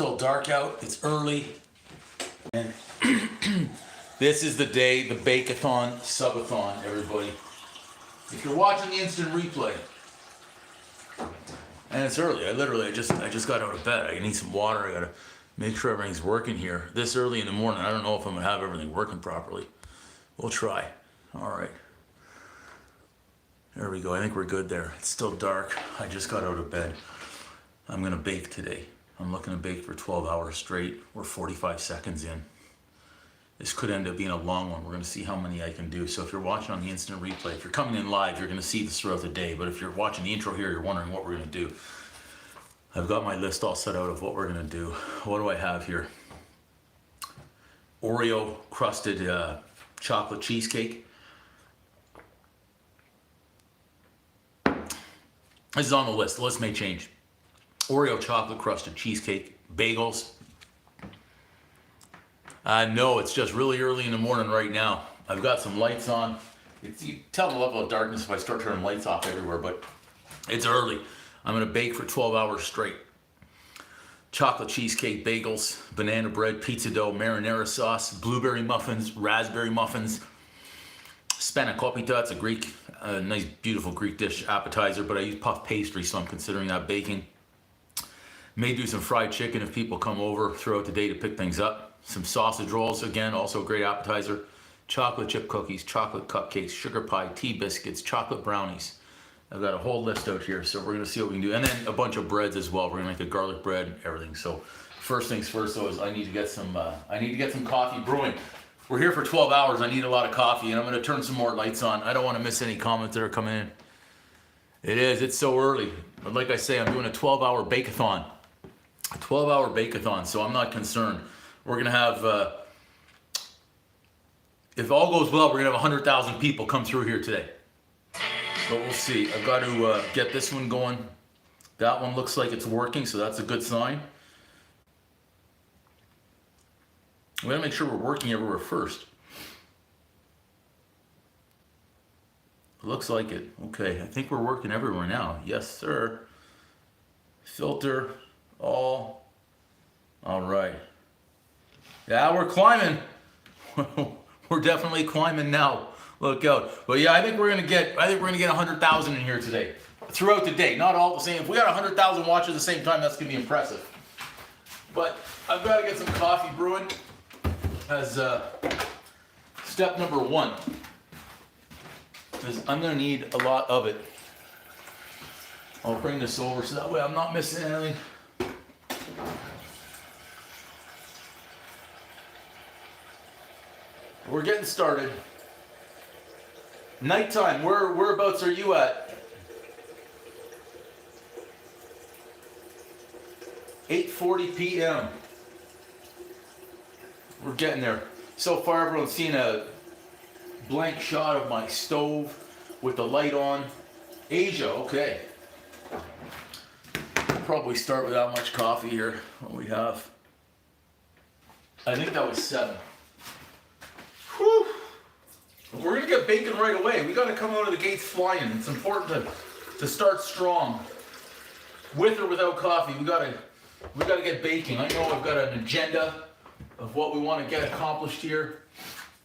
still dark out. It's early. And this is the day, the Bake-a-Thon, Subathon, everybody. If you're watching the instant replay, and it's early, I just got out of bed. I need some water. I gotta make sure everything's working here. This early in the morning, I don't know if I'm gonna have everything working properly. We'll try. All right. There we go. I think we're good there. It's still dark. I just got out of bed. I'm gonna bake today. I'm looking to bake for 12 hours straight. We're 45 seconds in. This could end up being a long one. We're gonna see how many I can do. So if you're watching on the instant replay, if you're coming in live, you're gonna see this throughout the day. But if you're watching the intro here, you're wondering what we're gonna do. I've got my list all set out of what we're gonna do. What do I have here? Oreo crusted chocolate cheesecake. This is on the list. The list may change. Oreo chocolate crusted cheesecake, bagels. No, it's just really early in the morning right now. I've got some lights on. You tell the level of darkness if I start turning lights off everywhere, but it's early. I'm gonna bake for 12 hours straight. Chocolate cheesecake, bagels, banana bread, pizza dough, marinara sauce, blueberry muffins, raspberry muffins, Spankopita. It's a Greek, nice, beautiful Greek dish appetizer, but I use puff pastry, so I'm considering that baking. May do some fried chicken if people come over throughout the day to pick things up. Some sausage rolls, again, also a great appetizer. Chocolate chip cookies, chocolate cupcakes, sugar pie, tea biscuits, chocolate brownies. I've got a whole list out here, so we're gonna see what we can do. And then a bunch of breads as well. We're gonna make a garlic bread and everything. So first things first though is I need to get some coffee brewing. We're here for 12 hours. I need a lot of coffee, and I'm gonna turn some more lights on. I don't wanna miss any comments that are coming in. It's so early. But like I say, I'm doing a 12-hour Bake-a-Thon. A 12-hour Bake-a-Thon, so I'm not concerned. We're gonna have, if all goes well, we're gonna have 100,000 people come through here today. But we'll see. I've got to get this one going. That one looks like it's working, so that's a good sign. We gotta make sure we're working everywhere first. Looks like it. Okay, I think we're working everywhere now. Yes, sir. Filter, all right. Yeah, we're climbing. We're definitely climbing now. Look out. But yeah, I think we're gonna get 100,000 in here today. Throughout the day. Not all the same. If we got 100,000 watching at the same time, that's gonna be impressive. But I've got to get some coffee brewing as step number one. Because I'm gonna need a lot of it. I'll bring this over so that way I'm not missing anything. We're getting started. Nighttime, whereabouts are you at? 8:40 p.m. We're getting there. So far, everyone's seen a blank shot of my stove with the light on. Asia, okay. We'll probably start with that much coffee here. What we have. I think that was 7. Whew. We're gonna get baking right away. We gotta come out of the gates flying. It's important to start strong. With or without coffee, we gotta get baking. I know I've got an agenda of what we want to get accomplished here,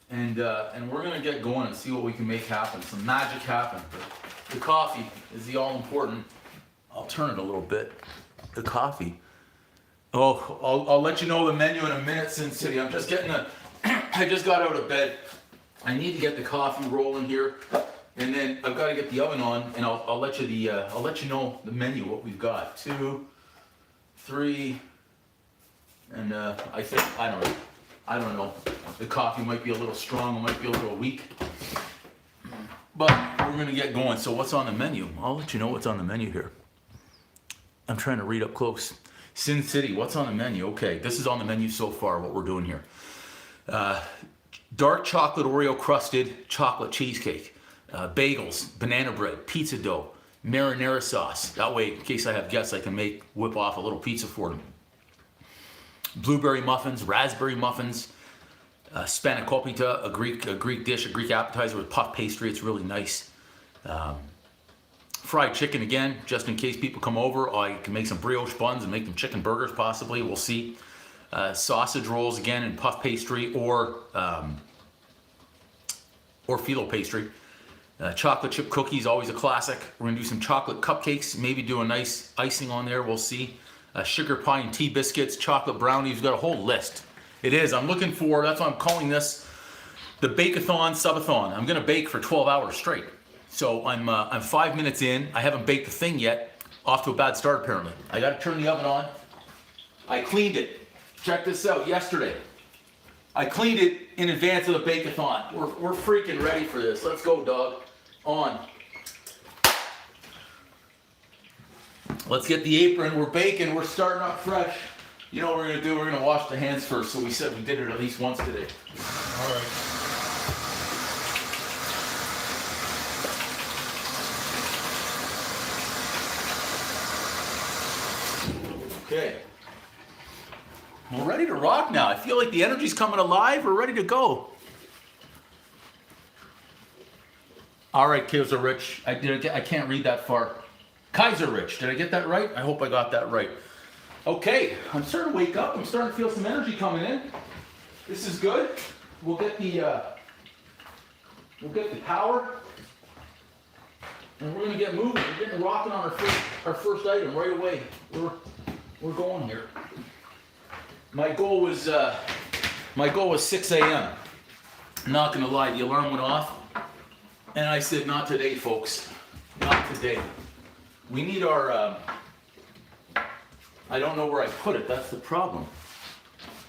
and we're gonna get going and see what we can make happen. Some magic happen. But the coffee is the all important. I'll turn it a little bit. The coffee. Oh, I'll let you know the menu in a minute, Sin City. I'm just getting I just got out of bed. I need to get the coffee rolling here, and then I've got to get the oven on, and I'll let you know the menu, what we've got. 2, 3, and I don't know. The coffee might be a little strong, it might be a little weak, but we're gonna get going. So what's on the menu? I'll let you know what's on the menu here. I'm trying to read up close. Sin City, what's on the menu? Okay, this is on the menu so far. What we're doing here. Dark chocolate Oreo crusted chocolate cheesecake, bagels, banana bread, pizza dough, marinara sauce. That way, in case I have guests, I can whip off a little pizza for them. Blueberry muffins, raspberry muffins, Spankopita, a Greek dish, a Greek appetizer with puff pastry. It's really nice. fried chicken again, just in case people come over. I can make some brioche buns and make them chicken burgers possibly, we'll see. Sausage rolls again in puff pastry or phyllo pastry. Chocolate chip cookies, always a classic. We're gonna do some chocolate cupcakes, maybe do a nice icing on there, we'll see. Sugar pie and tea biscuits, chocolate brownies, we've got a whole list. It is, I'm looking for, that's why I'm calling this the Bake-a-Thon Subathon. I'm gonna bake for 12 hours straight. So I'm 5 minutes in, I haven't baked a thing yet, off to a bad start apparently. I gotta turn the oven on. I cleaned it, check this out, yesterday. I cleaned it in advance of the Bake-a-Thon. We're freaking ready for this. Let's go, dog. On. Let's get the apron. We're baking. We're starting off fresh. You know what we're going to do? We're going to wash the hands first. So we said we did it at least once today. All right. Okay. We're ready to rock now. I feel like the energy's coming alive. We're ready to go. All right, Kaiser Rich. I can't read that far. Kaiser Rich. Did I get that right? I hope I got that right. Okay, I'm starting to wake up. I'm starting to feel some energy coming in. This is good. We'll get the power, and we're gonna get moving. We're getting rocking on our first item right away. We're going here. My goal was 6 a.m. Not gonna lie, the alarm went off. And I said, not today, folks. Not today. We need our, I don't know where I put it. That's the problem.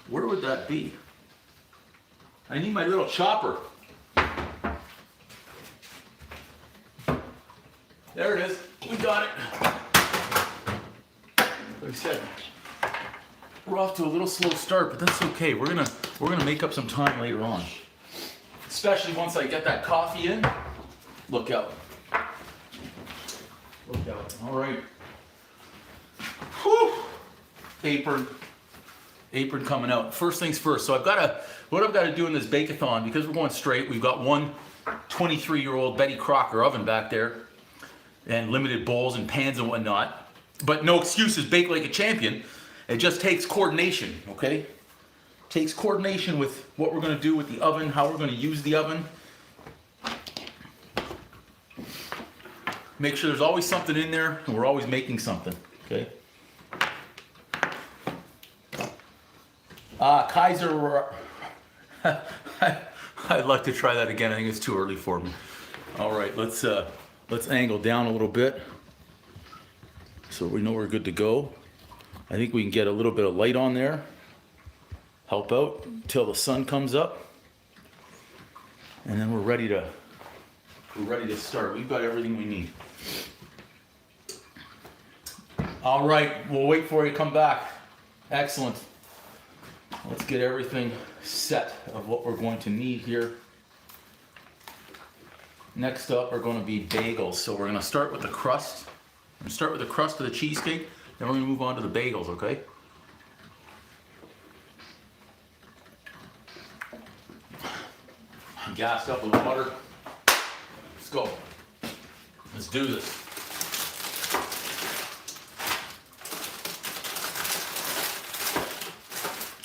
Where would that be? I need my little chopper. There it is. We got it. Like I said, we're off to a little slow start, but that's okay. We're gonna make up some time later on. Especially once I get that coffee in. Look out. Look out. All right. Whew. Apron coming out. First things first. So what I've got to do in this Bake-a-Thon, because we're going straight, we've got one 23-year-old Betty Crocker oven back there and limited bowls and pans and whatnot. But no excuses, bake like a champion. It just takes coordination, okay? Takes coordination with what we're going to do with the oven, how we're going to use the oven. Make sure there's always something in there, and we're always making something, okay? Kaiser, I'd like to try that again. I think it's too early for me. All right, let's angle down a little bit so we know we're good to go. I think we can get a little bit of light on there. Help out until the sun comes up, and then we're ready to start. We've got everything we need. All right, we'll wait for you to come back. Excellent. Let's get everything set of what we're going to need here. Next up are going to be bagels. So we're going to start with the crust. We're going to start with the crust of the cheesecake, then we're going to move on to the bagels, okay? I'm gassed up with butter. Let's go. Let's do this.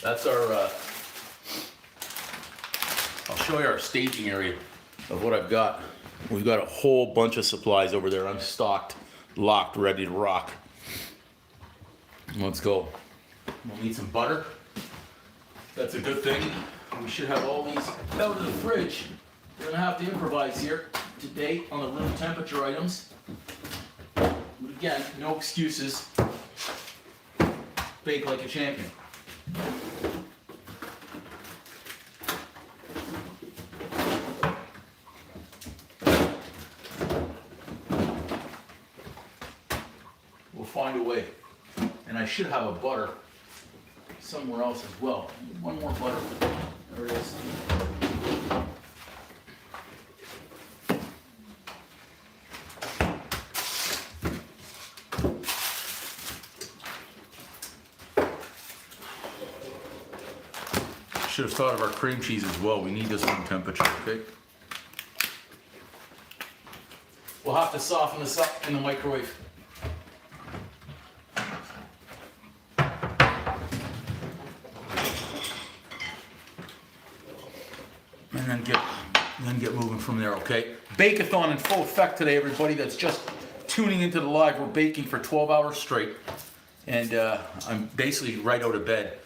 That's our, I'll show you our staging area of what I've got. We've got a whole bunch of supplies over there. I'm stocked, locked, ready to rock. Let's go. We'll need some butter. That's a good thing. We should have all these out of the fridge. We're gonna have to improvise here today on the room temperature items. But again, no excuses. Bake like a champion. We'll find a way. And I should have a butter somewhere else as well. One more butter. There it is. Should have thought of our cream cheese as well. We need this room temperature, okay? We'll have to soften this up in the microwave. And then get moving from there, okay? Bake-a-Thon in full effect today, everybody that's just tuning into the live. We're baking for 12 hours straight. And I'm basically right out of bed.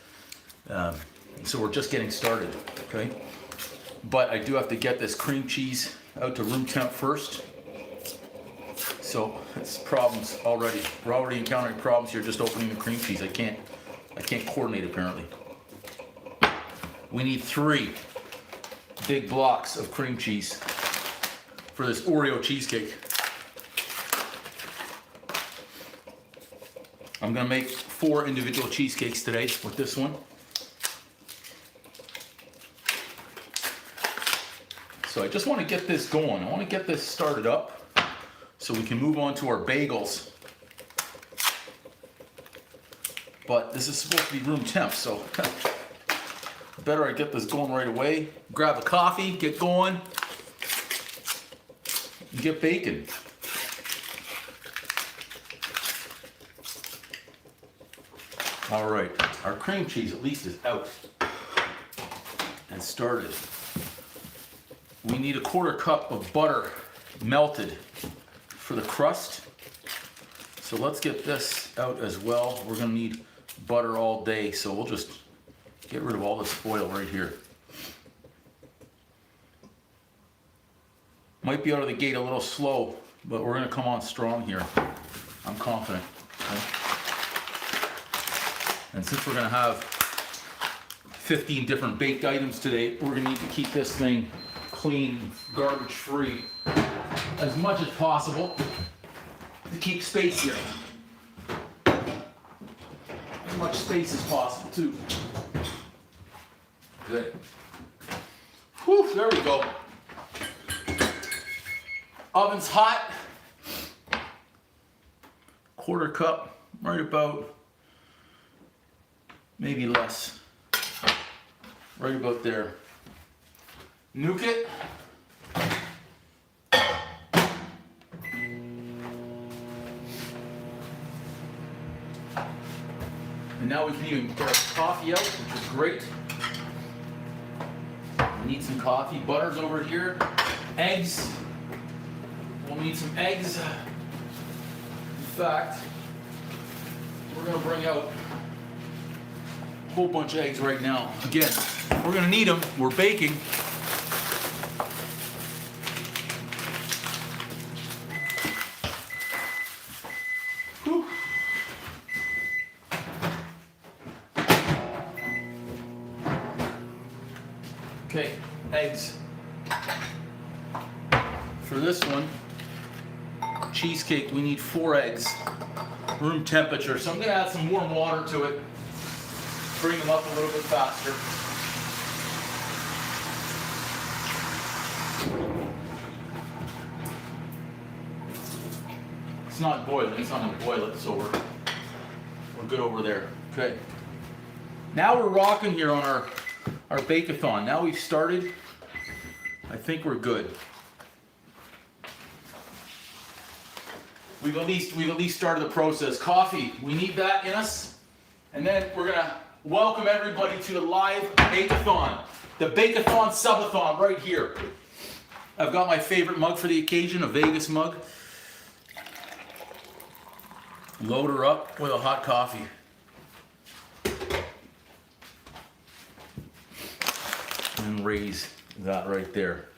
So we're just getting started, okay? But I do have to get this cream cheese out to room temp first. So it's problems already. We're already encountering problems here just opening the cream cheese. I can't coordinate apparently. We need 3 big blocks of cream cheese for this Oreo cheesecake. I'm gonna make 4 individual cheesecakes today with this one. So I just want to get this going. I want to get this started up so we can move on to our bagels. But this is supposed to be room temp, so better I get this going right away. Grab a coffee, get going, and get baking. All right, our cream cheese at least is out and started. We need a 1/4 cup of butter melted for the crust. So let's get this out as well. We're gonna need butter all day, so we'll just get rid of all this foil right here. Might be out of the gate a little slow, but we're gonna come on strong here. I'm confident. Okay? And since we're gonna have 15 different baked items today, we're gonna need to keep this thing clean, garbage free as much as possible to keep space here. As much space as possible too. Good. Whew, there we go. Oven's hot. 1/4 cup, right about, maybe less. Right about there. Nuke it. And now we can even get our coffee out, which is great. We need some coffee. Butter's over here. Eggs. We'll need some eggs. In fact, we're gonna bring out a whole bunch of eggs right now. Again, we're gonna need them. We're baking. Okay, eggs. For this one, cheesecake, we need 4 eggs, room temperature. So I'm gonna add some warm water to it, bring them up a little bit faster. It's not boiling, it's not gonna boil it, so we're good over there. Okay. Now we're rocking here on our Bake-a-Thon. Now we've started. I think we're good. We've at least started the process. Coffee, we need that in us. And then we're gonna welcome everybody to the live Bake-a-Thon. The Bake-a-Thon subathon right here. I've got my favorite mug for the occasion, a Vegas mug. Load her up with a hot coffee. And raise that right there.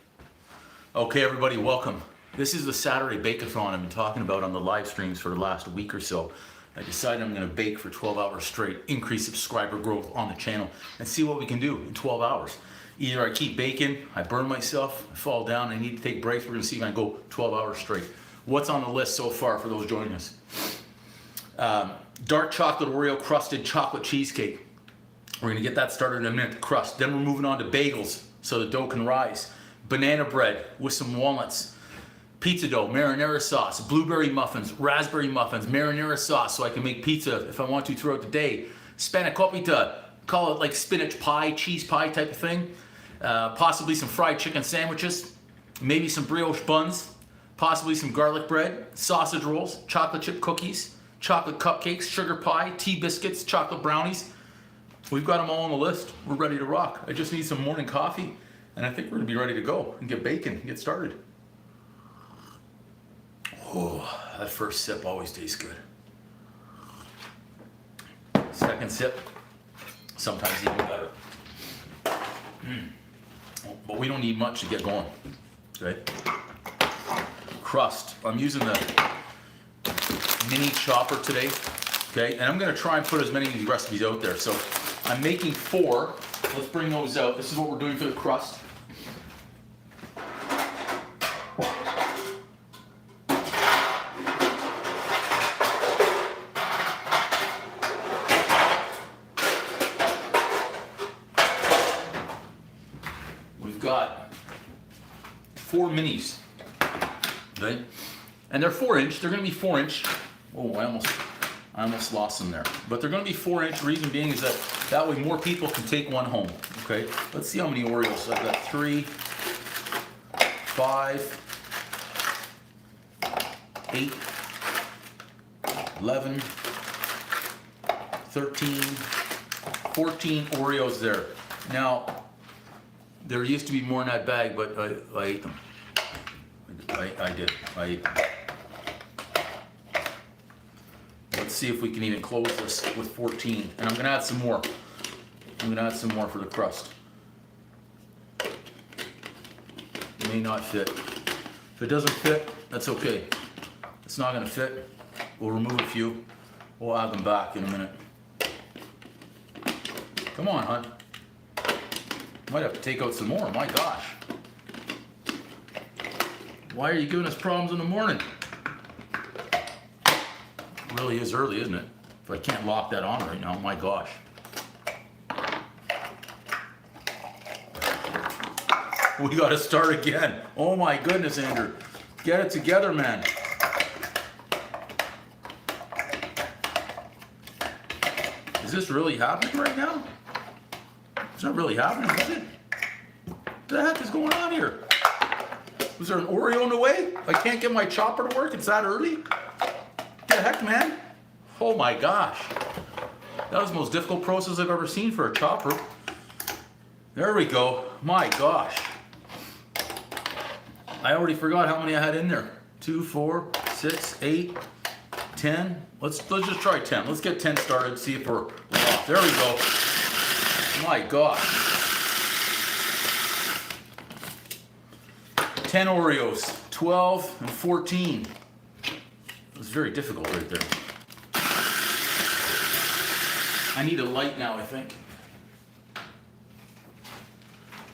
Okay, everybody, welcome. This is the Saturday Bake-a-Thon I've been talking about on the live streams for the last week or so. I decided I'm gonna bake for 12 hours straight, increase subscriber growth on the channel, and see what we can do in 12 hours. Either I keep baking, I burn myself, I fall down, I need to take breaks. We're gonna see if I can go 12 hours straight. What's on the list so far for those joining us? Dark chocolate Oreo crusted chocolate cheesecake. We're gonna get that started in a minute, the crust. Then we're moving on to bagels so the dough can rise. Banana bread with some walnuts. Pizza dough, marinara sauce, blueberry muffins, raspberry muffins, marinara sauce so I can make pizza if I want to throughout the day. Spankopita, call it like spinach pie, cheese pie type of thing. Possibly some fried chicken sandwiches, maybe some brioche buns, possibly some garlic bread, sausage rolls, chocolate chip cookies, chocolate cupcakes, sugar pie, tea biscuits, chocolate brownies. We've got them all on the list. We're ready to rock. I just need some morning coffee, and I think we're gonna be ready to go and get baking and get started. Oh, that first sip always tastes good. Second sip, sometimes even better. But we don't need much to get going, okay? Crust, I'm using the mini chopper today, okay? And I'm gonna try and put as many of these recipes out there. So I'm making 4. Let's bring those out. This is what we're doing for the crust. We've got 4 minis, okay? And they're 4-inch. They're gonna be 4-inch. Oh, I almost lost them there. But they're gonna be 4-inch. Reason being is that way more people can take one home, okay? Let's see how many Oreos. I've got 3, 5, 8, 11, 13, 14 Oreos there. Now, there used to be more in that bag, but I ate them. I did. I ate them. Let's see if we can even close this with 14. And I'm gonna add some more. I'm gonna add some more for the crust. It may not fit. If it doesn't fit, that's okay. It's not gonna fit. We'll remove a few. We'll add them back in a minute. Come on, hon. Might have to take out some more, my gosh. Why are you giving us problems in the morning? It really is early, isn't it? If I can't lock that on right now, my gosh. We gotta start again. Oh my goodness, Andrew. Get it together, man. Is this really happening right now? It's not really happening, is it? What the heck is going on here? Was there an Oreo in the way? I can't get my chopper to work? It's that early? What the heck, man? Oh my gosh. That was the most difficult process I've ever seen for a chopper. There we go. My gosh. I already forgot how many I had in there. 2, 4, 6, 8, 10. Let's just try 10. Let's get 10 started, see if we're off. There we go. My gosh. 10 Oreos, 12 and 14. It was very difficult right there. I need a light now, I think.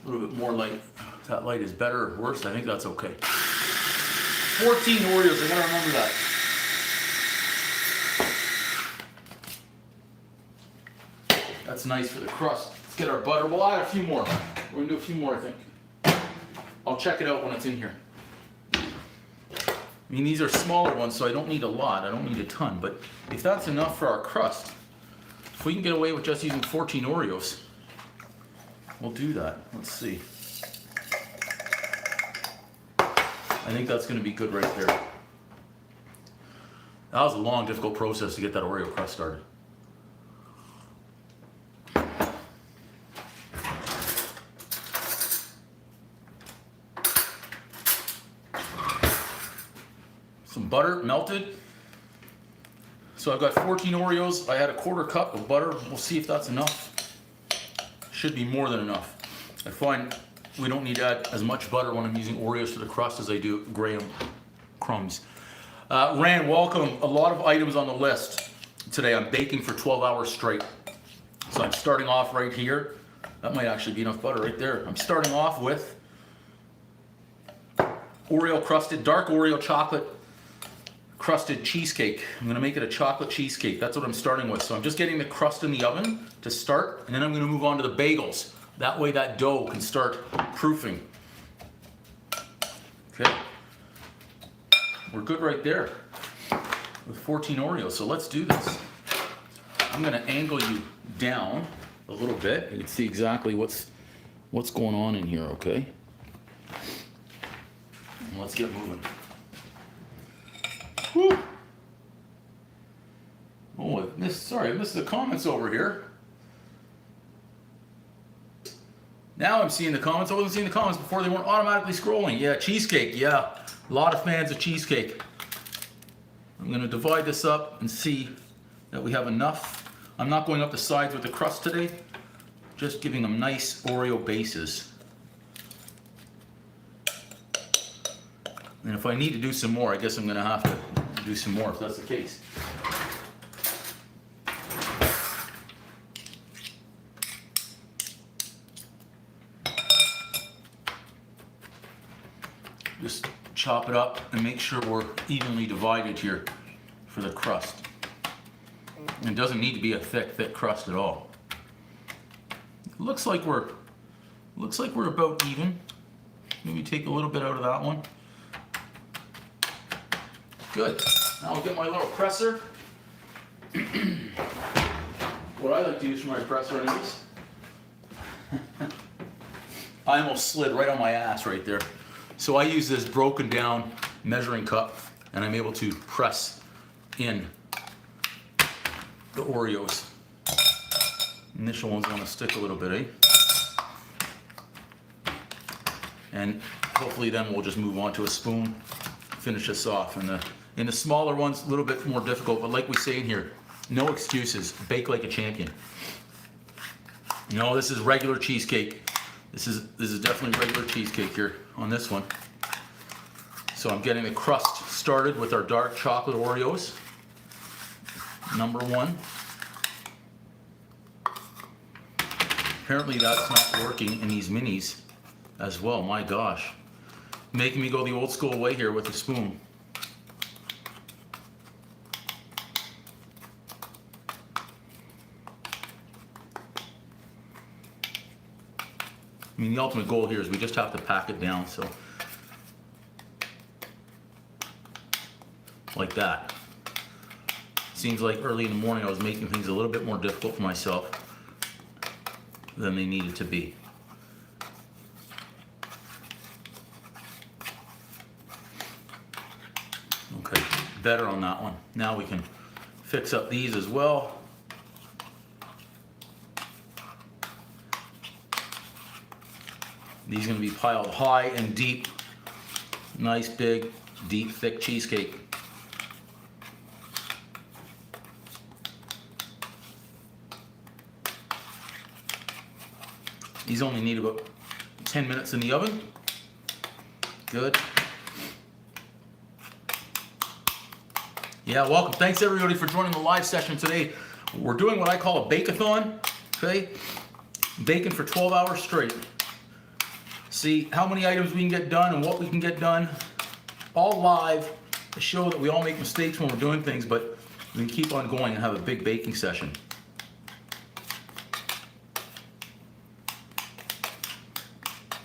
A little bit more light. If that light is better or worse, I think that's okay. 14 Oreos, I gotta remember that. That's nice for the crust. Let's get our butter. We'll add a few more. We're gonna do a few more, I think. I'll check it out when it's in here. I mean, these are smaller ones, so I don't need a lot. I don't need a ton, but if that's enough for our crust, if we can get away with just using 14 Oreos, we'll do that. Let's see. I think that's gonna be good right there. That was a long, difficult process to get that Oreo crust started. Some butter melted. So I've got 14 Oreos. I had a 1/4 cup of butter. We'll see if that's enough. Should be more than enough. I find we don't need to add as much butter when I'm using Oreos to the crust as I do graham crumbs. Rand, welcome. A lot of items on the list today. I'm baking for 12 hours straight. So I'm starting off right here. That might actually be enough butter right there. I'm starting off with Oreo crusted, dark Oreo chocolate crusted cheesecake. I'm gonna make it a chocolate cheesecake. That's what I'm starting with. So I'm just getting the crust in the oven to start, and then I'm gonna move on to the bagels. That way that dough can start proofing. Okay. We're good right there with 14 Oreos. So let's do this. I'm gonna angle you down a little bit. You can see exactly what's going on in here, okay? And let's get moving. Whew. Oh, I missed the comments over here. Now I'm seeing the comments. I wasn't seeing the comments before. They weren't automatically scrolling. Yeah, cheesecake. Yeah, a lot of fans of cheesecake. I'm going to divide this up and see that we have enough. I'm not going up the sides with the crust today. Just giving them nice Oreo bases. And if I need to do some more, I guess I'm going to have to do some more if that's the case. Just chop it up and make sure we're evenly divided here for the crust. And it doesn't need to be a thick crust at all. Looks like we're about even. Maybe take a little bit out of that one. Good. Now I'll get my little presser. What I like to use for my presser anyways. I almost slid right on my ass right there. So I use this broken down measuring cup and I'm able to press in the Oreos. Initial ones want to stick a little bit, eh? And hopefully then we'll just move on to a spoon, finish this off. And in the smaller ones, a little bit more difficult, but like we say in here, no excuses, bake like a champion. No, this is regular cheesecake. This is definitely regular cheesecake here on this one. So I'm getting the crust started with our dark chocolate Oreos. Number one. Apparently that's not working in these minis as well, my gosh. Making me go the old school way here with the spoon. I mean, the ultimate goal here is we just have to pack it down, so. Like that. Seems like early in the morning I was making things a little bit more difficult for myself than they needed to be. Okay, better on that one. Now we can fix up these as well. These are going to be piled high and deep. Nice, big, deep, thick cheesecake. These only need about 10 minutes in the oven. Good. Yeah, welcome. Thanks everybody for joining the live session today. We're doing what I call a Bake-a-Thon, okay? Baking for 12 hours straight. See how many items we can get done and what we can get done. All live to show that we all make mistakes when we're doing things, but we can keep on going and have a big baking session.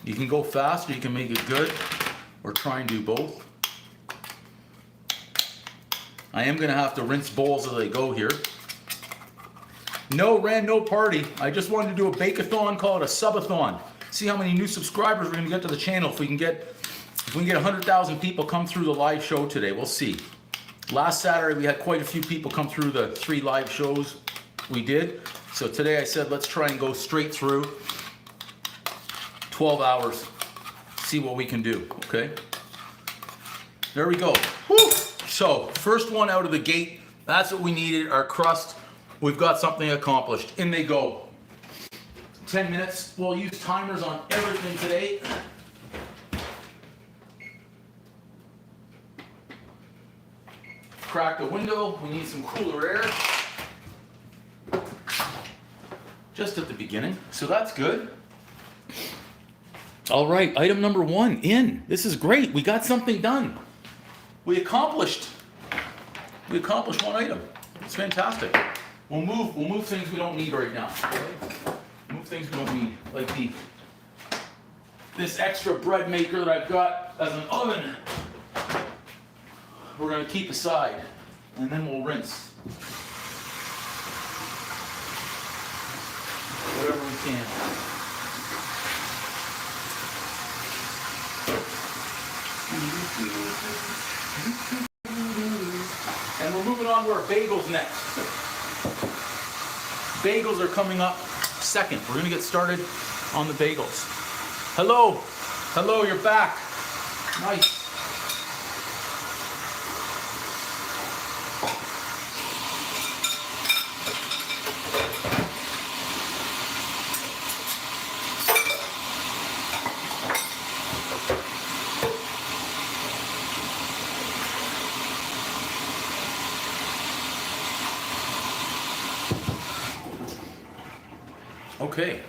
You can go fast or you can make it good or try and do both. I am going to have to rinse bowls as I go here. No, Rand, no party. I just wanted to do a Bake-a-Thon, call it a Subathon. See how many new subscribers we're going to get to the channel if we can get 100,000 people come through the live show today. We'll see. Last Saturday we had quite a few people come through the 3 live shows we did. So today I said let's try and go straight through 12 hours. See what we can do, okay? There we go. Woo! So first one out of the gate, that's what we needed, our crust. We've got something accomplished. In they go. 10 minutes. We'll use timers on everything today. Crack the window. We need some cooler air. Just at the beginning. So that's good. All right, item number 1 in. This is great. We got something done. We accomplished one item. It's fantastic. We'll move things we don't need right now. Okay? Move things we don't need, like this extra bread maker that I've got as an oven. We're going to keep aside, and then we'll rinse whatever we can. on to our bagels next. Bagels are coming up second. We're gonna get started on the bagels. Hello, hello, you're back. Nice. Okay,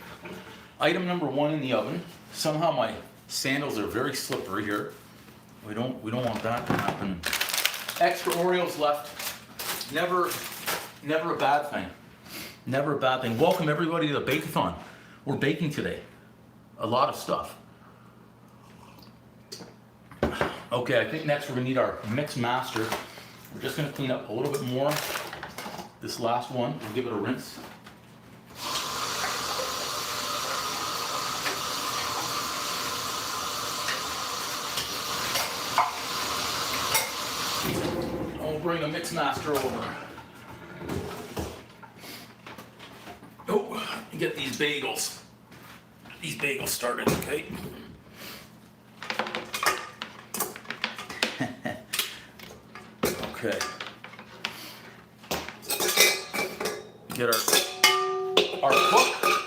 item number one in the oven. Somehow my sandals are very slippery here. We don't want that to happen. Extra Oreos left. Never a bad thing. Never a bad thing. Welcome everybody to the Bake-a-Thon. We're baking today. A lot of stuff. Okay, I think next we're gonna need our mix master. We're just gonna clean up a little bit more. This last one, we'll give it a rinse. Bring a mix master over. Oh, get these bagels started, okay? Okay. Get our cook.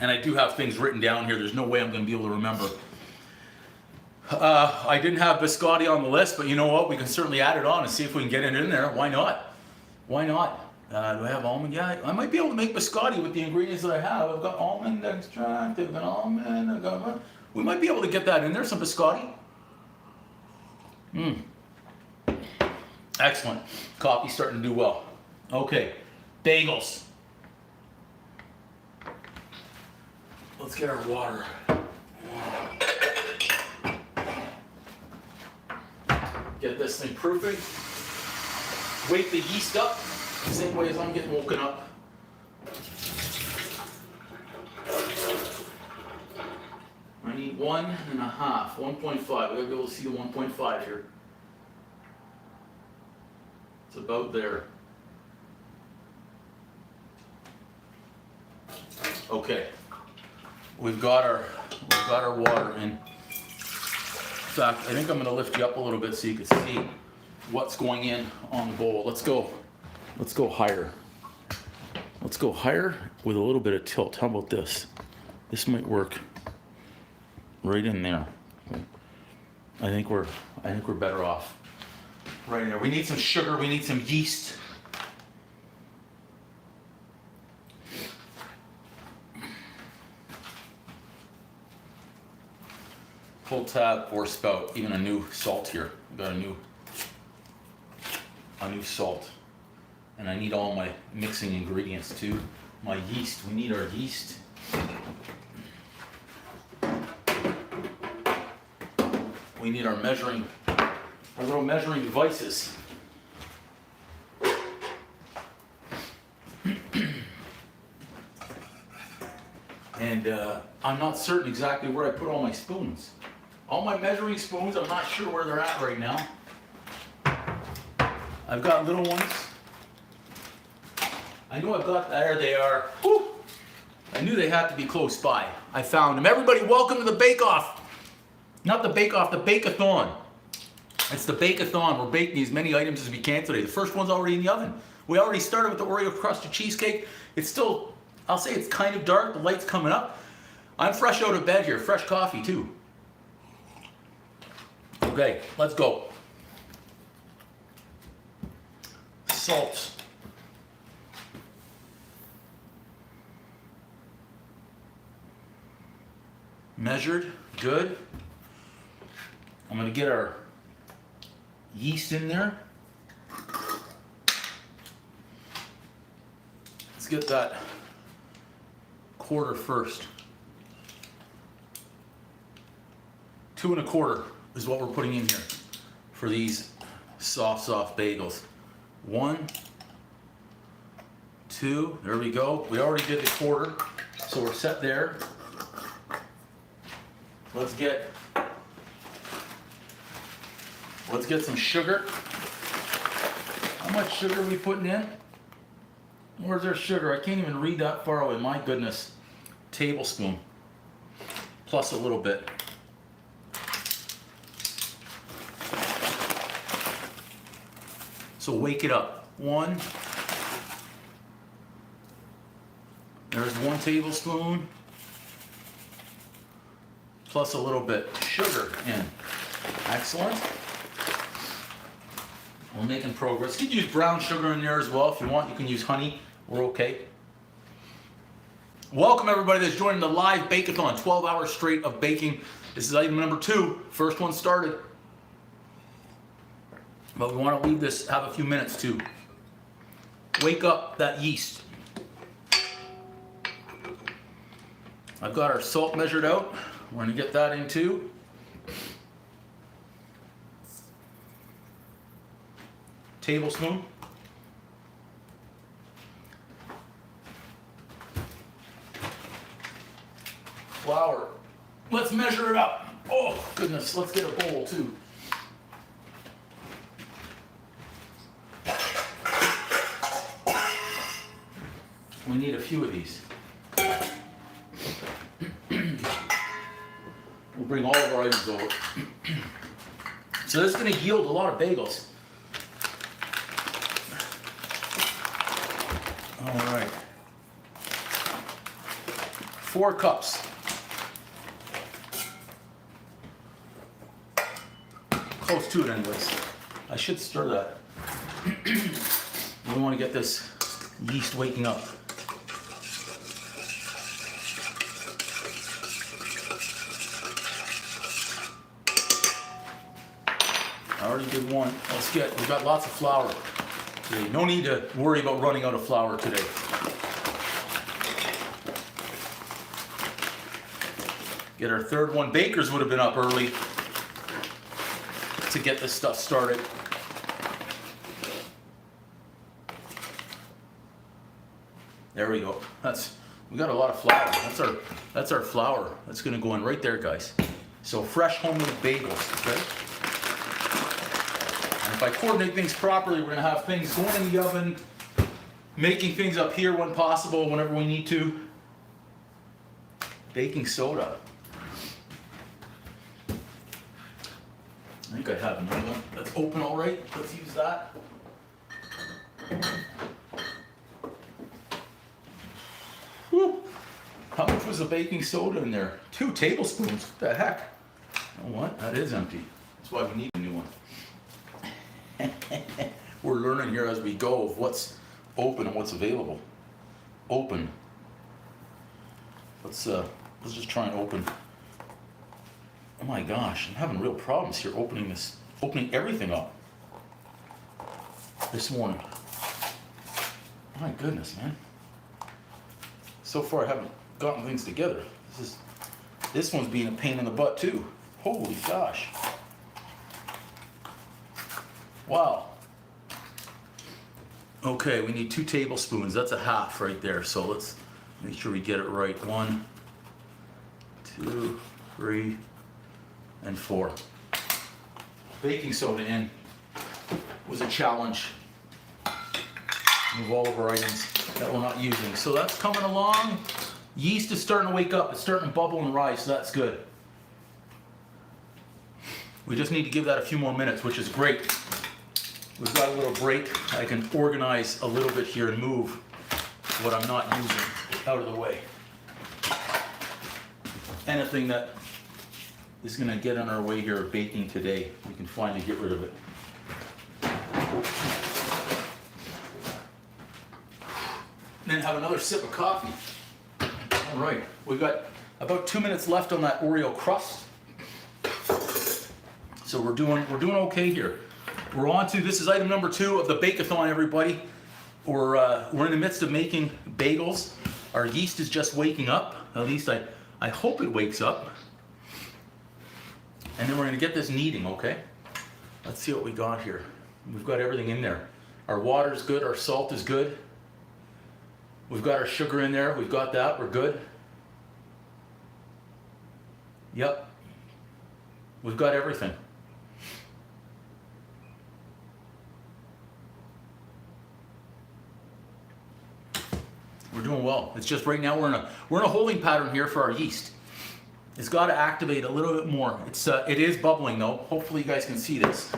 And I do have things written down here. There's no way I'm going to be able to remember. I didn't have biscotti on the list, but you know what? We can certainly add it on and see if we can get it in there. Why not? Why not? Do I have almond? Yeah, I might be able to make biscotti with the ingredients that I have. I've got almond extract, I've got almond, I've got... We might be able to get that in there, some biscotti. Excellent. Coffee's starting to do well. Okay, bagels. Let's get our water. Get this thing proofing. Wake the yeast up, the same way as I'm getting woken up. I need 1.5, 1.5. We gotta be able to see the 1.5 here. It's about there. Okay. We've got our water in. In fact, I think I'm going to lift you up a little bit so you can see what's going in on the bowl. Let's go higher. Let's go higher with a little bit of tilt. How about this? This might work right in there. I think we're better off right in there. We need some sugar. We need some yeast. Pull tab or spout, even a new salt here. We've got a new salt. And I need all my mixing ingredients too. My yeast, we need our yeast. We need our little measuring devices. And I'm not certain exactly where I put all my spoons. All my measuring spoons, I'm not sure where they're at right now. I've got little ones. I know I've got, there they are. Whew. I knew they had to be close by. I found them. Everybody, welcome to the Bake-Off. Not the Bake-Off, the Bake-a-Thon. It's the Bake-a-Thon. We're baking as many items as we can today. The first one's already in the oven. We already started with the Oreo crusted cheesecake. It's still, I'll say it's kind of dark. The light's coming up. I'm fresh out of bed here. Fresh coffee too. Okay, let's go. Salt. Measured, good. I'm gonna get our yeast in there. Let's get that quarter first. 2 1/4 is what we're putting in here for these soft bagels. 1, 2, there we go. We already did the quarter, so we're set there. Let's get Let's get some sugar. How much sugar are we putting in? Where's our sugar? I can't even read that far away. My goodness. Tablespoon. Plus a little bit. So wake it up. 1. There's 1 tablespoon. Plus a little bit sugar in. Excellent. We're making progress. You can use brown sugar in there as well if you want. You can use honey. We're okay. Welcome everybody that's joining the live Bake-a-Thon. 12 hours straight of baking. This is item number 2. First one started. But we want to leave this, have a few minutes to wake up that yeast. I've got our salt measured out. We're going to get that in too. Tablespoon. Flour. Let's measure it up. Oh goodness, let's get a bowl too. We need a few of these. We'll bring all of our items over. So this is going to yield a lot of bagels. All right. 4 cups. Close to it anyways. I should stir that. We want to get this yeast waking up. I already did 1. We've got lots of flour today. No need to worry about running out of flour today. Get our 3rd one. Bakers would have been up early to get this stuff started. There we go. We got a lot of flour. That's our flour. That's going to go in right there, guys. So fresh homemade bagels, okay? If I coordinate things properly, we're going to have things going in the oven, making things up here when possible, whenever we need to. Baking soda. I think I have another one that's open all right. Let's use that. Whew. How much was the baking soda in there? 2 tablespoons. What the heck? You know what? That is empty. That's why we need a new one. We're learning here as we go of what's open and what's available. Open. Let's just try and open. Oh my gosh, I'm having real problems here opening everything up this morning. My goodness, man. So far I haven't gotten things together. This one's being a pain in the butt too. Holy gosh. Wow. Okay, we need 2 tablespoons. That's a half right there. So let's make sure we get it right. 1, 2, 3, and 4. Baking soda in was a challenge. Move all of our items that we're not using. So that's coming along. Yeast is starting to wake up. It's starting to bubble and rise, so that's good. We just need to give that a few more minutes, which is great. We've got a little break. I can organize a little bit here and move what I'm not using out of the way. Anything that is going to get in our way here of baking today, we can finally get rid of it. Then have another sip of coffee. All right, we've got about 2 minutes left on that Oreo crust. So we're doing okay here. We're on to, this is item number 2 of the Bake-a-Thon, everybody. We're in the midst of making bagels. Our yeast is just waking up. At least I hope it wakes up. And then we're going to get this kneading, okay? Let's see what we got here. We've got everything in there. Our water's good, our salt is good. We've got our sugar in there, we've got that, we're good. Yep. We've got everything. doing well. It's just right now we're in a holding pattern here for our yeast. It's got to activate a little bit more. It is bubbling though. Hopefully you guys can see this.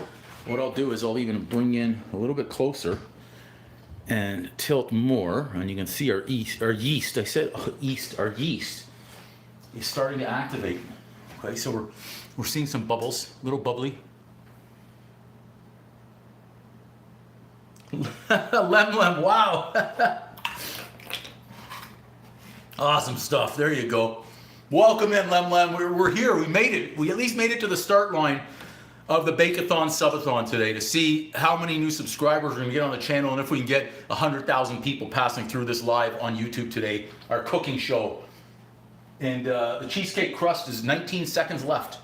What I'll do is I'll even bring in a little bit closer and tilt more, and you can see our yeast. I said yeast. Our yeast is starting to activate. Okay, so we're seeing some bubbles, little bubbly. Lem, wow. Awesome stuff. There you go. Welcome in, Lem. We're here. We made it. We at least made it to the start line of the Bake-a-Thon subathon today to see how many new subscribers we're going to get on the channel and if we can get 100,000 people passing through this live on YouTube today, our cooking show. And the cheesecake crust is 19 seconds left.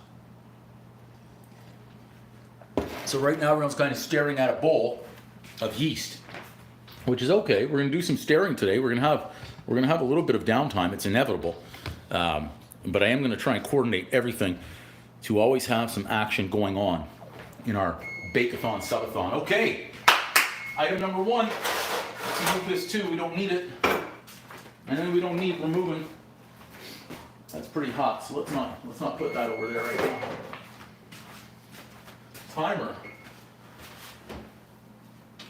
So right now everyone's kind of staring at a bowl of yeast, which is okay. We're going to do some staring today. We're going to have a little bit of downtime. It's inevitable. But I am going to try and coordinate everything to always have some action going on in our Bake-a-Thon subathon. Okay, item number one. Let's move this too. We don't need it. And then we don't need removing. That's pretty hot, so let's not put that over there right now. Timer.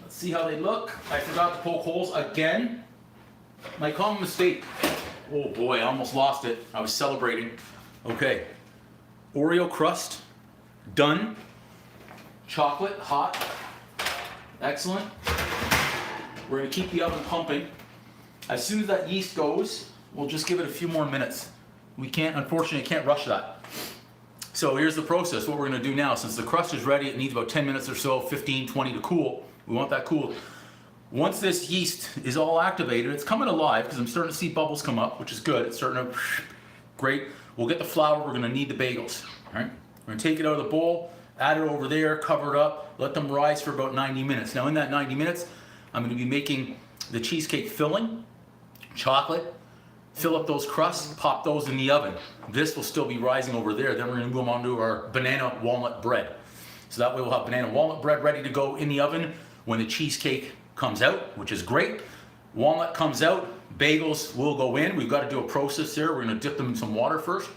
Let's see how they look. I forgot to poke holes again. My common mistake. Oh boy, I almost lost it. I was celebrating. Okay. Oreo crust, done. Chocolate, hot. Excellent. We're gonna keep the oven pumping. As soon as that yeast goes, we'll just give it a few more minutes. Unfortunately, can't rush that. So here's the process. What we're gonna do now, since the crust is ready, it needs about 10 minutes or so, 15, 20 to cool. We want that cool. Once this yeast is all activated, it's coming alive because I'm starting to see bubbles come up, which is good. It's starting to, great. We'll get the flour, we're gonna need the bagels, all right? We're gonna take it out of the bowl, add it over there, cover it up, let them rise for about 90 minutes. Now in that 90 minutes, I'm gonna be making the cheesecake filling, chocolate, fill up those crusts, pop those in the oven. This will still be rising over there. Then we're gonna move on to our banana walnut bread. So that way we'll have banana walnut bread ready to go in the oven when the cheesecake comes out, which is great. Walnut comes out, bagels will go in. We've got to do a process there. We're going to dip them in some water first.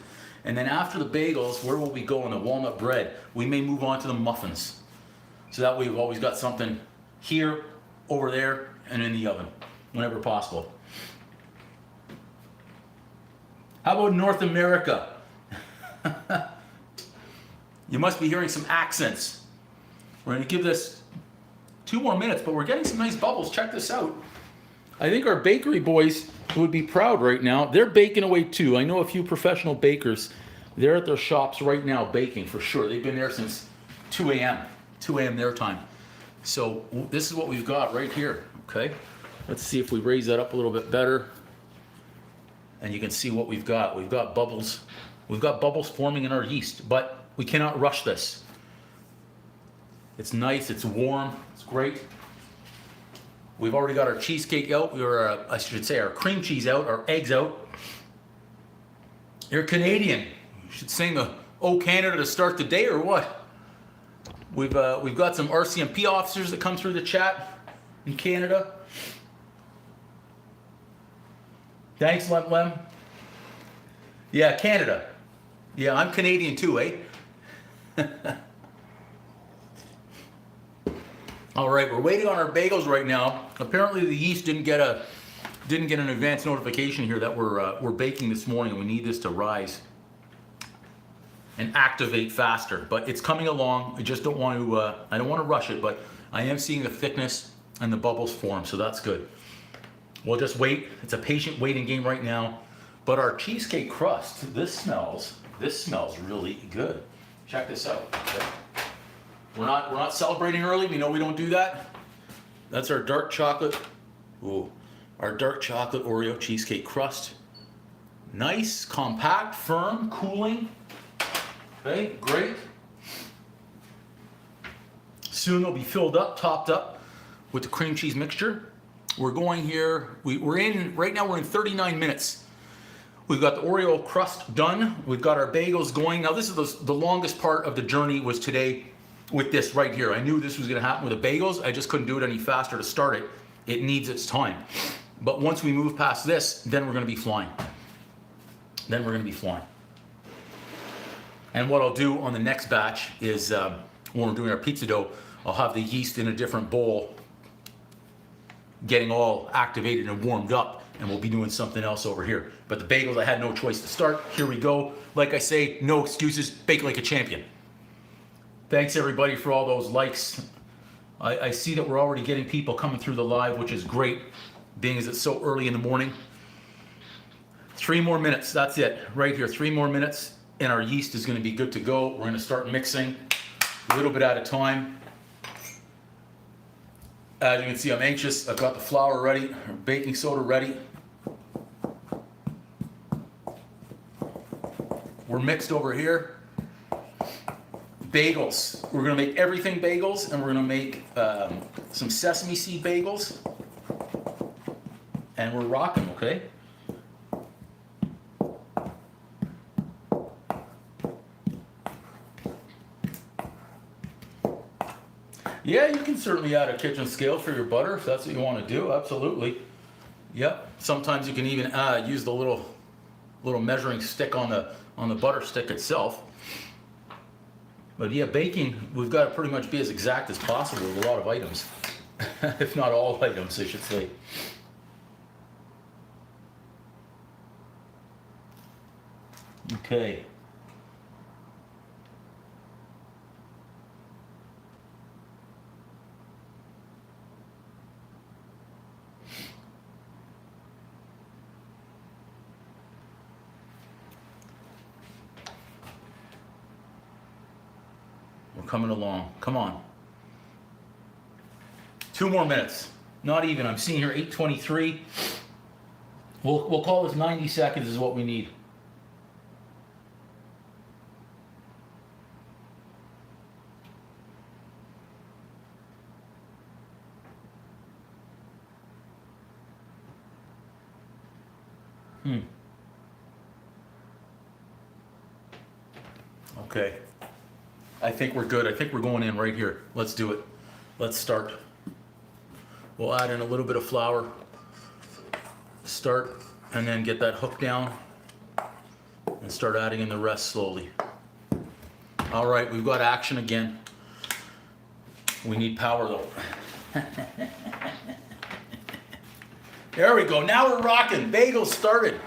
And then after the bagels, where will we go on the walnut bread? We may move on to the muffins. So that way we've always got something here, over there, and in the oven, whenever possible. How about North America? You must be hearing some accents. We're going to give this 2 more minutes, but we're getting some nice bubbles. Check this out. I think our bakery boys would be proud right now. They're baking away too. I know a few professional bakers. They're at their shops right now baking for sure. They've been there since 2 a.m. 2 a.m. their time. So this is what we've got right here, okay? Let's see if we raise that up a little bit better. And you can see what we've got. We've got bubbles. We've got bubbles forming in our yeast, but we cannot rush this. It's nice, it's warm, it's great. We've already got our cheesecake out, I should say our cream cheese out, our eggs out. You're Canadian. You should sing the "Oh Canada" to start the day or what? We've got some RCMP officers that come through the chat in Canada. Thanks, Lem. Yeah, Canada. Yeah, I'm Canadian too, eh? All right, we're waiting on our bagels right now. Apparently the yeast didn't get an advance notification here that we're baking this morning. We need this to rise and activate faster, but it's coming along. I just don't want to, I don't want to rush it, but I am seeing the thickness and the bubbles form, so that's good. We'll just wait. It's a patient waiting game right now. But our cheesecake crust, this smells really good. Check this out. Okay? We're not celebrating early. We know we don't do that. That's our dark chocolate. Ooh, our dark chocolate Oreo cheesecake crust. Nice, compact, firm, cooling. Okay, great. Soon they'll be filled up, topped up with the cream cheese mixture. We're going here. Right now we're in 39 minutes. We've got the Oreo crust done. We've got our bagels going. Now this is the longest part of the journey was today with this right here. I knew this was going to happen with the bagels. I just couldn't do it any faster to start it. It needs its time. But once we move past this, then we're going to be flying. Then we're going to be flying. And what I'll do on the next batch is when we're doing our pizza dough, I'll have the yeast in a different bowl, getting all activated and warmed up, and we'll be doing something else over here. But the bagels, I had no choice to start. Here we go. Like I say, no excuses. Bake like a champion. Thanks everybody for all those likes. I see that we're already getting people coming through the live, which is great, being as it's so early in the morning. 3 more minutes, that's it. Right here, 3 more minutes, and our yeast is going to be good to go. We're going to start mixing a little bit at a time. As you can see, I'm anxious. I've got the flour ready, baking soda ready. We're mixed over here. Bagels. We're going to make everything bagels, and we're going to make some sesame seed bagels. And we're rocking, okay? Yeah, you can certainly add a kitchen scale for your butter if that's what you want to do. Absolutely. Yep. Sometimes you can even use the little measuring stick on the butter stick itself. But yeah, baking, we've got to pretty much be as exact as possible with a lot of items, if not all items, I should say. Okay. We're coming along. Come on. 2 more minutes. Not even. I'm seeing here 8:23. We'll call this 90 seconds is what we need. Okay. I think we're good. I think we're going in right here. Let's do it. Let's start. We'll add in a little bit of flour. Start, and then get that hook down. And start adding in the rest slowly. All right, we've got action again. We need power though. There we go. Now we're rocking. Bagels started.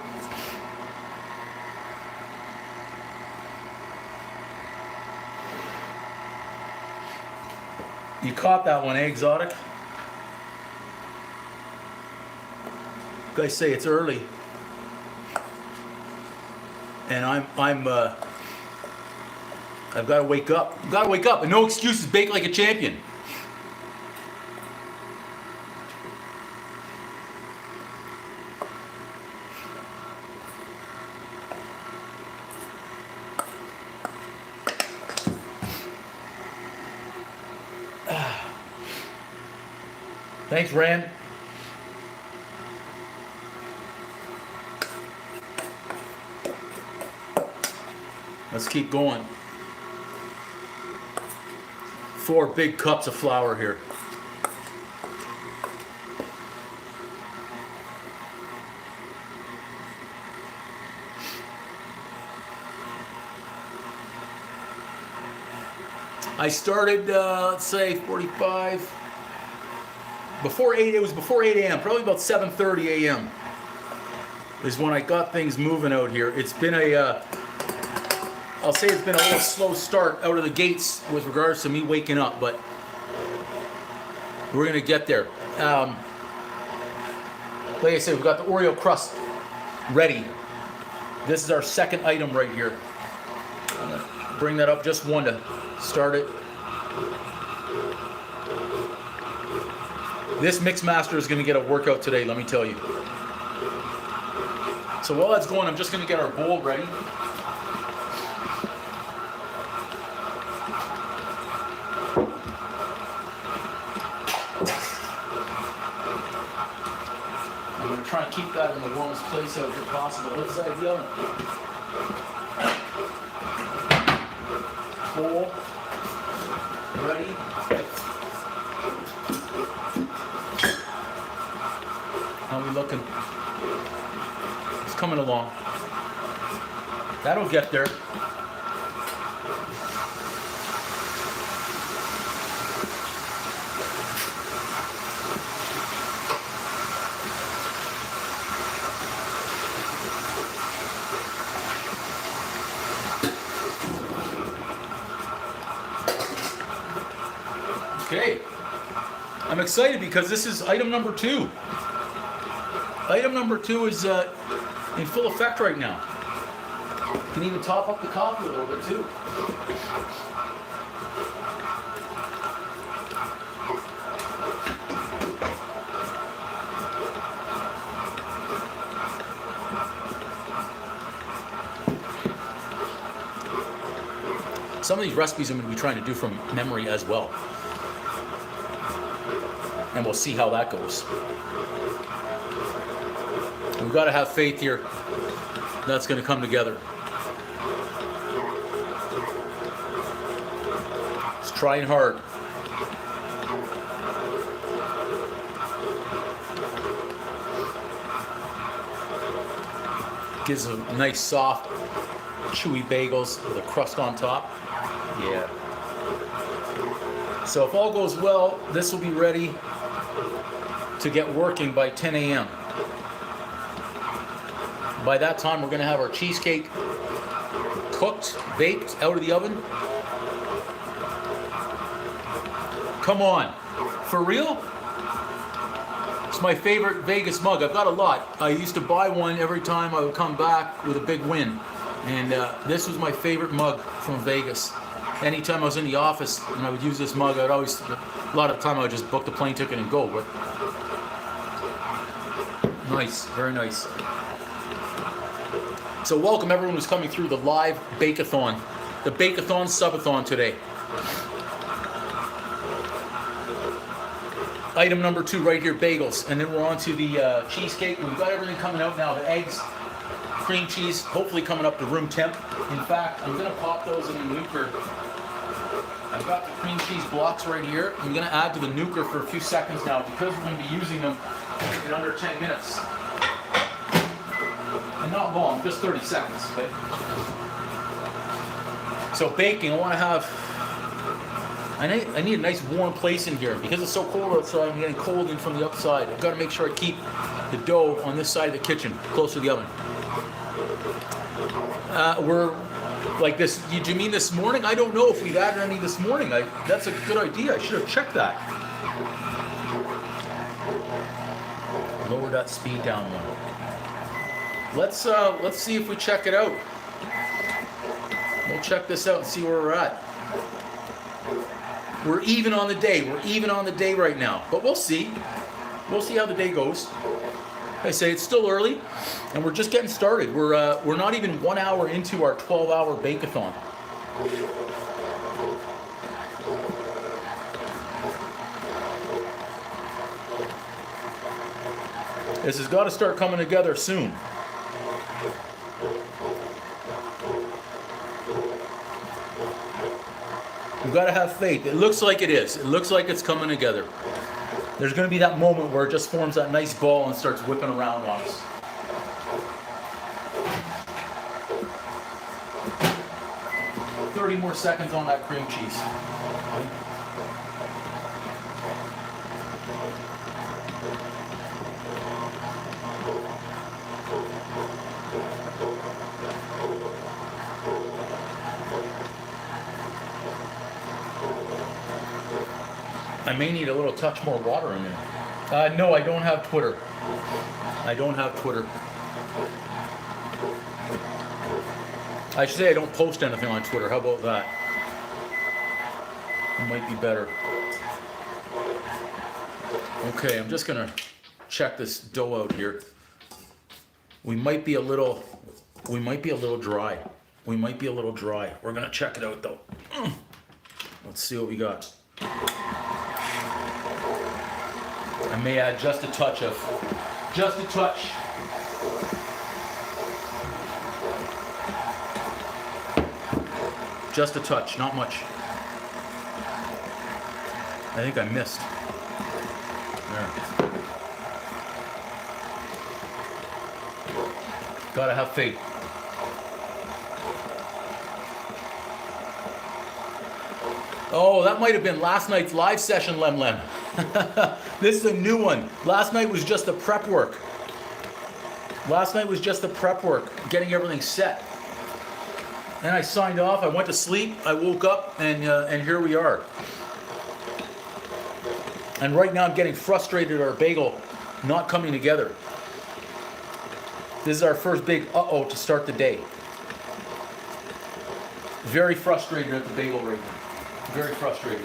You caught that one, eh, Exotic? You guys say it's early, and I've got to wake up. I've got to wake up, and no excuses. Bake like a champion. Thanks, Rand. Let's keep going. 4 big cups of flour here. I started, let's say 45. Before 8, it was before 8 a.m., probably about 7:30 a.m. is when I got things moving out here. It's been I'll say it's been a little slow start out of the gates with regards to me waking up, but we're gonna get there. Like I said, we've got the Oreo crust ready. This is our second item right here. I'm gonna bring that up just one to start it. This mix master is going to get a workout today, let me tell you. So while that's going, I'm just going to get our bowl ready. I'm going to try and keep that in the warmest place out if possible. Inside the oven. Bowl ready. How we looking looking. It's coming along. That'll get there. Okay, I'm excited because this is item number 2. Item number 2 is in full effect right now. Can even top up the coffee a little bit too. Some of these recipes I'm going to be trying to do from memory as well. And we'll see how that goes. We've got to have faith here. That's going to come together. It's trying hard. Gives a nice soft, chewy bagels with a crust on top. Yeah. So if all goes well, this will be ready to get working by 10 a.m. By that time, we're going to have our cheesecake cooked, baked, out of the oven. Come on. For real? It's my favorite Vegas mug. I've got a lot. I used to buy one every time I would come back with a big win. And this was my favorite mug from Vegas. Anytime I was in the office and I would use this mug, I'd always, a lot of the time I would just book the plane ticket and go. But nice, very nice. So welcome everyone who's coming through the live Bake-a-Thon. The Bake-a-Thon Subathon today. Item number 2 right here, bagels. And then we're on to the cheesecake. We've got everything coming out now. The eggs, cream cheese, hopefully coming up to room temp. In fact, I'm going to pop those in the nuker. I've got the cream cheese blocks right here. I'm going to add to the nuker for a few seconds now because we're going to be using them in under 10 minutes. And not long, just 30 seconds. Okay? So baking, I want to have, I need a nice warm place in here. Because it's so cold outside, I'm getting cold in from the outside. I've got to make sure I keep the dough on this side of the kitchen, close to the oven. We're like this. Did you mean this morning? I don't know if we've added any this morning. That's a good idea. I should have checked that. Lower that speed down one. Let's see if we check it out. We'll check this out and see where we're at. We're even on the day. We're even on the day right now. But we'll see. We'll see how the day goes. I say it's still early, and we're just getting started. We're not even 1 hour into our 12-hour Bake-a-Thon. This has got to start coming together soon. We've got to have faith. It looks like it is. It looks like it's coming together. There's going to be that moment where it just forms that nice ball and starts whipping around on us. Okay. 30 more seconds on that cream cheese. I may need a little touch more water in there. No, I don't have Twitter. I don't have Twitter. I should say I don't post anything on Twitter. How about that? It might be better. Okay, I'm just gonna check this dough out here. We might be a little dry. We might be a little dry. We're gonna check it out though. Let's see what we got. I may add just a touch. Just a touch, not much. I think I missed. There. Gotta have faith. Oh, that might have been last night's live session, Lem Lem. This is a new one. Last night was just the prep work. Last night was just the prep work, getting everything set. Then I signed off, I went to sleep, I woke up, and here we are. And right now I'm getting frustrated at our bagel not coming together. This is our first big uh-oh to start the day. Very frustrated at the bagel right now. Very frustrated.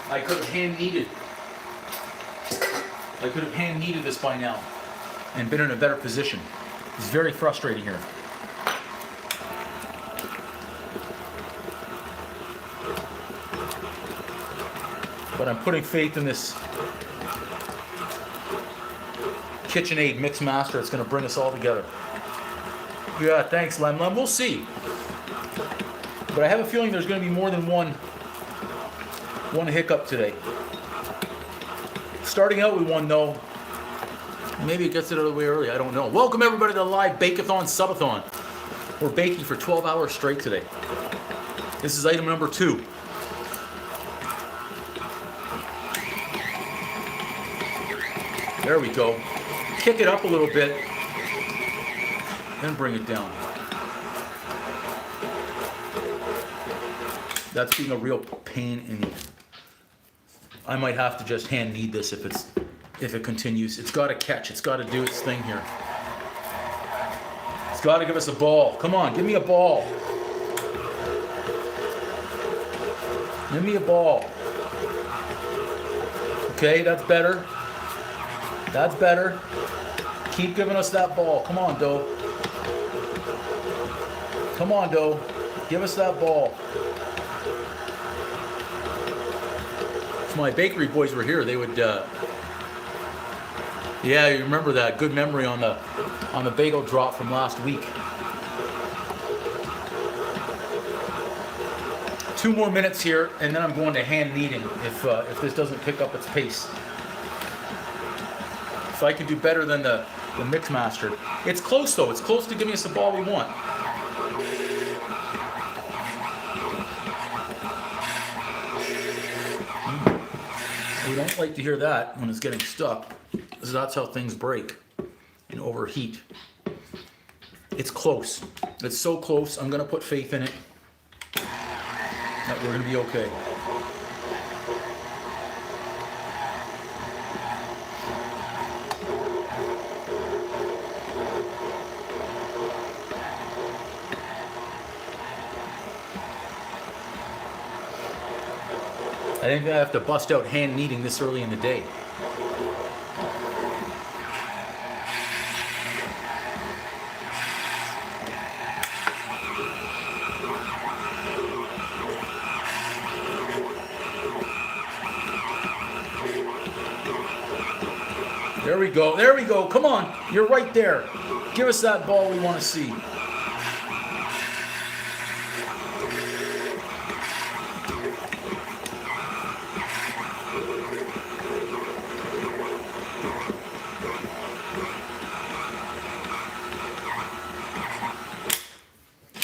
I could have hand kneaded this by now and been in a better position. It's very frustrating here. But I'm putting faith in this KitchenAid mix master. It's going to bring us all together. Yeah, thanks, Lem Lem. We'll see. But I have a feeling there's going to be more than one hiccup today. Starting out with one, though. Maybe it gets it out of the way early. I don't know. Welcome, everybody, to the live Bake-a-Thon Subathon. We're baking for 12 hours straight today. This is item number 2. There we go. Kick it up a little bit, then bring it down. That's being a real pain in the... I might have to just hand knead this if it continues. It's got to catch. It's got to do its thing here. It's got to give us a ball. Come on, give me a ball. Give me a ball. Okay, that's better. That's better. Keep giving us that ball. Come on, dough. Come on, dough. Give us that ball. If my bakery boys were here, they would. Yeah, you remember that good memory on the bagel drop from last week. 2 more minutes here, and then I'm going to hand kneading if this doesn't pick up its pace. If I can do better than the mix master. It's close though. It's close to giving us the ball we want. We don't like to hear that when it's getting stuck, because that's how things break and overheat. It's close. It's so close. I'm going to put faith in it that we're going to be okay. I think I have to bust out hand kneading this early in the day. There we go. There we go. Come on. You're right there. Give us that ball we want to see.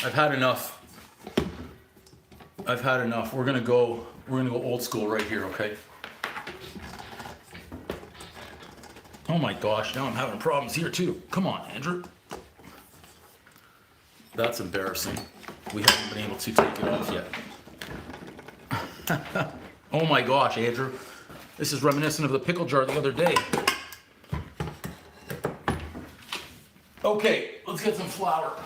I've had enough. I've had enough. We're gonna go old school right here, okay? Oh my gosh, now I'm having problems here too. Come on, Andrew. That's embarrassing. We haven't been able to take it off yet. Oh my gosh, Andrew. This is reminiscent of the pickle jar the other day. Okay, let's get some flour.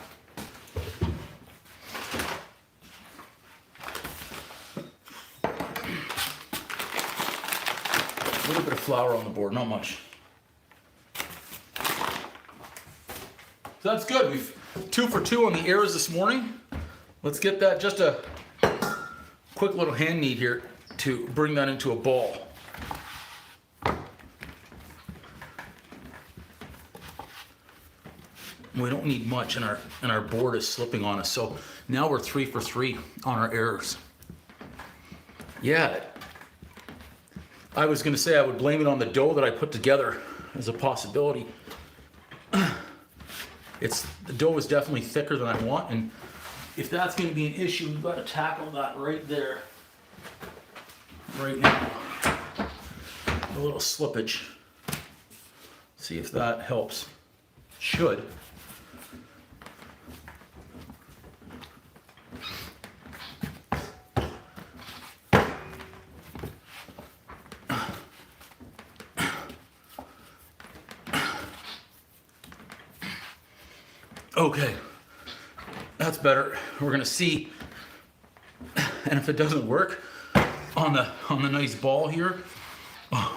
A little bit of flour on the board, not much. So that's good. We've 2 for 2 on the errors this morning. Let's get that, just a quick little hand knead here to bring that into a ball. We don't need much, and our board is slipping on us. So now we're 3 for 3 on our errors. Yeah. I was going to say I would blame it on the dough that I put together as a possibility. The dough is definitely thicker than I want, and if that's going to be an issue, we've got to tackle that right there, right now. A little slippage. See if that helps. Should. Okay, that's better. We're gonna see, and if it doesn't work on the nice ball here,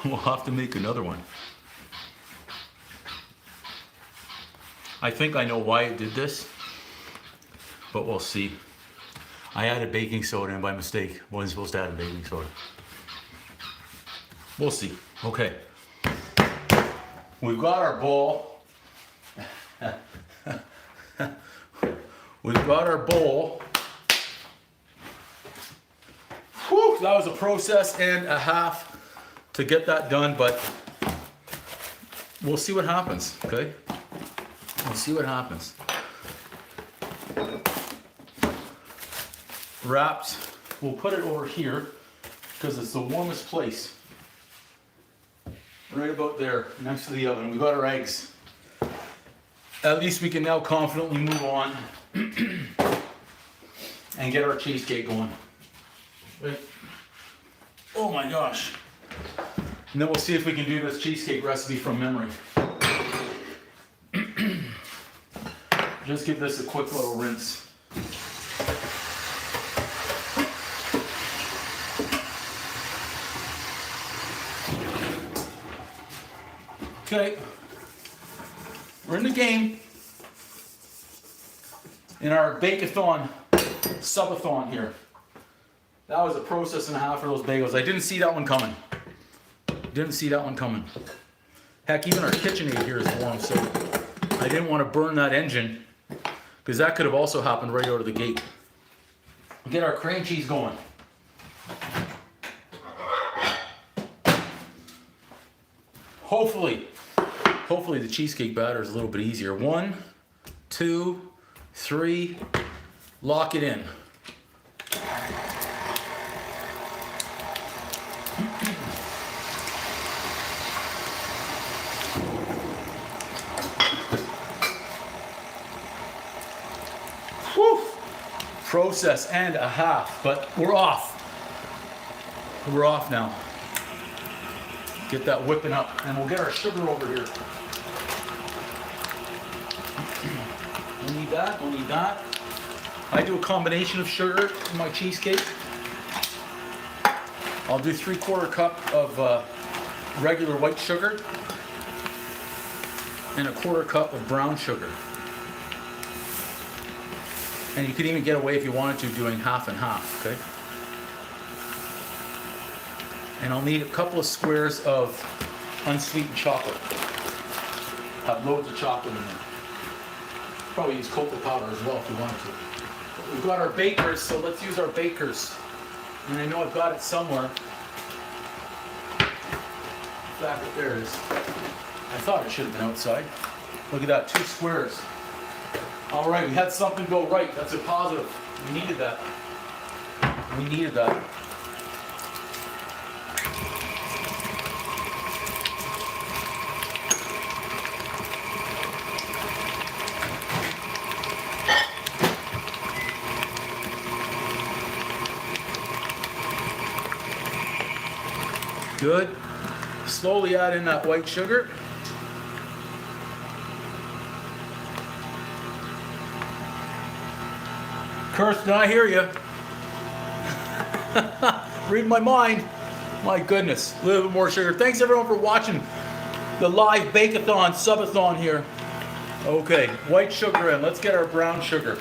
we'll have to make another one. I think I know why it did this, but we'll see. I added baking soda in by mistake. Wasn't supposed to add baking soda. We'll see. Okay, we've got our ball. We've got our bowl. Whew, that was a process and a half to get that done, but we'll see what happens, okay? We'll see what happens. Wrapped, we'll put it over here because it's the warmest place. Right about there, next to the oven. We've got our eggs. At least we can now confidently move on and get our cheesecake going. Wait. Oh my gosh. And then we'll see if we can do this cheesecake recipe from memory. Just give this a quick little rinse. Okay. We're in the game in our Bake-a-Thon subathon here. That was a process and a half for those bagels. I didn't see that one coming. Didn't see that one coming. Heck, even our KitchenAid here is warm, so I didn't want to burn that engine because that could have also happened right out of the gate. Get our cream cheese going. Hopefully the cheesecake batter is a little bit easier. 1, 2, 3, lock it in. Whew. Process and a half, but we're off. We're off now. Get that whipping up, and we'll get our sugar over here. We'll need that, we'll need that. I do a combination of sugar in my cheesecake. I'll do 3/4 cup of regular white sugar and 1/4 cup of brown sugar. And you could even get away if you wanted to doing half and half, okay? And I'll need a couple of squares of unsweetened chocolate. Have loads of chocolate in there. Probably use cocoa powder as well if you wanted to. But we've got our bakers, so let's use our bakers. And I know I've got it somewhere. In fact, there it is. I thought it should have been outside. Look at that, 2 squares. All right, we had something go right. That's a positive. We needed that. We needed that. Good. Slowly add in that white sugar. Kirsten, I hear you. Read my mind. My goodness, a little bit more sugar. Thanks everyone for watching the live Bake-a-Thon subathon here. Okay, white sugar in. Let's get our brown sugar.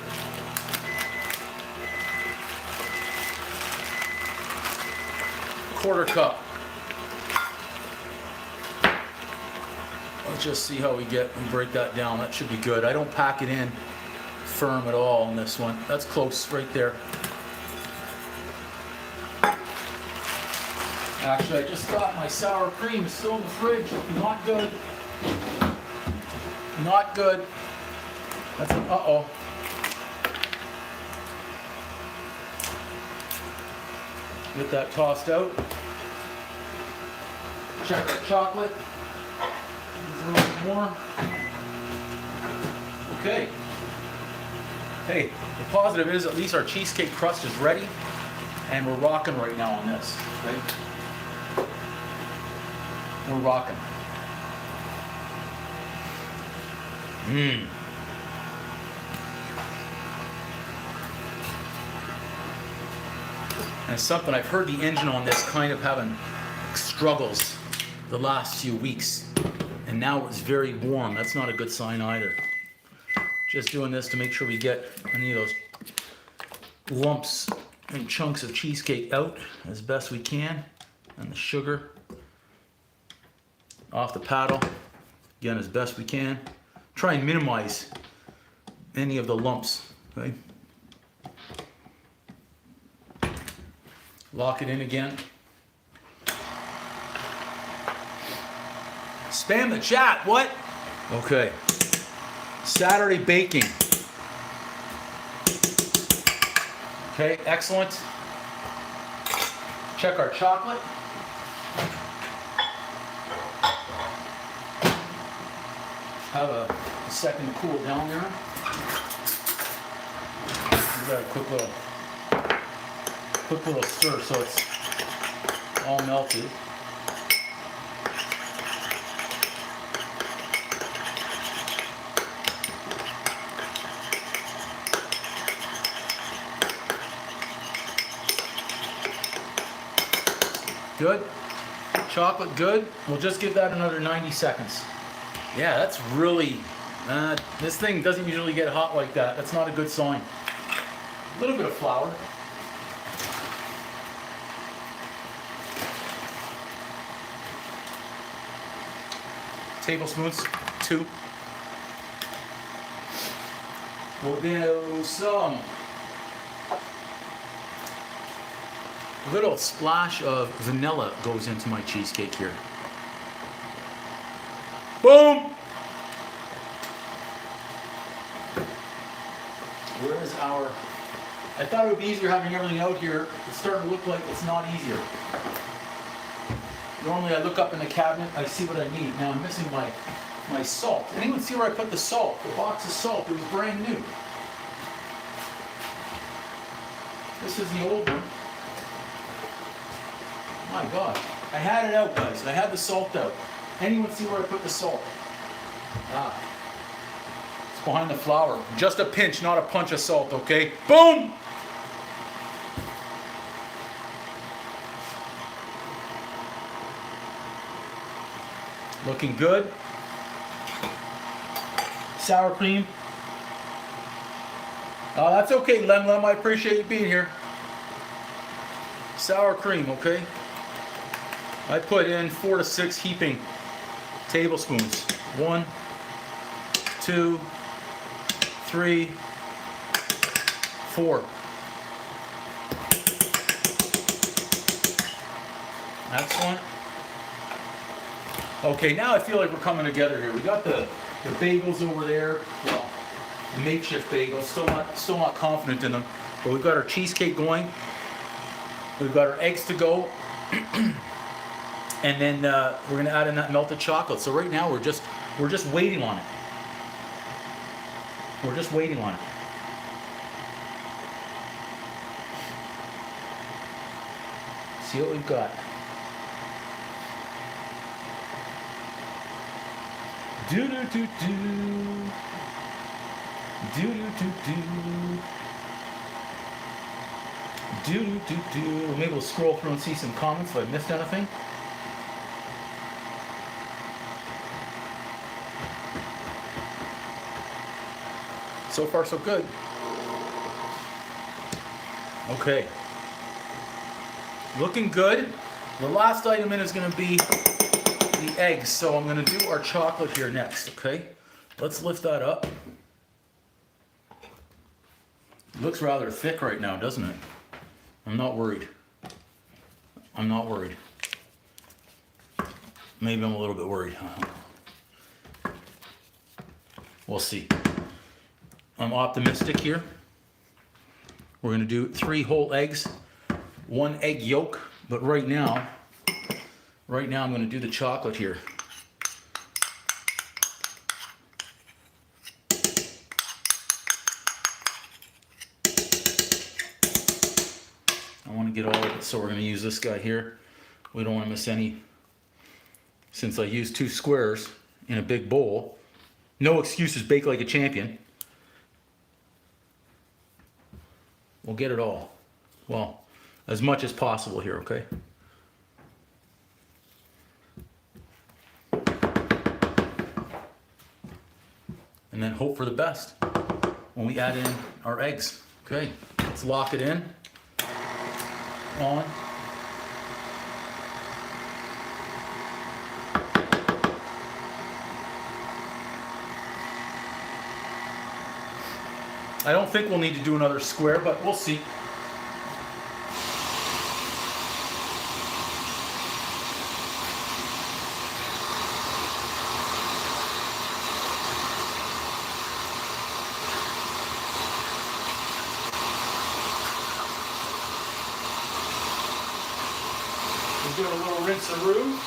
Quarter cup. Let's just see how we get and break that down. That should be good. I don't pack it in firm at all on this one. That's close right there. Actually, I just thought my sour cream is still in the fridge. Not good. Not good. That's an uh-oh. Get that tossed out. Check the chocolate. It's a little bit more. Okay. Hey, the positive is at least our cheesecake crust is ready, and we're rocking right now on this. Okay? We're rocking. Mmm. And something I've heard the engine on this kind of having struggles the last few weeks, and now it's very warm. That's not a good sign either. Just doing this to make sure we get any of those lumps and chunks of cheesecake out as best we can, and the sugar off the paddle again as best we can. Try and minimize any of the lumps. Okay. Lock it in again. Spam the chat, what? Okay. Saturday baking. Okay, excellent. Check our chocolate. Have a second to cool down there. Give that a quick little stir so it's all melted. Good. Chocolate good. We'll just give that another 90 seconds. Yeah, that's really, this thing doesn't usually get hot like that. That's not a good sign. A little bit of flour. Tablespoons, 2. We'll do some little splash of vanilla goes into my cheesecake here. Boom! Where is our... I thought it would be easier having everything out here. It's starting to look like it's not easier. Normally I look up in the cabinet, I see what I need. Now I'm missing my salt. Anyone see where I put the salt? The box of salt, it was brand new. This is the old one. My God. I had it out, guys. I had the salt out. Anyone see where I put the salt? Ah. It's behind the flour. Just a pinch, not a punch of salt, okay? Boom! Looking good. Sour cream. Oh, that's okay, Lem. I appreciate you being here. Sour cream, okay? I put in 4 to 6 heaping tablespoons. 1, 2, 3, 4. Excellent. Okay, now I feel like we're coming together here. We got the bagels over there. Well, the makeshift bagels. Still not confident in them. But we've got our cheesecake going. We've got our eggs to go. And then we're gonna add in that melted chocolate. So right now we're just waiting on it. We're just waiting on it. See what we've got. Do do do do. Do do do do. Do do do do. Maybe we'll scroll through and see some comments if I missed anything. So far, so good. Okay. Looking good. The last item in is going to be the eggs. So I'm going to do our chocolate here next, okay? Let's lift that up. It looks rather thick right now, doesn't it? I'm not worried. I'm not worried. Maybe I'm a little bit worried. We'll see. I'm optimistic here. We're gonna do 3 whole eggs, 1 egg yolk, but right now I'm gonna do the chocolate here. I wanna get all of it, so we're gonna use this guy here. We don't wanna miss any, since I used 2 squares in a big bowl. No excuses, bake like a champion. We'll get it all. Well, as much as possible here, okay? And then hope for the best when we add in our eggs. Okay, let's lock it in. On. I don't think we'll need to do another square, but we'll see. We'll do a little rinse-a-roo.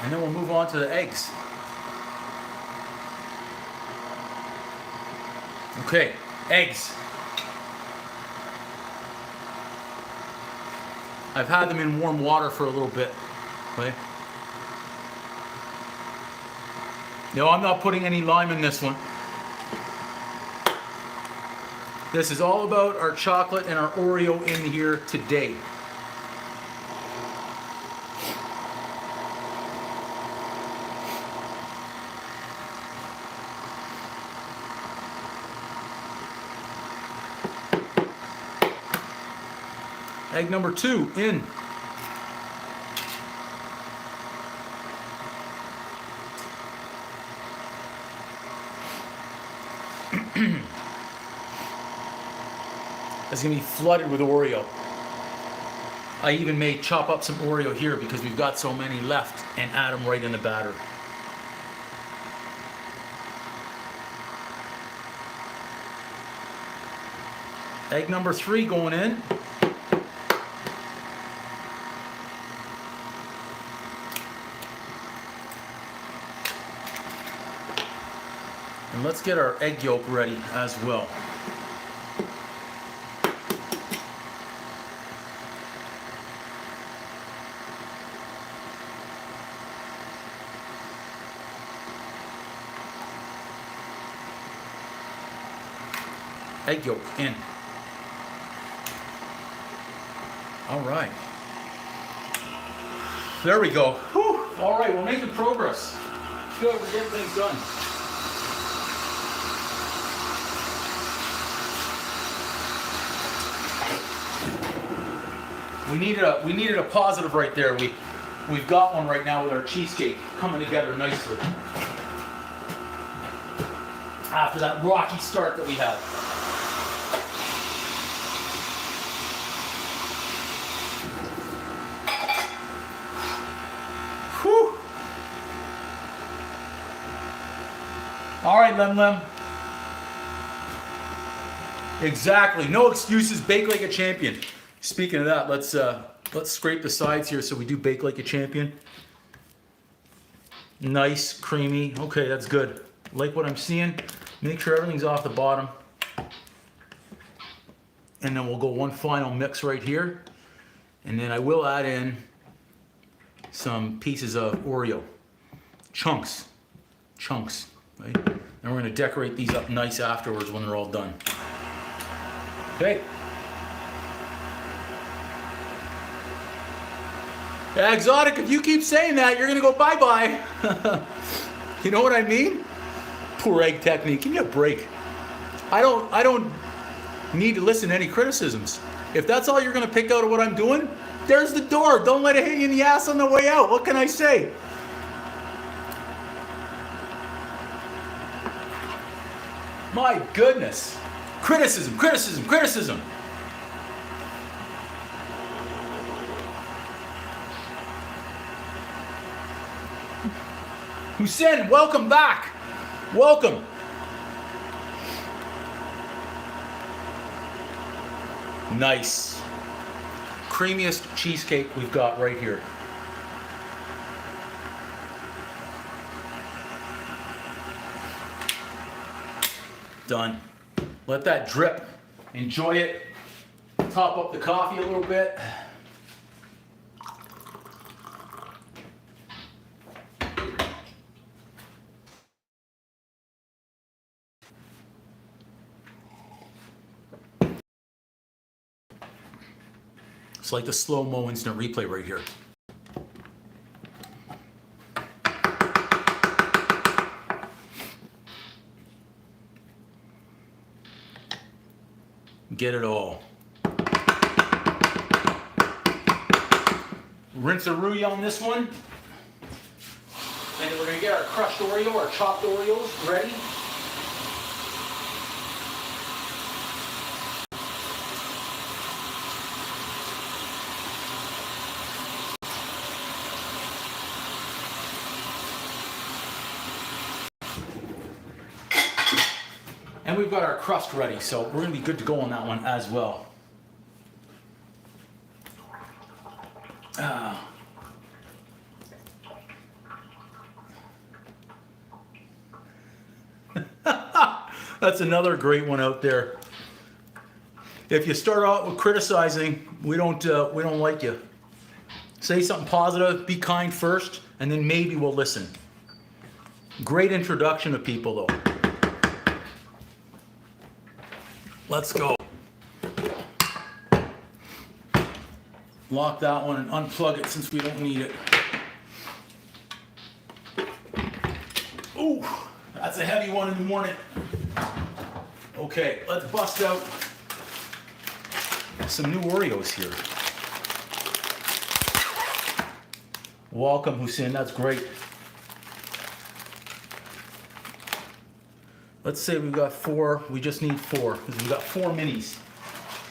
And then we'll move on to the eggs. Okay, eggs. I've had them in warm water for a little bit. Okay. No, I'm not putting any lime in this one. This is all about our chocolate and our Oreo in here today. Egg number 2 in. It's gonna be flooded with Oreo. I even may chop up some Oreo here because we've got so many left and add them right in the batter. Egg number 3 going in. And let's get our egg yolk ready as well. Egg yolk in. All right. There we go. Whew. All right, we're making progress. Good, we're getting things done. We needed a positive right there. We've got one right now with our cheesecake coming together nicely. After that rocky start that we had. Whew. All right, Lem Lem. Exactly. No excuses. Bake like a champion. Speaking of that, let's scrape the sides here so we do bake like a champion. Nice, creamy. Okay, that's good. Like what I'm seeing. Make sure everything's off the bottom. And then we'll go one final mix right here. And then I will add in some pieces of Oreo. Chunks, right? And we're gonna decorate these up nice afterwards when they're all done. Okay. Yeah, Exotic, if you keep saying that, you're gonna go bye-bye. You know what I mean? Poor egg technique. Give me a break. I don't need to listen to any criticisms. If that's all you're gonna pick out of what I'm doing, there's the door. Don't let it hit you in the ass on the way out. What can I say? My goodness. Criticism, criticism, criticism. Hussein, welcome back. Welcome. Nice. Creamiest cheesecake we've got right here. Done. Let that drip. Enjoy it. Top up the coffee a little bit. It's like the slow-mo instant replay right here. Get it all. Rinse-a-roo on this one. And we're going to get our crushed Oreo, our chopped Oreos ready. And we've got our crust ready, so we're going to be good to go on that one as well. That's another great one out there. If you start out with criticizing, we don't like you. Say something positive, be kind first, and then maybe we'll listen. Great introduction to people, though. Let's go. Lock that one and unplug it since we don't need it. Ooh, that's a heavy one in the morning. Okay, let's bust out some new Oreos here. Welcome, Hussein, that's great. Let's say we've got 4, we just need 4, because we've got 4 minis.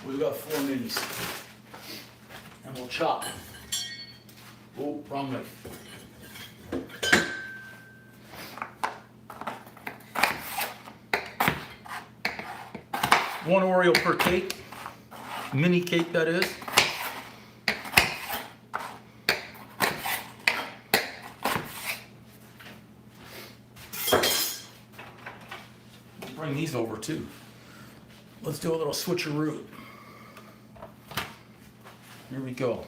We've got 4 minis. And we'll chop. Oh, wrong way. One Oreo per cake. Mini cake, that is. Bring these over too. Let's do a little switcheroo. Here we go.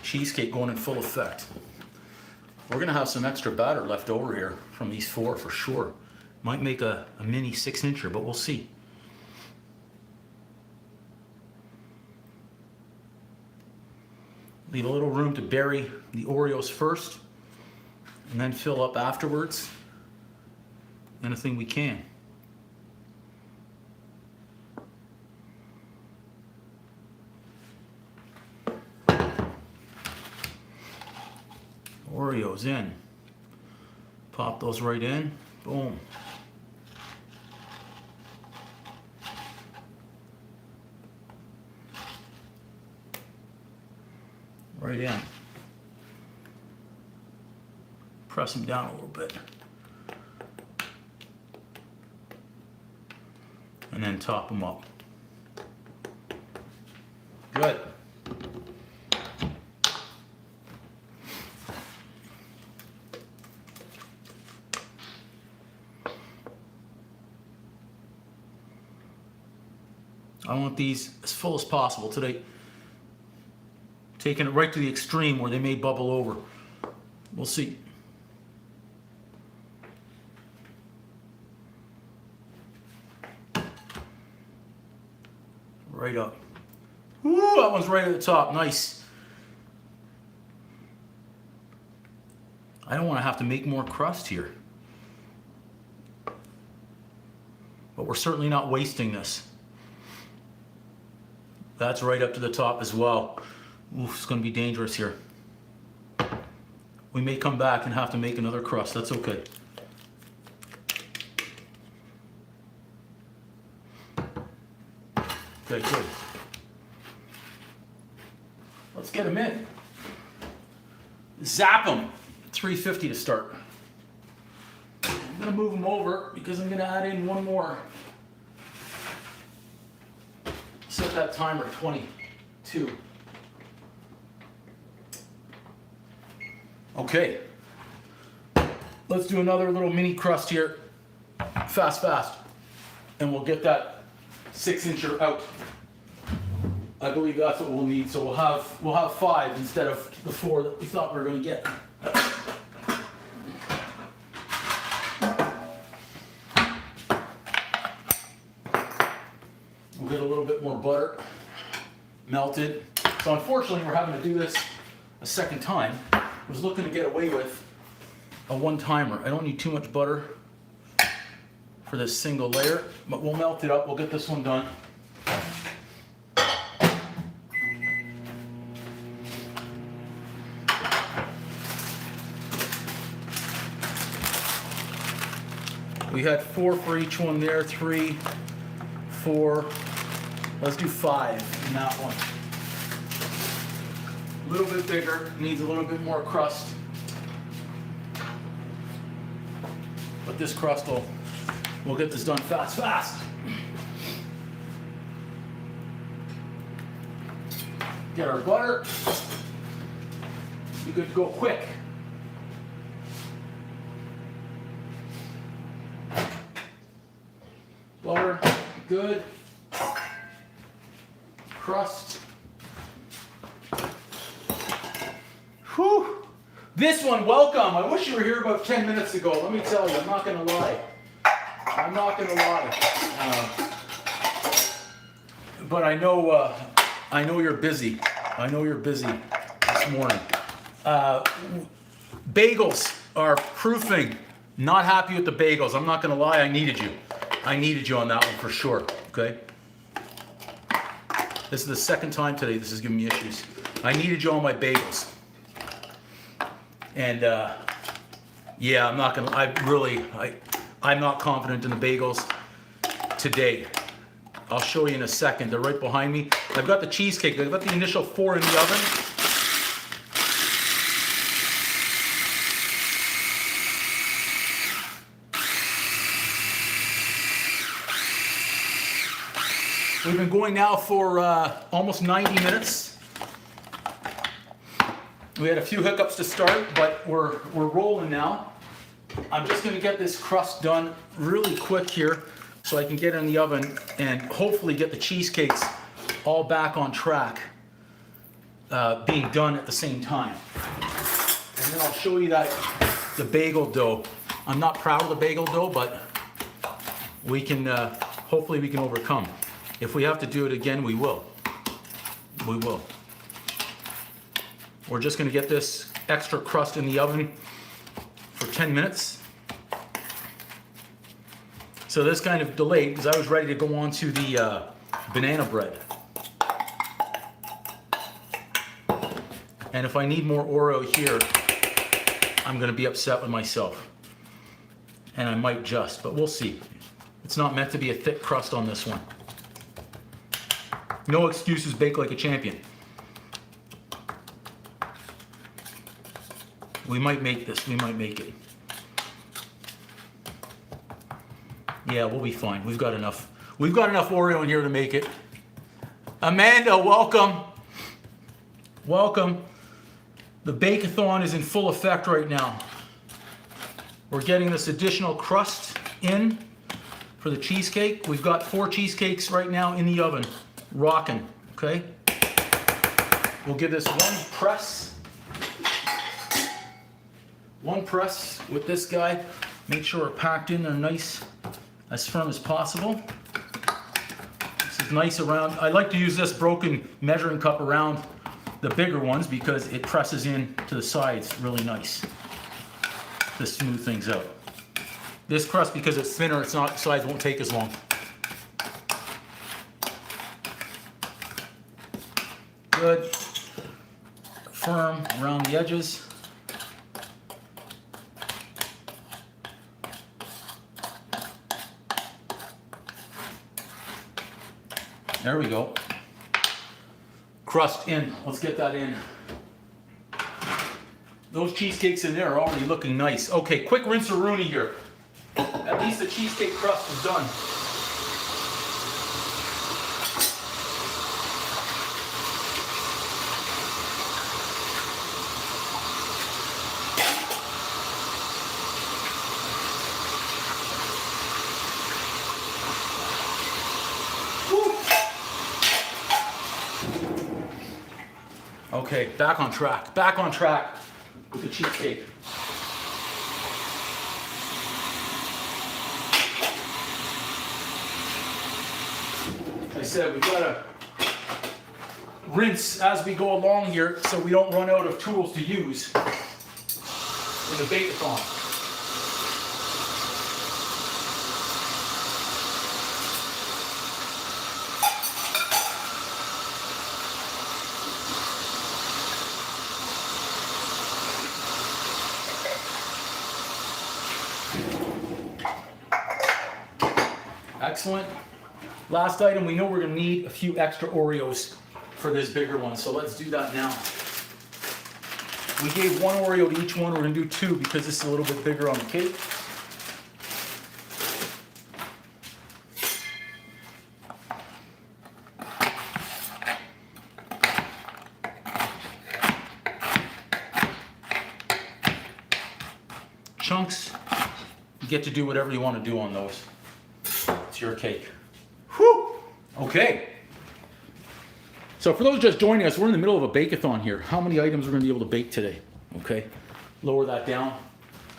Cheesecake going in full effect. We're gonna have some extra batter left over here from these 4 for sure. Might make a mini 6-incher, but we'll see. Leave a little room to bury the Oreos first, and then fill up afterwards. Anything we can. Oreos in. Pop those right in. Boom. Right in. Press them down a little bit. And then top them up. Good. I want these as full as possible today. Taking it right to the extreme where they may bubble over. We'll see. Right up. Woo, that one's right at the top. Nice. I don't want to have to make more crust here. But we're certainly not wasting this. That's right up to the top as well. Oof, it's going to be dangerous here. We may come back and have to make another crust. That's okay. Okay, good. Let's get them in. Zap them. 350 to start. I'm gonna move them over because I'm gonna add in one more. Set that timer 22. Okay. Let's do another little mini crust here. Fast. And we'll get that 6-incher out. I believe that's what we'll need. So we'll have 5 instead of the 4 that we thought we were going to get. We'll get a little bit more butter melted. So unfortunately, we're having to do this a second time. I was looking to get away with a one-timer. I don't need too much butter for this single layer, but we'll melt it up. We'll get this one done. We had 4 for each one there, 3, 4. Let's do 5 in that one. A little bit bigger, needs a little bit more crust. But this crust we'll get this done fast. Get our butter. Be good to go quick. Butter, good. Crust. Whew. This one, welcome. I wish you were here about 10 minutes ago. Let me tell you, I'm not going to lie. But I know you're busy. I know you're busy this morning. Bagels are proofing. Not happy with the bagels. I'm not going to lie. I needed you on that one for sure. Okay. This is the second time today this is giving me issues. I needed you on my bagels. And yeah, I'm not confident in the bagels today. I'll show you in a second. They're right behind me. I've got the cheesecake. I've got the initial 4 in the oven. We've been going now for almost 90 minutes. We had a few hiccups to start, but we're rolling now. I'm just going to get this crust done really quick here so I can get it in the oven and hopefully get the cheesecakes all back on track, being done at the same time. And then I'll show you the bagel dough. I'm not proud of the bagel dough, but we can hopefully we can overcome. If we have to do it again, we will. We will. We're just going to get this extra crust in the oven for 10 minutes. So this kind of delayed because I was ready to go on to the banana bread. And if I need more Oreo here, I'm going to be upset with myself. And I might just, but we'll see. It's not meant to be a thick crust on this one. No excuses, bake like a champion. We might make this, we might make it. Yeah, we'll be fine. We've got enough Oreo in here to make it. Amanda, welcome. Welcome. The Bake-a-Thon is in full effect right now. We're getting this additional crust in for the cheesecake. We've got 4 cheesecakes right now in the oven, rocking, okay? We'll give this one press with this guy. Make sure we're packed in there nice, as firm as possible. This is nice around. I like to use this broken measuring cup around the bigger ones because it presses in to the sides really nice to smooth things out. This crust, because it's thinner, sides won't take as long. Good. Firm around the edges. There we go. Crust in. Let's get that in. Those cheesecakes in there are already looking nice. Okay, quick rinse-a-rooney here. At least the cheesecake crust is done. Okay, back on track with the cheesecake. Like I said, we've got to rinse as we go along here so we don't run out of tools to use in the Bake-a-Thon. Excellent. Last item, we know we're going to need a few extra Oreos for this bigger one, so let's do that now. We gave 1 Oreo to each one. We're going to do 2 because this is a little bit bigger on the cake. Chunks, you get to do whatever you want to do on those. It's your cake. Whew! Okay. So for those just joining us, we're in the middle of a bake-a-thon here. How many items we're going to be able to bake today? Okay. Lower that down.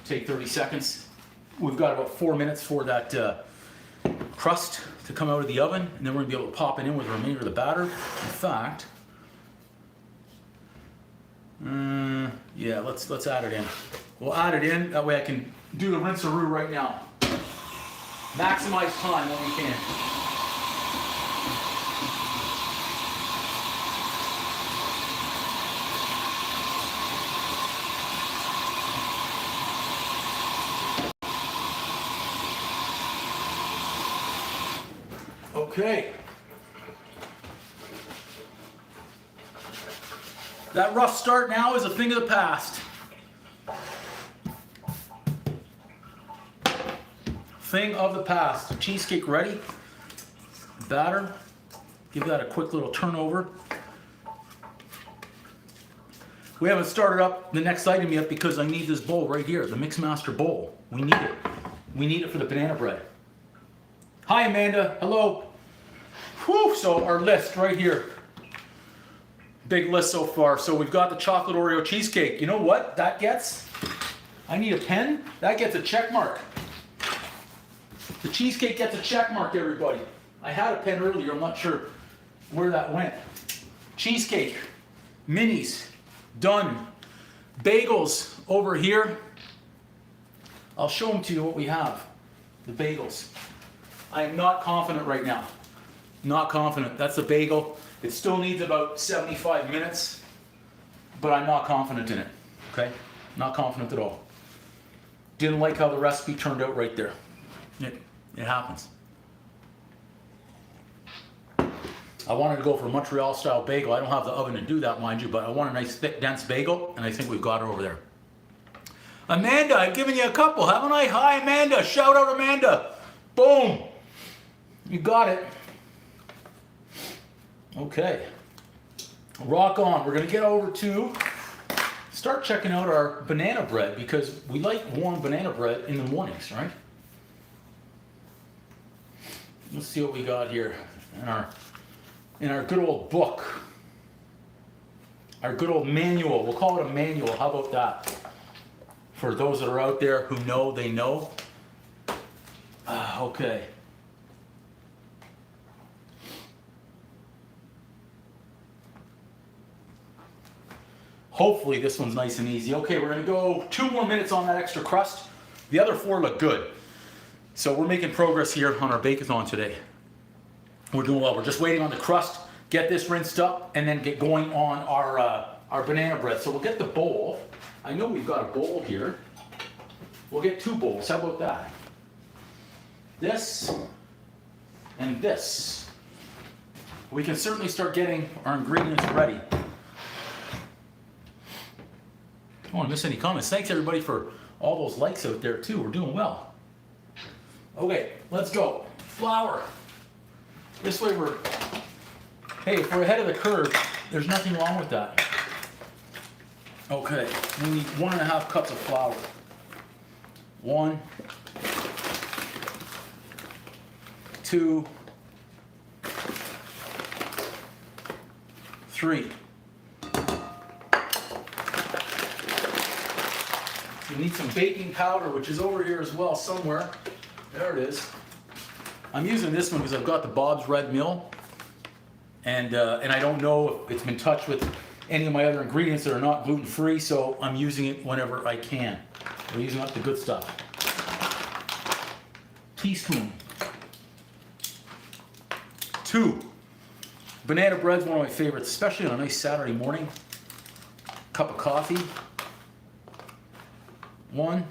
Take 30 seconds. We've got about 4 minutes for that crust to come out of the oven, and then we're going to be able to pop it in with the remainder of the batter. In fact, yeah, let's add it in. We'll add it in. That way I can do the rinse-a-roo right now. Maximize time when we can. Okay. That rough start now is a thing of the past. Thing of the past. Cheesecake ready. Batter. Give that a quick little turnover. We haven't started up the next item yet because I need this bowl right here, the Mixmaster bowl. We need it. We need it for the banana bread. Hi, Amanda. Hello. Whew, so our list right here. Big list so far. So we've got the chocolate Oreo cheesecake. You know what that gets? I need a pen. That gets a check mark. The cheesecake gets a check mark, everybody. I had a pen earlier. I'm not sure where that went. Cheesecake. Minis. Done. Bagels over here. I'll show them to you what we have. The bagels. I am not confident right now. Not confident. That's a bagel. It still needs about 75 minutes, but I'm not confident in it. Okay? Not confident at all. Didn't like how the recipe turned out right there. It happens. I wanted to go for a Montreal style bagel. I don't have the oven to do that, mind you, but I want a nice thick, dense bagel, and I think we've got it over there. Amanda, I've given you a couple, haven't I? Hi, Amanda. Shout out, Amanda. Boom. You got it. Okay. Rock on. We're going to get over to start checking out our banana bread because we like warm banana bread in the mornings, right? Let's see what we got here in our good old book. Our good old manual. We'll call it a manual. How about that? For those that are out there who know, they know. Okay. Hopefully this one's nice and easy. Okay, we're going to go 2 more minutes on that extra crust. The other 4 look good. So we're making progress here on our Bake-a-Thon today. We're doing well. We're just waiting on the crust, get this rinsed up, and then get going on our banana bread. So we'll get the bowl. I know we've got a bowl here. We'll get 2 bowls. How about that? This and this. We can certainly start getting our ingredients ready. don't want to miss any comments. Thanks everybody for all those likes out there too. We're doing well. Okay, let's go. Flour. This way we're, hey, if we're ahead of the curve, there's nothing wrong with that. Okay, we need 1.5 cups of flour. 1, 2, 3. We need some baking powder, which is over here as well somewhere. There it is. I'm using this one because I've got the Bob's Red Mill, and I don't know if it's been touched with any of my other ingredients that are not gluten-free, so I'm using it whenever I can. We're using up the good stuff. Teaspoon. 2. Banana bread's one of my favorites, especially on a nice Saturday morning. Cup of coffee. 1,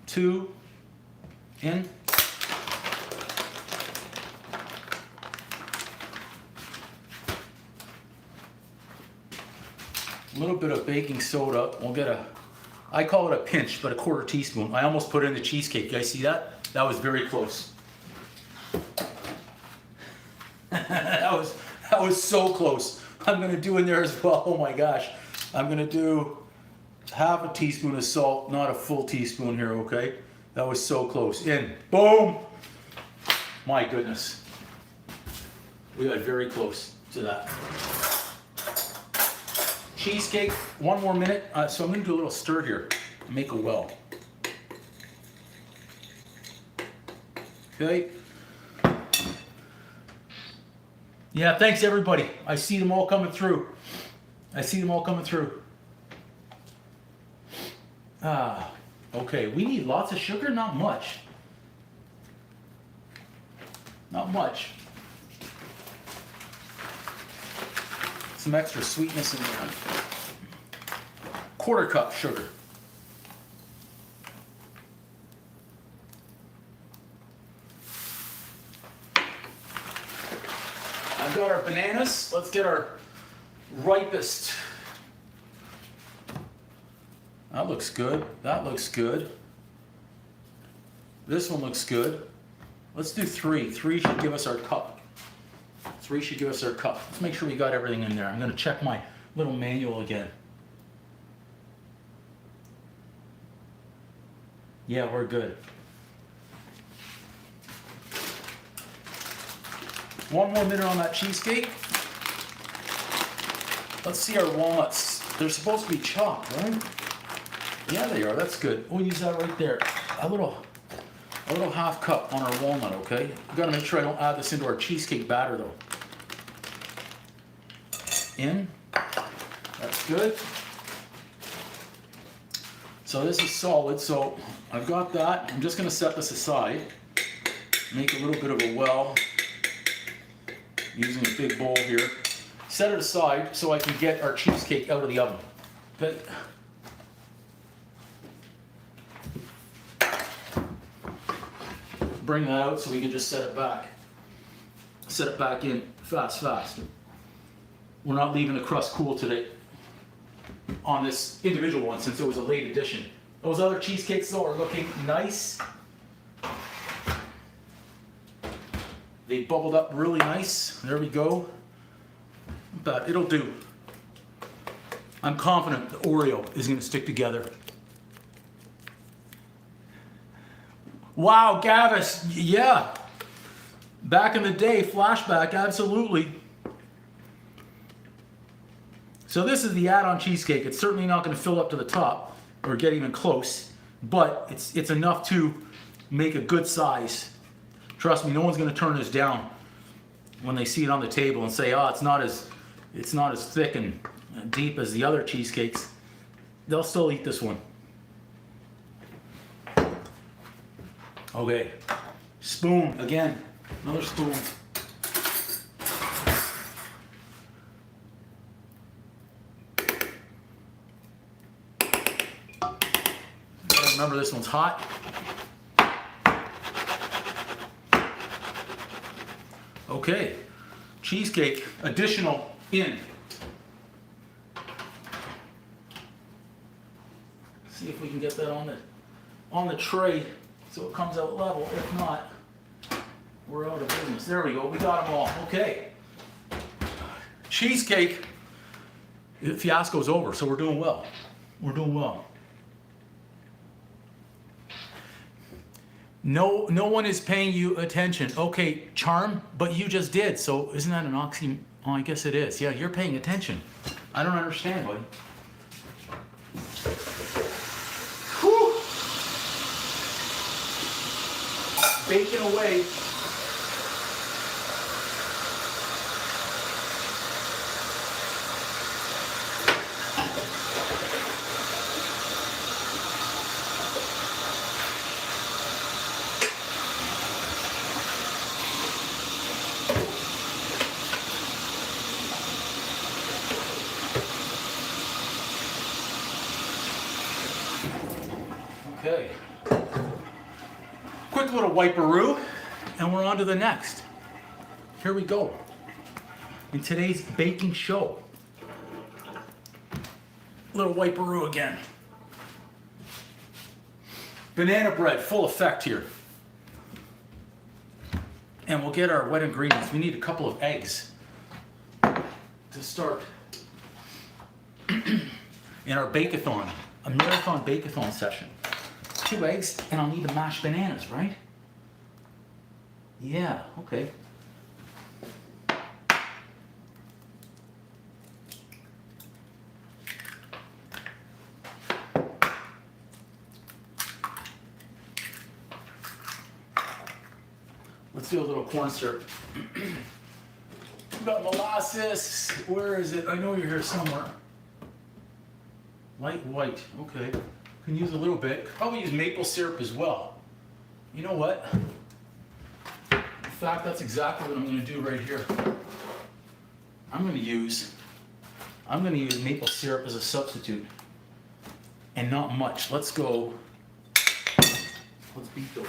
2, in. A little bit of baking soda. We'll get I call it a pinch, but a 1/4 teaspoon. I almost put it in the cheesecake. You guys see that? That was very close. that was so close. I'm gonna do in there as well. Oh my gosh. I'm gonna do 1/2 teaspoon of salt, not a full teaspoon here, okay? That was so close. In. Boom! My goodness. We got very close to that. Cheesecake, 1 more minute. So I'm gonna do a little stir here. Make a well. Okay. Yeah, thanks everybody. I see them all coming through. Okay, we need lots of sugar, not much. Not much. Some extra sweetness in there. 1/4 cup sugar. I've got our bananas. Let's get our ripest. That looks good. That looks good. This one looks good. Let's do 3. 3 should give us our cup. 3 should give us our cup. Let's make sure we got everything in there. I'm going to check my little manual again. Yeah, we're good. 1 more minute on that cheesecake. Let's see our walnuts. They're supposed to be chopped, right? Yeah, they are. That's good. We'll use that right there. A little 1/2 cup on our walnut, okay? We've got to make sure I don't add this into our cheesecake batter, though. In. That's good. So this is solid. So I've got that. I'm just going to set this aside. Make a little bit of a well. Using a big bowl here. Set it aside so I can get our cheesecake out of the oven. Okay. Bring that out so we can just set it back. Set it back in fast. We're not leaving the crust cool today on this individual one since it was a late addition. Those other cheesecakes though are looking nice. They bubbled up really nice. There we go. But it'll do. I'm confident the Oreo is going to stick together. Wow, Gavis, yeah. Back in the day, flashback, absolutely. So this is the add-on cheesecake. It's certainly not going to fill up to the top or get even close, but it's enough to make a good size. Trust me, no one's going to turn this down when they see it on the table and say, "Oh, it's not as thick and deep as the other cheesecakes." They'll still eat this one. Okay, spoon again, another spoon. Remember, this one's hot. Okay, cheesecake, additional in. can get that on the tray so it comes out level. If not, we're out of business. There we go. We got them all. Okay. Cheesecake. The fiasco's over, so we're doing well. We're doing well. No one is paying you attention. Okay, charm, but you just did. So isn't that an oxymoron? Oh, I guess it is. Yeah, you're paying attention. I don't understand, buddy. Whew. Baking away. Okay. Quick little wiperoo, and we're on to the next. Here we go. In today's baking show. Little wiperoo again. Banana bread, full effect here. And we'll get our wet ingredients. We need a couple of eggs to start in our Bake-a-Thon, a marathon Bake-a-Thon session. 2 eggs, and I'll need the mashed bananas, right? Yeah, okay. Let's do a little corn syrup. Got molasses. Where is it? I know you're here somewhere. Light white. Okay. Can use a little bit. Could probably use maple syrup as well. You know what? In fact, that's exactly what I'm going to do right here. I'm going to use maple syrup as a substitute, and not much. Let's go. Let's beat those.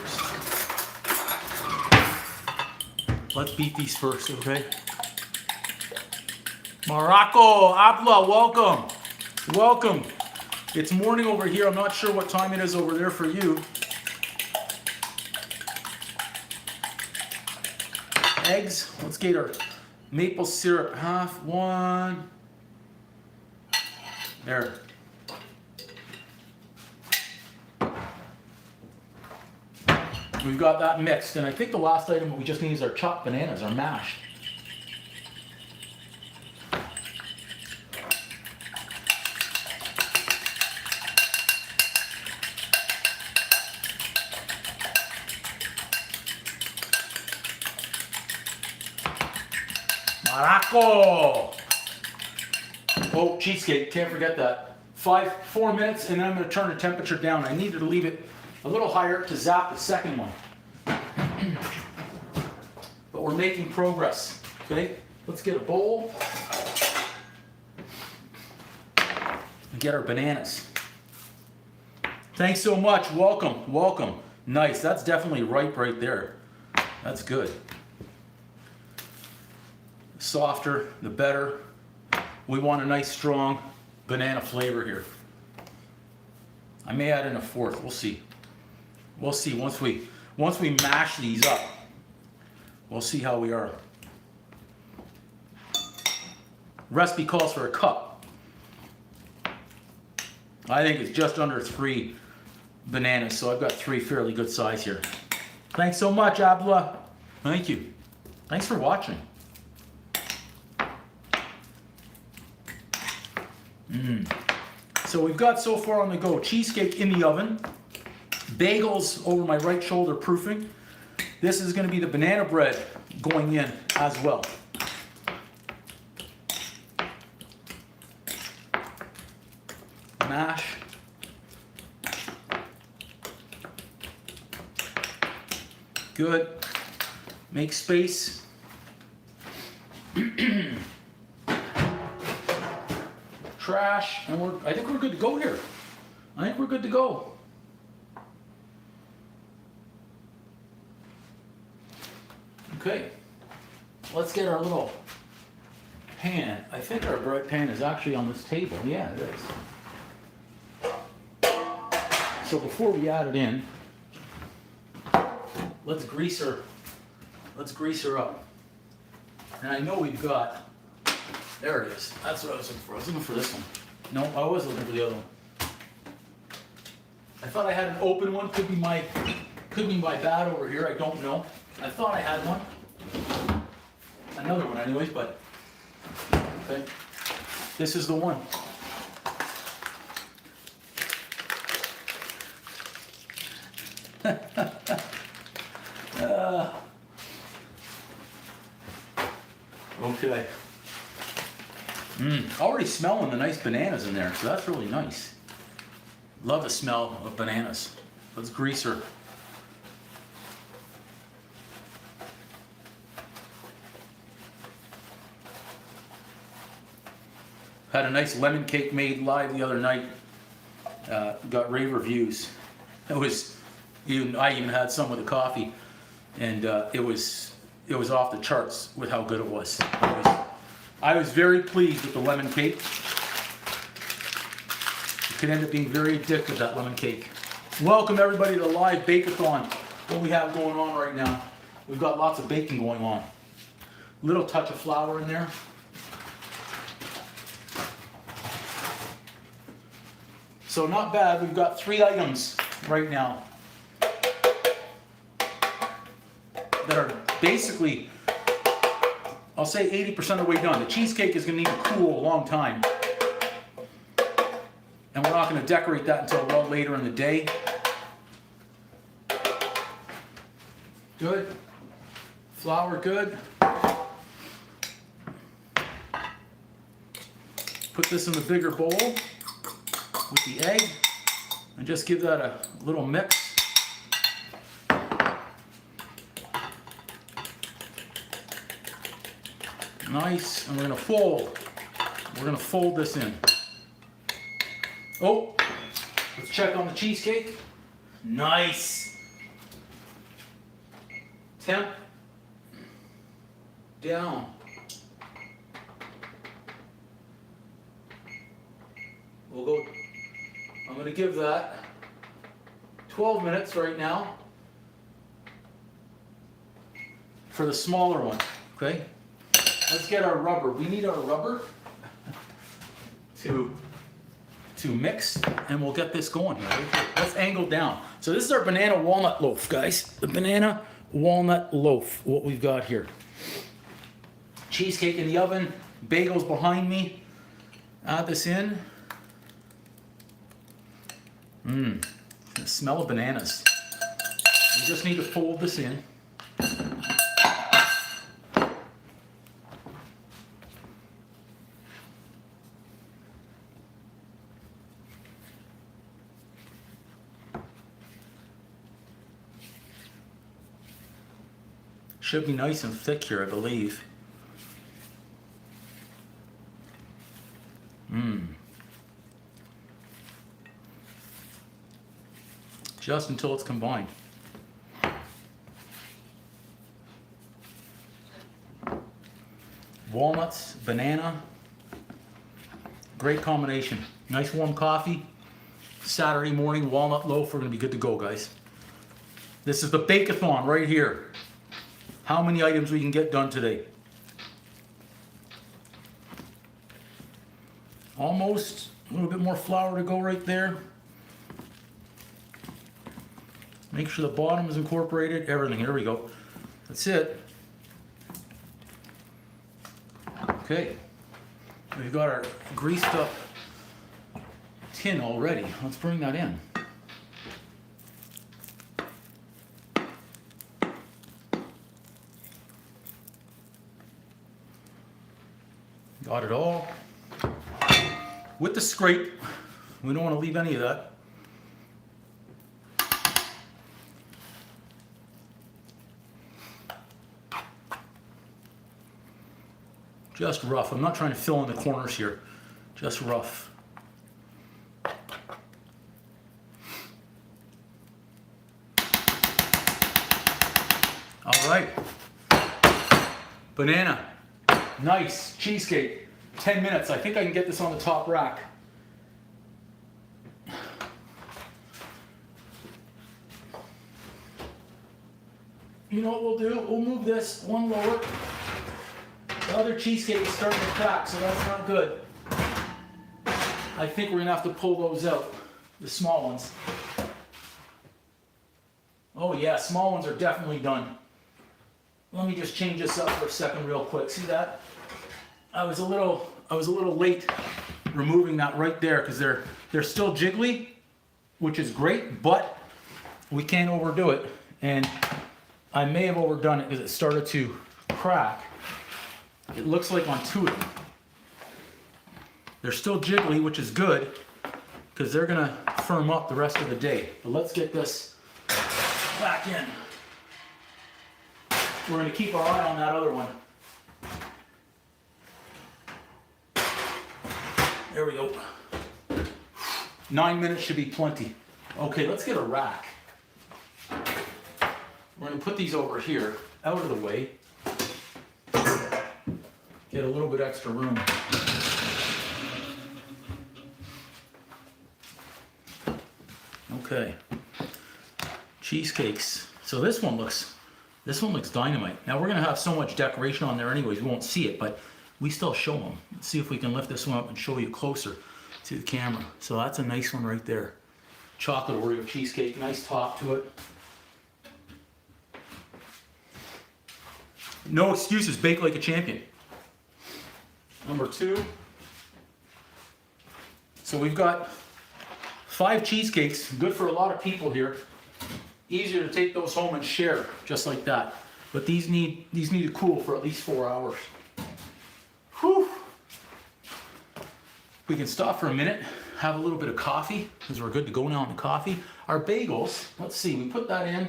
Let's beat these first, okay? Morocco, Abla, welcome. Welcome. It's morning over here. I'm not sure what time it is over there for you. Eggs. Let's get our maple syrup. Half, 1. There. We've got that mixed. And I think the last item we just need is our chopped bananas, our mashed. Morocco! Oh, cheesecake, can't forget that. 4 minutes, and then I'm going to turn the temperature down. I needed to leave it a little higher to zap the second one. But we're making progress, okay? Let's get a bowl and get our bananas. Thanks so much. Welcome, welcome. Nice, that's definitely ripe right there. That's good. Softer, the better. We want a nice strong banana flavor here. I may add in a 4th, we'll see. We'll see once we mash these up. We'll see how we are. Recipe calls for a cup. I think it's just under 3 bananas, so I've got 3 fairly good size here. Thanks so much, Abla. Thank you. Thanks for watching. So we've got so far on the go cheesecake in the oven, bagels over my right shoulder proofing. This is going to be the banana bread going in as well. Mash. Good. Make space. Trash, and I think we're good to go here. I think we're good to go. Okay, let's get our little pan. I think our bread pan is actually on this table. Yeah, it is. So before we add it in, let's grease her up. And I know we've got, there it is. That's what I was looking for. I was looking for this one. No, I was looking for the other one. I thought I had an open one. Could be my bad over here. I don't know. I thought I had one. Another one anyways, but okay. This is the one. Okay. Already smelling the nice bananas in there, so that's really nice. Love the smell of bananas. Let's grease her. Had a nice lemon cake made live the other night. Got rave reviews. I even had some with the coffee, and it was off the charts with how good it was. I was very pleased with the lemon cake. It could end up being very addictive, that lemon cake. Welcome everybody to the live Bake-a-Thon. What we have going on right now, we've got lots of baking going on. Little touch of flour in there. So not bad, we've got 3 items right now that are basically, I'll say 80% of the way done. The cheesecake is going to need to cool a long time. And we're not going to decorate that until well later in the day. Good. Flour good. Put this in the bigger bowl with the egg and just give that a little mix. Nice, and we're gonna fold. We're gonna fold this in. Oh, let's check on the cheesecake. Nice. Temp down. We'll go. I'm going to give that 12 minutes right now for the smaller one, okay? Let's get our rubber. We need our rubber to mix, and we'll get this going here. Let's angle down. So this is our banana walnut loaf, guys. The banana walnut loaf, what we've got here. Cheesecake in the oven, bagels behind me. Add this in. The smell of bananas. We just need to fold this in. Should be nice and thick here, I believe. Just until it's combined. Walnuts, banana, great combination. Nice warm coffee. Saturday morning walnut loaf, we're gonna be good to go, guys. This is the Bake-a-Thon right here. How many items we can get done today? Almost, a little bit more flour to go right there. Make sure the bottom is incorporated, everything, here we go. That's it. Okay, we've got our greased up tin already. Let's bring that in. Got it all. With the scrape, we don't want to leave any of that. Just rough. I'm not trying to fill in the corners here. Just rough. All right. Banana. Nice. Cheesecake. 10 minutes. I think I can get this on the top rack. you know what we'll do? We'll move this one lower. The other cheesecake is starting to crack, so that's not good. I think we're gonna have to pull those out, the small ones. Oh yeah, small ones are definitely done. Let me just change this up for a second real quick. See that? I was a little late removing that right there because they're still jiggly, which is great, but we can't overdo it. And I may have overdone it because it started to crack. It looks like on two of them. They're still jiggly, which is good because they're gonna firm up the rest of the day. But let's get this back in. We're gonna keep our eye on that other one. There we go. 9 minutes should be plenty. Okay, let's get a rack. We're gonna put these over here, out of the way. Get a little bit extra room. Okay. Cheesecakes. So this one looks dynamite. Now we're gonna have so much decoration on there anyways, we won't see it, but we still show them. Let's see if we can lift this one up and show you closer to the camera. So that's a nice one right there. Chocolate Oreo cheesecake, nice top to it. No excuses, bake like a champion. Number 2. So we've got 5 cheesecakes, good for a lot of people here. Easier to take those home and share, just like that. But these need to cool for at least 4 hours. Whew. We can stop for a minute, have a little bit of coffee, because we're good to go now on the coffee. Our bagels, let's see, we put that in,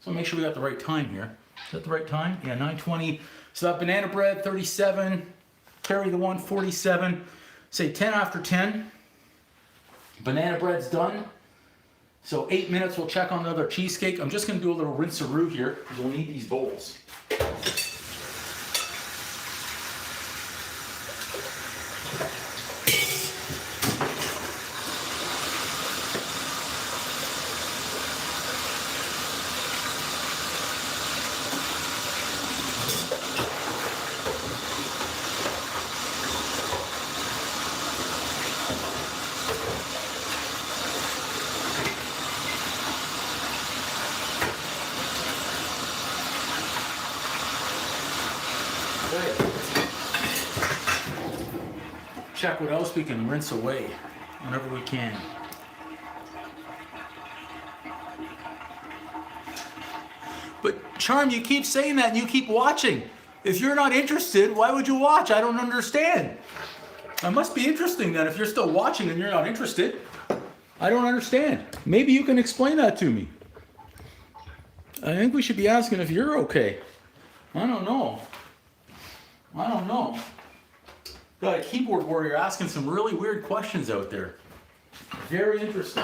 so make sure we got the right time here. Is that the right time? Yeah, 9:20. So that banana bread, 37. Carry the one, 47. Say 10 after 10. Banana bread's done. So 8 minutes, we'll check on the other cheesecake. I'm just gonna do a little rinse-a-roo here, because we'll need these bowls. Check what else we can rinse away whenever we can. But Charm, you keep saying that and you keep watching. If you're not interested, why would you watch? I don't understand. That must be interesting then if you're still watching and you're not interested. I don't understand. Maybe you can explain that to me. I think we should be asking if you're okay. I don't know. Got a keyboard warrior asking some really weird questions out there. Very interesting.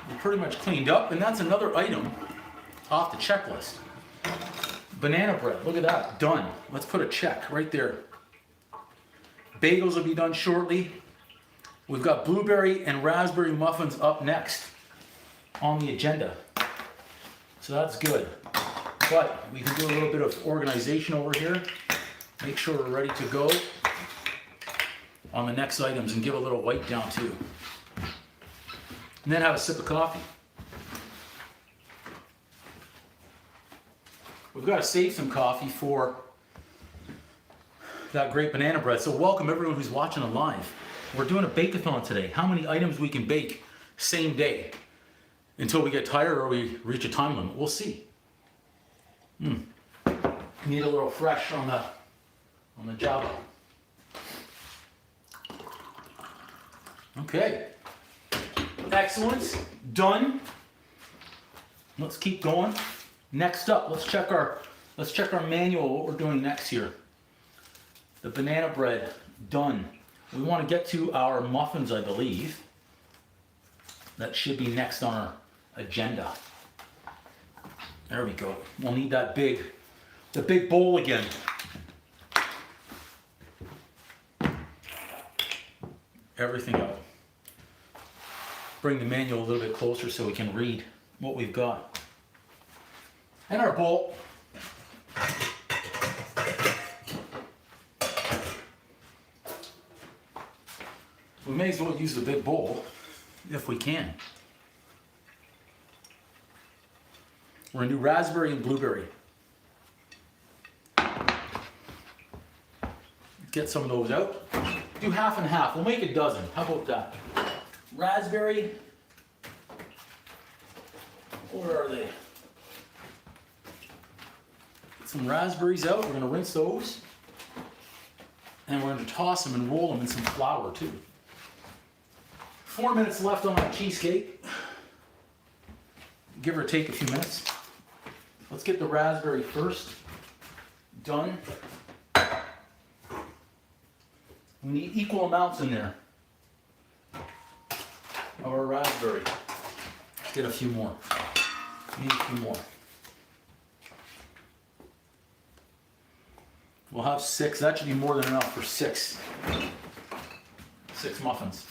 We're pretty much cleaned up, and that's another item off the checklist. Banana bread, look at that, done. Let's put a check right there. Bagels will be done shortly. We've got blueberry and raspberry muffins up next on the agenda. So that's good. But we can do a little bit of organization over here. Make sure we're ready to go on the next items and give a little wipe down too. And then have a sip of coffee. We've got to save some coffee for that great banana bread. So welcome everyone who's watching it live. We're doing a Bake-a-Thon today. How many items we can bake same day until we get tired or we reach a time limit. We'll see. Need a little fresh on the Java. Okay. Excellent. Done. Let's keep going. Next up, let's check our manual, what we're doing next here. The banana bread, done. We want to get to our muffins, I believe. That should be next on our agenda. There we go. We'll need the big bowl again. Everything out. Bring the manual a little bit closer so we can read what we've got. And our bowl. We may as well use the big bowl if we can. We're gonna do raspberry and blueberry. Get some of those out. Do half and half. We'll make a dozen. How about that? Raspberry. Where are they? Get some raspberries out. We're gonna rinse those. And we're gonna toss them and roll them in some flour too. 4 minutes left on our cheesecake. Give or take a few minutes. Let's get the raspberry first. Done. We need equal amounts in there of our raspberry. Get a few more. Need a few more. We'll have 6. That should be more than enough for 6. 6 muffins.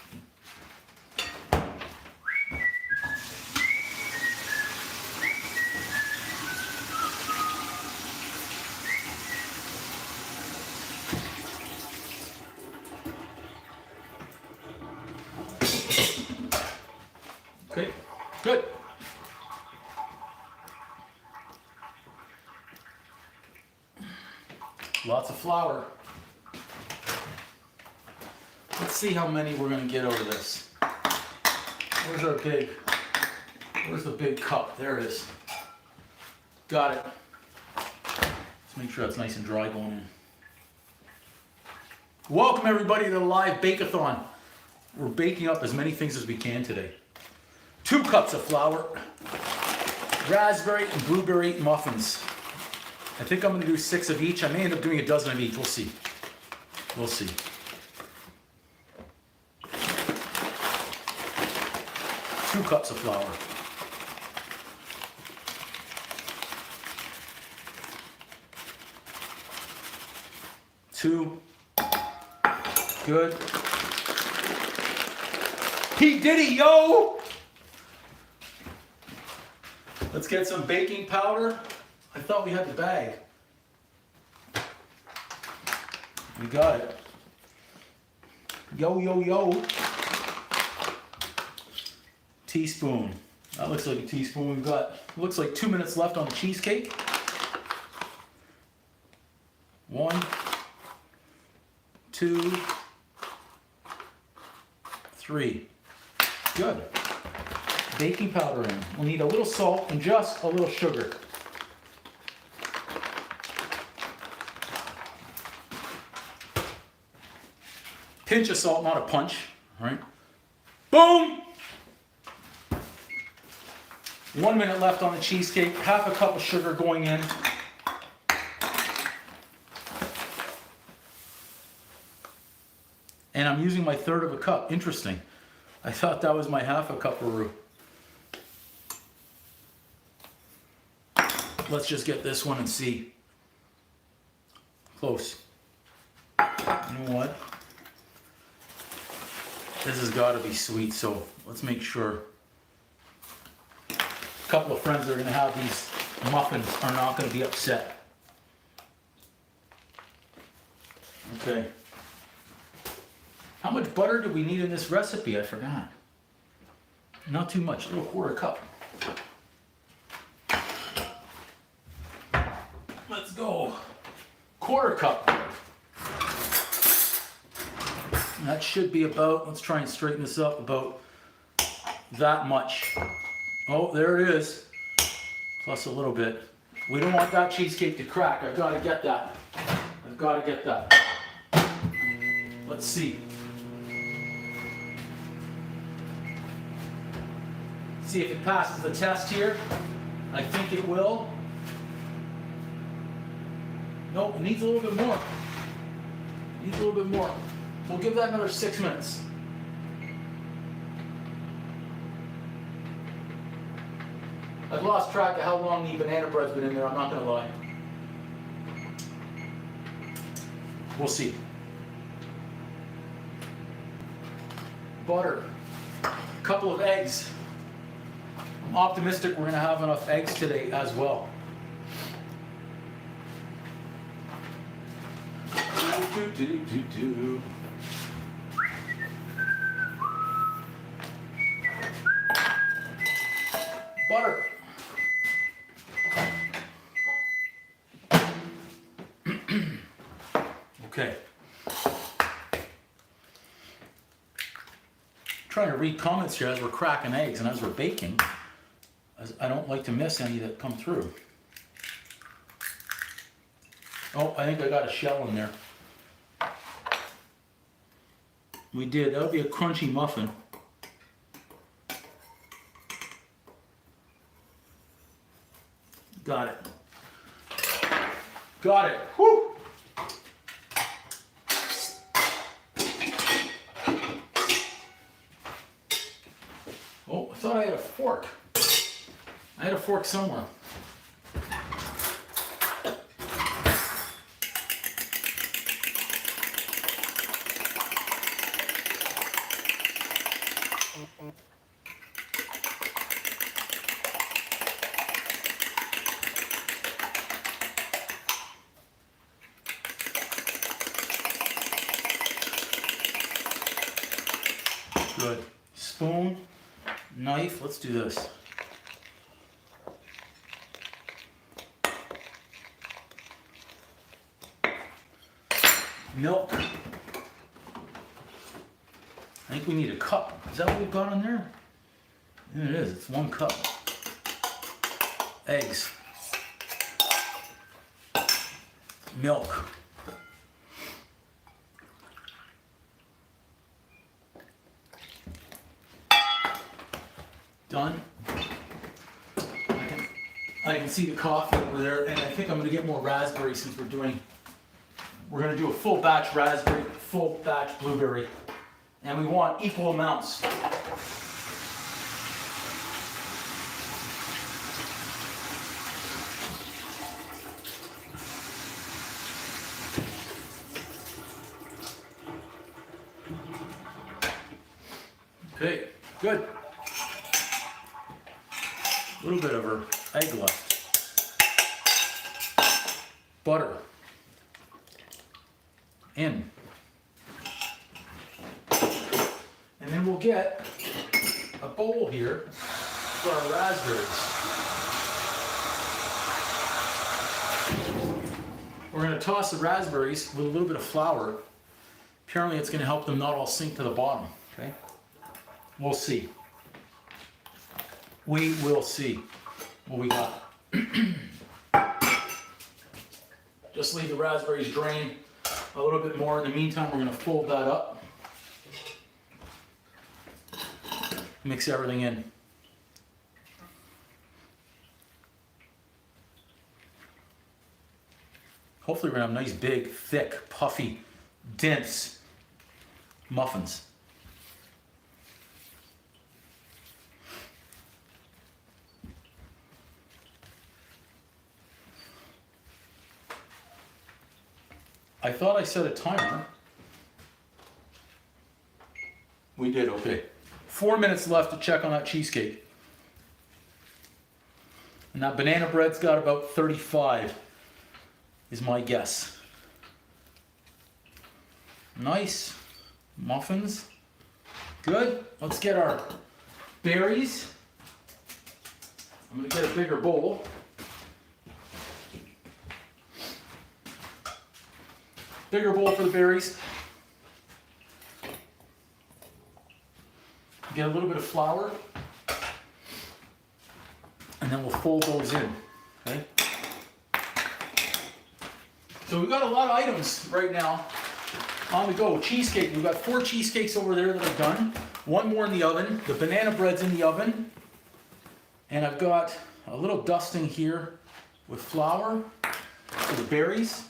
Okay, good. Lots of flour. Let's see how many we're going to get out of this. Where's the big cup? There it is. Got it. Let's make sure that's nice and dry going in. Welcome everybody to the live Bake-a-Thon. We're baking up as many things as we can today. 2 cups of flour, raspberry and blueberry muffins. I think I'm going to do 6 of each. I may end up doing a dozen of each. We'll see. We'll see. 2 cups of flour. Two. Good. He did it, yo! Let's get some baking powder. I thought we had the bag. We got it. Yo, yo, yo. Teaspoon. That looks like a teaspoon. We've got, looks like 2 minutes left on the cheesecake. 1, 2, 3. Good. Baking powder in. We'll need a little salt and just a little sugar. Pinch of salt, not a punch. All right. Boom! 1 minute left on the cheesecake. Half a cup of sugar going in. And I'm using my 1/3 of a cup. Interesting. I thought that was my half a cup of roux. Let's just get this one and see. Close. You know what? This has got to be sweet, so let's make sure. A couple of friends that are going to have these muffins are not going to be upset. Okay. How much butter do we need in this recipe? I forgot. Not too much, a little 1/4 cup. Let's go. 1/4 cup. That should be about, let's try and straighten this up, about that much. Oh, there it is. Plus a little bit. We don't want that cheesecake to crack. I've got to get that. I've got to get that. Let's see. See if it passes the test here. I think it will. Nope, it needs a little bit more. Needs a little bit more. We'll give that another 6 minutes. I've lost track of how long the banana bread's been in there, I'm not gonna lie. We'll see. Butter. A couple of eggs. I'm optimistic we're gonna have enough eggs today as well. Butter. Okay. Trying to read comments here as we're cracking eggs and as we're baking, as I don't like to miss any that come through. Oh, I think I got a shell in there. We did. That'll be a crunchy muffin. Got it. Got it. Whew. Oh, I thought I had a fork. I had a fork somewhere. Good. Spoon, knife, let's do this. Milk. I think we need a cup. Is that what we've got in there? Yeah, it is. It's 1 cup. Eggs. Milk. Done. I can see the coffee over there, and I think I'm going to get more raspberry since we're going to do a full batch raspberry, full batch blueberry, and we want equal amounts. Okay, good. A little bit of our egg left. Butter. In. And then we'll get a bowl here for our raspberries. We're going to toss the raspberries with a little bit of flour. Apparently it's going to help them not all sink to the bottom. Okay? We'll see. We will see what we got. Just leave the raspberries drain a little bit more. In the meantime, we're going to fold that up. Mix everything in. Hopefully we're going to have nice, big, thick, puffy, dense muffins. I thought I set a timer. We did, okay. 4 minutes left to check on that cheesecake. And that banana bread's got about 35, is my guess. Nice. Muffins. Good. Let's get our berries. I'm going to get a bigger bowl. Bigger bowl for the berries. Get a little bit of flour. And then we'll fold those in. Okay? So we've got a lot of items right now on the go. Cheesecake. We've got 4 cheesecakes over there that I've done. 1 more in the oven. The banana bread's in the oven. And I've got a little dusting here with flour for the berries.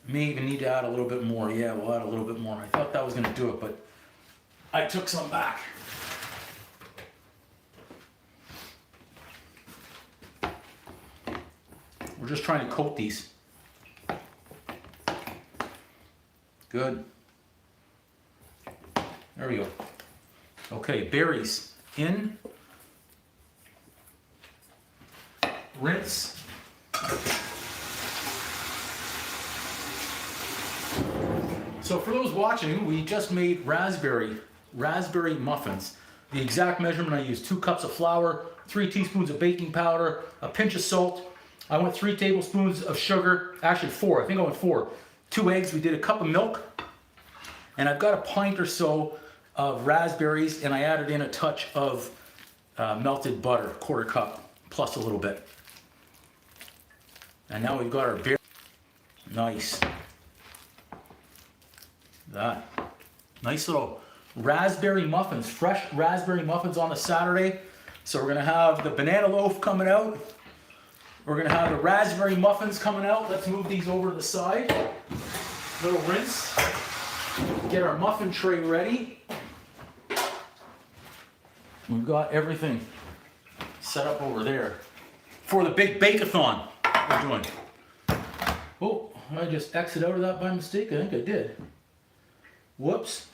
May even need to add a little bit more. Yeah, we'll add a little bit more. I thought that was going to do it, but I took some back. just trying to coat these. Good. There we go. Okay, berries in. Rinse. So for those watching, we just made raspberry muffins. The exact measurement I used: 2 cups of flour, 3 teaspoons of baking powder, a pinch of salt. I went 3 tablespoons of sugar, actually 4, I think I went 4. 2 eggs, we did a cup of milk, and I've got a pint or so of raspberries, and I added in a touch of melted butter, 1/4 cup, plus a little bit. And now we've got our berry. Nice. That. Nice little raspberry muffins, fresh raspberry muffins on a Saturday. So we're gonna have the banana loaf coming out. We're gonna have the raspberry muffins coming out. Let's move these over to the side. Little rinse. Get our muffin tray ready. We've got everything set up over there for the big Bake-a-Thon we're doing. Oh, I just exited out of that by mistake. I think I did. Whoops.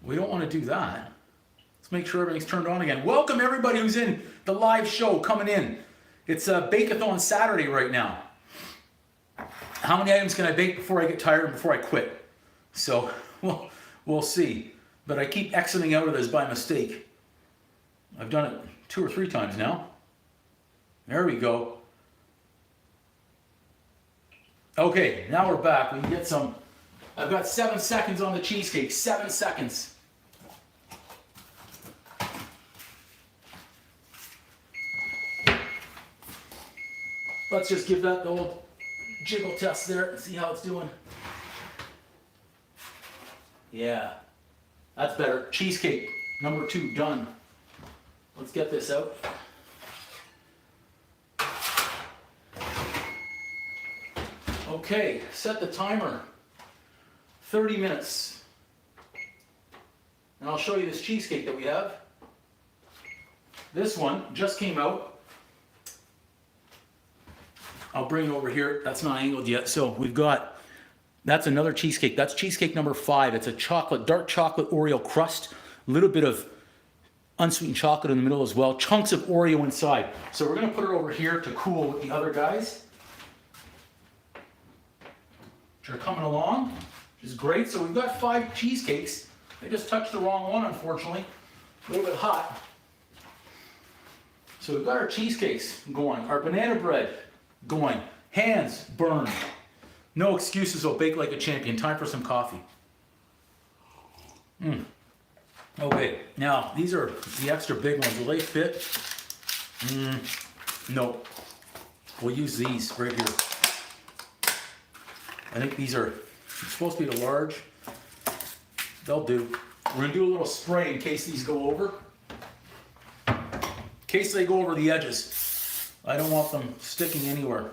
We don't want to do that. Let's make sure everything's turned on again. Welcome everybody who's in the live show coming in. It's a Bake-a-Thon Saturday right now. How many items can I bake before I get tired and before I quit? So we'll see. But I keep exiting out of this by mistake. I've done it 2 or 3 times now. There we go. Okay, now we're back. We can get some. I've got 7 seconds on the cheesecake. 7 seconds. Let's just give that the old jiggle test there and see how it's doing. Yeah, that's better. Cheesecake number 2 done. Let's get this out. Okay, set the timer. 30 minutes. And I'll show you this cheesecake that we have. This one just came out. I'll bring it over here. That's not angled yet. So we've got, that's another cheesecake. That's cheesecake number 5. It's a chocolate, dark chocolate Oreo crust. A little bit of unsweetened chocolate in the middle as well. Chunks of Oreo inside. So we're going to put it over here to cool with the other guys, which are coming along, which is great. So we've got 5 cheesecakes. I just touched the wrong one, unfortunately. A little bit hot. So we've got our cheesecakes going, our banana bread going, hands burned. No excuses, I'll bake like a champion. Time for some coffee. Okay, now these are the extra big ones. Will they fit? No. We'll use these right here. I think these are supposed to be the large. They'll do. We're gonna do a little spray in case these go over. In case they go over the edges. I don't want them sticking anywhere.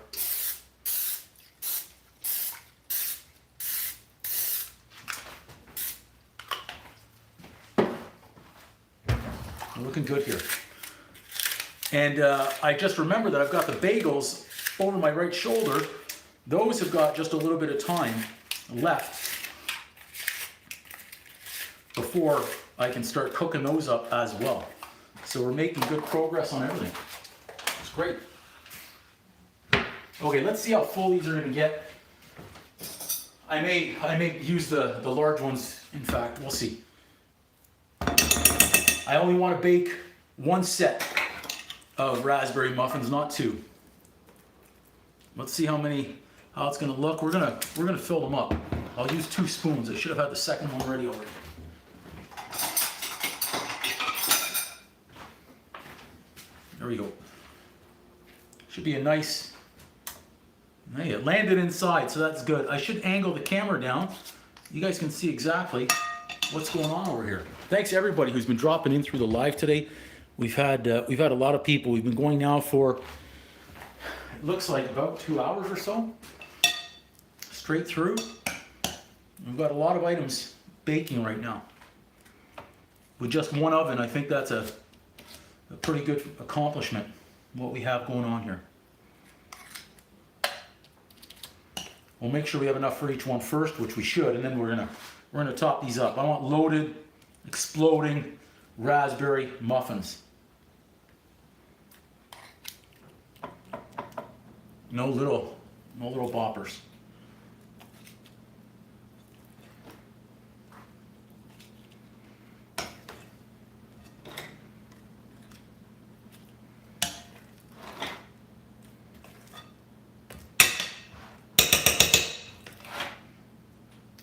Looking good here. And I just remember that I've got the bagels over my right shoulder. Those have got just a little bit of time left before I can start cooking those up as well. So we're making good progress on everything. It's great. Okay, let's see how full these are going to get. I may use the large ones, in fact. How see. I only want to bake 1 set of raspberry muffins, not 2. Let's see how it's going to look. We're gonna fill them up. I'll use 2 spoons. I should have had the second one ready already. There we go. Should be a nice. Hey, it landed inside, so that's good. I should angle the camera down. You guys can see exactly what's going on over here. Thanks to everybody who's been dropping in through the live today. We've had a lot of people. We've been going now for, it looks like about 2 hours or so, straight through. We've got a lot of items baking right now. With just one oven, I think that's a pretty good accomplishment, what we have going on here. We'll make sure we have enough for each one first, which we should, and then we're gonna top these up. I want loaded, exploding raspberry muffins. No little boppers.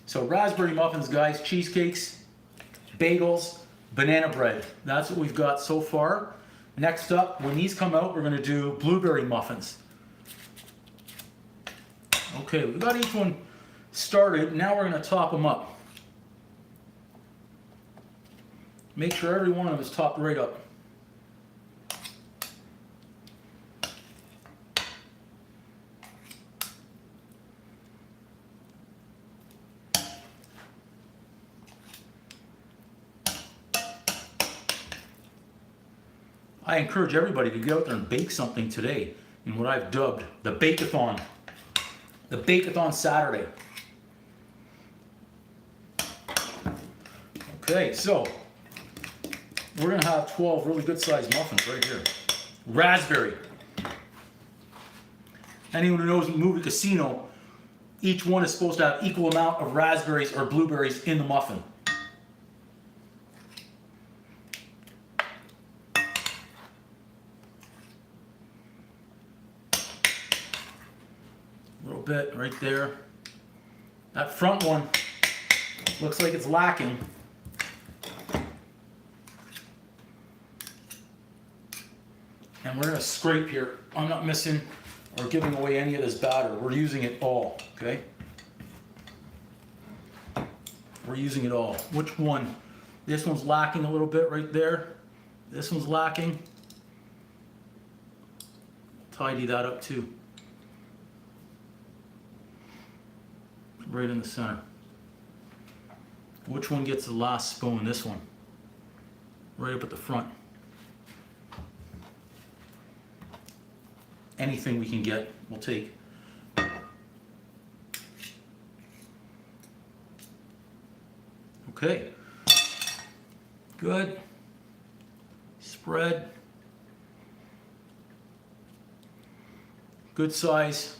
So raspberry muffins, guys, cheesecakes, bagels, banana bread. That's what we've got so far. Next up, when these come out, we're gonna do blueberry muffins. Okay, we got each one started. Now we're gonna top them up. Make sure every one of them is topped right up. I encourage everybody to get out there and bake something today in what I've dubbed the Bake-a-Thon. The Bake-a-Thon Saturday. Okay, so we're gonna have 12 really good sized muffins right here. Raspberry. Anyone who knows movie Casino, each one is supposed to have equal amount of raspberries or blueberries in the muffin. A little bit right there. That front one looks like it's lacking. And we're going to scrape here. I'm not missing or giving away any of this batter. We're using it all, okay? We're using it all. Which one? This one's lacking a little bit right there. This one's lacking. Tidy that up too. Right in the center. Which one gets the last spoon? This one. Right up at the front. Anything we can get, we'll take. Okay. Good. Spread. Good size.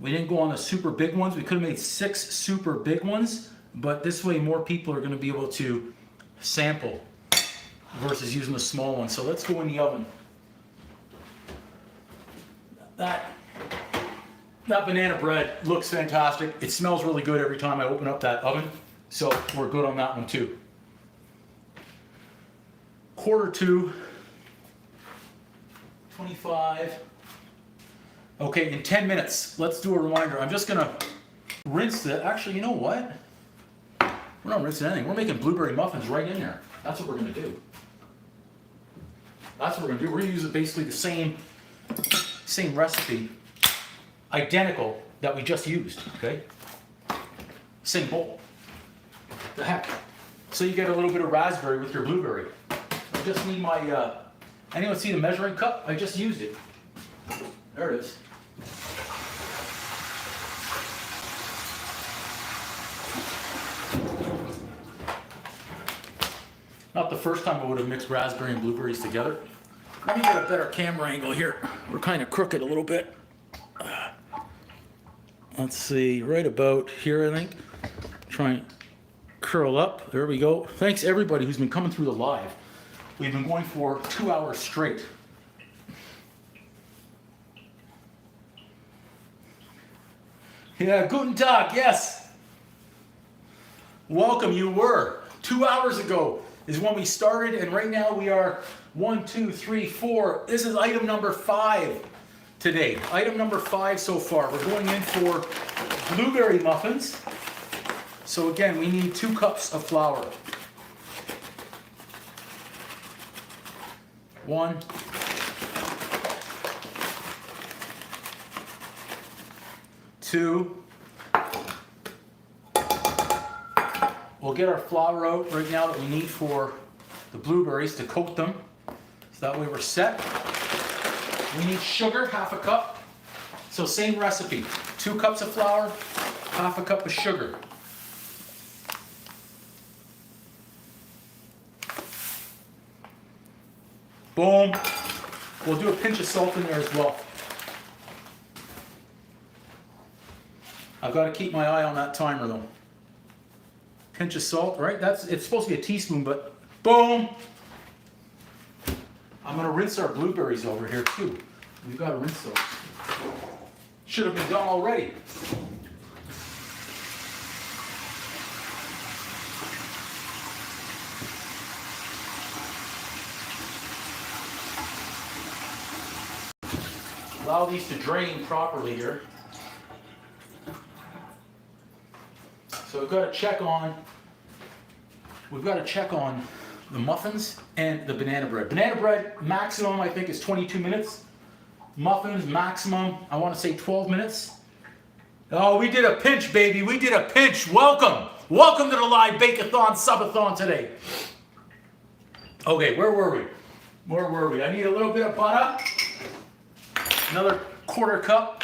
We didn't go on the super big ones. We could have made 6 super big ones, but this way more people are going to be able to sample versus using the small ones. So let's go in the oven. That banana bread looks fantastic. It smells really good every time I open up that oven. So we're good on that one too. 1:45. 25. Okay, in 10 minutes, let's do a reminder. I'm just gonna rinse it. Actually, you know what? We're not rinsing anything. We're making blueberry muffins right in there. That's what we're gonna do. That's what we're gonna do. We're gonna use it basically the same recipe, identical that we just used, okay? Same bowl. The heck. So you get a little bit of raspberry with your blueberry. I just need my, anyone see the measuring cup? I just used it. There it is. Not the first time I would have mixed raspberry and blueberries together. Let me get a better camera angle here. We're kind of crooked a little bit. Let's see, right about here, I think. Try and curl up. There we go. Thanks everybody who's been coming through the live. We've been going for 2 hours straight. Yeah, guten Tag, yes. Welcome, you were. 2 hours ago is when we started, and right now we are 1, 2, 3, 4. This is item number 5 today. Item number 5 so far. We're going in for blueberry muffins. So again, we need 2 cups of flour. 1. 2. We'll get our flour out right now that we need for the blueberries to coat them. So that way we're set. We need sugar, 1/2 cup. So same recipe. 2 cups of flour, half a cup of sugar. Boom. We'll do a pinch of salt in there as well. I've got to keep my eye on that timer though. Pinch of salt, right? It's supposed to be a teaspoon, but boom. I'm going to rinse our blueberries over here too. We've got to rinse those. Should have been done already. Allow these to drain properly here. So we've got to check on the muffins and the banana bread. Banana bread maximum I think is 22 minutes. Muffins maximum I want to say 12 minutes. Oh, we did a pinch, baby. We did a pinch. Welcome. Welcome to the live Bake-a-Thon subathon today. Okay, where were we? I need a little bit of butter. Another 1/4 cup.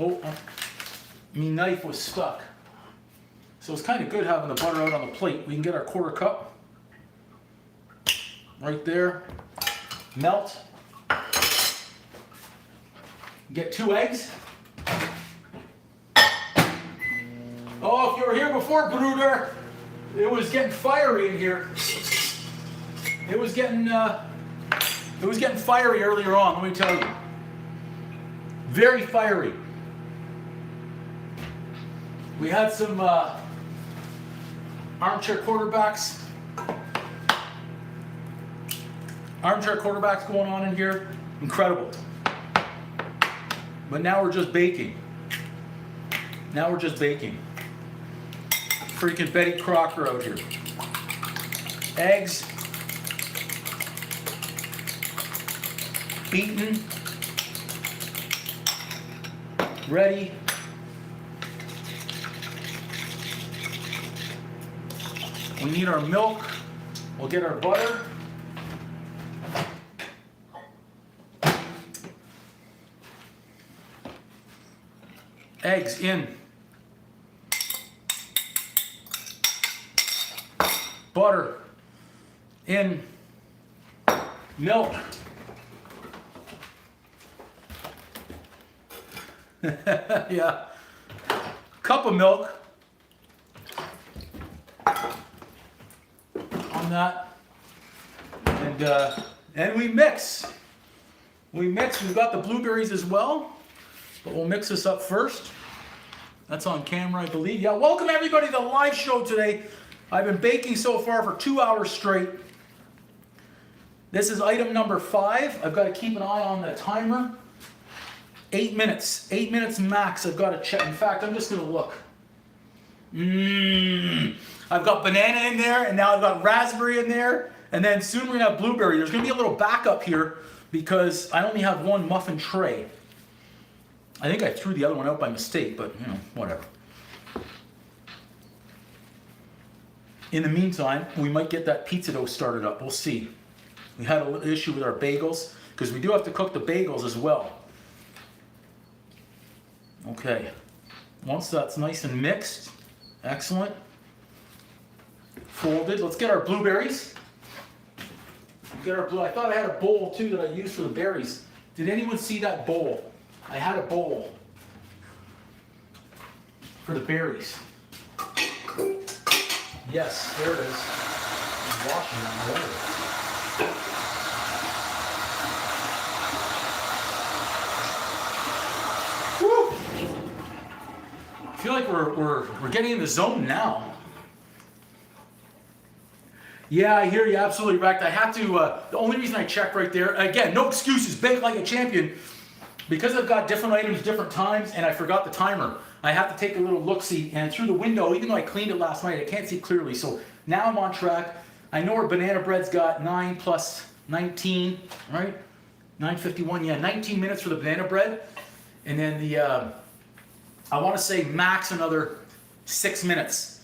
Oh, my knife was stuck. So it's kind of good having the butter out on the plate. We can get our 1/4 cup right there. Melt. Get 2 eggs. Oh, if you were here before, Bruder, it was getting fiery in here. It was getting fiery earlier on, let me tell you. Very fiery. We had some armchair quarterbacks going on in here. Incredible. But now we're just baking. Freaking Betty Crocker out here. Eggs. Beaten. Ready. We need our milk. We'll get our butter. Eggs in. Butter in. Milk. Yeah. Cup of milk. On that. And we mix. We've got the blueberries as well. But we'll mix this up first. That's on camera, I believe. Yeah, welcome everybody to the live show today. I've been baking so far for 2 hours straight. This is item number 5. I've got to keep an eye on the timer. 8 minutes. 8 minutes max. I've got to check. In fact, I'm just going to look. I've got banana in there, and now I've got raspberry in there, and then soon we're going to have blueberry. There's going to be a little backup here because I only have 1 muffin tray. I think I threw the other one out by mistake, but you know, whatever. In the meantime, we might get that pizza dough started up. We'll see. We had a little issue with our bagels because we do have to cook the bagels as well. Okay. Once that's nice and mixed, excellent. Folded. Let's get our blueberries. I thought I had a bowl too that I used for the berries. Did anyone see that bowl? I had a bowl for the berries. Yes, there it is. I'm washing them. Woo! I feel like we're getting in the zone now. Yeah, I hear you. Absolutely right. I have to. The only reason I checked right there, again, no excuses. Bake like a champion. Because I've got different items, different times, and I forgot the timer, I have to take a little look-see, and through the window, even though I cleaned it last night, I can't see clearly. So now I'm on track. I know our banana bread's got 9 plus 19, right? 9:51, yeah, 19 minutes for the banana bread. And then I want to say max another 6 minutes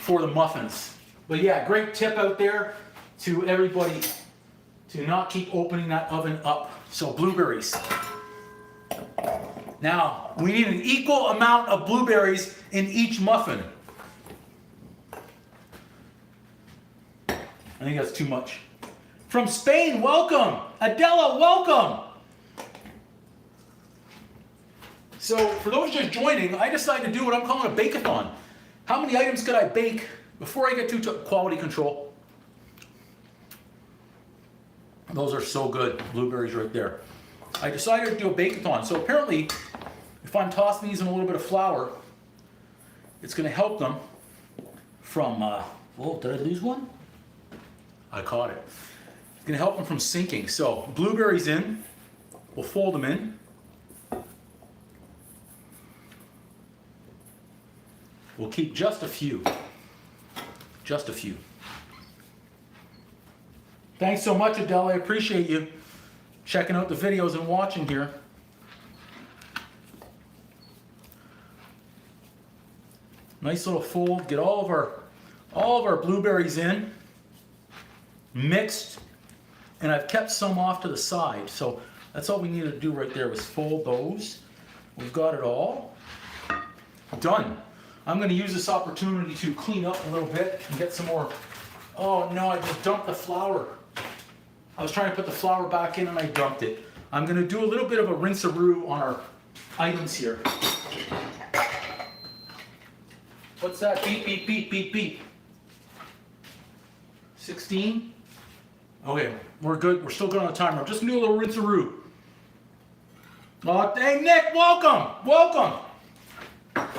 for the muffins. But yeah, great tip out there to everybody to not keep opening that oven up. So blueberries. Now, we need an equal amount of blueberries in each muffin. I think that's too much. From Spain, welcome. Adela, welcome. So, for those just joining, I decided to do what I'm calling a Bake-a-Thon. How many items could I bake before I get to quality control? Those are so good, blueberries right there. I decided to do a Bake-a-Thon. So apparently, if I'm tossing these in a little bit of flour, it's going to help them from, oh, did I lose one? I caught it. It's going to help them from sinking. So blueberries in, we'll fold them in. We'll keep just a few. Just a few. Thanks so much, Adele. I appreciate you checking out the videos and watching here. Nice little fold. Get all of our blueberries in, mixed, and I've kept some off to the side. So that's all we needed to do right there was fold those. We've got it all done. I'm going to use this opportunity to clean up a little bit and get some more. Oh no, I just dumped the flour. I was trying to put the flour back in and I dumped it. I'm going to do a little bit of a rinse-a-roo on our items here. What's that? Beep, beep, beep, beep, beep. 16? Okay, we're good. We're still good on the timer. I'm just going to do a little rinse-a-roo. Oh, hey, Nick, welcome. Welcome.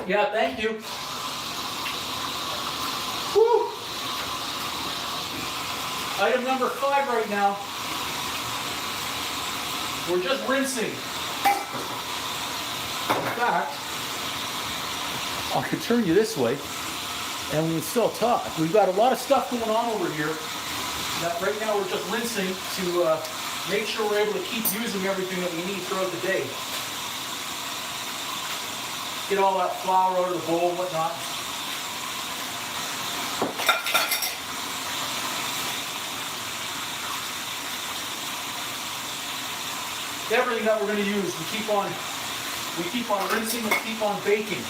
Yeah, thank you. Woo. Item number 5 right now. We're just rinsing. In fact, I can turn you this way and we can still talk. We've got a lot of stuff going on over here that right now we're just rinsing to make sure we're able to keep using everything that we need throughout the day. Get all that flour out of the bowl and whatnot. Everything that we're going to use, we keep on rinsing and keep on baking.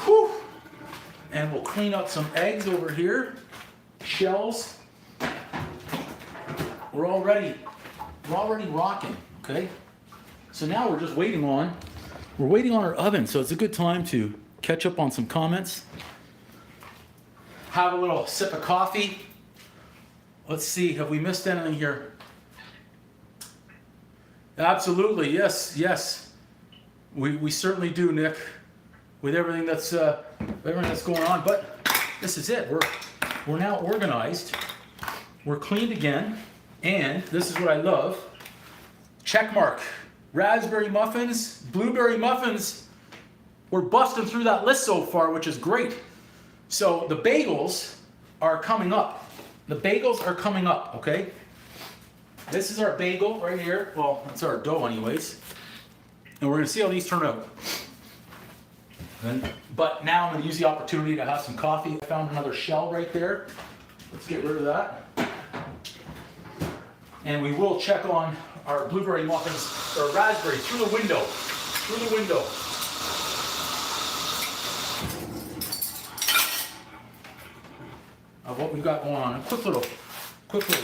Whew. And we'll clean up some eggs over here, shells. We're already rocking, okay? So now we're just waiting on our oven, so it's a good time to catch up on some comments. Have a little sip of coffee. Let's see, have we missed anything here? Absolutely, yes. We certainly do, Nick, with everything that's going on. But this is it. We're now organized. We're cleaned again. And this is what I love. Check mark. Raspberry muffins, blueberry muffins. We're busting through that list so far, which is great. So the bagels are coming up. The bagels are coming up, okay? This is our bagel right here. Well, that's our dough anyways. And we're gonna see how these turn out. But now I'm gonna use the opportunity to have some coffee. I found another shell right there. Let's get rid of that. And we will check on our blueberry muffins, or raspberry, through the window. Of what we've got going on. A quick little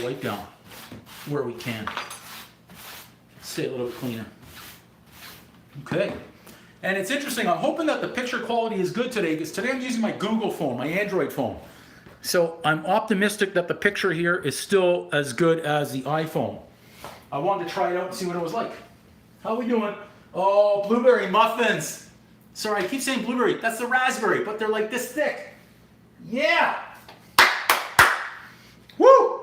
wipe down where we can. Stay a little bit cleaner. Okay. And it's interesting, I'm hoping that the picture quality is good today, because today I'm using my Google phone, my Android phone. So I'm optimistic that the picture here is still as good as the iPhone. I wanted to try it out and see what it was like. How we doing? Oh, blueberry muffins. Sorry, I keep saying blueberry. That's the raspberry, but they're like this thick. Yeah. Woo!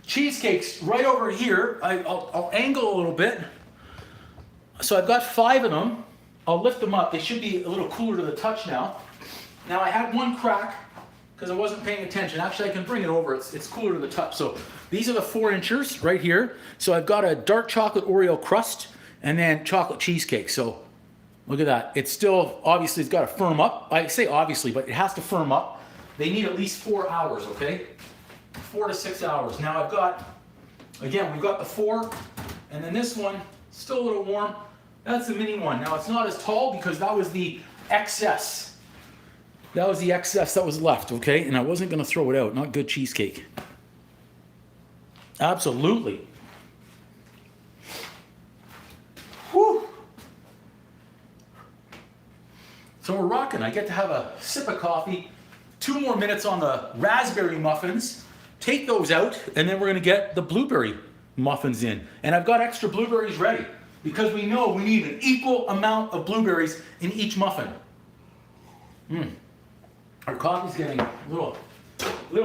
Cheesecakes right over here. I'll angle a little bit. So I've got 5 of them. I'll lift them up. They should be a little cooler to the touch now. Now I had one crack because I wasn't paying attention. Actually, I can bring it over. It's cooler to the touch. So these are the 4-inchers right here. So I've got a dark chocolate Oreo crust and then chocolate cheesecake. So look at that. It's still, obviously, it's got to firm up. I say obviously, but it has to firm up. They need at least 4 hours, okay? 4 to 6 hours. Now I've got, again, we've got the 4, and then this one, still a little warm. That's the mini one. Now it's not as tall because that was the excess. That was the excess that was left, okay? And I wasn't gonna throw it out. Not good cheesecake. Absolutely. Whew. So we're rocking. I get to have a sip of coffee. 2 more minutes on the raspberry muffins. Take those out, and then we're gonna get the blueberry muffins in. And I've got extra blueberries ready because we know we need an equal amount of blueberries in each muffin. Our coffee's getting a little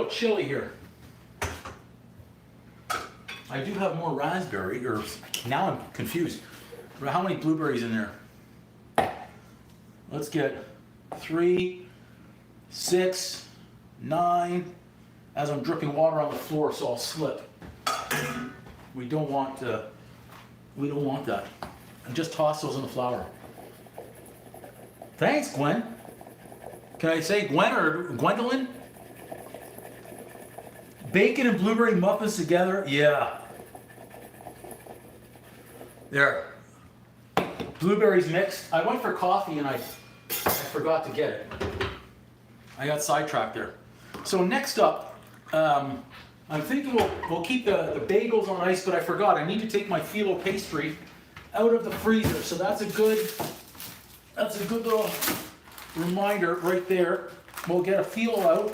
chilly here. I do have more raspberry, or now I'm confused. How many blueberries in there? Let's get 3, 6, 9, as I'm dripping water on the floor so I'll slip. We don't want that. And just toss those in the flour. Thanks, Gwen. Can I say Gwen or Gwendolyn? Bacon and blueberry muffins together? Yeah. There. Blueberries mixed. I went for coffee and I forgot to get it. I got sidetracked there. So next up, I'm thinking we'll keep the bagels on ice, but I forgot. I need to take my phyllo pastry out of the freezer. So that's a good little reminder right there. We'll get a phyllo out.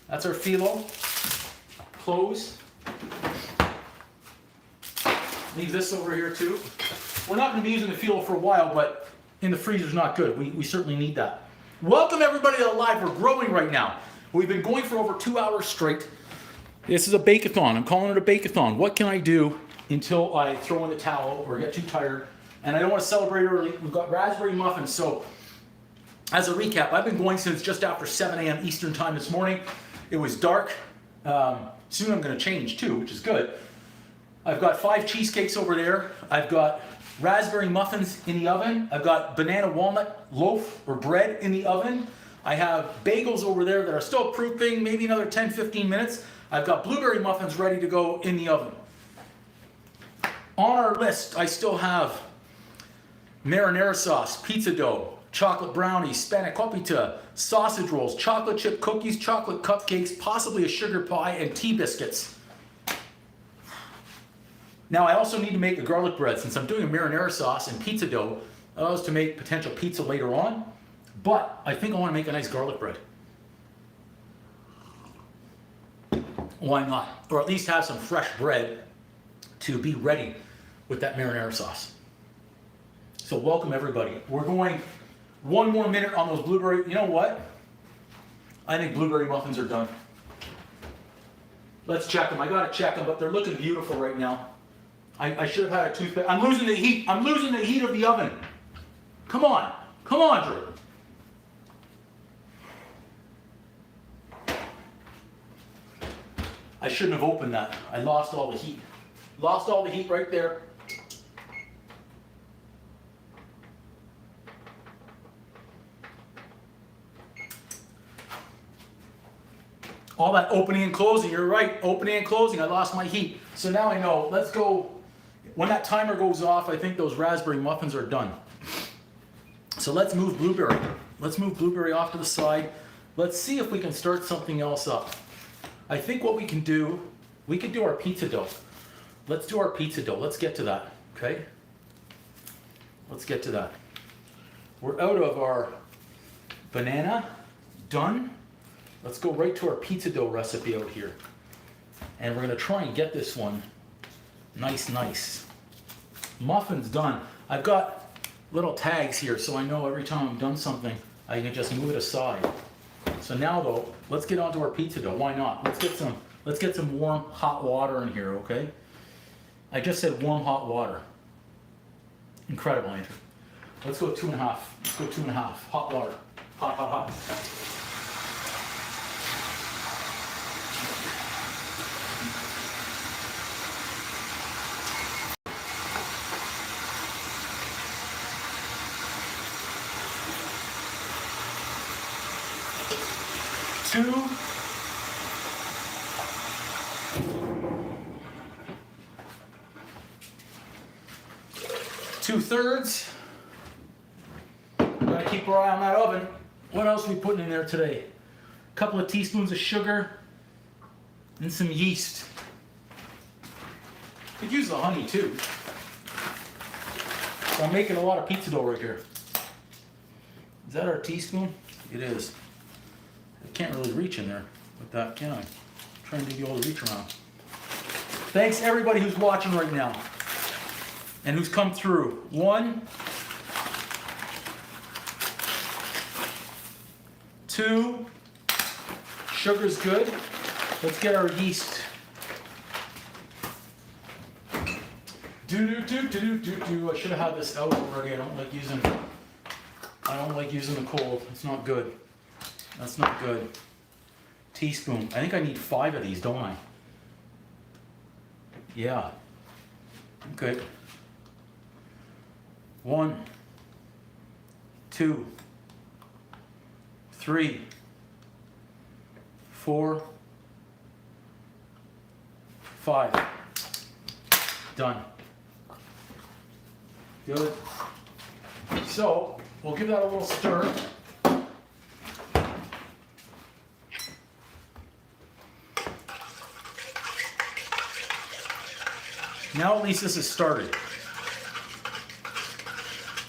That's our phyllo. Close. Leave this over here too. We're not going to be using the phyllo for a while, but in the freezer is not good. We certainly need that. Welcome everybody to the live. We're growing right now. We've been going for over 2 hours straight. This is a Bake-a-Thon. I'm calling it a Bake-a-Thon. What can I do until I throw in the towel or get too tired? And I don't want to celebrate early. We've got raspberry muffins. So as a recap, I've been going since just after 7 a.m. Eastern time this morning. It was dark. Soon I'm going to change too, which is good. I've got 5 cheesecakes over there. I've got raspberry muffins in the oven. I've got banana walnut loaf or bread in the oven. I have bagels over there that are still proofing, maybe another 10-15 minutes. I've got blueberry muffins ready to go in the oven. On our list, I still have marinara sauce, pizza dough, chocolate brownies, Spankopita, sausage rolls, chocolate chip cookies, chocolate cupcakes, possibly a sugar pie, and tea biscuits. Now I also need to make a garlic bread. Since I'm doing a marinara sauce and pizza dough, allows to make potential pizza later on. But I think I want to make a nice garlic bread. Why not? Or at least have some fresh bread to be ready with that marinara sauce. So welcome everybody. We're going 1 more minute on those blueberry. You know what? I think blueberry muffins are done. Let's check them. I gotta check them, but they're looking beautiful right now. I should have had a toothpick. I'm losing the heat. I'm losing the heat of the oven. Come on. Come on, Drew. I shouldn't have opened that. I lost all the heat. Lost all the heat right there. All that opening and closing, you're right. Opening and closing, I lost my heat. So now I know. Let's go. When that timer goes off, I think those raspberry muffins are done. So let's move blueberry. Let's move blueberry off to the side. Let's see if we can start something else up. I think what we can do our pizza dough. Let's do our pizza dough. Let's get to that, okay? Let's get to that. We're out of our banana, done. Let's go right to our pizza dough recipe out here. And we're gonna try and get this one nice. Muffins done. I've got little tags here so I know every time I'm done something, I can just move it aside. So now though, let's get onto our pizza dough. Why not? Let's get some warm hot water in here, okay? I just said warm hot water. Incredible, Andrew. Let's go 2.5. Let's go 2.5. Hot water. Hot, hot, hot. Two-thirds. Gotta keep our eye on that oven. What else are we putting in there today? A couple of teaspoons of sugar and some yeast. Could use the honey too. So I'm making a lot of pizza dough right here. Is that our teaspoon? It is. I can't really reach in there with that, can I? I'm trying to do the old reach around. Thanks everybody who's watching right now and who's come through. 1, 2, sugar's good. Let's get our yeast. I should have had this out already. I don't like using the cold. It's not good. That's not good. Teaspoon. I think I need 5 of these, don't I? Yeah. Okay. 1, 2, 3, 4, 5. Done. Good. So, we'll give that a little stir. Now at least this has started.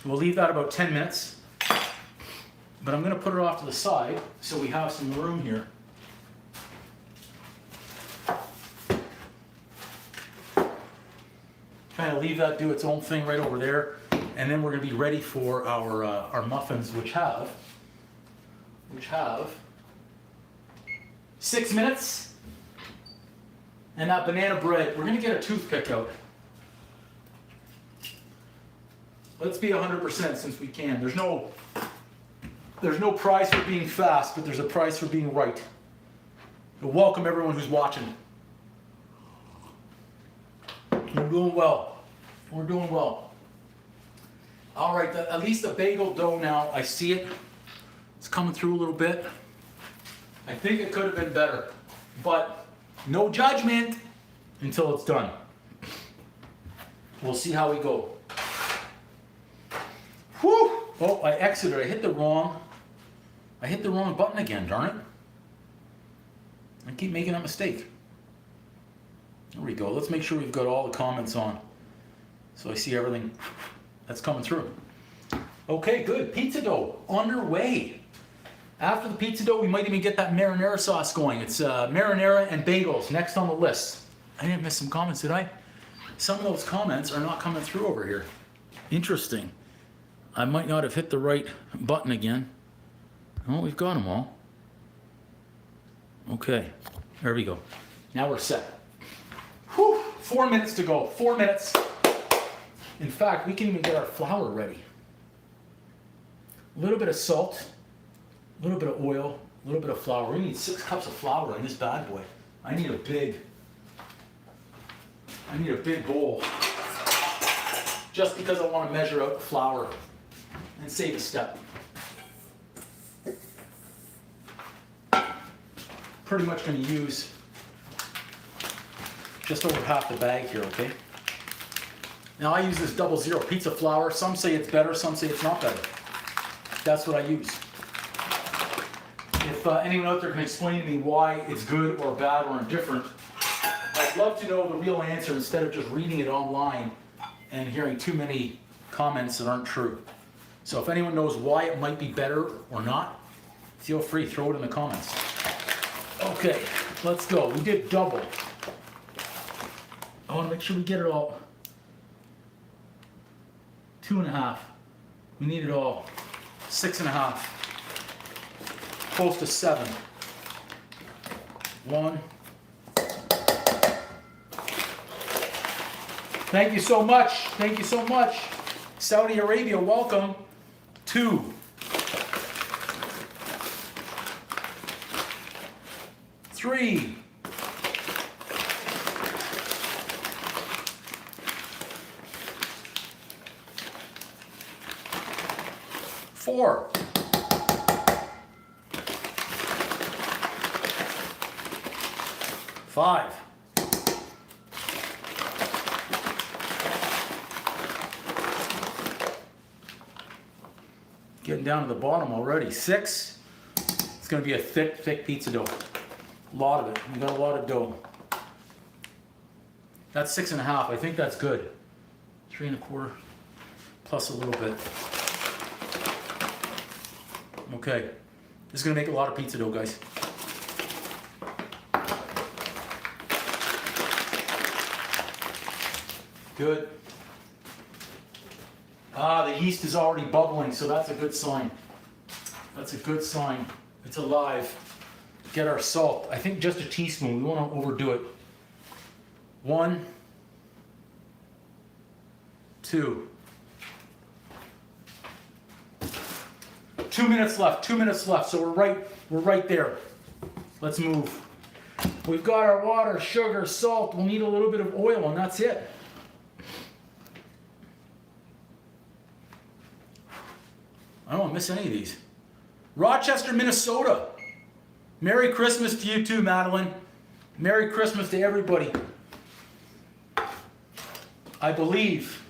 We'll leave that about 10 minutes. But I'm going to put it off to the side so we have some room here. Kind of leave that do its own thing right over there. And then we're going to be ready for our muffins, which have 6 minutes. And that banana bread, we're going to get a toothpick out. Let's be 100% since we can. There's no prize for being fast, but there's a prize for being right. So welcome everyone who's watching. We're doing well. We're doing well. All right, at least the bagel dough now, I see it. It's coming through a little bit. I think it could have been better, but no judgment until it's done. We'll see how we go. Whew! Oh, I exited. I hit the wrong button again, darn it. I keep making that mistake. There we go. Let's make sure we've got all the comments on. So I see everything that's coming through. Okay, good. Pizza dough underway. After the pizza dough, we might even get that marinara sauce going. It's marinara and bagels next on the list. I didn't miss some comments, did I? Some of those comments are not coming through over here. Interesting. I might not have hit the right button again. Oh, we've got them all. Okay, there we go. Now we're set. Whew, 4 minutes to go, 4 minutes. In fact, we can even get our flour ready. A little bit of salt, a little bit of oil, a little bit of flour. We need 6 cups of flour in this bad boy. I need a big bowl. Just because I want to measure out the flour and save a step. Pretty much going to use just over half the bag here, okay? Now I use this 00 pizza flour. Some say it's better, some say it's not better. That's what I use. If anyone out there can explain to me why it's good or bad or indifferent, I'd love to know the real answer instead of just reading it online and hearing too many comments that aren't true. So if anyone knows why it might be better or not, feel free, throw it in the comments. Okay, let's go. We did double. I want to make sure we get it all. 2.5. We need it all. 6.5. Close to 7. 1. Thank you so much. Thank you so much. Saudi Arabia, welcome. 2. 3. 4. 5. 'Getting down to the bottom already. 6. It's going to be a thick pizza dough. A lot of it. We got a lot of dough. That's 6.5. I think that's good. 3.25 plus a little bit. Okay. This is going to make a lot of pizza dough, guys. Good. The yeast is already bubbling, so that's a good sign. That's a good sign. It's alive. Get our salt. I think just a teaspoon. We won't overdo it. 1, 2. 2 minutes left. 2 minutes left. So we're right there. Let's move. We've got our water, sugar, salt. We'll need a little bit of oil, and that's it. I don't want to miss any of these. Rochester, Minnesota. Merry Christmas to you too, Madeline. Merry Christmas to everybody. I believe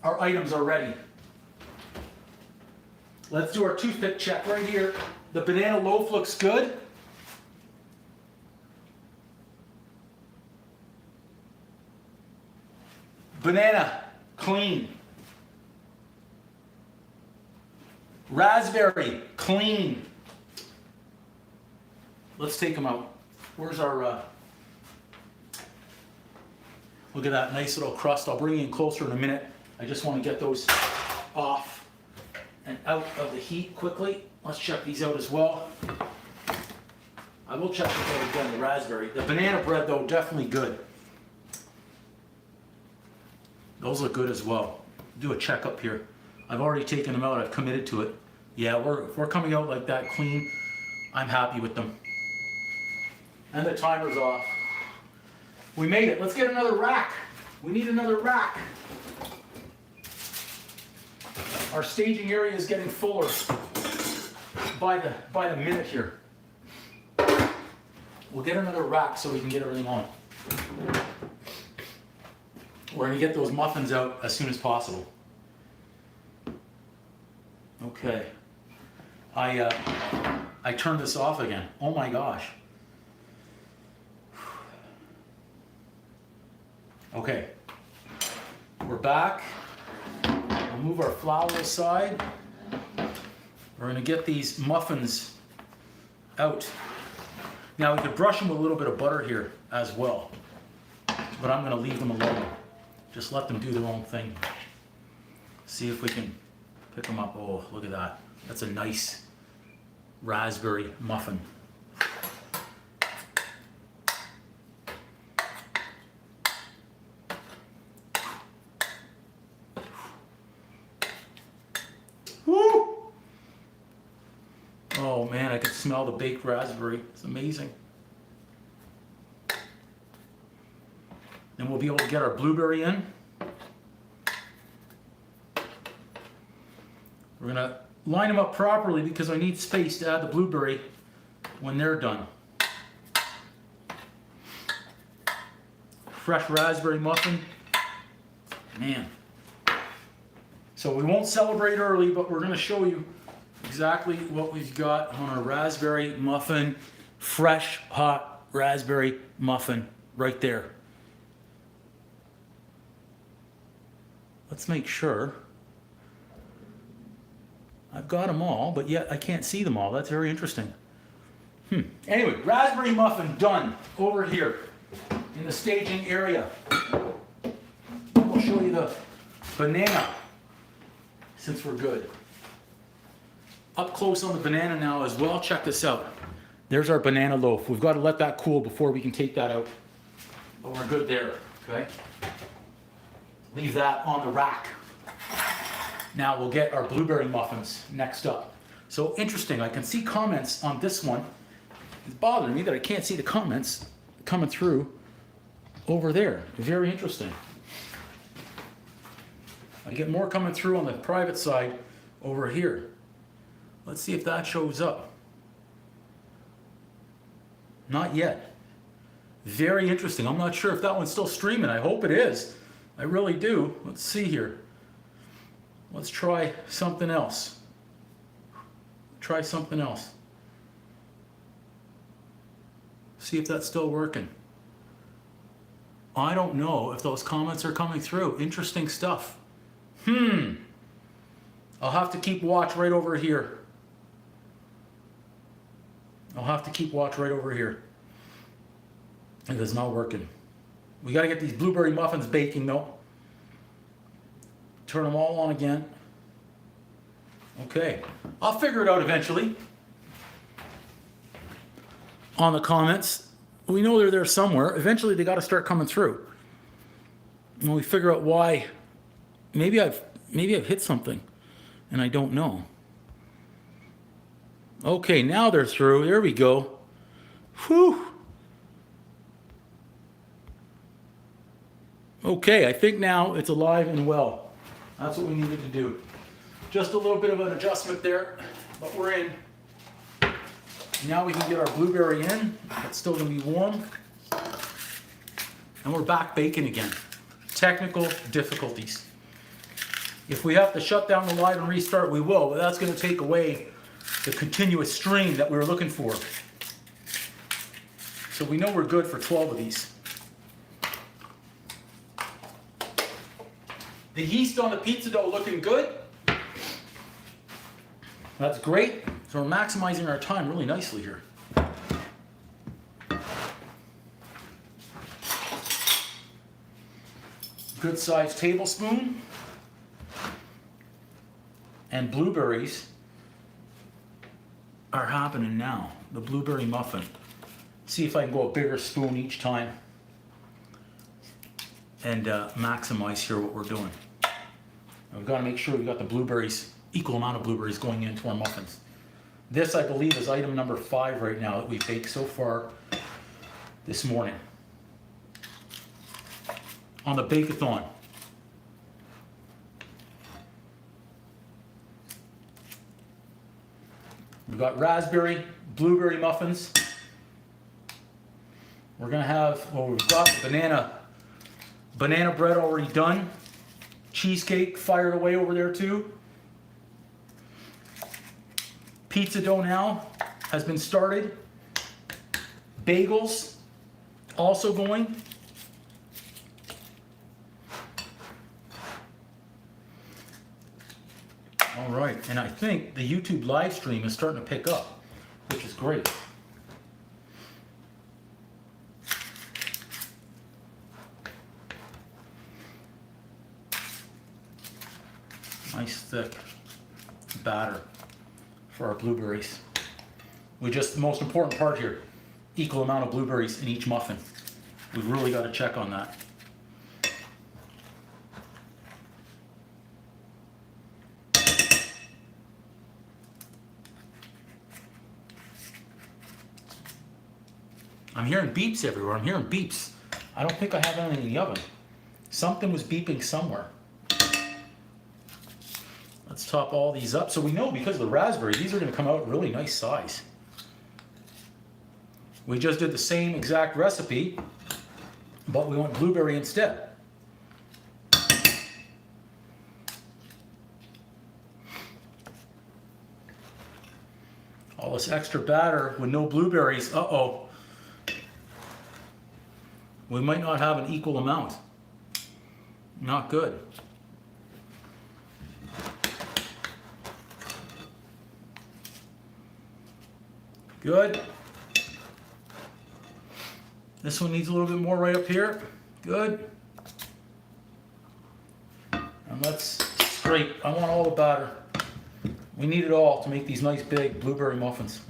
our items are ready. Let's do our toothpick check right here. The banana loaf looks good. Banana, clean. Raspberry, clean. Let's take them out. Where's our, look at that nice little crust. I'll bring you in closer in a minute. I just want to get those off and out of the heat quickly. Let's check these out as well. I will check this out again, the raspberry. The banana bread though, definitely good. Those look good as well. Do a check up here. I've already taken them out, I've committed to it. Yeah, if we're coming out like that clean, I'm happy with them. And the timer's off. We made it. Let's get another rack. We need another rack. Our staging area is getting fuller by the minute here. We'll get another rack so we can get everything on. We're going to get those muffins out as soon as possible. Okay. I turned this off again. Oh my gosh. Okay. We're back. We'll move our flour aside. We're going to get these muffins out. Now we could brush them with a little bit of butter here as well. But I'm going to leave them alone. Just let them do their own thing. See if we can pick them up. Oh, look at that. That's a nice raspberry muffin. Woo! Oh man, I can smell the baked raspberry. It's amazing. Then we'll be able to get our blueberry in. We're gonna line them up properly because I need space to add the blueberry when they're done. Fresh raspberry muffin. Man. So we won't celebrate early, but we're gonna show you exactly what we've got on our raspberry muffin. Fresh, hot raspberry muffin right there. Let's make sure. I've got them all, but yet I can't see them all. That's very interesting. Anyway, raspberry muffin done over here in the staging area. I'll show you the banana since we're good. Up close on the banana now as well. Check this out. There's our banana loaf. We've got to let that cool before we can take that out. But we're good there, okay? Leave that on the rack. Now we'll get our blueberry muffins next up. So interesting, I can see comments on this one. It's bothering me that I can't see the comments coming through over there. Very interesting. I get more coming through on the private side over here. Let's see if that shows up. Not yet. Very interesting. I'm not sure if that one's still streaming. I hope it is. I really do. Let's see here. Let's try something else. Try something else. See if that's still working. I don't know if those comments are coming through. Interesting stuff. I'll have to keep watch right over here. I'll have to keep watch right over here. It is not working. We got to get these blueberry muffins baking though. Turn them all on again. Okay. I'll figure it out eventually. On the comments. We know they're there somewhere. Eventually they got to start coming through. When we figure out why, maybe I've hit something and I don't know. Okay, now they're through. There we go. Whew. Okay, I think now it's alive and well. That's what we needed to do. Just a little bit of an adjustment there, but we're in. Now we can get our blueberry in. It's still going to be warm. And we're back baking again. Technical difficulties. If we have to shut down the live and restart, we will, but that's going to take away the continuous stream that we were looking for. So we know we're good for 12 of these. The yeast on the pizza dough looking good. That's great. So we're maximizing our time really nicely here. Good sized tablespoon. And blueberries are happening now. The blueberry muffin. See if I can go a bigger spoon each time and maximize here what we're doing. We've got to make sure we've got the blueberries, equal amount of blueberries going into our muffins. This, I believe, is item number 5 right now that we've baked so far this morning on the Bake-a-Thon. We've got raspberry, blueberry muffins. We're gonna have, well, we've got banana bread already done. Cheesecake fired away over there too. Pizza dough now has been started. Bagels also going. All right, and I think the YouTube live stream is starting to pick up, which is great. Nice thick batter for our blueberries. The most important part here, equal amount of blueberries in each muffin. We've really got to check on that. I'm hearing beeps everywhere. I'm hearing beeps. I don't think I have anything in the oven. Something was beeping somewhere. Let's top all these up. So we know because of the raspberry, these are going to come out really nice size. We just did the same exact recipe, but we went blueberry instead. All this extra batter with no blueberries, uh-oh. We might not have an equal amount. Not good. Good. This one needs a little bit more right up here. Good. And let's scrape. I want all the batter. We need it all to make these nice big blueberry muffins.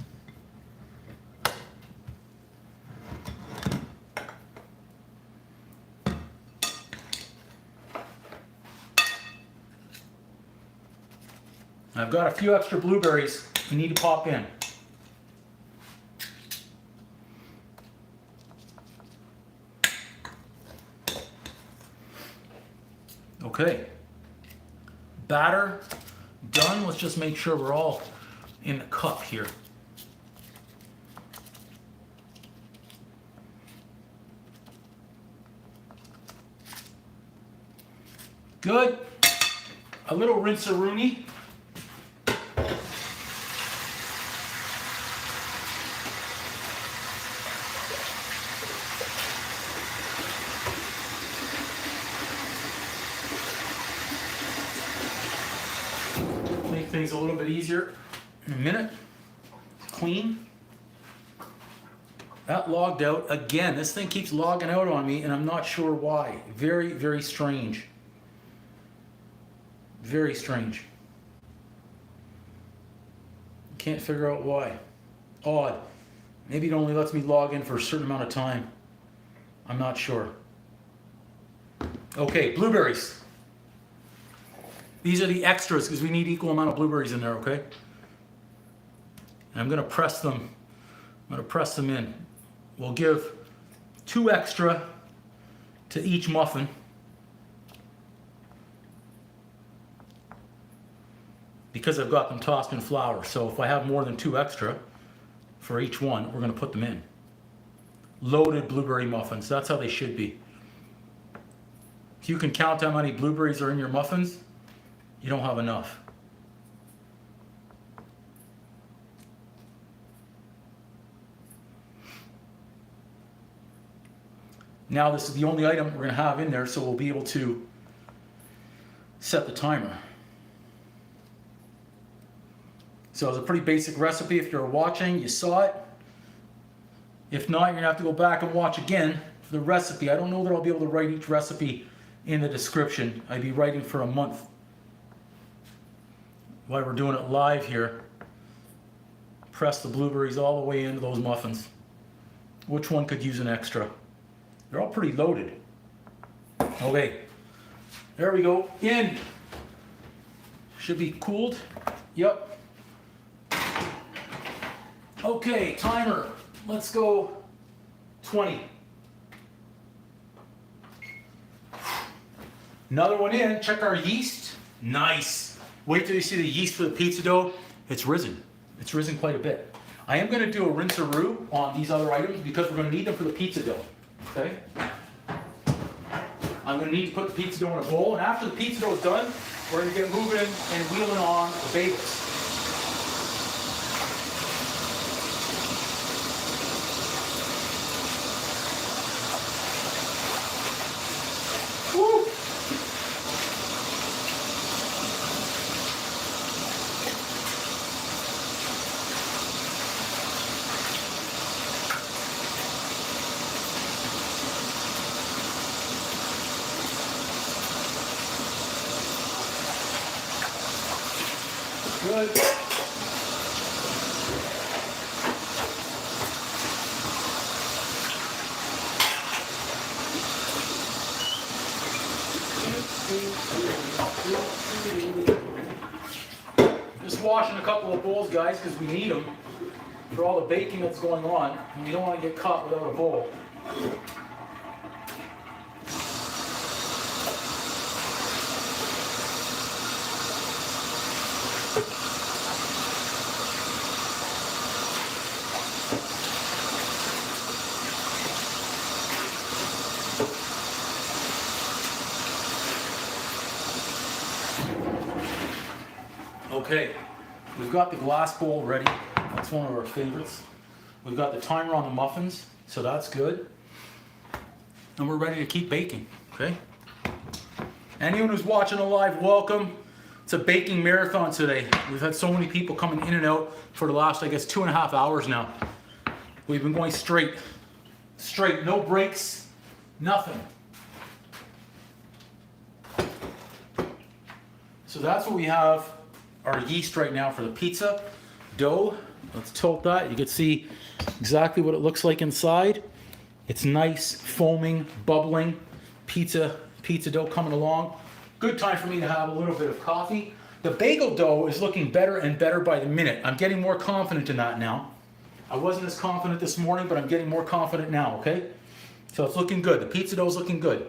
I've got a few extra blueberries we need to pop in. Okay. Batter done. Let's just make sure we're all in the cup here. Good. A little rinse-a-rooney. Make things a little bit easier in a minute. Clean. That logged out again. This thing keeps logging out on me and I'm not sure why. Very, very strange. Very strange. Can't figure out why. Odd. Maybe it only lets me log in for a certain amount of time. I'm not sure. Okay, blueberries. These are the extras because we need equal amount of blueberries in there, okay? And I'm gonna press them. I'm gonna press them in. We'll give 2 extra to each muffin. Because I've got them tossed in flour. So if I have more than 2 extra for each one, we're gonna put them in. Loaded blueberry muffins, that's how they should be. If you can count how many blueberries are in your muffins, you don't have enough. Now this is the only item we're gonna have in there, so we'll be able to set the timer. So it's a pretty basic recipe. If you're watching, you saw it. If not, you're gonna have to go back and watch again for the recipe. I don't know that I'll be able to write each recipe in the description. I'd be writing for a month. While we're doing it live here, press the blueberries all the way into those muffins. Which one could use an extra? They're all pretty loaded. Okay, there we go. In. Should be cooled. Yep. Okay, timer. Let's go 20. Another one in. Check our yeast. Nice. Wait till you see the yeast for the pizza dough. It's risen. It's risen quite a bit. I am going to do a rinse-a-roo on these other items because we're going to need them for the pizza dough. Okay? I'm going to need to put the pizza dough in a bowl, and after the pizza dough is done, we're going to get moving and wheeling on the bagels. Woo! Good. Just washing a couple of bowls, guys, because we need them for all the baking that's going on, and we don't want to get caught without a bowl. Okay, we've got the glass bowl ready. That's one of our favorites. We've got the timer on the muffins, so that's good. And we're ready to keep baking, okay? Anyone who's watching a live, welcome. It's a baking marathon today. We've had so many people coming in and out for the last, I guess, 2.5 hours now. We've been going straight, no breaks, nothing. So that's what we have. Our yeast right now for the pizza dough. Let's tilt that. You can see exactly what it looks like inside. It's nice, foaming, bubbling pizza dough coming along. Good time for me to have a little bit of coffee. The bagel dough is looking better and better by the minute. I'm getting more confident in that now. I wasn't as confident this morning, but I'm getting more confident now, okay? So it's looking good. The pizza dough is looking good.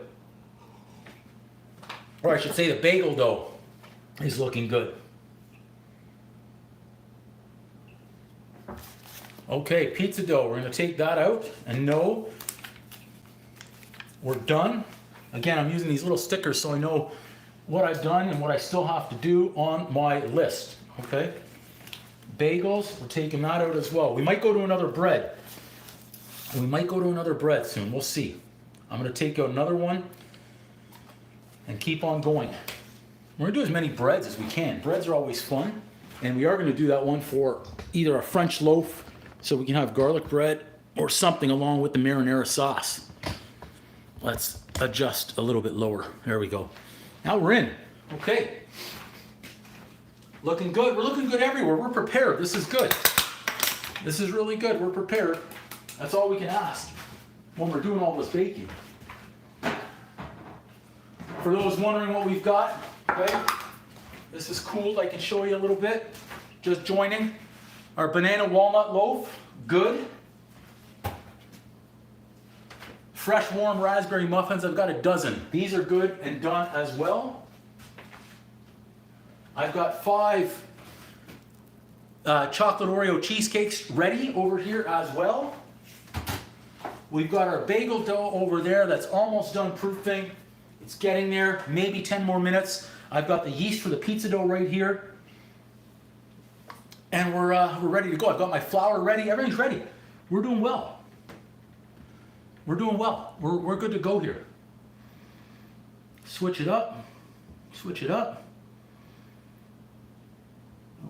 Or I should say the bagel dough is looking good. Okay, pizza dough, we're gonna take that out and know we're done. Again, I'm using these little stickers so I know what I've done and what I still have to do on my list, okay? Bagels, we're taking that out as well. We might go to another bread. We might go to another bread soon, we'll see. I'm gonna take out another one and keep on going. We're gonna do as many breads as we can. Breads are always fun. And we are gonna do that one for either a French loaf so we can have garlic bread or something along with the marinara sauce. Let's adjust a little bit lower. There we go. Now we're in. Okay. Looking good. We're looking good everywhere. We're prepared. This is good. This is really good. We're prepared. That's all we can ask when we're doing all this baking. For those wondering what we've got, okay, this is cooled. I can show you a little bit. Just joining our banana walnut loaf. Good. Fresh warm raspberry muffins. I've got a dozen. These are good and done as well. I've got 5 chocolate Oreo cheesecakes ready over here as well. We've got our bagel dough over there that's almost done proofing. It's getting there, maybe 10 more minutes. I've got the yeast for the pizza dough right here. And we're ready to go. I've got my flour ready, everything's ready. We're doing well. We're doing well. We're good to go here. Switch it up, switch it up.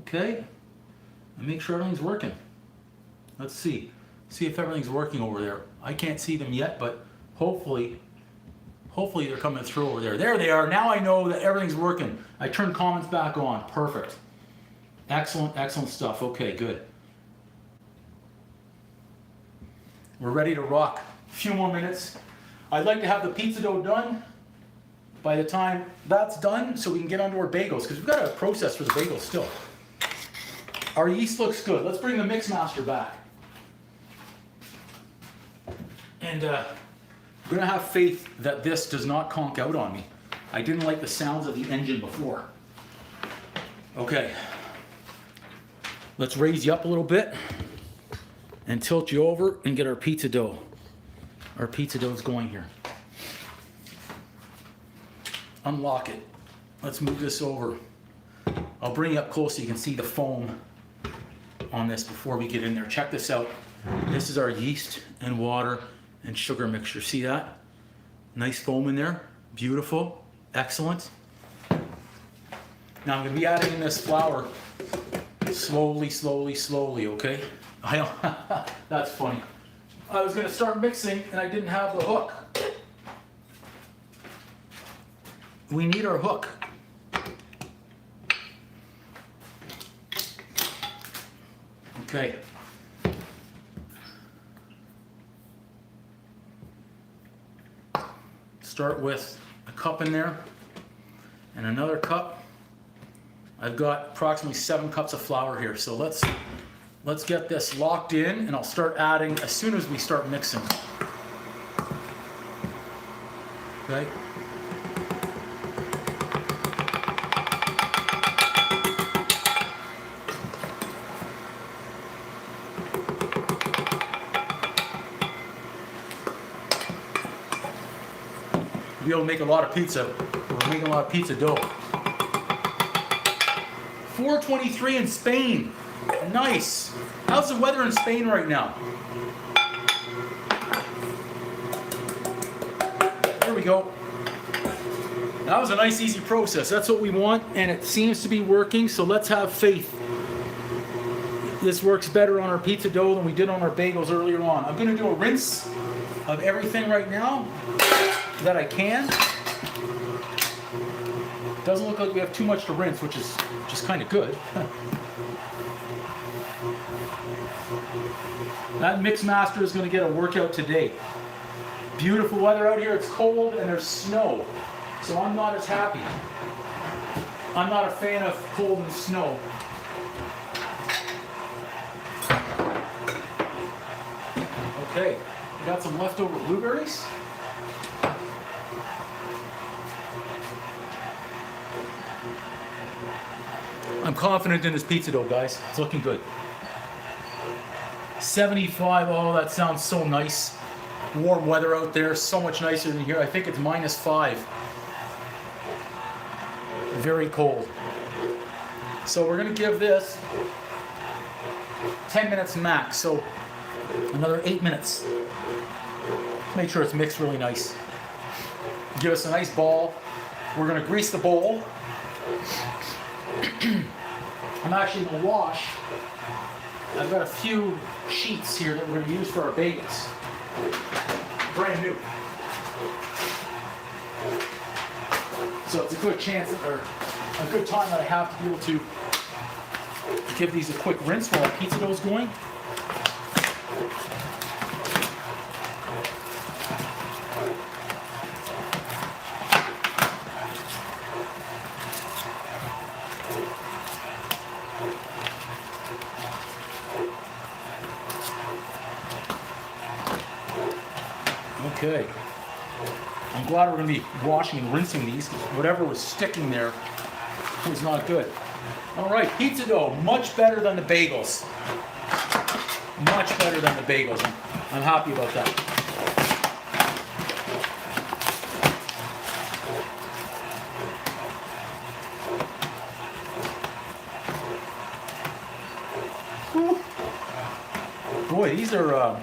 Okay, and make sure everything's working. Let's see if everything's working over there. I can't see them yet, but hopefully they're coming through over there. There they are. Now I know that everything's working. I turned comments back on. Perfect. Excellent, excellent stuff. Okay, good. We're ready to rock. A few more minutes. I'd like to have the pizza dough done by the time that's done so we can get onto our bagels, because we've got a process for the bagels still. Our yeast looks good. Let's bring the mix master back. And I'm gonna have faith that this does not conk out on me. I didn't like the sounds of the engine before. Okay. Let's raise you up a little bit and tilt you over and get our pizza dough. Our pizza dough is going here. Unlock it. Let's move this over. I'll bring you up close so you can see the foam on this before we get in there. Check this out. This is our yeast and water and sugar mixture. See that? Nice foam in there. Beautiful. Excellent. Now I'm going to be adding in this flour slowly, slowly, slowly, okay? That's funny. I was going to start mixing and I didn't have the hook. We need our hook. Okay. Start with a cup in there and another cup. I've got approximately 7 cups of flour here, so let's get this locked in, and I'll start adding as soon as we start mixing. Okay. We'll be able to make a lot of pizza. We're making a lot of pizza dough. 4:23 in Spain. Nice. How's the weather in Spain right now? There we go. That was a nice, easy process. That's what we want, and it seems to be working, so let's have faith. This works better on our pizza dough than we did on our bagels earlier on. I'm going to do a rinse of everything right now that I can. Doesn't look like we have too much to rinse, which is kind of good. That mix master is going to get a workout today. Beautiful weather out here. It's cold and there's snow, so I'm not as happy. I'm not a fan of cold and snow. Okay, we got some leftover blueberries. confident in this pizza dough, guys. It's looking good. 75, oh, that sounds so nice. Warm weather out there, so much nicer than here. I think it's -5. Very cold. So we're gonna give this 10 minutes max, so another 8 minutes. Make sure it's mixed really nice. Give us a nice ball. We're gonna grease the bowl. I'm actually gonna wash. I've got a few sheets here that we're gonna use for our bagels. Brand new. So it's a good chance, or a good time that I have to be able to give these a quick rinse while our pizza dough is going. Okay. I'm glad we're going to be washing and rinsing these. Whatever was sticking there was not good. All right, pizza dough, much better than the bagels. Much better than the bagels. I'm happy about that. Whew. Boy, these are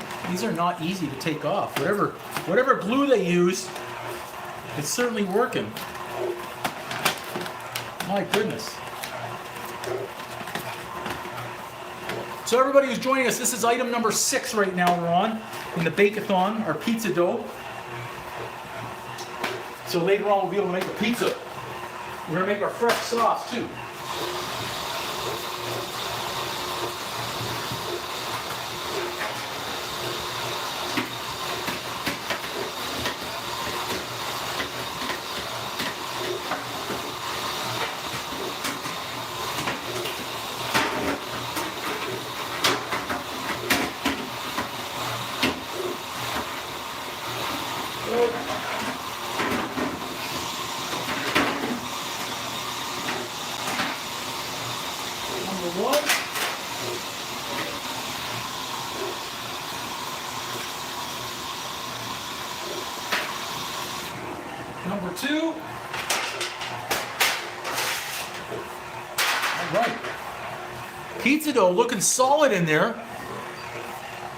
not easy to take off. Whatever glue they use, it's certainly working. My goodness. So everybody who's joining us, this is item number 6 right now we're on in the Bake-a-Thon, our pizza dough. So later on we'll be able to make a pizza. We're going to make our fresh sauce too. Number 1. Number 2. All right. Pizza dough looking solid in there.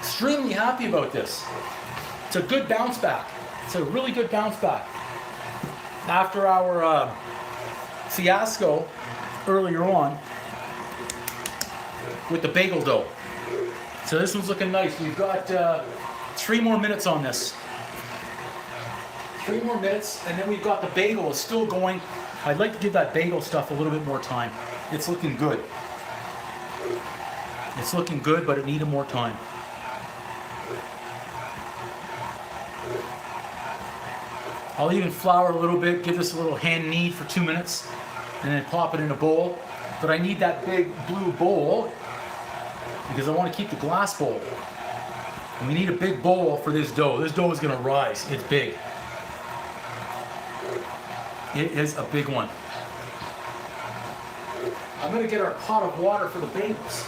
Extremely happy about this. It's a good bounce back. It's a really good bounce back. After our fiasco earlier on with the bagel dough. So this one's looking nice. We've got 3 more minutes on this. 3 more minutes, and then we've got the bagel. It's still going. I'd like to give that bagel stuff a little bit more time. It's looking good. It's looking good, but it needed more time. I'll even flour a little bit, give this a little hand knead for 2 minutes, and then pop it in a bowl. But I need that big blue bowl because I want to keep the glass bowl. And we need a big bowl for this dough. This dough is going to rise. It's big. It is a big one. I'm going to get our pot of water for the bagels.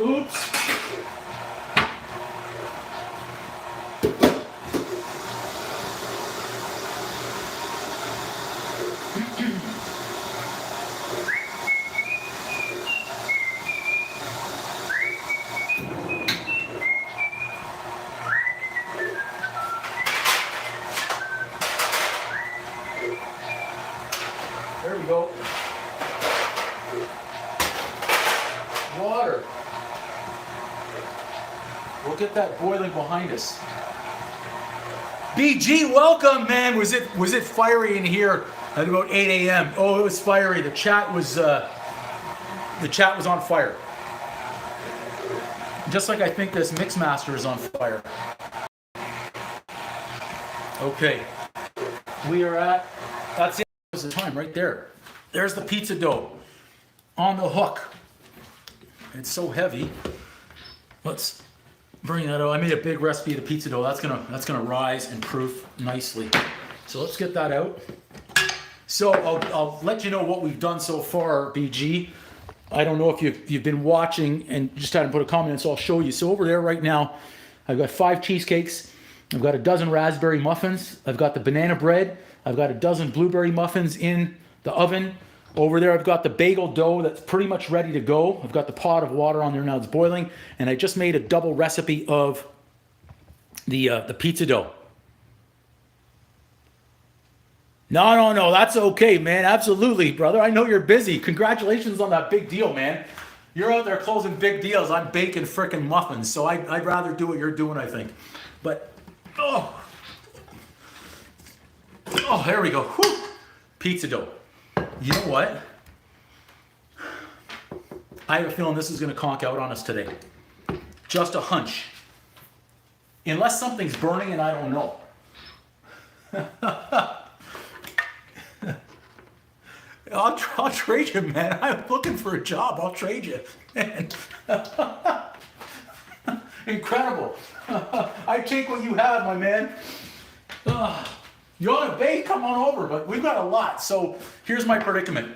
Oops. There we go. Water. We'll get that boiling behind us. BG, welcome, man. Was it fiery in here at about 8 a.m.? Oh, it was fiery. The chat was on fire. Just like I think this Mixmaster is on fire. Okay, we are at. That's it. That's the time right there. There's the pizza dough on the hook. It's so heavy. Let's bring that out. I made a big recipe of the pizza dough. That's gonna rise and proof nicely. So let's get that out. So I'll let you know what we've done so far, BG. I don't know if you've been watching and just hadn't put a comment in, so I'll show you. So over there right now, I've got 5 cheesecakes. I've got a dozen raspberry muffins. I've got the banana bread. I've got a dozen blueberry muffins in the oven. Over there, I've got the bagel dough that's pretty much ready to go. I've got the pot of water on there now, it's boiling. And I just made a double recipe of the pizza dough. No, that's okay, man. Absolutely, brother. I know you're busy. Congratulations on that big deal, man. You're out there closing big deals. I'm baking frickin' muffins, so I'd rather do what you're doing, I think. But, oh, there we go. Whew. Pizza dough. You know what? I have a feeling this is going to conk out on us today. Just a hunch. Unless something's burning and I don't know. I'll trade you, man. I'm looking for a job. I'll trade you. Man. Incredible. I take what you have, my man. You want to bake? Come on over. But we've got a lot. So here's my predicament.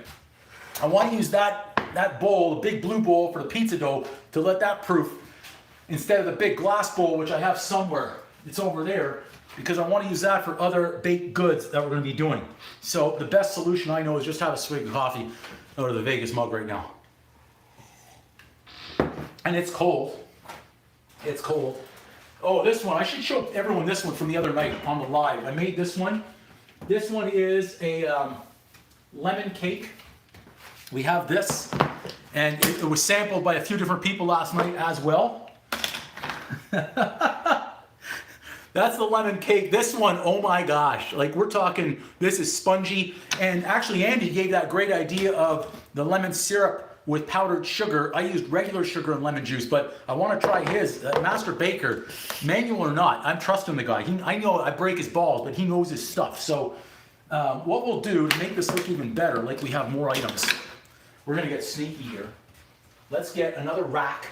I want to use that bowl, the big blue bowl for the pizza dough, to let that proof instead of the big glass bowl, which I have somewhere. It's over there. Because I want to use that for other baked goods that we're going to be doing. So the best solution I know is just have a swig of coffee out of the Vegas mug right now. And it's cold. It's cold. Oh, this one. I should show everyone this one from the other night on the live. I made this one. This one is a lemon cake. We have this. And it was sampled by a few different people last night as well. That's the lemon cake. This one, oh my gosh. Like we're talking, this is spongy. And actually Andy gave that great idea of the lemon syrup with powdered sugar. I used regular sugar and lemon juice, but I want to try his. Master Baker, manual or not, I'm trusting the guy. I know I break his balls, but he knows his stuff. So what we'll do to make this look even better, like we have more items, we're gonna get sneaky here. Let's get another rack.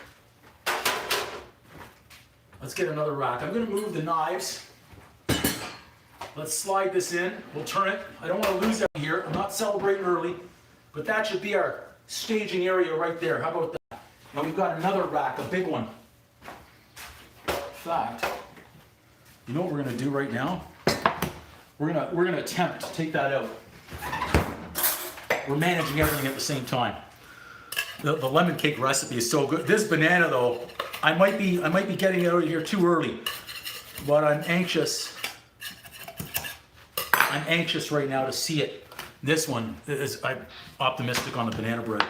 Let's get another rack. I'm going to move the knives. Let's slide this in. We'll turn it. I don't want to lose that here. I'm not celebrating early, but that should be our staging area right there. How about that? Now we've got another rack, a big one. In fact, you know what we're going to do right now? We're going to attempt to take that out. We're managing everything at the same time. The lemon cake recipe is so good. This banana though, I might be getting it out of here too early, but I'm anxious. I'm anxious right now to see it. This one is, I'm optimistic on the banana bread.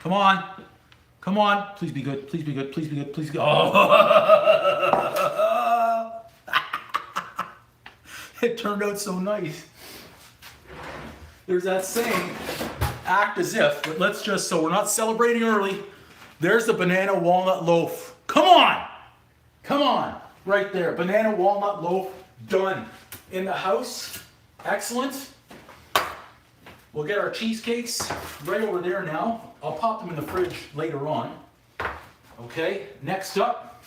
Come on, come on. Please be good. Please be good. Please be good. Please be good. Oh. It turned out so nice. There's that saying, act as if, but let's just, so we're not celebrating early. There's the banana walnut loaf. Come on! Come on! Right there, banana walnut loaf, done. In the house, excellent. We'll get our cheesecakes right over there now. I'll pop them in the fridge later on. Okay, next up,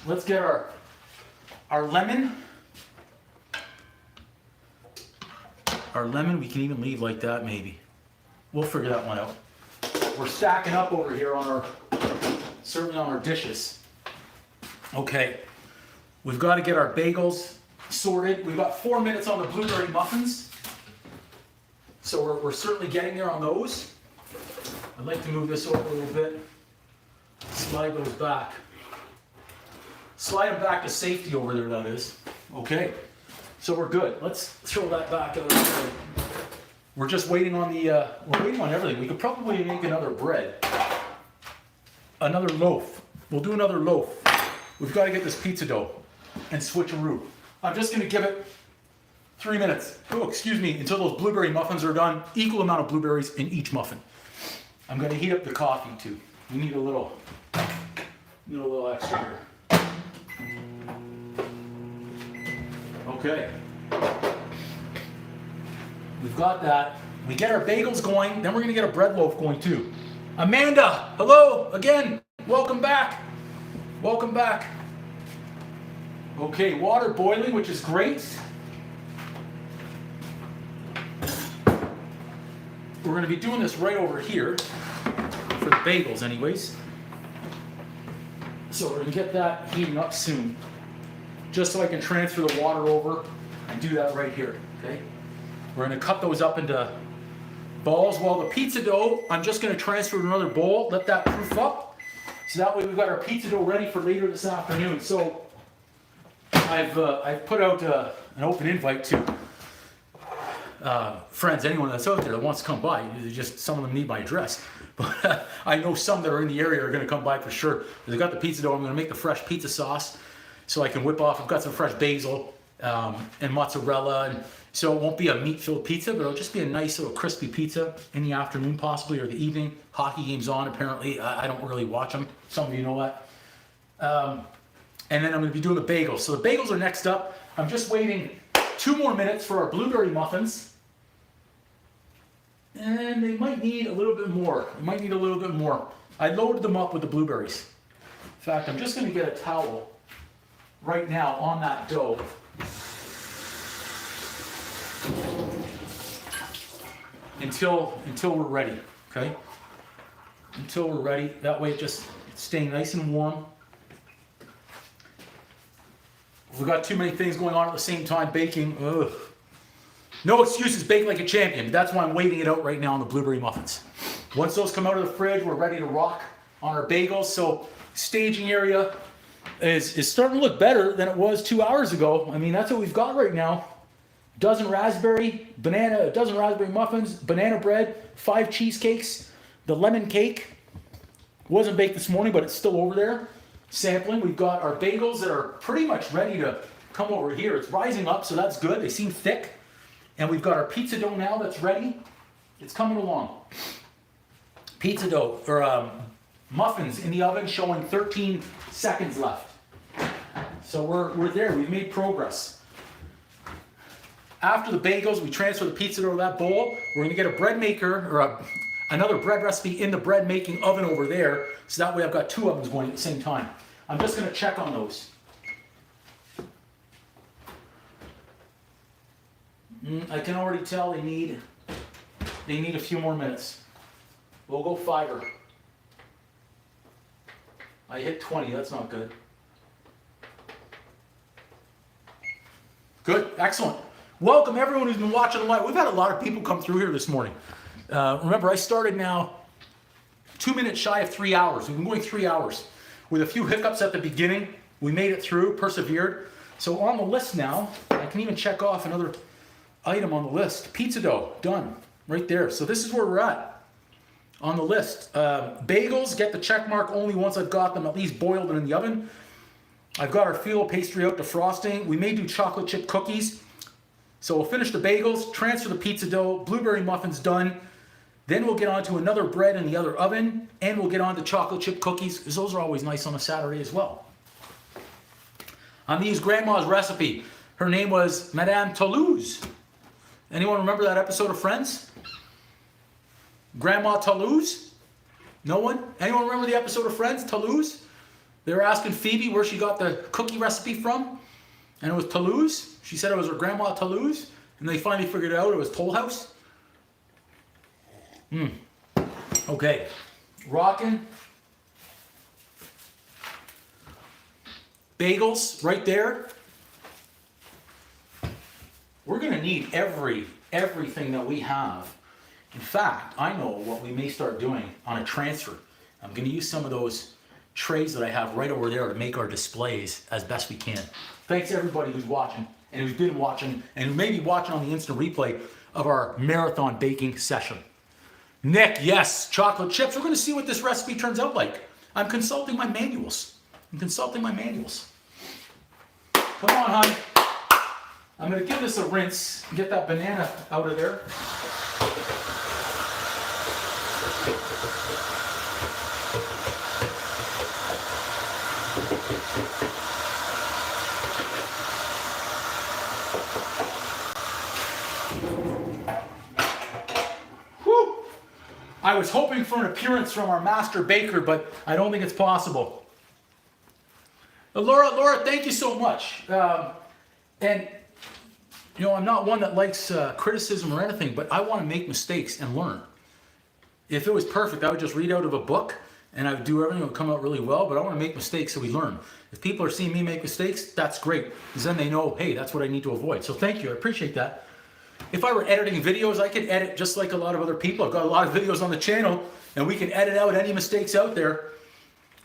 let's get our lemon. Our lemon, we can even leave like that maybe. We'll figure that one out. We're stacking up over here on certainly on our dishes. Okay, we've got to get our bagels sorted. We've got 4 minutes on the blueberry muffins. So we're certainly getting there on those. I'd like to move this over a little bit. Slide those back. Slide them back to safety over there, that is. Okay. So we're good. Let's throw that back out of the way. We're just waiting on we're waiting on everything. We could probably make another bread. Another loaf. We'll do another loaf. We've got to get this pizza dough and switcheroo. I'm just going to give it 3 minutes. Oh, excuse me, until those blueberry muffins are done. Equal amount of blueberries in each muffin. I'm going to heat up the coffee too. We need a little extra here. Okay. We've got that. We get our bagels going, then we're gonna get a bread loaf going too. Amanda, hello again. Welcome back. Welcome back. Okay, water boiling, which is great. We're going to be doing this right over here for the bagels anyways. So we're going to get that heating up soon. Just so I can transfer the water over and do that right here, okay? We're going to cut those up into balls. While the pizza dough, I'm just going to transfer to another bowl, let that proof up. So that way we've got our pizza dough ready for later this afternoon. So I've put out an open invite to friends, anyone that's out there that wants to come by. Just some of them need my address, but I know some that are in the area are going to come by for sure. They got the pizza dough. I'm going to make the fresh pizza sauce so I can whip off. I've got some fresh basil and mozzarella, and so it won't be a meat-filled pizza, but it'll just be a nice little crispy pizza in the afternoon, possibly, or the evening. Hockey game's on. Apparently, I don't really watch them. Some of you know that. And then I'm going to be doing the bagels. So the bagels are next up. I'm just waiting 2 more minutes for our blueberry muffins. And they might need a little bit more. I loaded them up with the blueberries. In fact, I'm just going to get a towel right now on that dough. Until we're ready, okay? Until we're ready. That way it's staying nice and warm. If we've got too many things going on at the same time baking, ugh. No excuses, bake like a champion. That's why I'm waiting it out right now on the blueberry muffins. Once those come out of the fridge, we're ready to rock on our bagels. So staging area is starting to look better than it was 2 hours ago. I mean, that's what we've got right now. A dozen raspberry muffins, banana bread, 5 cheesecakes, the lemon cake. Wasn't baked this morning, but it's still over there. Sampling. We've got our bagels that are pretty much ready to come over here. It's rising up, so that's good. They seem thick. And we've got our pizza dough now that's ready. It's coming along. Pizza dough, or muffins in the oven showing 13 seconds left. So we're there. We've made progress. After the bagels, we transfer the pizza dough to that bowl. We're going to get a bread maker, or another bread recipe in the bread making oven over there. So that way I've got 2 ovens going at the same time. I'm just going to check on those. I can already tell they need a few more minutes. We'll go 5. I hit 20, that's not good. Good, excellent. Welcome everyone who's been watching live. We've had a lot of people come through here this morning. Remember, I started now 2 minutes shy of 3 hours. We've been going 3 hours. With a few hiccups at the beginning, we made it through, persevered. So on the list now, I can even check off another item on the list. Pizza dough, done, right there. So this is where we're at on the list. Bagels, get the check mark only once I've got them at least boiled and in the oven. I've got our phyllo pastry out to frosting. We may do chocolate chip cookies. So we'll finish the bagels, transfer the pizza dough, blueberry muffins done. Then we'll get on to another bread in the other oven, and we'll get on to chocolate chip cookies, because those are always nice on a Saturday as well. I'm going to use Grandma's recipe. Her name was Madame Toulouse. Anyone remember that episode of Friends? Grandma Toulouse? No one? Anyone remember the episode of Friends, Toulouse? They were asking Phoebe where she got the cookie recipe from, and it was Toulouse. She said it was her Grandma Toulouse, and they finally figured out it was Toll House. Okay, rocking. Bagels right there. We're going to need everything that we have. In fact, I know what we may start doing on a transfer. I'm going to use some of those trays that I have right over there to make our displays as best we can. Thanks everybody who's watching and who's been watching and who may be watching on the instant replay of our marathon baking session. Nick, yes, chocolate chips. We're going to see what this recipe turns out like. I'm consulting my manuals. Come on, hon. I'm going to give this a rinse and get that banana out of there. I was hoping for an appearance from our master baker, but I don't think it's possible. Laura, thank you so much. And you know, I'm not one that likes criticism or anything, but I want to make mistakes and learn. If it was perfect, I would just read out of a book and I would do everything, it would come out really well, but I want to make mistakes so we learn. If people are seeing me make mistakes, that's great, because then they know, hey, that's what I need to avoid. So thank you, I appreciate that. If I were editing videos, I could edit just like a lot of other people. I've got a lot of videos on the channel, and we can edit out any mistakes out there.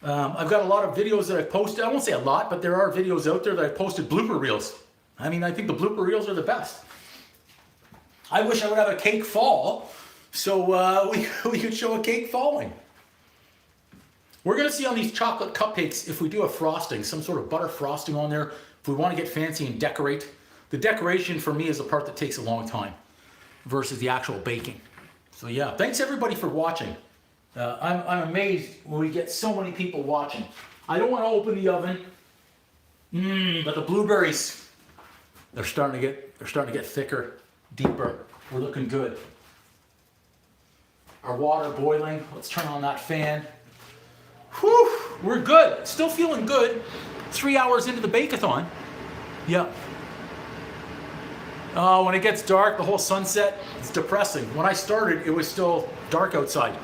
I've got a lot of videos that I've posted. I won't say a lot, but there are videos out there that I've posted blooper reels. I mean, I think the blooper reels are the best. I wish I would have a cake fall, so we could show a cake falling. We're going to see on these chocolate cupcakes if we do a frosting, some sort of butter frosting on there, if we want to get fancy and decorate. The decoration for me is the part that takes a long time versus the actual baking. So yeah, thanks everybody for watching. I'm amazed when we get so many people watching. I don't want to open the oven, but the blueberries, they're starting to get thicker, deeper. We're looking good. Our water boiling. Let's turn on that fan. Whew, we're good. Still feeling good. 3 hours into the Bake-a-Thon. Yeah. Oh, when it gets dark, the whole sunset, it's depressing. When I started, it was still dark outside.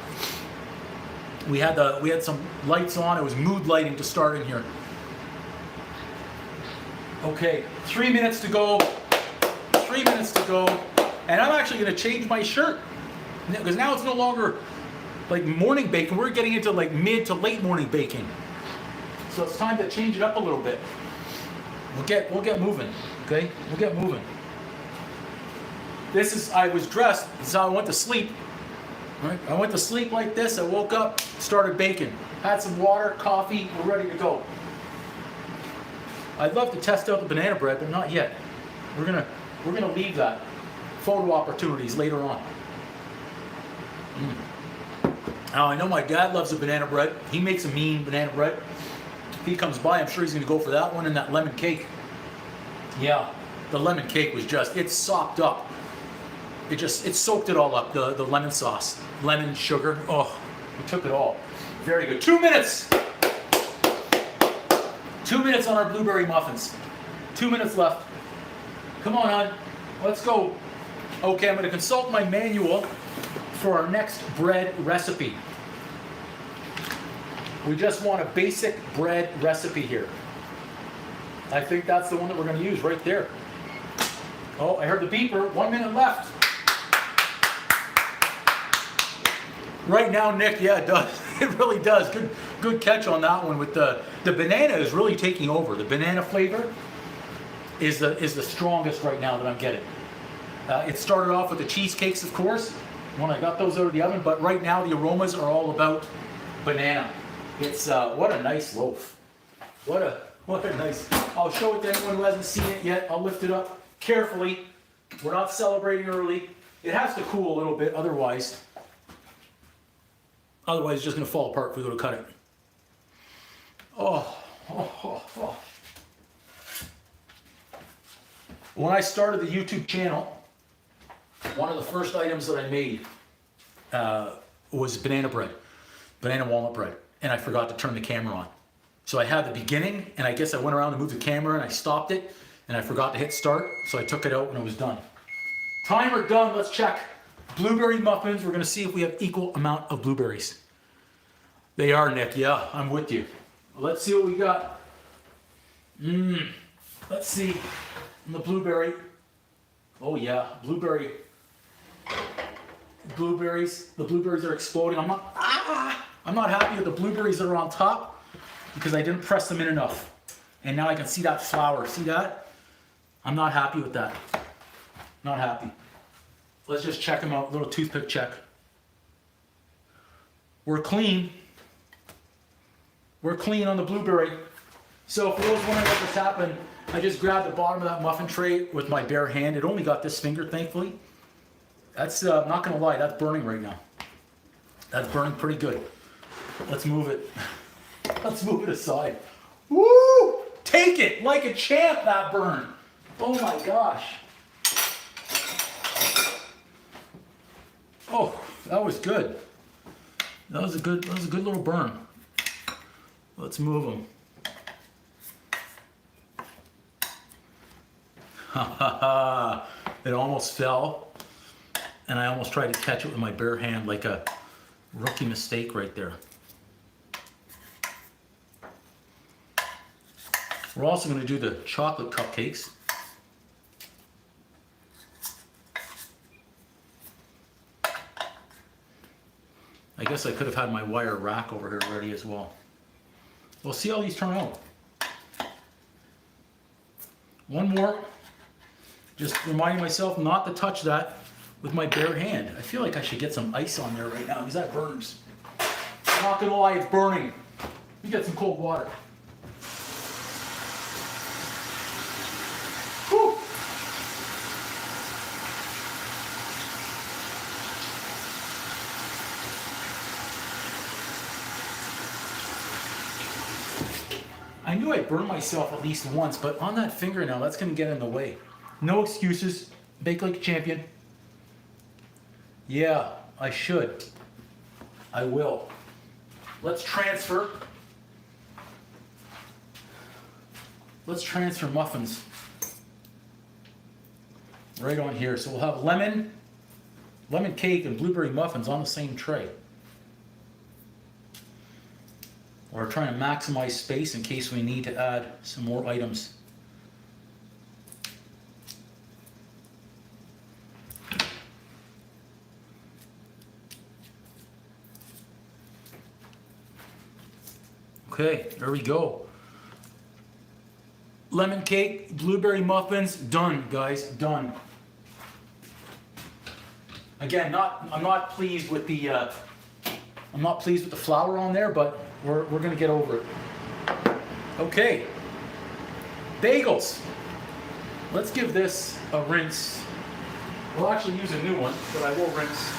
We had some lights on. It was mood lighting to start in here. Okay, 3 minutes to go. 3 minutes to go. And I'm actually going to change my shirt, because now it's no longer like morning baking. We're getting into like mid to late morning baking. So it's time to change it up a little bit. We'll get moving, okay? We'll get moving. I was dressed, this is how I went to sleep. Right? I went to sleep like this, I woke up, started baking. Had some water, coffee, we're ready to go. I'd love to test out the banana bread, but not yet. We're gonna leave that. Photo opportunities later on. Now I know my dad loves the banana bread. He makes a mean banana bread. If he comes by, I'm sure he's gonna go for that one and that lemon cake. Yeah, the lemon cake was it's sopped up. It soaked it all up, the lemon sauce. Lemon, sugar, oh, we took it all. Very good. 2 minutes! 2 minutes on our blueberry muffins. 2 minutes left. Come on, hon, let's go. Okay, I'm gonna consult my manual for our next bread recipe. We just want a basic bread recipe here. I think that's the one that we're gonna use right there. Oh, I heard the beeper, 1 minute left. Right now, Nick, yeah, it does. It really does. Good catch on that one. With the banana is really taking over. The banana flavor is the strongest right now that I'm getting. It started off with the cheesecakes, of course, when I got those out of the oven. But right now, the aromas are all about banana. It's what a nice loaf. What a nice. I'll show it to anyone who hasn't seen it yet. I'll lift it up carefully. We're not celebrating early. It has to cool a little bit, otherwise it's just going to fall apart if we go to cut it. Oh. When I started the YouTube channel, one of the first items that I made was banana bread, banana walnut bread, and I forgot to turn the camera on. So I had the beginning, and I guess I went around to move the camera, and I stopped it, and I forgot to hit start, so I took it out when it was done. Timer done, let's check. Blueberry muffins, we're gonna see if we have equal amount of blueberries. They are, Nick, yeah, I'm with you. Let's see what we got. Let's see, the blueberry. Oh yeah, blueberries, the blueberries are exploding. I'm not happy with the blueberries that are on top because I didn't press them in enough. And now I can see that flour, see that? I'm not happy with that, not happy. Let's just check them out, little toothpick check. We're clean. We're clean on the blueberry. So for those wondering what just happened, I just grabbed the bottom of that muffin tray with my bare hand. It only got this finger, thankfully. That's, not gonna lie, that's burning right now. That's burning pretty good. Let's move it. Let's move it aside. Woo! Take it like a champ, that burn. Oh my gosh. Oh, that was good. That was a good little burn. Let's move them. Ha ha ha! It almost fell, and I almost tried to catch it with my bare hand, like a rookie mistake right there. We're also going to do the chocolate cupcakes. I guess I could have had my wire rack over here ready as well. We'll see how these turn out. One more. Just reminding myself not to touch that with my bare hand. I feel like I should get some ice on there right now because that burns. Not gonna lie, it's burning. Let me get some cold water. Whew. I knew I burned myself at least once, but on that fingernail, that's gonna get in the way. No excuses. Bake like a champion. Yeah, I should. I will. Let's transfer. Let's transfer muffins. Right on here. So we'll have lemon cake and blueberry muffins on the same tray. We're trying to maximize space in case we need to add some more items. Okay, there we go. Lemon cake, blueberry muffins, done, guys, done. Again, I'm not pleased with the flour on there, but we're gonna get over it. Okay, bagels. Let's give this a rinse. We'll actually use a new one, but I will rinse.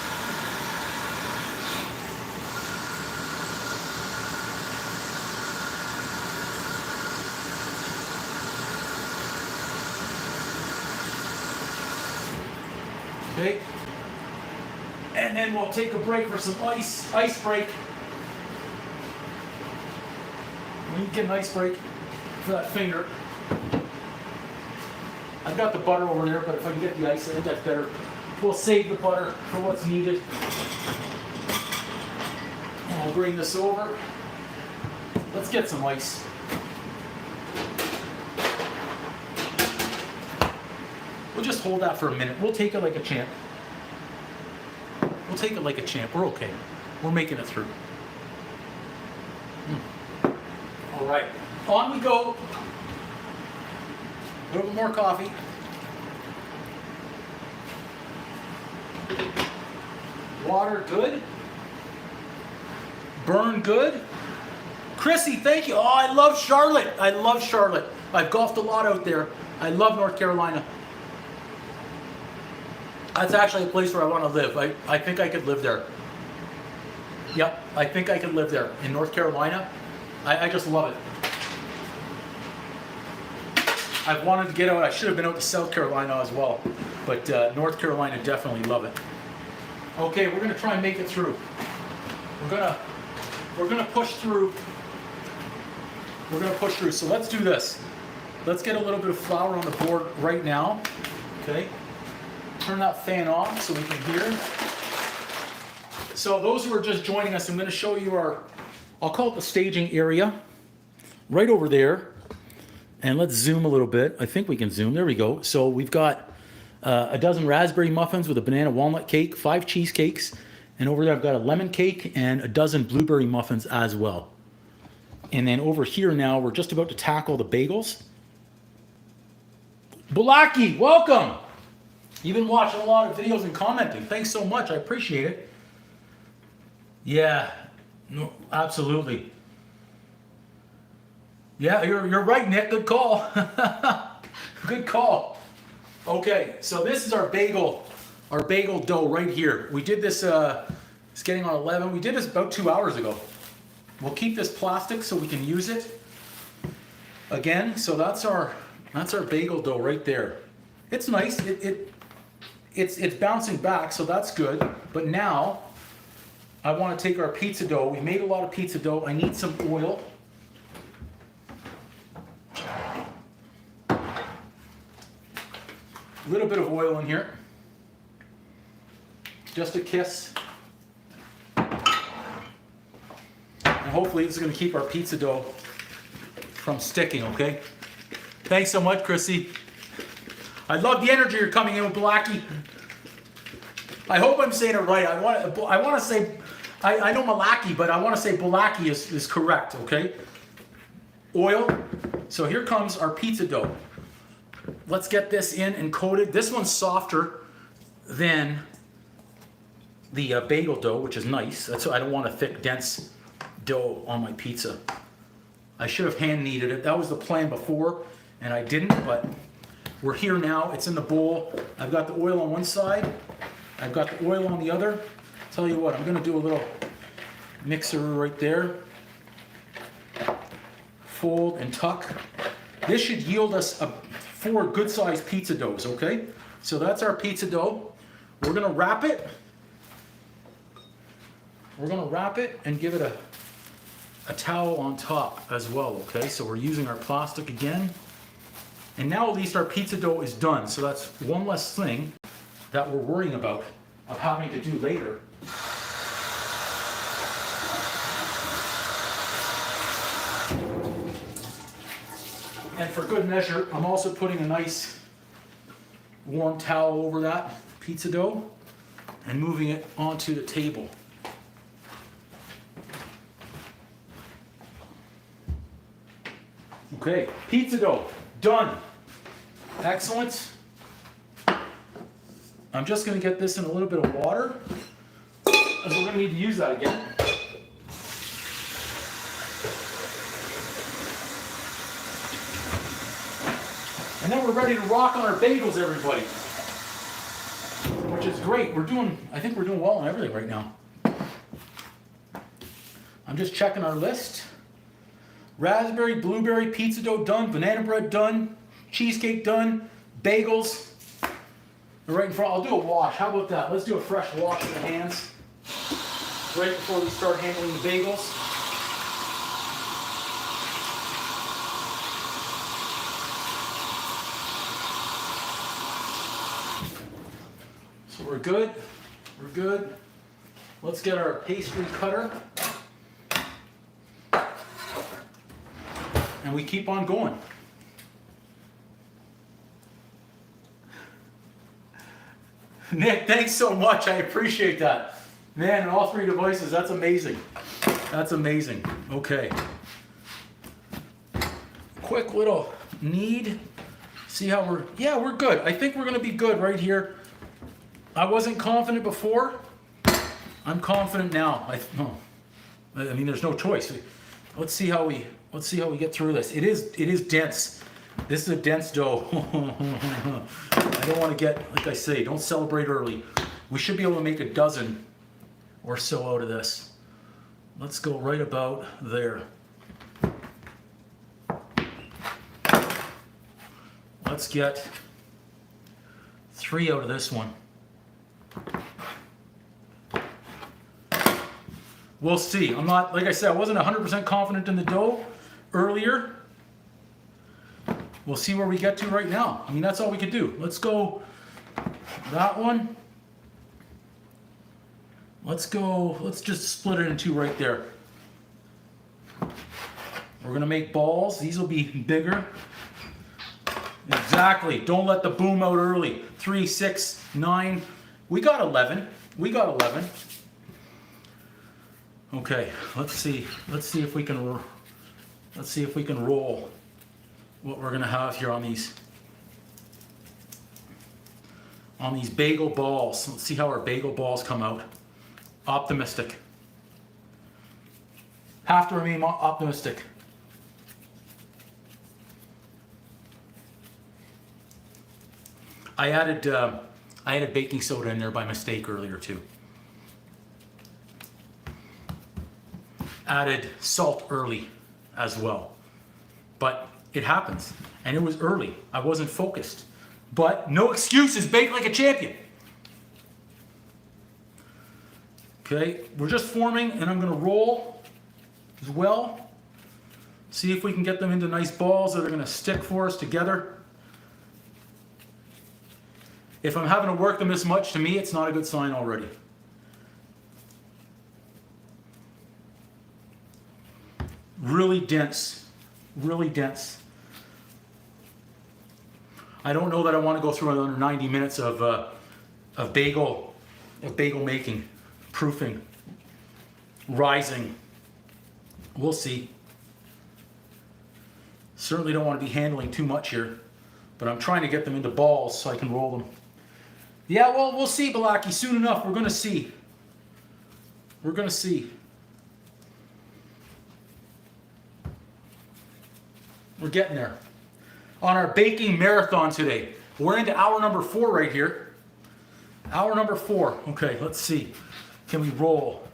Okay, and then we'll take a break for some ice break. We can get an ice break for that finger. I've got the butter over there, but if I can get the ice, I think that's better. We'll save the butter for what's needed. And we'll bring this over. Let's get some ice. We'll just hold that for a minute. We'll take it like a champ. We'll take it like a champ. We're okay. We're making it through. All right, on we go. A little bit more coffee. Water good. Burn good. Chrissy, thank you. Oh, I love Charlotte. I love Charlotte. I've golfed a lot out there. I love North Carolina. That's actually a place where I want to live. I think I could live there. Yep, I think I could live there in North Carolina. I just love it. I've wanted to get out. I should have been out to South Carolina as well, but North Carolina, definitely love it. Okay, we're gonna try and make it through. We're gonna push through. We're gonna push through. So let's do this. Let's get a little bit of flour on the board right now. Okay. Turn that fan off so we can hear. So those who are just joining us, I'm going to show you our, I'll call it the staging area, right over there. And let's zoom a little bit. I think we can zoom. There we go. So we've got a dozen raspberry muffins with a banana walnut cake, 5 cheesecakes, and over there I've got a lemon cake and a dozen blueberry muffins as well. And then over here now, we're just about to tackle the bagels. Bulaki, welcome! You've been watching a lot of videos and commenting. Thanks so much. I appreciate it. Yeah, no, absolutely. Yeah, you're right, Nick. Good call. Good call. Okay, so this is our bagel dough right here. We did this. It's getting on 11. We did this about 2 hours ago. We'll keep this plastic so we can use it again. So that's our bagel dough right there. It's nice. It's bouncing back, so that's good. But now I want to take our pizza dough. We made a lot of pizza dough. I need some oil. A little bit of oil in here. Just a kiss. And hopefully this is going to keep our pizza dough from sticking, okay? Thanks so much, Chrissy. I love the energy you're coming in with, Blackie. I hope I'm saying it right. I want to say, I know Malaki, but I want to say Blackie is correct, okay? Oil. So here comes our pizza dough. Let's get this in and coated. This one's softer than the bagel dough, which is nice. That's why I don't want a thick, dense dough on my pizza. I should have hand kneaded it. That was the plan before, and I didn't, but we're here now. It's in the bowl. I've got the oil on one side. I've got the oil on the other. Tell you what, I'm gonna do a little mixer right there. Fold and tuck. This should yield us 4 good-sized pizza doughs, okay? So that's our pizza dough. We're gonna wrap it. We're gonna wrap it and give it a towel on top as well, okay? So we're using our plastic again. And now at least our pizza dough is done. So that's one less thing that we're worrying about of having to do later. And for good measure, I'm also putting a nice warm towel over that pizza dough and moving it onto the table. Okay, pizza dough, done. Excellent. I'm just gonna get this in a little bit of water, as we're gonna need to use that again. And then we're ready to rock on our bagels, everybody. Which is great. I think we're doing well on everything right now. I'm just checking our list. Raspberry, blueberry, pizza dough done, banana bread done, cheesecake done, bagels. They're right in front. I'll do a wash. How about that? Let's do a fresh wash of the hands right before we start handling the bagels. So we're good. We're good. Let's get our pastry cutter. And we keep on going. Nick, thanks so much. I appreciate that. Man, on all 3 devices, that's amazing. That's amazing. Okay. Quick little knead. See how we're good. I think we're gonna be good right here. I wasn't confident before. I'm confident now. I mean, there's no choice. Let's see how we get through this. It is dense. This is a dense dough. I don't want to get, like I say, don't celebrate early. We should be able to make a dozen or so out of this. Let's go right about there. Let's get 3 out of this one. We'll see. I'm not, like I said, I wasn't 100% confident in the dough earlier. We'll see where we get to right now. I mean, that's all we could do. Let's go that one. Let's just split it in 2 right there. We're gonna make balls. These will be bigger. Exactly. Don't let the boom out early. 3, 6, 9. We got 11. We got 11. Okay, let's see if we can roll what we're gonna have here on these bagel balls. Let's see how our bagel balls come out. Optimistic. Have to remain optimistic. I added baking soda in there by mistake earlier too. Added salt early as well. But it happens. And it was early. I wasn't focused. But no excuses, bake like a champion. Okay, we're just forming, and I'm gonna roll as well. See if we can get them into nice balls that are gonna stick for us together. If I'm having to work them this much, to me, it's not a good sign already. Really dense, really dense. I don't know that I want to go through another 90 minutes of bagel making, proofing, rising. We'll see. Certainly don't want to be handling too much here, but I'm trying to get them into balls so I can roll them. Yeah, well, we'll see, Balaki. Soon enough, we're going to see. We're going to see. We're getting there. On our baking marathon today. We're into hour number 4 right here. Hour number 4. Okay, let's see. Can we roll?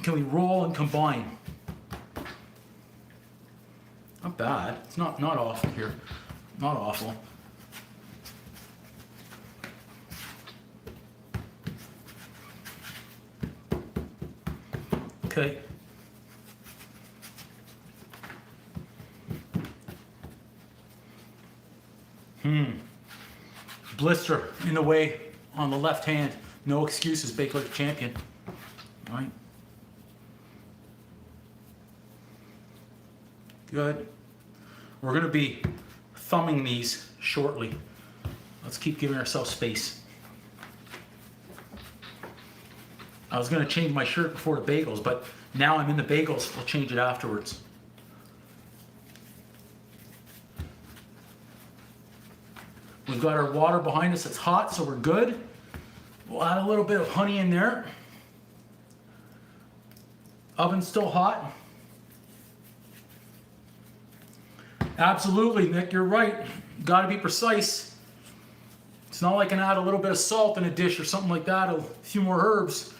Can we roll and combine? Not bad. It's not awful here. Not awful. Okay. Blister in the way on the left hand. No excuses, bake like a champion. All right. Good. We're going to be thumbing these shortly. Let's keep giving ourselves space. I was going to change my shirt before the bagels, but now I'm in the bagels. We'll change it afterwards. We've got our water behind us. It's hot, so we're good. We'll add a little bit of honey in there. Oven's still hot. Absolutely, Nick, you're right. Got to be precise. It's not like I can add a little bit of salt in a dish or something like that, a few more herbs.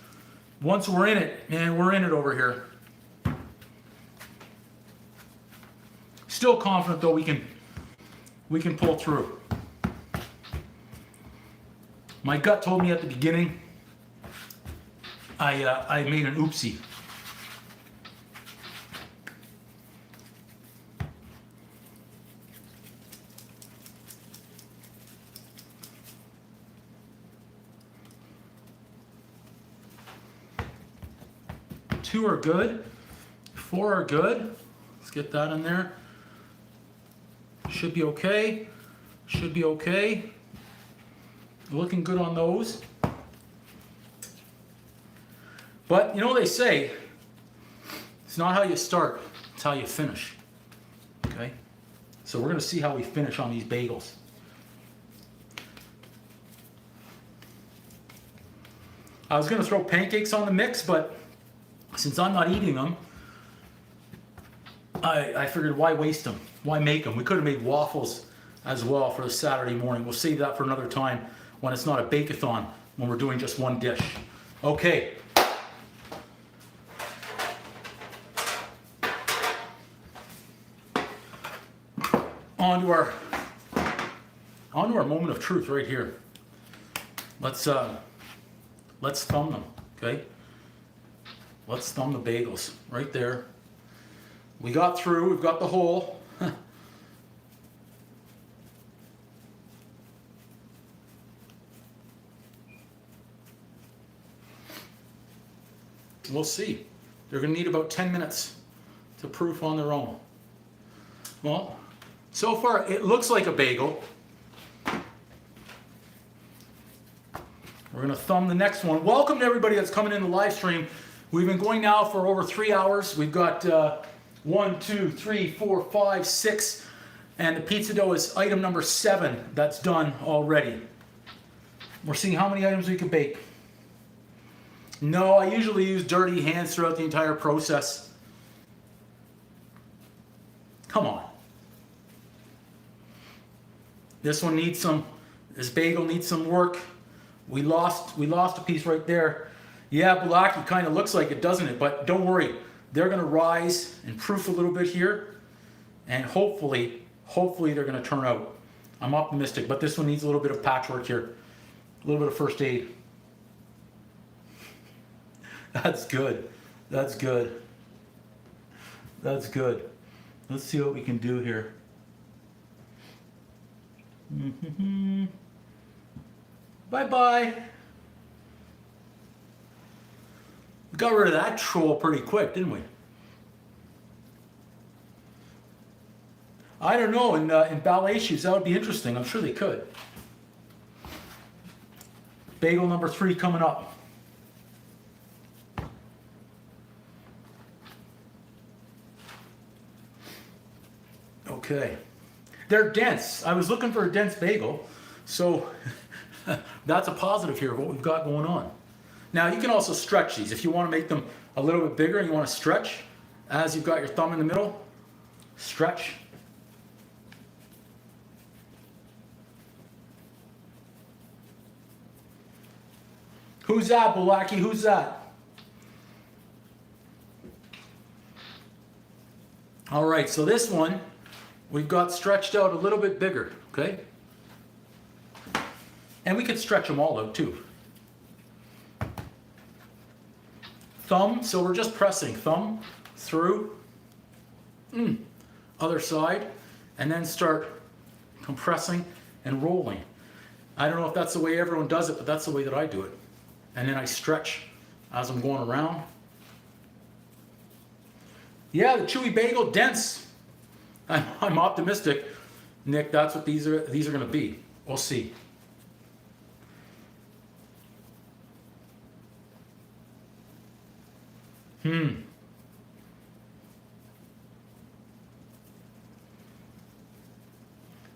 Once we're in it, and we're in it over here. Still confident though we can pull through. My gut told me at the beginning I made an oopsie. Two are good. 4 are good. Let's get that in there. Should be okay. Should be okay. Looking good on those. But you know what they say, it's not how you start, it's how you finish. Okay? So we're going to see how we finish on these bagels. I was going to throw pancakes on the mix, but since I'm not eating them, I figured why waste them? Why make them? We could have made waffles as well for the Saturday morning. We'll save that for another time when it's not a Bake-a-Thon, when we're doing just one dish. Okay. On to our moment of truth right here. Let's thumb them, okay? Let's thumb the bagels right there. We got through, we've got the hole. We'll see. They're going to need about 10 minutes to proof on their own. Well, so far it looks like a bagel. We're going to thumb the next one. Welcome to everybody that's coming in the live stream. We've been going now for over 3 hours. We've got 1, 2, 3, 4, 5, 6, and the pizza dough is item number 7 that's done already. We're seeing how many items we can bake. No, I usually use dirty hands throughout the entire process. Come on. This one needs some, this bagel needs some work. We lost a piece right there. Yeah, Bulaki kind of looks like it, doesn't it? But don't worry. They're going to rise and proof a little bit here. And hopefully they're going to turn out. I'm optimistic, but this one needs a little bit of patchwork here. A little bit of first aid. That's good. That's good. That's good. Let's see what we can do here. Bye-bye. We got rid of that troll pretty quick, didn't we? I don't know, in ballet shoes, that would be interesting. I'm sure they could. Bagel number 3 coming up. Okay. They're dense. I was looking for a dense bagel, so that's a positive here of what we've got going on. Now, you can also stretch these. If you want to make them a little bit bigger and you want to stretch, as you've got your thumb in the middle, stretch. Who's that, Bulaki? Who's that? All right, so this one, we've got stretched out a little bit bigger, okay? And we could stretch them all out too. Thumb, so we're just pressing thumb through, other side, and then start compressing and rolling. I don't know if that's the way everyone does it, but that's the way that I do it. And then I stretch as I'm going around. Yeah, the chewy bagel, dense. I'm optimistic, Nick. That's what these are going to be. We'll see.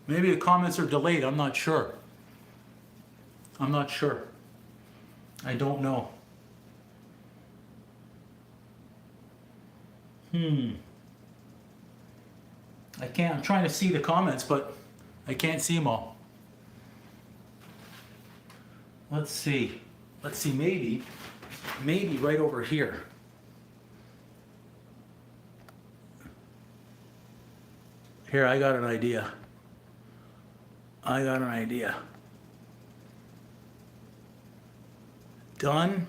Maybe the comments are delayed. I'm not sure. I'm not sure. I don't know. I can't. I'm trying to see the comments, but I can't see them all. Let's see. Let's see. Maybe right over here. Here, I got an idea. Done.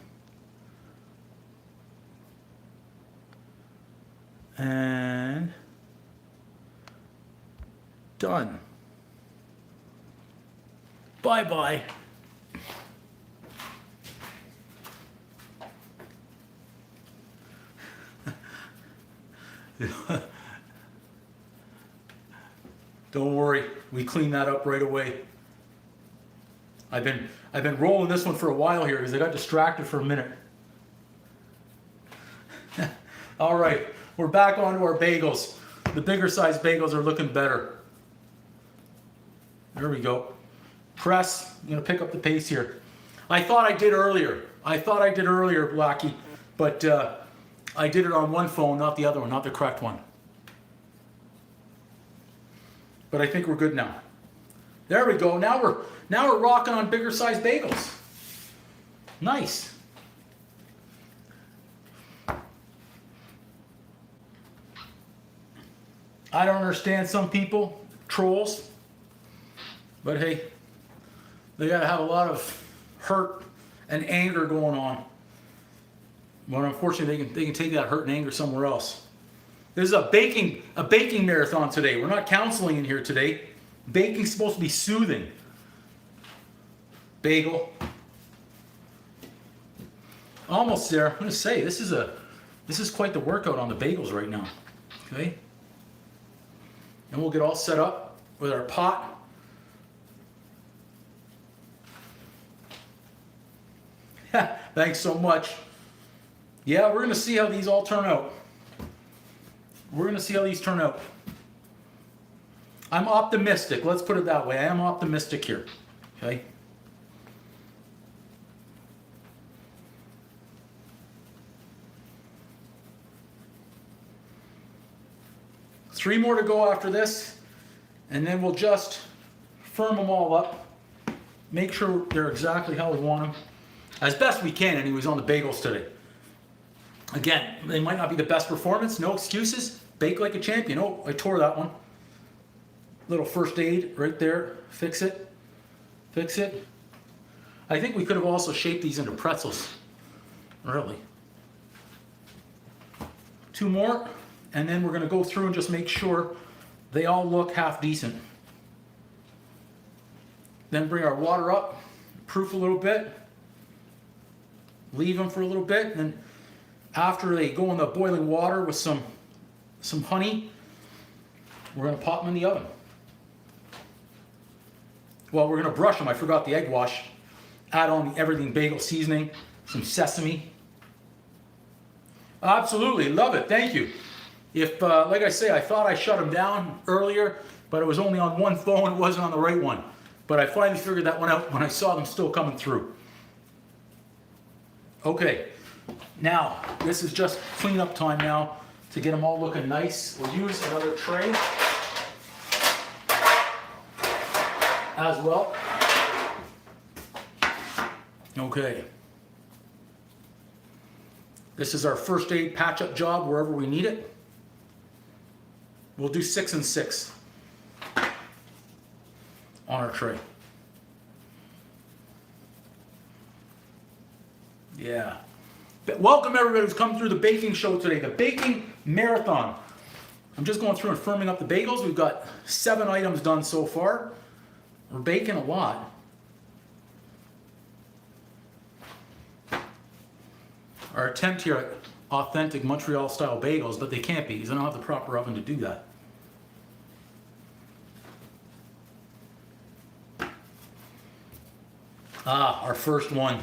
And done. Bye-bye. Don't worry, we clean that up right away. I've been rolling this one for a while here because I got distracted for a minute. All right, we're back onto our bagels. The bigger size bagels are looking better. There we go. Press. I'm gonna pick up the pace here. I thought I did earlier, Blackie, but I did it on one phone, not the other one, not the correct one. But I think we're good now. There we go. Now we're rocking on bigger size bagels. Nice. I don't understand some people, trolls, but hey, they gotta have a lot of hurt and anger going on. But unfortunately, they can take that hurt and anger somewhere else. This is a baking marathon today. We're not counseling in here today. Baking's supposed to be soothing. Bagel. Almost there. I'm gonna say this is quite the workout on the bagels right now. Okay. And we'll get all set up with our pot. Thanks so much. Yeah, we're gonna see how these all turn out. I'm optimistic. Let's put it that way. I am optimistic here. Okay. Three more to go after this, and then we'll just firm them all up. Make sure they're exactly how we want them. As best we can, anyways, on the bagels today. Again, they might not be the best performance, no excuses. Bake like a champion. Oh, I tore that one. Little first aid right there. Fix it. I think we could have also shaped these into pretzels. Really. 2 more, and then we're going to go through and just make sure they all look half decent. Then bring our water up, proof a little bit, leave them for a little bit, and then after they go in the boiling water with some honey, we're going to pop them in the oven. Well, we're going to brush them. I forgot the egg wash. Add on the everything bagel seasoning, some sesame. Absolutely, love it. Thank you. If, like I say, I thought I shut them down earlier, but it was only on one phone. It wasn't on the right one. But I finally figured that one out when I saw them still coming through. Okay, now this is just cleanup time now to get them all looking nice. We'll use another tray as well. Okay. This is our first aid patch-up job wherever we need it. We'll do 6 and 6 on our tray. Yeah. Welcome everybody who's come through the baking show today, the baking marathon. I'm just going through and firming up the bagels. We've got 7 items done so far. We're baking a lot. Our attempt here at authentic Montreal style bagels, but they can't be because I don't have the proper oven to do that. Ah, our first one.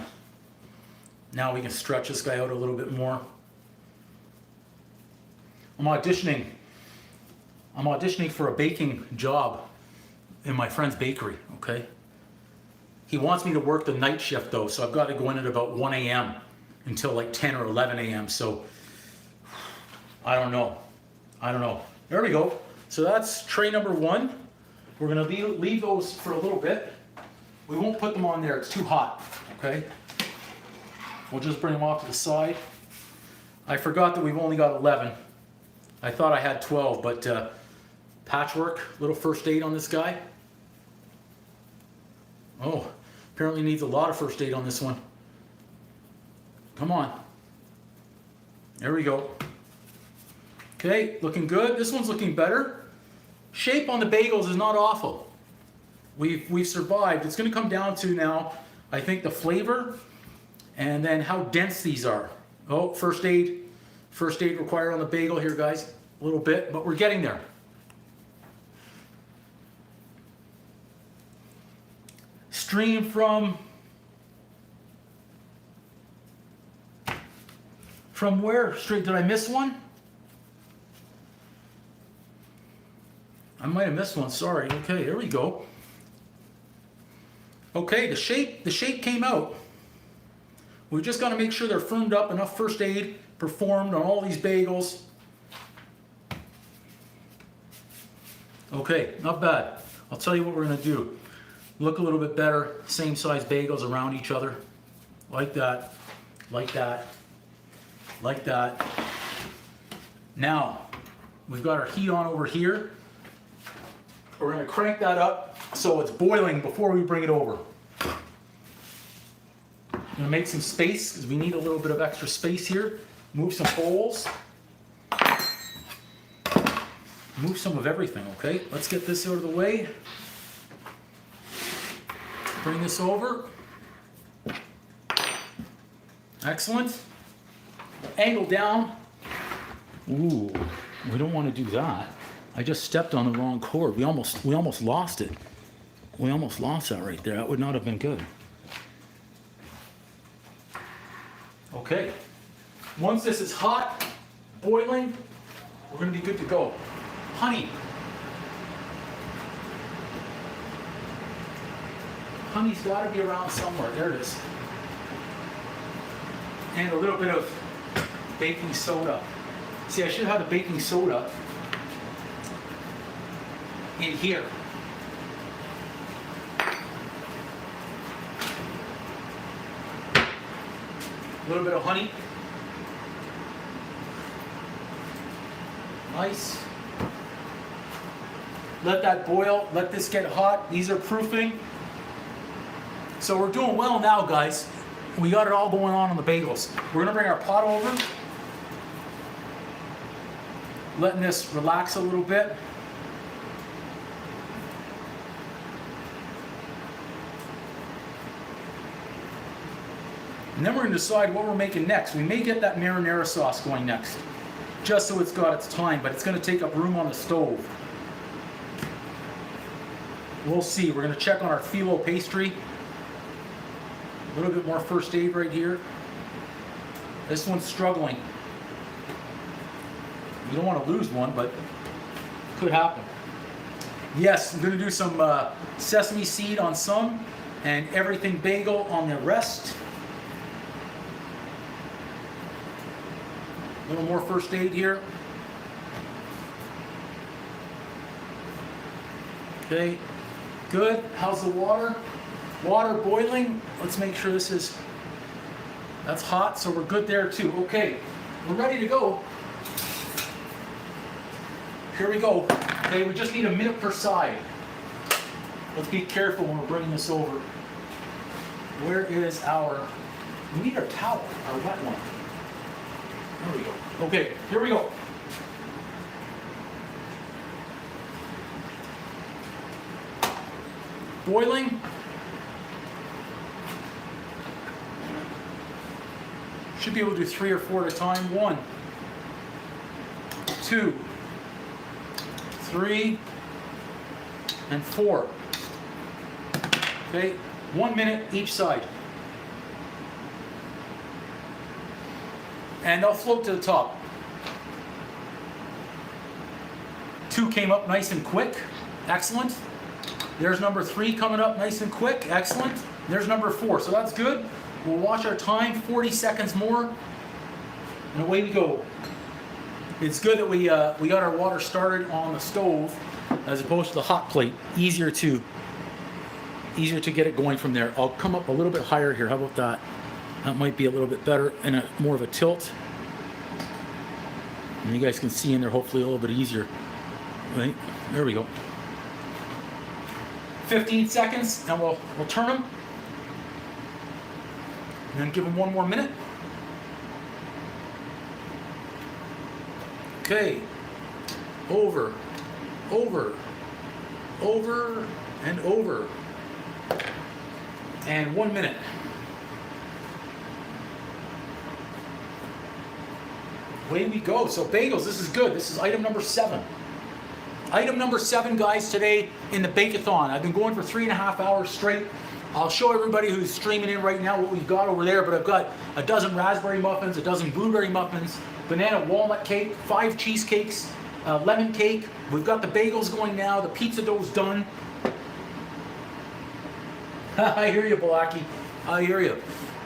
Now we can stretch this guy out a little bit more. I'm auditioning for a baking job in my friend's bakery, okay? He wants me to work the night shift though, so I've got to go in at about 1 a.m. until like 10 or 11 a.m. So I don't know. There we go. So that's tray number 1. We're gonna leave those for a little bit. We won't put them on there, it's too hot, okay? We'll just bring them off to the side. I forgot that we've only got 11. I thought I had 12, but patchwork, little first aid on this guy. Oh, apparently needs a lot of first aid on this one. Come on. There we go. Okay, looking good. This one's looking better. Shape on the bagels is not awful. We've survived. It's going to come down to now, I think, the flavor and then how dense these are. Oh, first aid required on the bagel here, guys. A little bit, but we're getting there. Stream from where? Straight, did I miss one? I might have missed one, sorry. Okay, there we go. Okay, the shape came out. We've just got to make sure they're firmed up, enough first aid performed on all these bagels. Okay, not bad. I'll tell you what we're going to do. Look a little bit better, same size bagels around each other. Like that, like that, like that. Now, we've got our heat on over here. We're going to crank that up so it's boiling before we bring it over. I'm going to make some space because we need a little bit of extra space here. Move some bowls. Move some of everything, okay? Let's get this out of the way. Bring this over. Excellent. Angle down. Ooh, we don't want to do that. I just stepped on the wrong cord. We almost lost it. We almost lost that right there. That would not have been good. Okay. Once this is hot, boiling, we're going to be good to go. Honey. Honey's got to be around somewhere. There it is. And a little bit of baking soda. See, I should have the baking soda in here. A little bit of honey. Nice. Let that boil. Let this get hot. These are proofing. So we're doing well now, guys. We got it all going on the bagels. We're going to bring our pot over. letting this relax a little bit. And then we're going to decide what we're making next. We may get that marinara sauce going next, just so it's got its time, but it's going to take up room on the stove. We'll see. We're going to check on our phyllo pastry. A little bit more first aid right here. This one's struggling. You don't want to lose one, but it could happen. Yes, I'm going to do some sesame seed on some and everything bagel on the rest. A little more first aid here. Okay, good. How's the water? Water boiling. Let's make sure this is, that's hot, so we're good there too. Okay, we're ready to go. Here we go. Okay, we just need a minute per side. Let's be careful when we're bringing this over. Where is our, we need our towel, our wet one. There we go. Okay, here we go. Boiling. Should be able to do 3 or 4 at a time. 1, 2, 3, and 4. Okay, 1 minute each side. And they'll float to the top. 2 came up nice and quick. Excellent. There's number 3 coming up nice and quick. Excellent. There's number 4. So that's good. We'll watch our time. 40 seconds more. And away we go. It's good that we got our water started on the stove as opposed to the hot plate. Easier to get it going from there. I'll come up a little bit higher here. How about that? That might be a little bit better and a more of a tilt. And you guys can see in there hopefully a little bit easier. Right? There we go. 15 seconds and we'll turn them. And then give them 1 more minute. Okay. Over, over, over, and over. And 1 minute. Away we go. So bagels, this is good. This is item number 7. Item number 7, guys, today in the Bake-a-Thon. I've been going for 3.5 hours straight. I'll show everybody who's streaming in right now what we've got over there, but I've got a dozen raspberry muffins, a dozen blueberry muffins, banana walnut cake, 5 cheesecakes, lemon cake. We've got the bagels going now. The pizza dough's done. I hear you, Blackie. I hear you.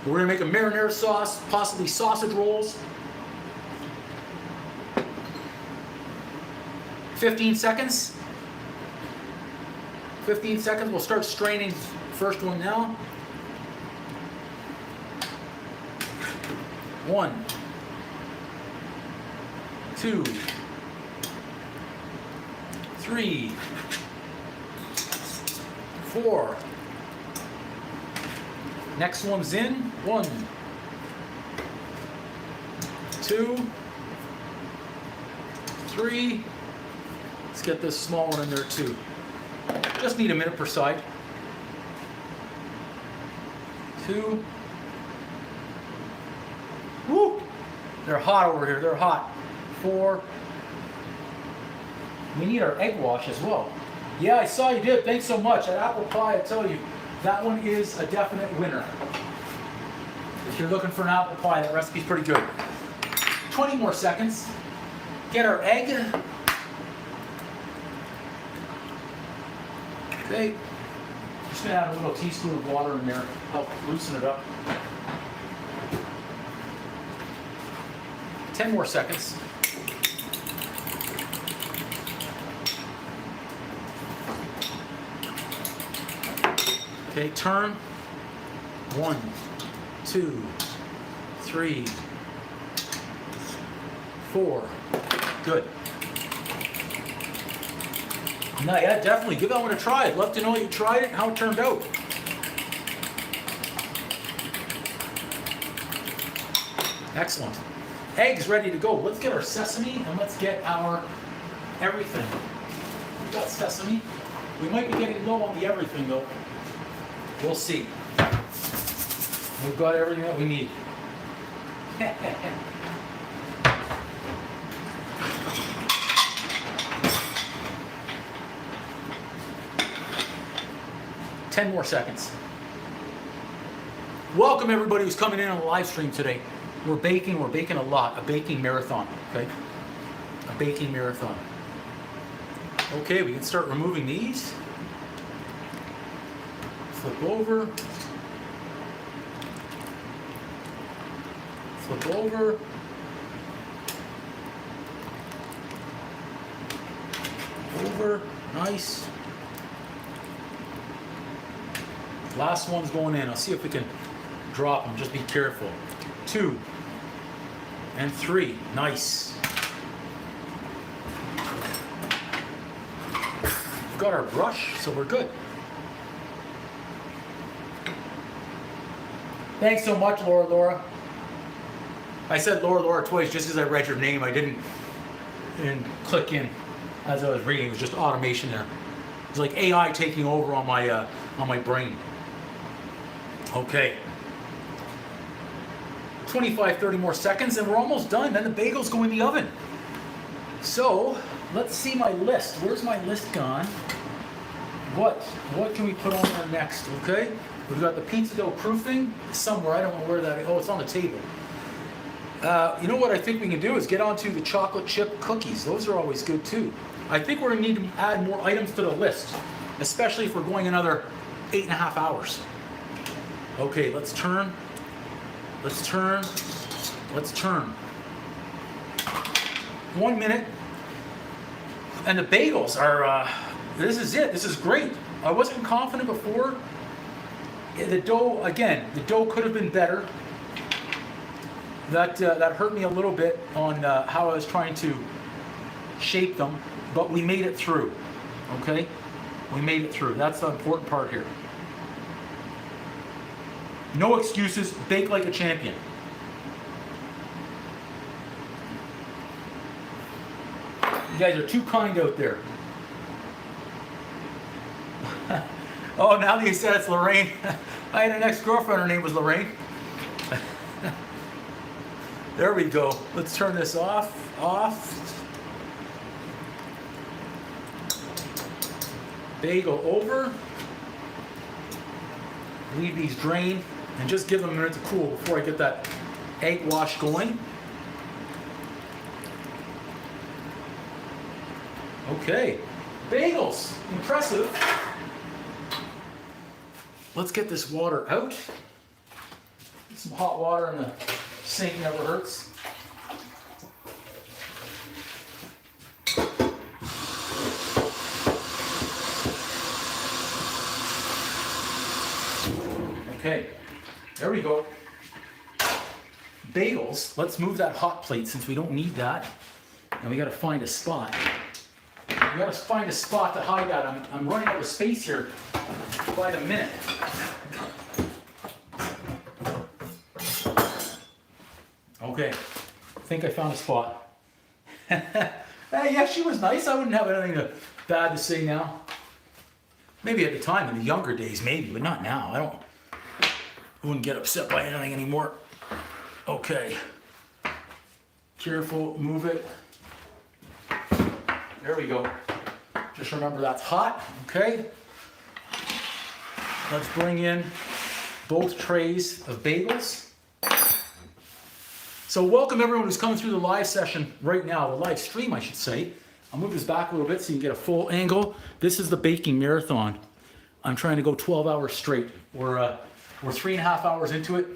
We're gonna make a marinara sauce, possibly sausage rolls. 15 seconds. 15 seconds. We'll start straining first one now. 1, 2, 3, 4. Next one's in. 1, 2, 3. Let's get this small one in there too. Just need a minute per side. 2. Woo! They're hot over here. They're hot. 4. We need our egg wash as well. Yeah, I saw you did. Thanks so much. That apple pie, I tell you, that one is a definite winner. If you're looking for an apple pie, that recipe's pretty good. 20 more seconds. Get our egg. Okay. Just gonna add a little teaspoon of water in there, help loosen it up. 10 more seconds. Okay, turn. 1, 2, 3, 4. Good. No, yeah, definitely. Give that one a try. I'd love to know you tried it and how it turned out. Excellent. eggs ready to go. Let's get our sesame and let's get our everything. We got sesame. We might be getting low on the everything though. We'll see. We've got everything that we need. 10 more seconds. Welcome everybody who's coming in on the live stream today. We're baking a lot, a baking marathon, okay? A baking marathon. Okay, we can start removing these. Flip over. Flip over. Over, nice. Last one's going in. I'll see if we can drop them, just be careful. 2 and 3, nice. We've got our brush, so we're good. Thanks so much, Laura. I said Laura twice just as I read your name. I didn't click in as I was reading. It was just automation there. It's like AI taking over on my brain. Okay. 25, 30 more seconds and we're almost done. Then the bagels go in the oven. So let's see my list. Where's my list gone? What can we put on there next? Okay. We've got the pizza dough proofing somewhere. I don't know where that is. Oh, it's on the table. You know what I think we can do is get onto the chocolate chip cookies. Those are always good too. I think we're gonna need to add more items to the list, especially if we're going another 8.5 hours. Okay, let's turn. Let's turn. 1 minute. And the bagels are, this is it. This is great. I wasn't confident before. The dough, again, the dough could have been better. That hurt me a little bit on how I was trying to shape them, but we made it through, okay? We made it through. That's the important part here. No excuses, bake like a champion. You guys are too kind out there. Oh, now that you said it's Lorraine. I had an ex-girlfriend, her name was Lorraine. There we go. Let's turn this off. Bagel over. Leave these drain and just give them a minute to cool before I get that egg wash going. Okay, bagels, impressive. Let's get this water out. Get some hot water in the sink, never hurts. Okay, there we go. Bagels, let's move that hot plate since we don't need that. And we gotta find a spot. We gotta find a spot to hide that. I'm running out of space here by the minute. Okay, I think I found a spot. Hey, yeah, she was nice. I wouldn't have anything bad to say now. Maybe at the time, in the younger days, maybe, but not now. I wouldn't get upset by anything anymore. Okay. Careful, move it. There we go. Just remember that's hot, okay? Let's bring in both trays of bagels. So welcome everyone who's coming through the live session right now, the live stream I should say. I'll move this back a little bit so you can get a full angle. This is the baking marathon. I'm trying to go 12 hours straight. We're 3.5 hours into it.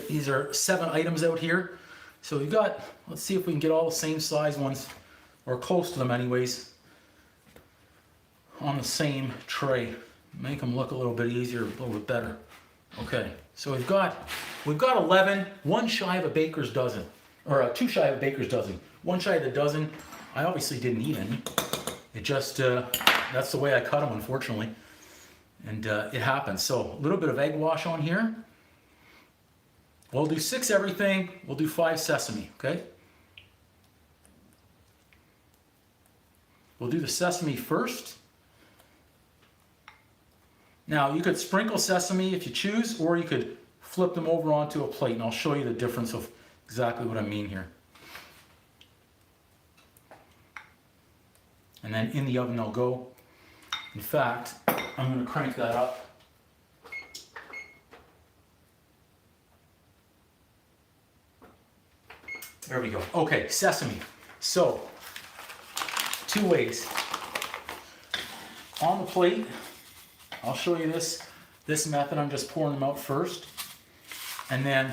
These are 7 items out here. So we've got, let's see if we can get all the same size ones, or close to them anyways, on the same tray. Make them look a little bit easier, a little bit better. Okay, so we've got 11, one shy of a baker's dozen, or 2 shy of a baker's dozen. One shy of the dozen. I obviously didn't eat any. It just, that's the way I cut them, unfortunately. And it happens. So a little bit of egg wash on here. We'll do 6 everything, we'll do 5 sesame, okay? We'll do the sesame first. Now, you could sprinkle sesame if you choose, or you could flip them over onto a plate, and I'll show you the difference of exactly what I mean here. And then in the oven they'll go. In fact, I'm going to crank that up. There we go. Okay, sesame. So, 2 ways. On the plate, I'll show you this method. I'm just pouring them out first. And then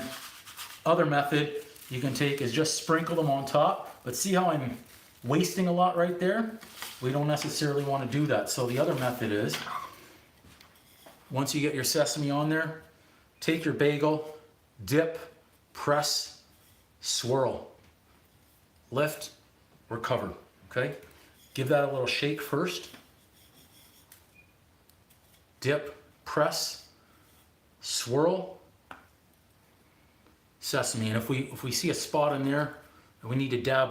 other method you can take is just sprinkle them on top. But see how I'm wasting a lot right there? We don't necessarily want to do that. So the other method is, once you get your sesame on there, take your bagel, dip, press, swirl, lift, recover, okay? Give that a little shake first. Dip, press, swirl, sesame. And if we see a spot in there and we need to dab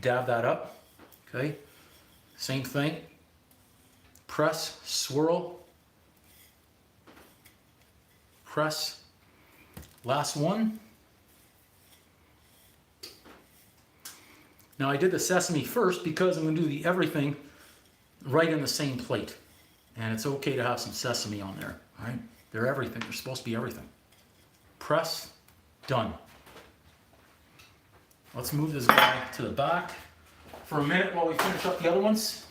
that up, okay? Same thing. Press, swirl, press. Last one. Now I did the sesame first because I'm going to do the everything right in the same plate. And it's okay to have some sesame on there, all right? They're everything. They're supposed to be everything. Press, done. Let's move this guy to the back for a minute while we finish up the other ones.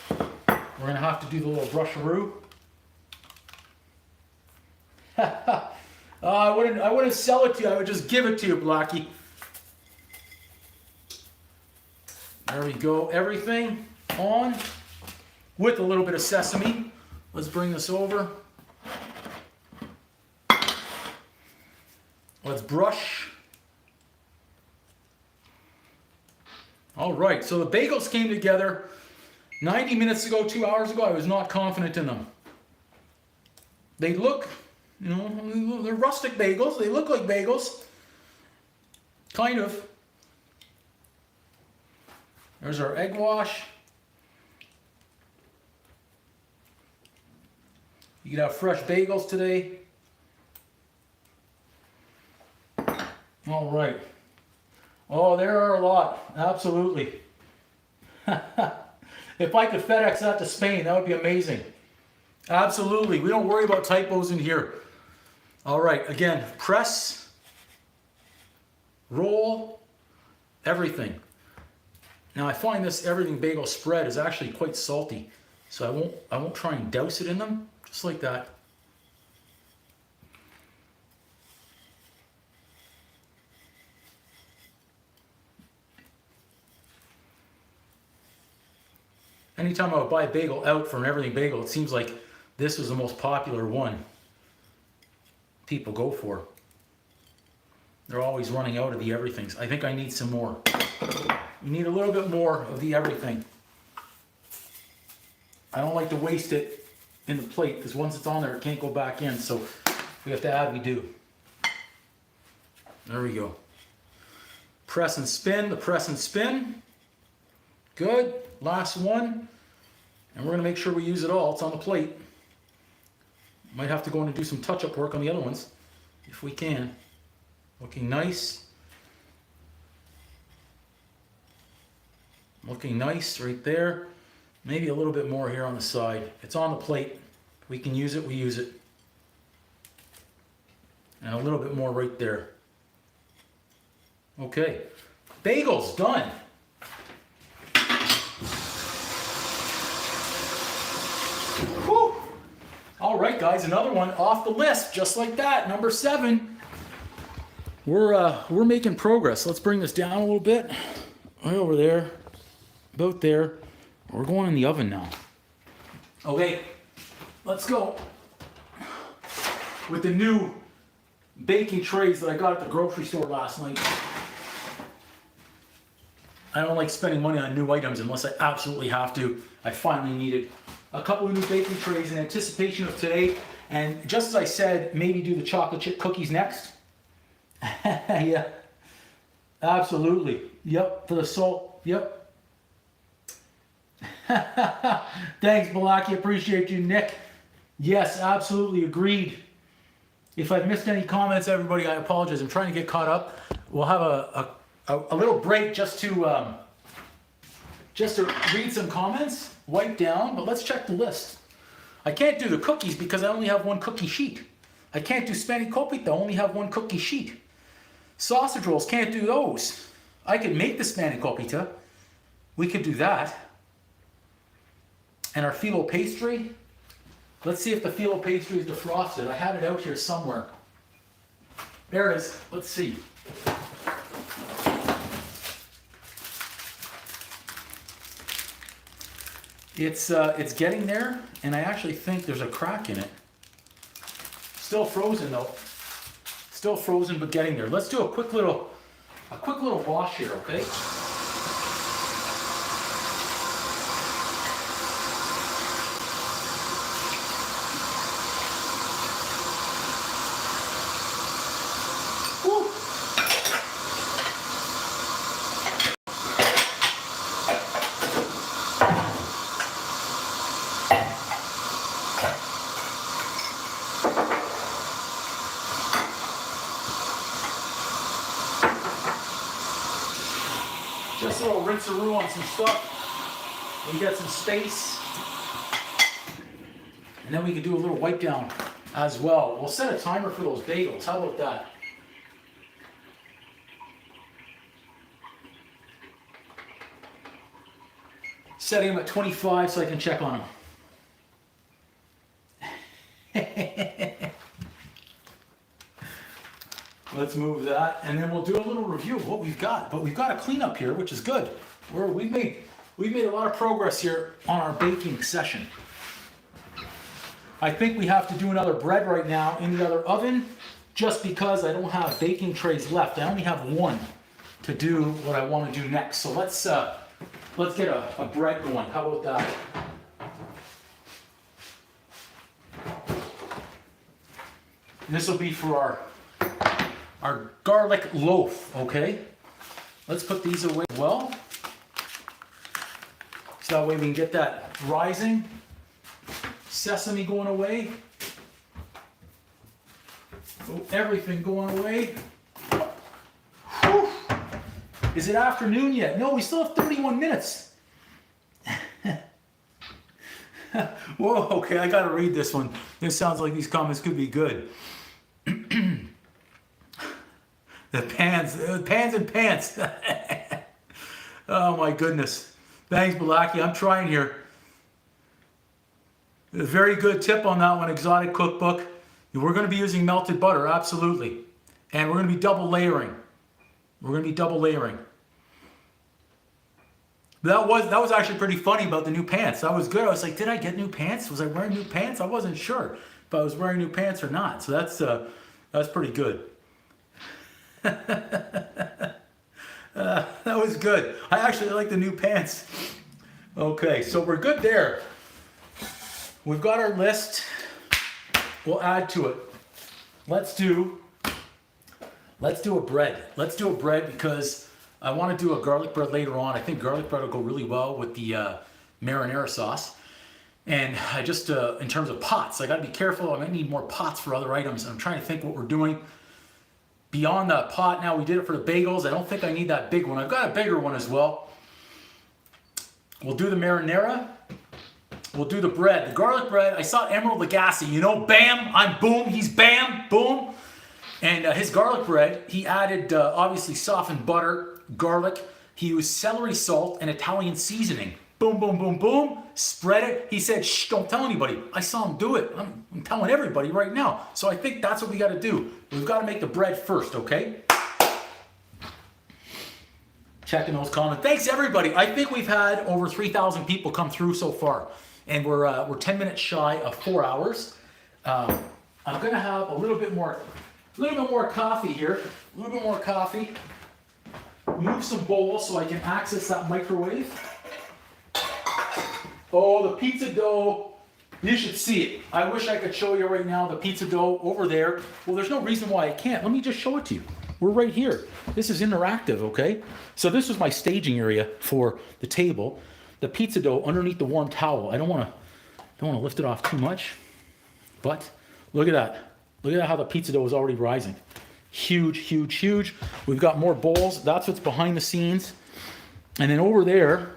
We're going to have to do the little brusharoo. I wouldn't sell it to you. I would just give it to you, Blackie. There we go. Everything on with a little bit of sesame. Let's bring this over. Let's brush. All right, so the bagels came together 90 minutes ago, 2 hours ago. I was not confident in them. They look, you know, they're rustic bagels. They look like bagels. Kind of. There's our egg wash. You can have fresh bagels today. All right. Oh, there are a lot. Absolutely. If I could FedEx that to Spain, that would be amazing. Absolutely. We don't worry about typos in here. All right. Again, press, roll, everything. Now I find this everything bagel spread is actually quite salty, so I won't try and douse it in them, just like that. Anytime I would buy a bagel out for an everything bagel, it seems like this was the most popular one people go for. They're always running out of the everythings. I think I need some more. You need a little bit more of the everything. I don't like to waste it in the plate because once it's on there, it can't go back in. So if we have to add, we do. There we go. Press and spin, the press and spin. Good. Last one. And we're going to make sure we use it all. It's on the plate. Might have to go in and do some touch-up work on the other ones if we can. Looking nice. Looking nice right there. Maybe a little bit more here on the side. It's on the plate. If we can use it, we use it. And a little bit more right there. Okay. Bagels done. Whew. All right, guys, another one off the list, just like that. Number 7. We're making progress. Let's bring this down a little bit. Right over there. About there. We're going in the oven now. Okay, let's go with the new baking trays that I got at the grocery store last night. I don't like spending money on new items unless I absolutely have to. I finally needed a couple of new baking trays in anticipation of today. And just as I said, maybe do the chocolate chip cookies next. Yeah, absolutely. Yep, for the salt. Yep. Thanks, Balaki. Appreciate you, Nick. Yes, absolutely agreed. If I've missed any comments, everybody, I apologize. I'm trying to get caught up. We'll have a little break just to read some comments, wipe down, but let's check the list. I can't do the cookies because I only have one cookie sheet. I can't do Spankopita, I only have one cookie sheet. Sausage rolls, can't do those. I could make the Spankopita. We could do that. And our phyllo pastry. Let's see if the phyllo pastry is defrosted. I had it out here somewhere. There it is. Let's see. It's getting there, and I actually think there's a crack in it. Still frozen though. Still frozen, but getting there. Let's do a quick little wash here, okay? Just a little rinse-a-roo on some stuff. We get some space. And then we can do a little wipe down as well. We'll set a timer for those bagels. How about that? Setting them at 25 so I can check on them. Let's move that, and then we'll do a little review of what we've got. But we've got a cleanup here, which is good. We've made a lot of progress here on our baking session. I think we have to do another bread right now in the other oven, just because I don't have baking trays left. I only have one to do what I want to do next. So let's get a bread going. How about that? This will be for our garlic loaf, okay? Let's put these away well. So that way we can get that rising. Sesame going away. Oh, everything going away. Whew. Is it afternoon yet? No, we still have 31 minutes. Whoa, okay, I gotta read this one. This sounds like these comments could be good. The pans and pants. Oh my goodness. Thanks, Balaki. I'm trying here. A very good tip on that one, Exotic Cookbook. We're going to be using melted butter, absolutely. And we're going to be double layering. That was actually pretty funny about the new pants. That was good. I was like, did I get new pants? Was I wearing new pants? I wasn't sure if I was wearing new pants or not. So that's pretty good. That was good. I actually like the new pants. Okay, so we're good there. We've got our list. We'll add to it. Let's do a bread. Let's do a bread because I want to do a garlic bread later on. I think garlic bread will go really well with the marinara sauce. And I just, in terms of pots, I got to be careful. I might need more pots for other items. I'm trying to think what we're doing. Beyond that pot, now we did it for the bagels. I don't think I need that big one. I've got a bigger one as well. We'll do the marinara. We'll do the bread. The garlic bread, I saw Emerald Lagasse, you know, bam, I'm boom, he's bam, boom. And his garlic bread, he added obviously softened butter, garlic. He used celery salt and Italian seasoning. Boom, boom, boom, boom. Spread it. He said, shh, don't tell anybody. I saw him do it. I'm telling everybody right now. So I think that's what we got to do. We've got to make the bread first, okay? Checking those comments. Thanks, everybody. I think we've had over 3,000 people come through so far. And we're 10 minutes shy of 4 hours. I'm going to have a little bit more coffee here. A little bit more coffee. Move some bowls so I can access that microwave. Oh, the pizza dough, you should see it. I wish I could show you right now the pizza dough over there. Well, there's no reason why I can't. Let me just show it to you. We're right here. This is interactive, okay? So this was my staging area for the table. The pizza dough underneath the warm towel. I don't want to lift it off too much, but look at that. Look at how the pizza dough is already rising. Huge, huge, huge. We've got more bowls. That's what's behind the scenes. And then over there,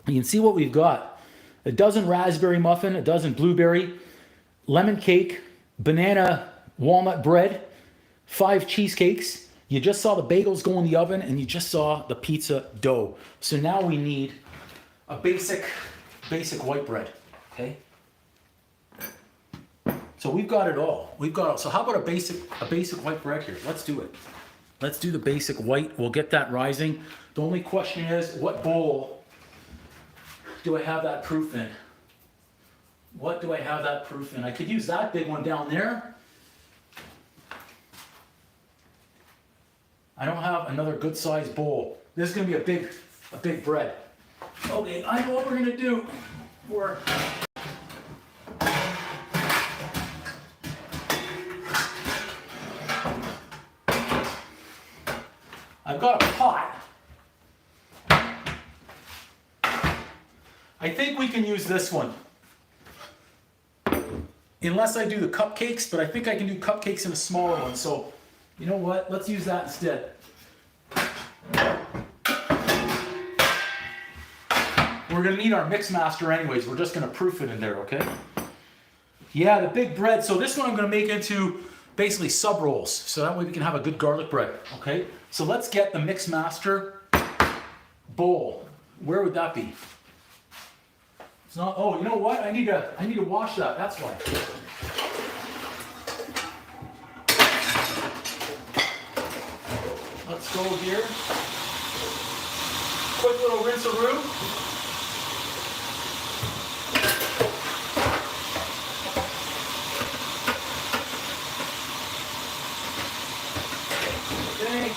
you can see what we've got. A dozen raspberry muffin, a dozen blueberry, lemon cake, banana walnut bread, 5 cheesecakes. You just saw the bagels go in the oven, and you just saw the pizza dough. So now we need a basic white bread, okay? So we've got it all. So how about a basic white bread here? Let's do it. Let's do the basic white. We'll get that rising. The only question is, what bowl do I have that proof in? What do I have that proof in? I could use that big one down there. I don't have another good sized bowl. This is gonna be a big bread. Okay, I know what we're gonna do. I've got a pot. I think we can use this one. Unless I do the cupcakes, but I think I can do cupcakes in a smaller one. So, you know what? Let's use that instead. We're gonna need our mix master anyways. We're just gonna proof it in there, okay? Yeah, the big bread. So this one I'm gonna make into basically sub rolls. So that way we can have a good garlic bread, okay? So let's get the mix master bowl. Where would that be? It's not, oh, you know what? I need to wash that, that's why. Let's go here. Quick little rinse-a-roo. Okay.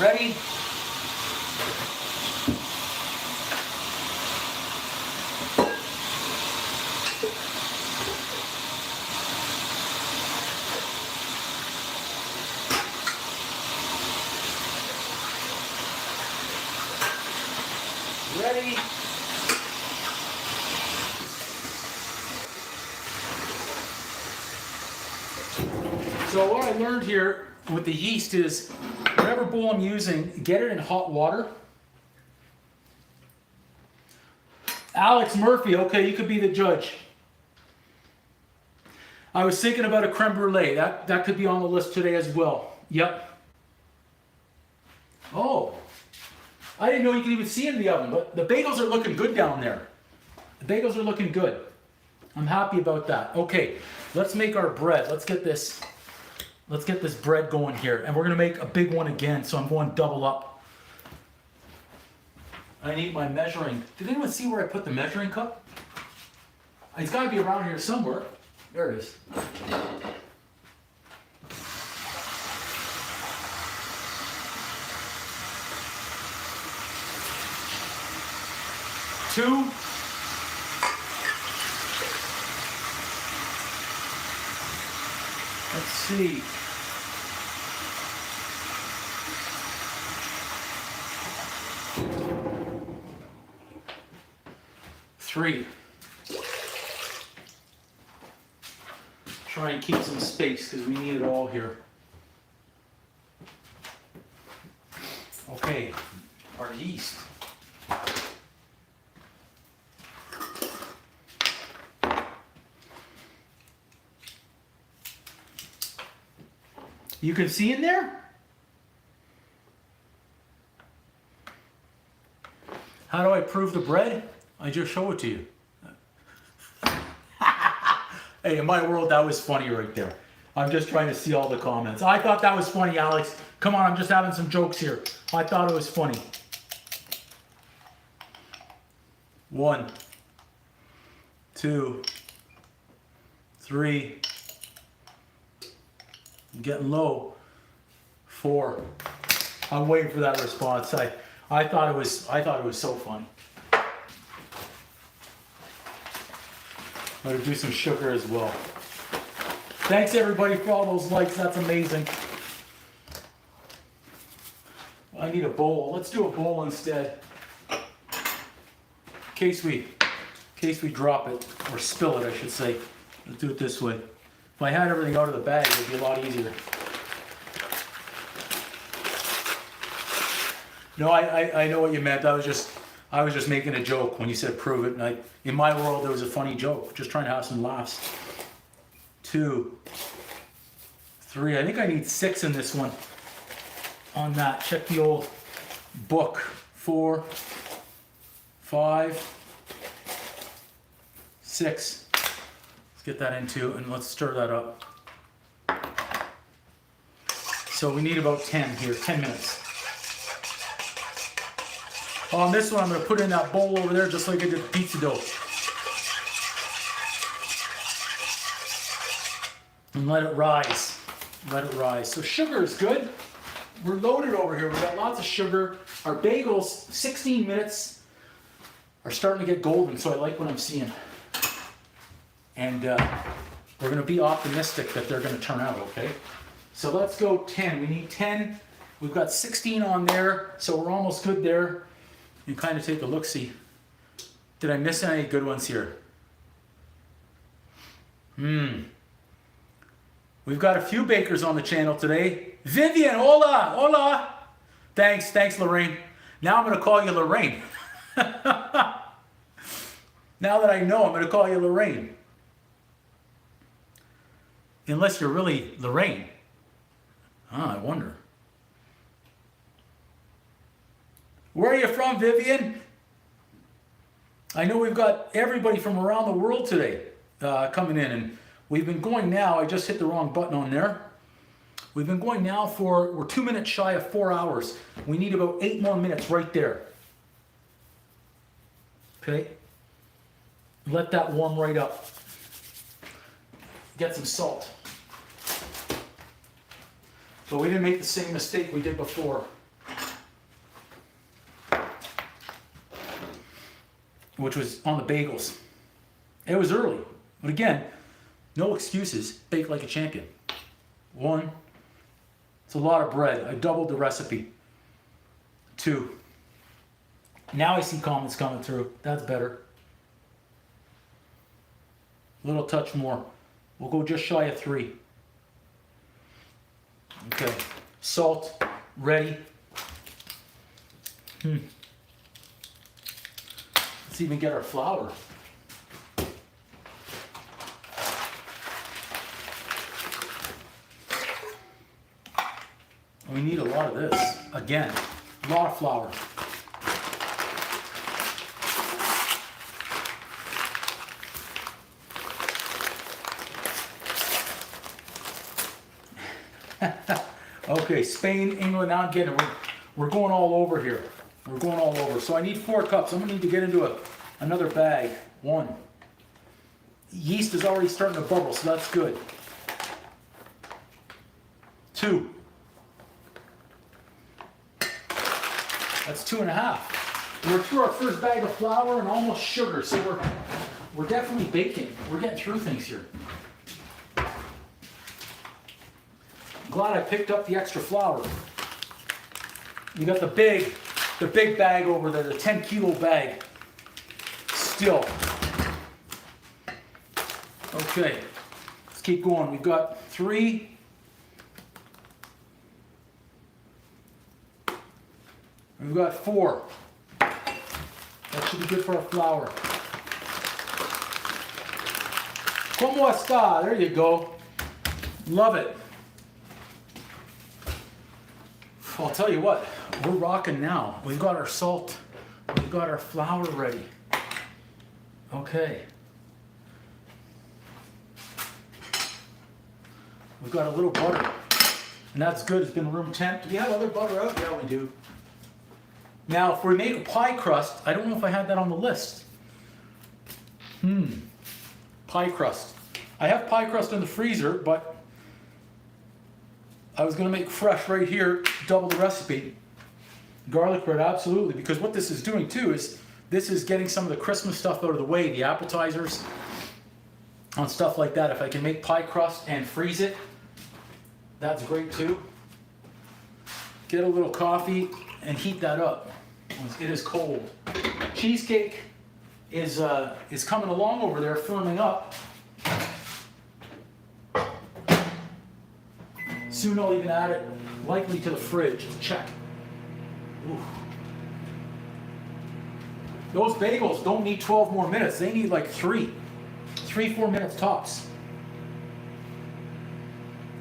Ready? Ready? So what I learned here with the yeast is whatever bowl I'm using, get it in hot water. Alex Murphy, okay, you could be the judge. I was thinking about a creme brulee. That could be on the list today as well. Yep. Oh, I didn't know you could even see it in the oven, but the bagels are looking good down there. The bagels are looking good. I'm happy about that. Okay, let's make our bread. Let's get this bread going here. And we're gonna make a big one again, so I'm going double up. I need my measuring. Did anyone see where I put the measuring cup? It's gotta be around here somewhere. There it is. Two. Let's see. Three. Try and keep some space because we need it all here. Okay, our yeast. You can see in there? How do I prove the bread? I just show it to you. Hey, in my world, that was funny right there. I'm just trying to see all the comments. I thought that was funny, Alex. Come on, I'm just having some jokes here. I thought it was funny. 1, 2, 3. I'm getting low. 4. I'm waiting for that response. I thought it was so funny. I'm gonna do some sugar as well. Thanks everybody for all those likes, that's amazing. I need a bowl. Let's do a bowl instead. In case we drop it, or spill it, I should say. Let's do it this way. If I had everything out of the bag, it would be a lot easier. No, I know what you meant. I was just making a joke when you said prove it. And in my world, there was a funny joke. Just trying to have some laughs. 2, 3. I think I need 6 in this one. On that, check the old book. 4, 5, 6. Let's get that into, and let's stir that up. So we need about 10 here, 10 minutes. On this one, I'm going to put in that bowl over there just like I did the pizza dough. And let it rise. Let it rise. So sugar is good. We're loaded over here. We've got lots of sugar. Our bagels, 16 minutes, are starting to get golden, so I like what I'm seeing. And we're going to be optimistic that they're going to turn out okay. So let's go 10. We need 10. We've got 16 on there, so we're almost good there. You kind of take a look-see. Did I miss any good ones here? We've got a few bakers on the channel today. Vivian, hola, hola. Thanks, Lorraine. Now I'm going to call you Lorraine. Now that I know, I'm going to call you Lorraine. Unless you're really Lorraine. I wonder. Where are you from, Vivian? I know we've got everybody from around the world today coming in, and we've been going now. I just hit the wrong button on there. We've been going now we're 2 minutes shy of 4 hours. We need about 8 more minutes right there. Okay. Let that warm right up. Get some salt. But we didn't make the same mistake we did before. Which was on the bagels. It was early. But again, no excuses. Bake like a champion. 1. It's a lot of bread. I doubled the recipe. 2. Now I see comments coming through. That's better. A little touch more. We'll go just shy of 3. Okay. Salt. Ready. Let's even get our flour. We need a lot of this. Again, a lot of flour. Okay, Spain, England, now I'm getting it. We're going all over here. We're going all over. So I need 4 cups. I'm going to need to get into another bag. 1. Yeast is already starting to bubble, so that's good. 2. That's 2.5. We're through our first bag of flour and almost sugar, so we're definitely baking. We're getting through things here. I'm glad I picked up the extra flour. You got the big bag over there, the 10 kilo bag. Still. Okay, let's keep going. We've got 3. We've got 4. That should be good for our flour. Como está? There you go. Love it. I'll tell you what, we're rocking now. We've got our salt. We've got our flour ready. Okay. We've got a little butter. And that's good. It's been room temp. Do we have other butter out? Yeah, we do. Now, if we make a pie crust, I don't know if I had that on the list. Pie crust. I have pie crust in the freezer, but I was going to make fresh right here, double the recipe. Garlic bread, absolutely, because what this is doing too is this is getting some of the Christmas stuff out of the way, the appetizers on stuff like that. If I can make pie crust and freeze it, that's great too. Get a little coffee and heat that up. It is cold. Cheesecake is coming along over there, firming up. Soon I'll even add it likely to the fridge. Check. Ooh. Those bagels don't need 12 more minutes. They need like 4 minutes tops.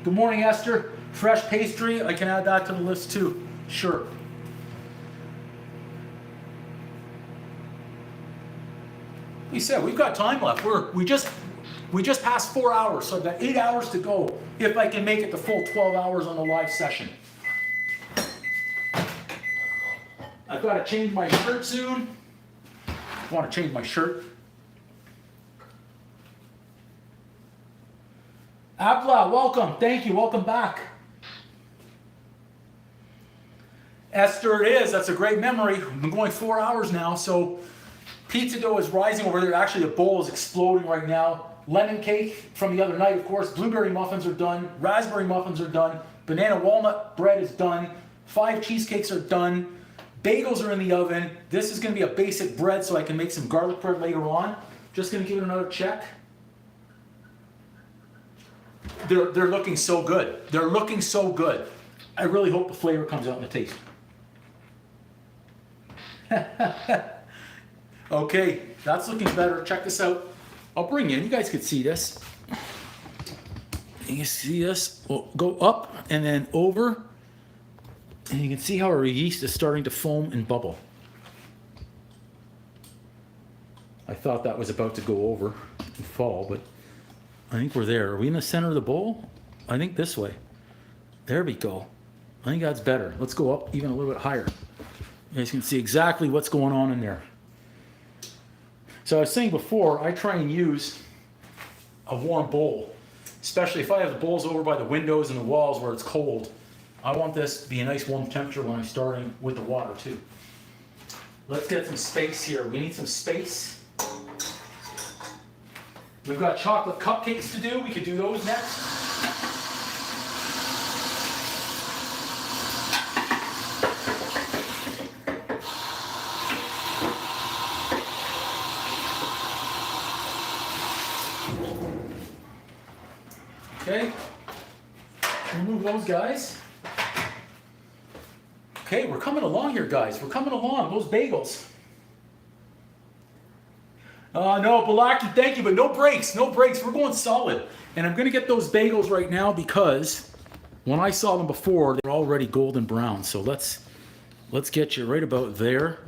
Good morning, Esther. Fresh pastry, I can add that to the list too. Sure. We said we've got time left. We just passed 4 hours, so I've got 8 hours to go if I can make it the full 12 hours on the live session. I've got to change my shirt soon. I want to change my shirt. Abla, welcome. Thank you. Welcome back. Esther, it is. That's a great memory. We've been going 4 hours now, so pizza dough is rising over there. Actually, the bowl is exploding right now. Lemon cake from the other night, of course. Blueberry muffins are done. Raspberry muffins are done. Banana walnut bread is done. 5 cheesecakes are done. Bagels are in the oven. This is going to be a basic bread, so I can make some garlic bread later on. Just going to give it another check. They're looking so good. They're looking so good. I really hope the flavor comes out in the taste. Okay, that's looking better. Check this out. I'll bring you in. You guys can see this. You can see this. We'll go up and then over. And you can see how our yeast is starting to foam and bubble. I thought that was about to go over and fall, but I think we're there. Are we in the center of the bowl? I think this way. There we go. I think that's better. Let's go up even a little bit higher. You guys can see exactly what's going on in there. So I was saying before, I try and use a warm bowl, especially if I have the bowls over by the windows and the walls where it's cold. I want this to be a nice warm temperature when I'm starting with the water too. Let's get some space here. We need some space. We've got chocolate cupcakes to do. We could do those next. Okay, remove those guys. Okay, we're coming along here, guys. We're coming along. Those bagels. No, Balaki, thank you, but no breaks. No breaks. We're going solid. And I'm going to get those bagels right now because when I saw them before, they're already golden brown. So let's get you right about there.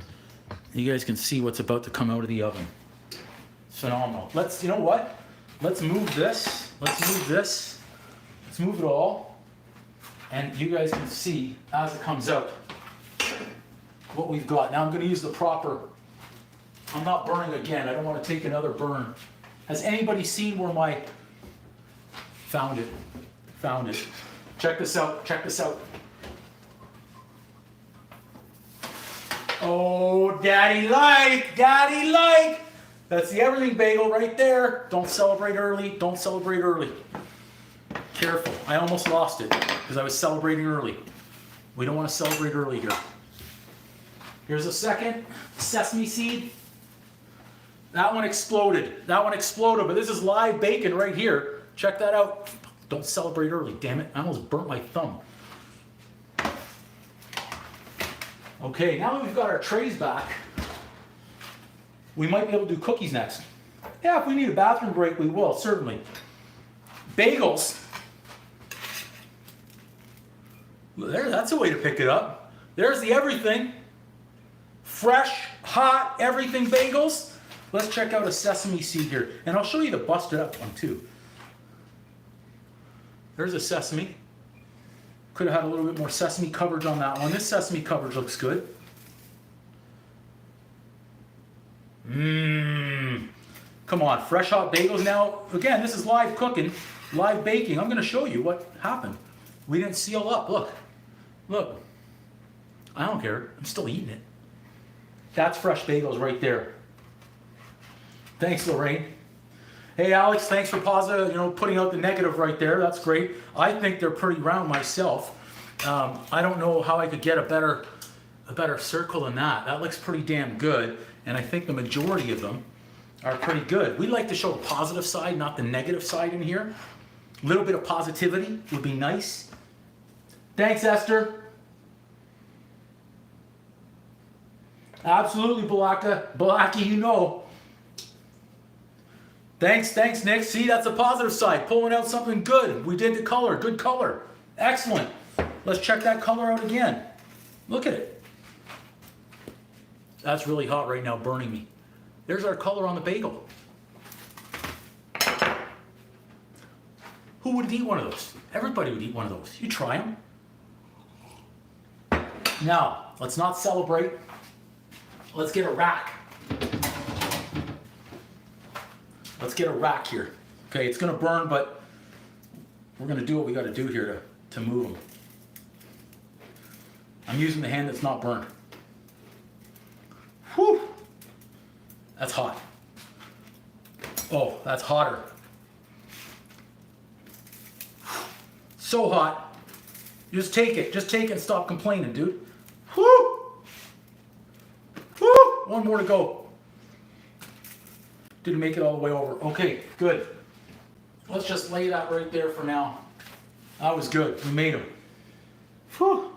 You guys can see what's about to come out of the oven. It's phenomenal. You know what? Let's move this. Let's move this. Let's move it all. And you guys can see as it comes out what we've got. Now I'm going to use the proper. I'm not burning again. I don't want to take another burn. Has anybody seen where my... Found it. Found it. Check this out. Check this out. Oh, daddy like. Daddy like. That's the everything bagel right there. Don't celebrate early. Don't celebrate early. Careful. I almost lost it because I was celebrating early. We don't want to celebrate early here. Here's a second sesame seed. That one exploded. That one exploded, but this is live bacon right here. Check that out. Don't celebrate early, damn it. I almost burnt my thumb. Okay, now that we've got our trays back, we might be able to do cookies next. Yeah, if we need a bathroom break, we will, certainly. Bagels. There, that's a way to pick it up. There's the everything. Fresh, hot, everything bagels. Let's check out a sesame seed here. And I'll show you the busted up one too. There's a sesame. Could have had a little bit more sesame coverage on that one. This sesame coverage looks good. Come on, fresh hot bagels. Now, again, this is live cooking, live baking. I'm going to show you what happened. We didn't seal up. Look. Look. I don't care. I'm still eating it. That's fresh bagels right there. Thanks, Lorraine. Hey, Alex, thanks for positive, putting out the negative right there. That's great. I think they're pretty round myself. I don't know how I could get a better circle than that. That looks pretty damn good. And I think the majority of them are pretty good. We like to show the positive side, not the negative side in here. A little bit of positivity would be nice. Thanks, Esther. Absolutely, Balaki, Thanks, Nick. See, that's the positive side. Pulling out something good. We did the color. Good color. Excellent. Let's check that color out again. Look at it. That's really hot right now, burning me. There's our color on the bagel. Who would eat one of those? Everybody would eat one of those. You try them. Now, let's not celebrate. Let's get a rack. Let's get a rack here. Okay, it's gonna burn, but we're gonna do what we gotta do here to move them. I'm using the hand that's not burned. Whew! That's hot. Oh, that's hotter. So hot. Just take it and stop complaining, dude. Whew! Whew! One more to go. Didn't make it all the way over. Okay, good. Let's just lay that right there for now. That was good. We made them. Whew.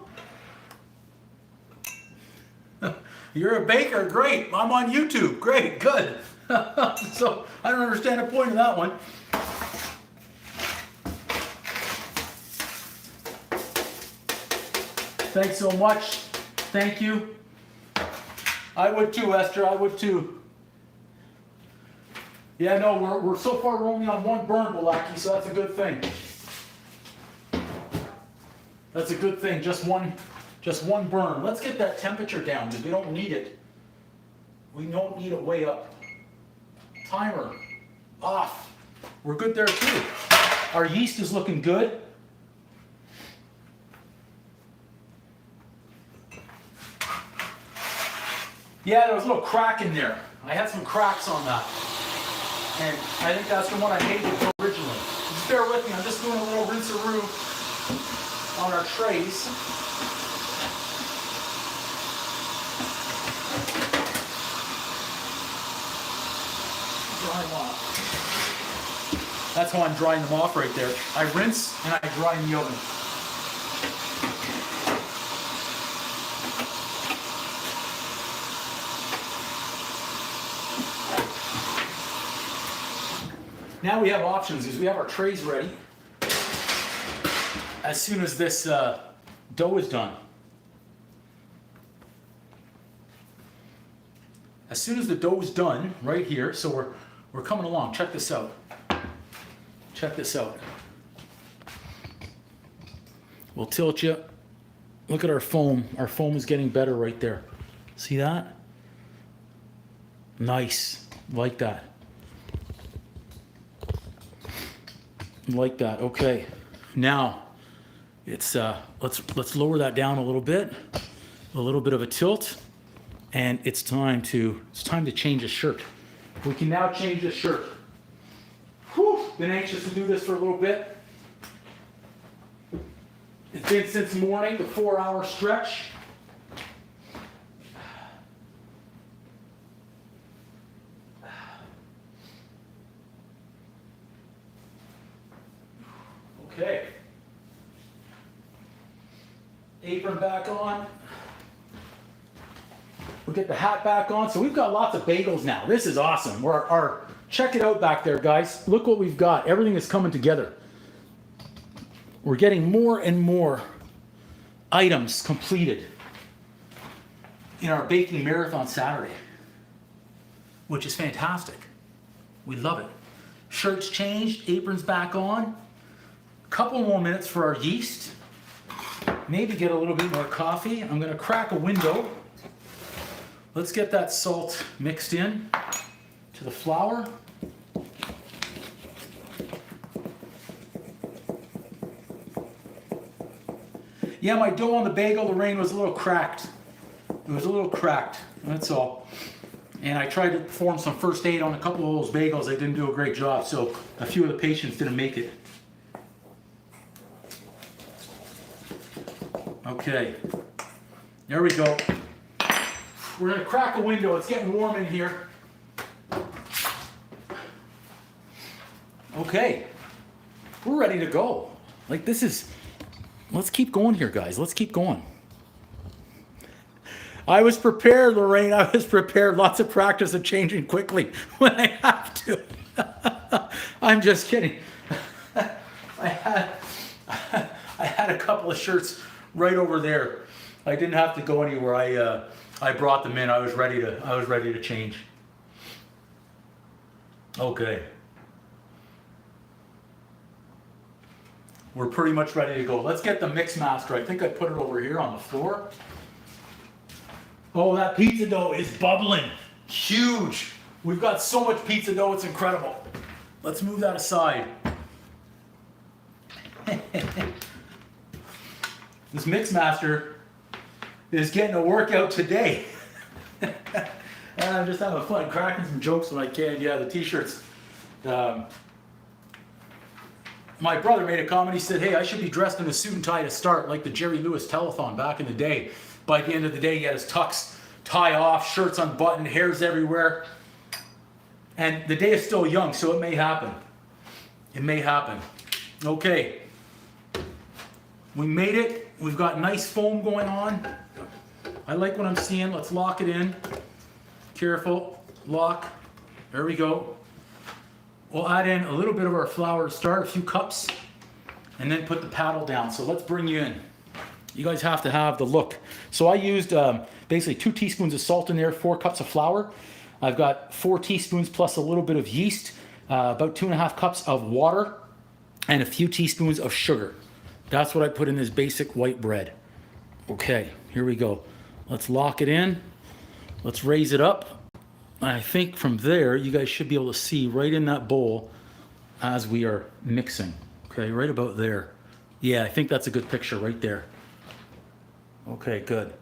You're a baker, great. I'm on YouTube, great, good. So I don't understand the point of that one. Thanks so much. Thank you. I would too, Esther. I would too. Yeah, no, we're so far we're only on one burn, Balaki, so that's a good thing. That's a good thing. Just one burn. Let's get that temperature down because we don't need it. We don't need it way up. Timer off. We're good there too. Our yeast is looking good. Yeah, there was a little crack in there. I had some cracks on that. And I think that's the one I made it originally. Just bear with me, I'm just doing a little rinse-a-roo on our trays. Dry them off. That's how I'm drying them off right there. I rinse and I dry in the oven. Now we have options, is we have our trays ready as soon as this dough is done. As soon as the dough is done, right here, so we're coming along. Check this out. Check this out. We'll tilt you. Look at our foam. Our foam is getting better right there. See that? Nice. Like that. Like that. Okay. Now it's let's lower that down a little bit of a tilt, and it's time to change the shirt. We can now change the shirt. Whew, been anxious to do this for a little bit. It's been since morning, the 4-hour stretch. Okay. Apron back on. We'll get the hat back on. So we've got lots of bagels now. This is awesome. Check it out back there, guys. Look what we've got. Everything is coming together. We're getting more and more items completed in our baking marathon Saturday, which is fantastic. We love it. Shirts changed, aprons back on. Couple more minutes for our yeast. Maybe get a little bit more coffee. I'm going to crack a window. Let's get that salt mixed in to the flour. Yeah, my dough on the bagel, Lorraine, was a little cracked. It was a little cracked, that's all. And I tried to perform some first aid on a couple of those bagels. I didn't do a great job, so a few of the patients didn't make it. Okay, there we go. We're gonna crack a window. It's getting warm in here. Okay, we're ready to go. Like this is, let's keep going here, guys. Let's keep going. I was prepared, Lorraine. I was prepared. Lots of practice of changing quickly when I have to. I'm just kidding. I had a couple of shirts right over there. I didn't have to go anywhere. I brought them in. I was ready to change. Okay. We're pretty much ready to go. Let's get the mix master. I think I put it over here on the floor. Oh, that pizza dough is bubbling. Huge. We've got so much pizza dough, it's incredible. Let's move that aside. This mix master is getting a workout today. And I'm just having fun, cracking some jokes when I can. Yeah, the t-shirts. My brother made a comment. He said, hey, I should be dressed in a suit and tie to start like the Jerry Lewis telethon back in the day. By the end of the day, he had his tux, tie off, shirts unbuttoned, hairs everywhere. And the day is still young, so it may happen. It may happen. Okay. We made it. We've got nice foam going on. I like what I'm seeing. Let's lock it in. Careful. Lock. There we go. We'll add in a little bit of our flour to start, a few cups, and then put the paddle down. So let's bring you in. You guys have to have the look. So I used basically 2 teaspoons of salt in there, 4 cups of flour. I've got 4 teaspoons plus a little bit of yeast, about 2.5 cups of water, and a few teaspoons of sugar. That's what I put in this basic white bread. Okay, here we go. Let's lock it in. Let's raise it up. I think from there, you guys should be able to see right in that bowl as we are mixing. Okay, right about there. Yeah, I think that's a good picture right there. Okay, good.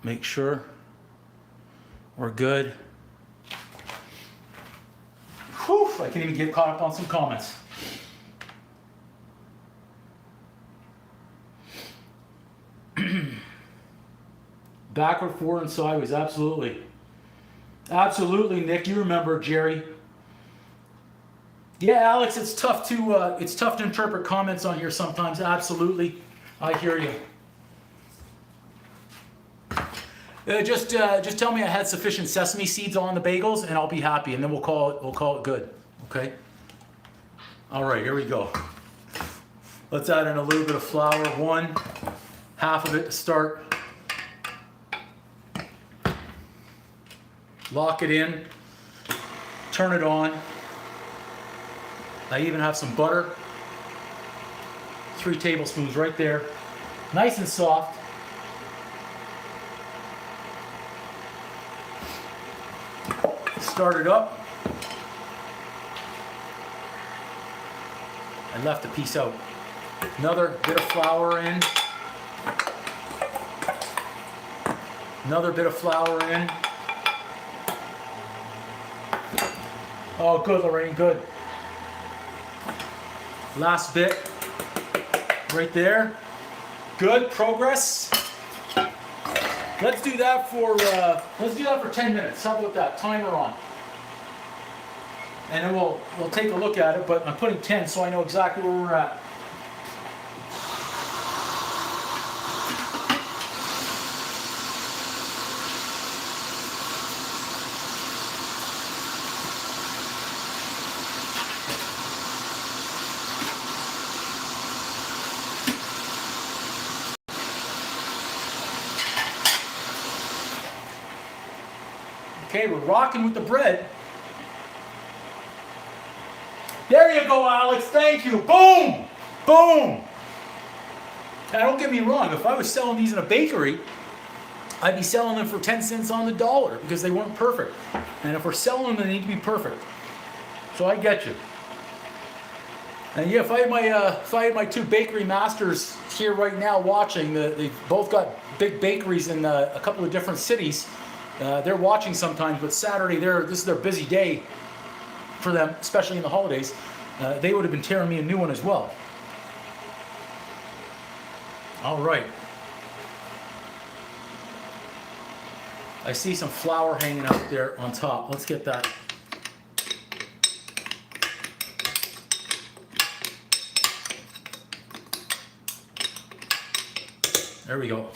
Make sure we're good. Whew, I can't even get caught up on some comments. Backward, forward, and sideways, absolutely. Absolutely, Nick. You remember Jerry. Yeah, Alex, it's tough to interpret comments on here sometimes. Absolutely. I hear you. Just tell me I had sufficient sesame seeds on the bagels, and I'll be happy, and then we'll call it good. Okay. All right, here we go. Let's add in a little bit of flour. 1/2 of it to start. Lock it in. Turn it on. I even have some butter. 3 tablespoons right there. Nice and soft. Start it up. I left a piece out. Another bit of flour in. Another bit of flour in. Oh, good, Lorraine, good. Last bit right there. Good progress. Let's do that for 10 minutes. How about that? Timer on. And then we'll take a look at it, but I'm putting 10 so I know exactly where we're at. Okay, we're rocking with the bread. There you go, Alex. Thank you. Boom! Boom! Now, don't get me wrong. If I was selling these in a bakery, I'd be selling them for 10 cents on the dollar because they weren't perfect. And if we're selling them, they need to be perfect. So I get you. And yeah, if I had my two bakery masters here right now watching, they've both got big bakeries in a couple of different cities. They're watching sometimes, but Saturday, this is their busy day for them, especially in the holidays. They would have been tearing me a new one as well. All right. I see some flour hanging out there on top. Let's get that. There we go.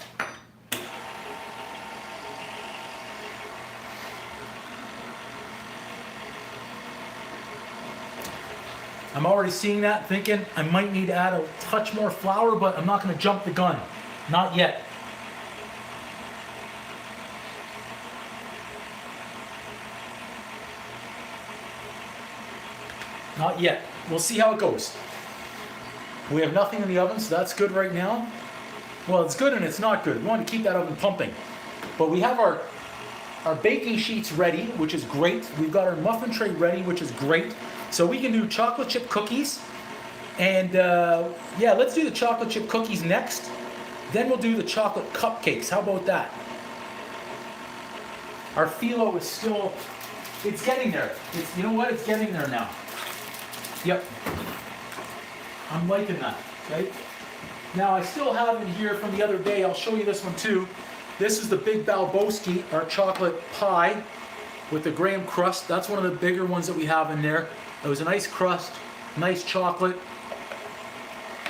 I'm already seeing that, thinking I might need to add a touch more flour, but I'm not going to jump the gun. Not yet. Not yet. We'll see how it goes. We have nothing in the oven, so that's good right now. Well, it's good and it's not good. We want to keep that oven pumping. But we have our baking sheets ready, which is great. We've got our muffin tray ready, which is great. So we can do chocolate chip cookies. And yeah, let's do the chocolate chip cookies next. Then we'll do the chocolate cupcakes. How about that? Our phyllo is still, it's getting there. You know what? It's getting there now. Yep. I'm liking that, okay? Now I still have in here from the other day, I'll show you this one too. This is the Big Balboski, our chocolate pie with the graham crust. That's one of the bigger ones that we have in there. It was a nice crust, nice chocolate,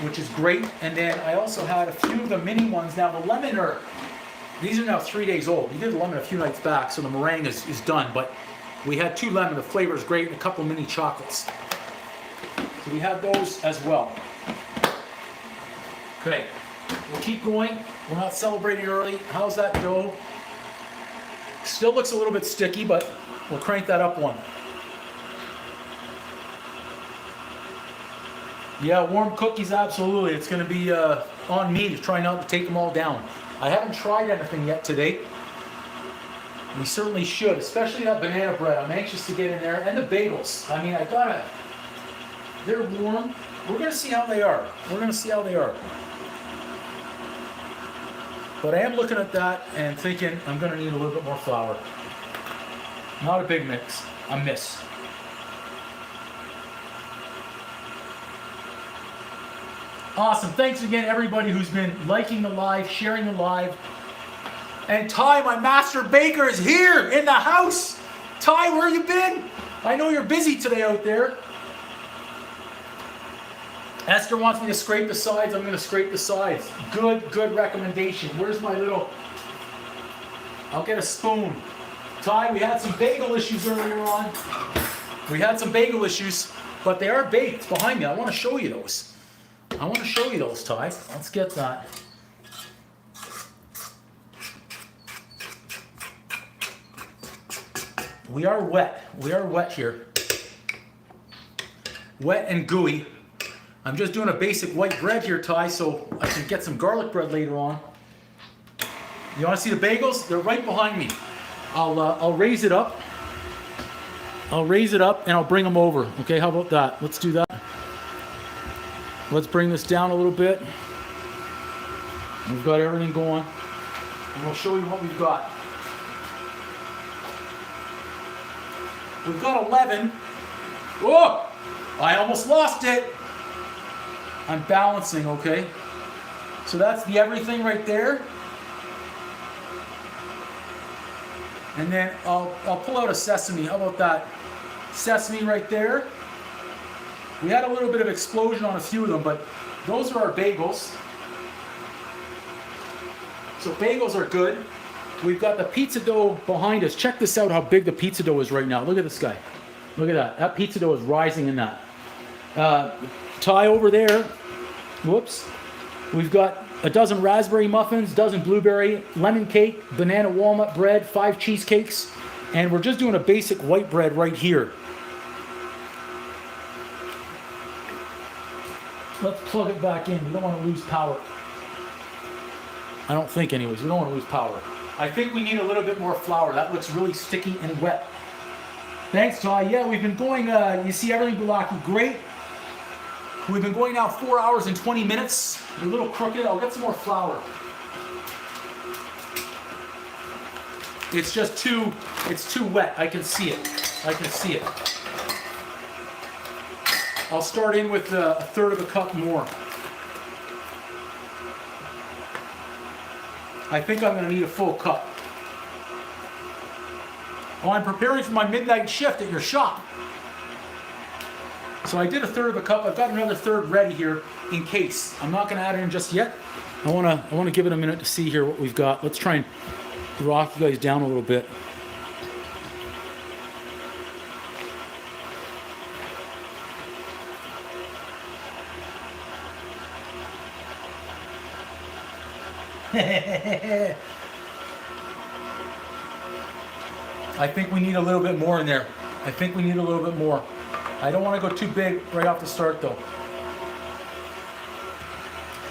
which is great. And then I also had a few of the mini ones. Now the lemon these are now 3 days old. We did the lemon a few nights back, so the meringue is done. But we had 2 lemon, the flavor is great, and a couple mini chocolates. So we have those as well. Okay, we'll keep going. We're not celebrating early. How's that dough? Still looks a little bit sticky, but we'll crank that up one. Yeah, warm cookies, absolutely. It's going to be on me to try not to take them all down. I haven't tried anything yet today. We certainly should, especially that banana bread. I'm anxious to get in there. And the bagels. I mean, they're warm. We're going to see how they are. We're going to see how they are. But I am looking at that and thinking I'm going to need a little bit more flour. Not a big mix, a miss. Awesome. Thanks again, everybody who's been liking the live, sharing the live. And Ty, my master baker, is here in the house. Ty, where you been? I know you're busy today out there. Esther wants me to scrape the sides. I'm going to scrape the sides. Good recommendation. Where's my little... I'll get a spoon. Ty, we had some bagel issues earlier on. We had some bagel issues, but they are baked behind me. I want to show you those. I want to show you those, Ty. Let's get that. We are wet. We are wet here. Wet and gooey. I'm just doing a basic white bread here, Ty, so I can get some garlic bread later on. You want to see the bagels? They're right behind me. I'll raise it up. I'll raise it up and I'll bring them over. Okay, how about that? Let's do that. Let's bring this down a little bit. We've got everything going. And we'll show you what we've got. We've got 11. Whoa! I almost lost it. I'm balancing, okay? So that's the everything right there. And then I'll pull out a sesame. How about that? Sesame right there. We had a little bit of explosion on a few of them, but those are our bagels. So bagels are good. We've got the pizza dough behind us. Check this out, how big the pizza dough is right now. Look at this guy. Look at that. That pizza dough is rising in that. Ty over there. Whoops. We've got a dozen raspberry muffins, dozen blueberry, lemon cake, banana walnut bread, 5 cheesecakes, and we're just doing a basic white bread right here. Let's plug it back in. We don't want to lose power. I don't think anyways. We don't want to lose power. I think we need a little bit more flour. That looks really sticky and wet. Thanks, Ty. Yeah, we've been going, you see everything, Bulaki. Great. We've been going now 4 hours and 20 minutes. We're a little crooked. I'll get some more flour. It's just too wet. I can see it. I can see it. I'll start in with a third of a cup more. I think I'm going to need a full cup. Well, I'm preparing for my midnight shift at your shop. So I did a third of a cup. I've got another third ready here in case. I'm not going to add it in just yet. I want to give it a minute to see here what we've got. Let's try and rock you guys down a little bit. I think we need a little bit more in there. I think we need a little bit more. I don't want to go too big right off the start though.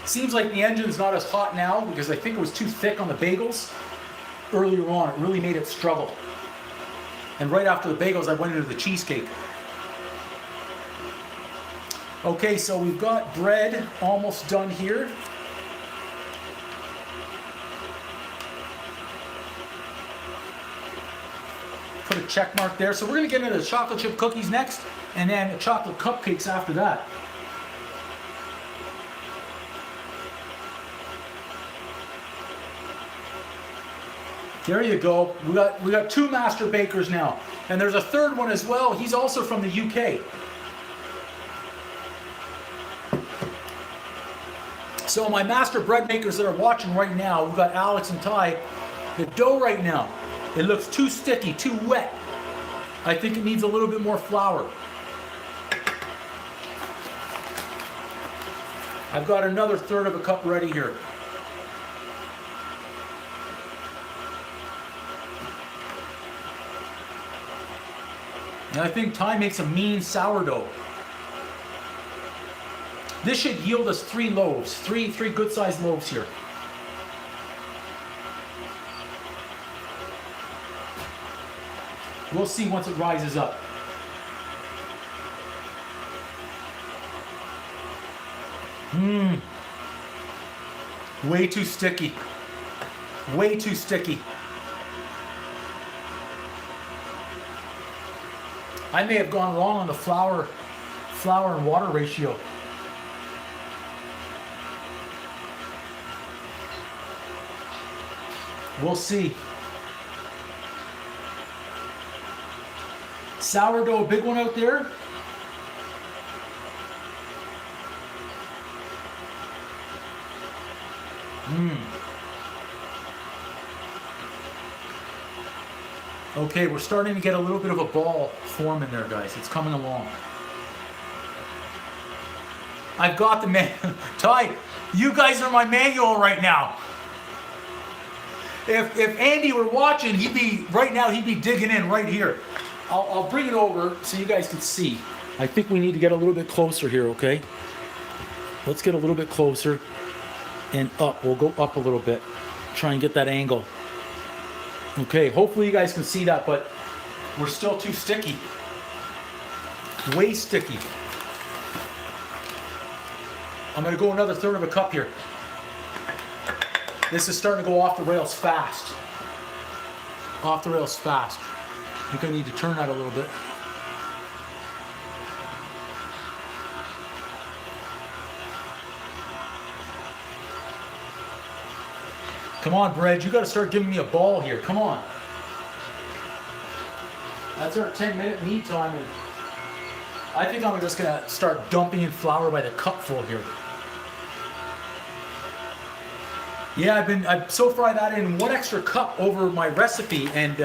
Seems like the engine's not as hot now because I think it was too thick on the bagels earlier on. It really made it struggle. And right after the bagels, I went into the cheesecake. Okay, so we've got bread almost done here. Put a check mark there. So we're going to get into the chocolate chip cookies next, and then the chocolate cupcakes after that. There you go. We got two master bakers now, and there's a third one as well. He's also from the UK. So my master bread makers that are watching right now, we've got Alex and Ty. The dough right now, it looks too sticky, too wet. I think it needs a little bit more flour. I've got another third of a cup ready here. And I think Ty makes a mean sourdough. This should yield us 3 loaves, three good-sized loaves here. We'll see once it rises up. Way too sticky. Way too sticky. I may have gone wrong on the flour and water ratio. We'll see. Sourdough, a big one out there. Okay, we're starting to get a little bit of a ball form in there, guys. It's coming along. I've got the Ty, you guys are my manual right now. If Andy were watching, he'd be digging in right here. I'll bring it over so you guys can see. I think we need to get a little bit closer here, okay? Let's get a little bit closer and up. We'll go up a little bit. Try and get that angle. Okay, hopefully you guys can see that, but we're still too sticky. Way sticky. I'm gonna go another third of a cup here. This is starting to go off the rails fast. Off the rails fast. I think I need to turn that a little bit. Come on, bread, you gotta start giving me a ball here. Come on. That's our 10-minute lead time. And I think I'm just gonna start dumping in flour by the cupful here. Yeah, I've so far I've added in 1 extra cup over my recipe, and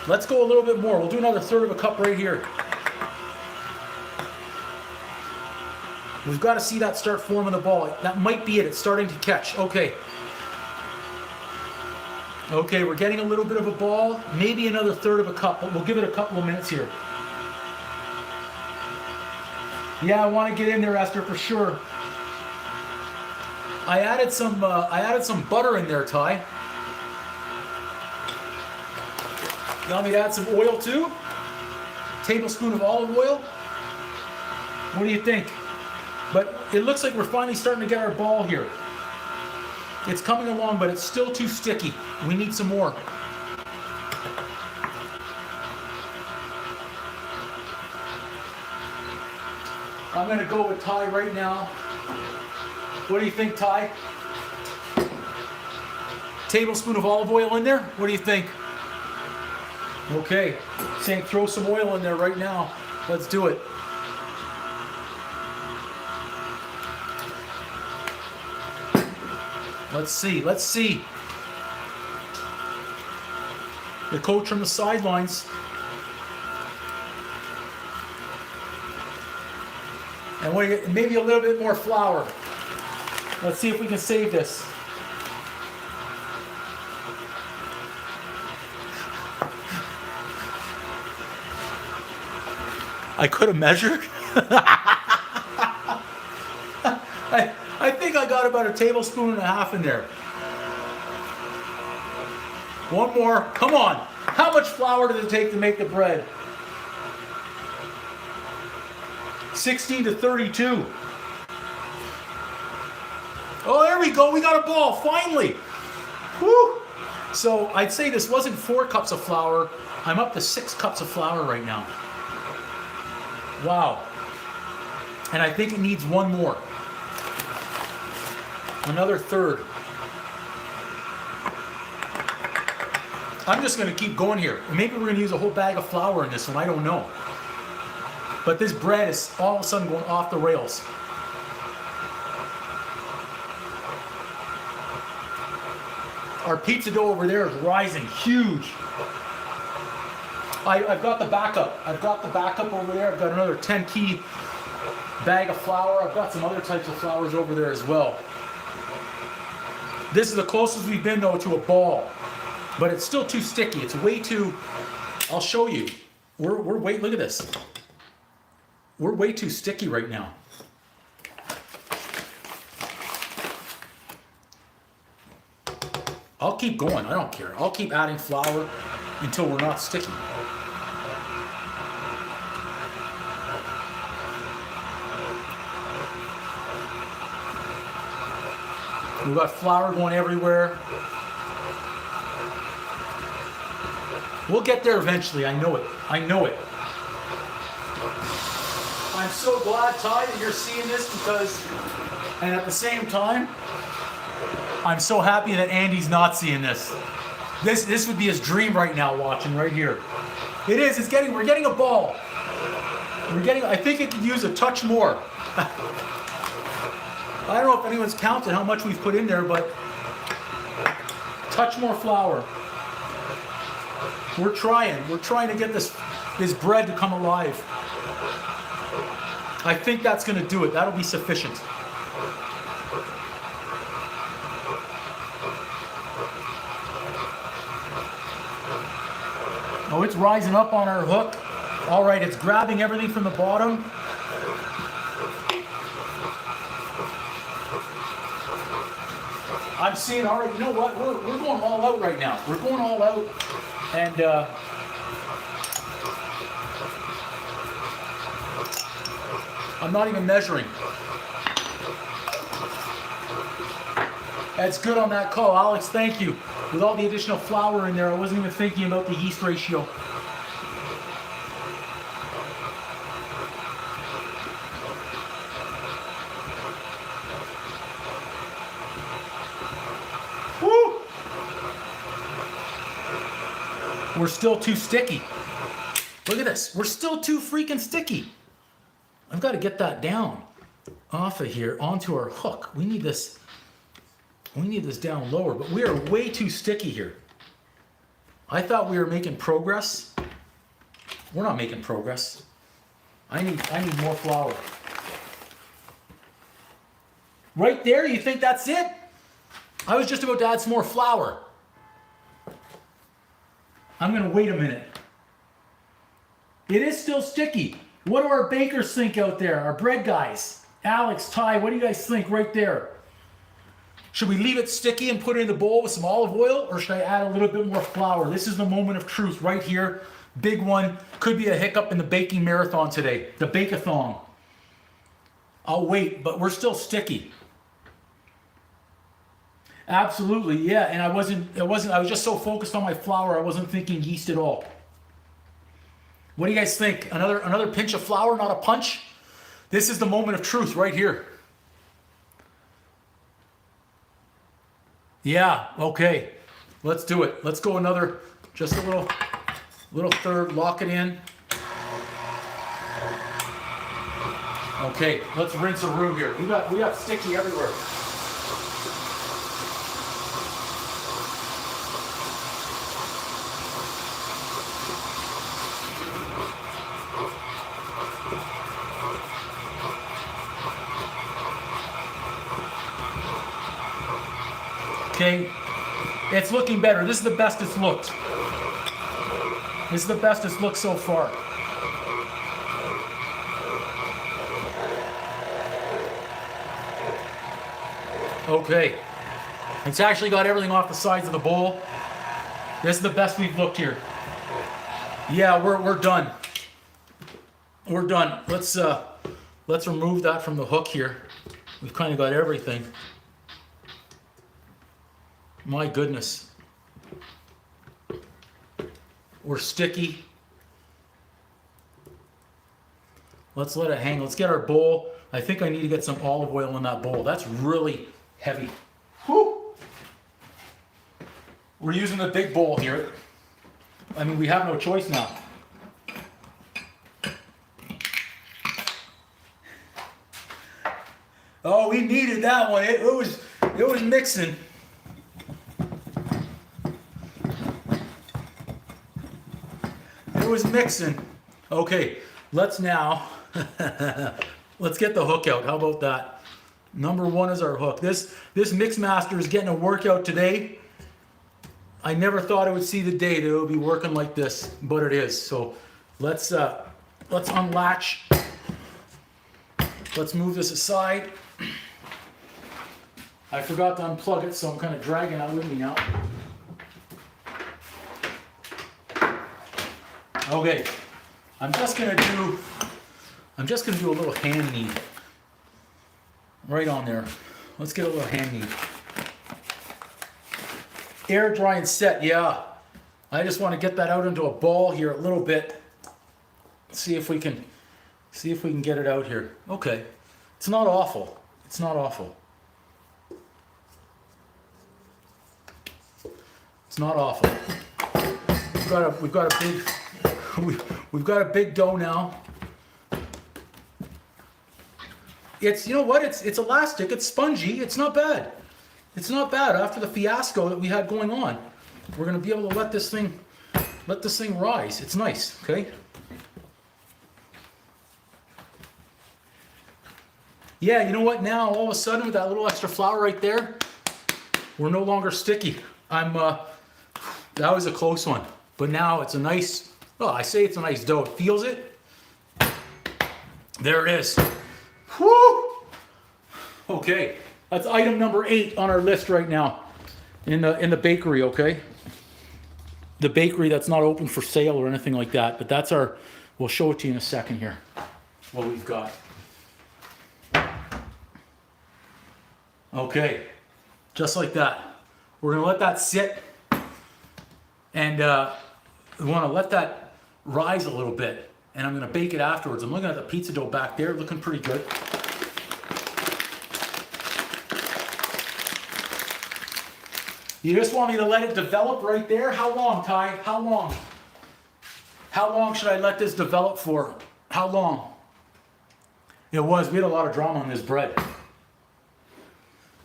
let's go a little bit more. We'll do another third of a cup right here. We've got to see that start forming the ball. That might be it. It's starting to catch. Okay. Okay, we're getting a little bit of a ball. Maybe another third of a cup, but we'll give it a couple of minutes here. Yeah, I want to get in there, Esther, for sure. I added some butter in there, Ty. You want me to add some oil too? Tablespoon of olive oil. What do you think? But it looks like we're finally starting to get our ball here. It's coming along, but it's still too sticky. We need some more. I'm going to go with Ty right now. What do you think, Ty? Tablespoon of olive oil in there? What do you think? Okay, saying throw some oil in there right now. Let's do it. Let's see, let's see. The coach from the sidelines. And maybe a little bit more flour. Let's see if we can save this. I could have measured. I think I got about a tablespoon and a half in there. One more. Come on. How much flour does it take to make the bread? 16 to 32. Oh, there we go. We got a ball. Finally. Woo. So I'd say this wasn't 4 cups of flour. I'm up to 6 cups of flour right now. Wow. And I think it needs one more. Another third. I'm just going to keep going here. Maybe we're going to use a whole bag of flour in this one. I don't know. But this bread is all of a sudden going off the rails. Our pizza dough over there is rising huge. I've got the backup. I've got the backup over there. I've got another 10 key bag of flour. I've got some other types of flours over there as well. This is the closest we've been though to a ball, but it's still too sticky. It's way too. I'll show you. We're way. Look at this. We're way too sticky right now. I'll keep going. I don't care. I'll keep adding flour until we're not sticky. We've got flour going everywhere. We'll get there eventually. I know it. I know it. I'm so glad, Ty, that you're seeing this because, and at the same time, I'm so happy that Andy's not seeing this. This would be his dream right now, watching right here. It is. We're getting a ball. I think it could use a touch more. I don't know if anyone's counted how much we've put in there, but touch more flour. We're trying to get this bread to come alive. I think that's going to do it. That'll be sufficient. Oh, it's rising up on our hook. All right, it's grabbing everything from the bottom. I'm seeing, all right, you know what? We're going all out right now. We're going all out. And I'm not even measuring. That's good on that call, Alex. Thank you. With all the additional flour in there, I wasn't even thinking about the yeast ratio. Woo! We're still too sticky. Look at this. We're still too freaking sticky. I've got to get that down off of here onto our hook. We need this down lower, but we are way too sticky here. I thought we were making progress. We're not making progress. I need more flour. Right there, you think that's it? I was just about to add some more flour. I'm gonna wait a minute. It is still sticky. What do our bakers think out there? Our bread guys? Alex, Ty, what do you guys think right there? Should we leave it sticky and put it in the bowl with some olive oil, or should I add a little bit more flour? This is the moment of truth right here. Big one. Could be a hiccup in the baking marathon today. The Bake-a-Thon. I'll wait, but we're still sticky. Absolutely, yeah. And I was just so focused on my flour, I wasn't thinking yeast at all. What do you guys think? Another pinch of flour, not a punch? This is the moment of truth right here. Yeah, okay. Let's do it. Let's go another, just a little third, lock it in. Okay, let's rinse the room here. We got sticky everywhere. Okay, it's looking better. This is the best it's looked. This is the best it's looked so far. Okay, it's actually got everything off the sides of the bowl. This is the best we've looked here. Yeah, we're done. We're done. Let's remove that from the hook here. We've kind of got everything. My goodness. We're sticky. Let's let it hang. Let's get our bowl. I think I need to get some olive oil in that bowl. That's really heavy. Whew. We're using the big bowl here. I mean, we have no choice now. Oh, we needed that one. It was mixing. It was mixing. Okay, let's now let's get the hook out. How about that? Number one is our hook. This Mixmaster is getting a workout today. I never thought I would see the day that it would be working like this, but it is. So let's unlatch. Let's move this aside. I forgot to unplug it, so I'm kind of dragging it with me now. Okay, I'm just gonna do a little hand knead right on there. Let's get a little hand knead. Air dry and set, yeah. I just want to get that out into a ball here a little bit. See if we can get it out here. Okay, it's not awful. It's not awful. It's not awful. We've got a big dough now. It's, you know what? It's elastic. It's spongy. It's not bad. It's not bad after the fiasco that we had going on. We're gonna be able to let this thing rise. It's nice. Okay. Yeah. You know what? Now all of a sudden with that little extra flour right there, we're no longer sticky. That was a close one, but now it's a nice. Well, I say it's a nice dough. It feels it. There it is. Woo! Okay, that's item number 8 on our list right now in the bakery. Okay, the bakery that's not open for sale or anything like that, but that's our. We'll show it to you in a second here. What we've got. Okay, just like that. We're gonna let that sit, and we want to let that rise a little bit, and I'm gonna bake it afterwards. I'm looking at the pizza dough back there, looking pretty good. You just want me to let it develop right there? How long, Ty? How long? How long should I let this develop for? How long? We had a lot of drama on this bread.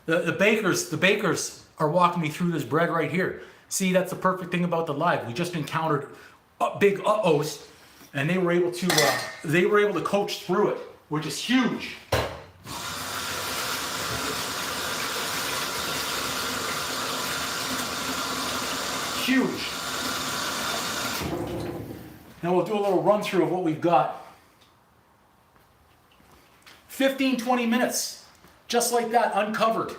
The bakers are walking me through this bread right here. See, that's the perfect thing about the live. We just encountered big uh-ohs, and they were able to coach through it, which is huge. Huge. Now we'll do a little run through of what we've got. 15-20 minutes, just like that, uncovered.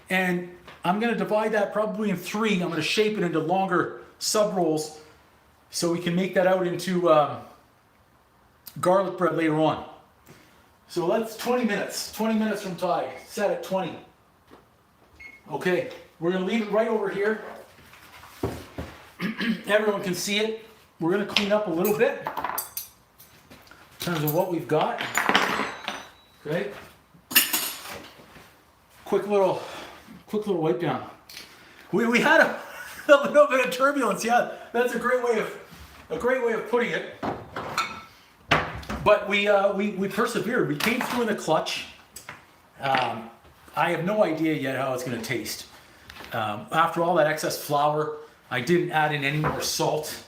And I'm gonna divide that probably in 3. I'm gonna shape it into longer sub rolls so we can make that out into garlic bread later on. So that's 20 minutes. 20 minutes from Thai. Set at 20. Okay, we're gonna leave it right over here. Everyone can see it. We're gonna clean up a little bit in terms of what we've got. Okay. Quick little wipe down. We had a little bit of turbulence. Yeah, that's a great way of putting it. But we persevered. We came through in the clutch. I have no idea yet how it's going to taste. After all that excess flour, I didn't add in any more salt.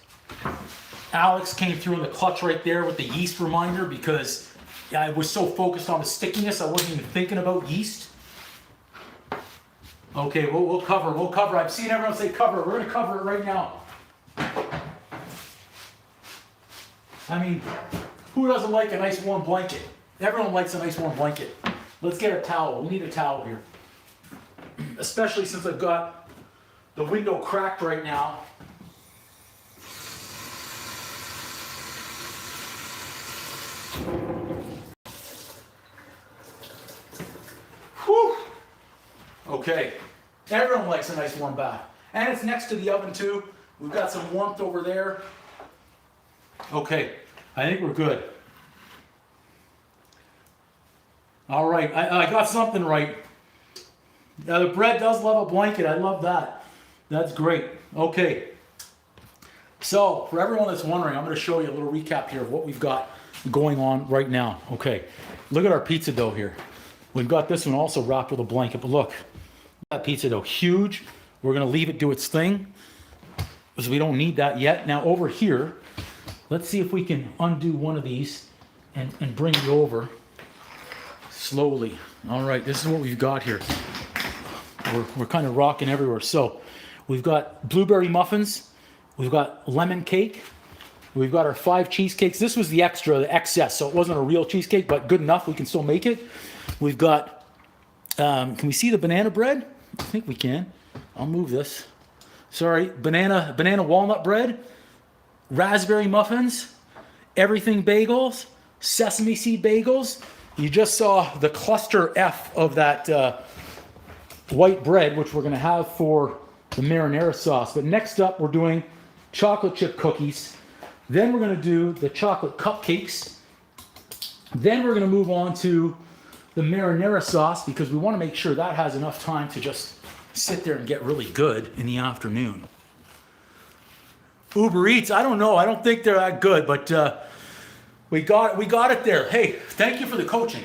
Alex came through in the clutch right there with the yeast reminder because I was so focused on the stickiness, I wasn't even thinking about yeast. Okay, we'll cover. I've seen everyone say cover. We're going to cover it right now. I mean, who doesn't like a nice warm blanket? Everyone likes a nice warm blanket. Let's get a towel. We need a towel here. Especially since I've got the window cracked right now. Whew. Okay. Everyone likes a nice warm bath. And it's next to the oven too. We've got some warmth over there. Okay. I think we're good. All right, I got something right. Now the bread does love a blanket. I love that. That's great. Okay. So for everyone that's wondering, I'm going to show you a little recap here of what we've got going on right now. Okay. Look at our pizza dough here. We've got this one also wrapped with a blanket, but look, that pizza dough, huge. We're going to leave it do its thing because we don't need that yet. Now over here, let's see if we can undo one of these and bring it over slowly. All right, this is what we've got here. We're kind of rocking everywhere. So we've got blueberry muffins. We've got lemon cake. We've got our 5 cheesecakes. This was the excess, so it wasn't a real cheesecake, but good enough. We can still make it. We've got, can we see the banana bread? I think we can. I'll move this. Sorry, banana walnut bread. Raspberry muffins, everything bagels, sesame seed bagels. You just saw the cluster F of that white bread, which we're going to have for the marinara sauce. But next up, we're doing chocolate chip cookies. Then we're going to do the chocolate cupcakes. Then we're going to move on to the marinara sauce because we want to make sure that has enough time to just sit there and get really good in the afternoon. Uber Eats, I don't know. I don't think they're that good, but we got it there. Hey, thank you for the coaching.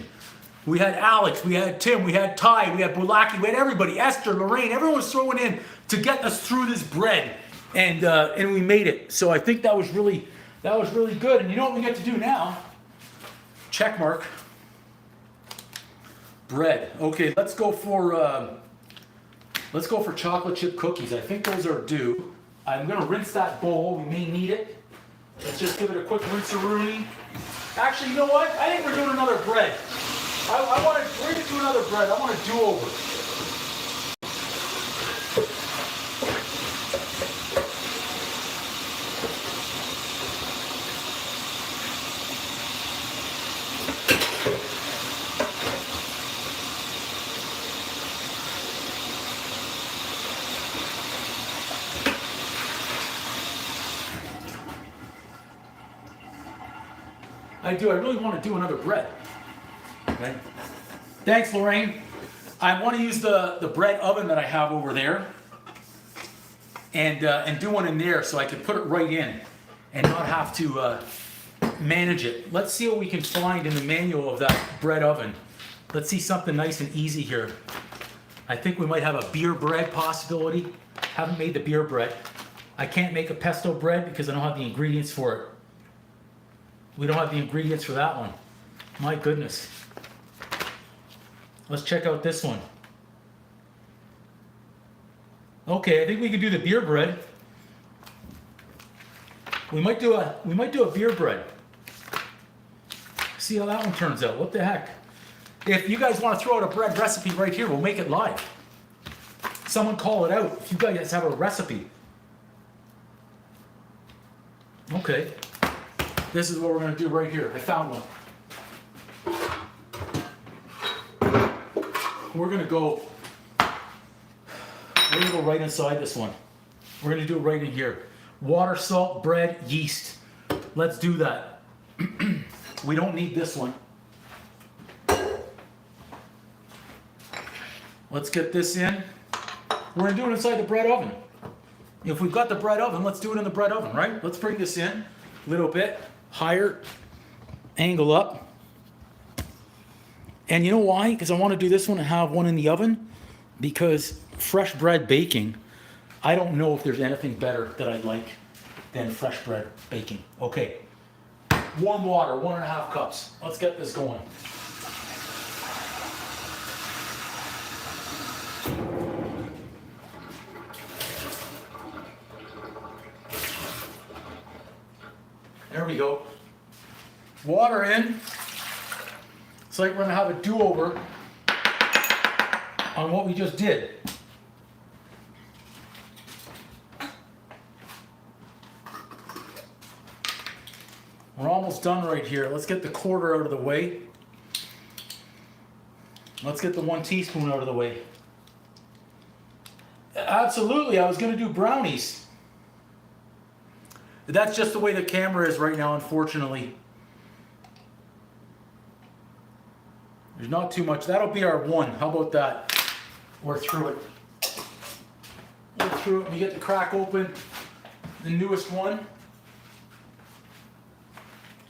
We had Alex, we had Tim, we had Ty, we had Bulaki, we had everybody, Esther, Lorraine, everyone was throwing in to get us through this bread, and we made it. So I think that was really good. And you know what we get to do now? Check mark. Bread. Okay, let's go for chocolate chip cookies. I think those are due. I'm going to rinse that bowl. We may need it. Let's just give it a quick rinse-a-rooney. Actually, you know what? I think we're doing another bread. We're going to do another bread. I want a do-over. I do. I really want to do another bread. Okay. Thanks, Lorraine. I want to use the bread oven that I have over there and do one in there so I can put it right in and not have to manage it. Let's see what we can find in the manual of that bread oven. Let's see something nice and easy here. I think we might have a beer bread possibility. Haven't made the beer bread. I can't make a pesto bread because I don't have the ingredients for it. We don't have the ingredients for that one. My goodness. Let's check out this one. Okay, I think we can do the beer bread. We might do a beer bread. See how that one turns out. What the heck? If you guys want to throw out a bread recipe right here, we'll make it live. Someone call it out if you guys have a recipe. Okay. This is what we're going to do right here. I found one. we're gonna go right inside this one. We're gonna do it right in here. Water, salt, bread, yeast. Let's do that. We don't need this one. Let's get this in. We're gonna do it inside the bread oven. If we've got the bread oven, let's do it in the bread oven, right? Let's bring this in a little bit higher, angle up. And you know why? Because I want to do this one and have one in the oven. Because fresh bread baking, I don't know if there's anything better that I like than fresh bread baking. Okay, warm water, 1.5 cups. Let's get this going. There we go. Water in. It's like we're gonna have a do-over on what we just did. We're almost done right here. Let's get the quarter out of the way. Let's get the 1 teaspoon out of the way. Absolutely, I was gonna do brownies. That's just the way the camera is right now, unfortunately. There's not too much. That'll be our 1. How about that? We're through it. We're through it. We get the crack open. The newest one.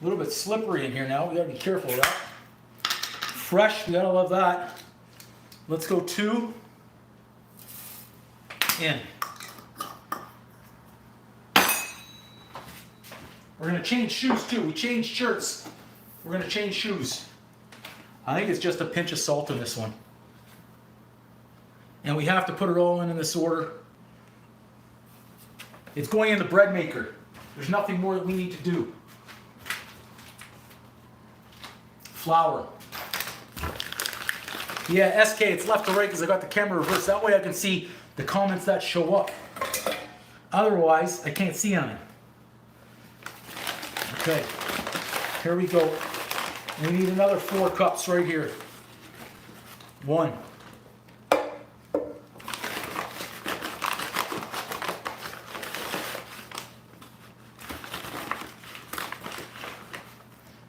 A little bit slippery in here now. We gotta be careful of that. Fresh, we gotta love that. Let's go 2 in. We're gonna change shoes too. We changed shirts. We're gonna change shoes. I think it's just a pinch of salt in this one. And we have to put it all in this order. It's going in the bread maker. There's nothing more that we need to do. Flour. Yeah, SK, it's left to right because I got the camera reversed. That way I can see the comments that show up. Otherwise, I can't see on it. Okay, here we go. We need another 4 cups right here. 1.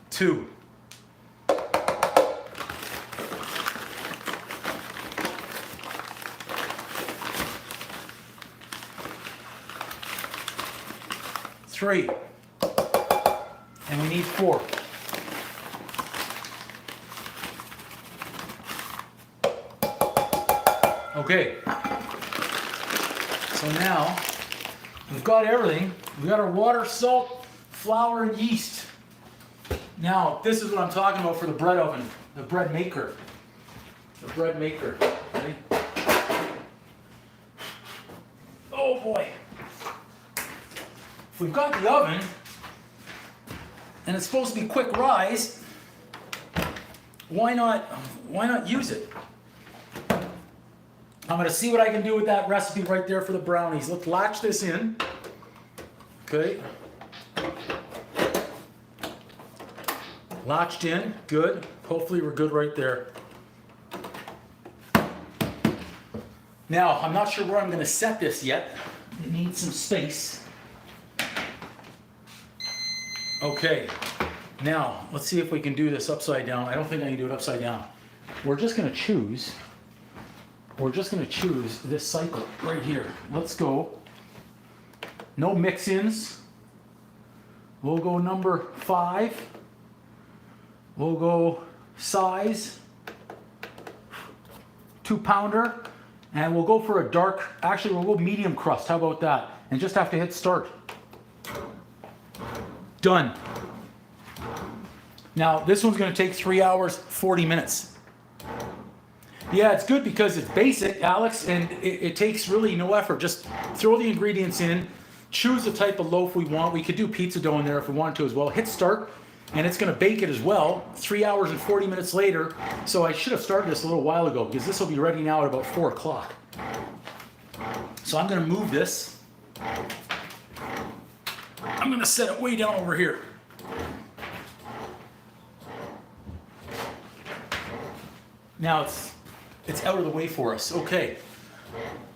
2. 3. And we need 4. Okay. So now we've got everything. We've got our water, salt, flour, and yeast. Now, this is what I'm talking about for the bread oven, the bread maker. The bread maker. Ready? Oh boy. If we've got the oven, and it's supposed to be quick rise, why not use it? I'm gonna see what I can do with that recipe right there for the brownies. Let's latch this in. Okay. Latched in, good. Hopefully we're good right there. Now, I'm not sure where I'm gonna set this yet. It needs some space. Okay, now let's see if we can do this upside down. I don't think I can do it upside down. We're just gonna choose this cycle right here. Let's go. No mix-ins. We'll go number 5. We'll go size 2-pounder, and we'll go for a dark, actually we'll go medium crust. How about that? And just have to hit start. Done. Now this one's going to take 3 hours 40 minutes. Yeah, it's good because it's basic, Alex, and it takes really no effort. Just throw the ingredients in, choose the type of loaf we want. We could do pizza dough in there if we wanted to as well. Hit start, and it's going to bake it as well. 3 hours and 40 minutes later. So I should have started this a little while ago because this will be ready now at about 4 o'clock. So I'm going to move this. I'm going to set it way down over here. Now it's out of the way for us. Okay,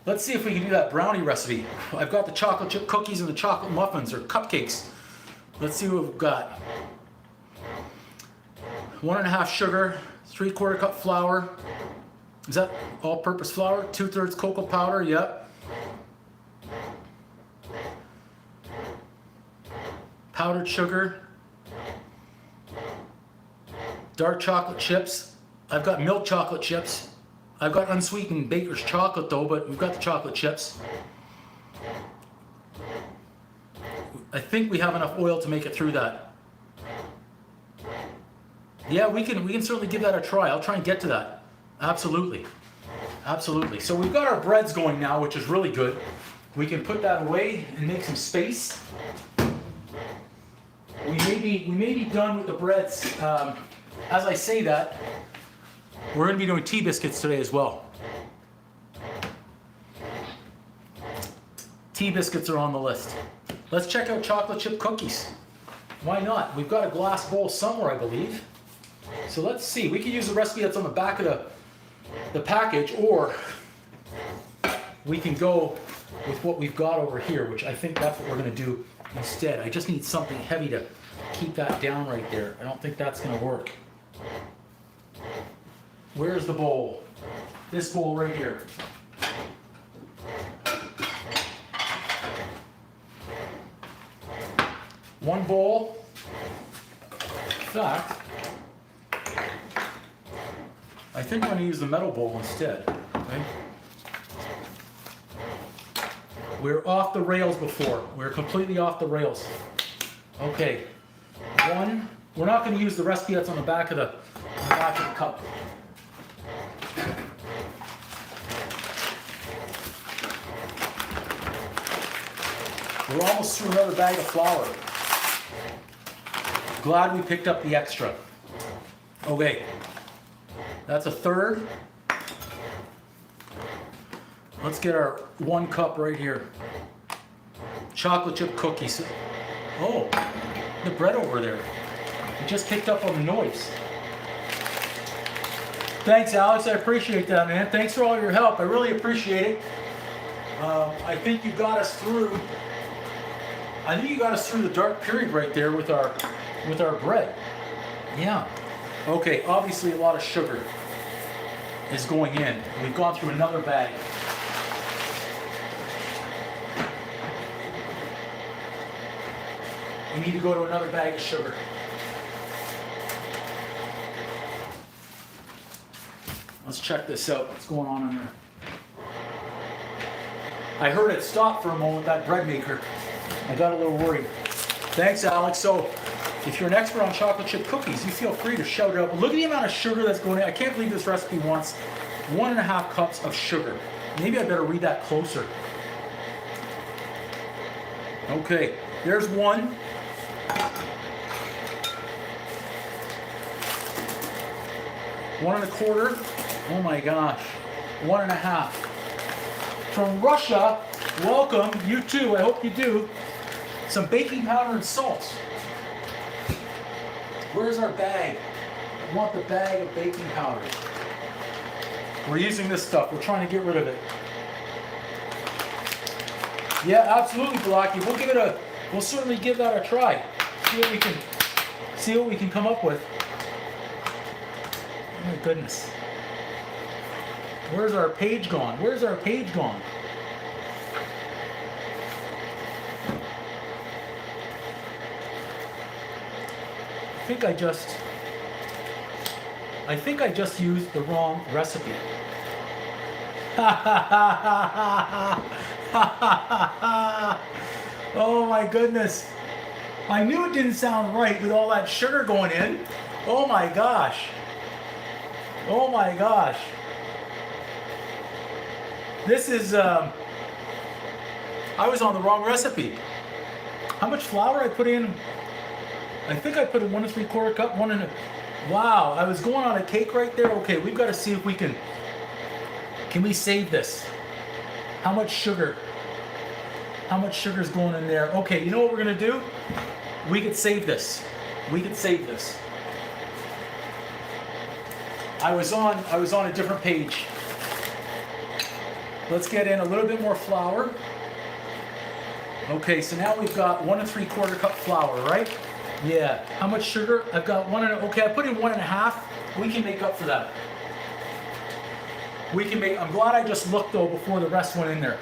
let's see if we can do that brownie recipe. I've got the chocolate chip cookies and the chocolate muffins or cupcakes. Let's see what we've got. 1.5 sugar, 3/4 cup flour. Is that all-purpose flour? 2/3 cocoa powder, yep. Powdered sugar. Dark chocolate chips. I've got milk chocolate chips. I've got unsweetened baker's chocolate though, but we've got the chocolate chips. I think we have enough oil to make it through that. Yeah, we can certainly give that a try. I'll try and get to that. Absolutely. Absolutely. So we've got our breads going now, which is really good. We can put that away and make some space. We may be done with the breads. As I say that, we're going to be doing tea biscuits today as well. Tea biscuits are on the list. Let's check out chocolate chip cookies. Why not? We've got a glass bowl somewhere, I believe. So let's see. We can use the recipe that's on the back of the package, or we can go with what we've got over here, which I think that's what we're going to do instead. I just need something heavy to keep that down right there. I don't think that's going to work. Where's the bowl? This bowl right here. One bowl. In fact, I think I'm going to use the metal bowl instead. Okay? We're off the rails before. We're completely off the rails. Okay. One. We're not going to use the recipe that's on the back of the cup. We're almost through another bag of flour. Glad we picked up the extra. Okay. That's a third. Let's get our 1 cup right here. Chocolate chip cookies. Oh, the bread over there. You just picked up on the noise. Thanks, Alex. I appreciate that, man. Thanks for all your help. I really appreciate it. I think you got us through. I think you got us through the dark period right there with our bread. Yeah. Okay. Obviously, a lot of sugar is going in. We've gone through another bag. We need to go to another bag of sugar. Let's check this out. What's going on in there? I heard it stop for a moment, that bread maker. I got a little worried. Thanks, Alex. So, if you're an expert on chocolate chip cookies, you feel free to shout it out. Look at the amount of sugar that's going in. I can't believe this recipe wants 1.5 cups of sugar. Maybe I better read that closer. Okay, there's 1. One and a quarter. Oh my gosh. 1.5. From Russia, welcome. You too. I hope you do. Some baking powder and salt. Where's our bag? I want the bag of baking powder. We're using this stuff. We're trying to get rid of it. Yeah, absolutely, Blackie. We'll certainly give that a try. See what we can come up with. Oh my goodness. Where's our page gone? Where's our page gone? I think I just used the wrong recipe. Oh my goodness. I knew it didn't sound right with all that sugar going in. Oh my gosh. Oh my gosh. This is, I was on the wrong recipe. How much flour I put in? I think I put in 1 3/4 cup, wow, I was going on a cake right there. Okay, we've got to see if we can we save this? How much sugar? How much sugar is going in there? Okay, you know what we're going to do? We could save this. We could save this. I was on a different page. Let's get in a little bit more flour. Okay, so now we've got 1 3/4 cup flour, right? Yeah. How much sugar? I've got okay, I put in 1.5. We can make up for that. I'm glad I just looked though before the rest went in there.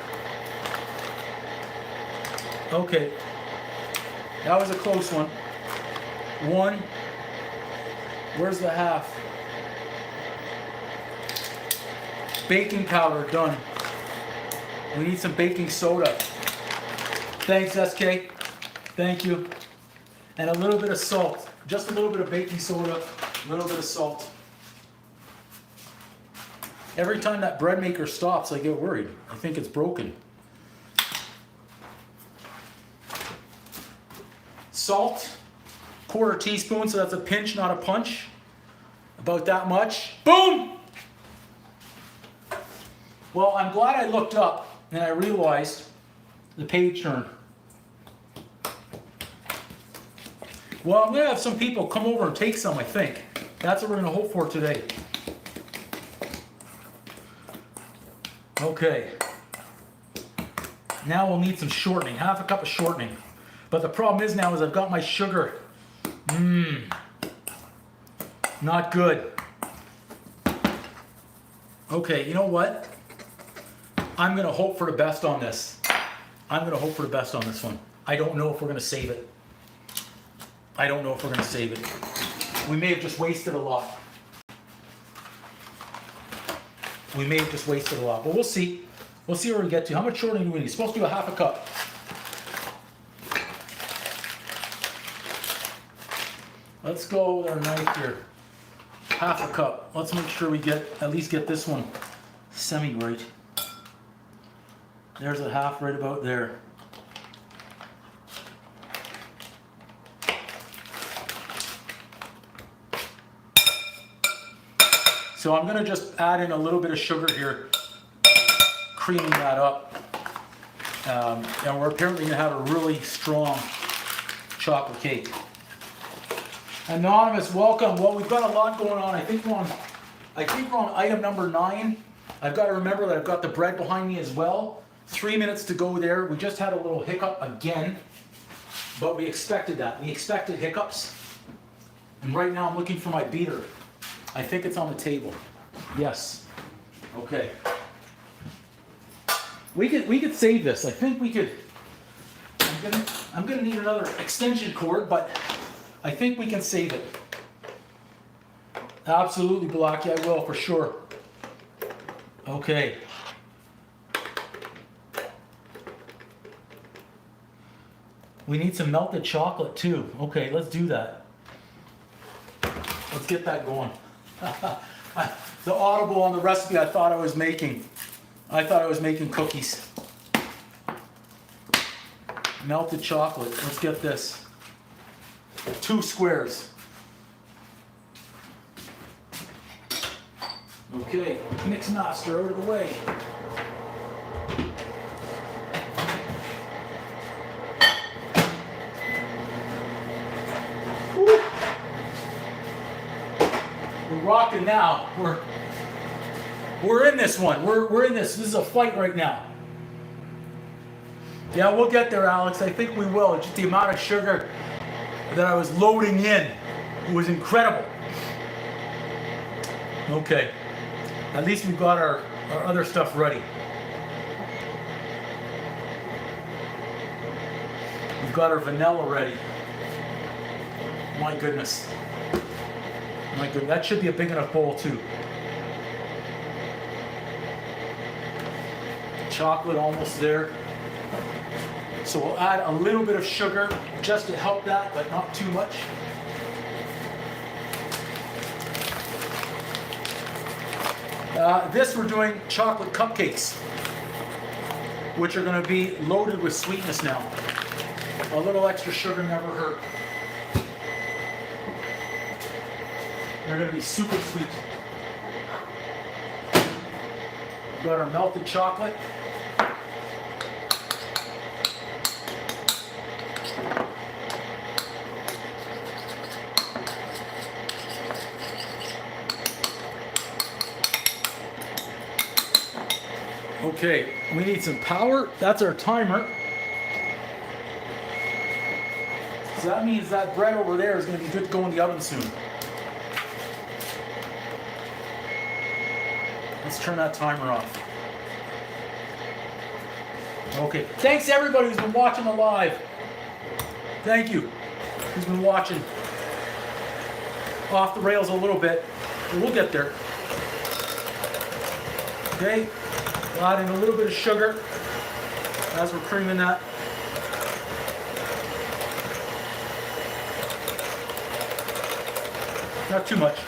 Okay. That was a close one. 1. Where's the half? Baking powder, done. We need some baking soda. Thanks, SK. Thank you. And a little bit of salt. Just a little bit of baking soda, a little bit of salt. Every time that bread maker stops, I get worried. I think it's broken. Salt, 1/4 teaspoon, so that's a pinch, not a punch. About that much. Boom! Well, I'm glad I looked up and I realized the page turned. Well, I'm going to have some people come over and take some, I think. That's what we're going to hope for today. Okay. Now we'll need some shortening, 1/2 cup of shortening. But the problem is now is I've got my sugar. Not good. Okay, you know what? I'm going to hope for the best on this. I'm going to hope for the best on this one. I don't know if we're going to save it. I don't know if we're going to save it. We may have just wasted a lot. We may have just wasted a lot, but we'll see. We'll see where we get to. How much shortening do we need? It's supposed to be 1/2 cup. Let's go with our knife here. 1/2 cup. Let's make sure we at least get this one semi-right. There's a half right about there. So I'm going to just add in a little bit of sugar here, creaming that up. And we're apparently going to have a really strong chocolate cake. Anonymous, welcome. Well, we've got a lot going on. I think we're on item number 9. I've got to remember that I've got the bread behind me as well. 3 minutes to go there. We just had a little hiccup again, but we expected that. We expected hiccups. And right now I'm looking for my beater. I think it's on the table. Yes. Okay. We could save this. I think we could. I'm gonna need another extension cord, but I think we can save it. Absolutely, Blocky, I will for sure. Okay. We need some melted chocolate too. Okay, let's do that. Let's get that going. The audible on the recipe I thought I was making. I thought I was making cookies. Melted chocolate. Let's get this. 2 squares. Okay, mix master out of the way. Woo. We're rocking now. We're in this one. We're in this. This is a fight right now. Yeah, we'll get there, Alex. I think we will. Just the amount of sugar that I was loading in was incredible. Okay. At least we've got our other stuff ready. We've got our vanilla ready. My goodness. My goodness. That should be a big enough bowl too. Chocolate almost there. So we'll add a little bit of sugar just to help that, but not too much. This we're doing chocolate cupcakes, which are going to be loaded with sweetness now. A little extra sugar never hurt. They're going to be super sweet. We've got our melted chocolate. Okay, we need some power. That's our timer. So that means that bread over there is going to be good to go in the oven soon. Let's turn that timer off. Okay, thanks everybody who's been watching the live. Thank you. Who's been watching. Off the rails a little bit, but we'll get there. Okay, adding a little bit of sugar as we're creaming that. Not too much.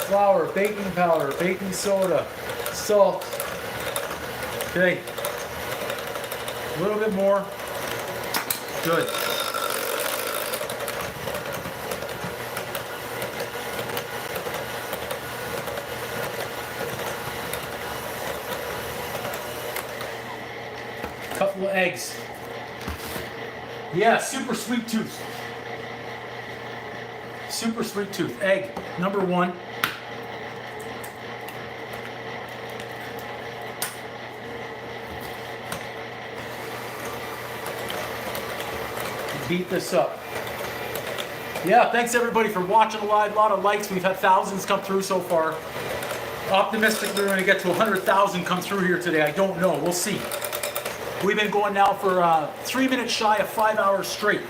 Flour, baking powder, baking soda, salt. Okay, a little bit more. Good. Couple of eggs. Yeah, super sweet tooth. Super sweet tooth. Egg number 1. Beat this up. Yeah, thanks everybody for watching live. A lot of likes. We've had thousands come through so far. Optimistic we're going to get to 100,000 come through here today. I don't know. We'll see. We've been going now for 3 minutes shy of 5 hours straight.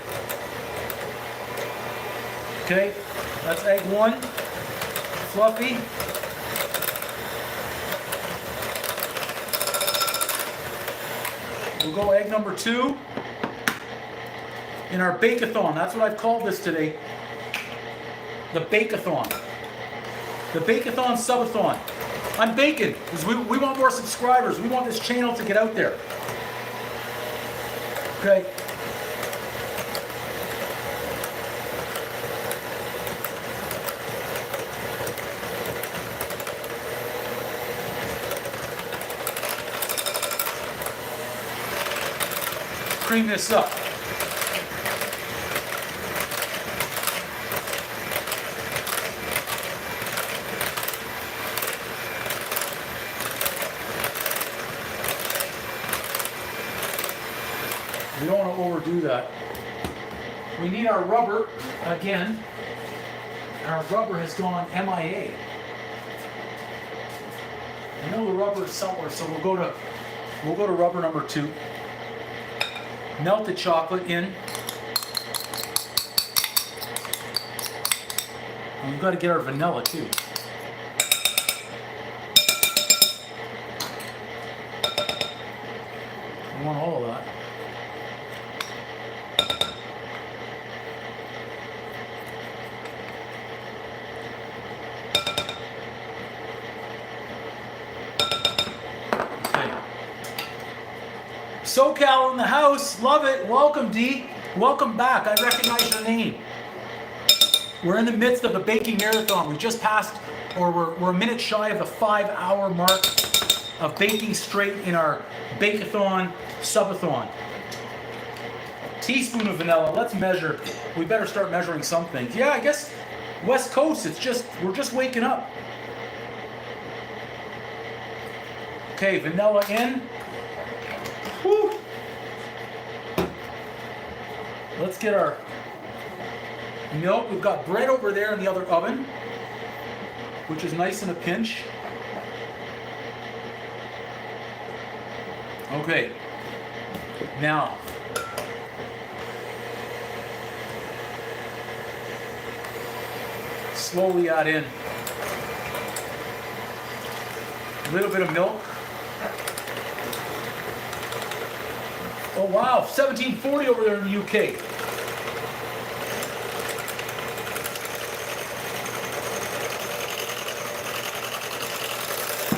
Okay, that's egg 1. Fluffy. We'll go egg number 2 in our Bake-a-Thon. That's what I've called this today. The Bake-a-Thon. The Bake-a-Thon Subathon. I'm baking because we want more subscribers. We want this channel to get out there. Okay. Cream this up. We don't want to overdo that. We need our rubber again. Our rubber has gone MIA. I know the rubber is somewhere, so we'll go to rubber number 2. Melted chocolate in. And we've got to get our vanilla too. We want all of that. SoCal in the house, love it. Welcome, D. Welcome back. I recognize your name. We're in the midst of the baking marathon. We just passed, or we're a minute shy of the 5-hour mark of baking straight in our Bake-a-Thon Subathon. Teaspoon of vanilla. Let's measure. We better start measuring some things. Yeah, I guess West Coast. We're just waking up. Okay, vanilla in. Whew. Let's get our milk. We've got bread over there in the other oven, which is nice in a pinch. Okay. Now, slowly add in a little bit of milk. Oh wow, 1740 over there in the UK.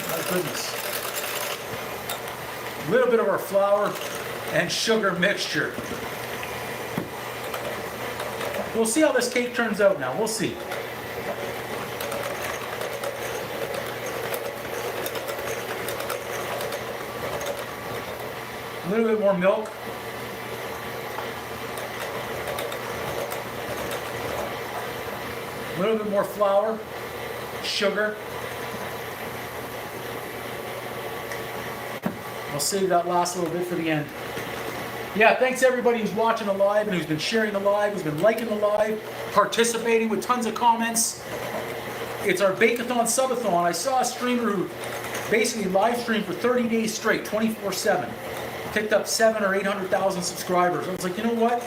My goodness. A little bit of our flour and sugar mixture. We'll see how this cake turns out now. We'll see. A little bit more milk. A little bit more flour, sugar. I'll save that last little bit for the end. Yeah, thanks everybody who's watching the live and who's been sharing the live, who's been liking the live, participating with tons of comments. It's our Bake-a-Thon Subathon. I saw a streamer who basically live streamed for 30 days straight, 24/7. Picked up 700,000 or 800,000 subscribers. I was like, you know what?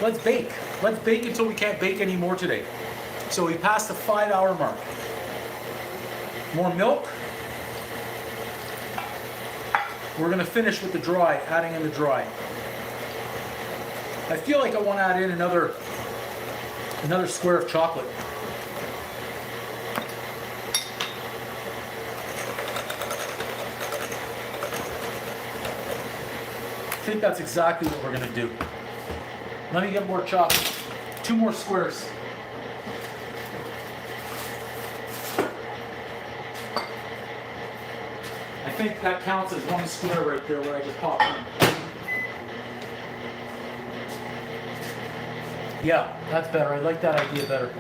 Let's bake. Let's bake until we can't bake anymore today. So we passed the 5-hour mark. More milk. We're going to finish with the dry, adding in the dry. I feel like I want to add in another square of chocolate. I think that's exactly what we're going to do. Let me get more chocolate. 2 more squares. I think that counts as 1 square right there where I just popped in. Yeah, that's better. I like that idea better.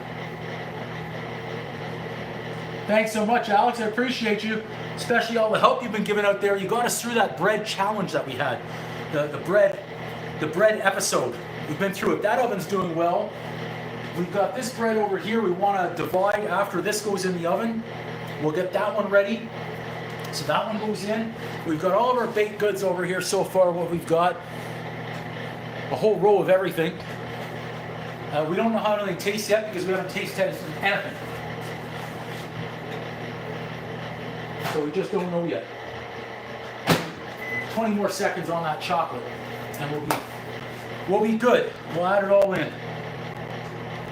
Thanks so much, Alex. I appreciate you, especially all the help you've been giving out there. You got us through that bread challenge that we had, the bread episode. We've been through it. That oven's doing well. We've got this bread over here. We want to divide after this goes in the oven. We'll get that one ready. So that one goes in. We've got all of our baked goods over here so far. What we've got, a whole row of everything. We don't know how anything tastes yet because we haven't tasted anything. So we just don't know yet. 20 more seconds on that chocolate and we'll be good. We'll add it all in.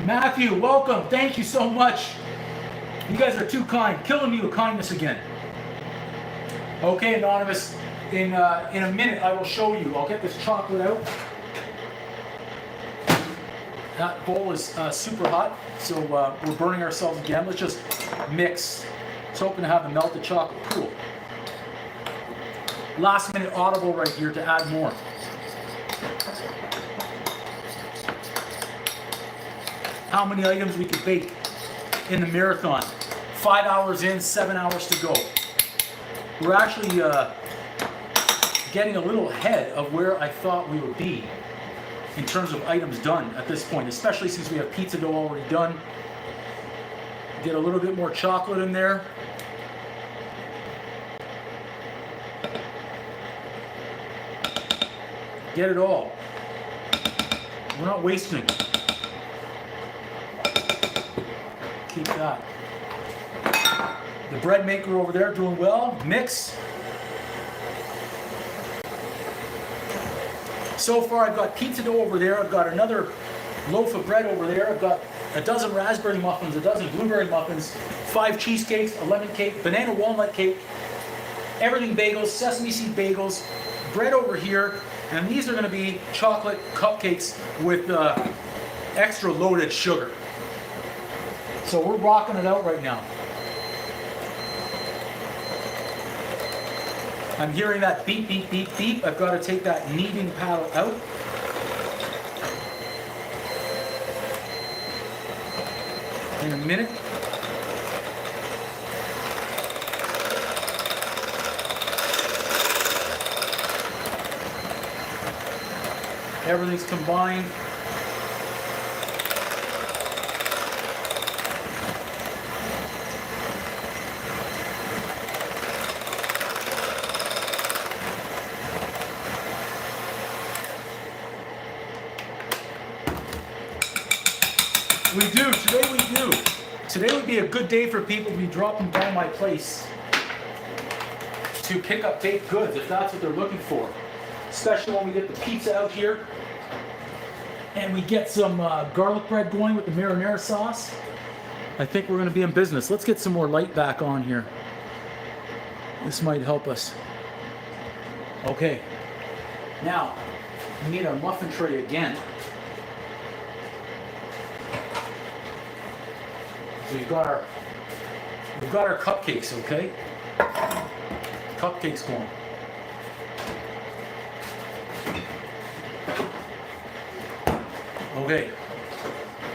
Matthew, welcome. Thank you so much. You guys are too kind. Killing me with kindness again. Okay, Anonymous, in a minute I will show you. I'll get this chocolate out. That bowl is super hot, so we're burning ourselves again. Let's just mix. Just hoping to have the melted chocolate cool. Last minute audible right here to add more. How many items we could bake in the marathon? 5 hours in, 7 hours to go. We're actually getting a little ahead of where I thought we would be in terms of items done at this point, especially since we have pizza dough already done. Get a little bit more chocolate in there. Get it all. We're not wasting. Keep that. The bread maker over there doing well. Mix. So far I've got pizza dough over there. I've got another loaf of bread over there. I've got a dozen raspberry muffins, a dozen blueberry muffins, 5 cheesecakes, a lemon cake, banana walnut cake, everything bagels, sesame seed bagels, bread over here, and these are going to be chocolate cupcakes with extra loaded sugar. So we're rocking it out right now. I'm hearing that beep, beep, beep, beep. I've got to take that kneading paddle out. In a minute. Everything's combined. We do, today we do. Today would be a good day for people to be dropping by my place to pick up baked goods if that's what they're looking for. Especially when we get the pizza out here and we get some garlic bread going with the marinara sauce. I think we're going to be in business. Let's get some more light back on here. This might help us. Okay. Now, we need our muffin tray again. So we've got our cupcakes, okay? Cupcakes going. Okay.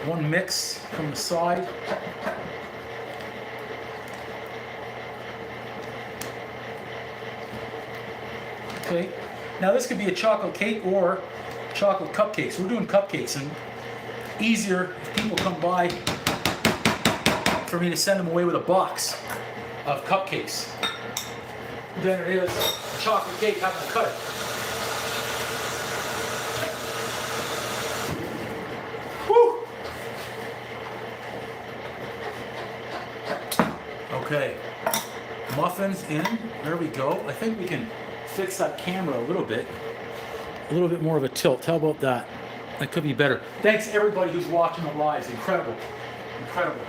One mix from the side. Okay. Now this could be a chocolate cake or chocolate cupcakes. We're doing cupcakes, and easier if people come by for me to send them away with a box of cupcakes than it is a chocolate cake having to cut it. Whew. Okay, muffins in. There we go. I think we can fix that camera a little bit more of a tilt. How about that? That could be better. Thanks everybody who's watching the lives. Incredible. Incredible.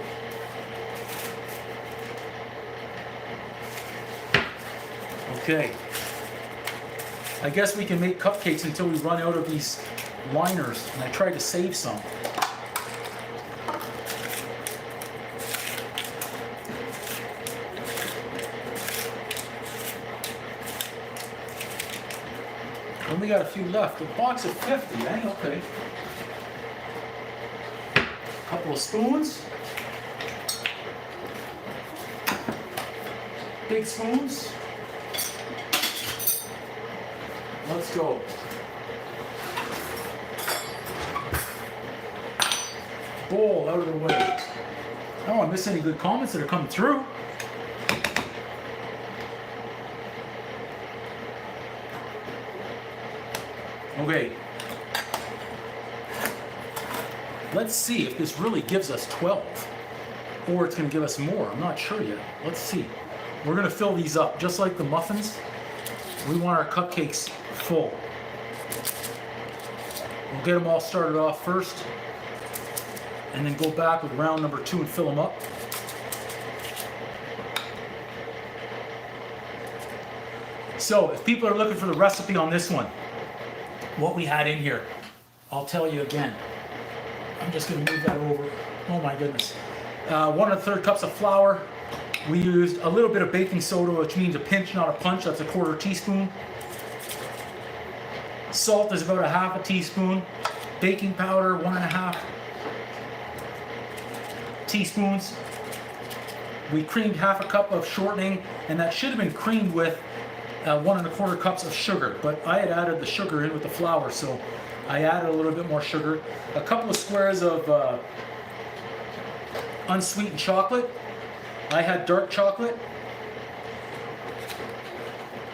Okay. I guess we can make cupcakes until we run out of these liners, and I tried to save some. Only got a few left. A box of 50, eh? Okay. A couple of spoons. Big spoons. Let's go. Bowl out of the way. I don't want to miss any good comments that are coming through. Okay. Let's see if this really gives us 12 or it's going to give us more. I'm not sure yet. Let's see. We're going to fill these up just like the muffins. We want our cupcakes full. We'll get them all started off first and then go back with round number 2 and fill them up. So if people are looking for the recipe on this one, what we had in here, I'll tell you again. I'm just going to move that over. Oh my goodness. 1 1/3 cups of flour. We used a little bit of baking soda, which means a pinch, not a punch. That's a 1/4 teaspoon. Salt is about a 1/2 teaspoon. Baking powder, 1 1/2 teaspoons. We creamed 1/2 cup of shortening, and that should have been creamed with 1 1/4 cups of sugar, but I had added the sugar in with the flour, so I added a little bit more sugar. A couple of squares of unsweetened chocolate. I had dark chocolate.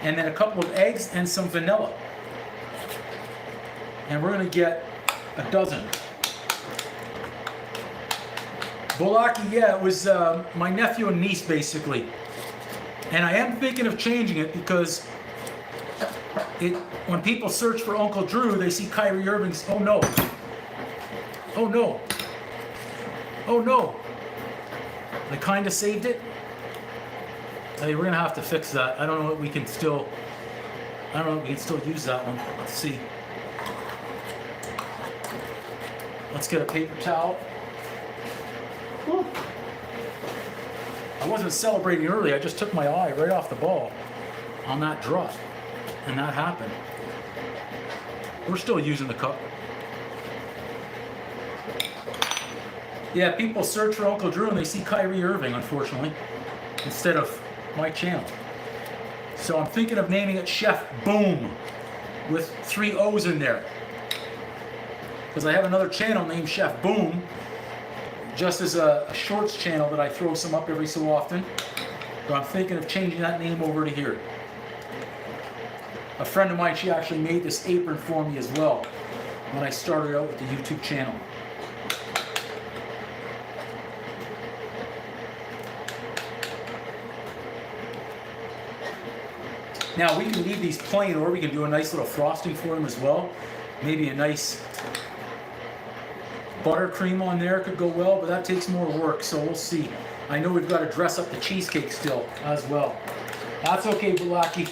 And then a couple of eggs and some vanilla. And we're going to get a dozen. Bolaki, yeah, it was my nephew and niece basically. And I am thinking of changing it because when people search for Uncle Drew, they see Kyrie Irving's. Oh no. Oh no. Oh no. I kind of saved it. Hey, we're gonna have to fix that. I don't know if we can still. I don't know if we can still use that one. Let's see. Let's get a paper towel. Whew. I wasn't celebrating early. I just took my eye right off the ball on that drop, and that happened. We're still using the cup. Yeah, people search for Uncle Drew and they see Kyrie Irving, unfortunately, instead of my channel. So I'm thinking of naming it Chef Boom with 3 O's in there. Because I have another channel named Chef Boom, just as a shorts channel that I throw some up every so often. So I'm thinking of changing that name over to here. A friend of mine, she actually made this apron for me as well when I started out with the YouTube channel. Now we can leave these plain, or we can do a nice little frosting for them as well. Maybe a nice buttercream on there could go well, but that takes more work, so we'll see. I know we've got to dress up the cheesecake still as well. That's okay, Bulaki.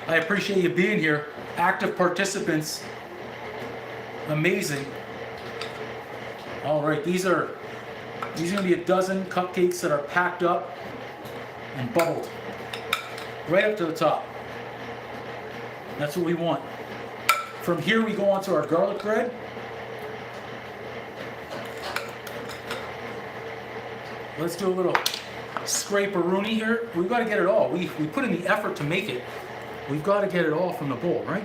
I appreciate you being here. Active participants. Amazing. All right, these are going to be a dozen cupcakes that are packed up and bubbled right up to the top. That's what we want. From here we go on to our garlic bread. Let's do a little scrape-a-rooney here. We've got to get it all. We put in the effort to make it. We've got to get it all from the bowl, right?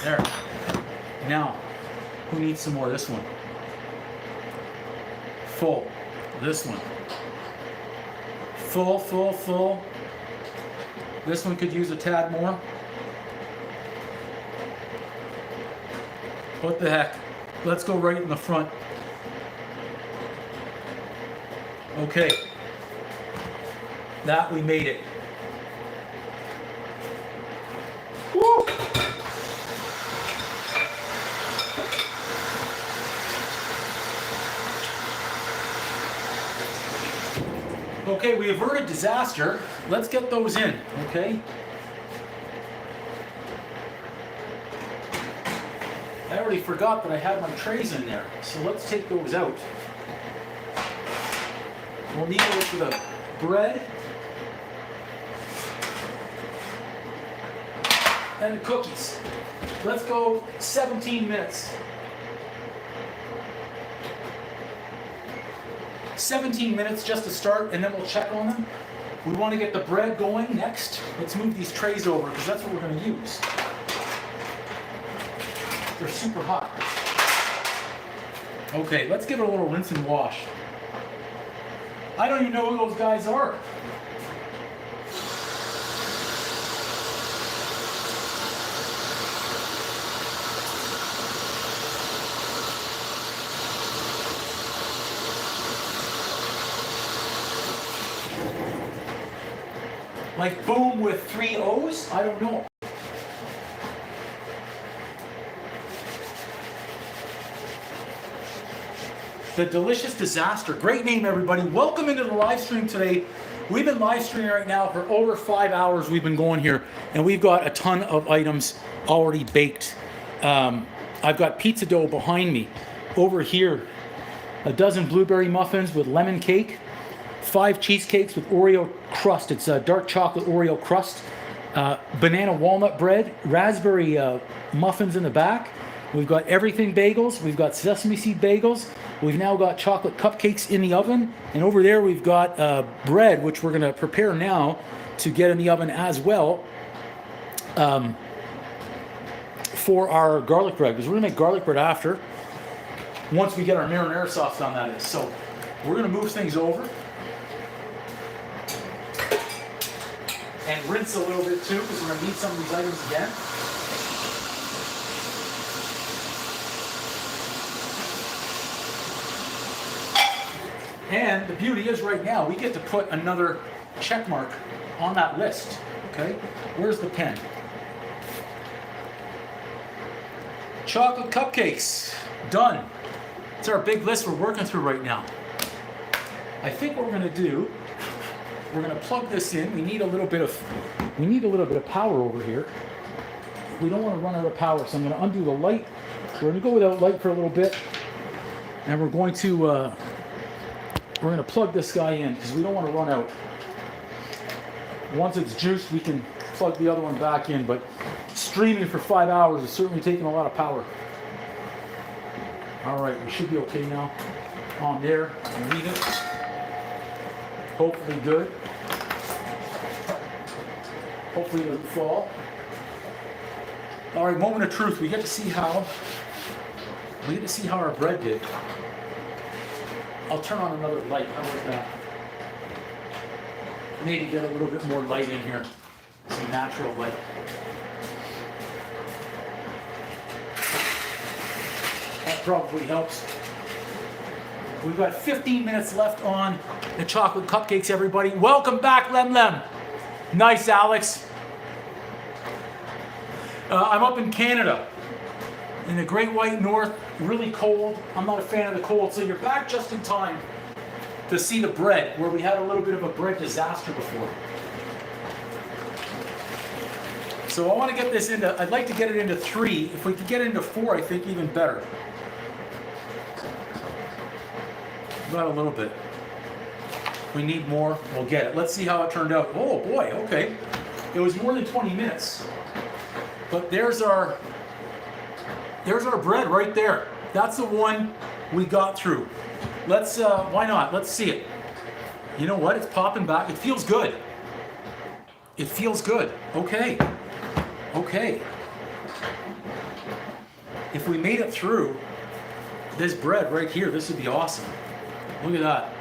There. Now, who needs some more? This one. Full. This one. Full, full, full. This one could use a tad more. What the heck? Let's go right in the front. Okay. That we made it. Woo! Okay, we averted disaster. Let's get those in, okay? I already forgot that I had my trays in there, so let's take those out. We'll need it for the bread and the cookies. Let's go 17 minutes. 17 minutes just to start, and then we'll check on them. We want to get the bread going next. Let's move these trays over because that's what we're going to use. They're super hot. Okay, let's give it a little rinse and wash. I don't even know who those guys are. Like boom with 3 O's? I don't know. The Delicious Disaster. Great name, everybody. Welcome into the live stream today. We've been live streaming right now for over 5 hours. We've been going here, and we've got a ton of items already baked. I've got pizza dough behind me. Over here, a dozen blueberry muffins with lemon cake. 5 cheesecakes with Oreo crust. It's a dark chocolate Oreo crust. Banana walnut bread. Raspberry muffins in the back. We've got everything bagels. We've got sesame seed bagels. We've now got chocolate cupcakes in the oven. And over there we've got bread, which we're going to prepare now to get in the oven as well for our garlic bread. Because we're going to make garlic bread after, once we get our marinara sauce done, that is. So we're going to move things over and rinse a little bit too, because we're going to need some of these items again. And the beauty is right now, we get to put another check mark on that list, okay? Where's the pen? Chocolate cupcakes, done. It's our big list we're working through right now. I think what we're gonna do, we're gonna plug this in. We need a little bit of power over here. We don't wanna run out of power, so I'm gonna undo the light. We're gonna go without light for a little bit, and we're going to plug this guy in because we don't want to run out. Once it's juiced, we can plug the other one back in, but streaming for 5 hours is certainly taking a lot of power. All right, we should be okay now. On there, and leave it. Hopefully good. Hopefully it doesn't fall. All right, moment of truth. We get to see how our bread did. I'll turn on another light. How about that? Maybe get a little bit more light in here. Some natural light. That probably helps. We've got 15 minutes left on the chocolate cupcakes, everybody. Welcome back, Lem Lem. Nice, Alex. I'm up in Canada, in the Great White North, really cold. I'm not a fan of the cold, so you're back just in time to see the bread, where we had a little bit of a bread disaster before. So I want to get this I'd like to get it into 3. If we could get it into 4, I think even better. About a little bit. If we need more, we'll get it. Let's see how it turned out. Oh boy, okay. It was more than 20 minutes. But there's our bread right there. That's the one we got through. Let's, why not? Let's see it. You know what? It's popping back. It feels good. It feels good. Okay. Okay. If we made it through this bread right here, this would be awesome. Look at that.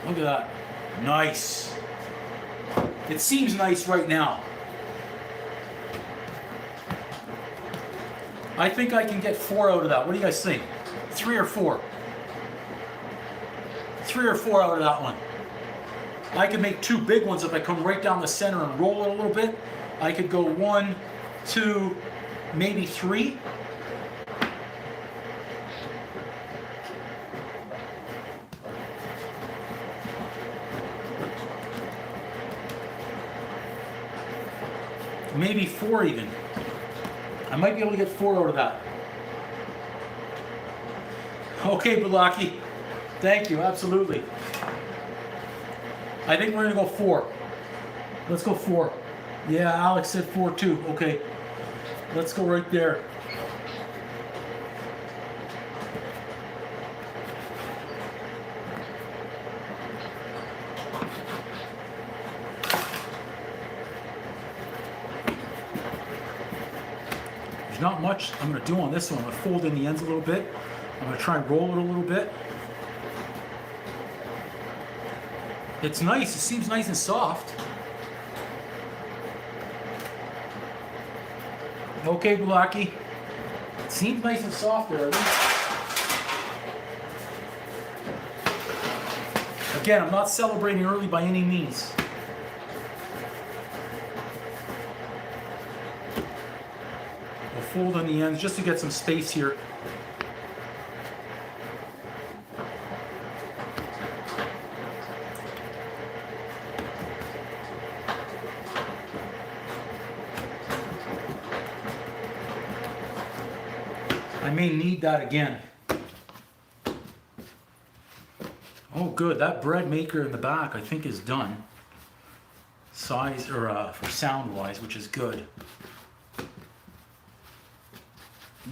Look at that. Nice. It seems nice right now. I think I can get 4 out of that. What do you guys think? 3 or 4? 3 or 4 out of that one. I could make 2 big ones if I come right down the center and roll it a little bit. I could go 1, 2, maybe 3. Maybe 4 even. I might be able to get 4 out of that. Okay, Bulaki. Thank you, absolutely. I think we're gonna go 4. Let's go 4. Yeah, Alex said 4 too. Okay. Let's go right there. There's not much I'm going to do on this one. I'm going to fold in the ends a little bit. I'm going to try and roll it a little bit. It's nice. It seems nice and soft. Okay, Bulaki. It seems nice and soft there. Again, I'm not celebrating early by any means. Fold on the ends just to get some space here. I may need that again. Oh good, that bread maker in the back I think is done. Size or for sound wise, which is good.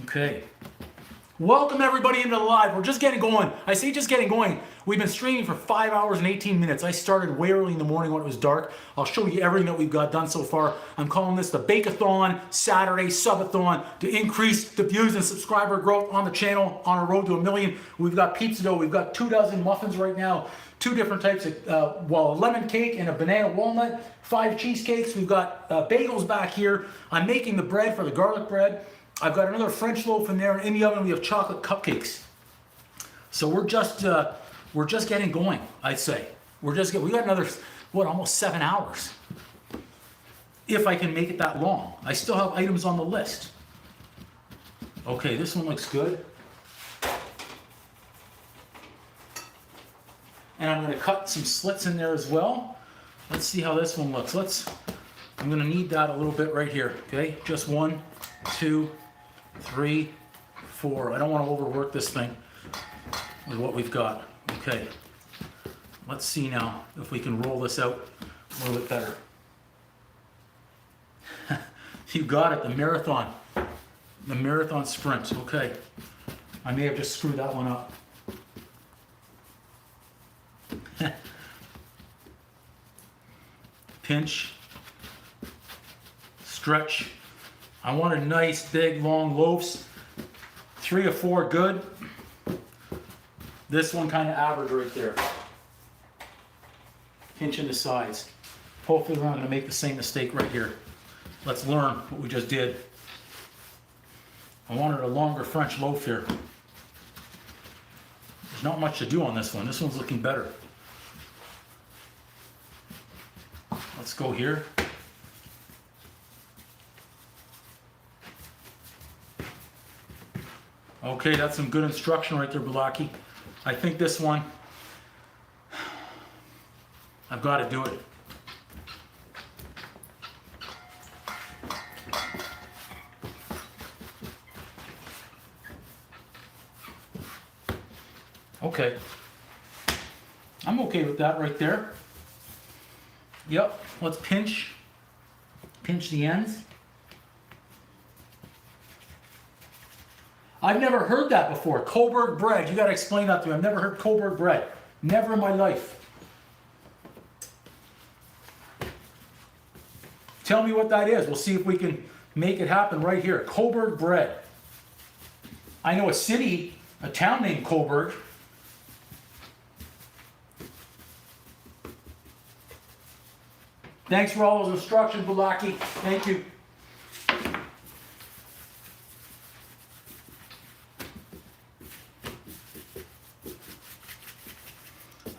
Okay. Welcome everybody into the live. We're just getting going. I say just getting going. We've been streaming for 5 hours and 18 minutes. I started way early in the morning when it was dark. I'll show you everything that we've got done so far. I'm calling this the Bake-a-Thon Saturday Subathon to increase the views and subscriber growth on the channel on a road to 1 million. We've got pizza dough. We've got 2 dozen muffins right now. 2 different types of, a lemon cake and a banana walnut. 5 cheesecakes. We've got bagels back here. I'm making the bread for the garlic bread. I've got another French loaf in there. In the oven, we have chocolate cupcakes. So we're just getting going, I'd say. We got another, almost 7 hours. If I can make it that long. I still have items on the list. Okay, this one looks good. And I'm going to cut some slits in there as well. Let's see how this one looks. I'm going to need that a little bit right here. Okay, just 1, 2, 3, 4. I don't want to overwork this thing with what we've got. Okay, let's see now if we can roll this out a little bit better. You got it, the marathon sprint. Okay, I may have just screwed that one up. Pinch, stretch. I wanted nice, big, long loaves. 3 or 4 good. This one kind of average right there. Pinching the sides. Hopefully we're not going to make the same mistake right here. Let's learn what we just did. I wanted a longer French loaf here. There's not much to do on this one. This one's looking better. Let's go here. Okay, that's some good instruction right there, Bulaki. I think this one, I've got to do it. Okay. I'm okay with that right there. Yep, let's pinch the ends. I've never heard that before. Coburg bread. You got to explain that to me. I've never heard Coburg bread. Never in my life. Tell me what that is. We'll see if we can make it happen right here. Coburg bread. I know a town named Coburg. Thanks for all those instructions, Balaki. Thank you.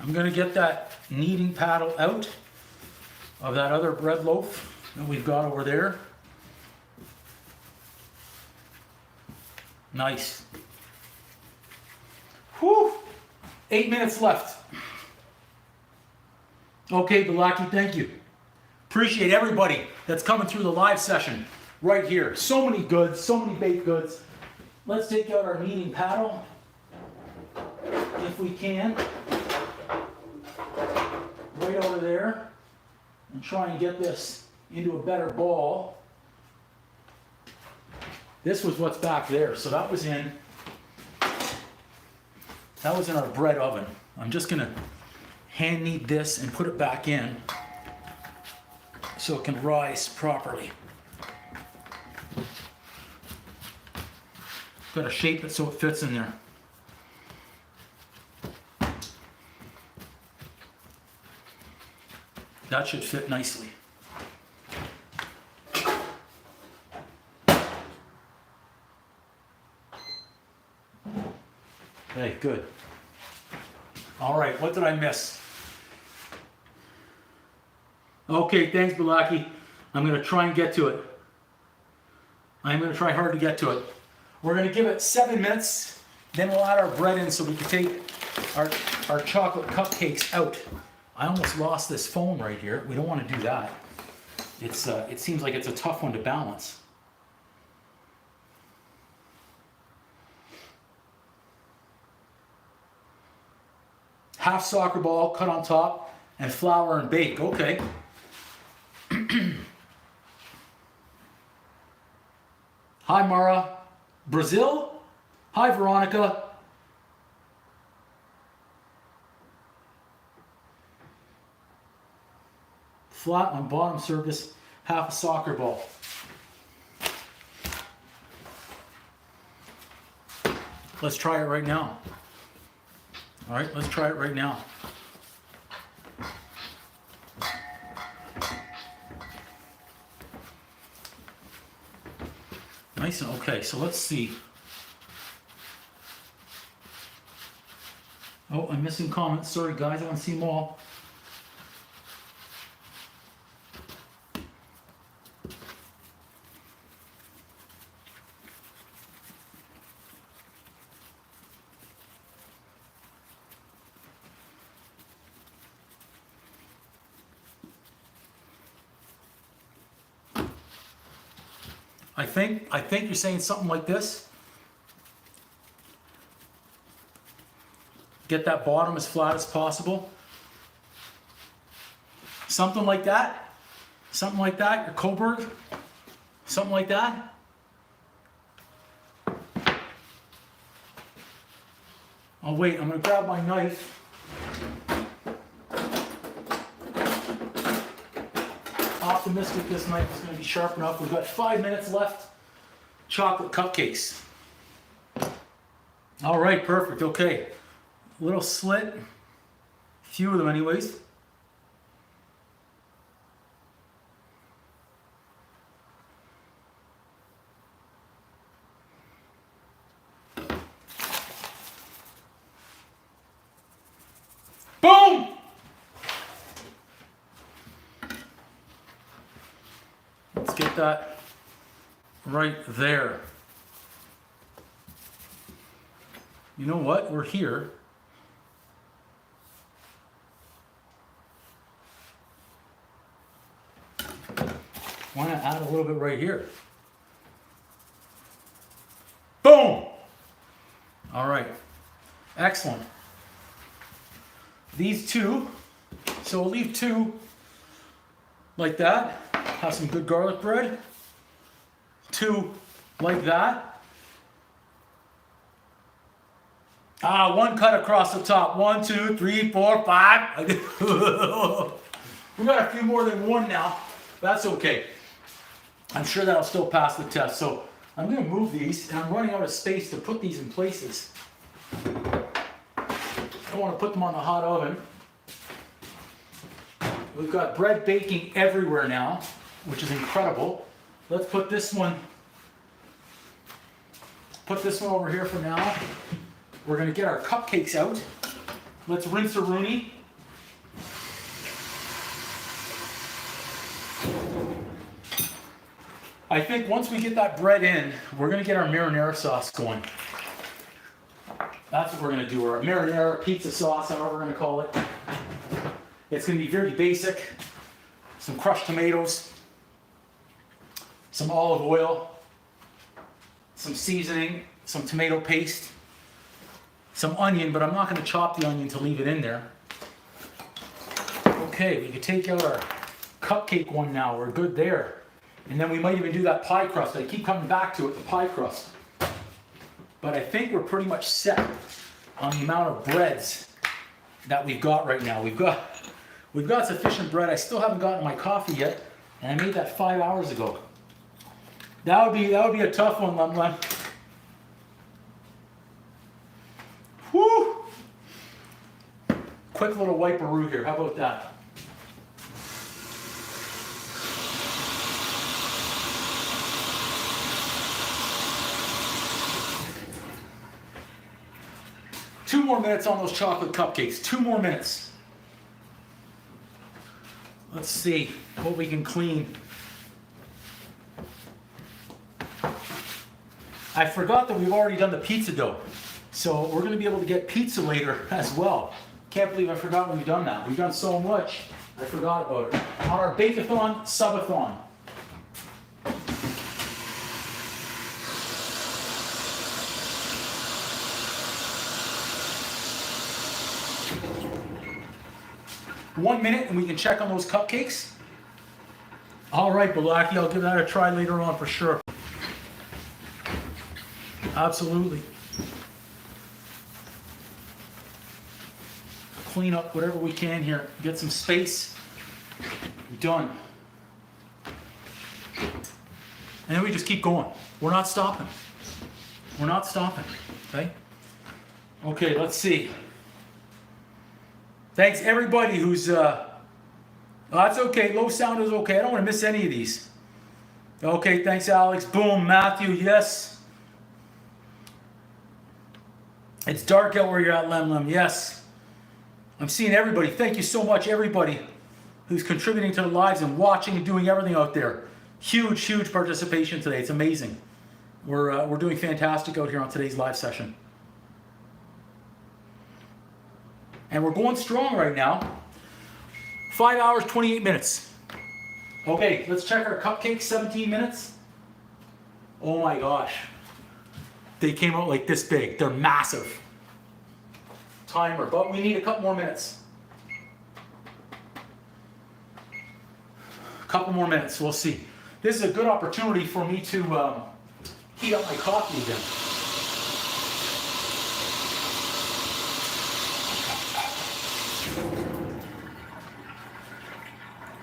I'm going to get that kneading paddle out of that other bread loaf that we've got over there. Nice. Whew. 8 minutes left. Okay, Balaki, thank you. Appreciate everybody that's coming through the live session right here. So many goods, so many baked goods. Let's take out our kneading paddle if we can. Right over there. And try and get this into a better ball. This was what's back there. So that was in our bread oven. I'm just gonna hand knead this and put it back in so it can rise properly. Got to shape it so it fits in there. That should fit nicely. Okay, good. All right, what did I miss? Okay, thanks, Balaki. I'm going to try and get to it. I'm going to try hard to get to it. We're going to give it 7 minutes, then we'll add our bread in so we can take our chocolate cupcakes out. I almost lost this phone right here. We don't want to do that. It seems like it's a tough one to balance. Half soccer ball cut on top and flour and bake. Okay. Hi, Mara. Brazil? Hi, Veronica. Flat on bottom surface, half a soccer ball. Let's try it right now. All right, let's try it right now. Nice and okay, so let's see. Oh, I'm missing comments. Sorry, guys, I don't see them all. I think you're saying something like this. Get that bottom as flat as possible. Something like that. Something like that. Your Coburg. Something like that. Oh wait, I'm gonna grab my knife. Optimistic this knife is going to be sharp enough. We've got 5 minutes left. Chocolate cupcakes. All right, perfect. Okay, little slit. A few of them, anyways. Boom! Let's get that right there. You know what? We're here. Why not add a little bit right here? Boom! All right. Excellent. These two, so we'll leave two like that. Have some good garlic bread. Two like that. One cut across the top. 1, 2, 3, 4, 5. We got a few more than one now. That's okay. I'm sure that'll still pass the test. So I'm going to move these, and I'm running out of space to put these in places. I want to put them on the hot oven. We've got bread baking everywhere now, which is incredible. Let's put this one over here for now. We're going to get our cupcakes out. Let's rinse a rooney. I think once we get that bread in, we're going to get our marinara sauce going. That's what we're going to do, or a marinara pizza sauce, however we're going to call it. It's going to be very basic. Some crushed tomatoes, some olive oil, some seasoning, some tomato paste, some onion, but I'm not going to chop the onion to leave it in there. Okay, we can take out our cupcake one now. We're good there. And then we might even do that pie crust. I keep coming back to it, the pie crust. But I think we're pretty much set on the amount of breads that we've got right now. We've got sufficient bread. I still haven't gotten my coffee yet, and I made that 5 hours ago. That would be a tough one, Lum Lum. Woo! Quick little wiperoo here. How about that? Two more minutes on those chocolate cupcakes. 2 more minutes. Let's see what we can clean. I forgot that we've already done the pizza dough. So we're going to be able to get pizza later as well. Can't believe I forgot we've done that. We've done so much, I forgot about it. On our Bake-a-Thon, Sub-a-Thon. One minute and we can check on those cupcakes. All right, Balaki, I'll give that a try later on for sure. Absolutely. Clean up whatever we can here. Get some space. Done. And then we just keep going. We're not stopping. We're not stopping. Okay? Okay, let's see. Thanks everybody who's, that's okay, low sound is okay. I don't want to miss any of these. Okay, thanks Alex. Boom, Matthew, yes. It's dark out where you're at, Lem Lem, yes. I'm seeing everybody. Thank you so much, everybody who's contributing to the lives and watching and doing everything out there. Huge, huge participation today. It's amazing. We're doing fantastic out here on today's live session. And we're going strong right now. 5 hours, 28 minutes. Okay, let's check our cupcakes, 17 minutes. Oh my gosh. They came out like this big. They're massive. Timer, but we need a couple more minutes. A couple more minutes, we'll see. This is a good opportunity for me to heat up my coffee again.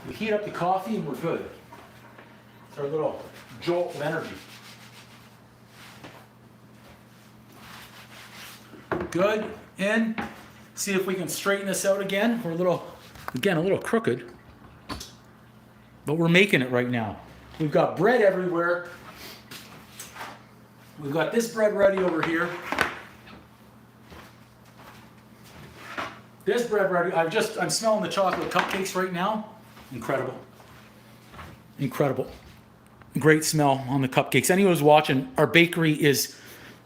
We heat up the coffee and we're good. It's our little jolt of energy. Good. In. See if we can straighten this out again. We're a little crooked. But we're making it right now. We've got bread everywhere. We've got this bread ready over here. This bread ready. I'm smelling the chocolate cupcakes right now. Incredible. Incredible. Great smell on the cupcakes. Anyone who's watching, our bakery is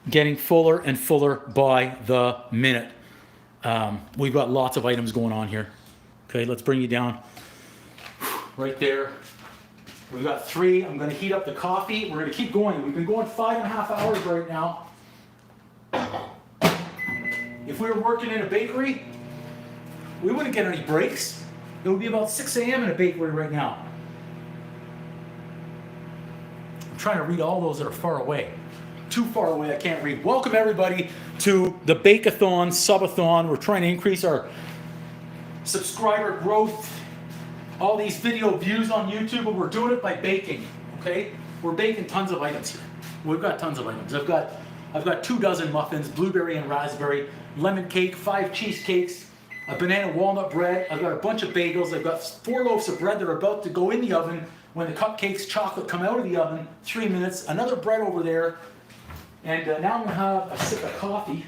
getting fuller and fuller by the minute. We've got lots of items going on here. Okay, let's bring you down. Right there. We've got 3. I'm going to heat up the coffee. We're going to keep going. We've been going 5.5 hours right now. If we were working in a bakery, we wouldn't get any breaks. It would be about 6 a.m. in a bakery right now. I'm trying to read all those that are far away. Too far away, I can't read. Welcome everybody to the Bake-a-Thon, Sub-a-Thon. We're trying to increase our subscriber growth, all these video views on YouTube, but we're doing it by baking. okay? We're baking tons of items here. We've got tons of items. I've got 24 muffins, blueberry and raspberry, lemon cake, 5 cheesecakes, a banana walnut bread. I've got a bunch of bagels. I've got 4 loaves of bread that are about to go in the oven when the cupcakes, chocolate come out of the oven, 3 minutes. Another bread over there. And now I'm gonna have a sip of coffee.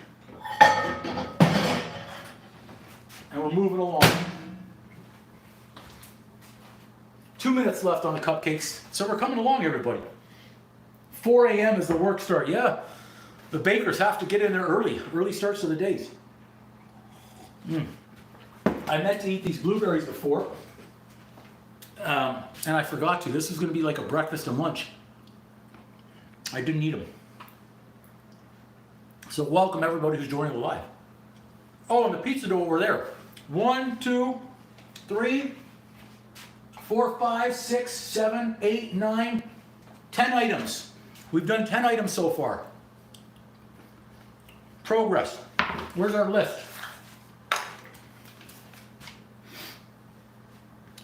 And we're moving along. 2 minutes left on the cupcakes. So we're coming along, everybody. 4 a.m. is the work start. Yeah, the bakers have to get in there early. Early starts of the days. I meant to eat these blueberries before. And I forgot to. This was going to be like a breakfast and lunch. I didn't eat them. So welcome everybody who's joining the live. Oh, and the pizza dough over there. 1, 2, 3, 4, 5, 6, 7, 8, 9, 10 items. We've done 10 items so far. Progress. Where's our list?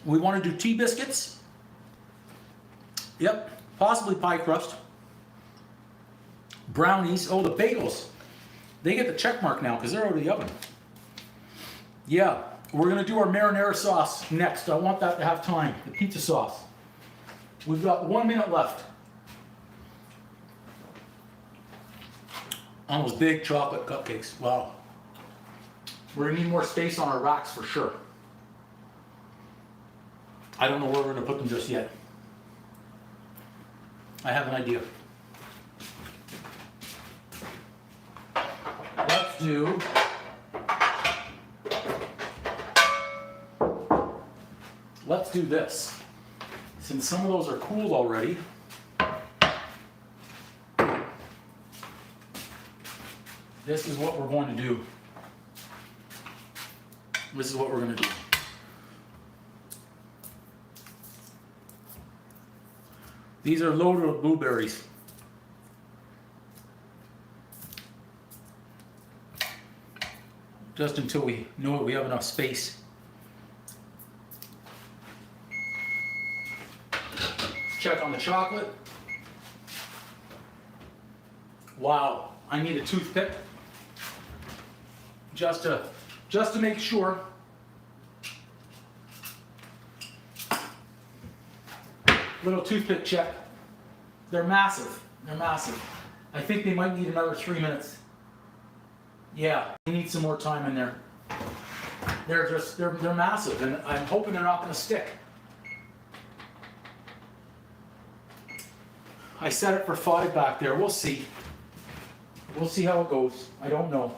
We want to do tea biscuits. Yep, possibly pie crust. Brownies. Oh, the bagels. They get the check mark now because they're out of the oven. Yeah, we're going to do our marinara sauce next. I want that to have time. The pizza sauce. We've got 1 minute left on those big chocolate cupcakes. Wow. We're going to need more space on our racks for sure. I don't know where we're going to put them just yet. I have an idea. Let's do this. Since some of those are cooled already, this is what we're going to do. This is what we're going to do. These are loaded with blueberries. Just until we know we have enough space. Check on the chocolate. Wow, I need a toothpick just to make sure. Little toothpick check. They're massive. They're massive. I think they might need another 3 minutes. Yeah, we need some more time in there. They're massive, and I'm hoping they're not going to stick. I set it for 5 back there. We'll see. We'll see how it goes. I don't know.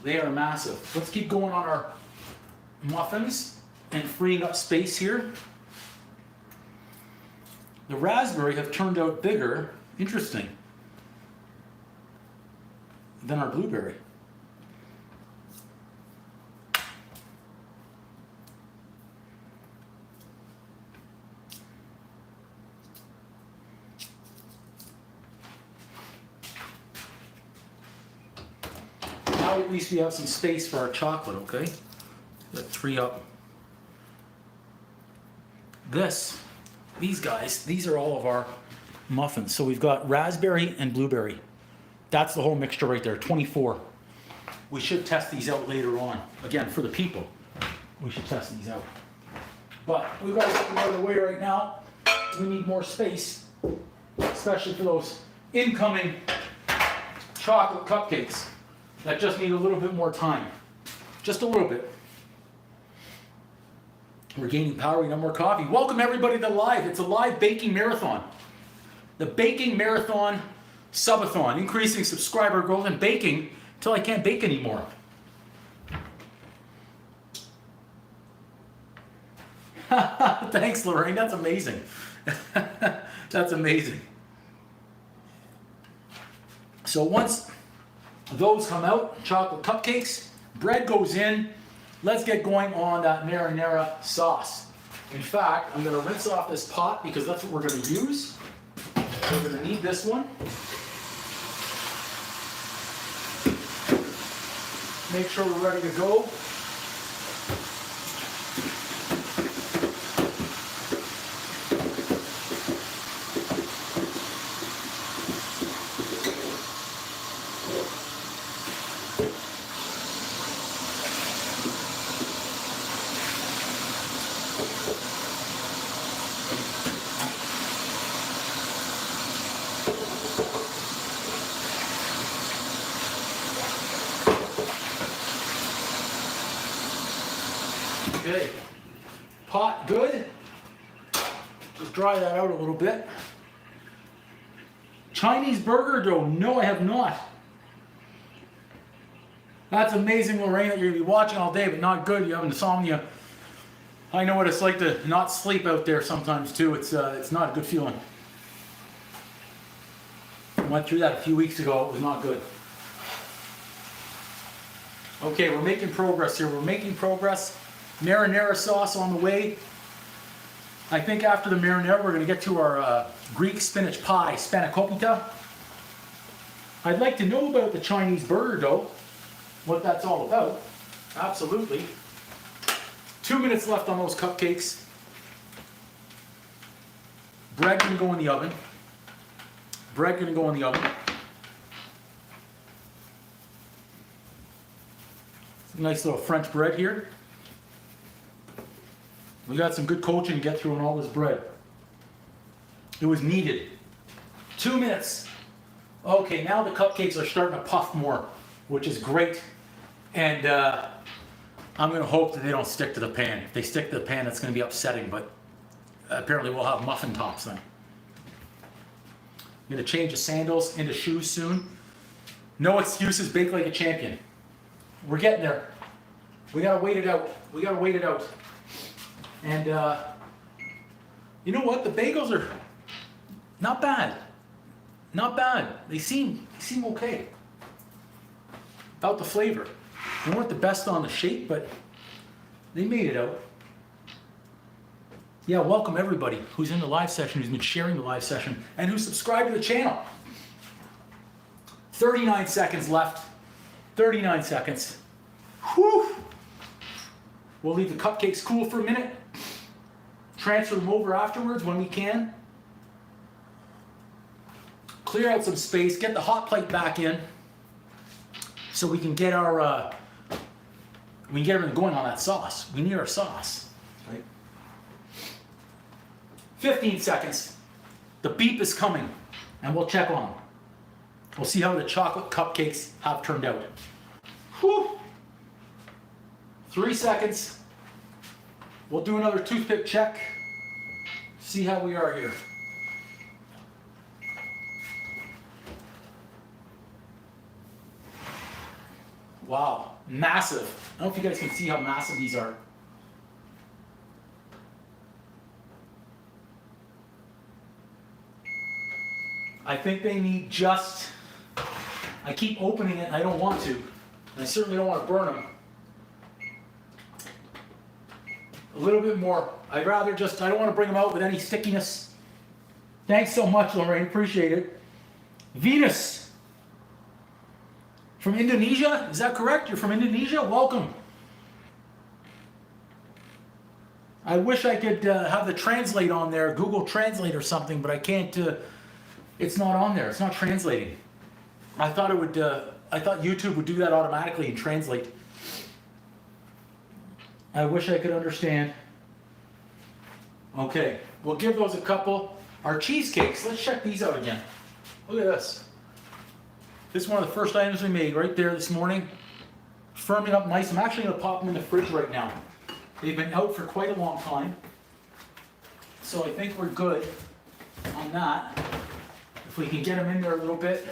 They are massive. Let's keep going on our muffins and freeing up space here. The raspberry have turned out bigger. Interesting. Than our blueberry. Now at least we have some space for our chocolate, okay? Let's free up. These guys, these are all of our muffins. So we've got raspberry and blueberry. That's the whole mixture right there, 24. We should test these out later on. Again, for the people, we should test these out. But we've got to get them out of the way right now. We need more space, especially for those incoming chocolate cupcakes that just need a little bit more time. Just a little bit. We're gaining power, we have more coffee. Welcome everybody to live. It's a live baking marathon. The baking marathon subathon, increasing subscriber growth and baking until I can't bake anymore. Thanks, Lorraine. That's amazing. That's amazing. So once those come out, chocolate cupcakes, bread goes in. Let's get going on that marinara sauce. In fact, I'm going to rinse off this pot because that's what we're going to use. We're going to need this one. Make sure we're ready to go. Okay. Pot good. Just dry that out a little bit. Chinese burger dough. No, I have not. That's amazing, Lorraine, that you're going to be watching all day, but not good. You have insomnia. I know what it's like to not sleep out there sometimes, too. It's not a good feeling. I went through that a few weeks ago. It was not good. Okay, we're making progress here. We're making progress. Marinara sauce on the way. I think after the marinara, we're going to get to our Greek spinach pie, Spankopita. I'd like to know about the Chinese burger dough, what that's all about. Absolutely. 2 minutes left on those cupcakes. Bread can go in the oven. Bread can go in the oven. Nice little French bread here. We got some good coaching to get through on all this bread. It was needed. 2 minutes. Okay, now the cupcakes are starting to puff more, which is great. And I'm going to hope that they don't stick to the pan. If they stick to the pan, that's going to be upsetting, but apparently we'll have muffin tops then. I'm going to change the sandals into shoes soon. No excuses, bake like a champion. We're getting there. We got to wait it out. We got to wait it out. And you know what? The bagels are not bad. Not bad. They seem okay. About the flavor. They weren't the best on the shape, but they made it out. Yeah, welcome everybody who's in the live session, who's been sharing the live session, and who's subscribed to the channel. 39 seconds left. 39 seconds. Whew. We'll leave the cupcakes cool for a minute. Transfer them over afterwards when we can. Clear out some space. Get the hot plate back in, so we can get our we can get everything going on that sauce. We need our sauce. Right? 15 seconds. The beep is coming, and we'll check on them. We'll see how the chocolate cupcakes have turned out. Whew. 3 seconds. We'll do another toothpick check. See how we are here. Wow, massive. I don't know if you guys can see how massive these are. I think they need just, I keep opening it and I don't want to. And I certainly don't want to burn them. A little bit more. I'd rather just, I don't want to bring them out with any stickiness. Thanks so much, Lorraine, appreciate it. Venus. From Indonesia, is that correct? You're from Indonesia? Welcome. I wish I could have the translate on there, Google Translate or something, but I can't, it's not on there, it's not translating. I thought it would, I thought YouTube would do that automatically and translate. I wish I could understand. Okay, we'll give those a couple. Our cheesecakes, let's check these out again. Look at this. This is one of the first items we made right there this morning. Firming up nice. I'm actually going to pop them in the fridge right now. They've been out for quite a long time. So I think we're good on that. If we can get them in there a little bit.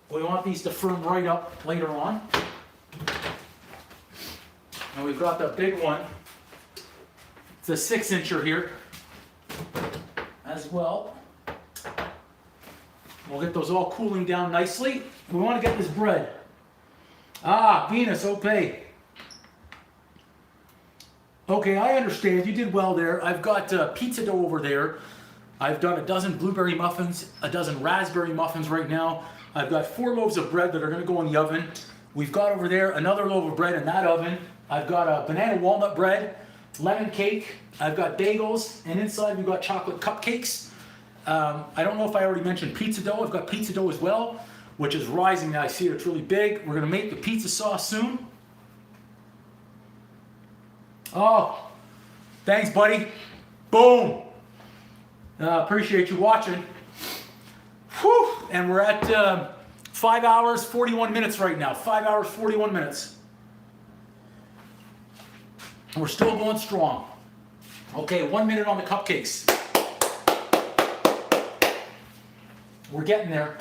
We want these to firm right up later on. And we've got the big one. It's a 6-incher here as well. We'll get those all cooling down nicely. We want to get this bread. Ah, Venus, okay. Okay, I understand. You did well there. I've got pizza dough over there. I've done a dozen blueberry muffins, a dozen raspberry muffins right now. I've got 4 loaves of bread that are going to go in the oven. We've got over there another loaf of bread in that oven. I've got a banana walnut bread, lemon cake. I've got bagels, and inside we've got chocolate cupcakes. I don't know if I already mentioned pizza dough. I've got pizza dough as well, which is rising now. I see it's really big. We're going to make the pizza sauce soon. Oh, thanks, buddy. Boom. Appreciate you watching. Whew. And we're at 5 hours, 41 minutes right now. 5 hours, 41 minutes. We're still going strong. Okay, 1 minute on the cupcakes. We're getting there.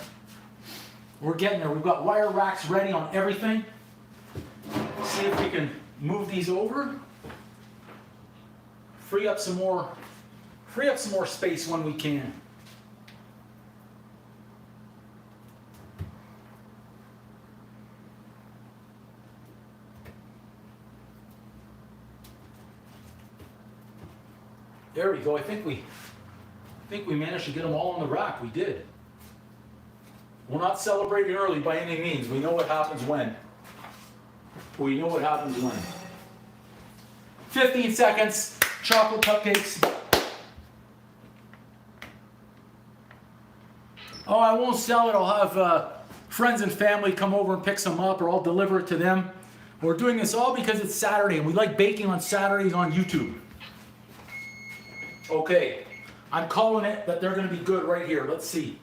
We're getting there. We've got wire racks ready on everything. See if we can move these over. Free up some more space when we can. There we go. I think we managed to get them all on the rack. We did. We're not celebrating early by any means. We know what happens when. We know what happens when. 15 seconds. Chocolate cupcakes. Oh, I won't sell it. I'll have friends and family come over and pick some up, or I'll deliver it to them. We're doing this all because it's Saturday, and we like baking on Saturdays on YouTube. Okay, I'm calling it that they're going to be good right here. Let's see.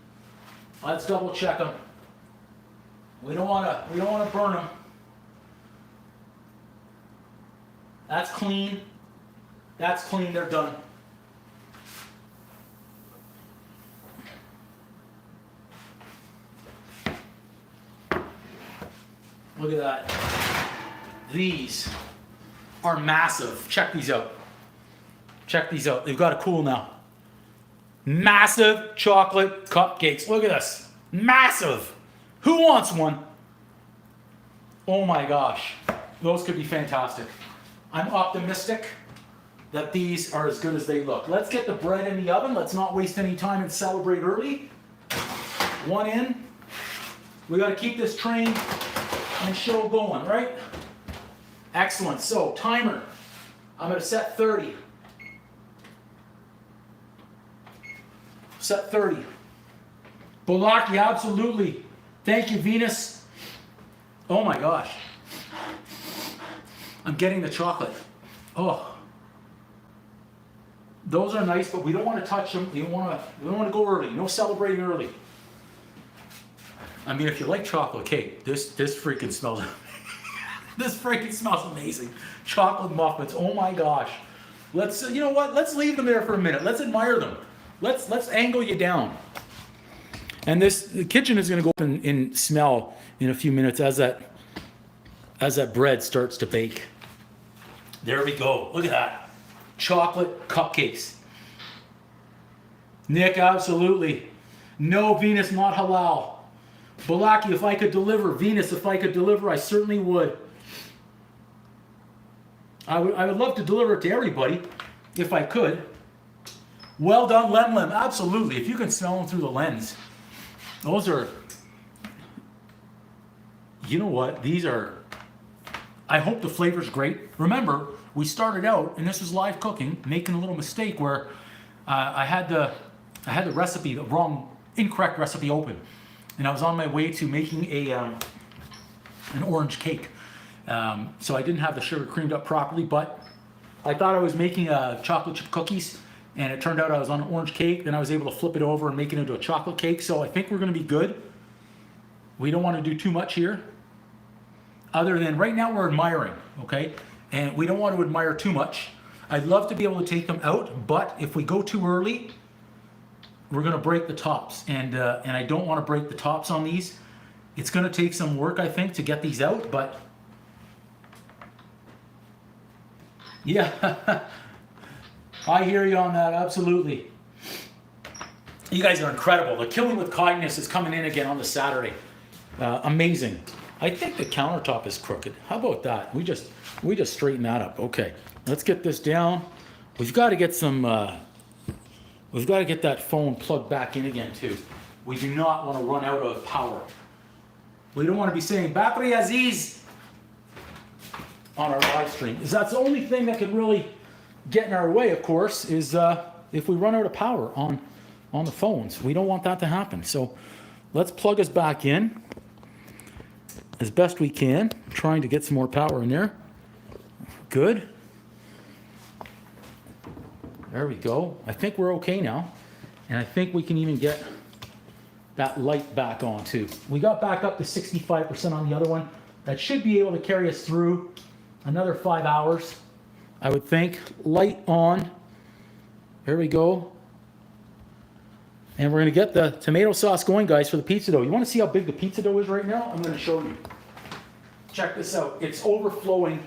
Let's double check them. We don't want to burn them. That's clean. That's clean. They're done. Look at that. These are massive. Check these out. Check these out. They've got to cool now. Massive chocolate cupcakes. Look at this. Massive. Who wants one? Oh my gosh. Those could be fantastic. I'm optimistic that these are as good as they look. Let's get the bread in the oven. Let's not waste any time and celebrate early. One in. We got to keep this train and show going, right? Excellent. So, timer. I'm going to set 30. Set 30. Bolaki, absolutely. Thank you, Venus. Oh my gosh. I'm getting the chocolate. Oh. Those are nice, but we don't want to touch them. We don't want to go early. No celebrating early. I mean, if you like chocolate cake, this freaking smells. This freaking smells amazing. Chocolate muffins. Oh my gosh. Let's. You know what? Let's leave them there for a minute. Let's admire them. Let's angle you down. And the kitchen is going to go up in smell in a few minutes as that bread starts to bake. There we go. Look at that. Chocolate cupcakes. Nick, absolutely. No, Venus, not halal. Balaki, if I could deliver. Venus, if I could deliver, I certainly would. I would love to deliver it to everybody if I could. Well done, Lem. Absolutely. If you can smell them through the lens. Those are, you know what? These are, I hope the flavor's great. Remember, we started out, and this was live cooking, making a little mistake where I had the recipe, incorrect recipe open. And I was on my way to making an orange cake. So I didn't have the sugar creamed up properly, but I thought I was making chocolate chip cookies, and it turned out I was on an orange cake. Then I was able to flip it over and make it into a chocolate cake. So I think we're going to be good. We don't want to do too much here. Other than right now we're admiring, okay? And we don't want to admire too much. I'd love to be able to take them out, but if we go too early, we're going to break the tops. And I don't want to break the tops on these. It's going to take some work, I think, to get these out, but yeah. I hear you on that, absolutely. You guys are incredible. The Killing with Kindness is coming in again on the Saturday. Amazing. I think the countertop is crooked. How about that? We just straighten that up. Okay, let's get this down. We've got to get some. We've got to get that phone plugged back in again too. We do not want to run out of power. We don't want to be saying Battery Aziz on our live stream. That's the only thing that could really get in our way, of course, is if we run out of power on the phones. We don't want that to happen. So let's plug us back in as best we can, trying to get some more power in there. Good. There we go. I think we're okay now. And I think we can even get that light back on too. We got back up to 65% on the other one. That should be able to carry us through another 5 hours. I would think. Light on. Here we go. And we're going to get the tomato sauce going, guys, for the pizza dough. You want to see how big the pizza dough is right now? I'm going to show you. Check this out. It's overflowing.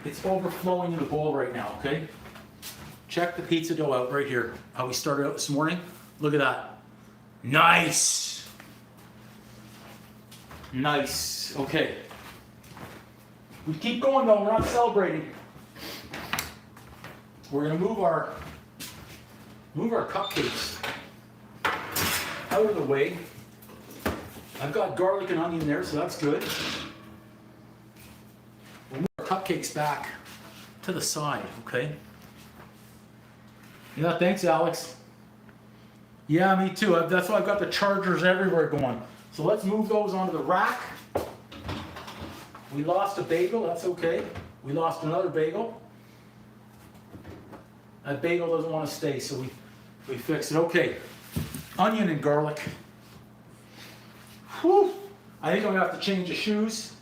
It's overflowing in the bowl right now, okay? Check the pizza dough out right here. How we started out this morning. Look at that. Nice. Nice. Okay. We keep going though. We're not celebrating. We're going to move our cupcakes out of the way. I've got garlic and onion there, so that's good. We'll move our cupcakes back to the side, okay? Yeah, thanks, Alex. Yeah, me too. That's why I've got the chargers everywhere going. So let's move those onto the rack. We lost a bagel, that's okay. We lost another bagel. That bagel doesn't want to stay, so we fixed it. Okay, onion and garlic. Whew. I think I'm gonna have to change the shoes,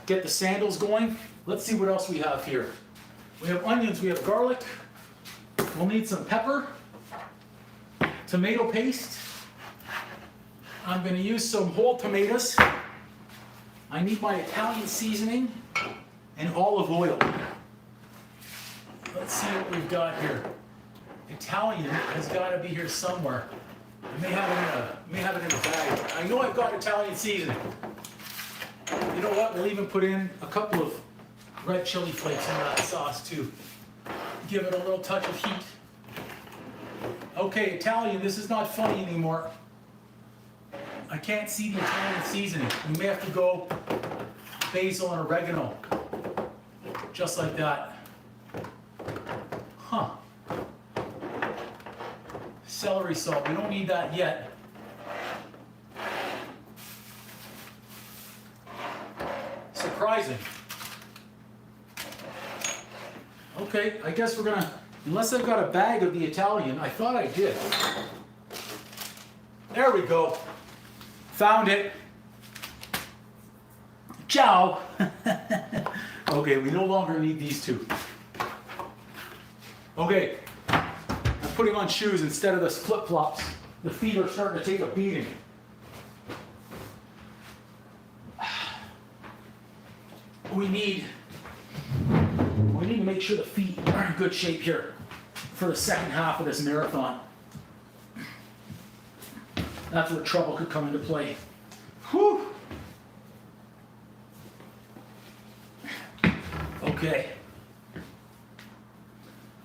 get the sandals going. Let's see what else we have here. We have onions, we have garlic. We'll need some pepper, tomato paste. I'm gonna use some whole tomatoes. I need my Italian seasoning and olive oil. Let's see what we've got here. Italian has got to be here somewhere. I may have it in a bag. I know I've got Italian seasoning. You know what? We'll even put in a couple of red chili flakes in that sauce too. Give it a little touch of heat. Okay, Italian, this is not funny anymore. I can't see the Italian seasoning. We may have to go basil and oregano. Just like that. Huh. Celery salt, we don't need that yet. Surprising. Okay, I guess we're gonna, unless I've got a bag of the Italian, I thought I did. There we go. Found it. Ciao. Okay, we no longer need these two. Okay, I'm putting on shoes instead of the flip-flops. The feet are starting to take a beating. We need to make sure the feet are in good shape here for the second half of this marathon. That's where trouble could come into play. Whew. Okay.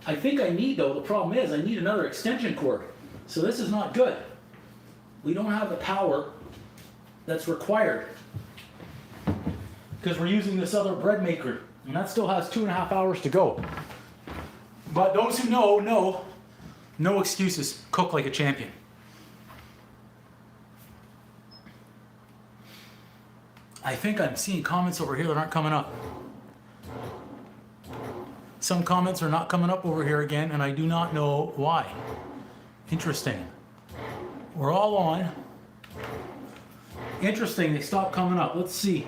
I think I need, though, the problem is I need another extension cord. So this is not good. We don't have the power that's required because we're using this other bread maker, and that still has 2.5 hours to go. But those who know, no excuses. Cook like a champion. I think I'm seeing comments over here that aren't coming up. Some comments are not coming up over here again, and I do not know why. Interesting. We're all on. Interesting, they stopped coming up. Let's see.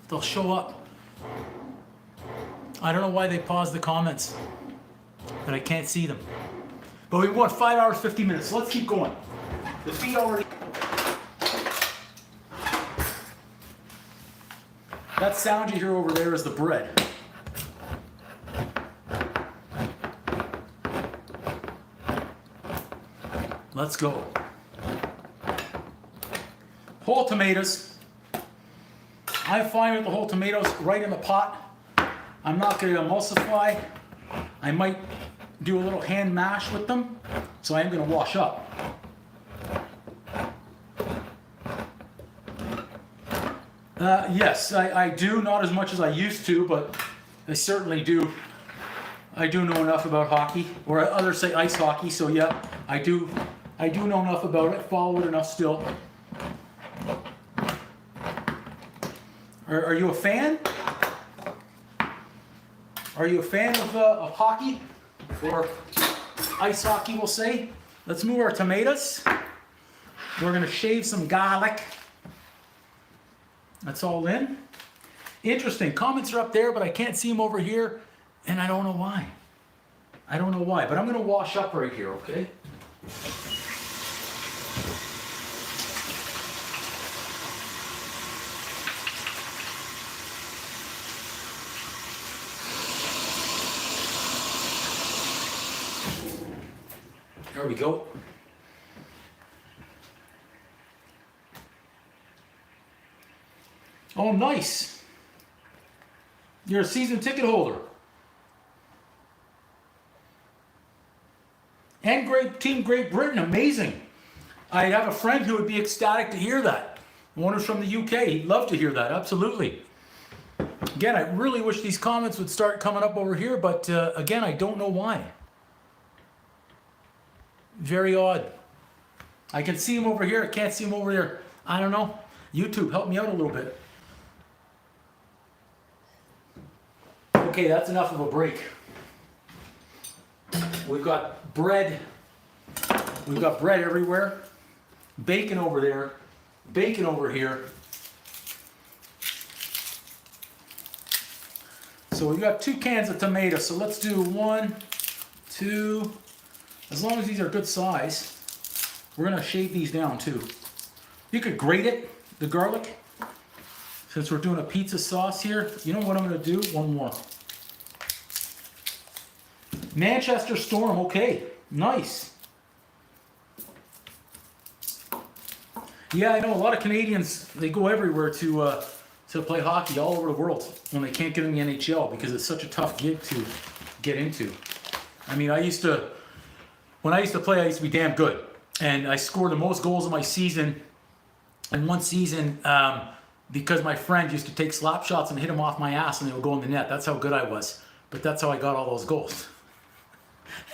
They'll show up. I don't know why they paused the comments, but I can't see them. But we won 5 hours, 50 minutes, so let's keep going. The feet already... That sound you hear over there is the bread. Let's go. Whole tomatoes. I find with the whole tomatoes right in the pot. I'm not going to emulsify. I might do a little hand mash with them, so I am going to wash up. Yes, I do, not as much as I used to, but I certainly do. I do know enough about hockey, or others say ice hockey, so yeah, I do know enough about it, follow it enough still. Are you a fan? Are you a fan of hockey? Or ice hockey, we'll say? Let's move our tomatoes. We're going to shave some garlic. That's all in. Interesting. Comments are up there, but I can't see them over here, and I don't know why. I don't know why, but I'm going to wash up right here, okay? There we go. Oh, nice. You're a season ticket holder. And Team Great Britain, amazing. I have a friend who would be ecstatic to hear that. One who's from the UK, he'd love to hear that, absolutely. Again, I really wish these comments would start coming up over here, but again, I don't know why. Very odd. I can see them over here, I can't see them over there. I don't know. YouTube, help me out a little bit. Okay, that's enough of a break. We've got bread. We've got bread everywhere. Bacon over there. Bacon over here. So we've got 2 cans of tomatoes. So let's do 1, 2. As long as these are good size, we're gonna shave these down too. You could grate it, the garlic. Since we're doing a pizza sauce here, you know what I'm gonna do? One more. Manchester Storm, okay, nice. Yeah, I know a lot of Canadians, they go everywhere to play hockey all over the world when they can't get in the NHL because it's such a tough gig to get into. I mean, when I used to play, I used to be damn good. And I scored the most goals of my season in one season because my friend used to take slap shots and hit them off my ass and they would go in the net. That's how good I was. But that's how I got all those goals.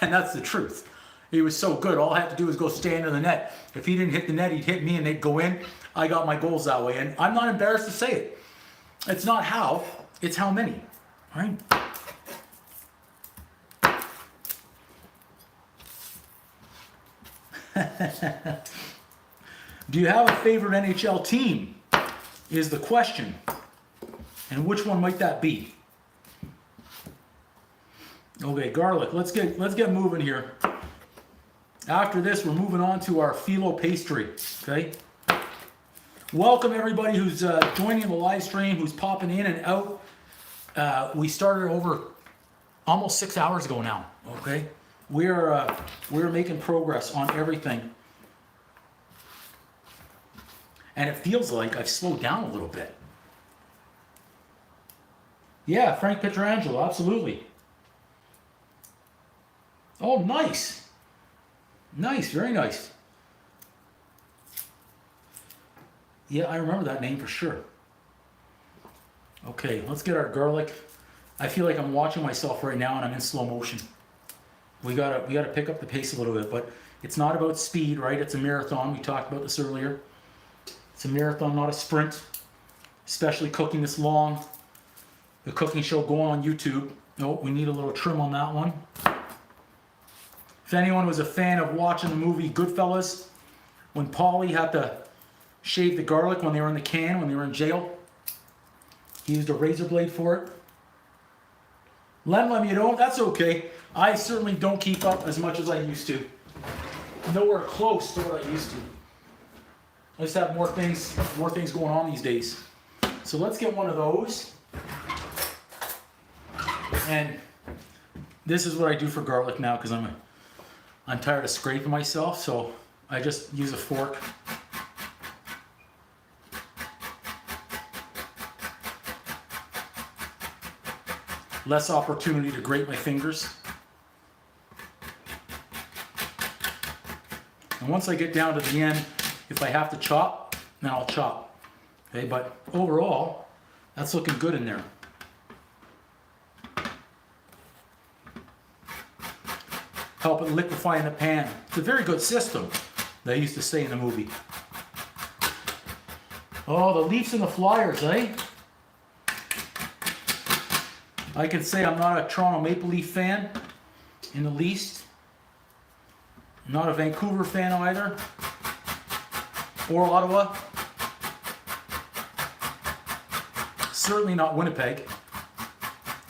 And that's the truth. He was so good. All I had to do was go stand in the net. If he didn't hit the net, he'd hit me and they'd go in. I got my goals that way. And I'm not embarrassed to say it. It's not how, it's how many. Right? Do you have a favorite NHL team? Is the question. And which one might that be? Okay, garlic. Let's get moving here. After this, we're moving on to our phyllo pastry. Okay. Welcome everybody who's joining the live stream, who's popping in and out. We started over almost 6 hours ago now. Okay. We're making progress on everything. And it feels like I've slowed down a little bit. Yeah, Frank Pietrangelo, absolutely. Oh, nice. Nice, very nice. Yeah, I remember that name for sure. Okay, let's get our garlic. I feel like I'm watching myself right now and I'm in slow motion. We gotta pick up the pace a little bit, but it's not about speed, right? It's a marathon. We talked about this earlier. It's a marathon, not a sprint. Especially cooking this long. The cooking show going on YouTube. Oh, we need a little trim on that one. If anyone was a fan of watching the movie Goodfellas, when Paulie had to shave the garlic when they were in the can, when they were in jail, he used a razor blade for it. Lem, you don't? That's okay. I certainly don't keep up as much as I used to. Nowhere close to what I used to. I just have more things going on these days. So let's get one of those. And this is what I do for garlic now because I'm tired of scraping myself, so I just use a fork. Less opportunity to grate my fingers. And once I get down to the end, if I have to chop, then I'll chop. Okay, but overall, that's looking good in there. Help it liquefy in the pan. It's a very good system, they used to say in the movie. Oh, the Leafs and the Flyers, eh? I can say I'm not a Toronto Maple Leaf fan in the least. I'm not a Vancouver fan either. Or Ottawa. Certainly not Winnipeg.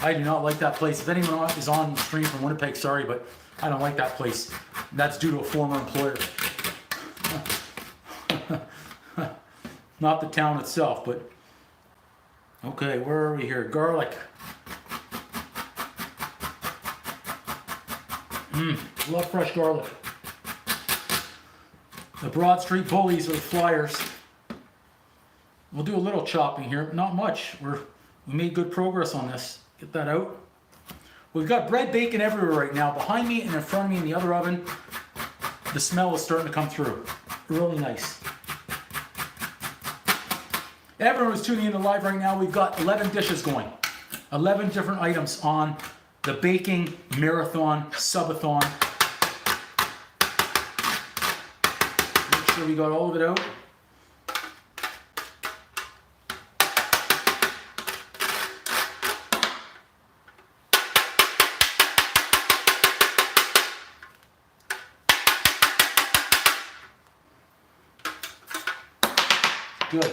I do not like that place. If anyone is on the stream from Winnipeg, sorry, but I don't like that place. That's due to a former employer. Not the town itself, but okay, where are we here? Garlic. Love fresh garlic. The Broad Street Bullies are the Flyers. We'll do a little chopping here, not much. We made good progress on this. Get that out. We've got bread baking everywhere right now. Behind me and in front of me in the other oven, the smell is starting to come through. Really nice. Everyone who's tuning into live right now, we've got 11 dishes going. 11 different items on the baking marathon, subathon. Make sure we got all of it out. Good.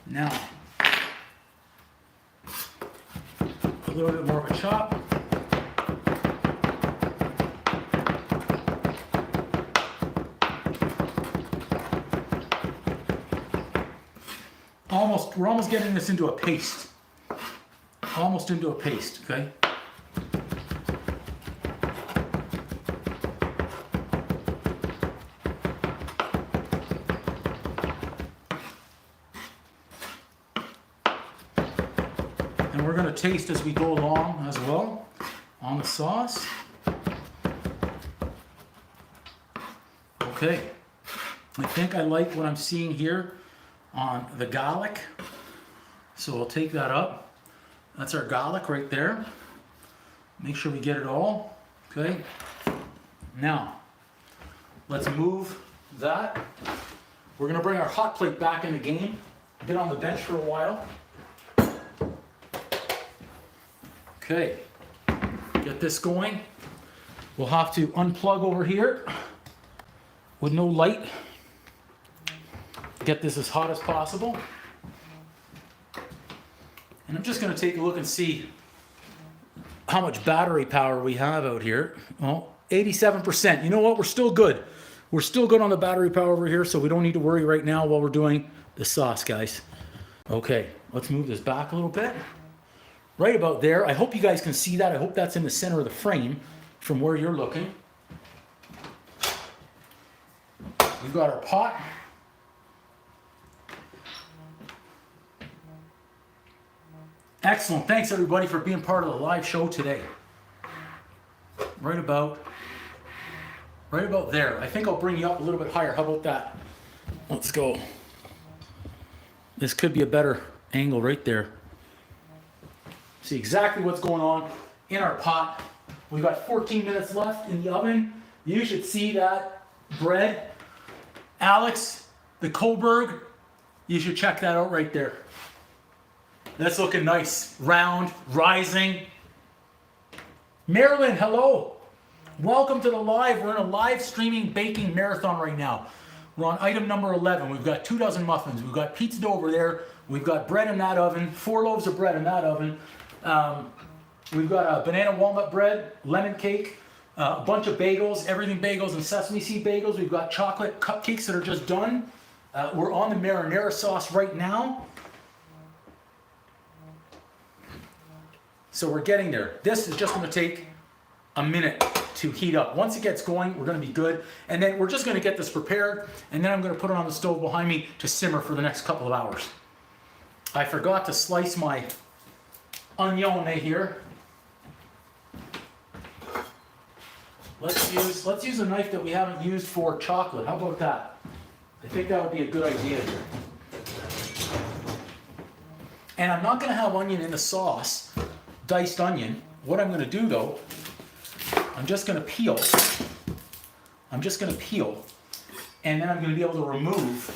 Now, a little bit more of a chop. We're almost getting this into a paste. Almost into a paste, okay? And we're going to taste as we go along as well on the sauce. Okay, I think I like what I'm seeing here on the garlic. So we'll take that up. That's our garlic right there. Make sure we get it all. Okay. Now, let's move that. We're going to bring our hot plate back in the game. Been on the bench for a while. Okay. Get this going. We'll have to unplug over here with no light. Get this as hot as possible. And I'm just going to take a look and see how much battery power we have out here. Well, 87%. You know what? We're still good. We're still good on the battery power over here, so we don't need to worry right now while we're doing the sauce, guys. Okay, let's move this back a little bit. Right about there. I hope you guys can see that. I hope that's in the center of the frame from where you're looking. We've got our pot. Excellent. Thanks everybody for being part of the live show today. Right about there. I think I'll bring you up a little bit higher. How about that? Let's go. This could be a better angle right there. See exactly what's going on in our pot. We've got 14 minutes left in the oven. You should see that bread. Alex, the Coburg, you should check that out right there. That's looking nice, round, rising. Marilyn, hello. Welcome to the live. We're in a live streaming baking marathon right now. We're on item number 11. We've got 2 dozen muffins. We've got pizza dough over there. We've got bread in that oven, 4 loaves of bread in that oven. We've got a banana walnut bread, lemon cake, a bunch of bagels, everything bagels and sesame seed bagels. We've got chocolate cupcakes that are just done. We're on the marinara sauce right now. So we're getting there. This is just going to take a minute to heat up. Once it gets going, we're going to be good. And then we're just going to get this prepared. And then I'm going to put it on the stove behind me to simmer for the next couple of hours. I forgot to slice my onion here. Let's use a knife that we haven't used for chocolate. How about that? I think that would be a good idea here. And I'm not going to have onion in the sauce. Diced onion. What I'm going to do though, I'm just going to peel. And then I'm going to be able to remove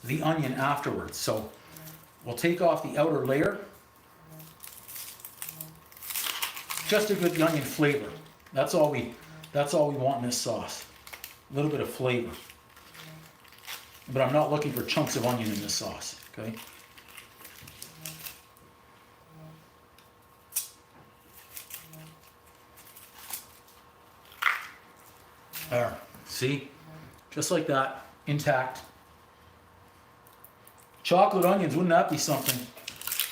the onion afterwards. So we'll take off the outer layer. Just to get the onion flavor. That's all we want in this sauce. A little bit of flavor. but I'm not looking for chunks of onion in this sauce, okay? There, see? Just like that, intact. Chocolate onions, wouldn't that be something?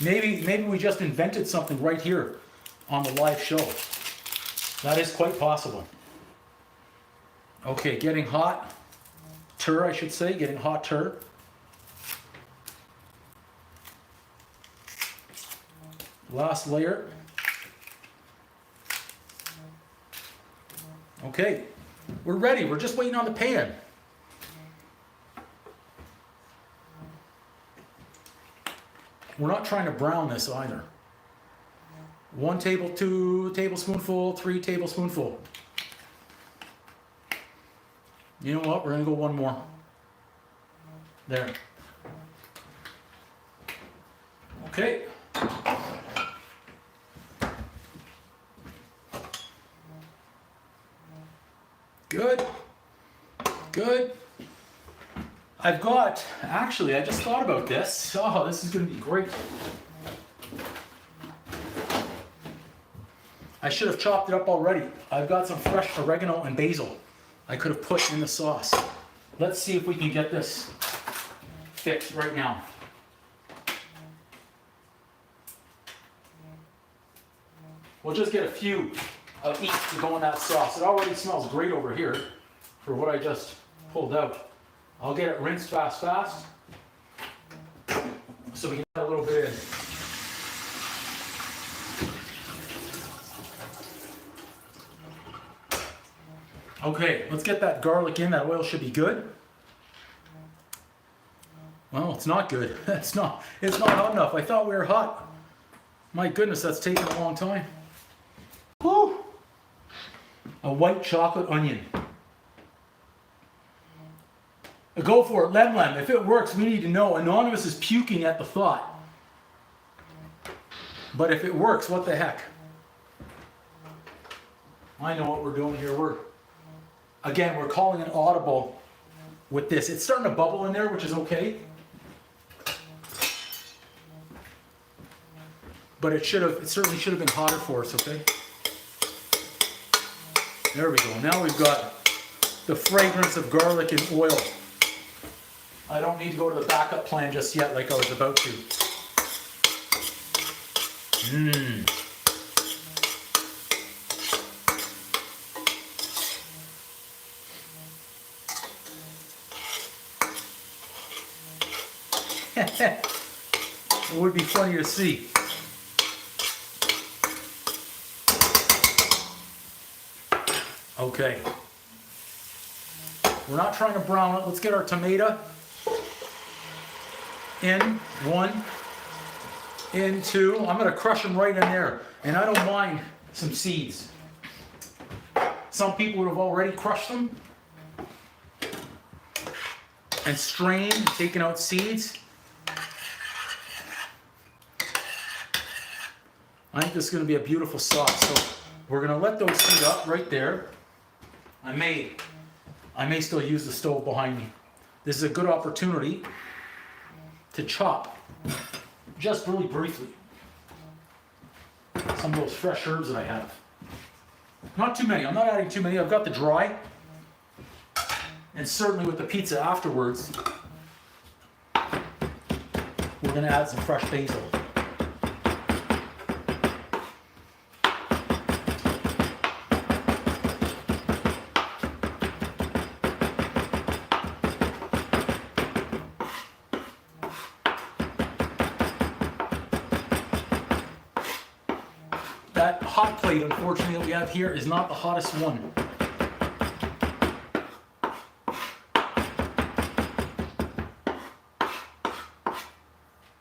Maybe we just invented something right here on the live show. That is quite possible. Okay, getting hot. I should say, getting hotter. Last layer. Okay, we're ready. We're just waiting on the pan. We're not trying to brown this either. 1 tablespoonful, 3 tablespoonful. You know what? We're gonna go one more. There. Okay. Good. Good. Actually, I just thought about this. Oh, this is gonna be great. I should have chopped it up already. I've got some fresh oregano and basil I could have put in the sauce. Let's see if we can get this fixed right now. We'll just get a few of each to go in that sauce. It already smells great over here for what I just pulled out. I'll get it rinsed fast, so we can get a little bit in. Okay, let's get that garlic in. That oil should be good. Well, it's not good. It's not hot enough. I thought we were hot. My goodness, that's taken a long time. Whew. A white chocolate onion. Go for it, Lem. If it works, we need to know. Anonymous is puking at the thought. But if it works, what the heck? I know what we're doing here. We're calling an audible with this. It's starting to bubble in there, which is okay. But it certainly should have been hotter for us, okay? There we go. Now we've got the fragrance of garlic and oil. I don't need to go to the backup plan just yet like I was about to. It would be funny to see. Okay. We're not trying to brown it. Let's get our tomato in. 1, in 2. I'm going to crush them right in there. And I don't mind some seeds. Some people would have already crushed them and strained, taken out seeds. I think this is going to be a beautiful sauce. So we're going to let those heat up right there. I may still use the stove behind me. This is a good opportunity to chop, just really briefly, some of those fresh herbs that I have. Not too many. I'm not adding too many. I've got the dry. And certainly with the pizza afterwards, we're going to add some fresh basil. That hot plate, unfortunately, that we have here is not the hottest one.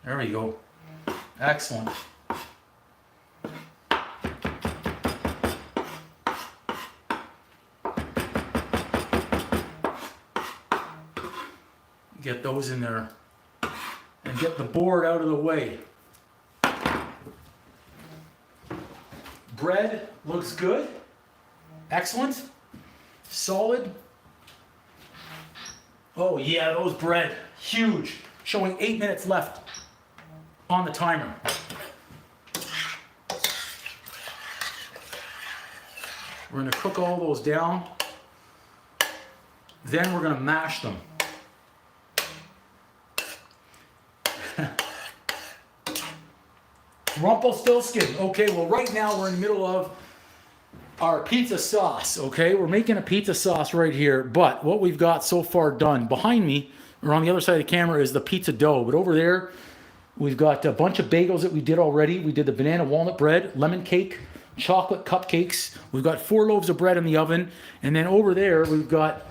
There we go. Excellent. Get those in there and get the board out of the way. Bread looks good. Excellent. Solid. Oh yeah, those bread, huge. Showing 8 minutes left on the timer. We're gonna cook all those down. Then we're gonna mash them. Rumpelstiltskin. Okay, well right now we're in the middle of our pizza sauce, okay? We're making a pizza sauce right here, but what we've got so far done, behind me, or on the other side of the camera, is the pizza dough. But over there, we've got a bunch of bagels that we did already. We did the banana walnut bread, lemon cake, chocolate cupcakes. We've got 4 loaves of bread in the oven. And then over there, we've got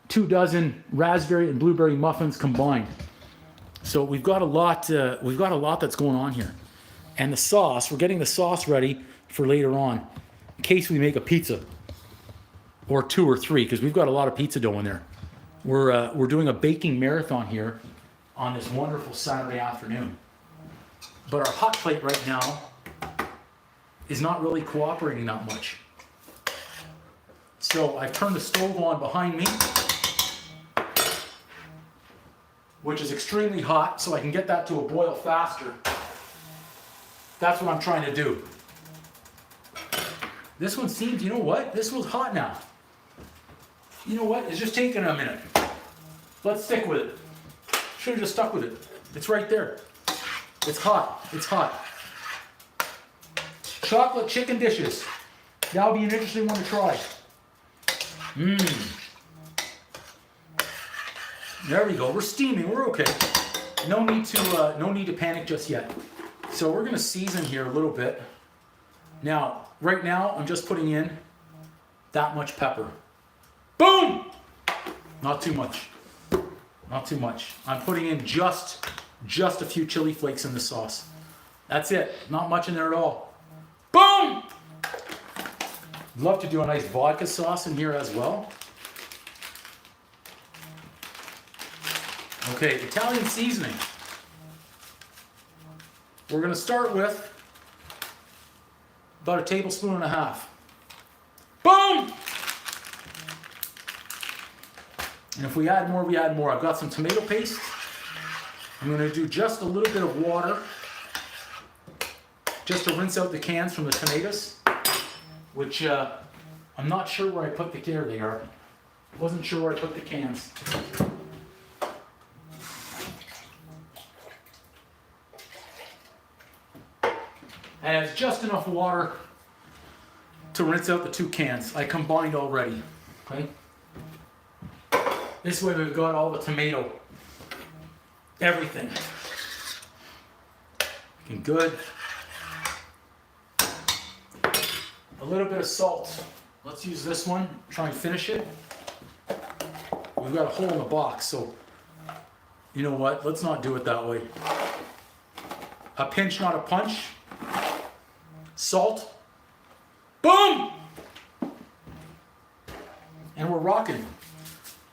2 dozen raspberry and blueberry muffins combined. So we've got a lot that's going on here. And the sauce, we're getting the sauce ready for later on, in case we make a pizza, or 2 or 3, because we've got a lot of pizza dough in there. We're doing a baking marathon here on this wonderful Saturday afternoon. But our hot plate right now is not really cooperating that much. So I've turned the stove on behind me, which is extremely hot, so I can get that to a boil faster. That's what I'm trying to do. This one seems, you know what? This one's hot now. You know what? It's just taking a minute. Let's stick with it. Should have just stuck with it. It's right there. It's hot. It's hot. Chocolate chicken dishes. That'll be an interesting one to try. There we go. We're steaming. We're okay. No need to panic just yet. So we're gonna season here a little bit. Now, right now, I'm just putting in that much pepper. Boom! Not too much. Not too much. I'm putting in just a few chili flakes in the sauce. That's it. Not much in there at all. Boom! Love to do a nice vodka sauce in here as well. Okay, Italian seasoning. We're going to start with about 1.5 tablespoons. Boom! And if we add more, we add more. I've got some tomato paste. I'm going to do just a little bit of water just to rinse out the cans from the tomatoes, which I'm not sure where I put the, there they are. Wasn't sure where I put the cans. And it's just enough water to rinse out the 2 cans. I combined already, okay? This way we've got all the tomato, everything. Looking good. A little bit of salt. Let's use this one, try and finish it. We've got a hole in the box, so you know what? Let's not do it that way. A pinch, not a punch. Salt. Boom! And we're rocking.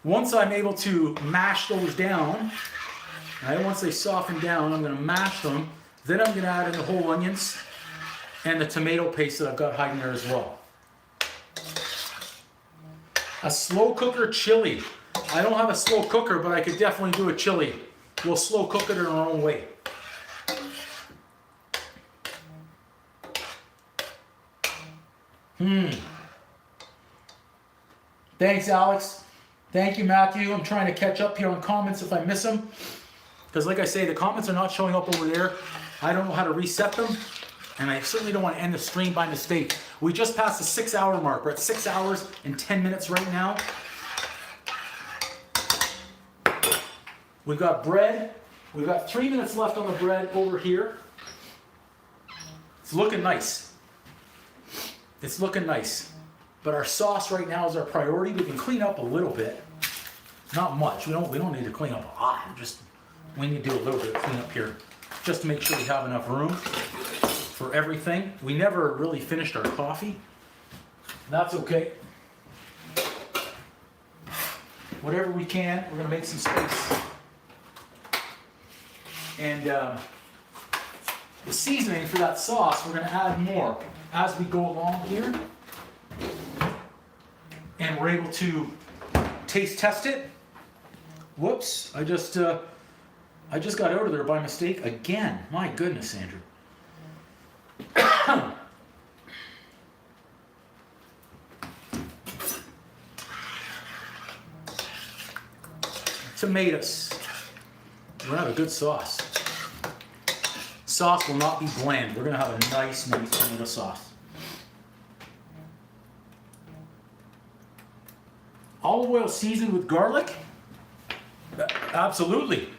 Once I'm able to mash those down, right, once they soften down, I'm going to mash them. Then I'm going to add in the whole onions and the tomato paste that I've got hiding there as well. A slow cooker chili. I don't have a slow cooker, but I could definitely do a chili. We'll slow cook it in our own way. Thanks, Alex. Thank you, Matthew. I'm trying to catch up here on comments if I miss them. Because like I say, the comments are not showing up over there. I don't know how to reset them. And I certainly don't want to end the stream by mistake. We just passed the 6-hour mark. We're at 6 hours and 10 minutes right now. We've got bread. We've got 3 minutes left on the bread over here. It's looking nice. It's looking nice. But our sauce right now is our priority. We can clean up a little bit. Not much. We don't need to clean up a lot. We need to do a little bit of cleanup here. Just to make sure we have enough room for everything. We never really finished our coffee. That's okay. Whatever we can, we're going to make some space. And the seasoning for that sauce, we're going to add more as we go along here. And we're able to taste test it Whoops, I just got out of there by mistake again. My goodness, Andrew. Tomatoes. We're gonna have a good sauce. Sauce will not be bland. We're gonna have a nice tomato sauce. Olive oil seasoned with garlic? Absolutely.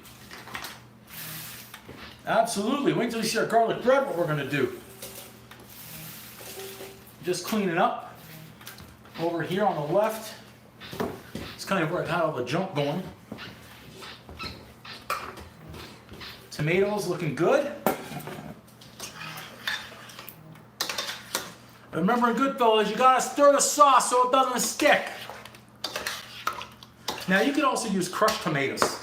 Absolutely. Wait until you see our garlic bread, what we're gonna do. Just clean it up. Over here on the left, it's kind of where I've had all the junk going. Tomatoes looking good. Remember in Goodfellas, you gotta stir the sauce so it doesn't stick. Now you could also use crushed tomatoes.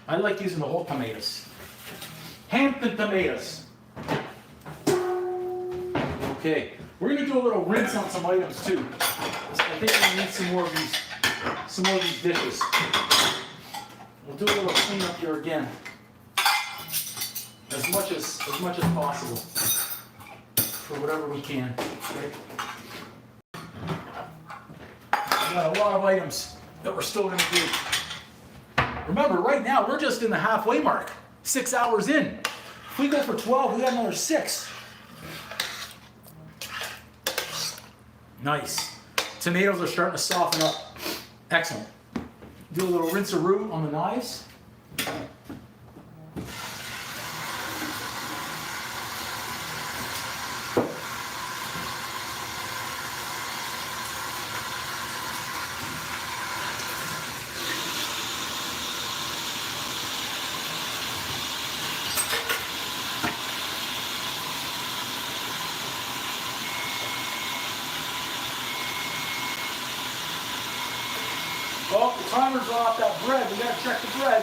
I like using the whole tomatoes. Hampton tomatoes. Okay, we're gonna do a little rinse on some items too. I think we need some more of these dishes. We'll do a little cleanup here again. As much as possible. For whatever we can. Okay. We got a lot of items that we're still gonna do. Remember, right now we're just in the halfway mark. 6 hours in. If we go for 12, we got another 6. Nice. Tomatoes are starting to soften up. Excellent. Do a little rinse-a-roo on the knives. Oh, the timer's off that bread. We gotta check the bread.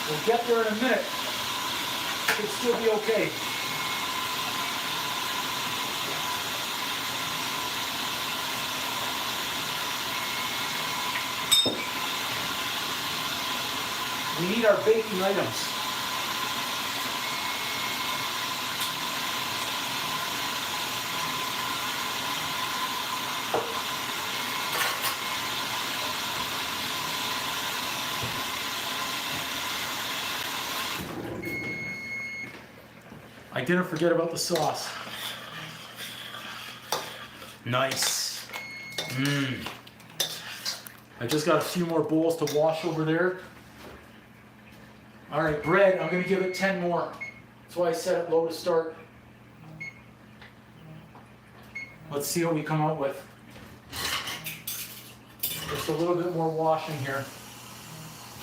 We'll get there in a minute. Should still be okay. We need our baking items. I didn't forget about the sauce. Nice. I just got a few more bowls to wash over there. All right, bread, I'm gonna give it 10 more. That's why I set it low to start. Let's see what we come out with. Just a little bit more washing here.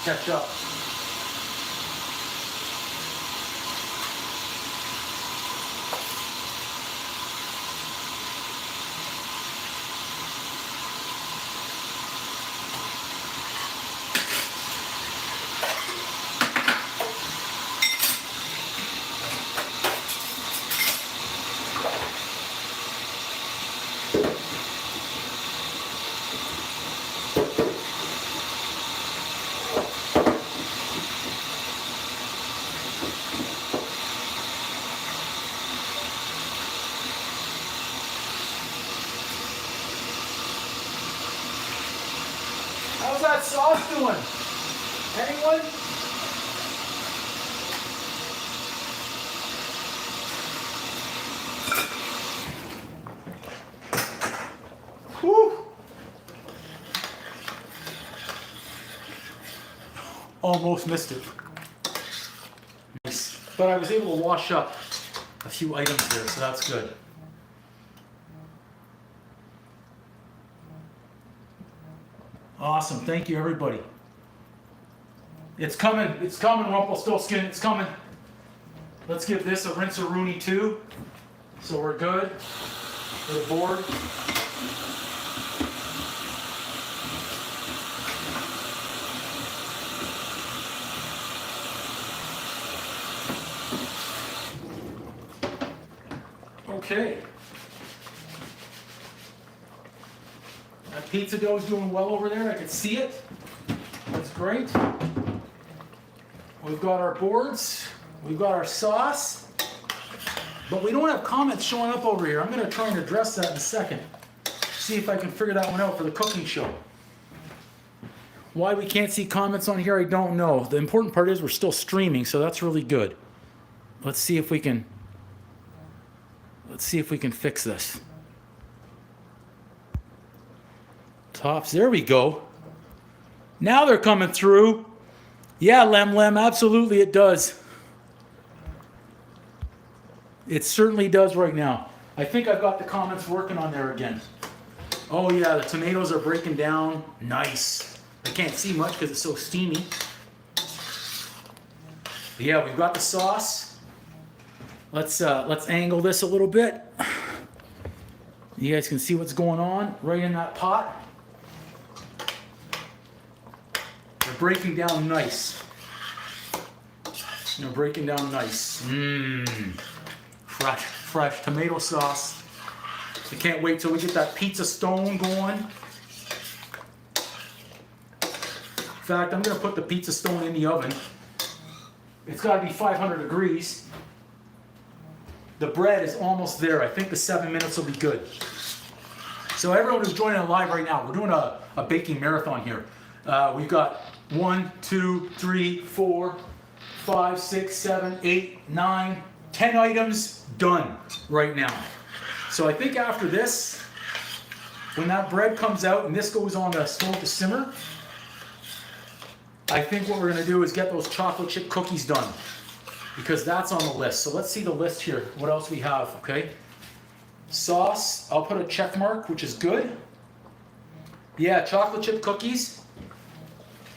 Catch up. How's that sauce doing? Anyone? Whew. Almost missed it. Nice. But I was able to wash up a few items there, so that's good. Awesome, thank you everybody. It's coming, Rumpelstiltskin, it's coming. Let's give this a rinse-a-rooney too, so we're good for the board. Okay. pizza dough is doing well over there. I can see it. That's great. We've got our boards. We've got our sauce. But we don't have comments showing up over here. I'm going to try and address that in a second. See if I can figure that one out for the cooking show. Why we can't see comments on here, I don't know. The important part is we're still streaming, so that's really good. Let's see if we can fix this. Tops, there we go. Now they're coming through. Yeah, Lem, absolutely it does. It certainly does right now. I think I've got the comments working on there again. Oh yeah, the tomatoes are breaking down. Nice. I can't see much because it's so steamy. But yeah, we've got the sauce. Let's angle this a little bit. You guys can see what's going on right in that pot. They're breaking down nice. They're breaking down nice. Fresh tomato sauce. I can't wait till we get that pizza stone going. In fact, I'm going to put the pizza stone in the oven. It's got to be 500 degrees. The bread is almost there. I think the 7 minutes will be good. So everyone who's joining live right now, we're doing a baking marathon here. We've got 1, 2, 3, 4, 5, 6, 7, 8, 9, 10 items done right now. So I think after this, when that bread comes out and this goes on the stove to simmer, I think what we're going to do is get those chocolate chip cookies done, because that's on the list. So let's see the list here. What else we have, okay? Sauce, I'll put a check mark, which is good. Yeah, chocolate chip cookies.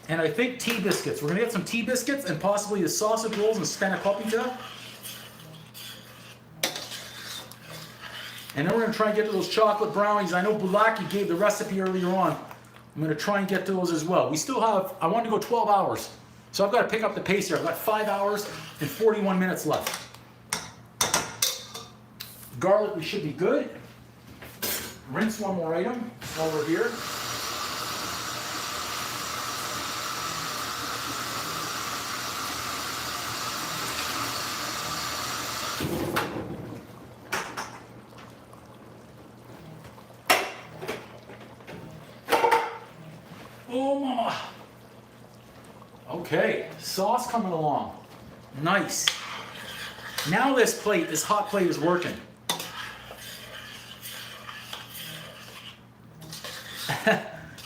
And I think tea biscuits. We're going to get some tea biscuits and possibly the sausage rolls and Spankopita. And then we're going to try and get to those chocolate brownies. I know Bulaki gave the recipe earlier on. I'm going to try and get to those as well. We still have, I want to go 12 hours. So I've got to pick up the pace here. I've got 5 hours and 41 minutes left. Garlic, we should be good. Rinse one more item while we're here. Oh, mama. Okay, sauce coming along. Nice. Now this hot plate is working.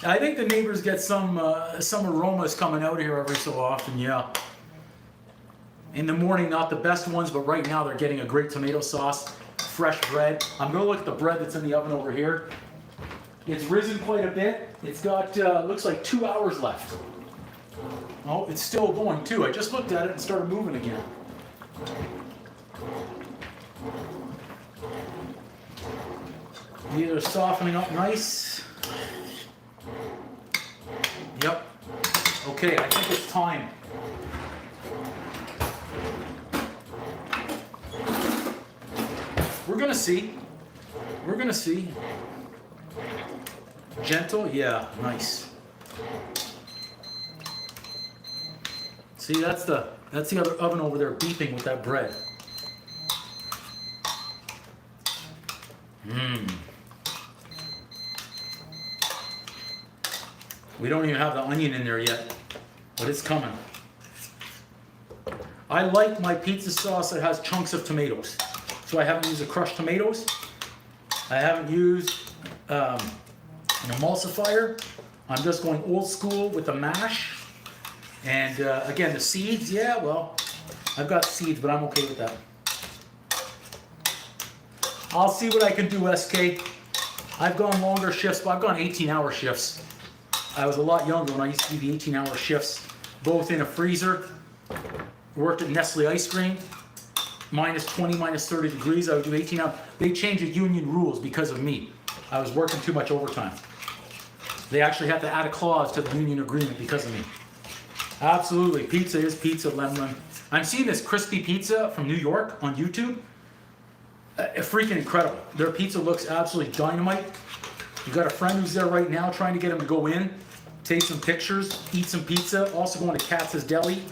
I think the neighbors get some aromas coming out here every so often, yeah. In the morning, not the best ones, but right now they're getting a great tomato sauce, fresh bread. I'm going to look at the bread that's in the oven over here. It's risen quite a bit. It's got, looks like 2 hours left. Oh, it's still going too. I just looked at it and started moving again. These are softening up nice. Yep. Okay, I think it's time. We're gonna see. We're gonna see. Gentle, yeah, nice. See, that's the other oven over there beeping with that bread. We don't even have the onion in there yet, but it's coming. I like my pizza sauce that has chunks of tomatoes. So I haven't used the crushed tomatoes. I haven't used an emulsifier. I'm just going old school with the mash. And again, the seeds, yeah, well, I've got seeds, but I'm okay with that. I'll see what I can do, SK. I've gone longer shifts, but I've gone 18-hour shifts. I was a lot younger when I used to do the 18-hour shifts, both in a freezer. Worked at Nestle Ice Cream, minus 20, minus 30 degrees. I would do 18 hours. They changed the union rules because of me. I was working too much overtime. They actually had to add a clause to the union agreement because of me. Absolutely, pizza is pizza, Lemon. I'm seeing this crispy pizza from New York on YouTube. Freaking incredible. Their pizza looks absolutely dynamite. You got a friend who's there right now trying to get him to go in, take some pictures, eat some pizza, also going to Katz's Deli.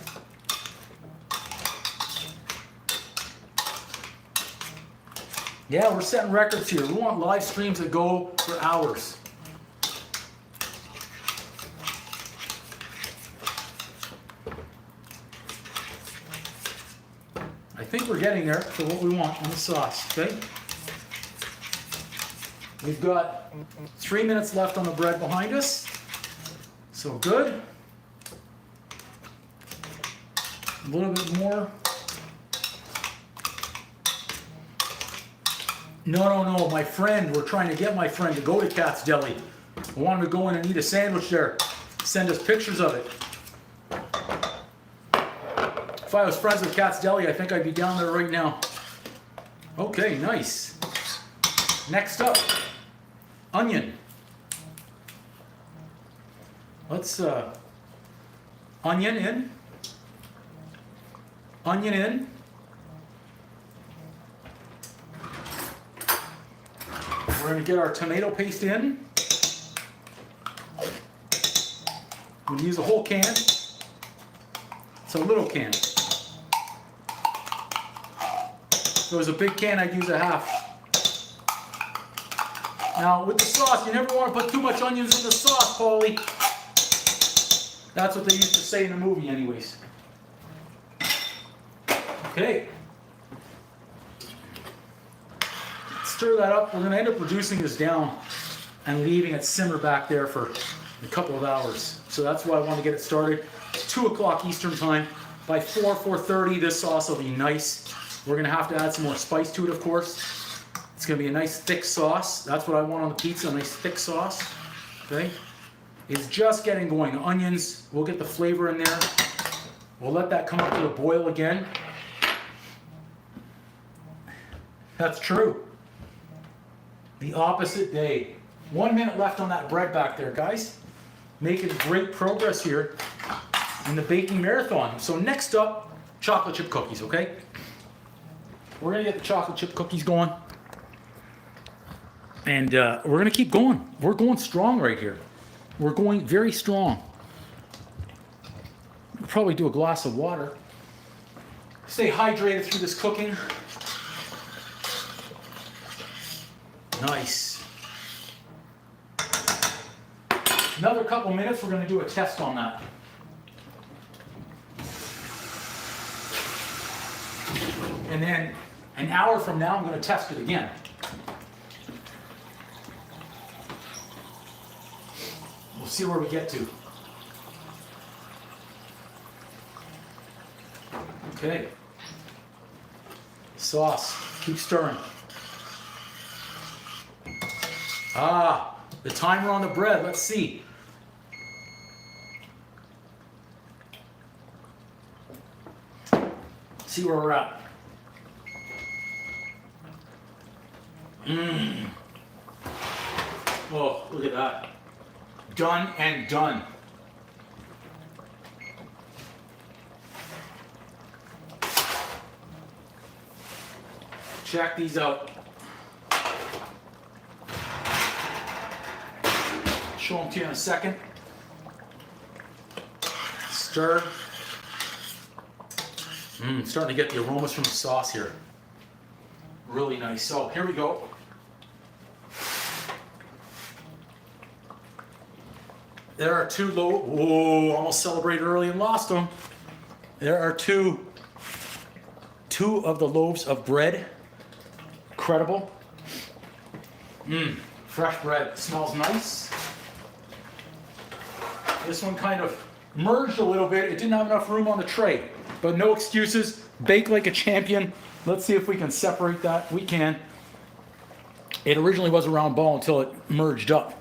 Yeah, we're setting records here. We want live streams that go for hours. I think we're getting there for what we want on the sauce, okay? We've got 3 minutes left on the bread behind us. So good. A little bit more. No, my friend, we're trying to get my friend to go to Katz's Deli. I want him to go in and eat a sandwich there. Send us pictures of it. If I was friends with Katz's Deli, I think I'd be down there right now. Okay, nice. Next up, onion. Let's, onion in. Onion in. We're going to get our tomato paste in. We're going to use a whole can. It's a little can. If it was a big can, I'd use a half. Now, with the sauce, you never want to put too much onions in the sauce, Paulie. That's what they used to say in the movie anyways. Okay. Stir that up. We're going to end up reducing this down and leaving it simmer back there for a couple of hours. So that's why I want to get it started. It's 2 o'clock Eastern time. By 4:30, this sauce will be nice. We're going to have to add some more spice to it, of course. It's going to be a nice thick sauce. That's what I want on the pizza, a nice thick sauce. Okay? It's just getting going. The onions, we'll get the flavor in there. We'll let that come up to a boil again. That's true. The opposite day. 1 minute left on that bread back there, guys. Making great progress here in the baking marathon. So next up, chocolate chip cookies, okay? We're gonna get the chocolate chip cookies going. And we're gonna keep going. We're going strong right here. We're going very strong. We'll probably do a glass of water. Stay hydrated through this cooking. Nice. Another couple minutes, we're going to do a test on that. And then an hour from now, I'm going to test it again. We'll see where we get to. Okay. Sauce. Keep stirring. Ah, the timer on the bread. Let's see. See where we're at. Oh, look at that. Done and done. Check these out. Show them to you in a second. Stir. Starting to get the aromas from the sauce here. Really nice. So here we go. There are two whoa, almost celebrated early and lost them. There are two of the loaves of bread. Incredible. Fresh bread. Smells nice. This one kind of merged a little bit. It didn't have enough room on the tray, but no excuses. Bake like a champion. Let's see if we can separate that. We can. It originally was a round ball until it merged up.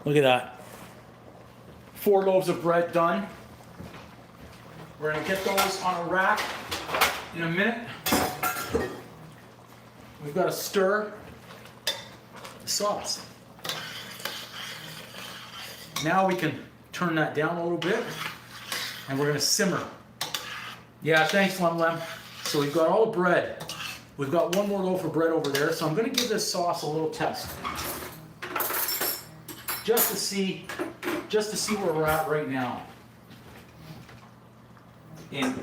Look at that. 4 loaves of bread done. We're going to get those on a rack in a minute. We've got to stir the sauce. Now we can turn that down a little bit, and we're going to simmer. Yeah, thanks, Lem Lem. So we've got all the bread. We've got one more loaf of bread over there, so I'm gonna give this sauce a little test. Just to see where we're at right now. In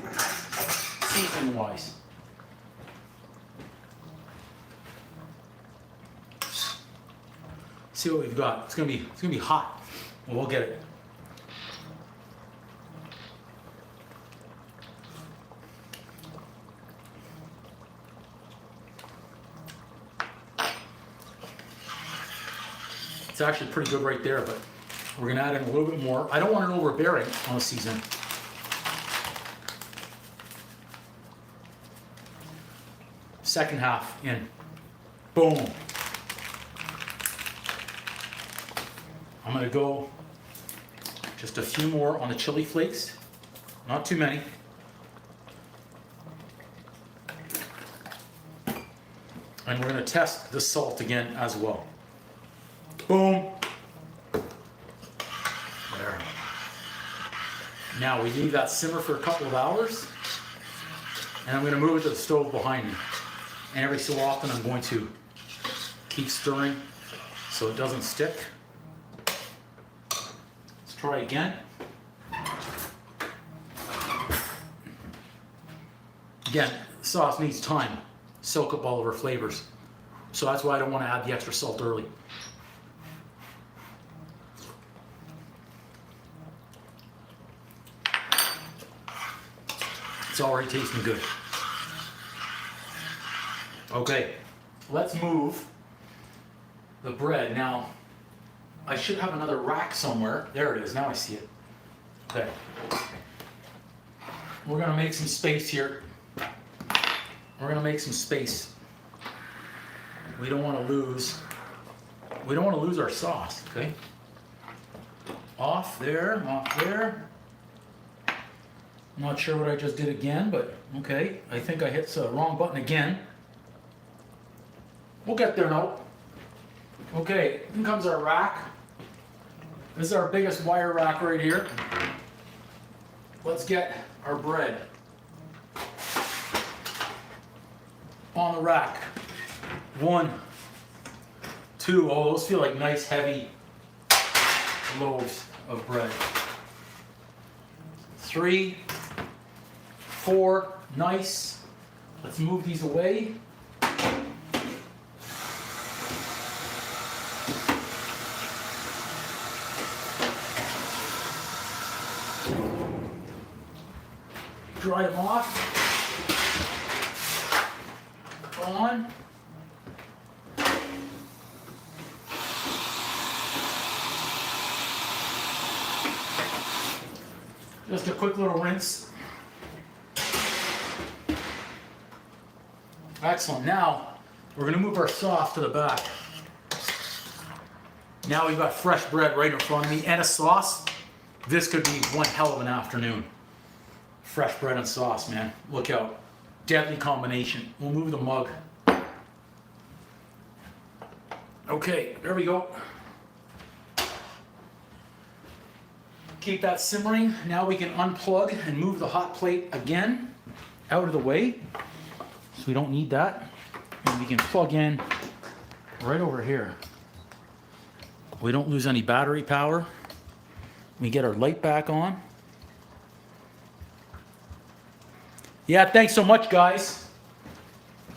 seasoning wise. See what we've got. It's gonna be hot. Well, we'll get it. It's actually pretty good right there, but we're gonna add in a little bit more. I don't want it overbearing on the season. Second half in. Boom. I'm gonna go just a few more on the chili flakes, not too many. And we're gonna test the salt again as well. Boom. There. Now we leave that simmer for a couple of hours, and I'm gonna move it to the stove behind me. And every so often I'm going to keep stirring so it doesn't stick. Let's try again. Again, the sauce needs time to soak up all of our flavors. So that's why I don't want to add the extra salt early. It's already tasting good. Okay, let's move the bread. Now, I should have another rack somewhere. There it is, now I see it. Okay. We're gonna make some space here. We're gonna make some space. We don't wanna lose our sauce, okay? Off there, off there. I'm not sure what I just did again, but okay. I think I hit the wrong button again. We'll get there now. Okay, here comes our rack. This is our biggest wire rack right here. Let's get our bread on the rack. 1, 2, oh, those feel like nice heavy loaves of bread. 3, 4, nice. Let's move these away. Dry them off. On. Just a quick little rinse. Excellent. Now we're going to move our sauce to the back. Now we've got fresh bread right in front of me and a sauce. This could be one hell of an afternoon. Fresh bread and sauce, man. Look out. Deadly combination. We'll move the mug. Okay, there we go. Keep that simmering. Now we can unplug and move the hot plate again out of the way. So we don't need that. And we can plug in right over here. We don't lose any battery power. We get our light back on. Yeah, thanks so much, guys.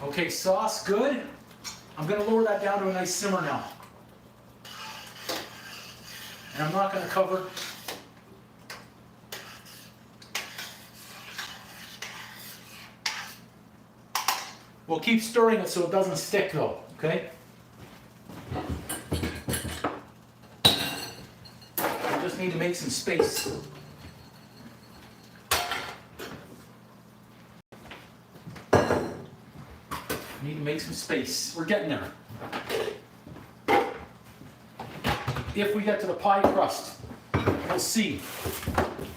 Okay, sauce, good. I'm gonna lower that down to a nice simmer now. And I'm not gonna cover. We'll keep stirring it so it doesn't stick though, okay? We just need to make some space. Need to make some space. We're getting there. If we get to the pie crust, we'll see.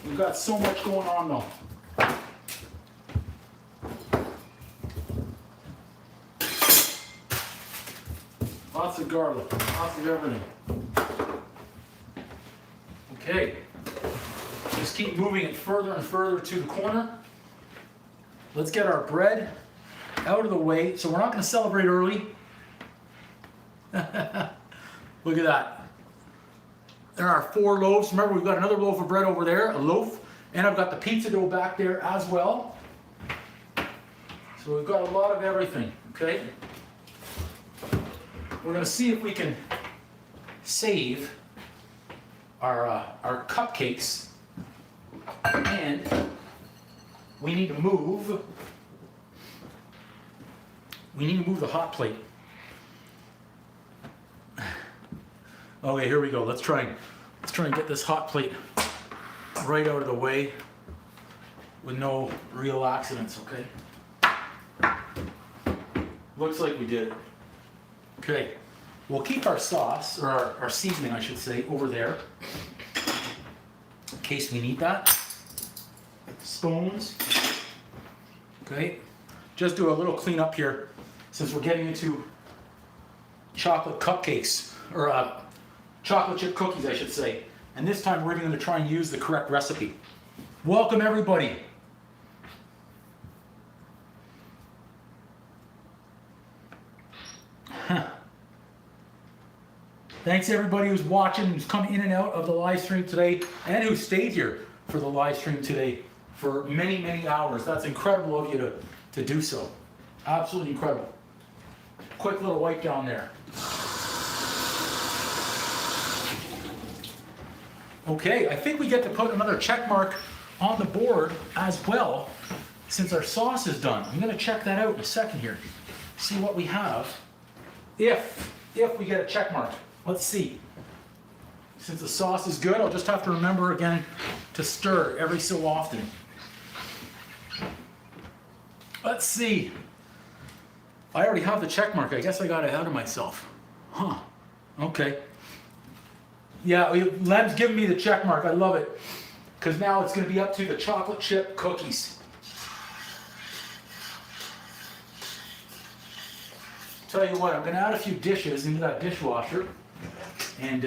We've got so much going on though. Lots of garlic, lots of everything. Okay. Just keep moving it further and further to the corner. Let's get our bread out of the way. So we're not going to celebrate early. Look at that. There are 4 loaves. Remember, we've got another loaf of bread over there, a loaf. And I've got the pizza dough back there as well. So we've got a lot of everything, okay? We're going to see if we can save our cupcakes. And we need to move the hot plate. Okay, here we go. Let's try and get this hot plate right out of the way with no real accidents, okay? Looks like we did. Okay, we'll keep our sauce, or our seasoning, I should say, over there in case we need that. Spoons. Okay, just do a little cleanup here since we're getting into chocolate cupcakes, or chocolate chip cookies, I should say. And this time we're going to try and use the correct recipe. Welcome everybody. Thanks everybody who's watching, who's come in and out of the live stream today, and who stayed here for the live stream today for many, many hours. That's incredible of you to do so. Absolutely incredible. Quick little wipe down there. Okay, I think we get to put another check mark on the board as well, since our sauce is done. I'm gonna check that out in a second here. See what we have. If we get a check mark. Let's see. Since the sauce is good, I'll just have to remember again to stir every so often. Let's see. I already have the check mark. I guess I got ahead of myself. Huh. Okay. Yeah, Lem's giving me the check mark. I love it. Because now it's going to be up to the chocolate chip cookies. Tell you what, I'm going to add a few dishes into that dishwasher and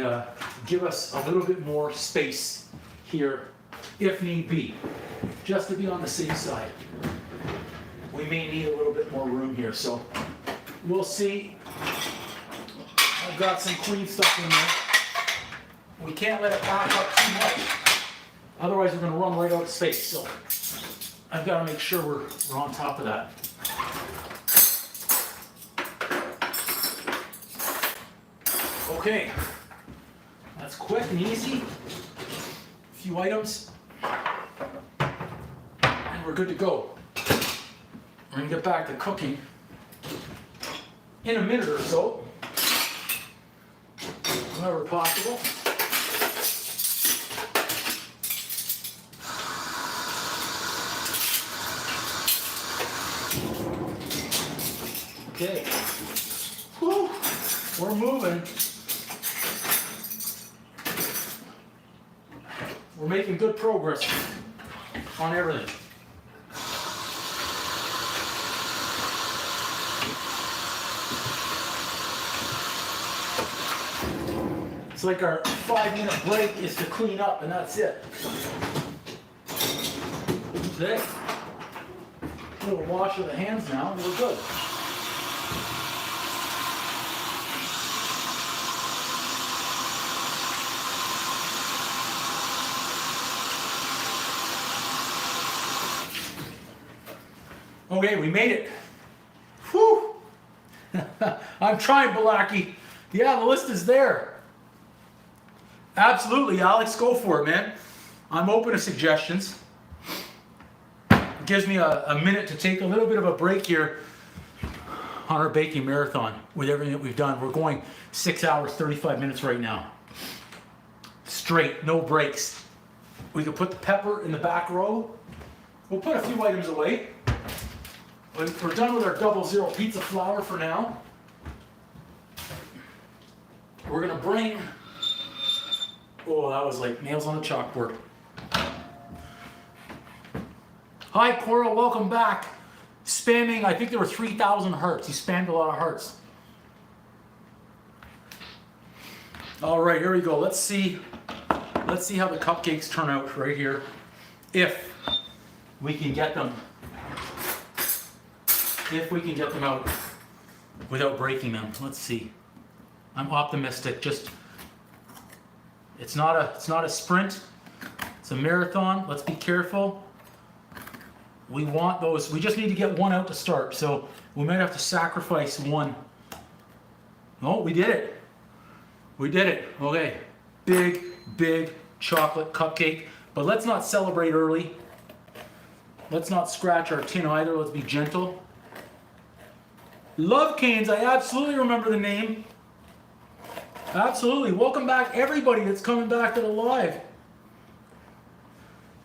give us a little bit more space here if need be, just to be on the safe side. We may need a little bit more room here, so we'll see. I've got some clean stuff in there. We can't let it back up too much, otherwise we're going to run right out of space, so I've got to make sure we're on top of that. Okay, that's quick and easy. A few items, and we're good to go. We're gonna get back to cooking in a minute or so, whenever possible. Okay, whew, we're moving. We're making good progress on everything. It's like our 5-minute break is to clean up, and that's it. Okay. A little wash of the hands now, and we're good. Okay, we made it. Whew. I'm trying, Balaki. Yeah, the list is there. Absolutely, Alex, go for it, man. I'm open to suggestions. It gives me a minute to take a little bit of a break here on our baking marathon with everything that we've done. We're going 6 hours, 35 minutes right now. Straight, no breaks. We can put the pepper in the back row. We'll put a few items away. We're done with our 00 pizza flour for now. We're gonna bring, oh, that was like nails on a chalkboard. Hi, Coral, welcome back. Spamming, I think there were 3,000 hearts. You spammed a lot of hearts. All right, here we go. Let's see how the cupcakes turn out right here. If we can get them if we can get them out without breaking them. Let's see. I'm optimistic. Just it's not a sprint. It's a marathon. Let's be careful. We want those. We just need to get one out to start. So we might have to sacrifice one. Oh, we did it. We did it. Okay. Big chocolate cupcake. But let's not celebrate early. Let's not scratch our tin either. Let's be gentle. Love Canes. I absolutely remember the name. Absolutely. Welcome back, everybody that's coming back to the live.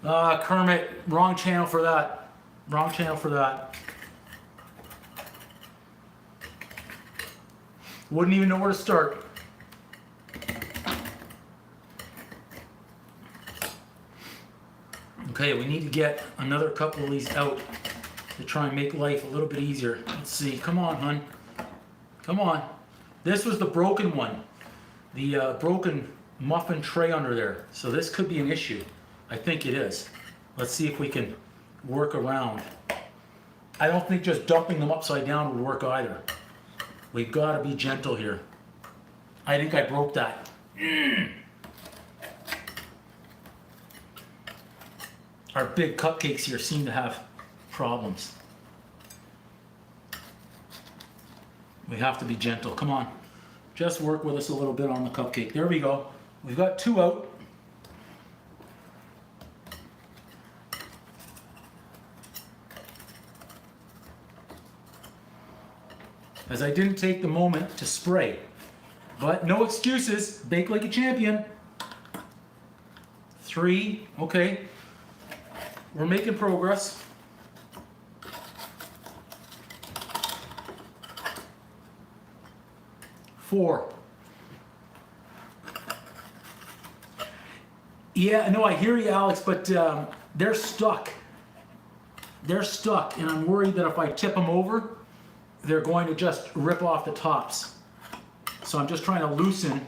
Kermit, wrong channel for that. Wrong channel for that. Wouldn't even know where to start. Okay, we need to get another couple of these out to try and make life a little bit easier. Let's see. Come on, hon. Come on. This was the broken one. The broken muffin tray under there. So this could be an issue. I think it is. Let's see if we can work around. I don't think just dumping them upside down would work either. We've got to be gentle here. I think I broke that. Our big cupcakes here seem to have problems. We have to be gentle. Come on. Just work with us a little bit on the cupcake. There we go. We've got two out. As I didn't take the moment to spray. But no excuses. Bake like a champion. 3. Okay. We're making progress. 4. Yeah, no, I hear you, Alex, but they're stuck. They're stuck, and I'm worried that if I tip them over, they're going to just rip off the tops. So I'm just trying to loosen.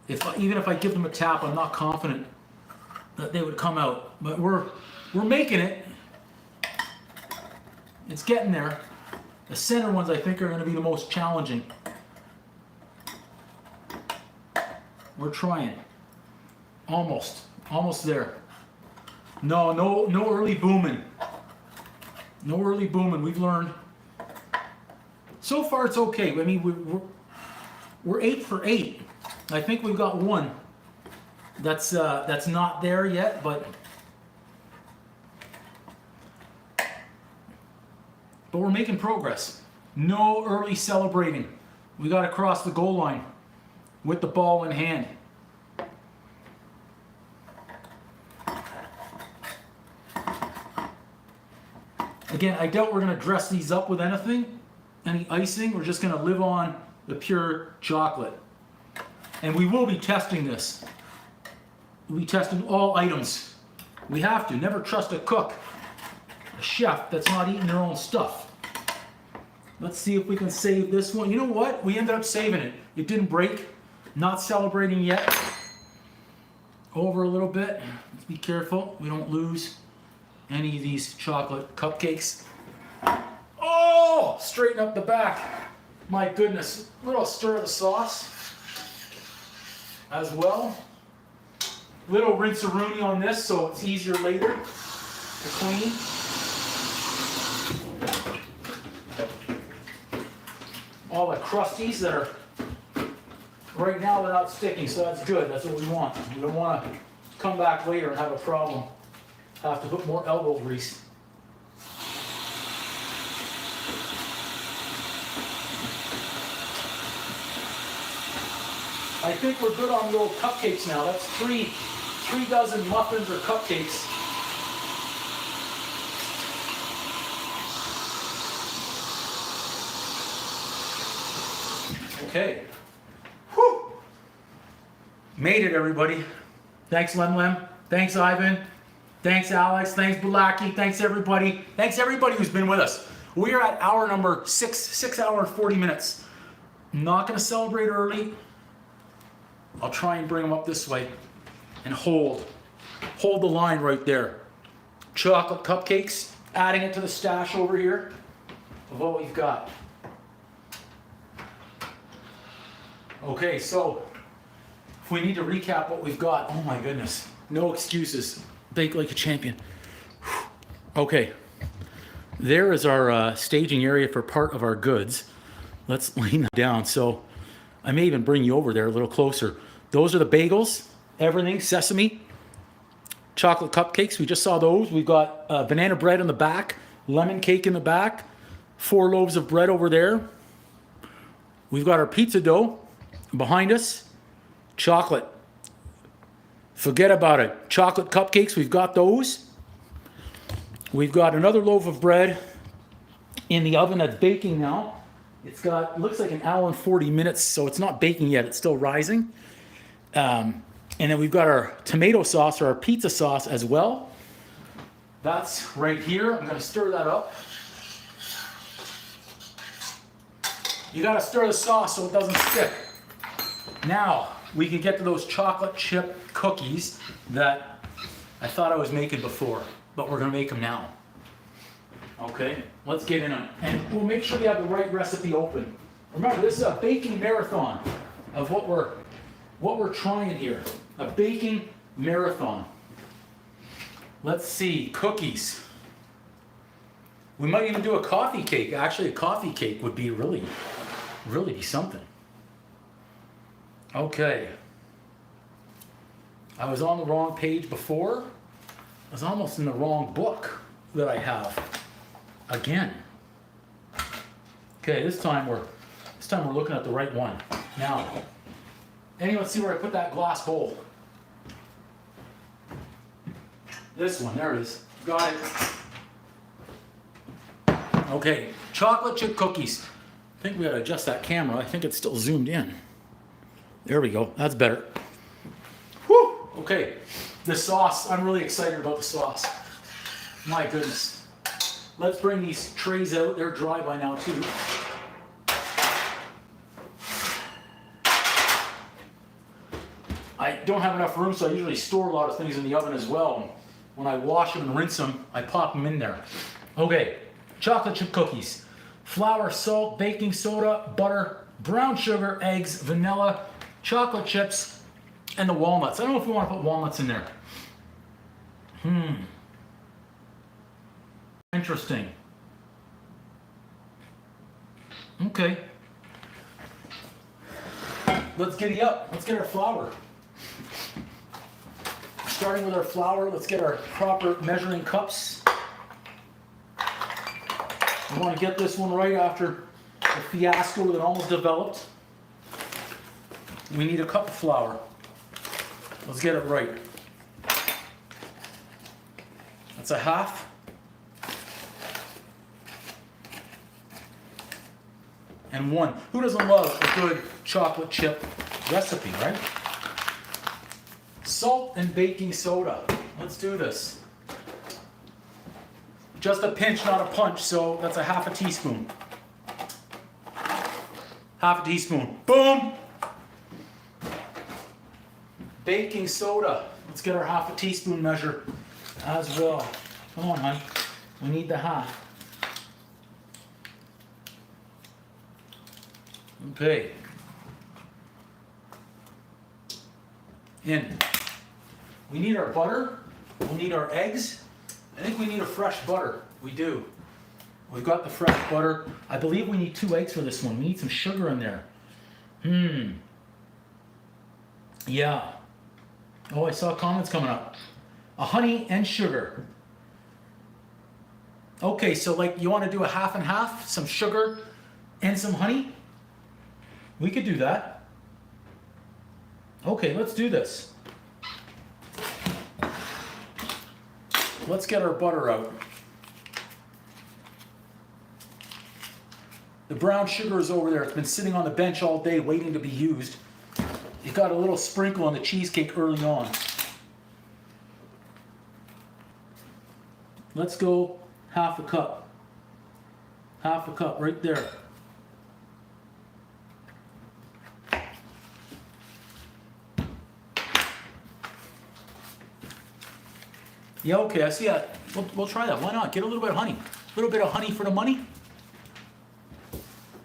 Even if I give them a tap, I'm not confident that they would come out. But we're making it. It's getting there. The center ones, I think, are going to be the most challenging. We're trying. Almost there. No early booming. No early booming. We've learned. So far, it's okay. I mean, we're 8 for 8. I think we've got one that's not there yet, but we're making progress. No early celebrating. We got to cross the goal line with the ball in hand. Again, I doubt we're going to dress these up with anything, any icing. We're just going to live on the pure chocolate. And we will be testing this. We'll be testing all items. We have to. Never trust a cook, a chef that's not eating their own stuff. Let's see if we can save this one. You know what? We ended up saving it. It didn't break. Not celebrating yet. Over a little bit. Let's be careful. We don't lose any of these chocolate cupcakes. Oh! Straighten up the back. My goodness. A little stir of the sauce as well. Little rinse-a-rooney on this so it's easier later to clean. All the crusties that are, right now they're not sticking, so that's good. That's what we want. We don't want to come back later and have a problem. Have to put more elbow grease. I think we're good on little cupcakes now. That's three dozen muffins or cupcakes. Okay. Whew. Made it, everybody. Thanks, Lem. Thanks, Ivan. Thanks, Alex. Thanks, Bulaki. Thanks, everybody. Thanks, everybody who's been with us. We are at hour number 6 hours and 40 minutes. Not going to celebrate early. I'll try and bring them up this way and hold the line right there. Chocolate cupcakes adding it to the stash over here of what we've got. Okay, so if we need to recap what we've got, oh my goodness, no excuses. Bake like a champion. Okay, there is our staging area for part of our goods. Let's lay them down. So I may even bring you over there a little closer. Those are the bagels, everything, sesame, chocolate cupcakes. We just saw those. We've got banana bread in the back, lemon cake in the back, 4 loaves of bread over there. We've got our pizza dough behind us, chocolate. Forget about it. Chocolate cupcakes, we've got those. We've got another loaf of bread in the oven that's baking now. It's got, looks like an hour and 40 minutes, so it's not baking yet, it's still rising. And then we've got our tomato sauce or our pizza sauce as well. That's right here. I'm gonna stir that up. You gotta stir the sauce so it doesn't stick. Now, we can get to those chocolate chip cookies that I thought I was making before, but we're gonna make them now. Okay, let's get in them. And we'll make sure we have the right recipe open. Remember, this is a baking marathon of what we're trying here. A baking marathon. Let's see, cookies. We might even do a coffee cake. Actually, a coffee cake would be really be something. Okay. I was on the wrong page before. I was almost in the wrong book that I have. Again. Okay, this time we're looking at the right one. Now, anyone see where I put that glass bowl? This one, there it is. Got it. Okay, chocolate chip cookies. I think we gotta adjust that camera. I think it's still zoomed in. There we go, that's better. Whew, okay. The sauce, I'm really excited about the sauce. My goodness. Let's bring these trays out. They're dry by now too. I don't have enough room, so I usually store a lot of things in the oven as well. When I wash them and rinse them, I pop them in there. Okay, chocolate chip cookies. Flour, salt, baking soda, butter, brown sugar, eggs, vanilla, chocolate chips, and the walnuts. I don't know if we want to put walnuts in there. Interesting. Okay. Let's giddy up. Let's get our flour. Starting with our flour, let's get our proper measuring cups. We want to get this one right after the fiasco that almost developed. We need a cup of flour. Let's get it right. That's a half. And 1. Who doesn't love a good chocolate chip recipe, right? Salt and baking soda. Let's do this. Just a pinch, not a punch, so that's a half a teaspoon. Half a teaspoon. Boom! Baking soda. Let's get our half a teaspoon measure as well. Come on, hon. We need the half. Okay. In. We need our butter. We'll need our eggs. I think we need a fresh butter. We do. We've got the fresh butter. I believe we need 2 eggs for this one. We need some sugar in there. Yeah. Oh, I saw comments coming up. A honey and sugar. Okay, so like you want to do a half and half? Some sugar and some honey? We could do that. Okay, let's do this. Let's get our butter out. The brown sugar is over there. It's been sitting on the bench all day waiting to be used. It got a little sprinkle on the cheesecake early on. Let's go half a cup. Half a cup right there. Yeah, okay, I see that We'll try that. Why not? Get a little bit of honey. A little bit of honey for the money.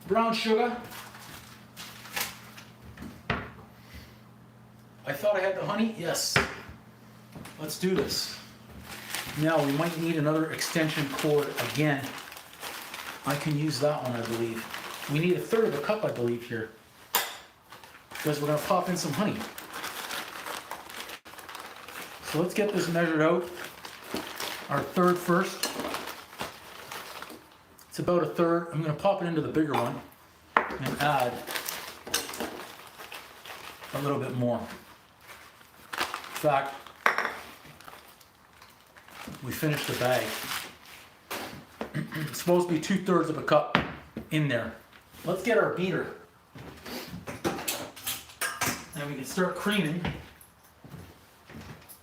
Brown sugar. I thought I had the honey. Yes. Let's do this. Now we might need another extension cord again. I can use that one, I believe. We need 1/3 of a cup, I believe, here. Because we're going to pop in some honey. So let's get this measured out. Our 1/3 first. It's about 1/3. I'm going to pop it into the bigger one and add a little bit more. In fact, we finished the bag. It's supposed to be 2/3 of a cup in there. Let's get our beater. And we can start creaming.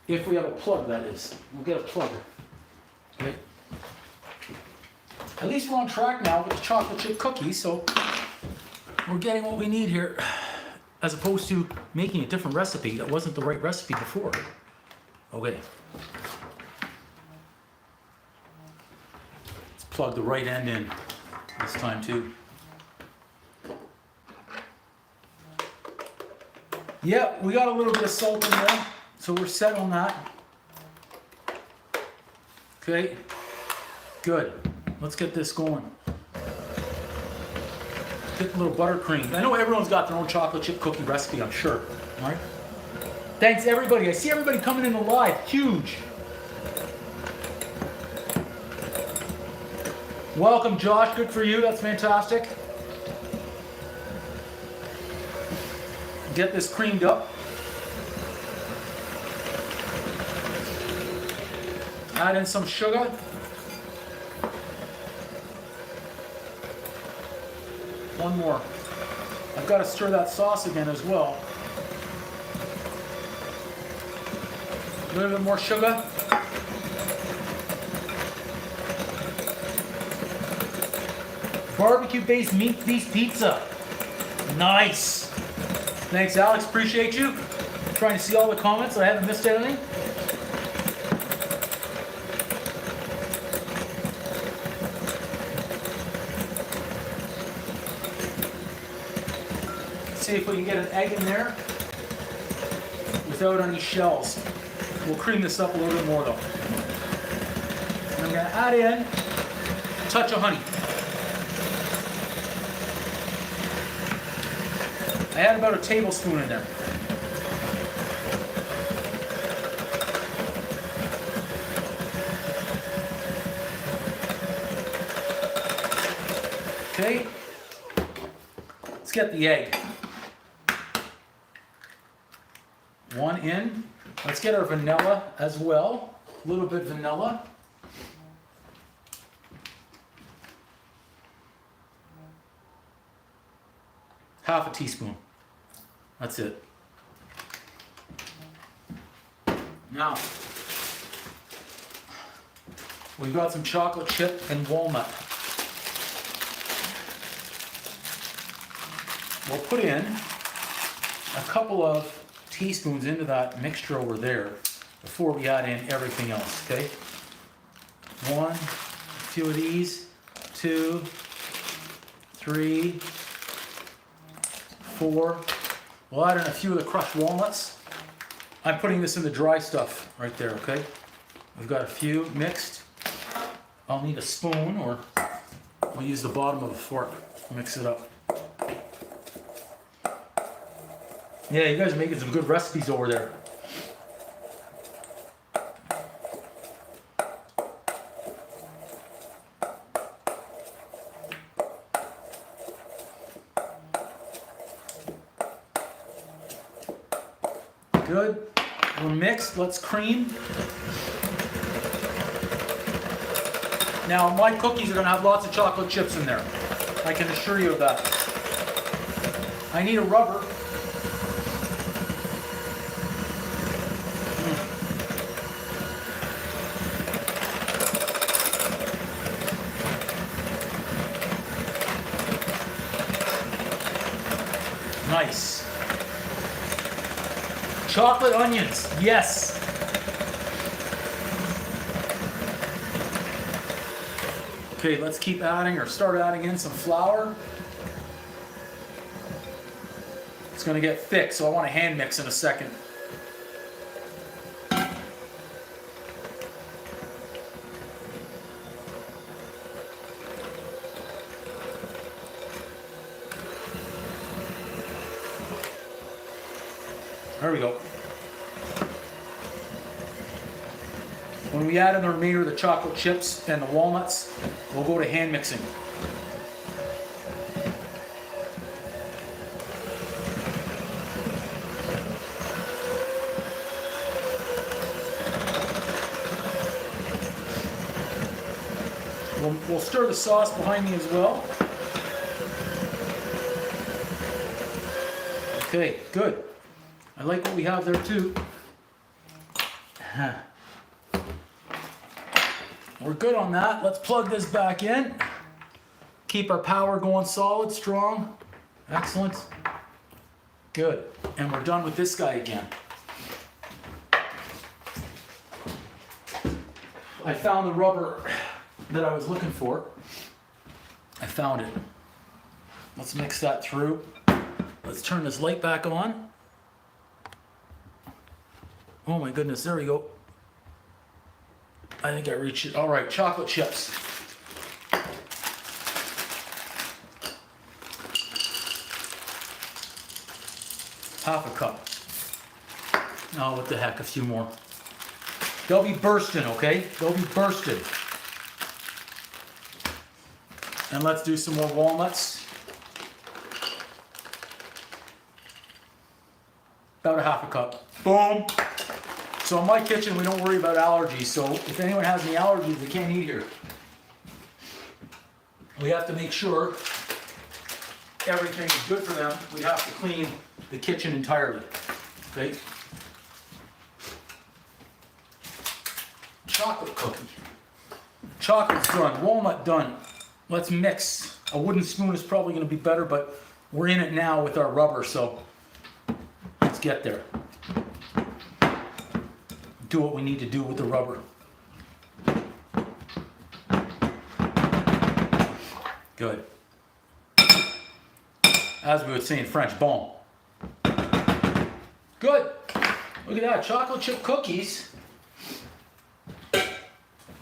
If we have a plug, that is. We'll get a plug. Okay. At least we're on track now with the chocolate chip cookies, so we're getting what we need here, as opposed to making a different recipe that wasn't the right recipe before. Okay. Let's plug the right end in this time too. Yeah, we got a little bit of salt in there, so we're set on that. Okay, good. Let's get this going. Get a little buttercream. I know everyone's got their own chocolate chip cookie recipe, I'm sure. All right. Thanks everybody. I see everybody coming in the live. Huge. Welcome, Josh. Good for you. That's fantastic. Get this creamed up. Add in some sugar. One more. I've got to stir that sauce again as well. A little bit more sugar. Barbecue-based meat beef pizza. Nice. Thanks, Alex. Appreciate you. I'm trying to see all the comments. I haven't missed anything. See if we can get an egg in there without any shells. We'll cream this up a little bit more though. And I'm going to add in a touch of honey. I add about a tablespoon in there. Okay, let's get the egg. One in. Let's get our vanilla as well. A little bit vanilla. Half a teaspoon. That's it. Now, we've got some chocolate chip and walnut. We'll put in a couple of teaspoons into that mixture over there before we add in everything else, okay? One, a few of these, 2, 3, 4. We'll add in a few of the crushed walnuts. I'm putting this in the dry stuff right there, okay? We've got a few mixed. I'll need a spoon, or I'll use the bottom of a fork. Mix it up. Yeah, you guys are making some good recipes over there. Good. We're mixed. Let's cream. Now, my cookies are going to have lots of chocolate chips in there. I can assure you of that. I need a rubber. Nice. Chocolate onions, yes. Okay, let's keep adding or start adding in some flour. It's gonna get thick, so I want to hand mix in a second. There we go. When we add in the remainder of the chocolate chips and the walnuts, we'll go to hand mixing. We'll stir the sauce behind me as well. Okay, good. I like what we have there too. We're good on that. Let's plug this back in. Keep our power going solid, strong. Excellent. Good. And we're done with this guy again. I found the rubber that I was looking for. I found it. Let's mix that through. Let's turn this light back on. Oh my goodness, there we go. I think I reached it. All right, chocolate chips. Half a cup. Oh, what the heck, a few more. They'll be bursting, okay? They'll be bursting. And let's do some more walnuts. About a half a cup. Boom. So in my kitchen, we don't worry about allergies. So if anyone has any allergies, they can't eat here. We have to make sure everything is good for them. We have to clean the kitchen entirely. Okay? Chocolate cookie. Chocolate's done. Walnut done. Let's mix. A wooden spoon is probably going to be better, but we're in it now with our rubber, so let's get there. Do what we need to do with the rubber. Good. As we would say in French, bon. Good. Look at that, chocolate chip cookies.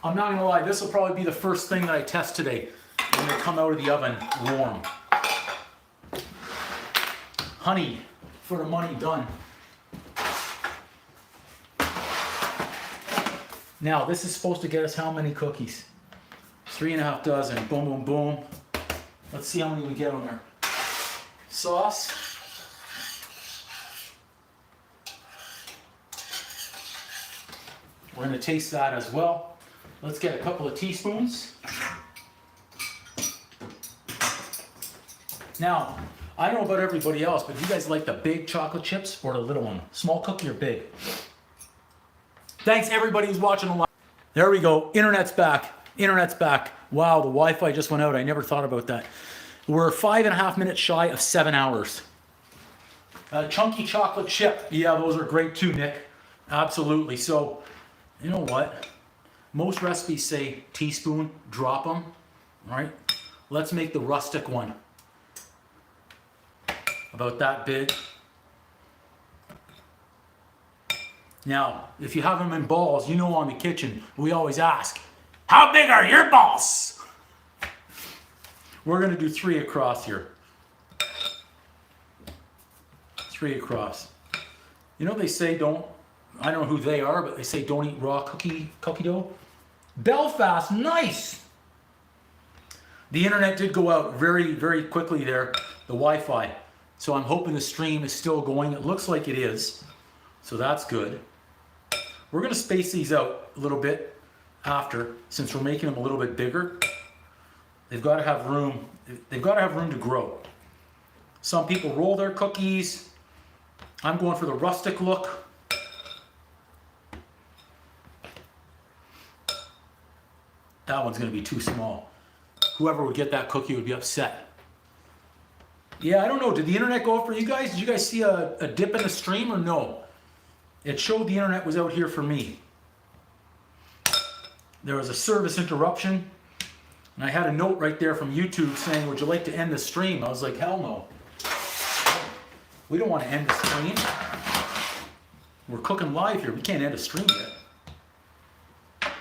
I'm not gonna lie, this will probably be the first thing that I test today when they come out of the oven warm. Honey for the money, done. Now, this is supposed to get us how many cookies? 3.5 dozen. Boom, boom, boom. Let's see how many we get on there. Sauce. We're going to taste that as well. Let's get a couple of teaspoons. Now, I don't know about everybody else, but do you guys like the big chocolate chips or the little one? Small cookie or big? Thanks everybody who's watching the live. There we go. Internet's back. Internet's back. Wow, the Wi-Fi just went out. I never thought about that. We're 5.5 minutes shy of 7 hours. Chunky chocolate chip. Yeah, those are great too, Nick. Absolutely. So, you know what? Most recipes say teaspoon, drop them, right? Let's make the rustic one. About that big. Now, if you have them in balls, you know on the kitchen, we always ask, how big are your balls? We're going to do 3 across here. 3 across. You know they say don't, I don't know who they are, but they say don't eat raw cookie dough. Belfast, nice! The internet did go out very, very quickly there, the Wi-Fi. So I'm hoping the stream is still going. It looks like it is. So that's good. We're going to space these out a little bit after, since we're making them a little bit bigger. They've got to have room. They've got to have room to grow. Some people roll their cookies. I'm going for the rustic look. That one's going to be too small. Whoever would get that cookie would be upset. Yeah, I don't know. Did the internet go out for you guys? Did you guys see a dip in the stream or no? It showed the internet was out here for me. There was a service interruption. And I had a note right there from YouTube saying, would you like to end the stream? I was like, hell no. We don't want to end the stream. We're cooking live here. We can't end a stream yet.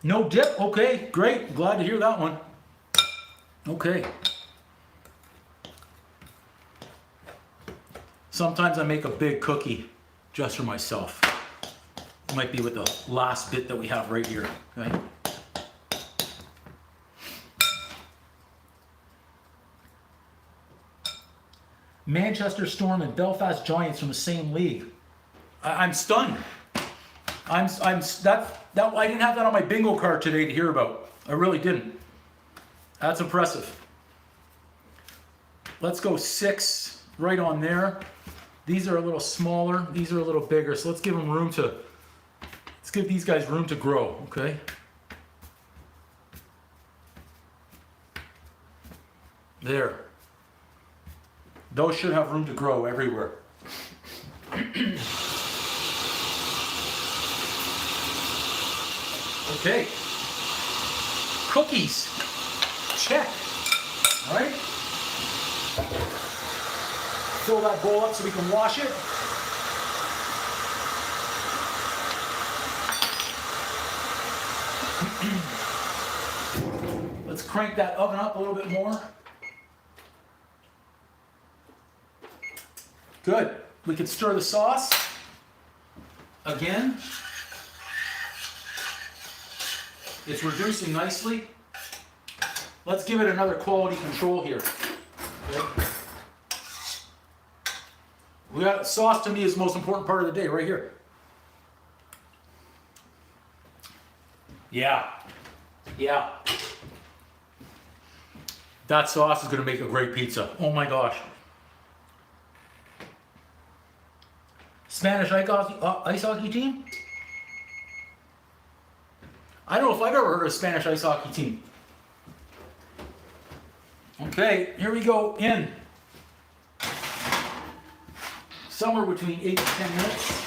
No dip? Okay, great. Glad to hear that one. Okay. Sometimes I make a big cookie just for myself. It might be with the last bit that we have right here. Okay. Manchester Storm and Belfast Giants from the same league. I'm stunned. I didn't have that on my bingo card today to hear about. I really didn't. That's impressive. Let's go 6 right on there. These are a little smaller. These are a little bigger. So let's give them room to. Let's give these guys room to grow. Okay. There. Those should have room to grow everywhere. Okay. Cookies. Check. All right. Fill that bowl up so we can wash it. Let's crank that oven up a little bit more. Good. We can stir the sauce again. It's reducing nicely. Let's give it another quality control here. Okay. We got sauce. To me is the most important part of the day right here. Yeah. That sauce is going to make a great pizza. Oh my gosh. Spanish ice hockey team? I don't know if I've ever heard of a Spanish ice hockey team. Okay, here we go. In. Somewhere between 8 to 10 minutes.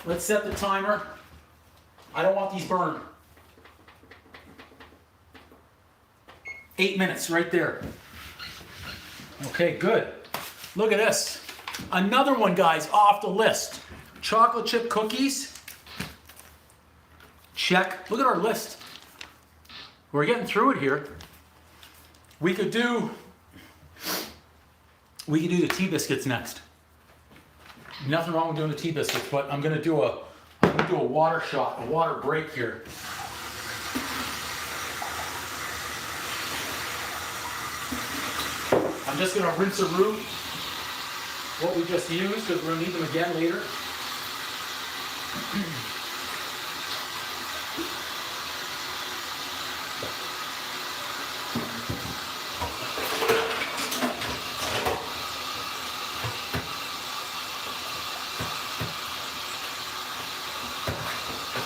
Let's set the timer. I don't want these burned. 8 minutes right there. Okay, good. Look at this. Another one, guys, off the list. Chocolate chip cookies. Check. Look at our list. We're getting through it here. We could do the tea biscuits next. Nothing wrong with doing the tea biscuits, but I'm gonna do a water shot, a water break here. I'm just gonna rinse and root what we just used because we're gonna need them again later.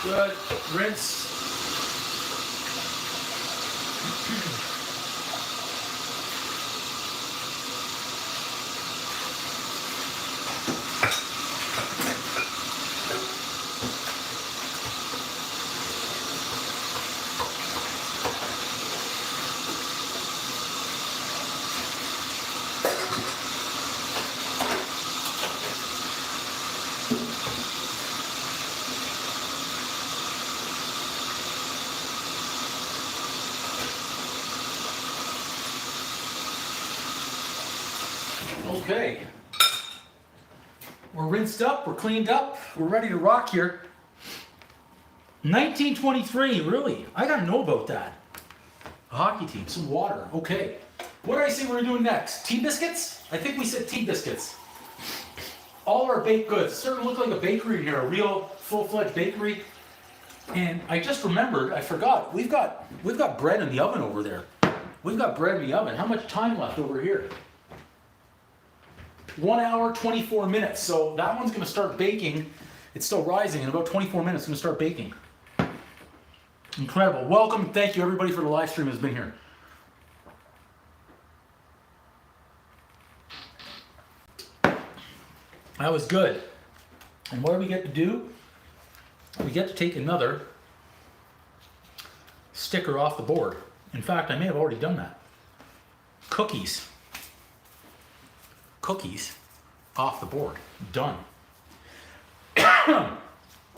Good. Rinse. Okay, we're rinsed up, we're cleaned up, we're ready to rock here. 1923, really? I gotta know about that. A hockey team, some water, okay. What did I say we were doing next? Tea biscuits? I think we said tea biscuits. All our baked goods. It's starting to look like a bakery in here, a real full-fledged bakery. And I just remembered, I forgot, we've got bread in the oven over there. We've got bread in the oven. How much time left over here? 1 hour, 24 minutes. So that one's going to start baking. It's still rising. In about 24 minutes, it's going to start baking. Incredible. Welcome. Thank you, everybody, for the live stream has been here. That was good. And what do we get to do? We get to take another sticker off the board. In fact, I may have already done that. Cookies. Cookies off the board. Done.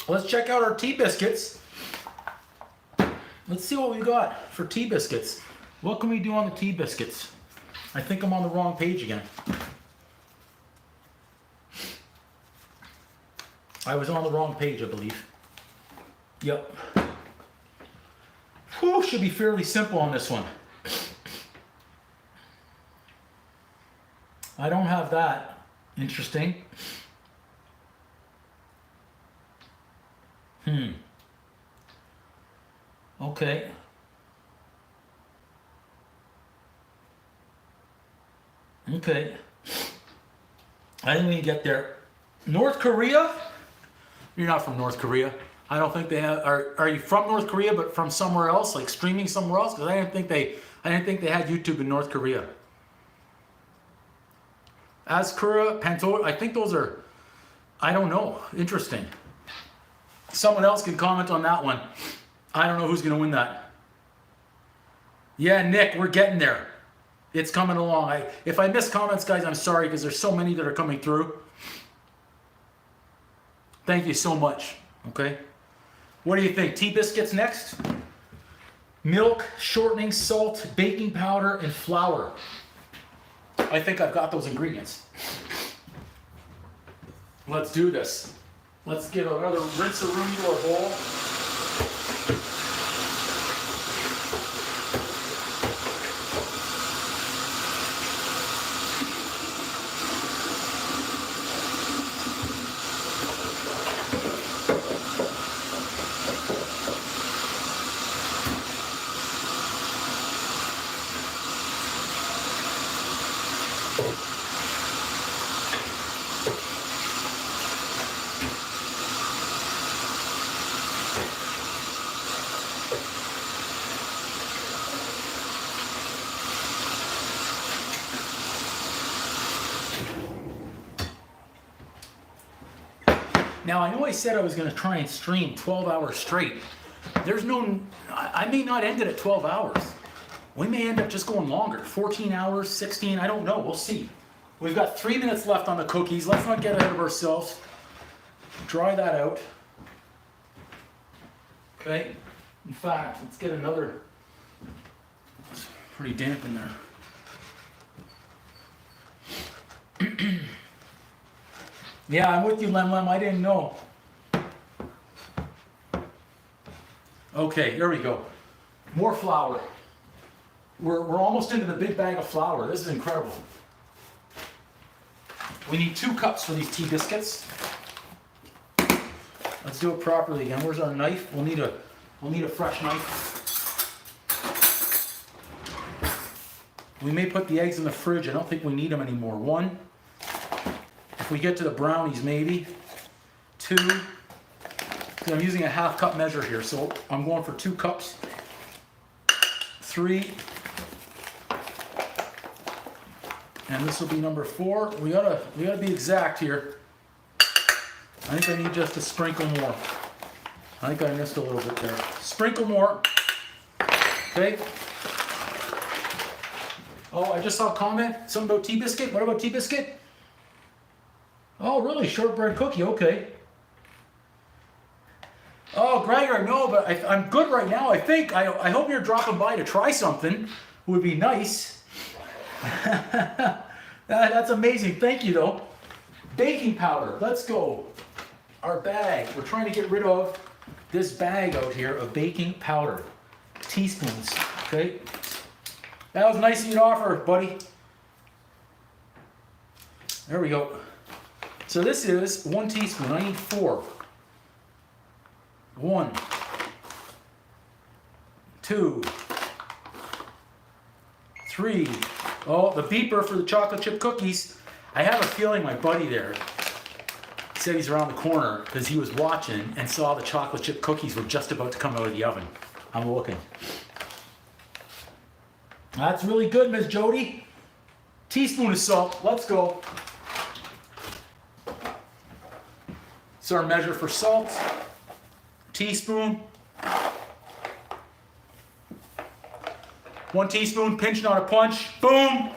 Let's check out our tea biscuits. Let's see what we got for tea biscuits. What can we do on the tea biscuits? I think I'm on the wrong page again. I was on the wrong page, I believe. Yep. Whew, should be fairly simple on this one. I don't have that. Interesting. Okay. Okay. I think we can get there. North Korea? You're not from North Korea. I don't think they have. Are you from North Korea, but from somewhere else, like streaming somewhere else? Because I didn't think they had YouTube in North Korea. Azkura, Pantor, I think those are. I don't know. Interesting. Someone else can comment on that one. I don't know who's going to win that. Yeah, Nick, we're getting there. It's coming along. If I miss comments, guys, I'm sorry because there's so many that are coming through. Thank you so much. Okay. What do you think? Tea biscuits next? Milk, shortening, salt, baking powder, and flour. I think I've got those ingredients. Let's do this. Let's give another rinse-a-room to our bowl. Now, I know I said I was going to try and stream 12 hours straight. I may not end it at 12 hours. We may end up just going longer, 14 hours, 16, I don't know, we'll see. We've got 3 minutes left on the cookies. Let's not get ahead of ourselves. Dry that out. Okay, in fact, let's get another. It's pretty damp in there. Yeah, I'm with you, Lem. I didn't know. Okay, here we go. More flour. We're almost into the big bag of flour. This is incredible. We need 2 cups for these tea biscuits. Let's do it properly again. Where's our knife? We'll need a fresh knife. We may put the eggs in the fridge. I don't think we need them anymore. 1. If we get to the brownies, maybe. 2. I'm using a half cup measure here, so I'm going for 2 cups. 3. And this will be number 4. We gotta be exact here. I think I need just a sprinkle more. I think I missed a little bit there. Sprinkle more. Okay. Oh, I just saw a comment. Something about tea biscuit. What about tea biscuit? Oh, really? Shortbread cookie. Okay. Oh, Gregor, no, but I'm good right now. I think. I hope you're dropping by to try something. Would be nice. That's amazing. Thank you, though. Baking powder. Let's go. Our bag. We're trying to get rid of this bag out here of baking powder. Teaspoons. Okay. That was nice of you to offer, buddy. There we go. So this is 1 teaspoon. I need 4. 1, 2, 3. Oh, the beeper for the chocolate chip cookies. I have a feeling my buddy there said he's around the corner because he was watching and saw the chocolate chip cookies were just about to come out of the oven. I'm looking. That's really good, Miss Jody. Teaspoon of salt. Let's go. So our measure for salt. Teaspoon. 1 teaspoon, pinch, not a punch. Boom.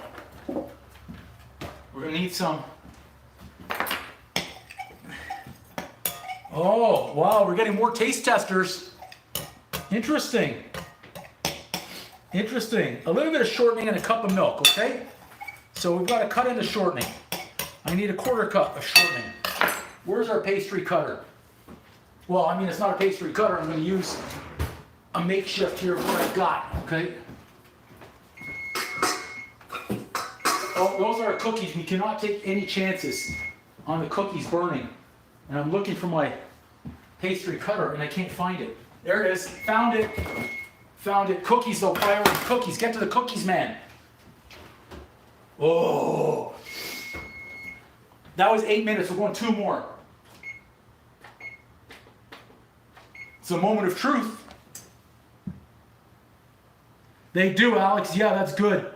We're gonna need some. Oh, wow, we're getting more taste testers. Interesting. Interesting. A little bit of shortening and a cup of milk, okay? So we've got to cut into shortening. I need a 1/4 cup of shortening. Where's our pastry cutter? Well, I mean, it's not a pastry cutter. I'm going to use a makeshift here of what I got, okay? Oh, those are our cookies. We cannot take any chances on the cookies burning. And I'm looking for my pastry cutter and I can't find it. There it is. Found it. Found it. Cookies though, priority cookies. Get to the cookies, man. Oh. That was 8 minutes. We're going 2 more. It's a moment of truth. They do, Alex. Yeah, that's good.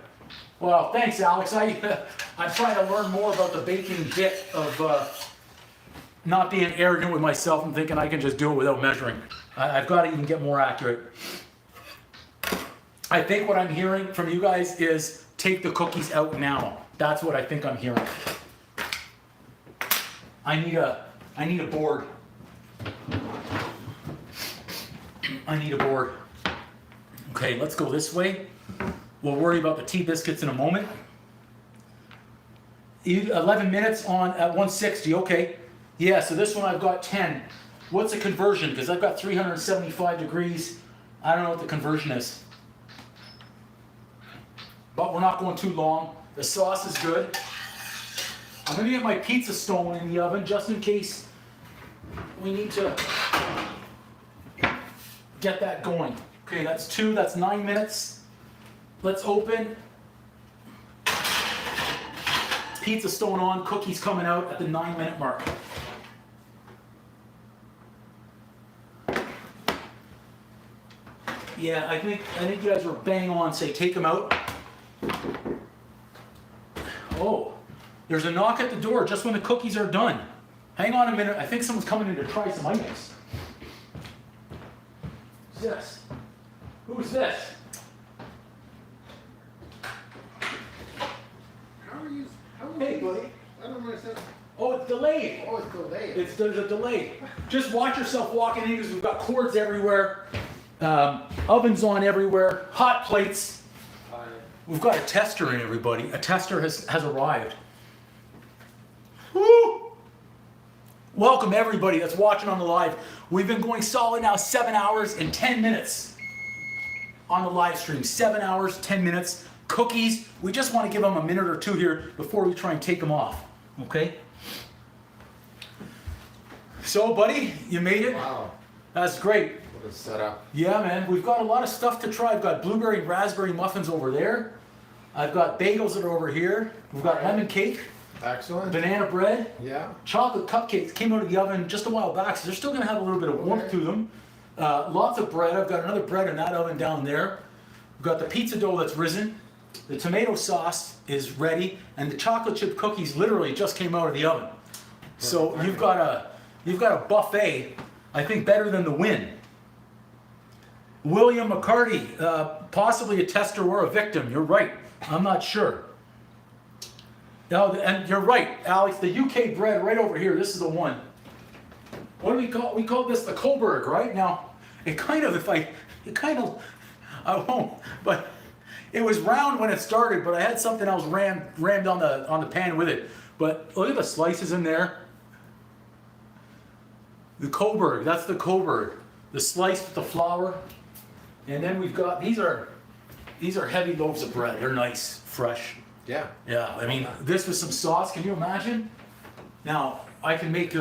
Well, thanks, Alex. I'm trying to learn more about the baking bit of not being arrogant with myself and thinking I can just do it without measuring. I've got to even get more accurate. I think what I'm hearing from you guys is take the cookies out now. That's what I think I'm hearing. I need a board. I need a board. Okay, let's go this way. We'll worry about the tea biscuits in a moment. 11 minutes on at 160, okay. Yeah, so this one I've got 10. What's the conversion? Because I've got 375 degrees. I don't know what the conversion is. But we're not going too long. The sauce is good. I'm going to get my pizza stone in the oven just in case we need to get that going. Okay, that's 2, that's 9 minutes. Let's open. Pizza stone on, cookies coming out at the 9-minute mark. Yeah, I think you guys were bang on. Say, take them out. Oh, there's a knock at the door just when the cookies are done. Hang on a minute. I think someone's coming in to try some items. Who's this? Who's this? Hey, buddy. I don't understand. Oh, it's delayed. Oh, it's delayed. There's a delay. Just watch yourself walking in because we've got cords everywhere, ovens on everywhere, hot plates. We've got a tester in, everybody. A tester has arrived. Woo! Welcome everybody that's watching on the live. We've been going solid now 7 hours and 10 minutes on the live stream. 7 hours, 10 minutes. Cookies, we just want to give them a minute or two here before we try and take them off, okay? So, buddy, you made it? Wow. That's great. What a setup. Yeah, man, we've got a lot of stuff to try. I've got blueberry and raspberry muffins over there. I've got bagels that are over here. We've got lemon cake, Excellent. banana bread, Yeah. chocolate cupcakes came out of the oven just a while back, so they're still going to have a little bit of warmth to them. Lots of bread. I've got another bread in that oven down there. We've got the pizza dough that's risen. The tomato sauce is ready, and the chocolate chip cookies literally just came out of the oven. So you've got a buffet, I think better than the Win. William McCarty, possibly a tester or a victim. You're right. I'm not sure. Now, and you're right, Alex. The UK bread right over here. This is the one. What do we call? We call this the Coburg, right? Now, I won't, but. It was round when it started, but I had something else rammed on the pan with it. But look at the slices in there. The Coburg, that's the Coburg. The slice with the flour. And then we've got, these are heavy loaves of bread. They're nice, fresh. Yeah. Yeah, I mean, this with some sauce, can you imagine? Now, I can make,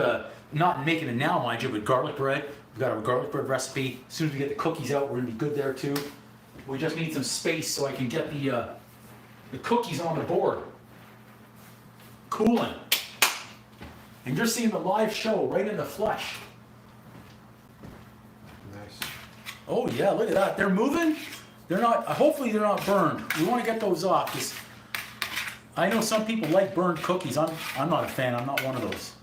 not making it now, mind you, with garlic bread. We've got a garlic bread recipe. As soon as we get the cookies out, we're gonna be good there too. We just need some space so I can get the cookies on the board. Cooling. And you're seeing the live show right in the flesh. Nice. Oh yeah, look at that. They're moving. They're not, hopefully they're not burned. We want to get those off because I know some people like burned cookies. I'm not a fan. I'm not one of those.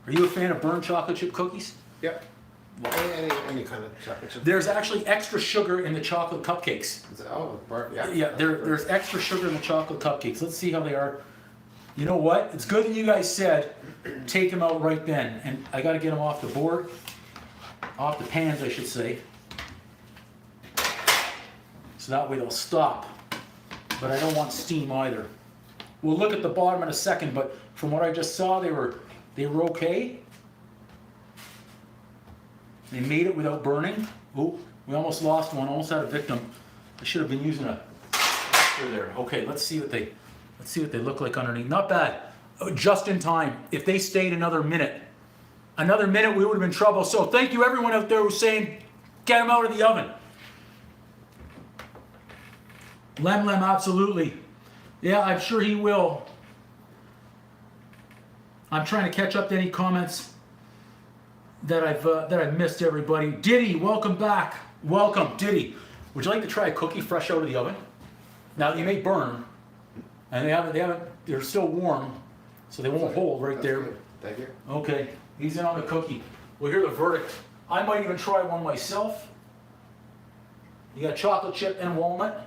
Are you a fan of burned chocolate chip cookies? Yep. Any kind of chocolate chip. There's actually extra sugar in the chocolate cupcakes. Yeah. Yeah, there's extra sugar in the chocolate cupcakes. Let's see how they are. You know what? It's good that you guys said take them out right then. And I got to get them off the board, off the pans, I should say. So that way they'll stop. But I don't want steam either. We'll look at the bottom in a second, but from what I just saw, they were okay. They made it without burning. Oh, we almost lost one, almost had a victim. I should have been using a there. Okay, let's see what they look like underneath. Not bad. Oh, just in time. If they stayed another minute, we would have been in trouble. So thank you everyone out there who's saying, get them out of the oven. Lem, absolutely. Yeah, I'm sure he will. I'm trying to catch up to any comments that I've missed, everybody. Diddy, welcome back. Welcome, Diddy. Would you like to try a cookie fresh out of the oven? Now you may burn, and they're still warm, so they won't hold right there. Good. Thank you. Okay, he's in on the cookie. We'll hear the verdict. I might even try one myself. You got chocolate chip and walnut.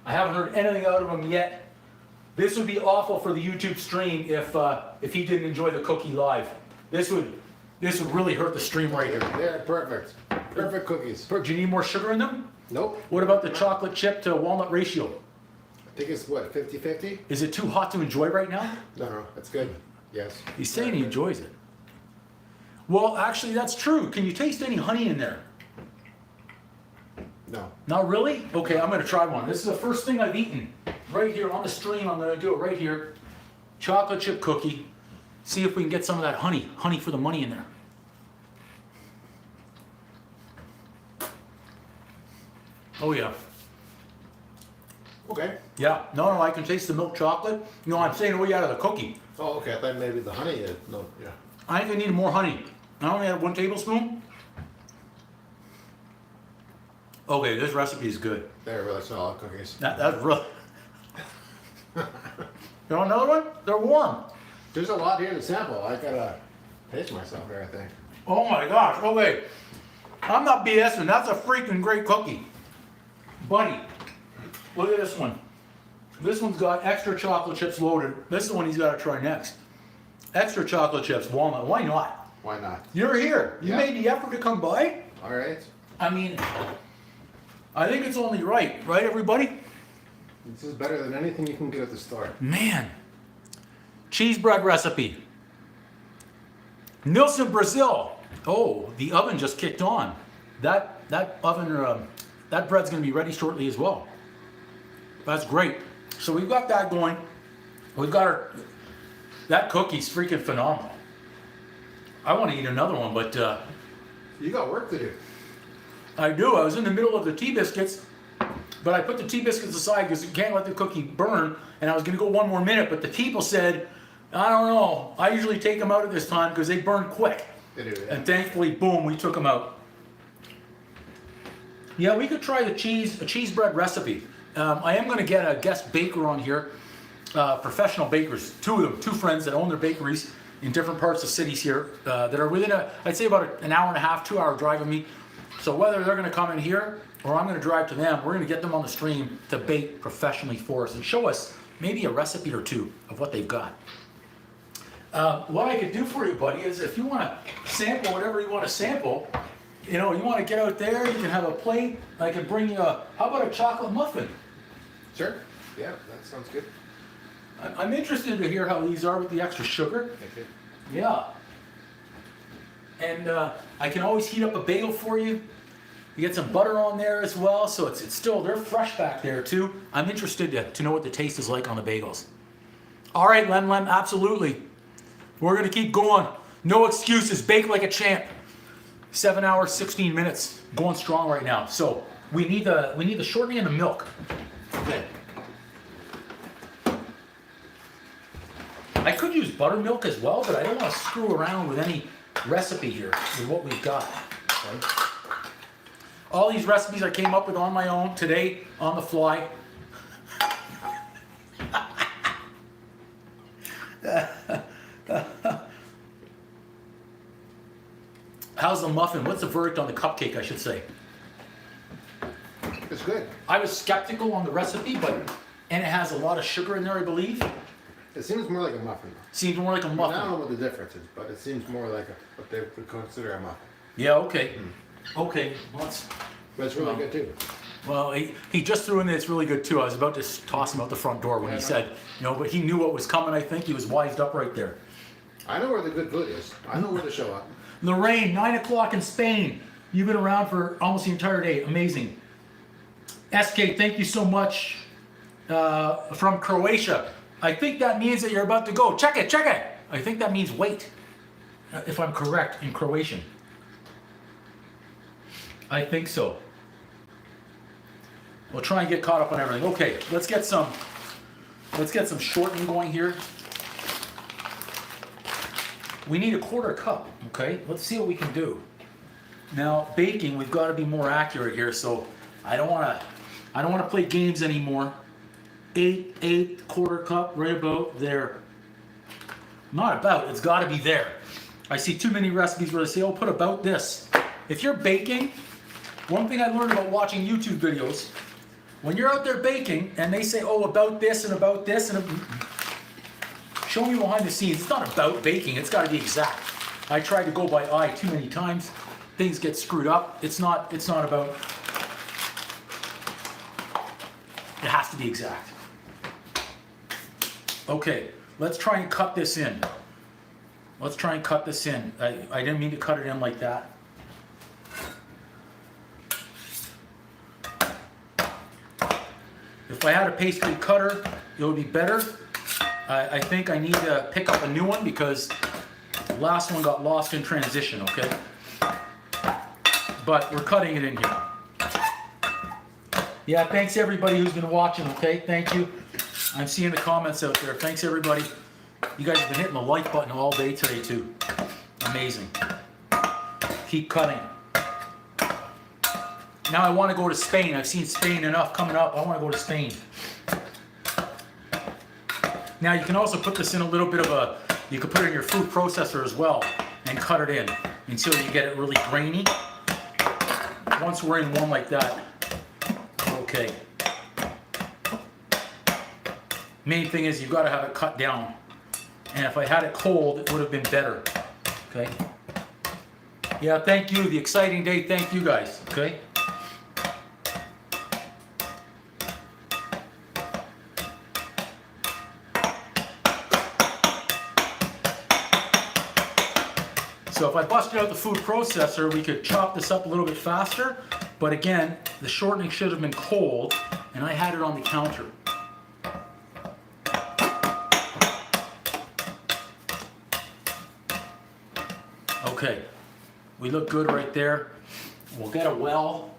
I haven't heard anything out of him yet. This would be awful for the YouTube stream if he didn't enjoy the cookie live. This would really hurt the stream right here. They're perfect. Perfect cookies. Do you need more sugar in them? Nope. What about the chocolate chip to walnut ratio? I think it's what, 50-50? Is it too hot to enjoy right now? No, that's good. Yes. He's saying he enjoys it. Well, actually, that's true. Can you taste any honey in there? No. Not really? Okay, I'm going to try one. This is the first thing I've eaten. Right here on the stream, I'm going to do it right here. Chocolate chip cookie. See if we can get some of that honey. Honey for the money in there. Oh, yeah. Okay. Yeah. No, I can taste the milk chocolate. No, I'm saying way out of the cookie. Oh, okay. I thought maybe the honey is. No, yeah. I think I need more honey. I only had 1 tablespoon. Okay, this recipe is good. They're really solid cookies. That's really... You want another one? They're warm. There's a lot here to sample. I gotta taste myself here, I think. Oh my gosh, okay. I'm not BSing, that's a freaking great cookie. Buddy, look at this one. This one's got extra chocolate chips loaded. This is the one he's got to try next. Extra chocolate chips, walnut, why not? Why not? You're here. You Yeah. made the effort to come by. All right. I mean, I think it's only right, everybody? This is better than anything you can get at the store. Man, cheese bread recipe. Nilsson, Brazil. Oh, the oven just kicked on. That oven, that bread's gonna be ready shortly as well. That's great. So we've got that going. We've got that cookie's freaking phenomenal. I want to eat another one, but You got work to do. I do. I was in the middle of the tea biscuits, but I put the tea biscuits aside because you can't let the cookie burn, and I was going to go 1 more minute, but the people said, I don't know, I usually take them out at this time because they burn quick. They do, yeah. And thankfully, boom, we took them out. Yeah, we could try a cheese bread recipe. I am going to get a guest baker on here, professional bakers, 2 of them, 2 friends that own their bakeries in different parts of cities here that are within I'd say about an hour and a half, 2 hour drive of me. So whether they're going to come in here or I'm going to drive to them, we're going to get them on the stream to bake professionally for us and show us maybe a recipe or 2 of what they've got. What I could do for you, buddy, is if you want to sample whatever you want to sample, you know, you want to get out there, you can have a plate. I can bring you how about a chocolate muffin? Sure. Yeah, that sounds good. I'm interested to hear how these are with the extra sugar. Thank you. Yeah. And I can always heat up a bagel for you. You get some butter on there as well, so it's still, they're fresh back there too. I'm interested to know what the taste is like on the bagels. All right, Lem, absolutely. We're gonna keep going. No excuses, bake like a champ. 7 hours, 16 minutes, going strong right now. So we need the shortening and the milk. Okay. I could use buttermilk as well, but I don't want to screw around with any recipe here with what we've got. Okay. All these recipes I came up with on my own today, on the fly. How's the muffin? What's the verdict on the cupcake, I should say? It's good. I was skeptical on the recipe, and it has a lot of sugar in there, I believe. It seems more like a muffin. Seems more like a I don't muffin. know what the difference is, but it seems more like what they would consider a muffin. Yeah, okay. Okay, let's... But it's really good too. Well, he just threw in there, it's really good too. I was about to toss him out the front door when he said, but he knew what was coming, I think. He was wised up right there. I know where the good food is. I know where to show up. Lorraine, 9 o'clock in Spain. You've been around for almost the entire day. Amazing. SK, thank you so much from Croatia. I think that means that you're about to go. Check it. I think that means wait, if I'm correct in Croatian. I think so. We'll try and get caught up on everything. Okay, let's get some shortening going here. We need a 1/4 cup, okay? Let's see what we can do. Now, baking, we've got to be more accurate here, so I don't want to play games anymore. 8, 1/4 cup, right about there. Not about, it's got to be there. I see too many recipes where they say, oh, put about this. If you're baking, one thing I learned about watching YouTube videos, when you're out there baking and they say, oh, about this and about this, and show me behind the scenes. It's not about baking, it's got to be exact. I tried to go by eye too many times. Things get screwed up. It's not about, it has to be exact. Okay, let's try and cut this in. I didn't mean to cut it in like that. If I had a pastry cutter, it would be better. I think I need to pick up a new one because the last one got lost in transition, okay? But we're cutting it in here. Yeah, thanks everybody who's been watching, okay? Thank you. I'm seeing the comments out there. Thanks everybody. You guys have been hitting the like button all day today too. Amazing. Keep cutting. Now I want to go to Spain. I've seen Spain enough coming up. I want to go to Spain. Now you can also put this in a little bit of you could put it in your food processor as well and cut it in until you get it really grainy. Once we're in one like that, okay. Main thing is you've got to have it cut down. And if I had it cold, it would have been better. Okay. Yeah, thank you. The exciting day. Thank you guys. Okay. So if I busted out the food processor, we could chop this up a little bit faster. But again, the shortening should have been cold, and I had it on the counter. Okay, we look good right there. We'll get a well.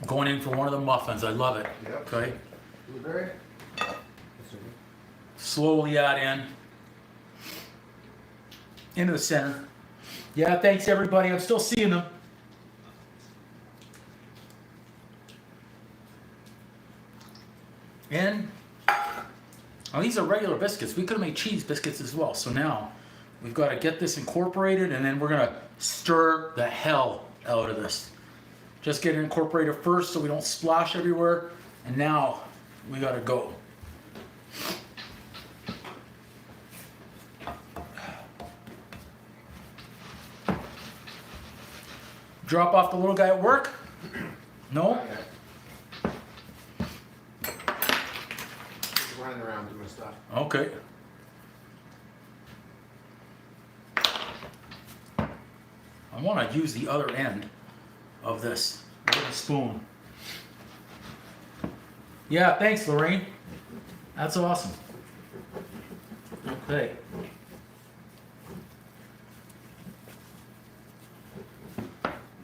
Going in for one of the muffins. I love it. Yep. Okay. Blueberry? Slowly add in. Into the center. Yeah, thanks everybody. I'm still seeing them. And oh, these are regular biscuits. We could have made cheese biscuits as well. So now we've got to get this incorporated, and then we're going to stir the hell out of this. Just get it incorporated first so we don't splash everywhere. And now we got to go. Drop off the little guy at work? No? He's running around doing stuff. Okay. I want to use the other end of this with a spoon. Yeah, thanks, Lorraine. That's awesome. Okay.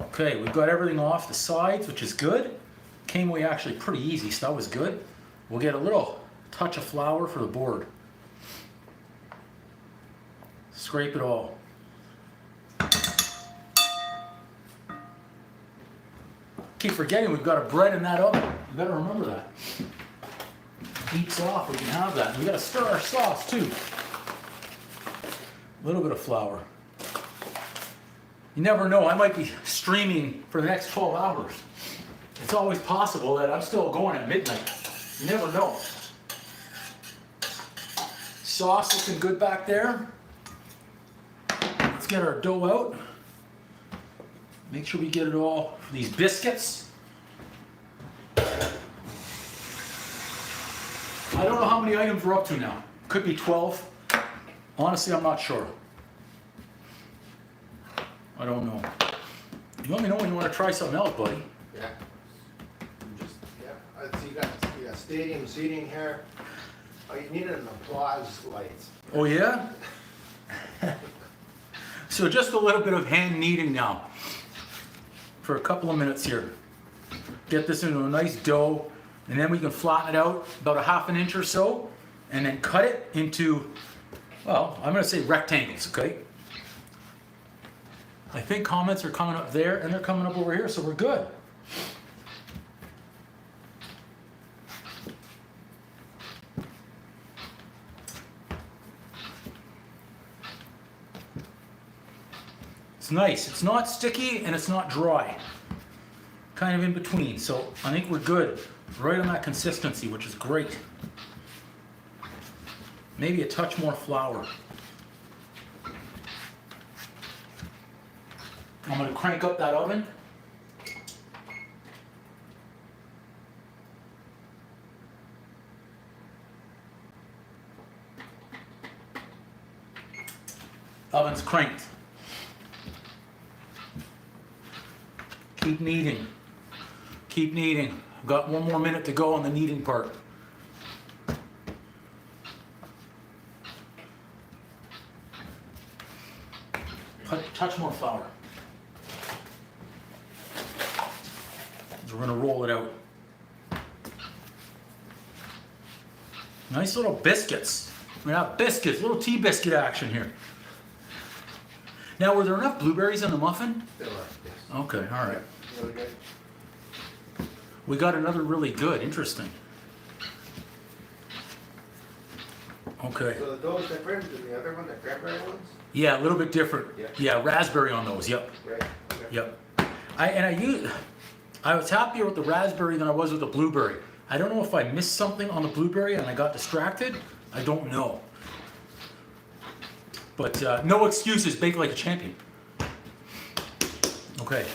Okay, we've got everything off the sides, which is good. Came away actually pretty easy, so that was good. We'll get a little touch of flour for the board. Scrape it all. Keep forgetting we've got a bread in that oven. You better remember that. heats off, we can have that. We gotta stir our sauce too. A little bit of flour. You never know, I might be streaming for the next 12 hours. It's always possible that I'm still going at midnight. You never know. Sauce looking good back there. Let's get our dough out. Make sure we get it all, these biscuits. I don't know how many items we're up to now. Could be 12. Honestly, I'm not sure. I don't know. You let me know when you want to try something else, buddy. Yeah. I see you got stadium seating here. Oh, you needed an applause lights. Oh yeah? So just a little bit of hand kneading now. For a couple of minutes here. Get this into a nice dough, and then we can flatten it out about a ½ inch or so, and then cut it into, well, I'm gonna say rectangles, okay? I think comments are coming up there, and they're coming up over here, so we're good. It's nice. It's not sticky and it's not dry. Kind of in between. So I think we're good. Right on that consistency, which is great. Maybe a touch more flour. I'm going to crank up that oven. Oven's cranked. Keep kneading. Keep kneading. I've got 1 more minute to go on the kneading part. Touch more flour. We're going to roll it out. Nice little biscuits. We have biscuits, little tea biscuit action here. Now, were there enough blueberries in the muffin? There were, yes. Okay, all right. Really good. We got another really good, interesting. Okay. So the dough's different than the other one, the cranberry ones? Yeah, a little bit different. Yeah. Yeah, raspberry on those, yep. Right. Okay. Yep. I was happier with the raspberry than I was with the blueberry. I don't know if I missed something on the blueberry and I got distracted. I don't know. But no excuses, bake like a champion. Okay.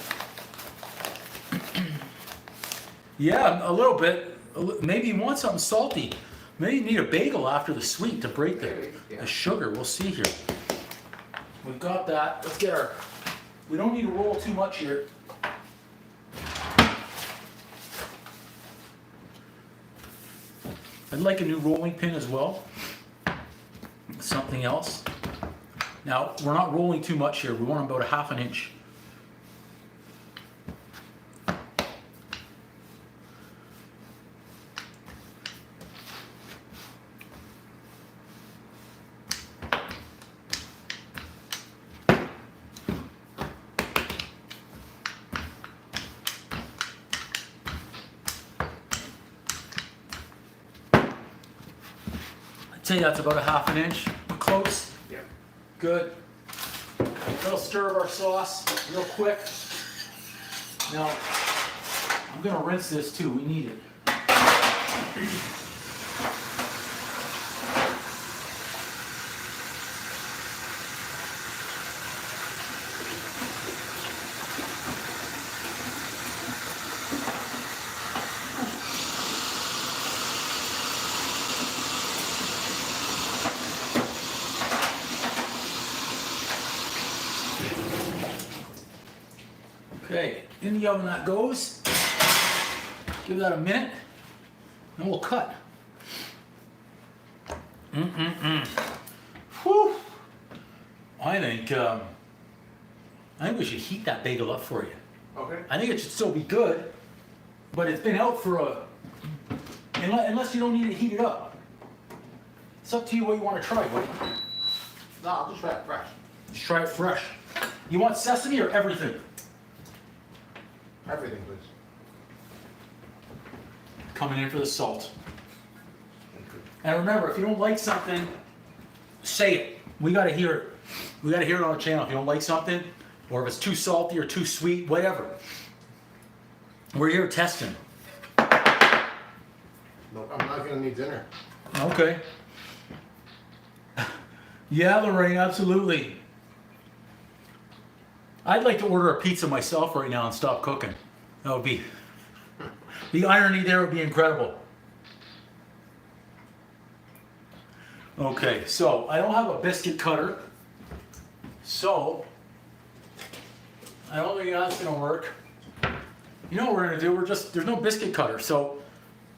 Yeah, a little bit. Maybe you want something salty. Maybe you need a bagel after the sweet to break the sugar. We'll see here. We've got that. Let's get our... We don't need to roll too much here. I'd like a new rolling pin as well. Something else. Now, we're not rolling too much here. We want about a ½ inch. I'd say that's about a ½ inch. Close. Yeah. Good. Little stir of our sauce, real quick. Now, I'm gonna rinse this too. We need it. Okay, in the oven that goes. Give that a minute, and we'll cut. Whew. I think we should heat that bagel up for you. Okay. I think it should still be good, but it's been out for unless you don't need it heated up. It's up to you what you want to try, buddy. No, I'll just try it fresh. Just try it fresh. You want sesame or everything? Everything, please. Coming in for the salt. And remember, if you don't like something, say it. We gotta hear it. We gotta hear it on the channel. If you don't like something, or if it's too salty or too sweet, whatever. We're here testing. No, I'm not gonna need dinner. Okay. Yeah, Lorraine, absolutely. I'd like to order a pizza myself right now and stop cooking. That would be, the irony there would be incredible. Okay, so I don't have a biscuit cutter, so I don't think that's gonna work. You know what we're gonna do? There's no biscuit cutter, so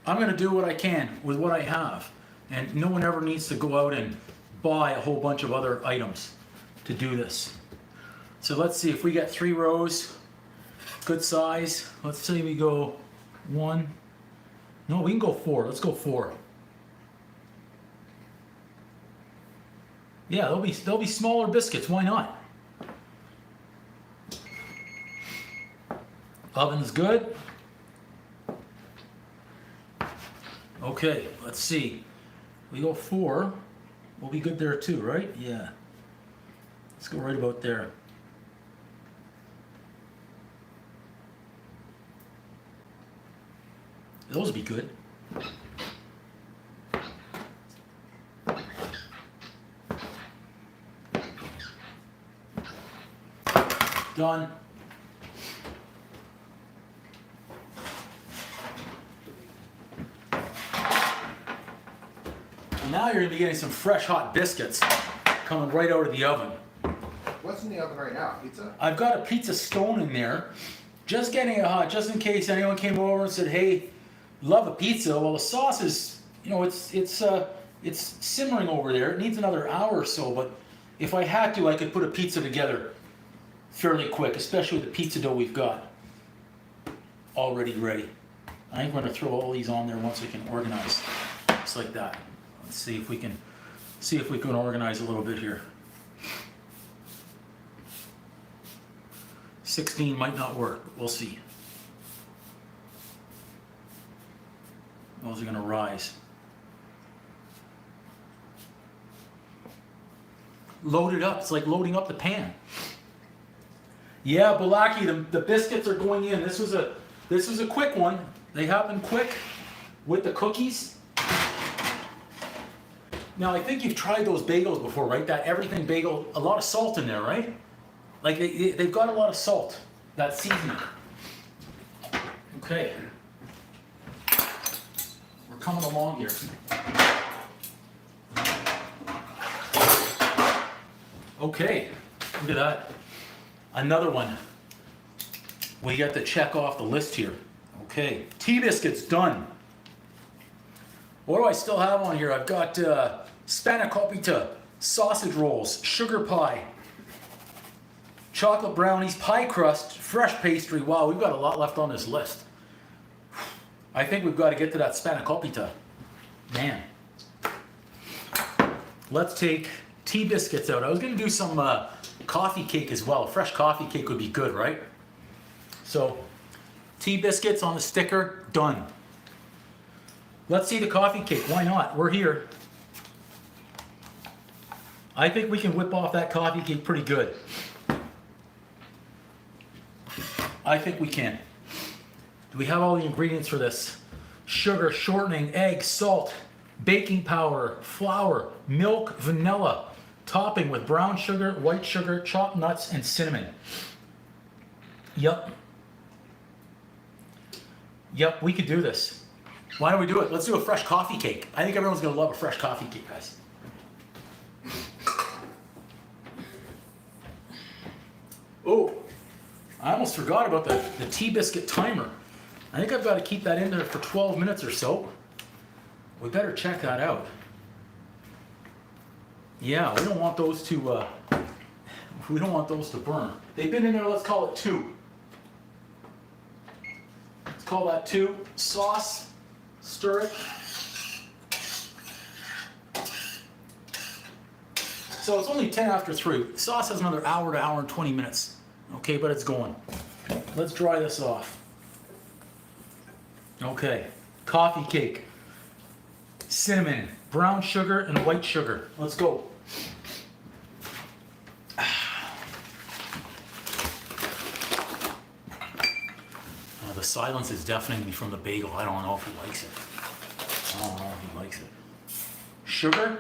I'm gonna do what I can with what I have. And no one ever needs to go out and buy a whole bunch of other items to do this. So let's see if we get 3 rows, good size. Let's say we go 1. No, we can go 4. Let's go 4. Yeah, they'll be smaller biscuits. Why not? Oven's good. Okay, let's see. We go 4. We'll be good there too, right? Yeah. Let's go right about there. Those would be good. Done. Now you're going to be getting some fresh hot biscuits coming right out of the oven. What's in the oven right now? Pizza? I've got a pizza stone in there, just getting it hot, just in case anyone came over and said, "Hey, love a pizza." Well, the sauce is, you know, it's simmering over there. It needs another hour or so, but if I had to, I could put a pizza together fairly quick, especially with the pizza dough we've got already ready. I think we're going to throw all these on there once we can organize, just like that. Let's see if we can organize a little bit here. 16 might not work. We'll see. Those are going to rise. Load it up. It's like loading up the pan. Yeah, Balaki, the biscuits are going in. This was a quick one. They happen quick with the cookies. Now, I think you've tried those bagels before, right? That everything bagel, a lot of salt in there, right? Like they've got a lot of salt, that seasoning. Okay. We're coming along here. Okay, look at that. Another one. We got to check off the list here. Okay, tea biscuits done. What do I still have on here? I've got Spankopita, sausage rolls, sugar pie, chocolate brownies, pie crust, fresh pastry. Wow, we've got a lot left on this list. I think we've got to get to that Spankopita. Man. Let's take tea biscuits out. I was going to do some coffee cake as well. A fresh coffee cake would be good, right? So, tea biscuits on the sticker, done. Let's see the coffee cake. Why not? We're here. I think we can whip off that coffee cake pretty good. I think we can. Do we have all the ingredients for this? Sugar, shortening, egg, salt, baking powder, flour, milk, vanilla, topping with brown sugar, white sugar, chopped nuts, and cinnamon. Yep. Yep, we could do this. Why don't we do it? Let's do a fresh coffee cake. I think everyone's going to love a fresh coffee cake, guys. Oh, I almost forgot about the tea biscuit timer. I think I've got to keep that in there for 12 minutes or so. We better check that out. Yeah, we don't want those to burn. They've been in there, let's call it 2. Let's call that 2. Sauce, stir it. So it's only 10 after 3. The sauce has another hour to hour and 20 minutes. Okay, but it's going. Let's dry this off. Okay, coffee cake. cinnamon, brown sugar, and white sugar. Let's go. The silence is deafening me from the bagel. I don't know if he likes it. I don't know if he likes it. Sugar.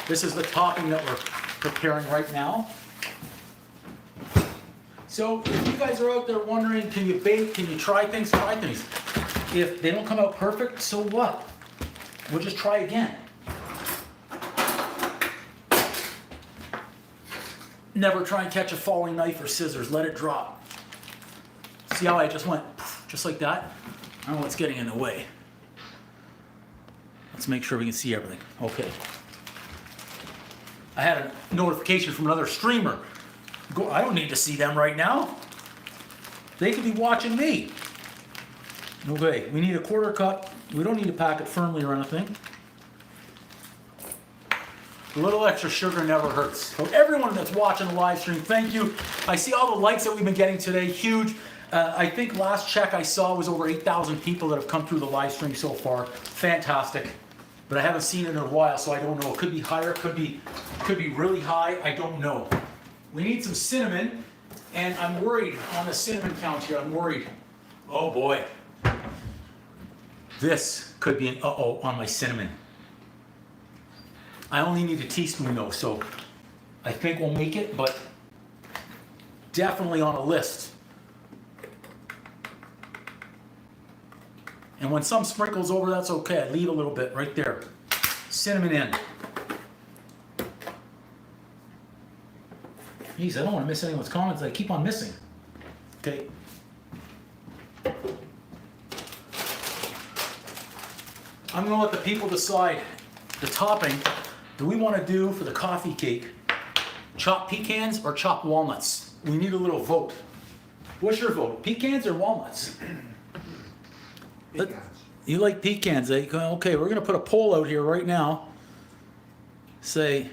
This is the topping that we're preparing right now. So if you guys are out there wondering, can you bake, can you try things, try things. If they don't come out perfect, so what? We'll just try again. Never try and catch a falling knife or scissors. Let it drop. See how I just went just like that? I don't know what's getting in the way. Let's make sure we can see everything. Okay. I had a notification from another streamer. I don't need to see them right now. They could be watching me. Okay, we need a quarter cup. We don't need to pack it firmly or anything. A little extra sugar never hurts. So everyone that's watching the live stream, thank you. I see all the likes that we've been getting today, huge. I think last check I saw was over 8,000 people that have come through the live stream so far. Fantastic. But I haven't seen it in a while, so I don't know. It could be higher, could be really high. I don't know. We need some cinnamon, and I'm worried on the cinnamon count here. I'm worried. Oh boy. This could be an uh-oh on my cinnamon. I only need a teaspoon though, so I think we'll make it, but definitely on a list. And when some sprinkles over, that's okay. I leave a little bit right there. Cinnamon in. Jeez, I don't want to miss anyone's comments. I keep on missing. Okay. I'm going to let the people decide the topping. Do we want to do for the coffee cake chopped pecans or chopped walnuts? We need a little vote. What's your vote? Pecans or walnuts? Pecans. You like pecans, eh? Okay, we're going to put a poll out here right now. Say,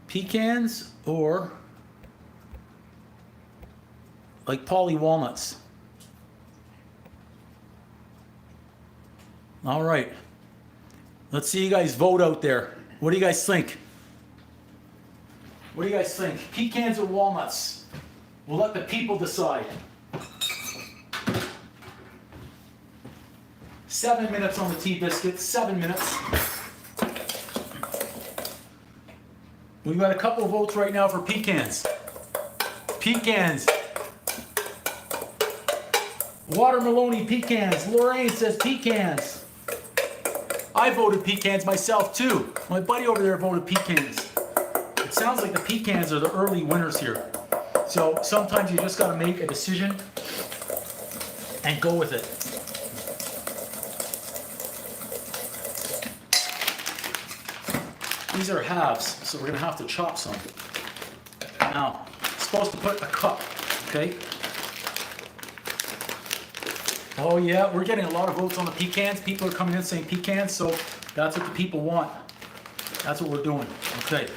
pecans or like poly walnuts? All right. Let's see you guys vote out there. What do you guys think? What do you guys think? Pecans or walnuts? We'll let the people decide. 7 minutes on the tea biscuit, 7 minutes. We've got a couple of votes right now for pecans. Pecans. Watermelony pecans. Lorraine says pecans. I voted pecans myself too. My buddy over there voted pecans. It sounds like the pecans are the early winners here. So sometimes you just got to make a decision and go with it. These are halves, so we're going to have to chop some. Now, supposed to put a cup, okay? Oh yeah, we're getting a lot of votes on the pecans. People are coming in saying pecans, so that's what the people want. That's what we're doing, okay.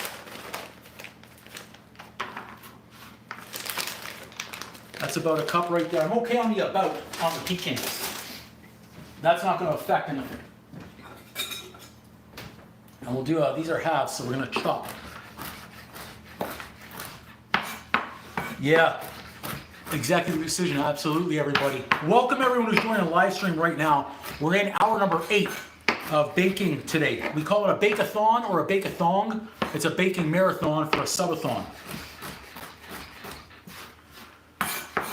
That's about a cup right there. I'm okay on the about on the pecans. That's not going to affect anything. And we'll do, these are halves, so we're going to chop. Yeah, executive decision, absolutely everybody. Welcome everyone who's joining the live stream right now. We're in hour number 8 of baking today. We call it a Bake-a-Thon or a Bake-a-Thon. It's a baking marathon for a subathon.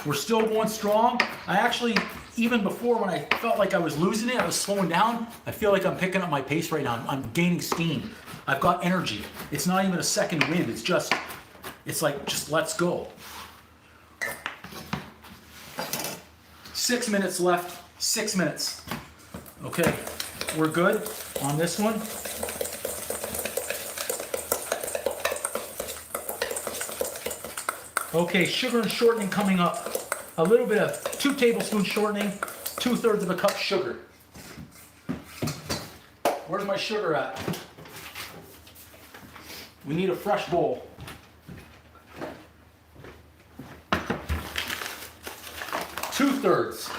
We're still going strong. I actually, even before when I felt like I was losing it, I was slowing down. I feel like I'm picking up my pace right now. I'm gaining steam. I've got energy. It's not even a second wind. It's just, it's like, just let's go. 6 minutes left, 6 minutes. Okay, we're good on this one. Okay, sugar and shortening coming up. A little bit of 2 tablespoons shortening, 2/3 of a cup sugar. Where's my sugar at? We need a fresh bowl. 2/3.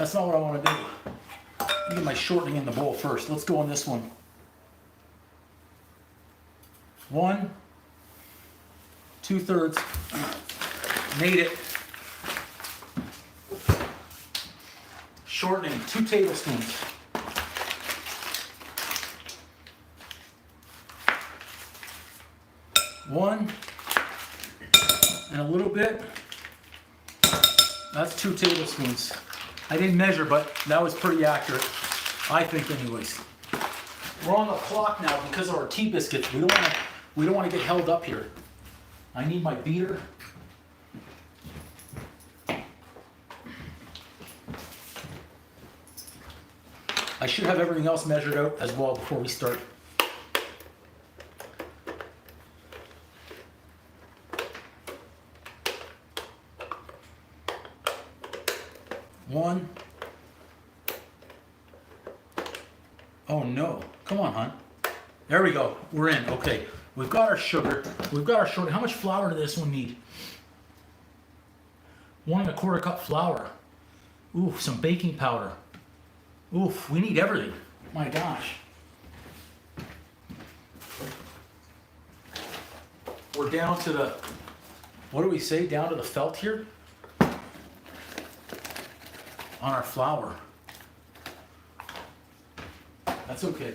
That's not what I want to do. Let me get my shortening in the bowl first. Let's go on this one. 1 2/3. Made it. Shortening, 2 tablespoons. One and a little bit. That's 2 tablespoons. I didn't measure, but that was pretty accurate. I think, anyways. We're on the clock now because of our tea biscuits. We don't want to get held up here. I need my beater. I should have everything else measured out as well before we start. One. Oh no, come on, hon. There we go, we're in, okay. We've got our sugar, we've got our sugar. How much flour does this one need? 1 1/4 cup flour. Ooh, some baking powder. Oof, we need everything. My gosh. We're down to the, what do we say, down to the felt here? On our flour. That's okay.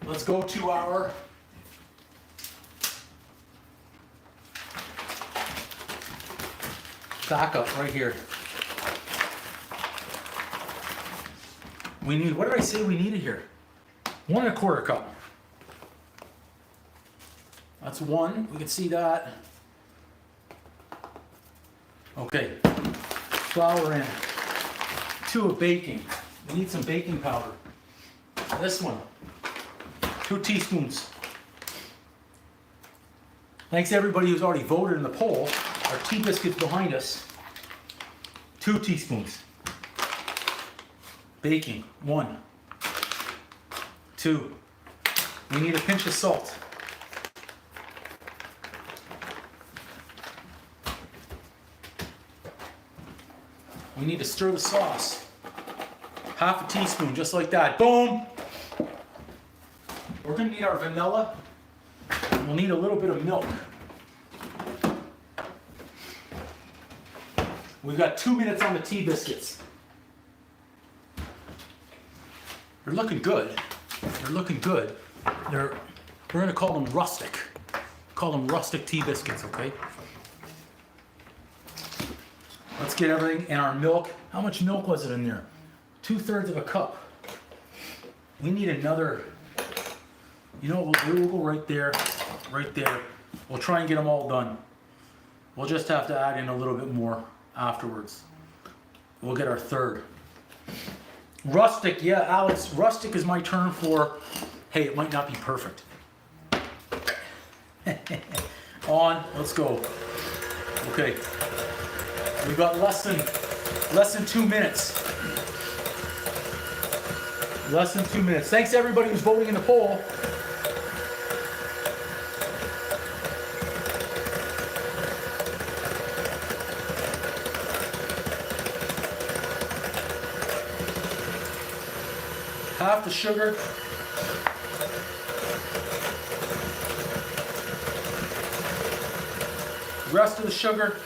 Let's go to our backup right here. We need, what did I say we needed here? 1 1/4 cup. That's 1, we can see that. Okay, flour in. 2 of baking. We need some baking powder. This one, 2 teaspoons. Thanks to everybody who's already voted in the poll. Our tea biscuits behind us. 2 teaspoons. Baking, 1, 2. We need a pinch of salt. We need to stir the sauce. 1/2 teaspoon, just like that. Boom! We're gonna need our vanilla. We'll need a little bit of milk. We've got 2 minutes on the tea biscuits. They're looking good. They're looking good. We're gonna call them rustic. Call them rustic tea biscuits, okay? Let's get everything in our milk. How much milk was it in there? 2/3 of a cup. We need another, you know what we'll do? We'll go right there, right there. We'll try and get them all done. We'll just have to add in a little bit more afterwards. We'll get our 1/3. Rustic, yeah, Alex, rustic is my term for, hey, it might not be perfect. On, let's go. Okay, we've got less than 2 minutes. Less than 2 minutes. Thanks to everybody who's voting in the poll. Half the sugar. Rest of the sugar.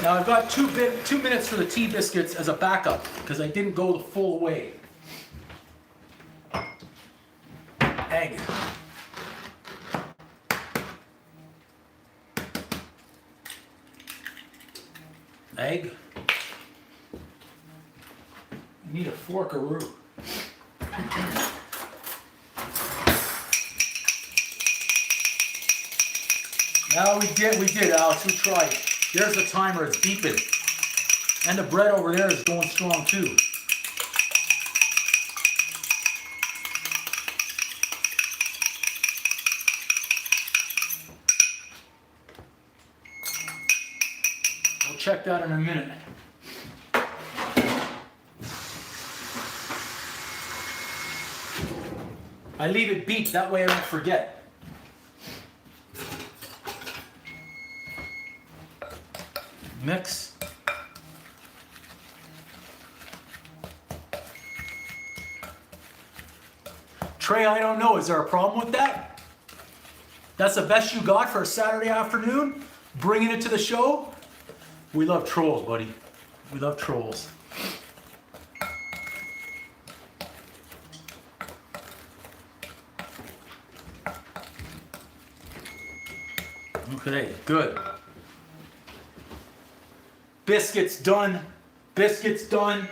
Now I've got 2 minutes for the tea biscuits as a backup because I didn't go the full way. Egg. Egg. You need a forkaroo. Now we did, Alex, we tried. There's the timer, it's beeping. And the bread over there is going strong too. We'll check that in a minute. I leave it beat, that way I don't forget. Mix. Trey, I don't know, is there a problem with that? That's the best you got for a Saturday afternoon? Bringing it to the show? We love trolls, buddy. We love trolls. Okay, good. Biscuits done. Biscuits done.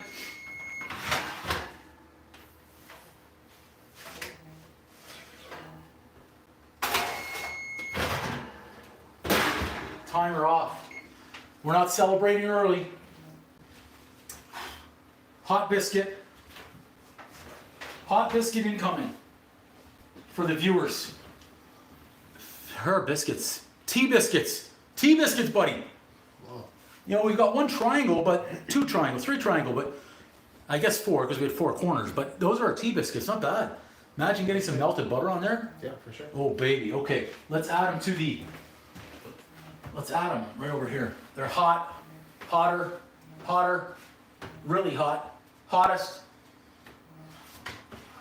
Timer off. We're not celebrating early. Hot biscuit. Hot biscuit incoming for the viewers. Her biscuits. Tea biscuits. Tea biscuits, buddy. Whoa. You know, we've got one triangle, but two triangles, three triangle, but I guess four because we had four corners. But those are our tea biscuits, not bad. Imagine getting some melted butter on there. Yeah, for sure. Oh, baby. Okay, let's add them to the. Let's add them right over here. They're hot, hotter, hotter, really hot, hottest.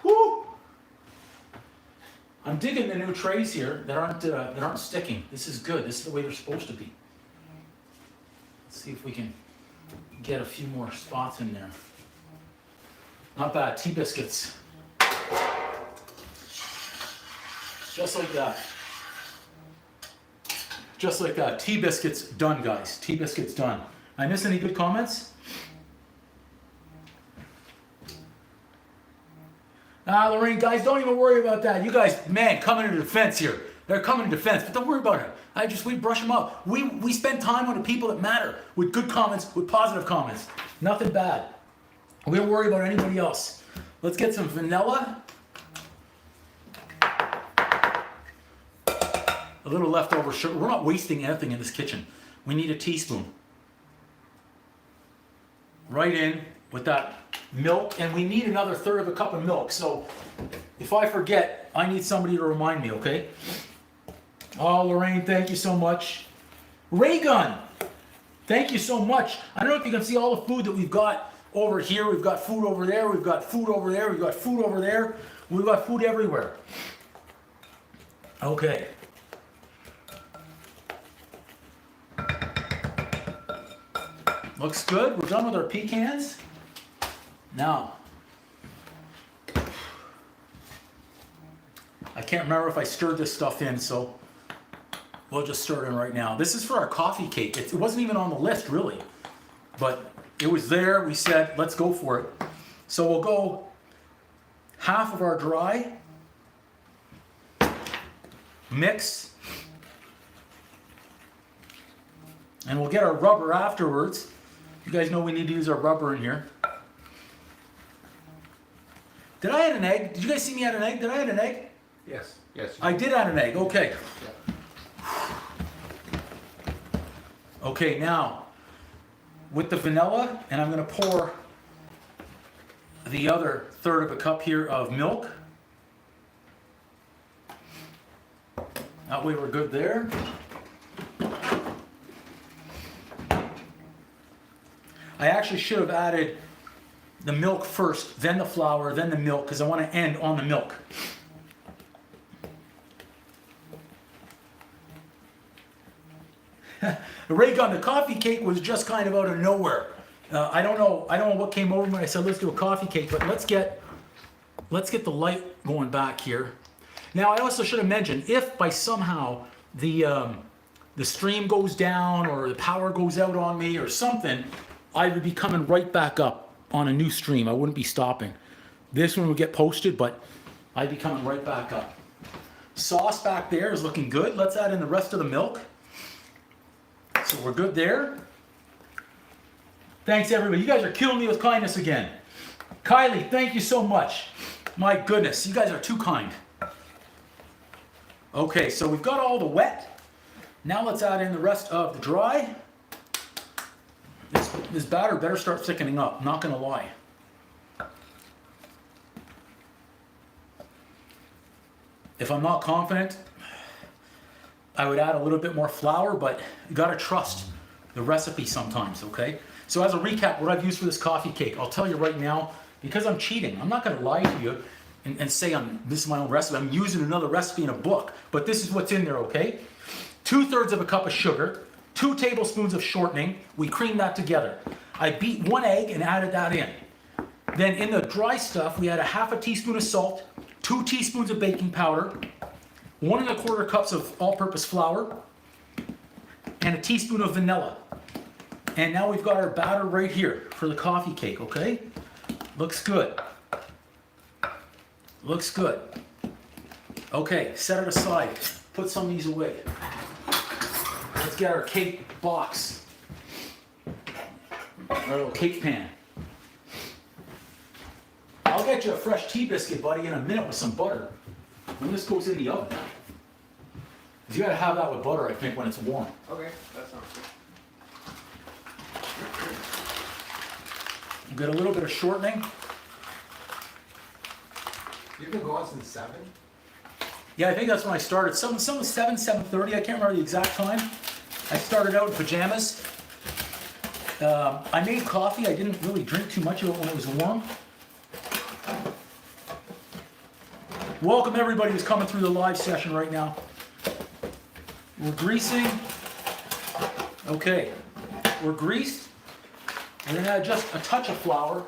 Woo! I'm digging the new trays here that aren't sticking. This is good. This is the way they're supposed to be. Let's see if we can get a few more spots in there. Not bad. Tea biscuits. Just like that. Just like that. Tea biscuits done, guys. Tea biscuits done. I miss any good comments? Lorraine, guys, don't even worry about that. You guys, man, coming to defense here. They're coming to defense, but don't worry about it. We brush them up. We spend time on the people that matter, with good comments, with positive comments. Nothing bad. We don't worry about anybody else. Let's get some vanilla. A little leftover sugar. We're not wasting anything in this kitchen. We need a teaspoon. Right in with that milk, and we need another third of a cup of milk. So if I forget, I need somebody to remind me, okay? Oh, Lorraine, thank you so much. Ray Gun, thank you so much. I don't know if you can see all the food that we've got over here. We've got food over there. We've got food over there. We've got food over there. We've got food everywhere. Okay. Looks good. We're done with our pecans. Now, I can't remember if I stirred this stuff in, so we'll just stir it in right now. This is for our coffee cake. It wasn't even on the list, really, but it was there. We said, let's go for it. So we'll go half of our dry, mix, and we'll get our rubber afterwards. You guys know we need to use our rubber in here. Did I add an egg? Did you guys see me add an egg? Did I add an egg? Yes. Yes. I did add an egg. Okay. Okay, now with the vanilla, and I'm going to pour the other third of a cup here of milk. That way we're good there. I actually should have added the milk first, then the flour, then the milk, because I want to end on the milk. The Ray Gun, the coffee cake was just kind of out of nowhere. I don't know what came over me when I said let's do a coffee cake, but let's get the light going back here. Now I also should have mentioned, if by somehow the stream goes down or the power goes out on me or something, I would be coming right back up on a new stream. I wouldn't be stopping. This one would get posted, but I'd be coming right back up. Sauce back there is looking good. Let's add in the rest of the milk. So we're good there. Thanks everybody. You guys are killing me with kindness again. Kylie, thank you so much. My goodness, you guys are too kind. Okay, so we've got all the wet. Now let's add in the rest of the dry. This batter better start thickening up, not gonna lie. If I'm not confident, I would add a little bit more flour, but you gotta trust the recipe sometimes, okay? So as a recap, what I've used for this coffee cake, I'll tell you right now, because I'm cheating, I'm not gonna lie to you and say this is my own recipe. I'm using another recipe in a book, but this is what's in there, okay? 2/3 of a cup of sugar, 2 tablespoons of shortening. We creamed that together. I beat 1 egg and added that in. Then in the dry stuff, we had 1/2 teaspoon of salt, 2 teaspoons of baking powder, 1 1/4 cups of all-purpose flour, and a teaspoon of vanilla. And now we've got our batter right here for the coffee cake, okay? Looks good. Looks good. Okay, set it aside. Put some of these away. Let's get our cake box. Our little cake pan. I'll get you a fresh tea biscuit, buddy, in a minute with some butter. When this goes in the oven. You gotta have that with butter, I think, when it's warm. Okay, that sounds good. Get a little bit of shortening. You've been going since 7? Yeah, I think that's when I started. Some 7:30. I can't remember the exact time. I started out in pajamas. I made coffee. I didn't really drink too much of it when it was warm. Welcome everybody who's coming through the live session right now. We're greasing. Okay, we're greased. We're gonna add just a touch of flour.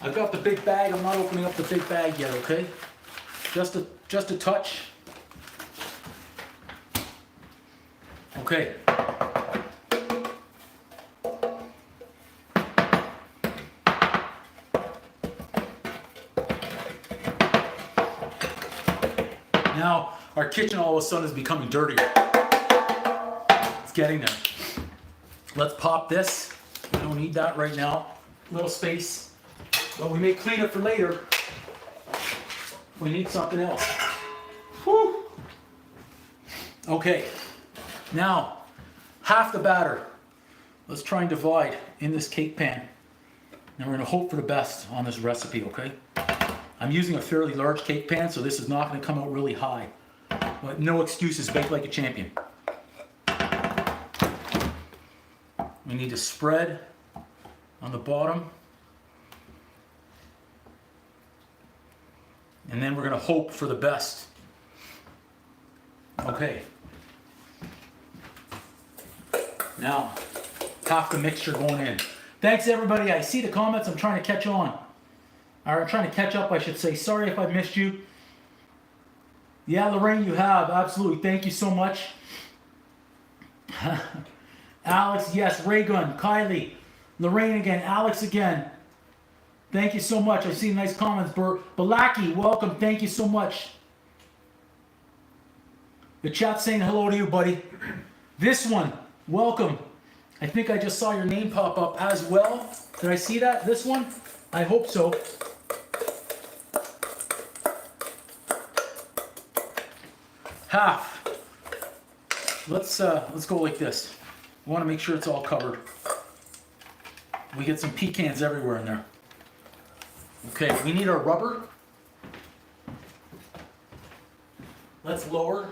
I've got the big bag. I'm not opening up the big bag yet, okay? Just a touch. Okay. Now, our kitchen all of a sudden is becoming dirtier. It's getting there. Let's pop this. We don't need that right now. Little space. But we may clean it for later. We need something else. Whew. Okay. Now, half the batter. Let's try and divide in this cake pan. And we're going to hope for the best on this recipe, okay? I'm using a fairly large cake pan, so this is not going to come out really high. But no excuses, bake like a champion. We need to spread on the bottom. And then we're going to hope for the best. Okay. Now, half the mixture going in. Thanks everybody. I see the comments. I'm trying to catch on. Or I'm trying to catch up, I should say. Sorry if I missed you. Yeah, Lorraine, you have. Absolutely. Thank you so much. Alex, yes. Raygun, Kylie, Lorraine again, Alex again. Thank you so much. I've seen nice comments. Balaki, welcome. Thank you so much. The chat's saying hello to you, buddy. This one, welcome. I think I just saw your name pop up as well. Did I see that? This one? I hope so. Half. Let's go like this. We want to make sure it's all covered. We get some pecans everywhere in there. Okay, we need our rubber. Let's lower.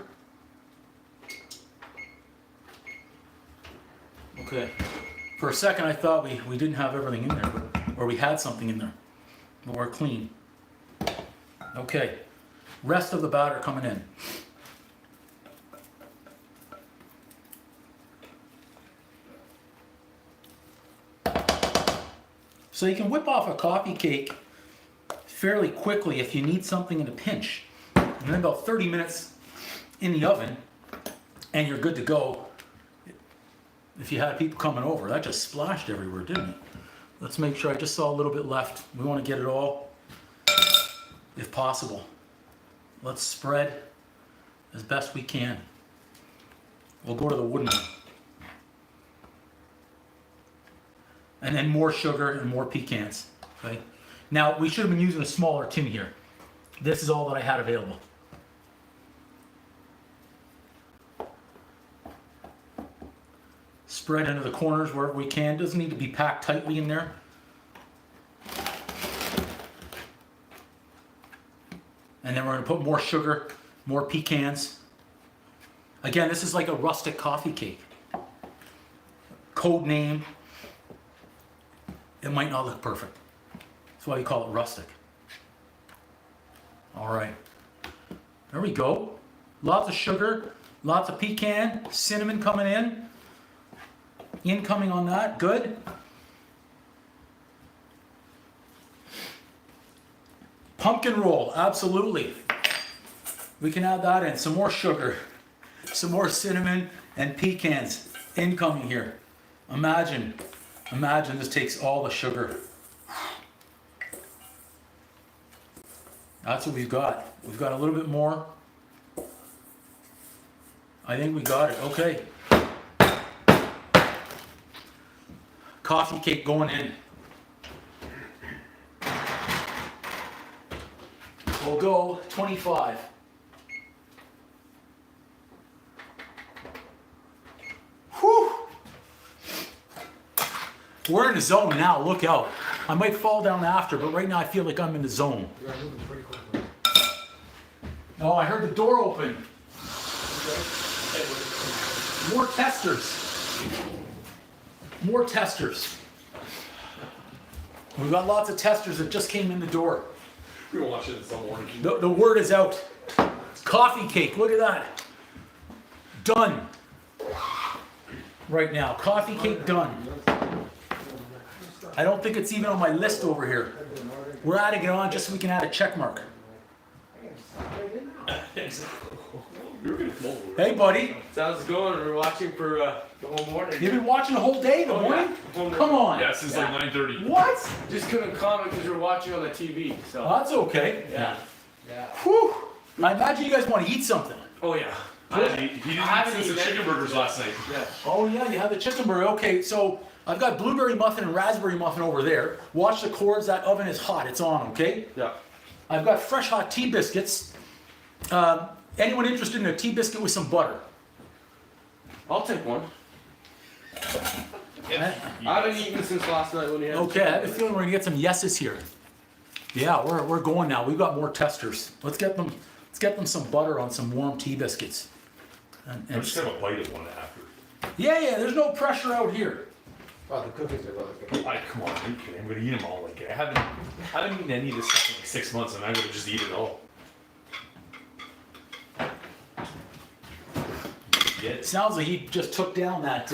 Okay. For a second I thought we didn't have everything in there, or we had something in there. But we're clean. Okay. Rest of the batter coming in. So you can whip off a coffee cake fairly quickly if you need something in a pinch. And then about 30 minutes in the oven, and you're good to go. If you had people coming over, that just splashed everywhere, didn't it? Let's make sure. I just saw a little bit left. We want to get it all, if possible. Let's spread as best we can. We'll go to the wooden one. And then more sugar and more pecans. Okay. Now, we should have been using a smaller tin here. This is all that I had available. Spread into the corners wherever we can. Doesn't need to be packed tightly in there. And then we're gonna put more sugar, more pecans. Again, this is like a rustic coffee cake. Code name. It might not look perfect. That's why we call it rustic. All right. There we go. Lots of sugar, lots of pecan, cinnamon coming in. Incoming on that, good. Pumpkin roll, absolutely. We can add that in. Some more sugar, some more cinnamon and pecans incoming here. Imagine this takes all the sugar. That's what we've got. We've got a little bit more. I think we got it, okay. Coffee cake going in. We'll go 25. Whew. We're in the zone now, look out. I might fall down after, but right now I feel like I'm in the zone. You're moving pretty quickly. Oh, I heard the door open. More testers. More testers. We've got lots of testers that just came in the door. We were watching it some morning. The word is out. Coffee cake, look at that. Done. Right now, coffee cake done. I don't think it's even on my list over here. We're adding it on just so we can add a check mark. Hey, buddy. How's it going? We're watching for the whole morning. You've been watching the whole day, the morning? Come on. Yeah, since like 9:30. What? Just couldn't comment because we're watching on the TV. So. Oh, that's okay. Yeah. Whew. I imagine you guys want to eat something. Oh yeah. He didn't eat since the chicken burgers last night. Yeah. Oh yeah, you have the chicken burger. Okay, so I've got blueberry muffin and raspberry muffin over there. Watch the cords, that oven is hot, it's on, okay? Yeah. I've got fresh hot tea biscuits. Anyone interested in a tea biscuit with some butter? I'll take one. I haven't eaten since last night when you had. Okay, I have a feeling we're gonna get some yeses here. Yeah, we're going now. We've got more testers. Let's get them some butter on some warm tea biscuits. I just have a bite of one after. Yeah, there's no pressure out here. Oh, the cookies are really good. Come on, are you kidding? I'm gonna eat them all. Like I haven't eaten any of this stuff in like 6 months, and I'm gonna just eat it all. It sounds like he just took down that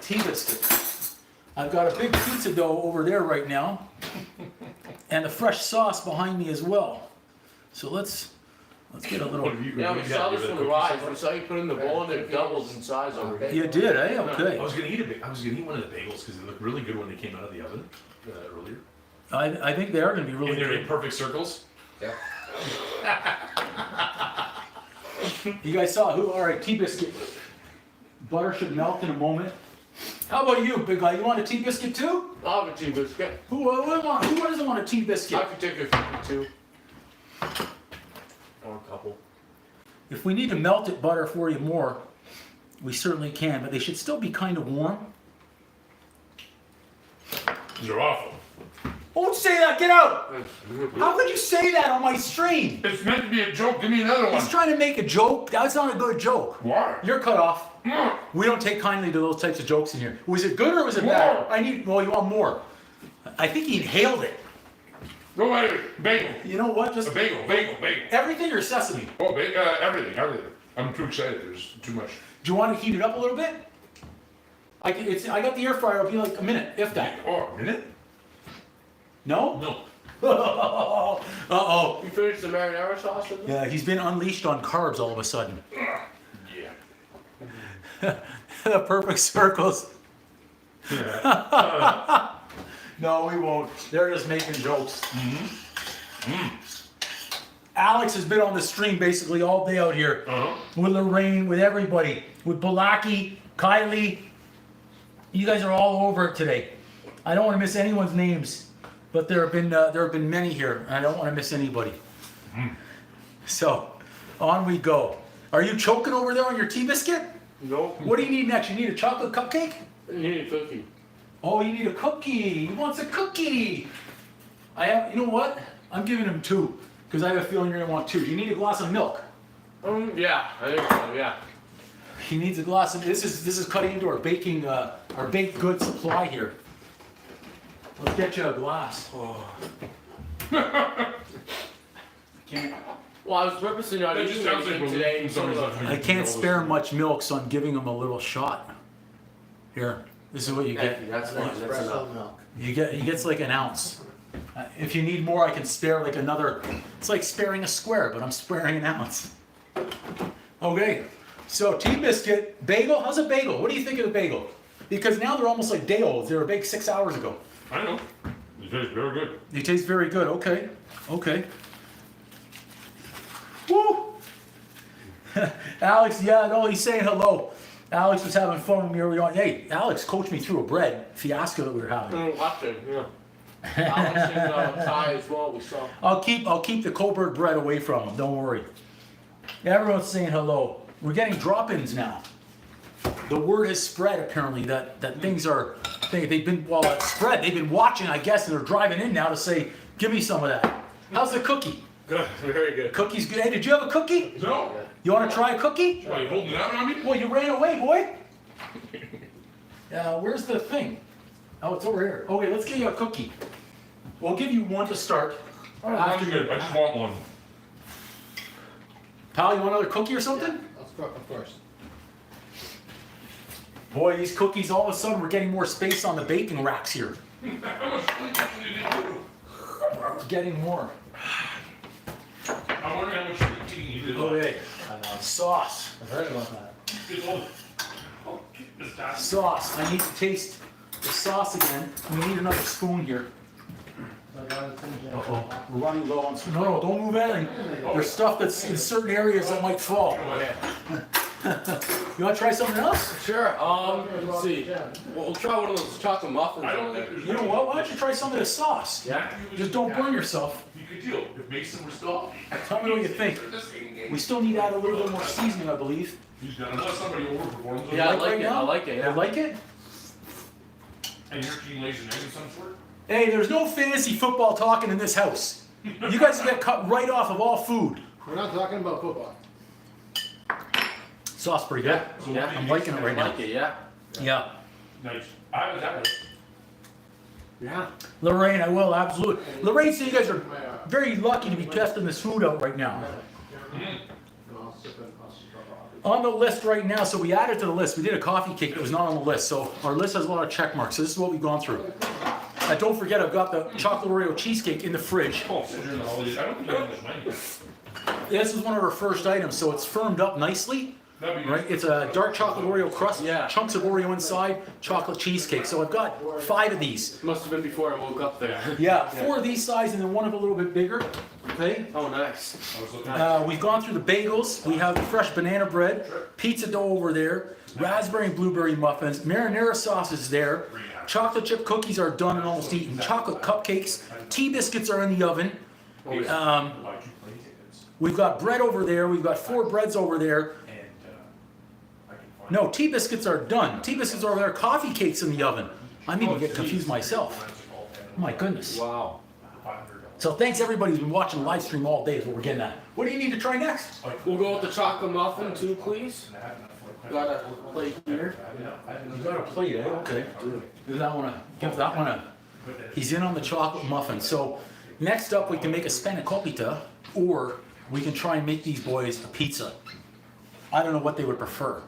tea biscuit. I've got a big pizza dough over there right now, and the fresh sauce behind me as well. So let's get a little. Yeah, we saw this one rise. We saw you put in the bowl and it doubles in size over here. You did, eh? Okay. I was gonna eat one of the bagels because they looked really good when they came out of the oven earlier. I think they are going to be really And they're in good. perfect circles. Yeah. You guys saw who? All right, tea biscuit. Butter should melt in a moment. How about you, big guy? You want a tea biscuit too? I'll have a tea biscuit. Who doesn't want a tea biscuit? I could take a two. Or a couple. If we need to melt it butter for you more, we certainly can, but they should still be kind of warm. They're awful. Don't say that, get out! How could you say that on my stream? It's meant to be a joke. Give me another one. He's trying to make a joke. That's not a good joke. Why? You're cut off. We don't take kindly to those types of jokes in here. Was it good or was it bad? More. You want more. I think he inhaled it. Go ahead. Bagel. You know what? Just A bagel. everything or sesame? Oh, everything. I'm too excited. There's too much. Do you want to heat it up a little bit? I got the air fryer. It'll be like a minute, if that. Oh, a minute? No? No. Uh-oh. You finished the marinara sauce in there? Yeah, he's been unleashed on carbs all of a sudden. Yeah. The perfect circles. No, we won't. They're just making jokes. Alex has been on the stream basically all day out here. With Lorraine, with everybody. With Balaki, Kylie. You guys are all over it today. I don't want to miss anyone's names. But there have been many here, and I don't want to miss anybody. So, on we go. Are you choking over there on your tea biscuit? Nope. What do you need next? You need a chocolate cupcake? I need a cookie. Oh, you need a cookie. He wants a cookie. You know what? I'm giving him two. Because I have a feeling you're gonna want 2. You need a glass of milk. Yeah, I think so, yeah. He needs a glass of. This is cutting into our baking, our baked goods supply here. Let's get you a glass. Can't, Well, I was purposely not That just eating sounds like anything we're today. losing some of I can't spare much milk, so I'm giving him a little shot. Here, this is what you Thank get. you, that's fine, that's enough. Espresso milk. He gets like an ounce. If you need more, I can spare like another. It's like sparing a square, but I'm sparing an ounce. Okay, so tea biscuit, bagel. How's a bagel? What do you think of the bagel? Because now they're almost like day olds. They were baked 6 hours ago. I know. It tastes very good. They taste very good. Okay, okay. Woo! Alex, yeah, no, he's saying hello. Alex was having fun with me early on. Hey, Alex coached me through a bread fiasco that we were having. Watching, yeah. Alex and Ty as well, we saw. I'll keep the Coburg bread away from him. Don't worry. Everyone's saying hello. We're getting drop-ins now. The word has spread apparently that things are. They've been spread. They've been watching, I guess, and they're driving in now to say, "Give me some of that." How's the cookie? Good, very good. Cookie's good. Hey, did you have a cookie? No. You want to try a cookie? Why, you holding that on me? Boy, you ran away, boy. Where's the thing? Oh, it's over here. Okay, let's get you a cookie. We'll give you one to start. I'm good. I just want one. Pal, you want another cookie or something? Let's cook them first. Boy, these cookies, all of a sudden, we're getting more space on the baking racks here. How much sleep did you do? We're getting more. I wonder how much sleep you did. Okay, sauce. I've heard about that. It's all- oh, it's that. Sauce. I need to taste the sauce again. We need another spoon here. Uh-oh, we're running low on spoon. No, don't move anything. There's stuff that's in certain areas that might fall. You want to try something else? Sure, let's see. We'll try one of those chocolate muffins. I out don't there. think there's You know what? Why don't you try some of this sauce? Yeah. Just don't burn yourself. You could deal. If Mason were still. Tell me what you think. We still need to add a little bit more seasoning, I believe. He's done, unless somebody overperforms. Yeah, I Like like right it, now? I like it, You yeah. like it? And your team lays an egg of some sort? Hey, there's no fantasy football talking in this house. You guys get cut right off of all food. We're not talking about football. Sauce pretty good. Yeah. I'm liking it right I now. like it, yeah. Yeah. Nice. I was that way. Yeah. Lorraine, I will, absolutely. Lorraine, so you guys are very lucky to be testing this food out right now. I'll sip it. On the list right now, so we added to the list. We did a coffee cake that was not on the list, so our list has a lot of check marks. So this is what we've gone through. Don't forget, I've got the chocolate Oreo cheesecake in the fridge. Oh, so during the holidays, I don't think I have much money. This is one of our first items, so it's firmed up nicely. That'd be Right, it's a dark chocolate Oreo crust, Yeah. chunks of Oreo inside, chocolate cheesecake. So I've got 5 of these. Must have been before I woke up there. Yeah, 4 of these size and then one of a little bit bigger. Okay. Oh, nice. I was looking We've gone through the bagels. We have the fresh banana bread, pizza dough over there, raspberry and blueberry muffins, marinara sauce is there, chocolate chip cookies are done and almost eaten, chocolate cupcakes, tea biscuits are in the oven. We've got bread over there. We've got 4 breads over there. No, tea biscuits are done. Tea biscuits are over there. Coffee cakes in the oven. I'm even getting confused myself. Oh my goodness. Wow. So thanks everybody who's been watching the live stream all day is what we're getting at. What do you need to try next? We'll go with the chocolate muffin too, please. Got a plate here. You got a plate, eh? Okay. Give that one a. He's in on the chocolate muffin. So next up we can make a Spankopita, or we can try and make these boys a pizza. I don't know what they would prefer.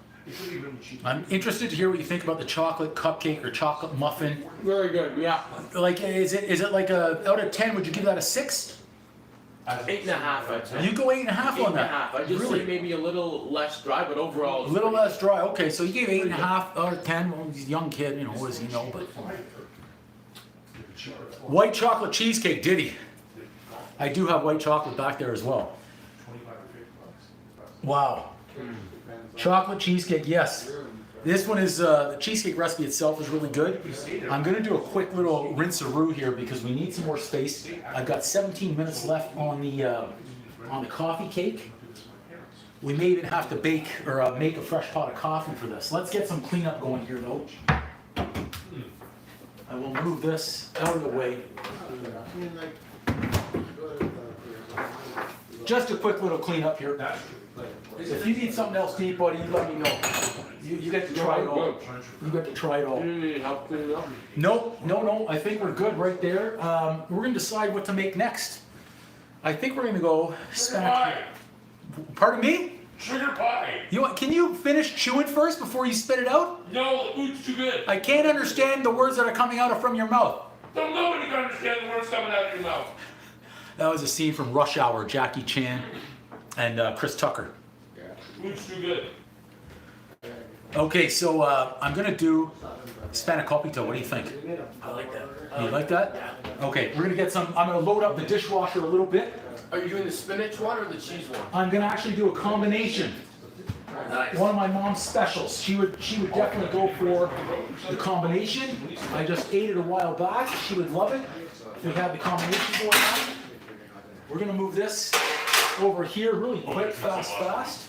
I'm interested to hear what you think about the chocolate cupcake or chocolate muffin. Very good, yeah. Like, is it like a out of 10? Would you give that a 6? 8.5, I'd say. You go 8.5 on that. 8.5. I just Really? say maybe a little less dry, but overall. A little less dry. Okay, so you gave 8.5 out of 10. Well, he's a young kid, you know, what does he know? But white chocolate cheesecake, did he? I do have white chocolate back there as well. Wow. Chocolate cheesecake, yes. This one is, the cheesecake recipe itself is really good. I'm gonna do a quick little rinse-a-roo here because we need some more space. I've got 17 minutes left on the coffee cake. We may even have to bake or make a fresh pot of coffee for this. Let's get some cleanup going here though. I will move this out of the way. just a quick little cleanup here. If you need something else to eat, buddy, you let me know. You get to try it all. You get to try it all. You need help cleaning up? No, I think we're good right there. We're gonna decide what to make next. I think we're gonna go Pie. Pardon me? Sugar pie. Can you finish chewing first before you spit it out? No, the food's too good. I can't understand the words that are coming out from your mouth. Don't nobody can understand the words coming out of your mouth. That was a scene from Rush Hour, Jackie Chan and Chris Tucker. Food's too good. Okay, so I'm gonna do Spankopita. What do you think? I like that. You like that? Okay, we're gonna get some. I'm gonna load up the dishwasher a little bit. Are you doing the spinach one or the cheese one? I'm gonna actually do a combination. Nice. One of my mom's specials. She would definitely go for the combination. I just ate it a while back. She would love it if we had the combination going on. We're gonna move this over here really quick, fast.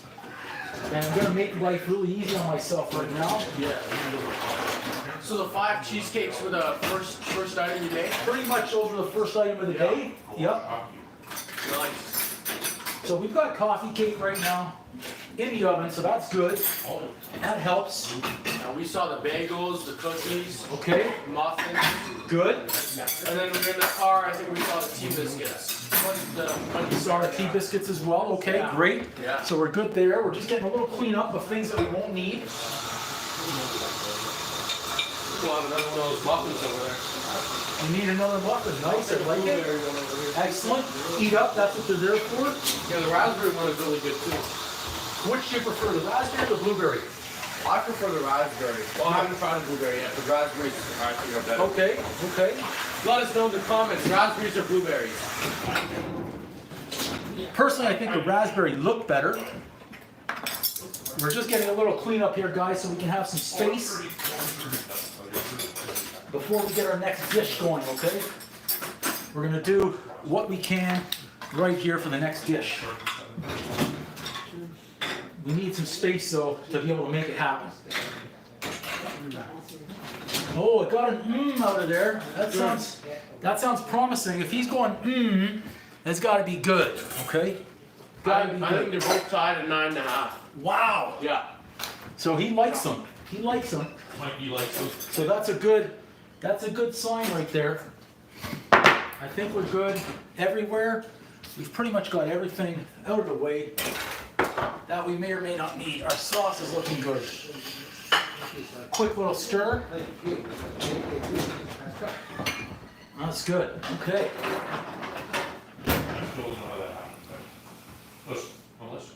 And I'm gonna make life really easy on myself right now. Yeah. So the 5 cheesecakes were the first item you made? Pretty much those are the first item of the day. Yep. Nice. So we've got coffee cake right now in the oven, so that's good. That helps. We saw the bagels, the cookies, Okay, muffins, good. and then in the car, I think we saw the tea biscuits. We saw the tea biscuits as well. Okay, great. Yeah. So we're good there. We're just getting a little cleanup of things that we won't need. We'll have another one of those muffins over there. We need another muffin. Nice, I like it. Excellent. Eat up, that's what they're there for. Yeah, the raspberry one is really good too. Which do you prefer, the raspberry or the blueberry? I prefer the raspberry. Well, I haven't tried the blueberry yet, but raspberries I think are better. Okay, okay. Let us know in the comments, raspberries or blueberries. Personally, I think the raspberry look better. We're just getting a little cleanup here, guys, so we can have some space before we get our next dish going, okay? We're gonna do what we can right here for the next dish. We need some space, though, to be able to make it happen. Oh, it got an out of there. That sounds promising. If he's going it's gotta be good, okay? Gotta be I think good. they're both tied at 9.5. Wow. Yeah. So he likes them. He likes them. Might be like so. So that's a good sign right there. I think we're good everywhere. We've pretty much got everything out of the way that we may or may not need. Our sauce is looking good. Quick little stir. That's good. Okay.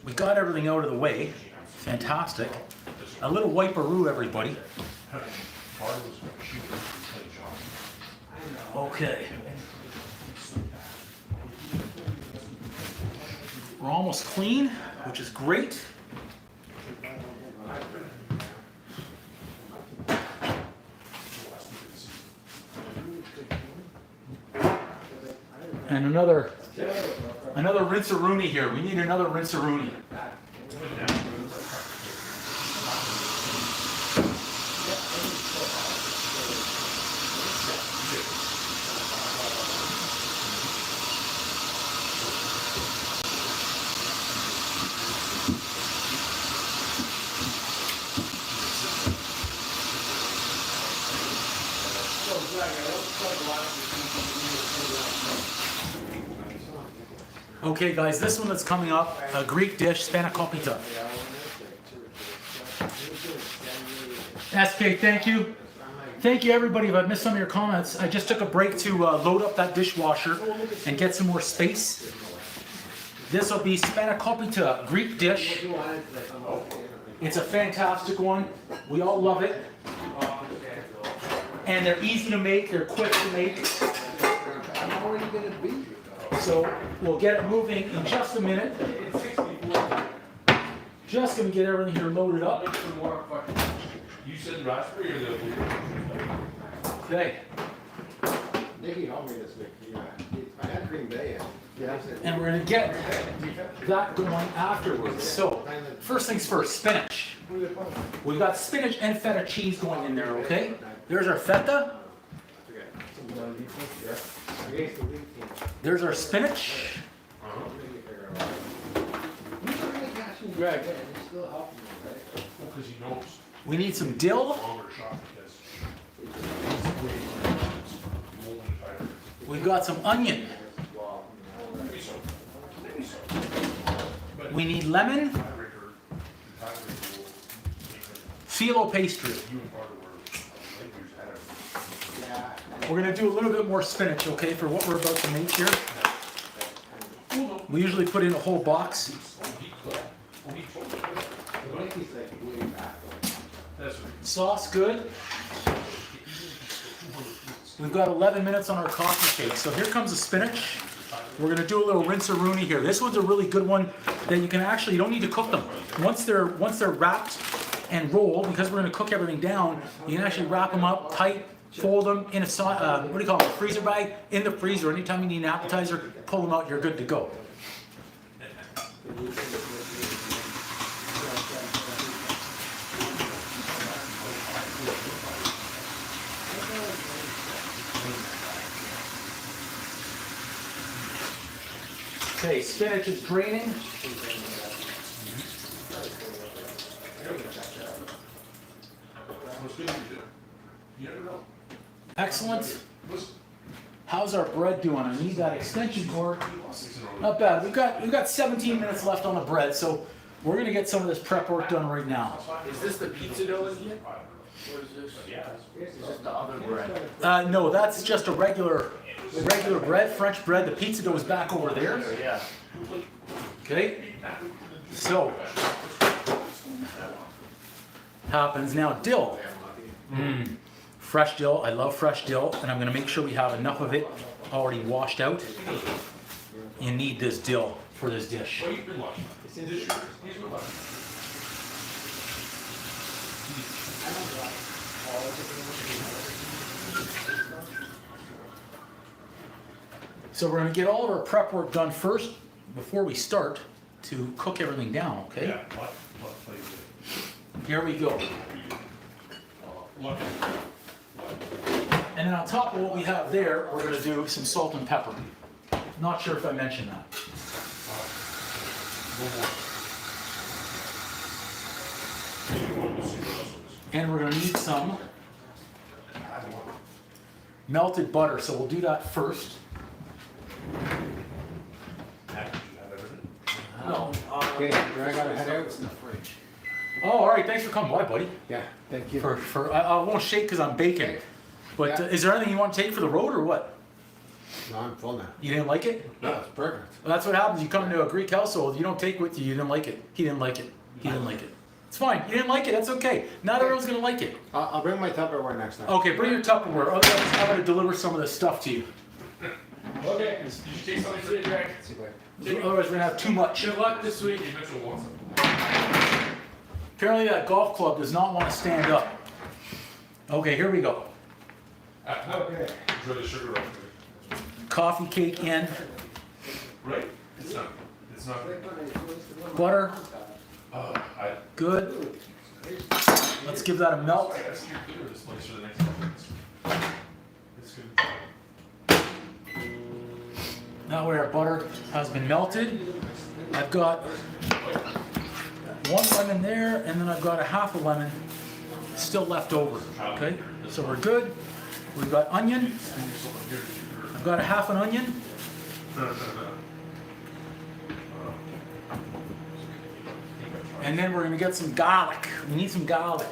We got everything out of the way. Fantastic. A little wiperoo, everybody. Okay. We're almost clean, which is great. And another rinse-a-rooney here. We need another rinse-a-rooney. Okay, guys, this one that's coming up, a Greek dish, Spankopita. SK, thank you. Thank you, everybody. If I missed some of your comments, I just took a break to load up that dishwasher and get some more space. This will be Spankopita, Greek dish. It's a fantastic one. We all love it. And they're easy to make, they're quick to make. How are you gonna be? So we'll get it moving in just a minute. Just gonna get everything here loaded up. You said raspberry or the blueberry? Okay. Nikki helped me this week. Yeah. I had Green Bay in. Yeah. And we're gonna get that going afterwards. So, first things first, spinach. We've got spinach and feta cheese going in there, okay? There's our feta. There's our spinach. Greg. It's still helping you, right? Because he knows We need some dill. longer shot because We've got some onion. maybe so. Maybe so. We need lemon. Phyllo pastry. You and Carter were, like, we had it. We're gonna do a little bit more spinach, okay, for what we're about to make here. We usually put in a whole box. Sauce good. We've got 11 minutes on our coffee cake. So here comes the spinach. We're gonna do a little rinse-a-rooney here. This one's a really good one that you can actually, you don't need to cook them. Once they're wrapped and rolled, because we're gonna cook everything down, you can actually wrap them up tight, fold them in a, what do you call it, a freezer bag, in the freezer. Anytime you need an appetizer, pull them out, you're good to go. Okay, spinach is draining. Excellent. How's our bread doing? I need that extension cord. Not bad. We've got 17 minutes left on the bread, so we're gonna get some of this prep work done right now. Is this the pizza dough in here? What is this? Is this the other bread? No, that's just a regular bread, French bread. The pizza dough is back over there. Yeah. Okay. So happens now. Dill. Fresh dill. I love fresh dill, and I'm gonna make sure we have enough of it already washed out. You need this dill for this dish. So we're gonna get all of our prep work done first before we start to cook everything down, okay? Yeah, what flavor? Here we go. What? And then on top of what we have there, we're gonna do some salt and pepper. Not sure if I mentioned that. And we're gonna need some melted butter, so we'll do that first. No. Okay, I gotta head out. Oh, all right, thanks for coming by, buddy. Yeah, thank you. I won't shake because I'm baking. But Yeah. is there anything you want to take for the road or what? No, I'm full now. You didn't like it? No, it's perfect. Well, that's what happens. You come into a Greek household, you don't take with you, you didn't like it. He didn't like it. He didn't like it. It's fine. You didn't like it, that's okay. Not everyone's gonna like it. I'll bring my Tupperware next time. Okay, bring your Tupperware. Otherwise, I'm gonna deliver some of this stuff to you. Okay, did you take something today, Greg? Otherwise, we're gonna have too much. Good luck this week. Apparently, that golf club does not want to stand up. Okay, here we go. Okay. Enjoy the sugar rush. Coffee cake in, Right? It's not. It's not. butter, I good. Let's give that a melt. gotta steer clear of this place for the next couple minutes. It's good. Now where our butter has been melted, I've got one lemon there, and then I've got a half a lemon still left over, okay? So we're good. We've got onion. I've got a half an onion. And then we're gonna get some garlic. We need some garlic.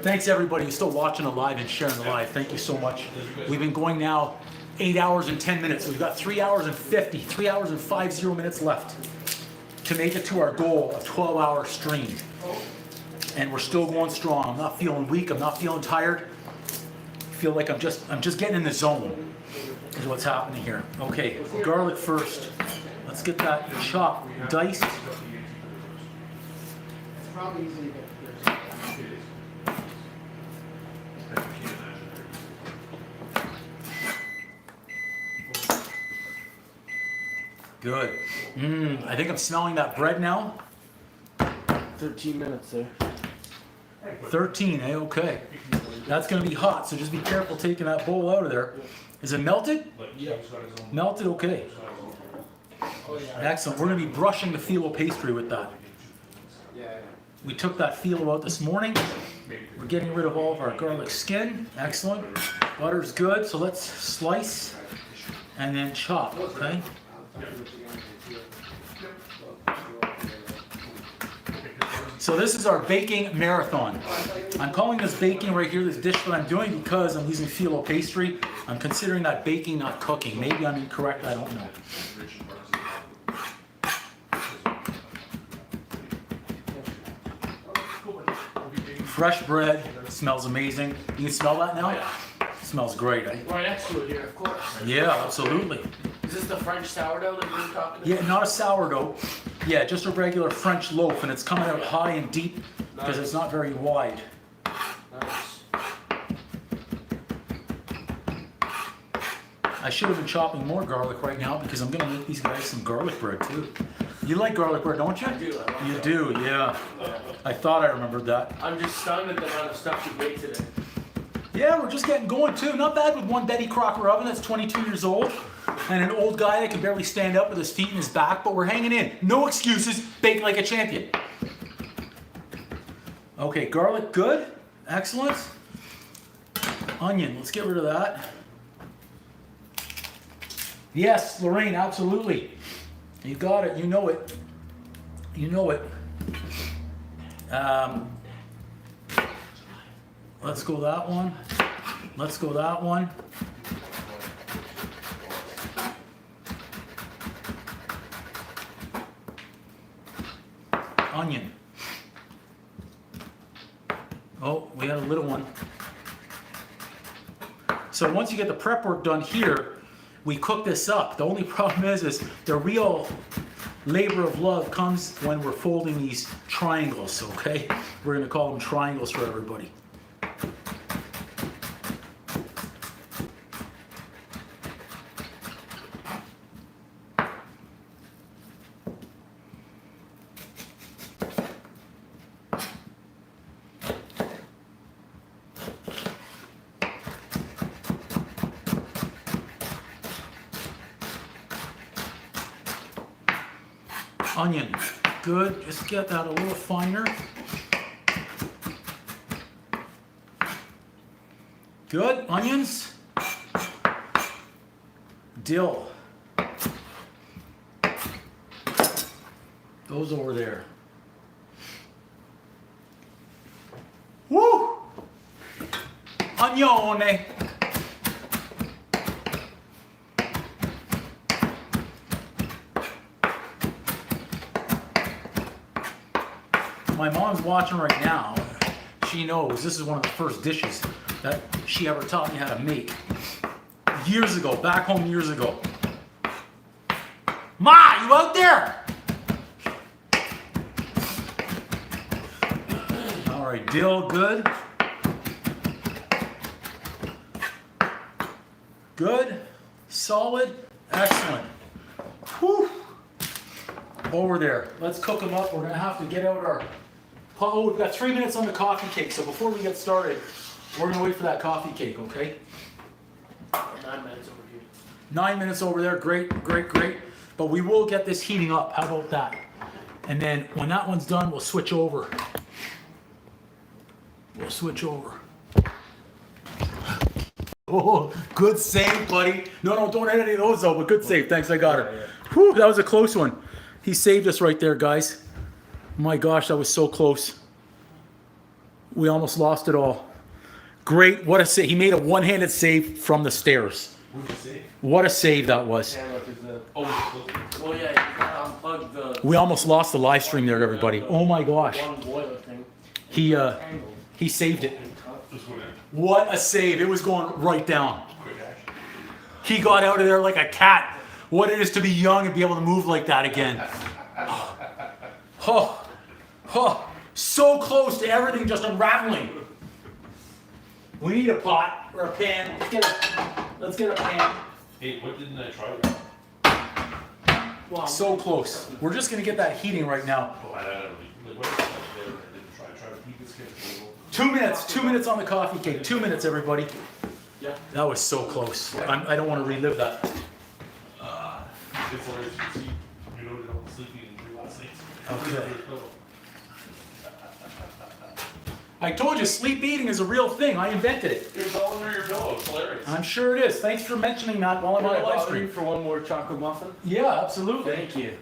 Thanks everybody who's still watching the live and sharing the live. Thank you so much. We've been going now 8 hours and 10 minutes. We've got 3 hours and 3 hours and 50 minutes left to make it to our goal of 12-hour stream. And we're still going strong. I'm not feeling weak. I'm not feeling tired. I feel like I'm just getting in the zone is what's happening here. Okay, garlic first. Let's get that chopped, diced. Good. I think I'm smelling that bread now. 13 minutes there. 13, eh? Okay. That's gonna be hot, so just be careful taking that bowl out of there. Is it melted? Melted, okay. Excellent. We're gonna be brushing the phyllo pastry with that. Yeah. We took that phyllo out this morning. We're getting rid of all of our garlic skin. Excellent. Butter's good, so let's slice and then chop, okay? So this is our baking marathon. I'm calling this baking right here, this dish that I'm doing, because I'm using phyllo pastry. I'm considering that baking, not cooking. Maybe I'm incorrect, I don't know. Fresh bread, smells amazing. You can smell that now? Smells great, eh? Right next to it here, of course. Yeah, absolutely. Is this the French sourdough that you were talking about? Yeah, not a sourdough. Yeah, just a regular French loaf, and it's coming out high and deep because it's not very wide. Nice. I should have been chopping more garlic right now because I'm gonna make these guys some garlic bread too. You like garlic bread, don't you? I do. I love You that. do, yeah. I thought I remembered that. I'm just stunned at the amount of stuff you made today. Yeah, we're just getting going too. Not bad with one Betty Crocker oven that's 22 years old and an old guy that can barely stand up with his feet and his back, but we're hanging in. No excuses, bake like a champion. Okay, garlic good, excellent. Onion, let's get rid of that. Yes, Lorraine, absolutely. You got it, you know it. You know it. Let's go that one. Let's go that one. Onion. Oh, we had a little one. So once you get the prep work done here, we cook this up. The only problem is the real labor of love comes when we're folding these triangles, okay? We're gonna call them triangles for everybody. Onion, good, just get that a little finer. Good, onions. Dill. Those over there. Woo! Onione. My mom's watching right now. She knows this is one of the first dishes that she ever taught me how to make. Years ago, back home years ago. Ma, you out there? All right, dill, good. Good, solid, excellent. Whew. Over there, let's cook them up. We're gonna have to get out our, oh, we've got 3 minutes on the coffee cake. So before we get started, we're gonna wait for that coffee cake, okay? 9 minutes over here. 9 minutes over there, great, great, great. But we will get this heating up, how about that? And then when that one's done, we'll switch over. We'll switch over. Oh, good save, buddy. No, don't hit any of those though, but good save. Thanks, I got her. Whew, that was a close one. He saved us right there, guys. My gosh, that was so close. We almost lost it all. Great, what a save. He made a one-handed save from the stairs. What a save that was. Well, yeah, you gotta unplug the We almost lost the live stream there, everybody. Oh my gosh. one boiler thing. He saved it. What a save. It was going right down. He got out of there like a cat. What it is to be young and be able to move like that again. Oh, oh, so close to everything just unraveling. We need a pot or a pan. Let's get a pan. Hey, what didn't I try? Well, So close. We're just gonna get that heating right now. Oh, I don't know. Like, what is that there? I didn't try. I tried to keep this kid table. 2 minutes. 2 minutes on the coffee cake. 2 minutes, everybody. yeah. That was so close. I don't want to relive that. It's hilarious. You see, sleep eating last night. Okay. I told you, sleep eating is a real thing. I invented it. It's all under your pillow. It's hilarious. I'm sure it is. Thanks for mentioning that while I'm on the live stream. for one more chocolate muffin? Yeah, absolutely. Thank you.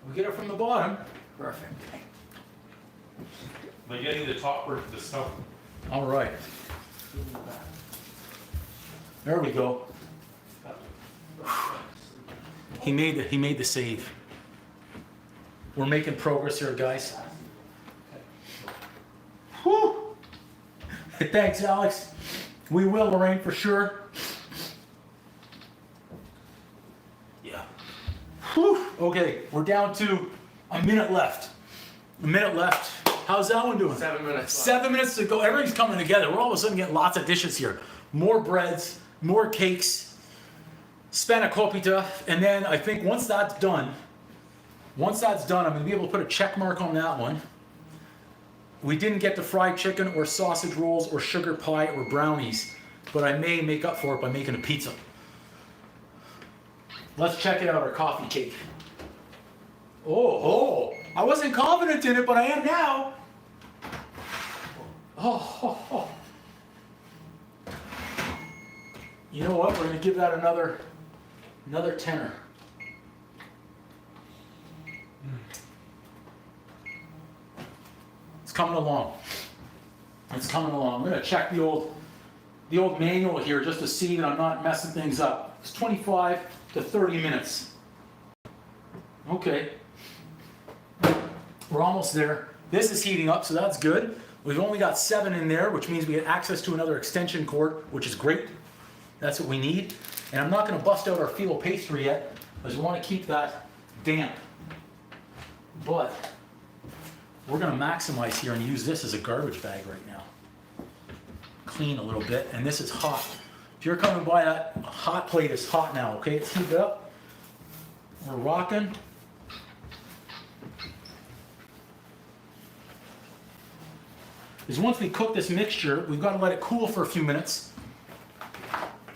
We get it from the bottom. Perfect. But getting the top part of the stuff. All right. There we go. He made the save. We're making progress here, guys. Whew. Thanks, Alex. We will, Lorraine, for sure. Yeah. Whew. Okay, we're down to a minute left. A minute left. How's that one doing? 7 minutes left. 7 minutes to go. Everything's coming together. We're all of a sudden getting lots of dishes here. More breads, more cakes, Spankopita, and then I think once that's done, I'm going to be able to put a check mark on that one. We didn't get the fried chicken or sausage rolls or sugar pie or brownies, but I may make up for it by making a pizza. Let's check it out, our coffee cake. Oh, I wasn't confident in it, but I am now. Oh. You know what? We're going to give that another tenner. It's coming along. It's coming along. I'm going to check the old manual here just to see that I'm not messing things up. It's 25 to 30 minutes. Okay. We're almost there. This is heating up, so that's good. We've only got 7 in there, which means we get access to another extension cord, which is great. That's what we need. And I'm not going to bust out our phyllo pastry yet, because we want to keep that damp. But we're going to maximize here and use this as a garbage bag right now. Clean a little bit, and this is hot. If you're coming by, that hot plate is hot now, okay? It's heated up. We're rocking. Is once we cook this mixture, we've got to let it cool for a few minutes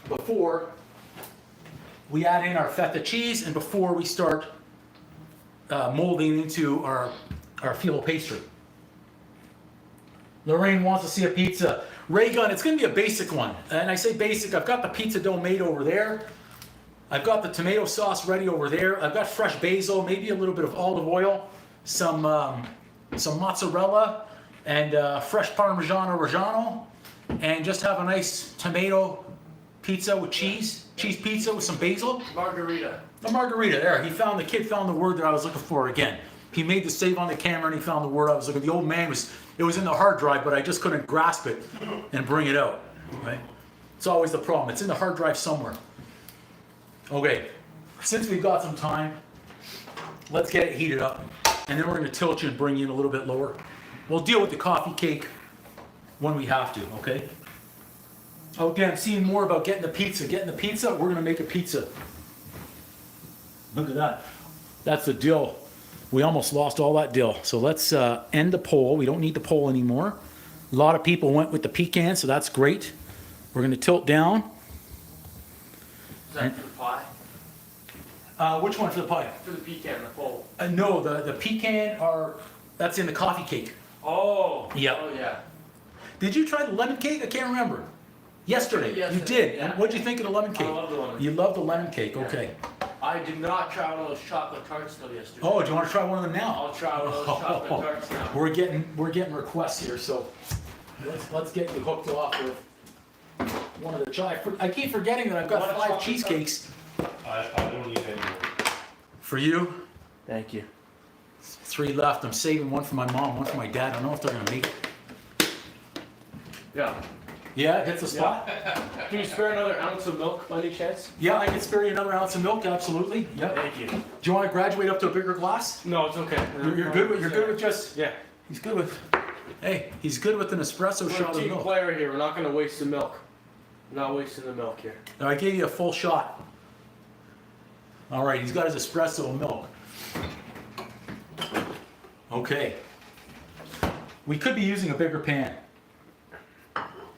before we add in our feta cheese and before we start molding into our phyllo pastry. Lorraine wants to see a pizza. Ray Gun, it's going to be a basic one. And I say basic, I've got the pizza dough made over there. I've got the tomato sauce ready over there. I've got fresh basil, maybe a little bit of olive oil, some mozzarella, and fresh Parmigiano Reggiano, and just have a nice tomato pizza with cheese pizza with some basil. Margherita. A margarita, there. The kid found the word that I was looking for again. He made the save on the camera and he found the word I was looking for. The old man it was in the hard drive, but I just couldn't grasp it and bring it out, right? It's always the problem. It's in the hard drive somewhere. Okay, since we've got some time, let's get it heated up. And then we're going to tilt you and bring you in a little bit lower. We'll deal with the coffee cake when we have to, okay? Okay, I'm seeing more about getting the pizza. We're going to make a pizza. Look at that. That's the dill. We almost lost all that dill. So let's end the poll. We don't need the poll anymore. A lot of people went with the pecan, so that's great. We're going to tilt down. Is that for the pie? Which one for the pie? For the pecan, the bowl. No, the pecan that's in the coffee cake. Oh. Yeah. Oh, yeah. Did you try the lemon cake? I can't remember. Yesterday. You Yesterday, did. yeah. And what'd you think of the lemon cake? I love the lemon You love the lemon cake, okay. I did not try one of those chocolate tarts till yesterday. Oh, do you want to try one of them now? I'll try one of those chocolate tarts now. We're getting requests here, so let's get you hooked off with one of the I keep forgetting that I've got Want a 5 chocolate cheesecakes I don't need any more. for you. Thank you. 3 left. I'm saving one for my mom, one for my dad. I don't know if they're gonna make it. Yeah. Yeah, it hits the spot. Can you spare another ounce of milk by any chance? Yeah, I can spare you another ounce of milk. Absolutely. Yeah. Thank you. Do you want to graduate up to a bigger glass? No, it's okay. You're good with just. Yeah. He's good with. Hey, he's good with an espresso We're shot a of team milk. player here. We're not going to waste the milk. We're not wasting the milk here. Now, I gave you a full shot. All right, he's got his espresso and milk. Okay. We could be using a bigger pan.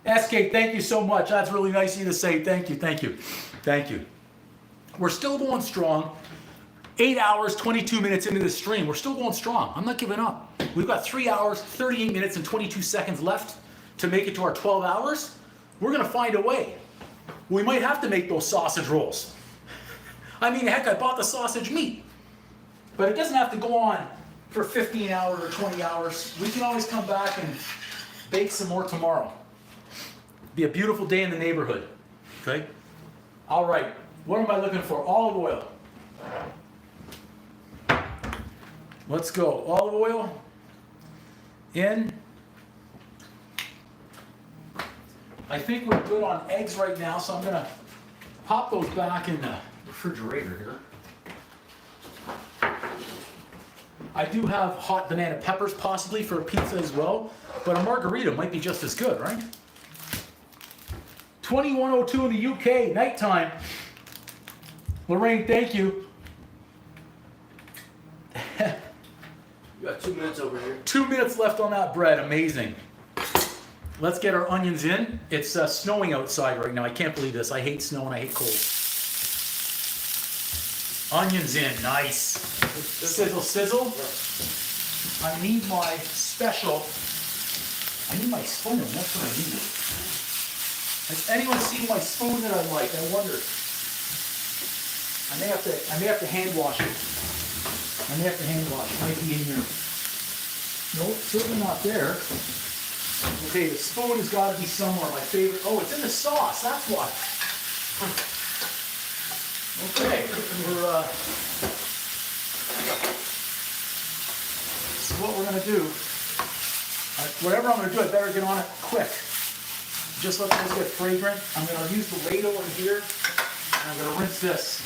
SK, thank you so much. That's really nice of you to say. Thank you. We're still going strong. 8 hours, 22 minutes into this stream. We're still going strong. I'm not giving up. We've got 3 hours, 38 minutes, and 22 seconds left to make it to our 12 hours. We're gonna find a way. We might have to make those sausage rolls. I mean, heck, I bought the sausage meat. But it doesn't have to go on for 15 hours or 20 hours. We can always come back and bake some more tomorrow. Be a beautiful day in the neighborhood. Okay? All right. What am I looking for? Olive oil. Let's go. Olive oil in. I think we're good on eggs right now, so I'm going to pop those back in the refrigerator here. I do have hot banana peppers possibly for a pizza as well, but a margherita might be just as good, right? 21:02 in the UK, nighttime. Lorraine, thank you. You got 2 minutes over here. 2 minutes left on that bread, amazing. Let's get our onions in. It's snowing outside right now. I can't believe this. I hate snow and I hate cold. Onions in, nice. Sizzle, sizzle. I need my special. I need my spoon. That's what I need. Has anyone seen my spoon that I like? I wonder. I may have to hand wash it. I may have to hand wash it. Might be in here. Nope, certainly not there. Okay, the spoon has got to be somewhere. My favorite. Oh, it's in the sauce. That's why. Okay, we're. So what we're gonna do. Whatever I'm gonna do, I better get on it quick. Just let those get fragrant. I'm gonna use the ladle in here, and I'm gonna rinse this.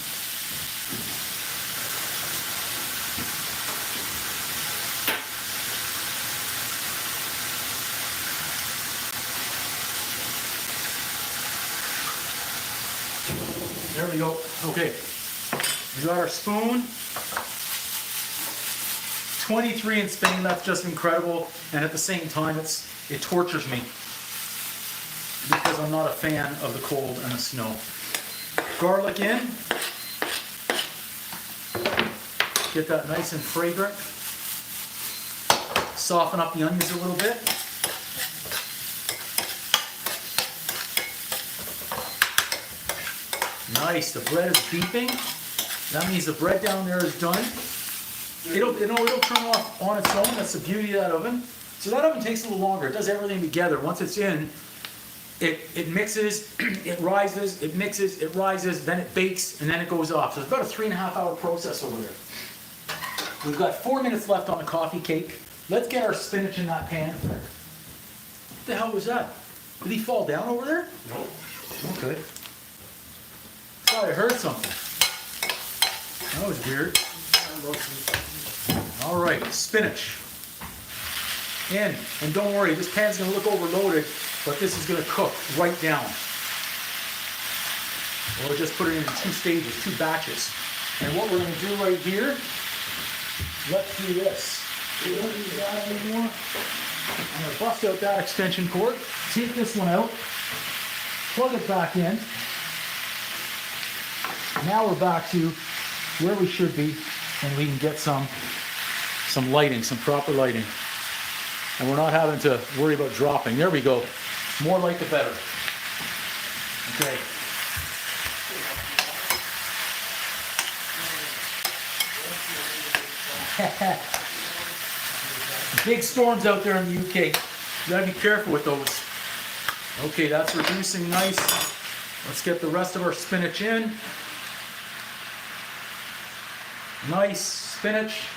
There we go. Okay. We got our spoon. 23 in Spain, that's just incredible. And at the same time, it tortures me because I'm not a fan of the cold and the snow. Garlic in. Get that nice and fragrant. Soften up the onions a little bit. Nice, the bread is beeping. That means the bread down there is done. It'll turn off on its own. That's the beauty of that oven. So that oven takes a little longer. It does everything together. Once it's in, it mixes, it rises, it mixes, it rises, then it bakes, and then it goes off. So it's about a 3.5 hour process over there. We've got 4 minutes left on the coffee cake. Let's get our spinach in that pan. What the hell was that? Did he fall down over there? No. Okay. I thought I heard something. That was weird. All right, spinach. In, and don't worry, this pan's gonna look overloaded, but this is gonna cook right down. We'll just put it in 2 stages, 2 batches. And what we're gonna do right here, let's do this. We don't need that anymore. I'm gonna bust out that extension cord, take this one out, plug it back in. Now we're back to where we should be, and we can get some lighting, some proper lighting. And we're not having to worry about dropping. There we go. More light the better. Okay. Big storms out there in the UK. You gotta be careful with those. Okay, that's reducing nice. Let's get the rest of our spinach in. Nice spinach.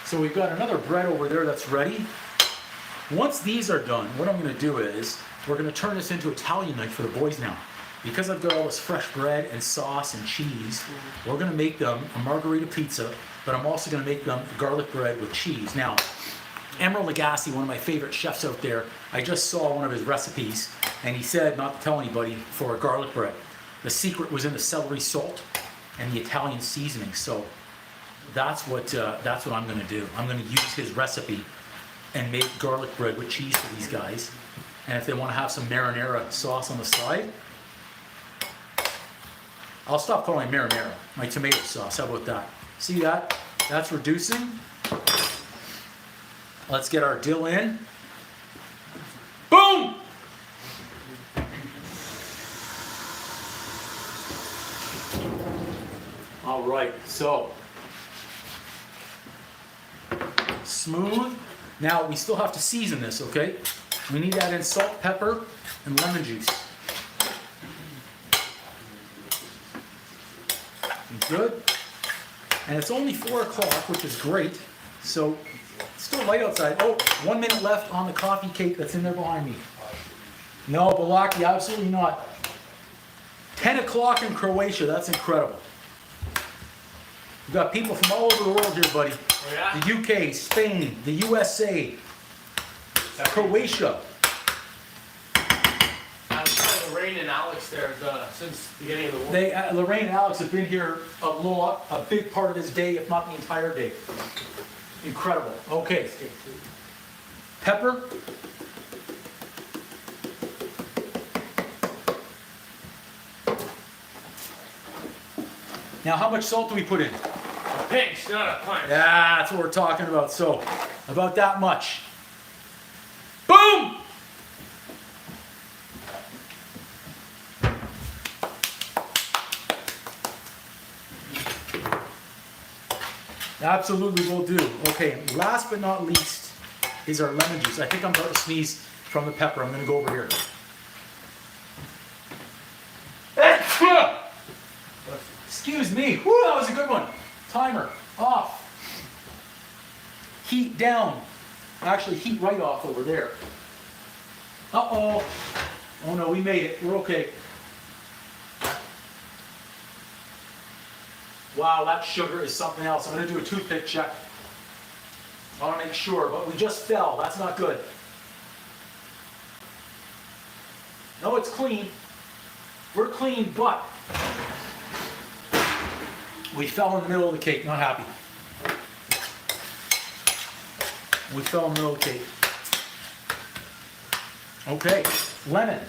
So we've got another bread over there that's ready. Once these are done, what I'm going to do is we're going to turn this into Italian night for the boys now. Because I've got all this fresh bread and sauce and cheese, we're going to make them a margherita pizza, but I'm also going to make them garlic bread with cheese. Now, Emeril Lagasse, one of my favorite chefs out there, I just saw one of his recipes, and he said not to tell anybody for a garlic bread. The secret was in the celery salt and the Italian seasoning. So that's what I'm going to do. I'm going to use his recipe and make garlic bread with cheese for these guys. And if they want to have some marinara sauce on the side, I'll stop calling it marinara, my tomato sauce. How about that? See that? That's reducing. Let's get our dill in. Boom! All right, so smooth. Now we still have to season this, okay? We need to add in salt, pepper, and lemon juice. Good. And it's only 4 o'clock, which is great. So it's still light outside. Oh, 1 minute left on the coffee cake that's in there behind me. No, Balaki, absolutely not. 10 o'clock in Croatia, that's incredible. We've got people from all over the world here, buddy. Oh, yeah? The UK, Spain, the USA, Croatia. I'm telling Lorraine and Alex there since the beginning of the war. Lorraine and Alex have been here a big part of this day, if not the entire day. Incredible. Okay. Pepper. Now, how much salt do we put in? A pinch, not a punch. Yeah, that's what we're talking about. So, about that much. Boom! Absolutely will do. Okay, last but not least is our lemon juice. I think I'm about to sneeze from the pepper. I'm going to go over here. Excuse me. Whew, that was a good one. Timer off. Heat down. Actually, heat right off over there. Uh-oh. Oh no, we made it. We're okay. Wow, that sugar is something else. I'm going to do a toothpick check. I want to make sure, but we just fell. That's not good. No, it's clean. We're clean, but we fell in the middle of the cake. Not happy. We fell in the middle of the cake. Okay, lemon.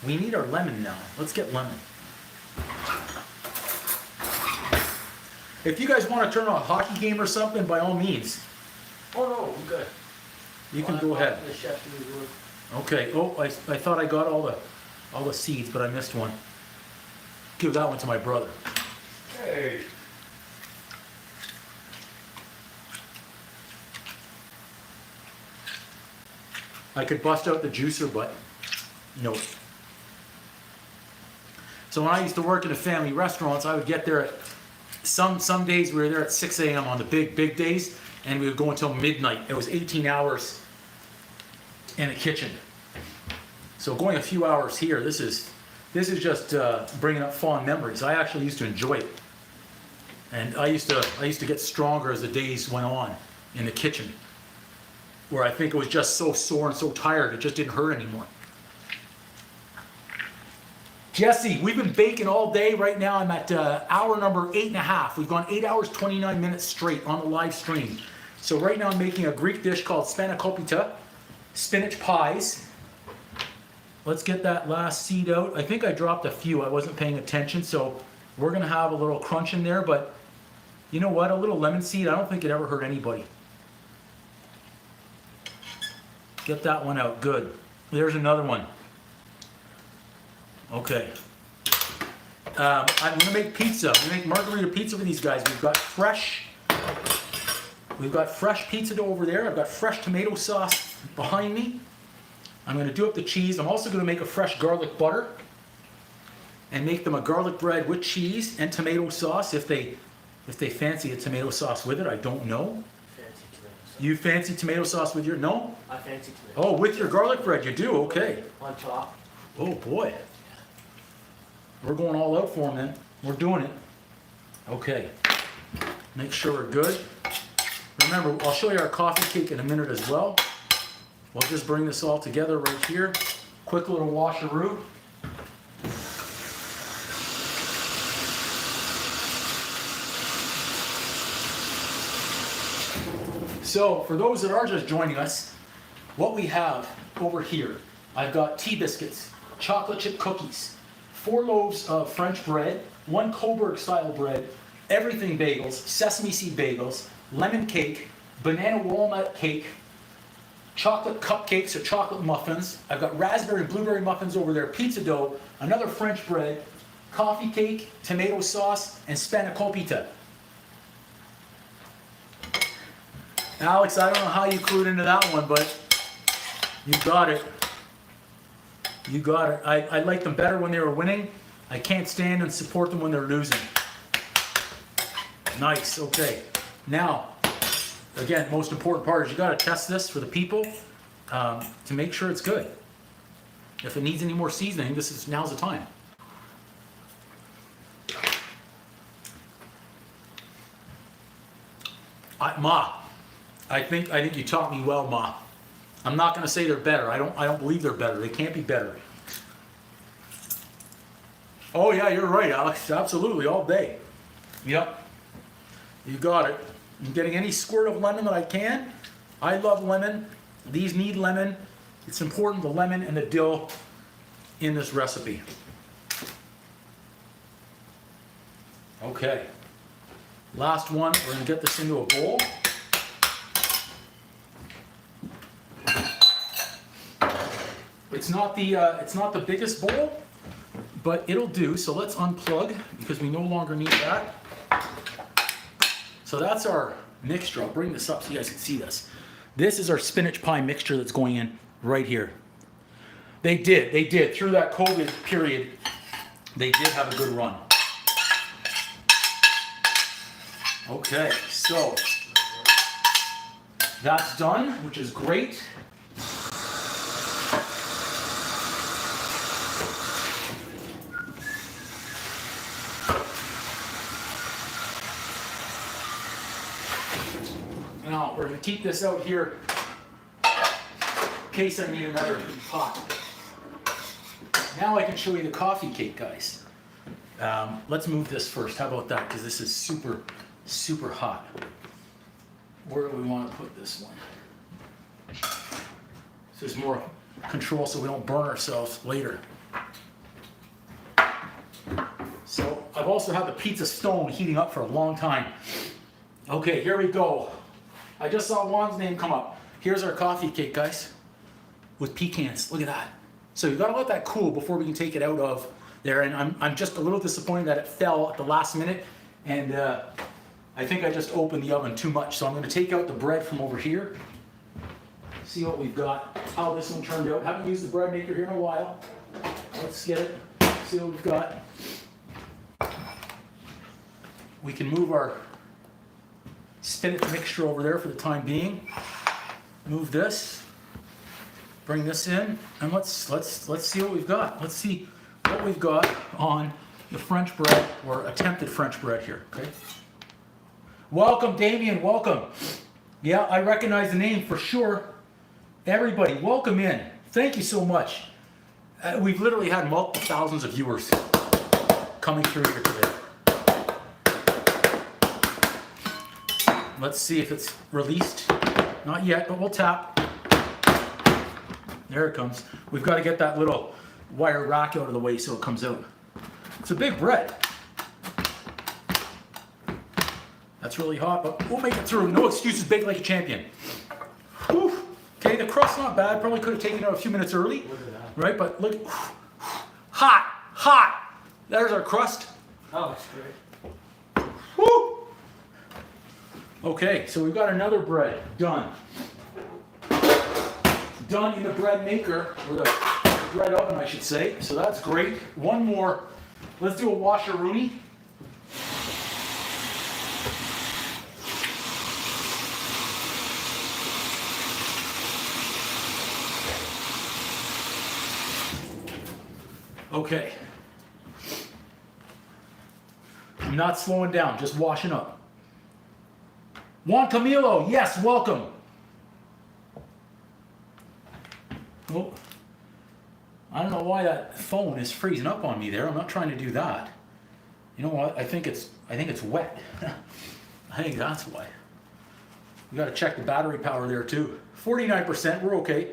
We need our lemon now. Let's get lemon. If you guys want to turn on a hockey game or something, by all means, Oh no, I'm good. you can go ahead. The chef knew the word. Okay. Oh, I thought I got all the seeds, but I missed one. Give that one to my brother. Hey. I could bust out the juicer, but no. So when I used to work in the family restaurants, I would get there at some days we were there at 6 a.m. on the big days, and we would go until midnight. It was 18 hours in the kitchen. So going a few hours here, this is just bringing up fond memories. I actually used to enjoy it, and I used to get stronger as the days went on in the kitchen, where I think it was just so sore and so tired it just didn't hurt anymore. Jesse, we've been baking all day. Right now I'm at hour number 8.5. We've gone 8 hours, 29 minutes straight on the live stream. So right now I'm making a Greek dish called Spankopita, spinach pies. Let's get that last seed out. I think I dropped a few. I wasn't paying attention, so we're gonna have a little crunch in there, but you know what? A little lemon seed, I don't think it ever hurt anybody. Get that one out, good. There's another one. Okay. I'm gonna make pizza. I'm gonna make Margherita pizza with these guys. We've got fresh pizza dough over there. I've got fresh tomato sauce behind me. I'm gonna do up the cheese. I'm also gonna make a fresh garlic butter and make them a garlic bread with cheese and tomato sauce if they fancy a tomato sauce with it. I don't know. Fancy tomato sauce. You fancy tomato sauce with your, no? I fancy tomato Oh, with your garlic bread, you do, okay. on top. Oh boy. We're going all out for them then. We're doing it. Okay. Make sure we're good. Remember, I'll show you our coffee cake in a minute as well. We'll just bring this all together right here. Quick little washeroo. So, for those that are just joining us, what we have over here, I've got tea biscuits, chocolate chip cookies, 4 loaves of French bread, 1 Coburg style bread, everything bagels, sesame seed bagels, lemon cake, banana walnut cake, chocolate cupcakes or chocolate muffins. I've got raspberry and blueberry muffins over there, pizza dough, another French bread, coffee cake, tomato sauce, and Spankopita. Alex, I don't know how you clued into that one, but you got it. You got it. I liked them better when they were winning. I can't stand and support them when they're losing. Nice, okay. Now, again, most important part is you got to test this for the people to make sure it's good. If it needs any more seasoning, now's the time. Ma, I think you taught me well, Ma. I'm not going to say they're better. I don't believe they're better. They can't be better. Oh yeah, you're right, Alex. Absolutely, all day. Yep. You got it. I'm getting any squirt of lemon that I can. I love lemon. These need lemon. It's important, the lemon and the dill in this recipe. Okay. Last one, we're going to get this into a bowl. It's not the biggest bowl, but it'll do. So let's unplug because we no longer need that. So that's our mixture. I'll bring this up so you guys can see this. This is our spinach pie mixture that's going in right here. They did. Through that COVID period, they did have a good run. Okay, so that's done, which is great. Now, we're going to keep this out here in case I need another pot. Now I can show you the coffee cake, guys. Let's move this first. How about that? Because this is super, super hot. Where do we want to put this one? So there's more control so we don't burn ourselves later. So I've also had the pizza stone heating up for a long time. Okay, here we go. I just saw Juan's name come up. Here's our coffee cake, guys, with pecans. Look at that. So you gotta let that cool before we can take it out of there. And I'm just a little disappointed that it fell at the last minute. And I think I just opened the oven too much. So I'm gonna take out the bread from over here. See what we've got, how this one turned out. Haven't used the bread maker here in a while. Let's get it, see what we've got. We can move our spinach mixture over there for the time being. Move this, bring this in, and let's see what we've got. Let's see what we've got on the French bread, or attempted French bread here, okay? Welcome, Damien, welcome. Yeah, I recognize the name for sure. Everybody, welcome in. Thank you so much. We've literally had multiple thousands of viewers coming through here today. Let's see if it's released. Not yet, but we'll tap. There it comes. We've got to get that little wire rack out of the way so it comes out. It's a big bread. That's really hot, but we'll make it through. No excuses, bake like a champion. Whew. Okay, the crust's not bad. Probably could have taken it out a few minutes early, right? But look, hot, hot. There's our crust. Oh, it's great. Woo! Okay, so we've got another bread done. Done in the bread maker, or the bread oven, I should say. So that's great. One more. Let's do a washer-rooney. Okay. I'm not slowing down, just washing up. Juan Camilo, yes, welcome. Well, I don't know why that phone is freezing up on me there. I'm not trying to do that. You know what? I think it's wet. I think that's why. We got to check the battery power there too. 49%, we're okay.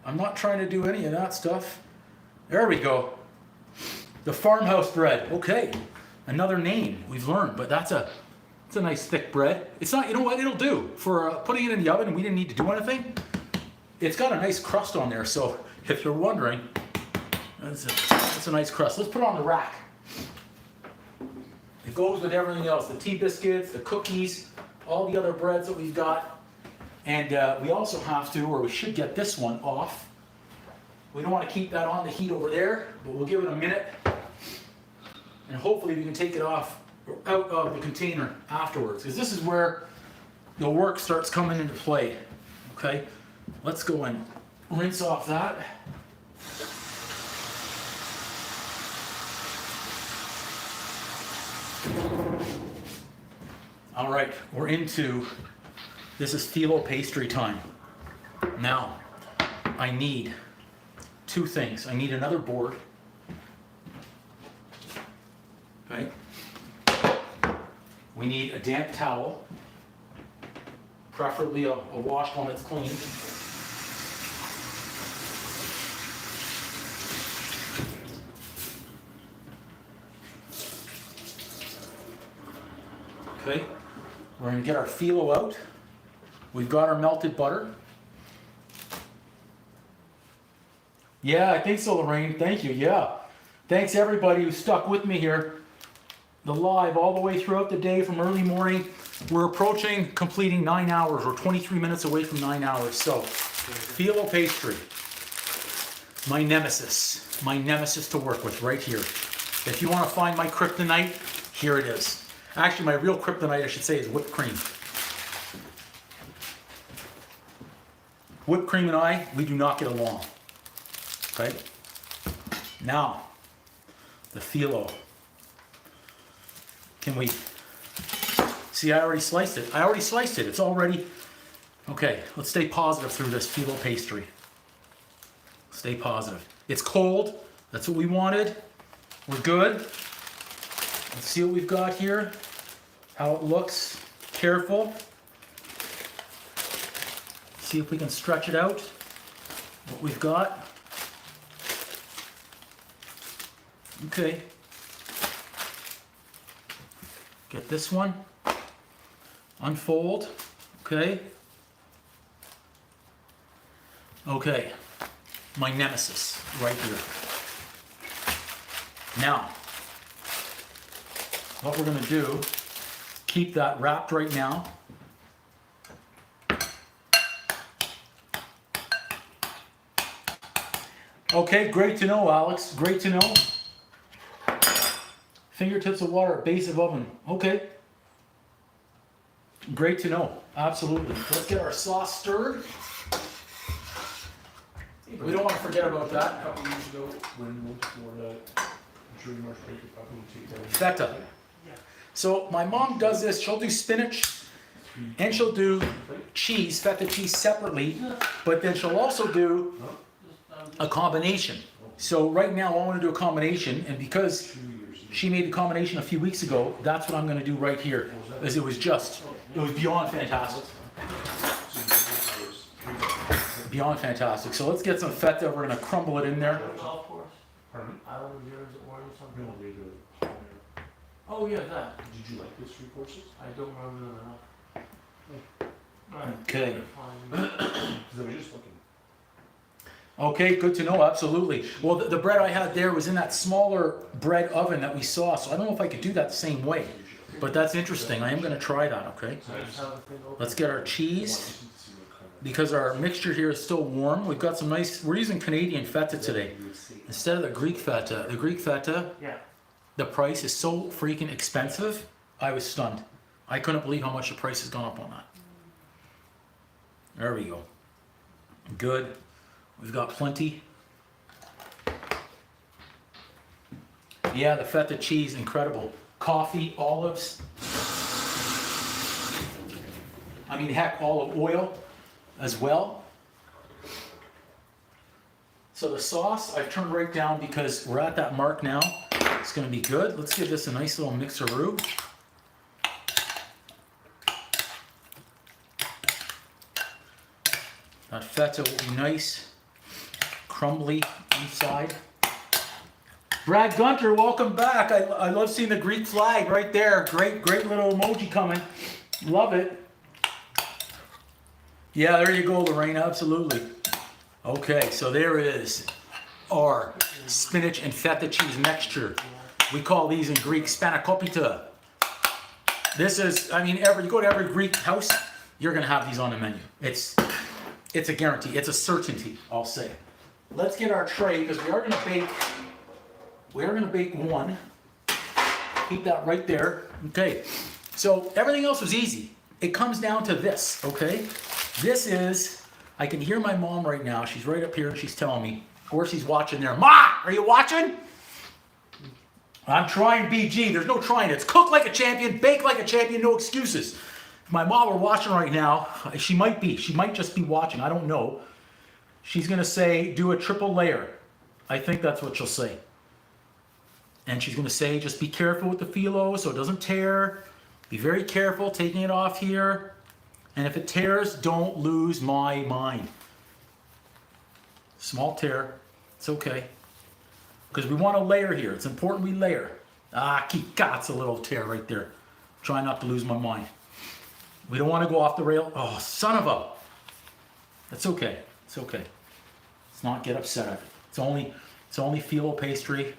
I'm not trying to do any of that stuff. There we go. The farmhouse bread. Okay, another name we've learned, but it's a nice thick bread. It's not, you know what, it'll do. For putting it in the oven and we didn't need to do anything, it's got a nice crust on there, so if you're wondering, that's a nice crust. Let's put it on the rack. It goes with everything else, the tea biscuits, the cookies, all the other breads that we've got. And we also have to, or we should get this one off. We don't want to keep that on the heat over there, but we'll give it a minute. And hopefully we can take it off or out of the container afterwards, because this is where the work starts coming into play. Okay, let's go and rinse off that. All right, we're into, this is phyllo pastry time. Now, I need two things. I need another board. Okay. We need a damp towel, preferably a washed one that's clean. Okay, we're going to get our phyllo out. We've got our melted butter. Yeah, I think so, Lorraine. Thank you. Yeah. Thanks everybody who stuck with me here. The live all the way throughout the day from early morning. We're approaching completing 9 hours. We're 23 minutes away from 9 hours. So, phyllo pastry. My nemesis to work with right here. If you want to find my kryptonite, here it is. Actually, my real kryptonite, I should say, is whipped cream. Whipped cream and we do not get along. Okay? Now, the phyllo. Can we see? I already sliced it. It's already okay. Let's stay positive through this phyllo pastry. Stay positive. It's cold. That's what we wanted. We're good. Let's see what we've got here. How it looks. Careful. See if we can stretch it out. What we've got. Okay. Get this one. Unfold. Okay. Okay. My nemesis right here. Now, what we're going to do, keep that wrapped right now. Okay, great to know, Alex. Great to know. Fingertips of water, base of oven. Okay. Great to know. Absolutely. Let's get our sauce stirred. We don't want to forget about that. A couple years ago, when we went to Florida, during Margherita, probably take that. Feta. So my mom does this. She'll do spinach and she'll do cheese, feta cheese separately, but then she'll also do a combination. So right now I want to do a combination, and because she made the combination a few weeks ago, that's what I'm going to do right here. Because it was beyond fantastic. Beyond fantastic. So let's get some feta. We're going to crumble it in there. Pardon? Island of yours or something? Oh yeah, that. Did you like those 3 courses? I don't remember them enough. Okay. Because I was just looking. Okay, good to know, absolutely. Well, the bread I had there was in that smaller bread oven that we saw, so I don't know if I could do that the same way. But that's interesting. I am going to try that, okay? Let's get our cheese. Because our mixture here is still warm, we've got some nice, we're using Canadian feta today. Instead of the Greek feta, Yeah. the price is so freaking expensive, I was stunned. I couldn't believe how much the price has gone up on that. There we go. Good. We've got plenty. Yeah, the feta cheese, incredible. Coffee, olives. I mean, heck, olive oil as well. So the sauce, I've turned right down because we're at that mark now. It's going to be good. Let's give this a nice little mixeroo. That feta will be nice, crumbly inside. Brad Gunter, welcome back. I love seeing the Greek flag right there. Great little emoji coming. Love it. Yeah, there you go, Lorraine, absolutely. Okay, so there is our spinach and feta cheese mixture. We call these in Greek Spankopita. This is, I mean, you go to every Greek house, you're gonna have these on the menu. It's a guarantee, it's a certainty, I'll say. Let's get our tray, because we are gonna bake one. Keep that right there. Okay, so everything else was easy. It comes down to this, okay? This is, I can hear my mom right now. She's right up here and she's telling me, or she's watching there. Ma, are you watching? I'm trying BG. There's no trying. It's cook like a champion, bake like a champion, no excuses. If my mom were watching right now, she might be. She might just be watching. I don't know. She's going to say, do a triple layer. I think that's what she'll say. And she's going to say, just be careful with the phyllo so it doesn't tear. Be very careful taking it off here. And if it tears, don't lose my mind. Small tear. It's okay. Because we want to layer here. It's important we layer. It's a little tear right there. Try not to lose my mind. We don't want to go off the rail. Oh, son of a. That's okay. It's okay. Let's not get upset at it. It's only phyllo pastry.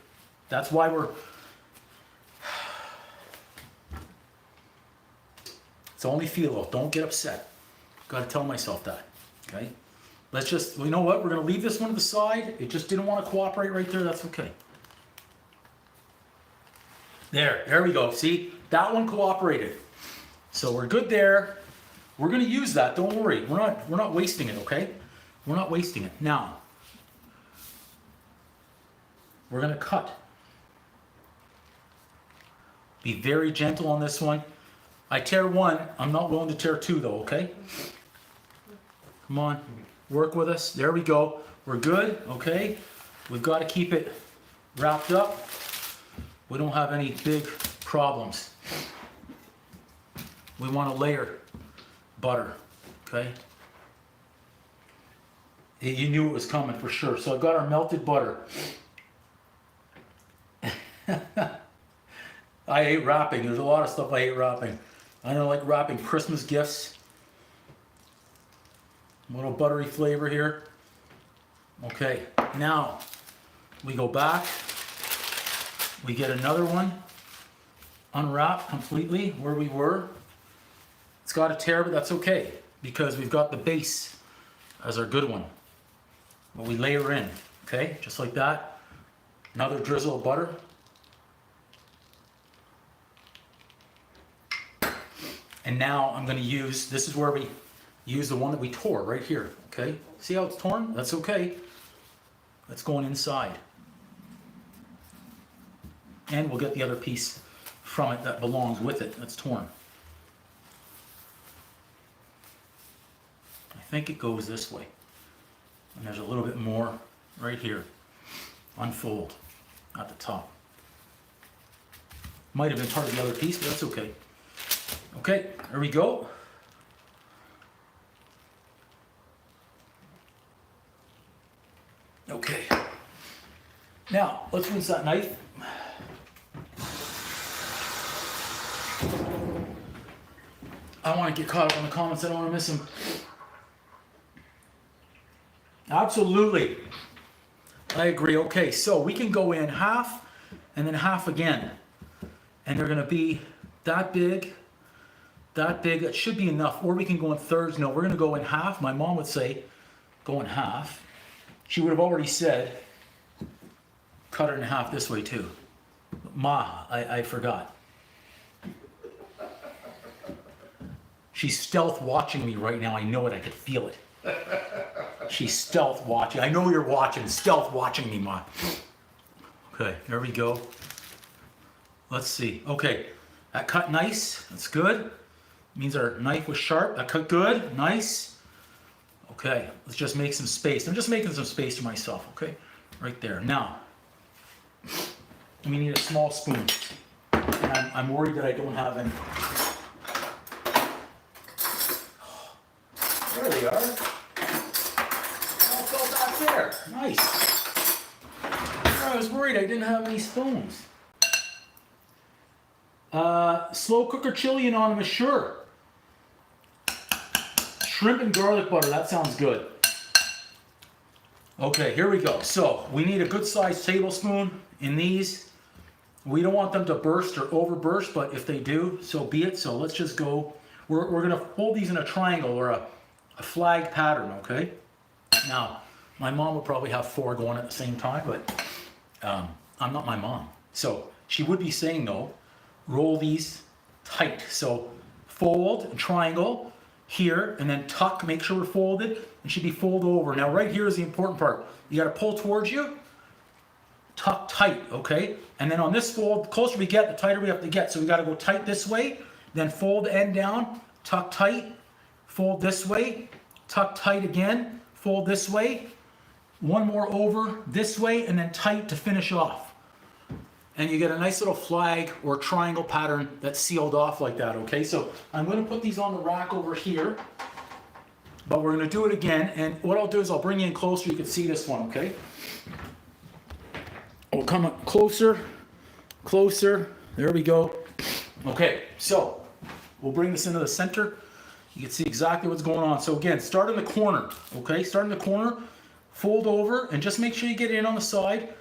That's why we're... It's only phyllo. Don't get upset. Got to tell myself that. Okay? Let's just... You know what? We're going to leave this one to the side. It just didn't want to cooperate right there. That's okay. There we go. See? That one cooperated. So we're good there. We're going to use that. Don't worry. We're not wasting it, okay? We're not wasting it. Now, we're going to cut. Be very gentle on this one. I tear one. I'm not willing to tear two, though, okay? Come on. Work with us. There we go. We're good, okay? We've got to keep it wrapped up. We don't have any big problems. We want to layer butter, okay? You knew it was coming for sure. So I've got our melted butter. I hate wrapping. There's a lot of stuff I hate wrapping. I don't like wrapping Christmas gifts. A little buttery flavor here. Okay, now we go back. We get another one. Unwrap completely where we were. It's got a tear, but that's okay because we've got the base as our good one. What we layer in, okay? Just like that. Another drizzle of butter. And now I'm going to use, this is where we use the one that we tore right here, okay? See how it's torn? That's okay. That's going inside. And we'll get the other piece from it that belongs with it that's torn. I think it goes this way. And there's a little bit more right here. Unfold at the top. Might have been part of the other piece, but that's okay. Okay, there we go. Okay. Now, let's rinse that knife. I want to get caught up on the comments. I don't want to miss them. Absolutely. I agree. Okay, so we can go in half and then half again. And they're going to be that big. That big. That should be enough. Or we can go in thirds. No, we're going to go in half. My mom would say go in half. She would have already said cut it in half this way too. Ma, I forgot. She's stealth watching me right now. I know it. I could feel it. She's stealth watching. I know you're watching. Stealth watching me, Ma. Okay, there we go. Let's see. Okay, that cut nice. That's good. Means our knife was sharp. That cut good. Nice. Okay, let's just make some space. I'm just making some space for myself. Okay, right there. Now, we need a small spoon. And I'm worried that I don't have any. There they are. All fell back there. Nice. I was worried great, I didn't have any spoons. Slow cooker chili anonymous, sure. Shrimp and garlic butter, that sounds good. Okay, here we go. So we need a good sized tablespoon in these. We don't want them to burst or overburst, but if they do, so be it. So let's just go. We're gonna fold these in a triangle or a flag pattern, okay? Now, my mom would probably have 4 going at the same time, but I'm not my mom. So she would be saying no, roll these tight. So fold, triangle here, and then tuck, make sure we're folded, and should be fold over. Now right here is the important part. You gotta pull towards you, tuck tight, okay? And then on this fold, the closer we get, the tighter we have to get. So we gotta go tight this way, then fold the end down, tuck tight, fold this way, tuck tight again, fold this way, one more over this way, and then tight to finish off. And you get a nice little flag or triangle pattern that's sealed off like that, okay? So I'm gonna put these on the rack over here, but we're gonna do it again. And what I'll do is I'll bring you in closer, you can see this one, okay? We'll come up closer, closer, there we go. Okay, so we'll bring this into the center. You can see exactly what's going on. So again, start in the corner, okay? Start in the corner, fold over, and just make sure you get it in on the side.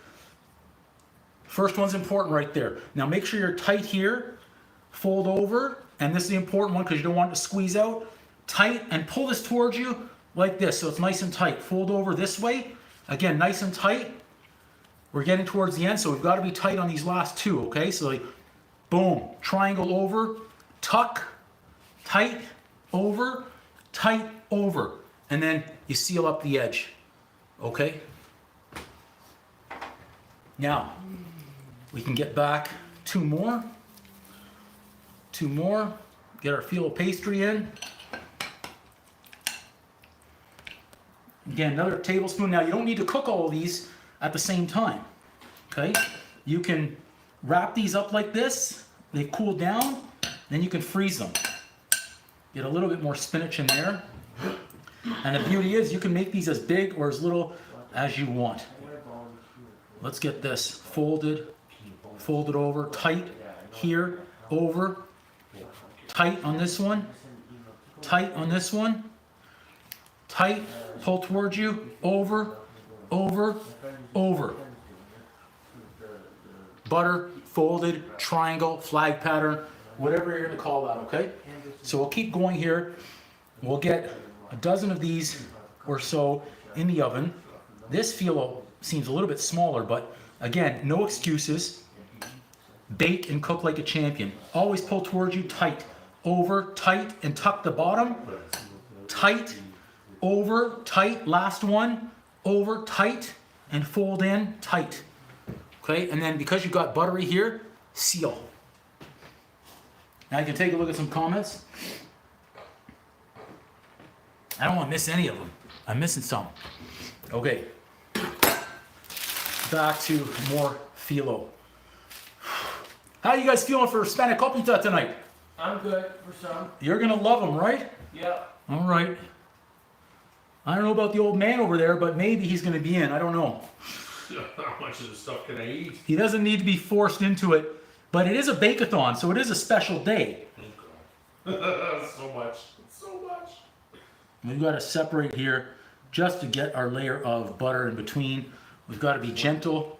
First one's important right there. Now make sure you're tight here, fold over, and this is the important one because you don't want it to squeeze out. Tight, and pull this towards you like this, so it's nice and tight. Fold over this way, again, nice and tight. We're getting towards the end, so we've got to be tight on these last 2, okay? So like, boom, triangle over, tuck, tight, over, and then you seal up the edge, okay? Now, we can get back 2 more, get our filo pastry in. Again, another tablespoon. Now, you don't need to cook all of these at the same time, okay? You can wrap these up like this, they cool down, then you can freeze them. Get a little bit more spinach in there. And the beauty is you can make these as big or as little as you want. Let's get this folded over, tight here, over, tight on this one, tight on this one, tight, pull towards you, over, over, over. Butter, folded, triangle, flag pattern, whatever you're gonna call that, okay? So we'll keep going here. We'll get a dozen of these or so in the oven. This filo seems a little bit smaller, but again, no excuses. Bake and cook like a champion. Always pull towards you, tight, over, tight, and tuck the bottom. Tight, over, tight, last one, over, tight, and fold in, tight. Okay, and then because you've got buttery here, seal. Now you can take a look at some comments. I don't want to miss any of them. I'm missing some. Okay, back to more filo. How you guys feeling for Spankopita tonight? I'm good for some. You're gonna love them, right? Yeah. All right. I don't know about the old man over there, but maybe he's gonna be in. I don't know. How much of this stuff can I eat? He doesn't need to be forced into it, but it is a Bake-a-Thon, so it is a special day. So much. So much. We've got to separate here just to get our layer of butter in between. We've got to be gentle.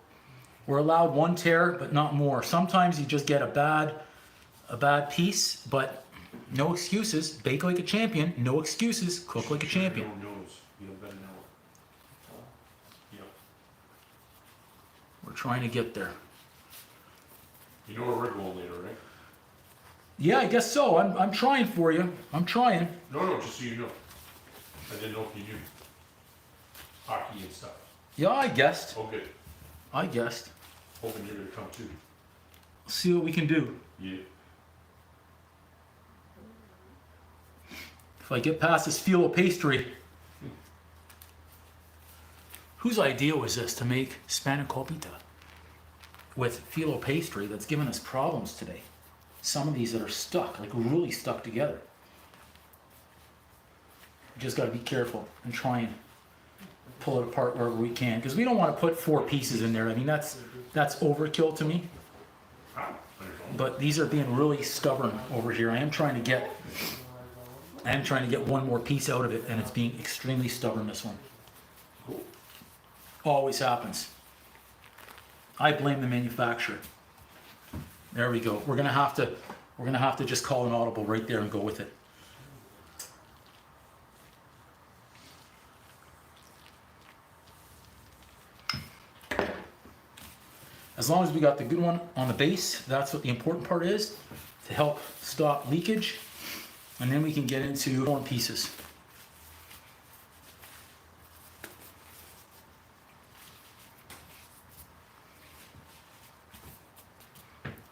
We're allowed 1 tear, but not more. Sometimes you just get a bad piece, but no excuses. Bake like a champion. No excuses. Cook like a champion. No knows. You better know. Yeah. We're trying to get there. You know where we're going later, right? Yeah, I guess so. I'm trying for you. I'm trying. No, just so you know. I didn't know if you knew. Hockey and stuff. Yeah, I guessed. Oh, good. I guessed. Hoping you're gonna come too. See what we can do. Yeah. If I get past this filo pastry. Whose idea was this to make Spankopita with filo pastry that's given us problems today? Some of these that are stuck, like really stuck together. You just got to be careful and try and pull it apart wherever we can, because we don't want to put 4 pieces in there. I mean, that's overkill to me. But these are being really stubborn over here. I am trying to get one more piece out of it, and it's being extremely stubborn, this one. Always happens. I blame the manufacturer. There we go. We're gonna have to just call an audible right there and go with it. As long as we got the good one on the base, that's what the important part is, to help stop leakage, and then we can get into more pieces.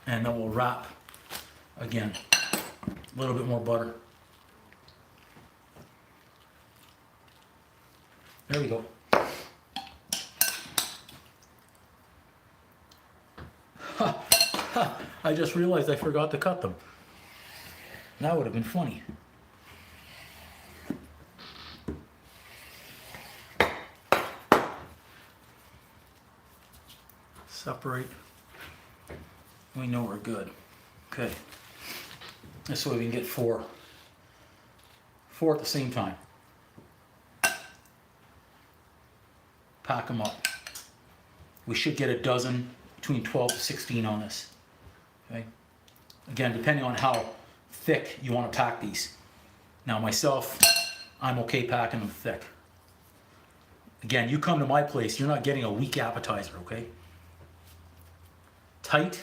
And then we'll wrap again, a little bit more butter. There we go. I just realized I forgot to cut them. That would have been funny. Separate. We know we're good. Okay. This way we can get 4. 4 at the same time. Pack them up. We should get a dozen, between 12 to 16 on this. Okay. Again, depending on how thick you want to pack these. Now myself, I'm okay packing them thick. Again, you come to my place, you're not getting a weak appetizer, okay? Tight.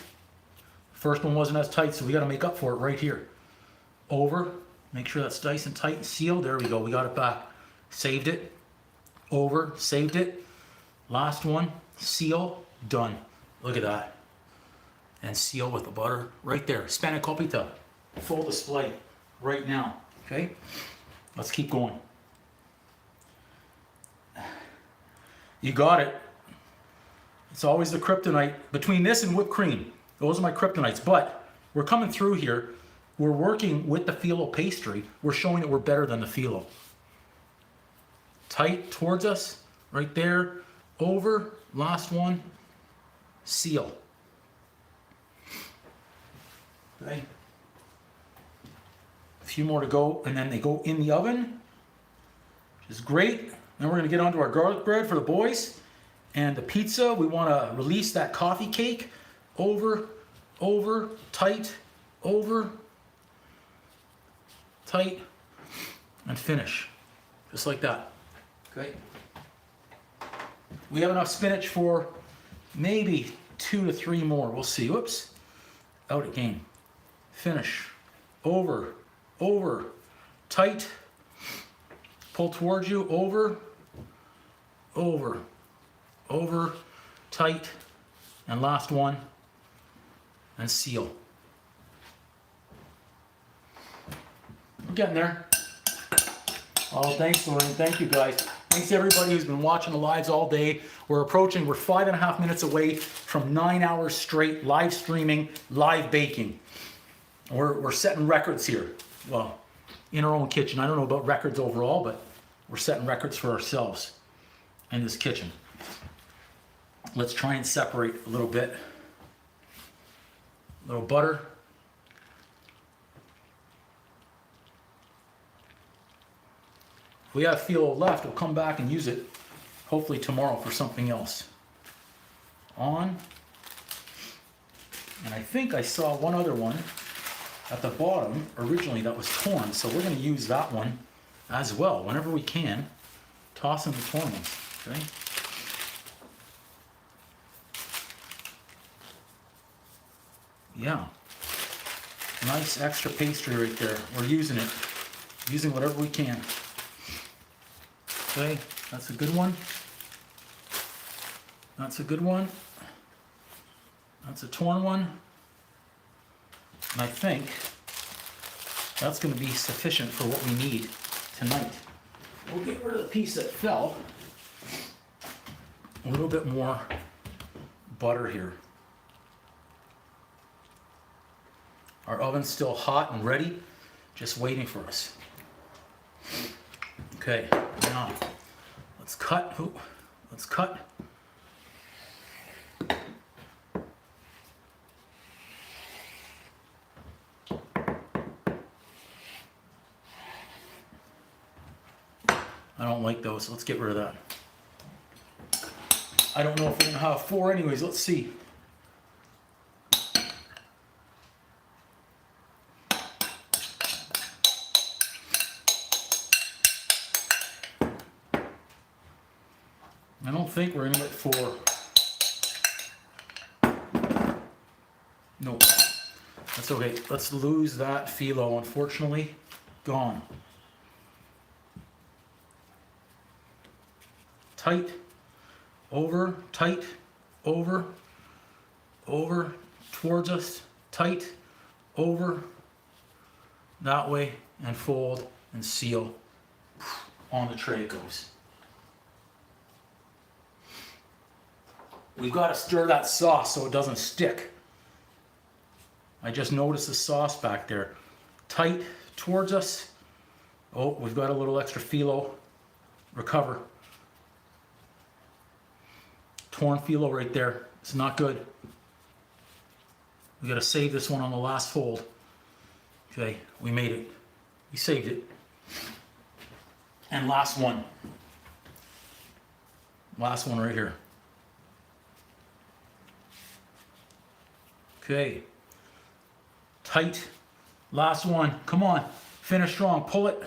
First one wasn't as tight, so we got to make up for it right here. Over. Make sure that's nice and tight and sealed. There we go. We got it back. Saved it. Over. Saved it. Last one. Seal. Done. Look at that. And seal with the butter right there. Spankopita. Full display right now. Okay? Let's keep going. You got it. It's always the kryptonite. Between this and whipped cream, those are my kryptonites. But we're coming through here. We're working with the phyllo pastry. We're showing that we're better than the phyllo. Tight towards us, right there. Over, last one. Seal. Okay. A few more to go, and then they go in the oven, which is great. Then we're gonna get onto our garlic bread for the boys. And the pizza, we wanna release that coffee cake. Over, over, tight, over, tight, and finish. Just like that. Okay. We have enough spinach for maybe 2 to 3 more. We'll see. Whoops. Out again. Finish. Over, over, tight, pull towards you, over, over, over, tight, and last one, and seal. We're getting there. Oh, thanks, Lauren. Thank you, guys. Thanks to everybody who's been watching the lives all day. We're 5.5 minutes away from 9 hours straight live streaming, live baking. We're setting records here. Well, in our own kitchen. I don't know about records overall, but we're setting records for ourselves in this kitchen. Let's try and separate a little bit. A little butter. If we have phyllo left, we'll come back and use it hopefully tomorrow for something else. On. And I think I saw one other one at the bottom originally that was torn, so we're going to use that one as well whenever we can. Toss in the torn ones. Okay. Yeah. Nice extra pastry right there. We're using it. Using whatever we can. Okay, that's a good one. That's a good one. That's a torn one. And I think that's going to be sufficient for what we need tonight. We'll get rid of the piece that fell. A little bit more butter here. Our oven's still hot and ready, just waiting for us. Okay, now Let's cut. Ooh, let's cut. I don't like those, so let's get rid of that. I don't know if we're gonna have 4 anyways, let's see. I don't think we're gonna get 4. No, that's okay. Let's lose that phyllo, unfortunately. Gone. Tight, over, over, towards us, tight, over, that way, and fold and seal. On the tray it goes. We've got to stir that sauce so it doesn't stick. I just noticed the sauce back there. Tight towards us. Oh, we've got a little extra phyllo. Recover. Torn phyllo right there. It's not good. We got to save this one on the last fold. Okay, we made it. We saved it. And last one. Last one right here. Okay. Tight. Last one. Come on. Finish strong. Pull it.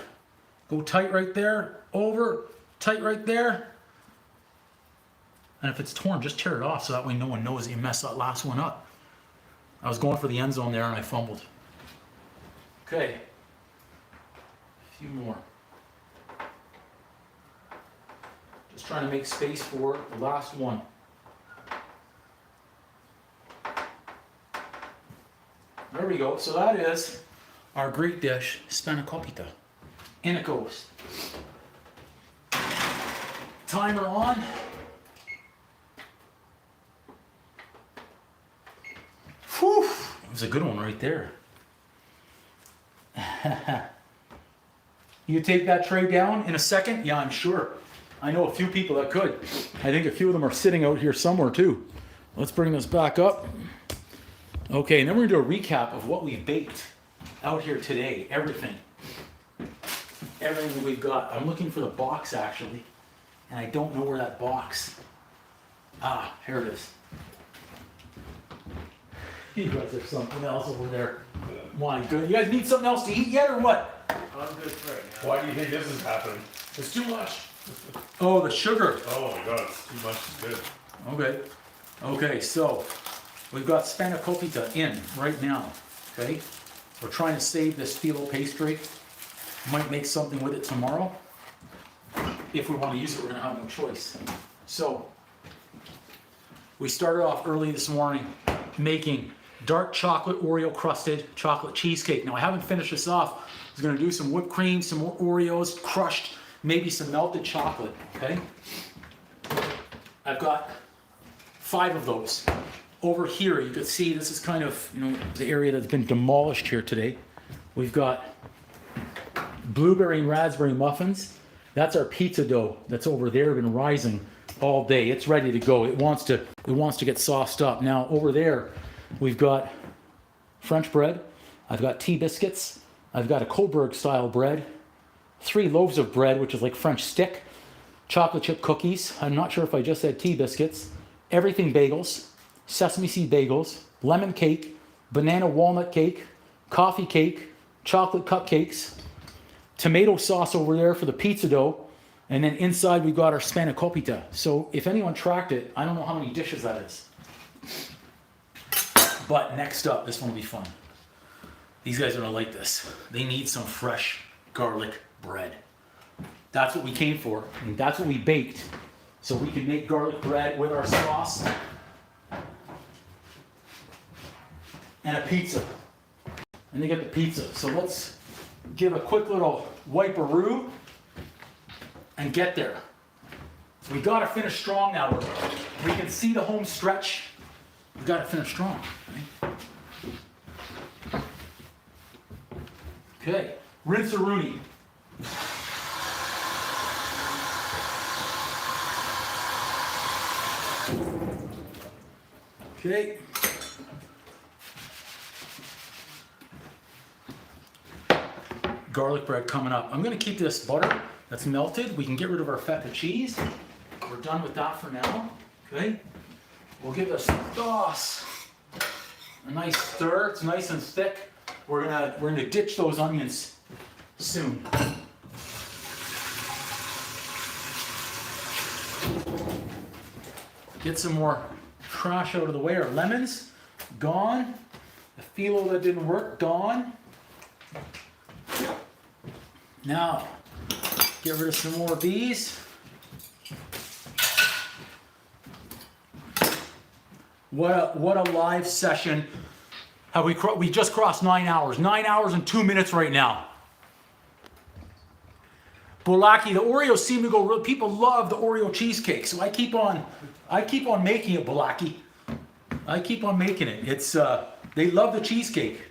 Go tight right there. Over. Tight right there. And if it's torn, just tear it off so that way no one knows that you messed that last one up. I was going for the end zone there and I fumbled. Okay. A few more. Just trying to make space for the last one. There we go. So that is our Greek dish, Spankopita. In it goes. Timer on. Whew, it was a good one right there. You take that tray down in a second? Yeah, I'm sure. I know a few people that could. I think a few of them are sitting out here somewhere too. Let's bring this back up. Okay, and then we're gonna do a recap of what we baked out here today. Everything that we've got. I'm looking for the box actually, and I don't know where that box. Ah, here it is. You guys, there's something else over there. My goodness, you guys need something else to eat yet or what? I'm good for it now. Why do you think this is happening? It's too much. Oh, the sugar. Oh my god, it's too much. It's good. Okay. Okay, so we've got Spankopita in right now. Okay. We're trying to save this phyllo pastry. Might make something with it tomorrow. If we want to use it, we're gonna have no choice. So we started off early this morning making dark chocolate Oreo crusted chocolate cheesecake. Now I haven't finished this off. I was gonna do some whipped cream, some more Oreos, crushed, maybe some melted chocolate, okay? I've got 5 of those. Over here, you can see this is kind of, the area that's been demolished here today. We've got blueberry and raspberry muffins. That's our pizza dough that's over there, been rising all day. It's ready to go. It wants to get sauced up. Now over there, we've got French bread. I've got tea biscuits. I've got a Coburg style bread. 3 loaves of bread, which is like French stick. Chocolate chip cookies. I'm not sure if I just said tea biscuits. Everything bagels. Sesame seed bagels. Lemon cake. Banana walnut cake. Coffee cake. Chocolate cupcakes. Tomato sauce over there for the pizza dough. And then inside we've got our Spankopita. So if anyone tracked it, I don't know how many dishes that is. But next up, this one will be fun. These guys are gonna like this. They need some fresh garlic bread. That's what we came for, and that's what we baked. So we can make garlic bread with our sauce and a pizza. And they get the pizza. So let's give a quick little wipe-a-roo and get there. We gotta finish strong now. We can see the home stretch. We gotta finish strong. Okay, rinse-a-rooney. Okay. Garlic bread coming up. I'm gonna keep this butter that's melted. We can get rid of our feta cheese. We're done with that for now. Okay. We'll give this sauce a nice stir. It's nice and thick. We're gonna ditch those onions soon. Get some more trash out of the way. Our lemons, gone. The phyllo that didn't work, gone. Now, get rid of some more of these. What a live session. Have we just crossed 9 hours. 9 hours and 2 minutes right now. Bulaki, the Oreos seem to go, people love the Oreo cheesecake, so I keep on making it, Bulaki. I keep on making it. It's, they love the cheesecake.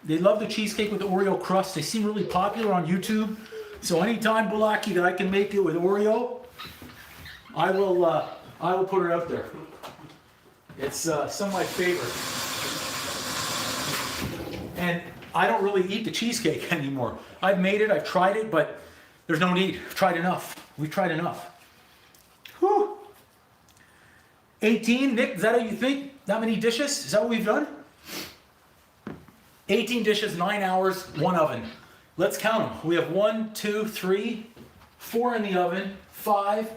They love the cheesecake with the Oreo crust. They seem really popular on YouTube. So anytime, Bulaki, that I can make it with Oreo, I will put it out there. It's some of my favorites. And I don't really eat the cheesecake anymore. I've made it, I've tried it, but there's no need. I've tried enough. We've tried enough. Whew. 18, Nick, is that how you think? That many dishes? Is that what we've done? 18 dishes, 9 hours, 1 oven. Let's count them. We have 1, 2, 3, 4 in the oven, 5,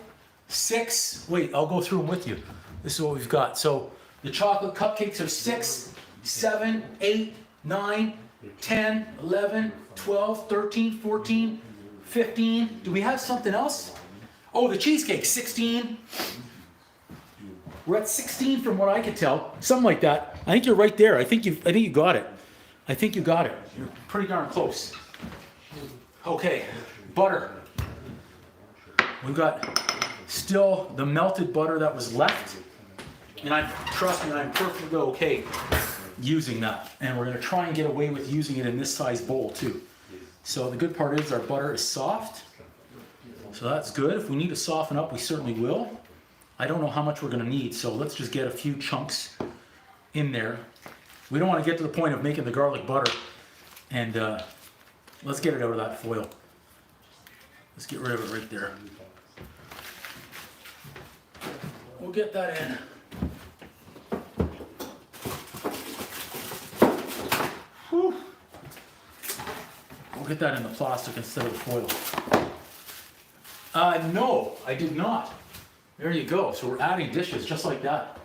6. Wait, I'll go through them with you. This is what we've got. So the chocolate cupcakes are 6, 7, 8, 9, 10, 11, 12, 13, 14, 15. Do we have something else? Oh, the cheesecake, 16. We're at 16 from what I could tell. Something like that. I think you're right there. I think you got it. I think you got it. You're pretty darn close. Okay, butter. We've got still the melted butter that was left. And trust me, I'm perfectly okay using that. And we're gonna try and get away with using it in this size bowl too. So the good part is our butter is soft. So that's good. If we need to soften up, we certainly will. I don't know how much we're gonna need, so let's just get a few chunks in there. We don't want to get to the point of making the garlic butter, and let's get it out of that foil. Let's get rid of it right there. We'll get that in. Whew. We'll get that in the plastic instead of the foil. No, I did not. There you go. So we're adding dishes just like that.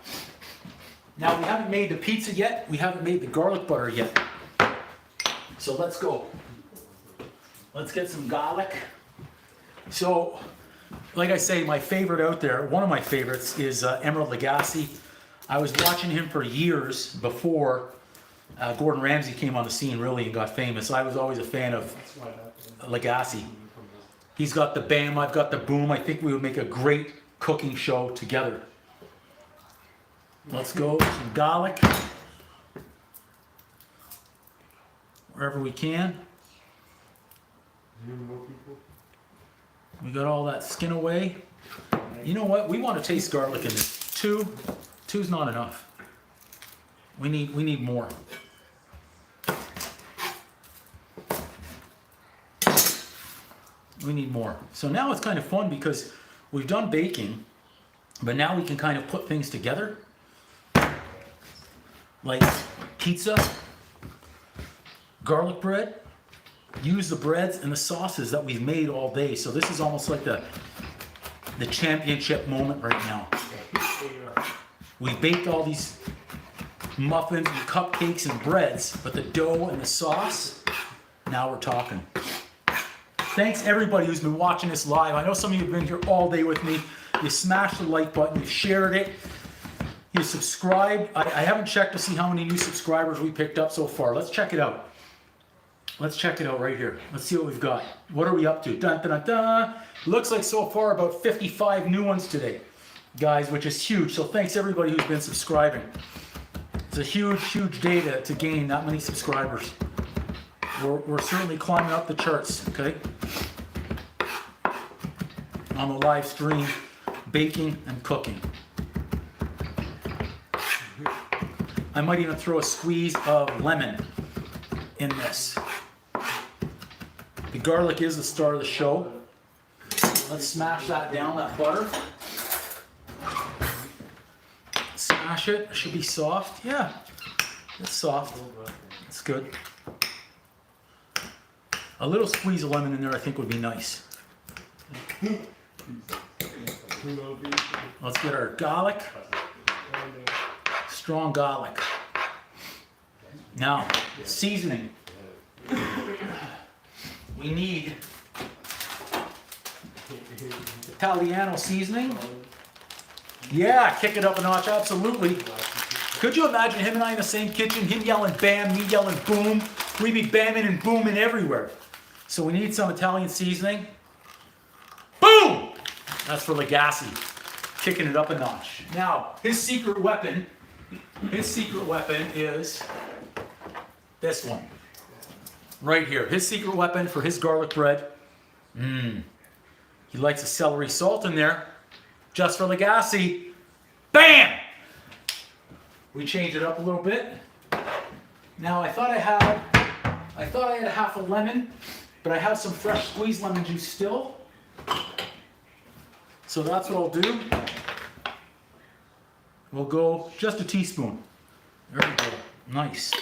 Now we haven't made the pizza yet. We haven't made the garlic butter yet. So let's go. Let's get some garlic. So, like I say, my favorite out there, one of my favorites is Emerald Lagasse. I was watching him for years before Gordon Ramsay came on the scene really and got famous. I was always a fan of Lagasse. He's got the bam, I've got the boom. I think we would make a great cooking show together. Let's go, some garlic. Wherever we can. We got all that skin away. You know what? We want to taste garlic in this. Two's not enough. We need more. We need more. So now it's kind of fun because we've done baking, but now we can kind of put things together. Like pizza, garlic bread, use the breads and the sauces that we've made all day. So this is almost like the championship moment right now. We baked all these muffins and cupcakes and breads, but the dough and the sauce, now we're talking. Thanks everybody who's been watching this live. I know some of you have been here all day with me. You smashed the like button, you shared it. You subscribed. I haven't checked to see how many new subscribers we picked up so far. Let's check it out. Let's check it out right here. Let's see what we've got. What are we up to? Dun, dun, dun, dun. Looks like so far about 55 new ones today, guys, which is huge. So thanks everybody who's been subscribing. It's a huge, huge day to gain that many subscribers. We're certainly climbing up the charts, okay? On the live stream, baking and cooking. I might even throw a squeeze of lemon in this. The garlic is the star of the show. Let's smash that down, that butter. Smash it. It should be soft. Yeah, it's soft. It's good. A little squeeze of lemon in there I think would be nice. Let's get our garlic. Strong garlic. Now, seasoning. We need Italiano seasoning. Yeah, kick it up a notch, absolutely. Could you imagine him and I in the same kitchen, him yelling bam, me yelling boom? We'd be bamming and booming everywhere. So we need some Italian seasoning. Boom! That's for Legacy, kicking it up a notch. Now, his secret weapon is this one. Right here, his secret weapon for his garlic bread. He likes a celery salt in there, just for Legacy. Bam! We change it up a little bit. Now I thought I had half a lemon, but I have some fresh squeezed lemon juice still. So that's what I'll do. We'll go just a teaspoon. There we go. Nice.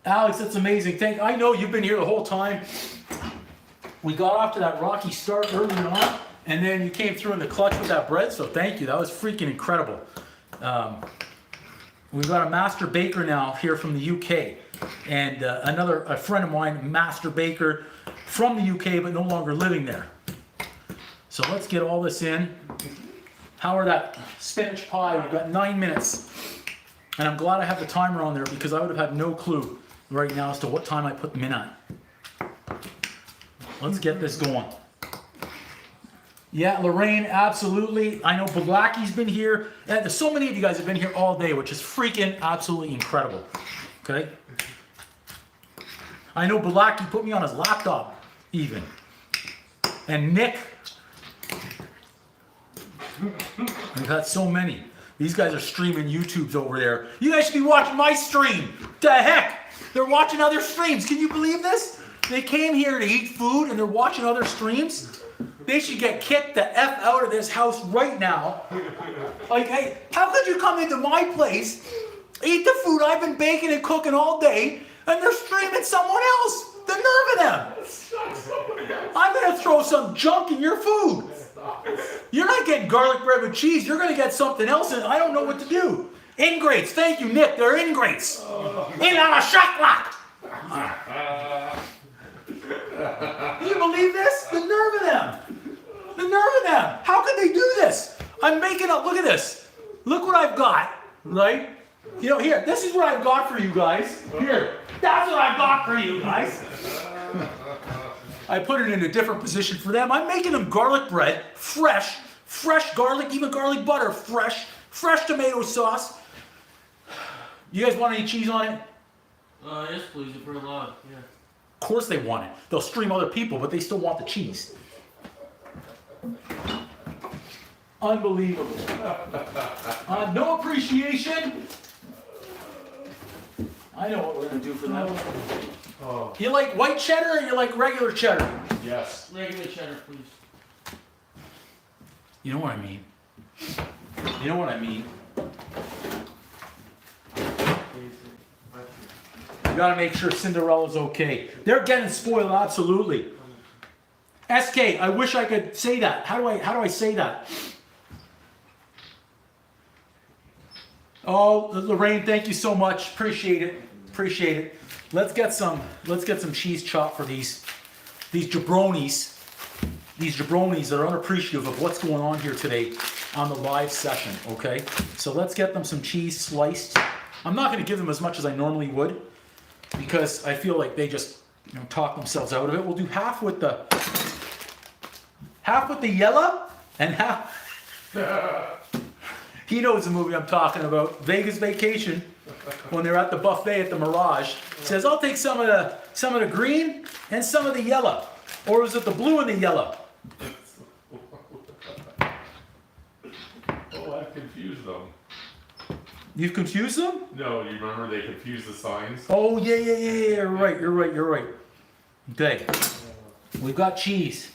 Alex, that's amazing. I know you've been here the whole time. We got off to that rocky start early on, and then you came through in the clutch with that bread, so thank you. That was freaking incredible. We've got a master baker now here from the UK, and a friend of mine, master baker from the UK, but no longer living there. So let's get all this in. How are that spinach pie? We've got 9 minutes, and I'm glad I have the timer on there because I would have had no clue right now as to what time I put them in at. Let's get this going. Yeah, Lorraine, absolutely. I know Blacky's been here. And so many of you guys have been here all day, which is freaking absolutely incredible. Okay? I know Blacky put me on his laptop, even. And Nick. We've had so many. These guys are streaming YouTubes over there. You guys should be watching my stream. The heck? They're watching other streams. Can you believe this? They came here to eat food and they're watching other streams. They should get kicked the F out of this house right now. Like, hey, how could you come into my place, eat the food I've been baking and cooking all day, and they're streaming someone else? The nerve of them. I'm going to throw some junk in your food. You're not getting garlic bread with cheese. You're going to get something else, and I don't know what to do. Ingrates. Thank you, Nick. They're ingrates. In on a shot clock. Can you believe this? The nerve of them. The nerve of them. How could they do this? I'm making up. Look at this. Look what I've got. Right? You know, here. This is what I've got for you guys. Here. That's what I've got for you guys. I put it in a different position for them. I'm making them garlic bread. Fresh garlic, even garlic butter. Fresh tomato sauce. You guys want any cheese on it? Yes, please, if we're allowed. Yeah. Of course they want it. They'll stream other people, but they still want the cheese. Unbelievable. No appreciation. I know what we're going to do for them. Oh, You like white cheddar or you like regular cheddar? yes. Regular cheddar, please. You know what I mean. You know what I mean. You gotta make sure Cinderella's okay. They're getting spoiled, absolutely. SK, I wish I could say that. How do I say that? Oh, Lorraine, thank you so much. Appreciate it. Let's get some cheese chop for these jabronis. These jabronis that are unappreciative of what's going on here today on the live session, okay? So let's get them some cheese sliced. I'm not gonna give them as much as I normally would because I feel like they just talk themselves out of it. We'll do half with the yellow and half. He knows the movie I'm talking about, Vegas Vacation, when they're at the buffet at the Mirage. Says, I'll take some of the green and some of the yellow. Or is it the blue and the yellow? Oh, I've confused them. You've confused them? No, you remember they confused the signs? Oh, yeah. You're right. Okay. We've got cheese.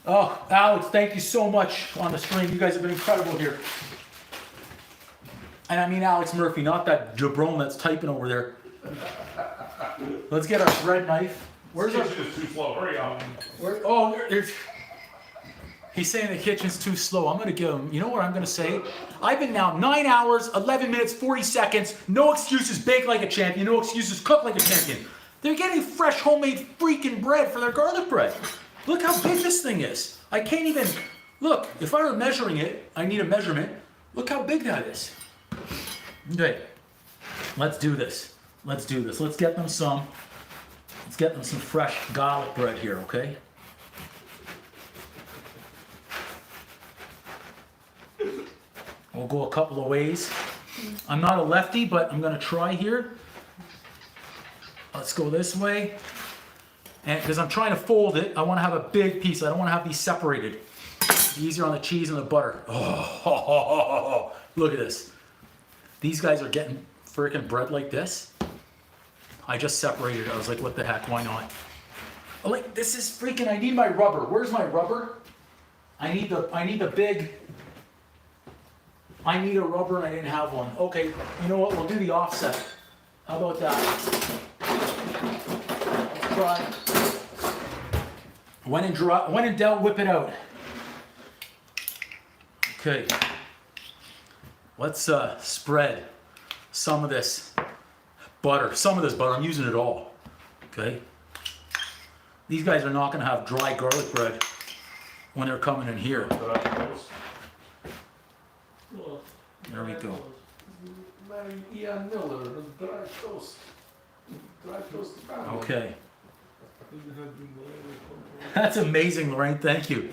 Oh, Alex, thank you so much on the stream. You guys have been incredible here. And I mean Alex Murphy, not that jabron that's typing over there. Let's get our bread knife. Where's our... Kitchen is too slow. Hurry up. there's... He's saying the kitchen's too slow. I'm going to give him... You know what I'm going to say? I've been now 9 hours, 11 minutes, 40 seconds. No excuses, bake like a champion. No excuses, cook like a champion. They're getting fresh homemade freaking bread for their garlic bread. Look how big this thing is. I can't even... Look, if I were measuring it, I need a measurement. Look how big that is. Okay, let's do this. Let's get them some fresh garlic bread here, okay? We'll go a couple of ways. I'm not a lefty, but I'm gonna try here. Let's go this way. And because I'm trying to fold it, I want to have a big piece. I don't want to have these separated. It's easier on the cheese and the butter. Oh, look at this. These guys are getting freaking bread like this. I just separated it. I was like, what the heck? Why not? Oh, like, this is freaking. I need my rubber. Where's my rubber? I need the big. I need a rubber and I didn't have one. Okay, you know what? We'll do the offset. How about that? Let's try. When in doubt, whip it out. Okay. Let's spread some of this butter. I'm using it all. Okay. These guys are not going to have dry garlic bread when they're coming in here. There we go. Okay. That's amazing, Lorraine. Thank you.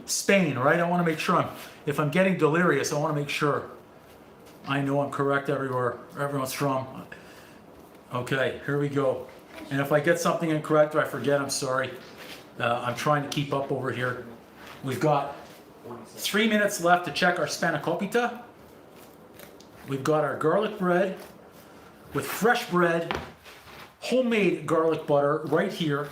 Spain, right? I want to make sure if I'm getting delirious, I want to make sure I know I'm correct everywhere everyone's from. Okay, here we go. And if I get something incorrect or I forget, I'm sorry. I'm trying to keep up over here. We've got 3 minutes left to check our Spankopita. We've got our garlic bread with fresh bread, homemade garlic butter right here,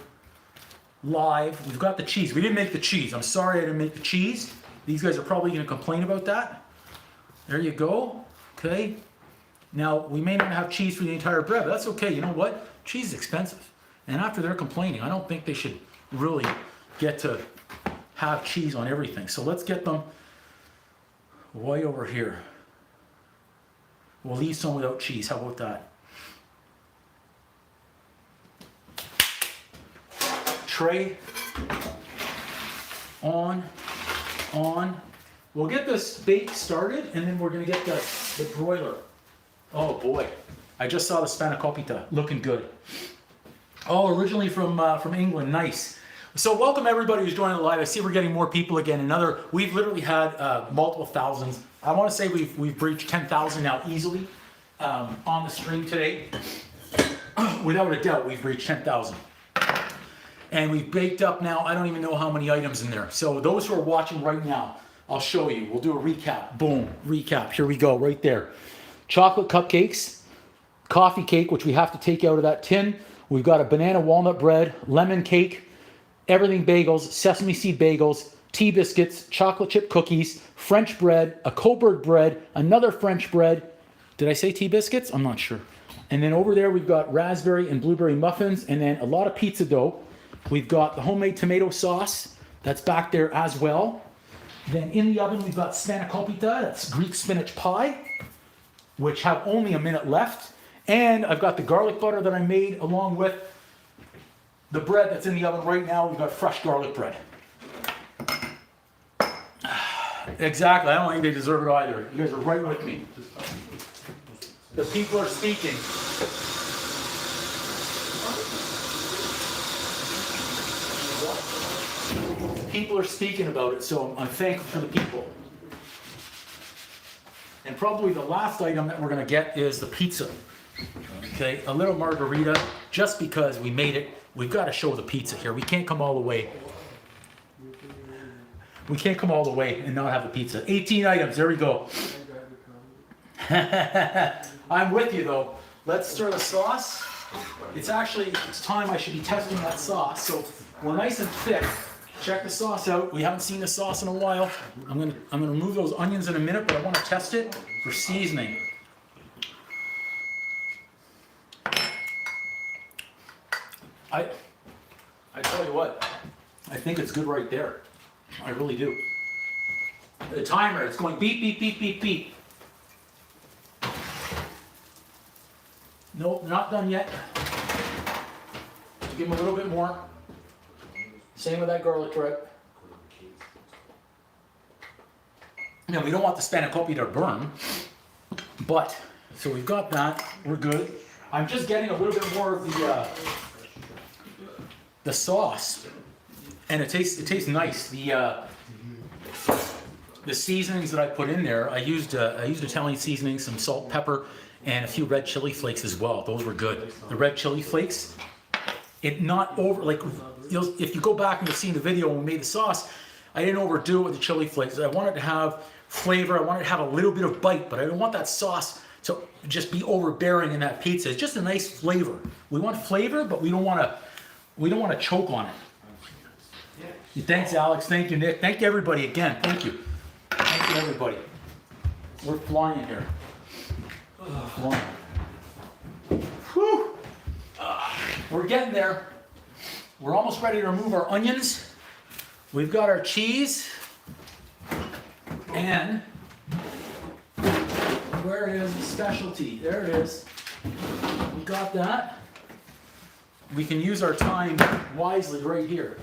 live. We've got the cheese. We didn't make the cheese. I'm sorry I didn't make the cheese. These guys are probably going to complain about that. There you go. Okay. Now, we may not have cheese for the entire bread, but that's okay. You know what? Cheese is expensive. And after they're complaining, I don't think they should really get to have cheese on everything. So let's get them way over here. We'll leave some without cheese. How about that? Tray on. We'll get this bake started and then we're going to get the broiler. Oh boy, I just saw the Spankopita looking good. Oh, originally from England, nice. So welcome everybody who's joining the live. I see we're getting more people again. We've literally had multiple thousands. I want to say we've breached 10,000 now easily on the stream today. Without a doubt, we've reached 10,000. And we've baked up now, I don't even know how many items in there. So those who are watching right now, I'll show you. We'll do a recap. Boom, recap. Here we go, right there. Chocolate cupcakes, coffee cake, which we have to take out of that tin. We've got a banana walnut bread, lemon cake, everything bagels, sesame seed bagels, tea biscuits, chocolate chip cookies, French bread, a Coburg bread, another French bread. Did I say tea biscuits? I'm not sure. And then over there we've got raspberry and blueberry muffins, and then a lot of pizza dough. We've got the homemade tomato sauce that's back there as well. Then in the oven we've got Spankopita, that's Greek spinach pie, which have only a minute left. And I've got the garlic butter that I made along with the bread that's in the oven right now. We've got fresh garlic bread. Exactly, I don't think they deserve it either. You guys are right with me. The people are speaking. People are speaking about it, so I'm thankful for the people. And probably the last item that we're going to get is the pizza. Okay, a little margherita, just because we made it. We've got to show the pizza here. We can't come all the way. We can't come all the way and not have a pizza. 18 items, there we go. I'm with you though. Let's stir the sauce. It's time I should be testing that sauce. So we're nice and thick. Check the sauce out. We haven't seen the sauce in a while. I'm gonna remove those onions in a minute, but I want to test it for seasoning. I tell you what, I think it's good right there. I really do. The timer, it's going beep, beep, beep, beep, beep. Nope, not done yet. Give them a little bit more. Same with that garlic bread. Now we don't want the Spankopita to burn, but, so we've got that, we're good. I'm just getting a little bit more of the sauce, and it tastes nice. The seasonings that I put in there, I used Italian seasoning, some salt, pepper, and a few red chili flakes as well. Those were good. The red chili flakes, it not over, like, if you go back and you'll see the video when we made the sauce, I didn't overdo it with the chili flakes. I wanted to have flavor, I wanted to have a little bit of bite, but I don't want that sauce to just be overbearing in that pizza. It's just a nice flavor. We want flavor, but we don't want to choke on it. Thanks, Alex. Thank you, Nick. Thank you, everybody, again. Thank you. Thank you, everybody. We're flying here. Flying. Whew. We're getting there. We're almost ready to remove our onions. We've got our cheese. And where is the specialty? There it is. We got that. We can use our time wisely right here.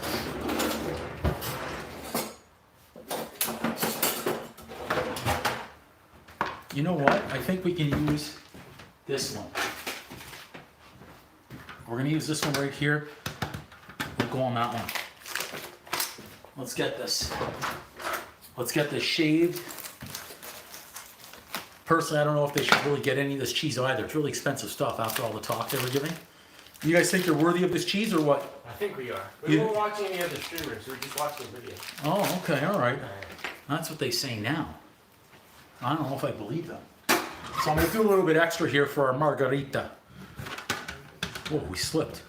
You know what? I think we can use this one. We're going to use this one right here. We'll go on that one. Let's get this. Let's get this shaved. Personally, I don't know if they should really get any of this cheese either. It's really expensive stuff after all the talk they were giving. You guys think they're worthy of this cheese or what? I think we are. We won't watch any other streamers, we just watch the video. Oh, okay, all right. That's what they say now. I don't know if I believe them. So I'm going to do a little bit extra here for our Margherita. Whoa, we slipped.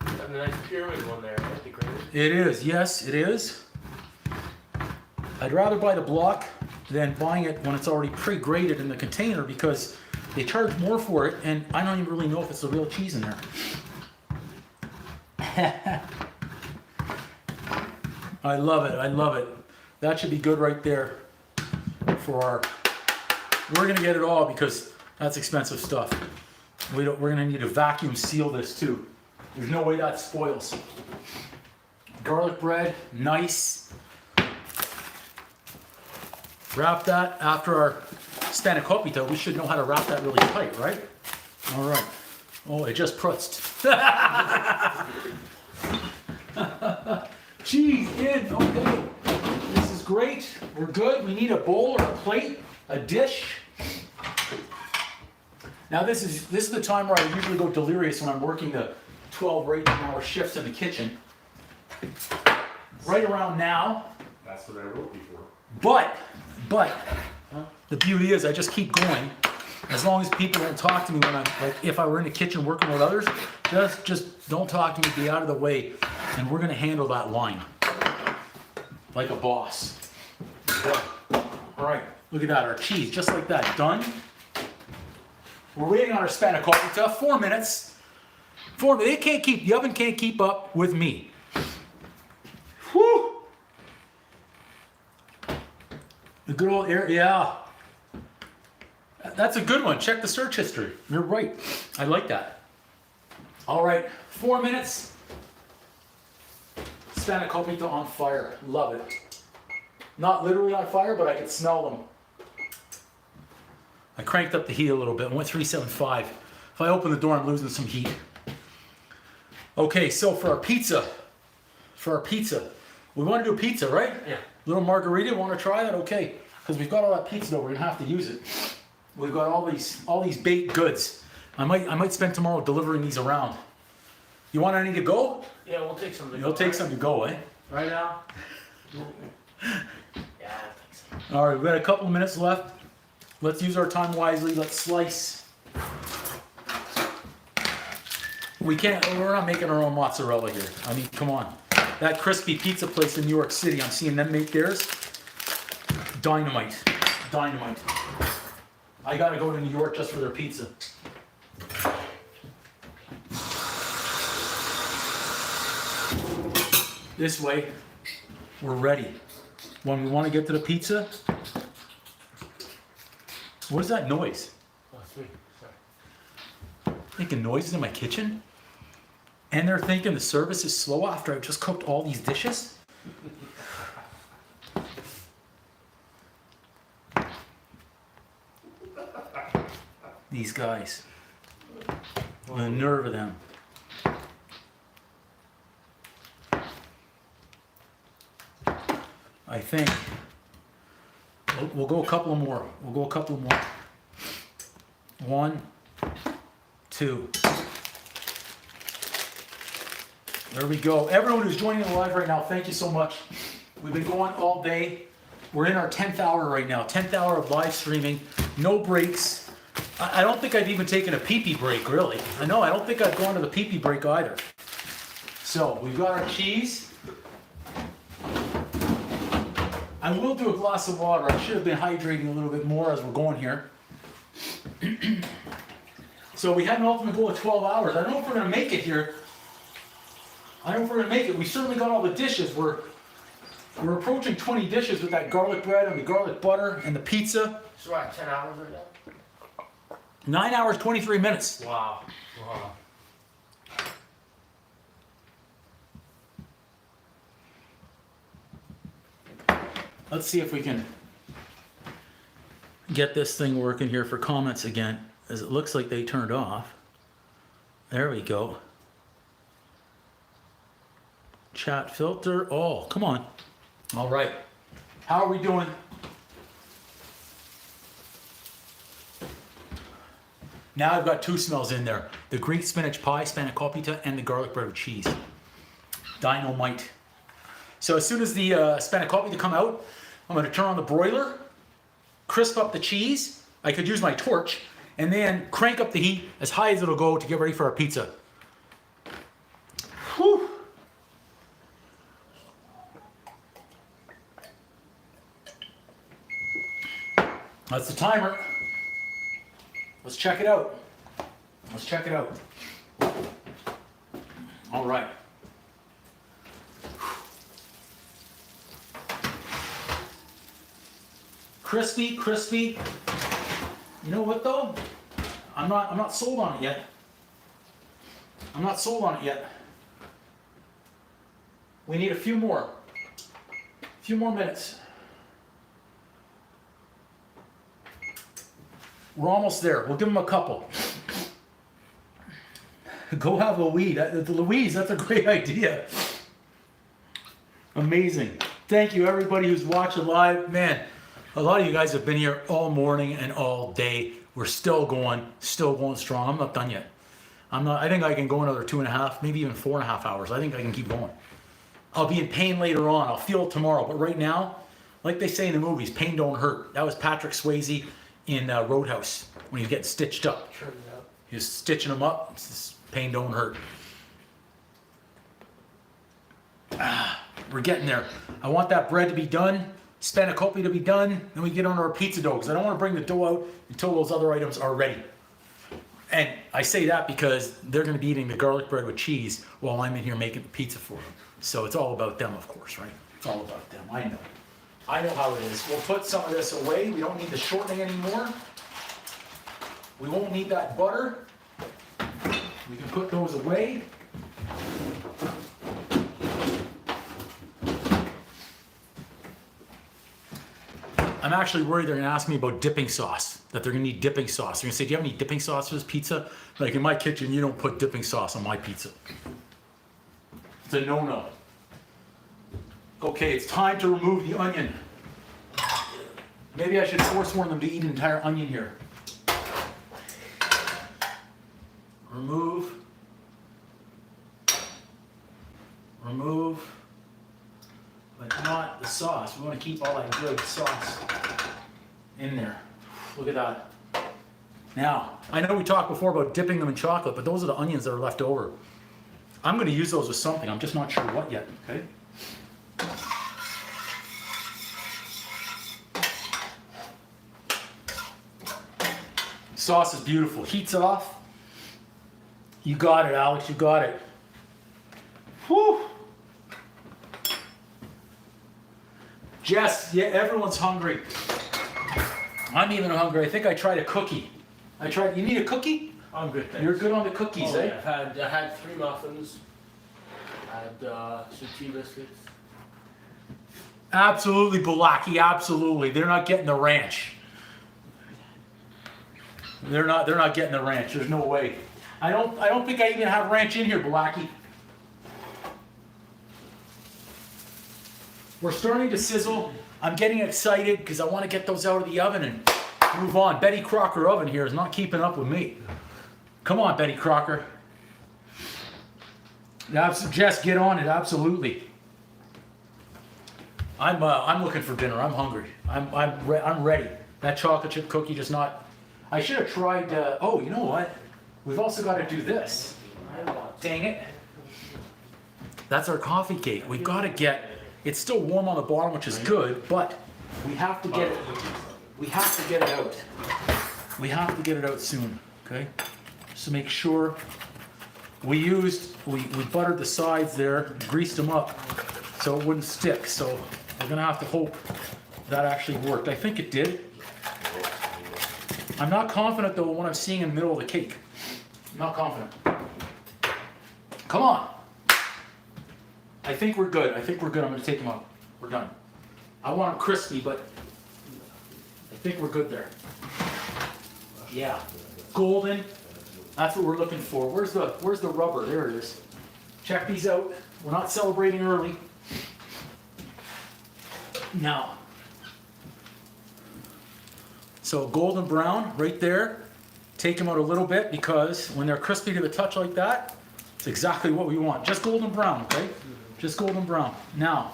And the nice pyramid one there, right? The graded. It is, yes, it is. I'd rather buy the block than buying it when it's already pre-graded in the container because they charge more for it and I don't even really know if it's the real cheese in there. I love it, I love it. That should be good right there for our... We're going to get it all because that's expensive stuff. We're going to need to vacuum seal this too. There's no way that spoils. Garlic bread, nice. Wrap that after our Spankopita. We should know how to wrap that really tight, right? All right. Oh, it just prutzed. Cheese in, okay. This is great. We're good. We need a bowl or a plate, a dish. Now this is the time where I usually go delirious when I'm working the 12 or 18-hour shifts in the kitchen. Right around now. That's what I wrote before. But the beauty is I just keep going. As long as people don't talk to me when I'm, like, if I were in the kitchen working with others, just don't talk to me, be out of the way, and we're gonna handle that line. Like a boss. All right, look at that, our cheese, just like that, done. We're waiting on our Spankopita, 4 minutes. 4 minutes, the oven can't keep up with me. Whew. The good old air, yeah. That's a good one. Check the search history. You're right. I like that. All right, 4 minutes. Spankopita on fire. Love it. Not literally on fire, but I can smell them. I cranked up the heat a little bit. Went 375. If I open the door, I'm losing some heat. Okay, so for our pizza, we want to do pizza, right? Yeah. Little Margherita, want to try that? Okay, because we've got all that pizza dough, we're gonna have to use it. We've got all these baked goods. I might spend tomorrow delivering these around. You want any to go? Yeah, we'll take some to go. You'll take some to go, eh? Right now? Yeah, I think so. All right, we've got a couple of minutes left. Let's use our time wisely. Let's slice. We're not making our own mozzarella here. I mean, come on. That crispy pizza place in New York City, I'm seeing them make theirs. Dynamite. Dynamite. I gotta go to New York just for their pizza. This way, we're ready. When we want to get to the pizza, what is that noise? Oh, sweet. Sorry. Making noises in my kitchen? And they're thinking the service is slow after I've just cooked all these dishes? These guys. The nerve of them. I think we'll go a couple more. We'll go a couple more. 1, 2. There we go. Everyone who's joining the live right now, thank you so much. We've been going all day. We're in our 10th hour right now. 10th hour of live streaming. No breaks. I don't think I've even taken a pee-pee break, really. I don't think I've gone to the pee-pee break either. So, we've got our cheese. I will do a glass of water. I should have been hydrating a little bit more as we're going here. So we had an ultimate goal of 12 hours. I don't know if we're going to make it here. I don't know if we're going to make it. We certainly got all the dishes. We're approaching 20 dishes with that garlic bread and the garlic butter and the pizza. So what, 10 hours right now? 9 hours, 23 minutes. Wow. Wow. Let's see if we can get this thing working here for comments again, as it looks like they turned off. There we go. Chat filter. Oh, come on. All right. How are we doing? Now I've got 2 smells in there. The Greek spinach pie, Spankopita, and the garlic bread with cheese. Dynamite. So as soon as the Spankopita come out, I'm going to turn on the broiler, crisp up the cheese. I could use my torch, and then crank up the heat as high as it'll go to get ready for our pizza. Whew. That's the timer. Let's check it out. Let's check it out. All right. Crispy, crispy. You know what though? I'm not sold on it yet. I'm not sold on it yet. We need a few more minutes. We're almost there. We'll give them a couple. Go have a weed. Louise, that's a great idea. Amazing. Thank you everybody who's watching live. Man, a lot of you guys have been here all morning and all day. We're still going strong. I'm not done yet. I think I can go another 2.5, maybe even 4.5 hours. I think I can keep going. I'll be in pain later on. I'll feel it tomorrow. But right now, like they say in the movies, pain don't hurt. That was Patrick Swayze in Roadhouse when he was getting stitched up. He was stitching them up. Pain don't hurt. We're getting there. I want that bread to be done. Spankopita to be done. Then we get on our pizza dough because I don't want to bring the dough out until those other items are ready. And I say that because they're going to be eating the garlic bread with cheese while I'm in here making the pizza for them. So it's all about them, of course, right? It's all about them. I know. I know how it is. We'll put some of this away. We don't need the shortening anymore. We won't need that butter. We can put those away. I'm actually worried they're gonna ask me about dipping sauce, that they're gonna need dipping sauce. They're gonna say, do you have any dipping sauce for this pizza? Like in my kitchen, you don't put dipping sauce on my pizza. It's a no-no. Okay, it's time to remove the onion. Maybe I should force warn them to eat an entire onion here. Remove. Remove. But not the sauce. We want to keep all that good sauce in there. Look at that. Now, I know we talked before about dipping them in chocolate, but those are the onions that are left over. I'm going to use those with something. I'm just not sure what yet, okay? Sauce is beautiful. Heat's off. You got it, Alex. You got it. Whew. Jess, yeah, everyone's hungry. I'm even hungry. I think I tried a cookie. You need a cookie? I'm good, thanks. You're good on the cookies, Oh, eh? yeah. I had 3 muffins. I had some tea biscuits. Absolutely, Balaki, absolutely. They're not getting the ranch. They're not getting the ranch. There's no way. I don't think I even have ranch in here, Balaki. We're starting to sizzle. I'm getting excited because I want to get those out of the oven and move on. Betty Crocker oven here is not keeping up with me. Come on, Betty Crocker. Jess, get on it, absolutely. I'm looking for dinner. I'm hungry. I'm ready. That chocolate chip cookie just not. I should have tried. Oh, you know what? We've also got to do this. Dang it. That's our coffee cake. We've got to get. It's still warm on the bottom, which is good, but we have to get it. We have to get it out. We have to get it out soon. Okay. So make sure. We buttered the sides there, greased them up, so it wouldn't stick. So we're gonna have to hope that actually worked. I think it did. I'm not confident though what I'm seeing in the middle of the cake. I'm not confident. Come on. I think we're good. I'm gonna take them out. We're done. I want them crispy, but I think we're good there. Yeah. Golden. That's what we're looking for. Where's the rubber? There it is. Check these out. We're not celebrating early. Now. So golden brown right there. Take them out a little bit because when they're crispy to the touch like that, it's exactly what we want. Just golden brown, okay? Just golden brown. Now,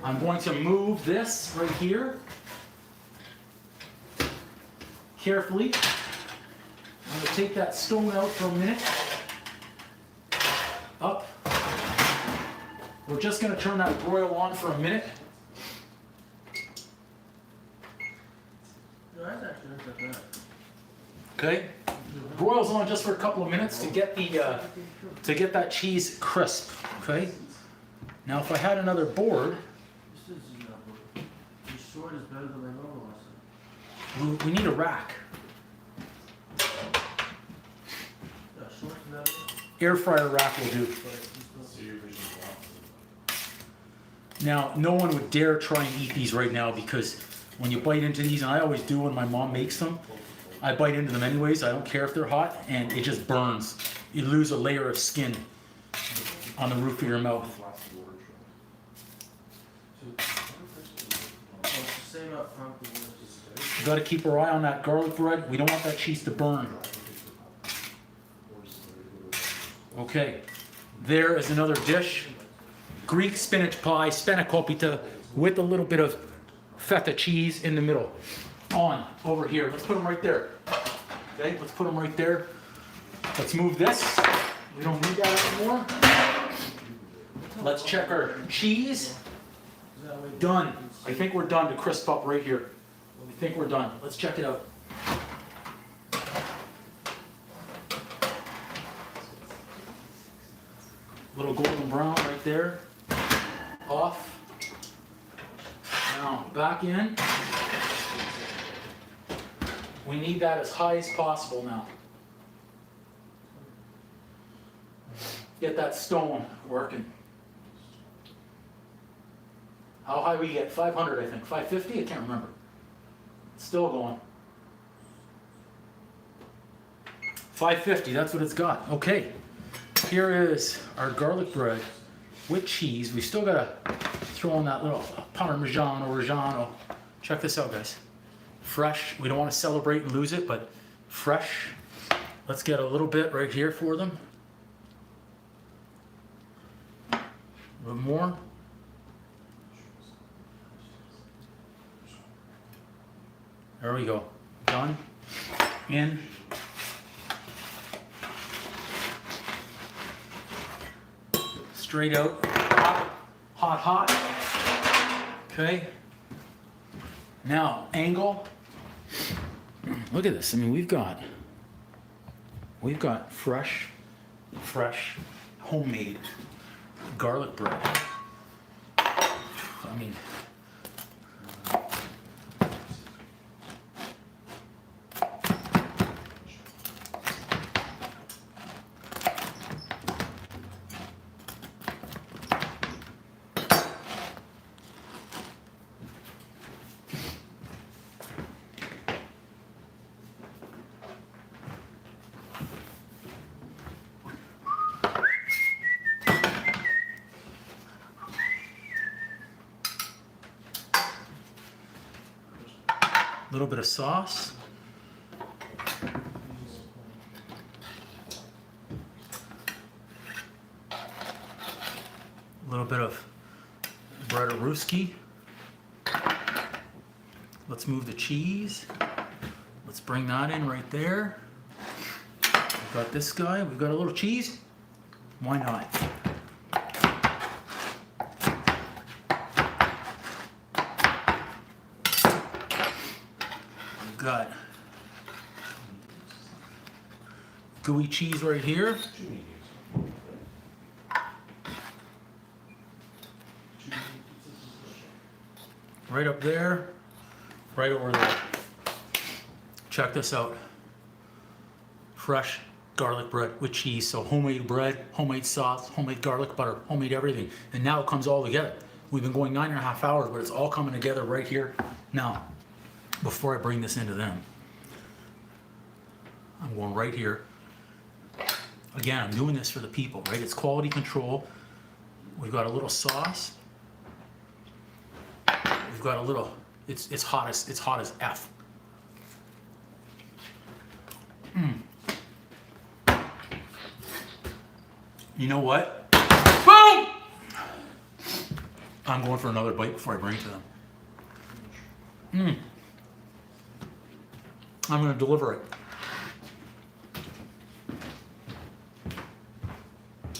I'm going to move this right here. Carefully. I'm going to take that stone out for a minute. Up. We're just going to turn that broil on for a minute. Okay. Broil's on just for a couple of minutes to get that cheese crisp. Okay. Now, if I had another board, we need a rack. Air fryer rack will do. Now, no one would dare try and eat these right now because when you bite into these, and I always do when my mom makes them, I bite into them anyways. I don't care if they're hot, and it just burns. You lose a layer of skin on the roof of your mouth. You got to keep our eye on that garlic bread. We don't want that cheese to burn. Okay, there is another dish. Greek spinach pie, Spankopita, with a little bit of feta cheese in the middle. On, over here. Let's put them right there. Okay, let's put them right there. Let's move this. We don't need that anymore. Let's check our cheese. Done. I think we're done to crisp up right here. I think we're done. Let's check it out. Little golden brown right there. Off. Now back in. We need that as high as possible now. Get that stone working. How high we get? 500, I think. 550? I can't remember. It's still going. 550, that's what it's got. Okay. Here is our garlic bread with cheese. We still gotta throw in that little Parmesan or Reggiano. Check this out, guys. Fresh. We don't want to celebrate and lose it, but fresh. Let's get a little bit right here for them. A little more. There we go. Done. In. Straight out. Hot, hot, hot. Okay. Now, angle. Look at this. I mean, we've got fresh, homemade garlic bread. I mean, a little bit of sauce. A little bit of bread-a-rooski. Let's move the cheese. Let's bring that in right there. We've got this guy. We've got a little cheese. Why not? Got gooey cheese right here. Right up there. Right over there. Check this out. Fresh garlic bread with cheese. So homemade bread, homemade sauce, homemade garlic butter, homemade everything. And now it comes all together. We've been going 9.5 hours, but it's all coming together right here now. Before I bring this into them, I'm going right here. Again, I'm doing this for the people, right? It's quality control. We've got a little sauce. We've got a little. It's hot as F. You know what? Boom! I'm going for another bite before I bring it to them. I'm going to deliver it.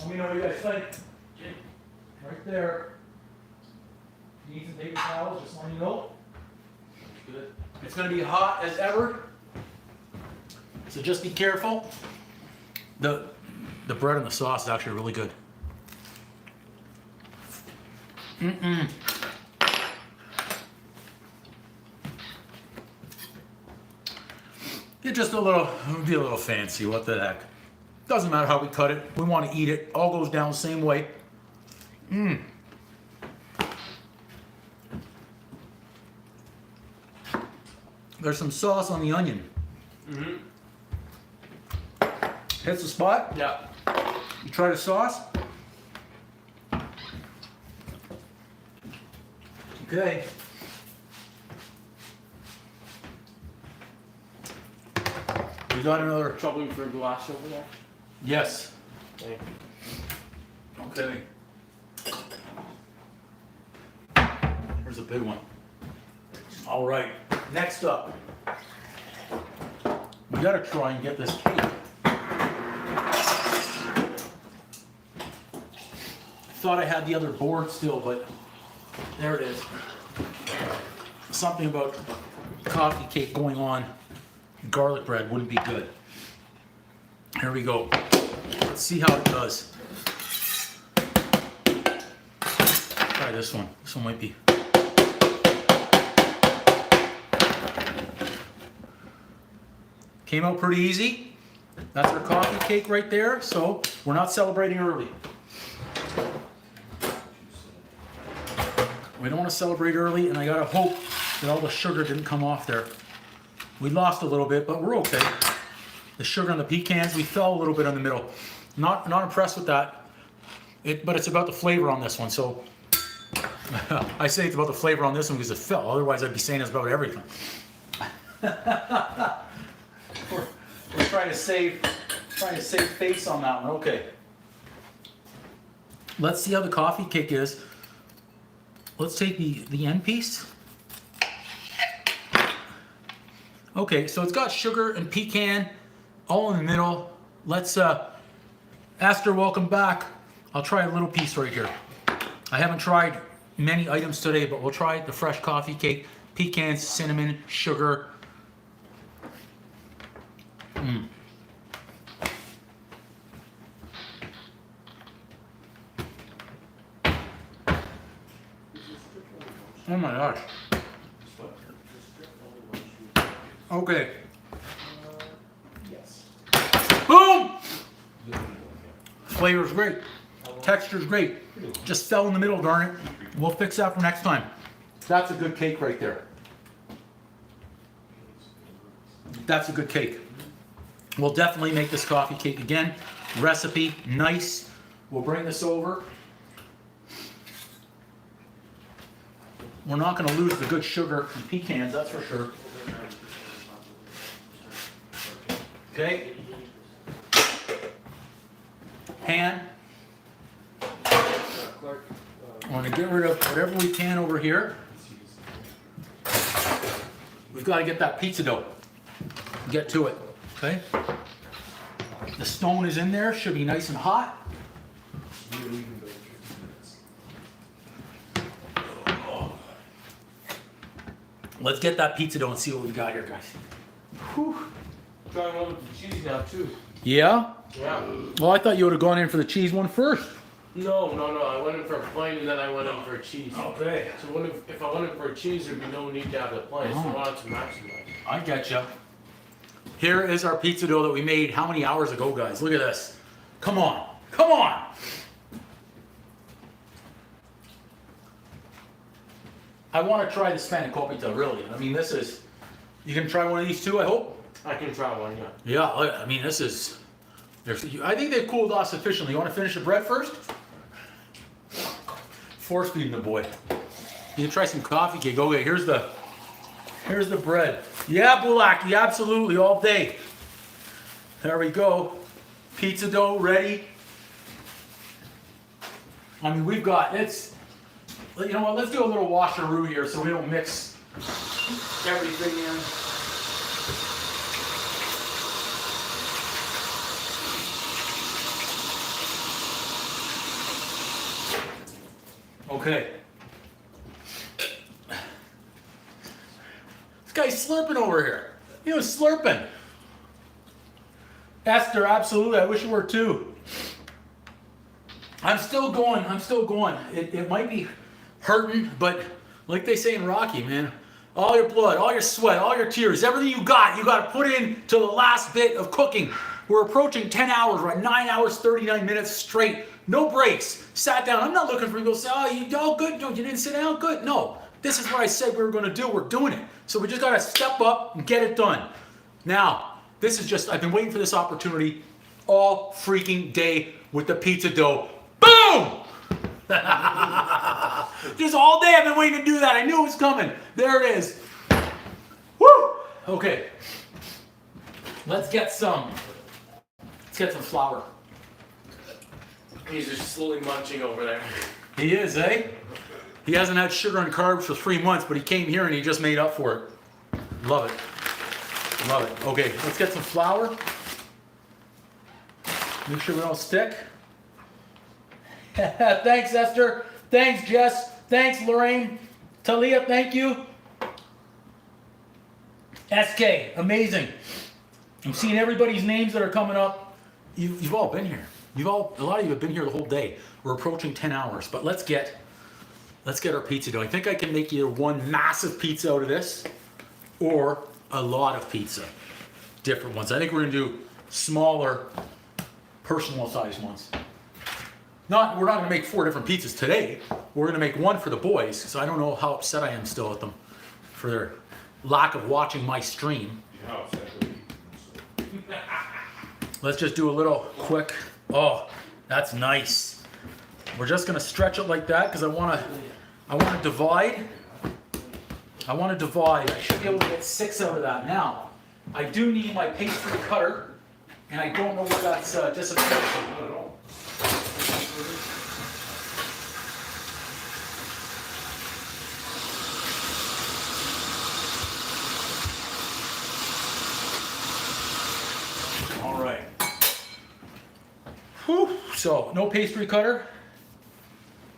Let me know what you guys think. Right there. If you need some paper towels, just let me know. Good. It's going to be hot as ever. So just be careful. The bread and the sauce is actually really good. It's just be a little fancy, what the heck. Doesn't matter how we cut it, we want to eat it, all goes down the same way. There's some sauce on the onion. Hits the spot? Yeah. You try the sauce? Okay. We got another. Troubling for a glass over there. Yes. Okay. Okay. Here's a big one. All right. Next up, we got to try and get this cake. Thought I had the other board still, but there it is. Something about coffee cake going on garlic bread wouldn't be good. Here we go. Let's see how it does. Try this one. This one might be. Came out pretty easy. That's our coffee cake right there. So we're not celebrating early. We don't want to celebrate early, and I gotta hope that all the sugar didn't come off there. We lost a little bit, but we're okay. The sugar on the pecans, we fell a little bit in the middle. Not impressed with that. But it's about the flavor on this one. So I say it's about the flavor on this one because it fell. Otherwise, I'd be saying it's about everything. We're trying to save face on that one. Okay. Let's see how the coffee cake is. Let's take the end piece. Okay, so it's got sugar and pecan all in the middle. Let's, Esther, welcome back. I'll try a little piece right here. I haven't tried many items today, but we'll try the fresh coffee cake. Pecans, cinnamon, sugar. Oh my gosh. Okay. Boom! Flavor's great. Texture's great. Just fell in the middle, darn it. We'll fix that for next time. That's a good cake right there. That's a good cake. We'll definitely make this coffee cake again. Recipe, nice. We'll bring this over. We're not going to lose the good sugar and pecans, that's for sure. Okay. Pan. I want to get rid of whatever we can over here. We've got to get that pizza dough. Get to it. Okay. The stone is in there. Should be nice and hot. Let's get that pizza dough and see what we got here, guys. Whew. Trying one with the cheese now too. Yeah? Yeah. Well, I thought you would have gone in for the cheese one first. No. I went in for a plain and then I went in for a cheese. Okay. So if I went in for a cheese, there'd be no need to have the plain. So I wanted to maximize. I getcha. Here is our pizza dough that we made how many hours ago, guys? Look at this. Come on. Come on. I want to try the Spankopita, really. I mean, this is... You can try one of these too, I hope? I can try one, yeah. Yeah, I mean, this is... I think they've cooled off sufficiently. You want to finish the bread first? Force feeding the boy. You can try some coffee cake. Okay, here's the bread. Yeah, Bulaki, absolutely, all day. There we go. Pizza dough ready. I mean, we've got, you know what, let's do a little washeroo here so we don't mix everything in. Okay. This guy's slurping over here. He was slurping. Esther, absolutely. I wish you were too. I'm still going. It might be hurting, but like they say in Rocky, man, all your blood, all your sweat, all your tears, everything you got to put in to the last bit of cooking. We're approaching 10 hours, right? 9 hours, 39 minutes straight. No breaks. Sat down. I'm not looking for people to say, oh, you all good? No, you didn't sit down? Good. No. This is what I said we were going to do. We're doing it. So we just got to step up and get it done. Now, this is just, I've been waiting for this opportunity all freaking day with the pizza dough. Boom! Just all day I've been waiting to do that. I knew it was coming. There it is. Woo! Okay. Let's get some flour. He's just slowly munching over there. He is, eh? He hasn't had sugar and carbs for 3 months, but he came here and he just made up for it. Love it. Love it. Okay, let's get some flour. Make sure we don't stick. Thanks, Esther. Thanks, Jess. Thanks, Lorraine. Talia, thank you. SK, amazing. I'm seeing everybody's names that are coming up. You've all been here. A lot of you have been here the whole day. We're approaching 10 hours, but let's get our pizza dough. I think I can make either one massive pizza out of this or a lot of pizza. Different ones. I think we're gonna do smaller, personal sized ones. We're not gonna make 4 different pizzas today. We're gonna make one for the boys, so I don't know how upset I am still at them for their lack of watching my stream. Let's just do a little quick. Oh, that's nice. We're just gonna stretch it like that because I wanna divide. I should be able to get 6 out of that. Now, I do need my pastry cutter, and I don't know where that's disappeared. So no pastry cutter.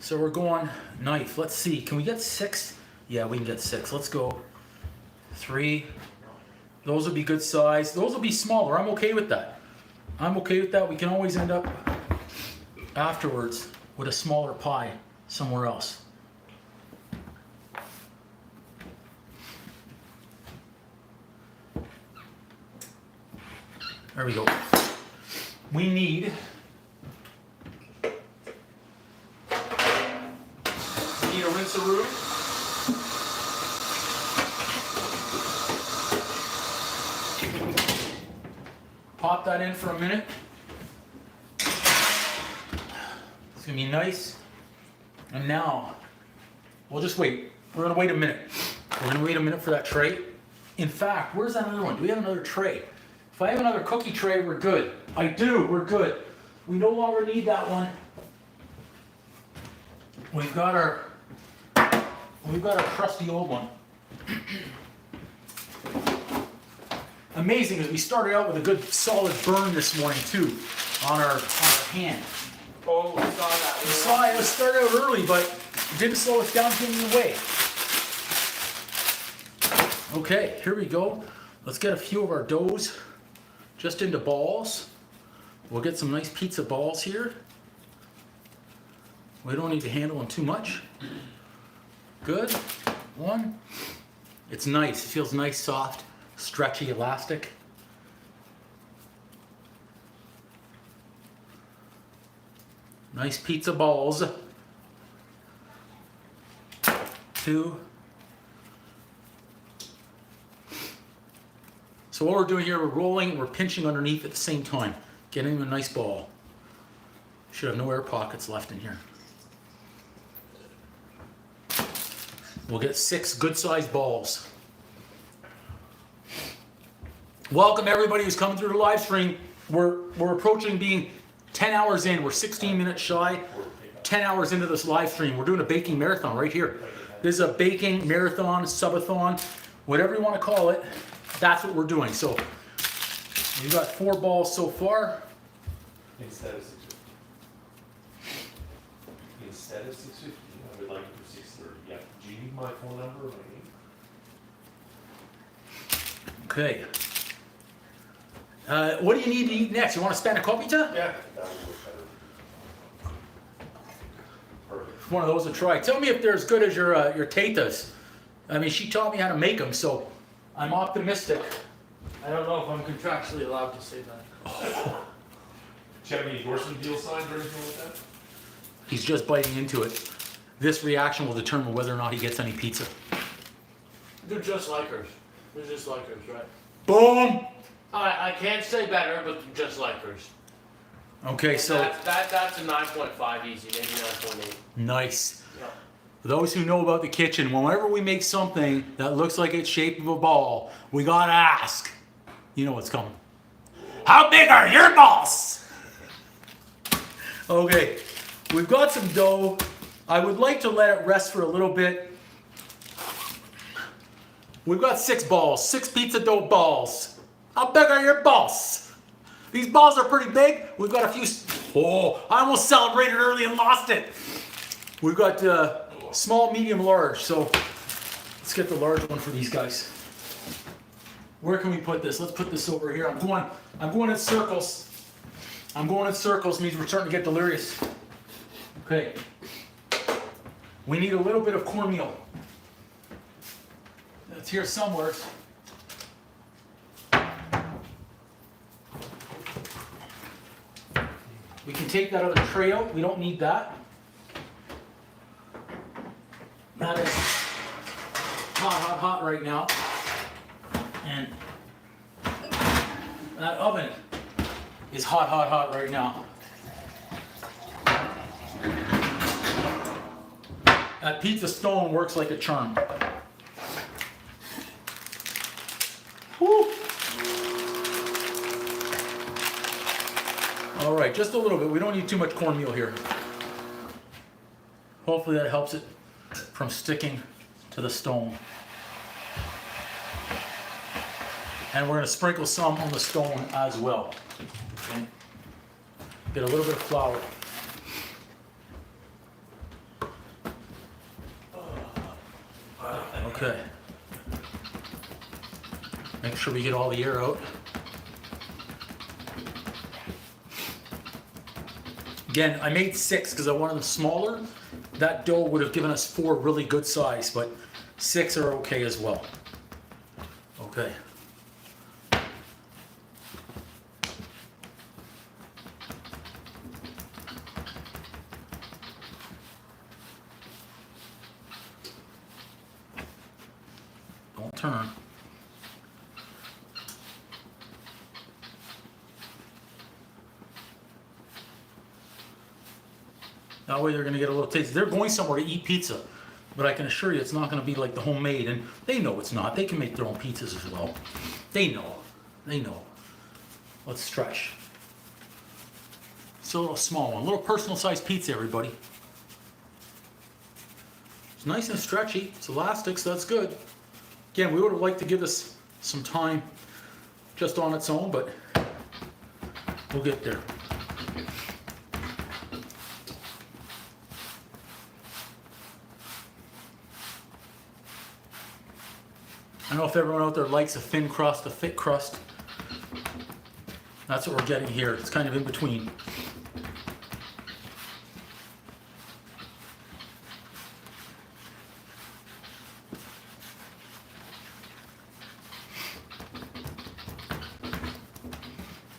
So we're going knife. Let's see, can we get 6? Yeah, we can get 6. Let's go 3. Those will be good size. Those will be smaller. I'm okay with that. I'm okay with that. We can always end up afterwards with a smaller pie somewhere else. There we go. We need a rinse-a-roo. Pop that in for a minute. It's gonna be nice. And now, we'll just wait. We're gonna wait a minute. We're gonna wait a minute for that tray. In fact, where's that other one? Do we have another tray? If I have another cookie tray, we're good. I do, we're good. We no longer need that one. We've got our crusty old one. Amazing, as we started out with a good solid burn this morning too, on our hand. Oh, we saw that. You saw it started out early, but it didn't slow us down getting away. Okay, here we go. Let's get a few of our doughs just into balls. We'll get some nice pizza balls here. We don't need to handle them too much. Good. 1. It's nice. It feels nice, soft, stretchy, elastic. Nice pizza balls. 2. So what we're doing here, we're rolling and we're pinching underneath at the same time, getting a nice ball. Should have no air pockets left in here. We'll get 6 good-sized balls. Welcome everybody who's coming through the live stream. We're approaching being 10 hours in. We're 16 minutes shy. 10 hours into this live stream. We're doing a baking marathon right here. This is a baking marathon, subathon, whatever you want to call it. That's what we're doing. So we've got 4 balls so far. Instead of 650. Instead of 650, I would like it for 630. Yeah. Do you need my phone number or my name? Okay. What do you need to eat next? You want a Spankopita? Yeah. That would work better. Perfect. One of those to try. Tell me if they're as good as your tatas. I mean, she taught me how to make them, so I'm optimistic. I don't know if I'm contractually allowed to say that. Do you have any endorsement deal signed or anything like that? He's just biting into it. This reaction will determine whether or not he gets any pizza. They're just like hers. They're just like hers, right? Boom! I can't say better, but they're just like hers. Okay, so That's a 9.5 easy, maybe 9.8. nice. Yeah. For those who know about the kitchen, whenever we make something that looks like it's shaped of a ball, we gotta ask. You know what's coming. How big are your balls? Okay, we've got some dough. I would like to let it rest for a little bit. We've got 6 balls, 6 pizza dough balls. How big are your balls? These balls are pretty big. We've got a few. Oh, I almost celebrated early and lost it. We've got small, medium, large. So let's get the large one for these guys. Where can we put this? Let's put this over here. I'm going in circles. I'm going in circles means we're starting to get delirious. Okay. We need a little bit of cornmeal. It's here somewhere. We can take that other tray out. We don't need that. That is hot, hot, hot right now. And that oven is hot, hot, hot right now. That pizza stone works like a charm. Woo. All right, just a little bit. We don't need too much cornmeal here. Hopefully that helps it from sticking to the stone. And we're going to sprinkle some on the stone as well. Okay. Get a little bit of flour. Okay. Make sure we get all the air out. Again, I made 6 because I wanted them smaller. That dough would have given us 4 really good size, but 6 are okay as well. Okay. Don't turn. That way they're going to get a little taste. They're going somewhere to eat pizza, but I can assure you it's not going to be like the homemade, and they know it's not. They can make their own pizzas as well. They know. They know. Let's stretch. It's a little small one. A little personal sized pizza, everybody. It's nice and stretchy. It's elastic, so that's good. Again, we would have liked to give this some time just on its own, but we'll get there. I don't know if everyone out there likes a thin crust, a thick crust. That's what we're getting here. It's kind of in between.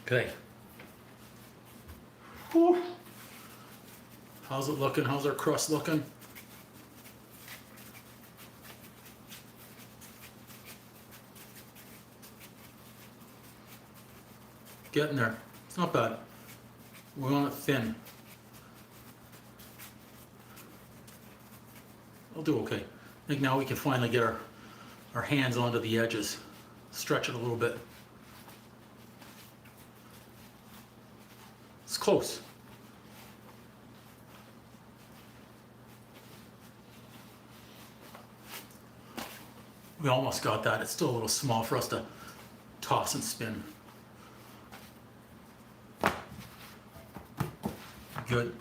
Okay. Whew. How's it looking? How's our crust looking? Getting there. It's not bad. We're on it thin. I'll do okay. I think now we can finally get our hands onto the edges. Stretch it a little bit. It's close. We almost got that. It's still a little small for us to toss and spin. Good.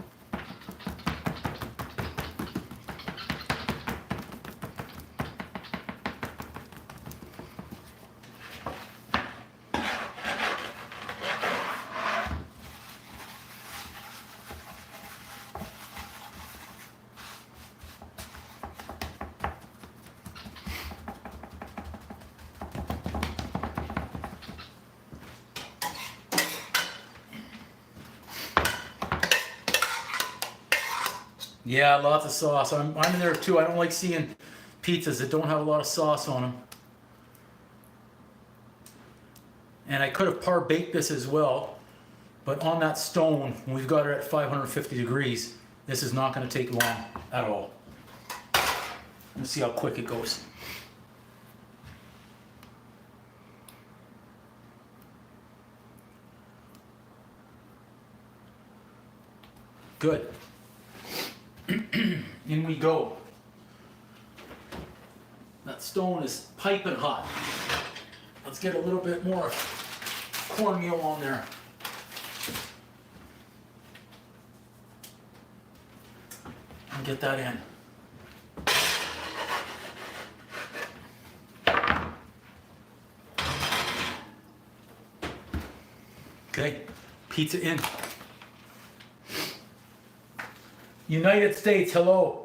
Yeah, lots of sauce. I'm in there too. I don't like seeing pizzas that don't have a lot of sauce on them. And I could have par-baked this as well, but on that stone, we've got it at 550 degrees. This is not going to take long at all. Let's see how quick it goes. Good. In we go. That stone is piping hot. Let's get a little bit more cornmeal on there. And get that in. Okay, pizza in. United States, hello.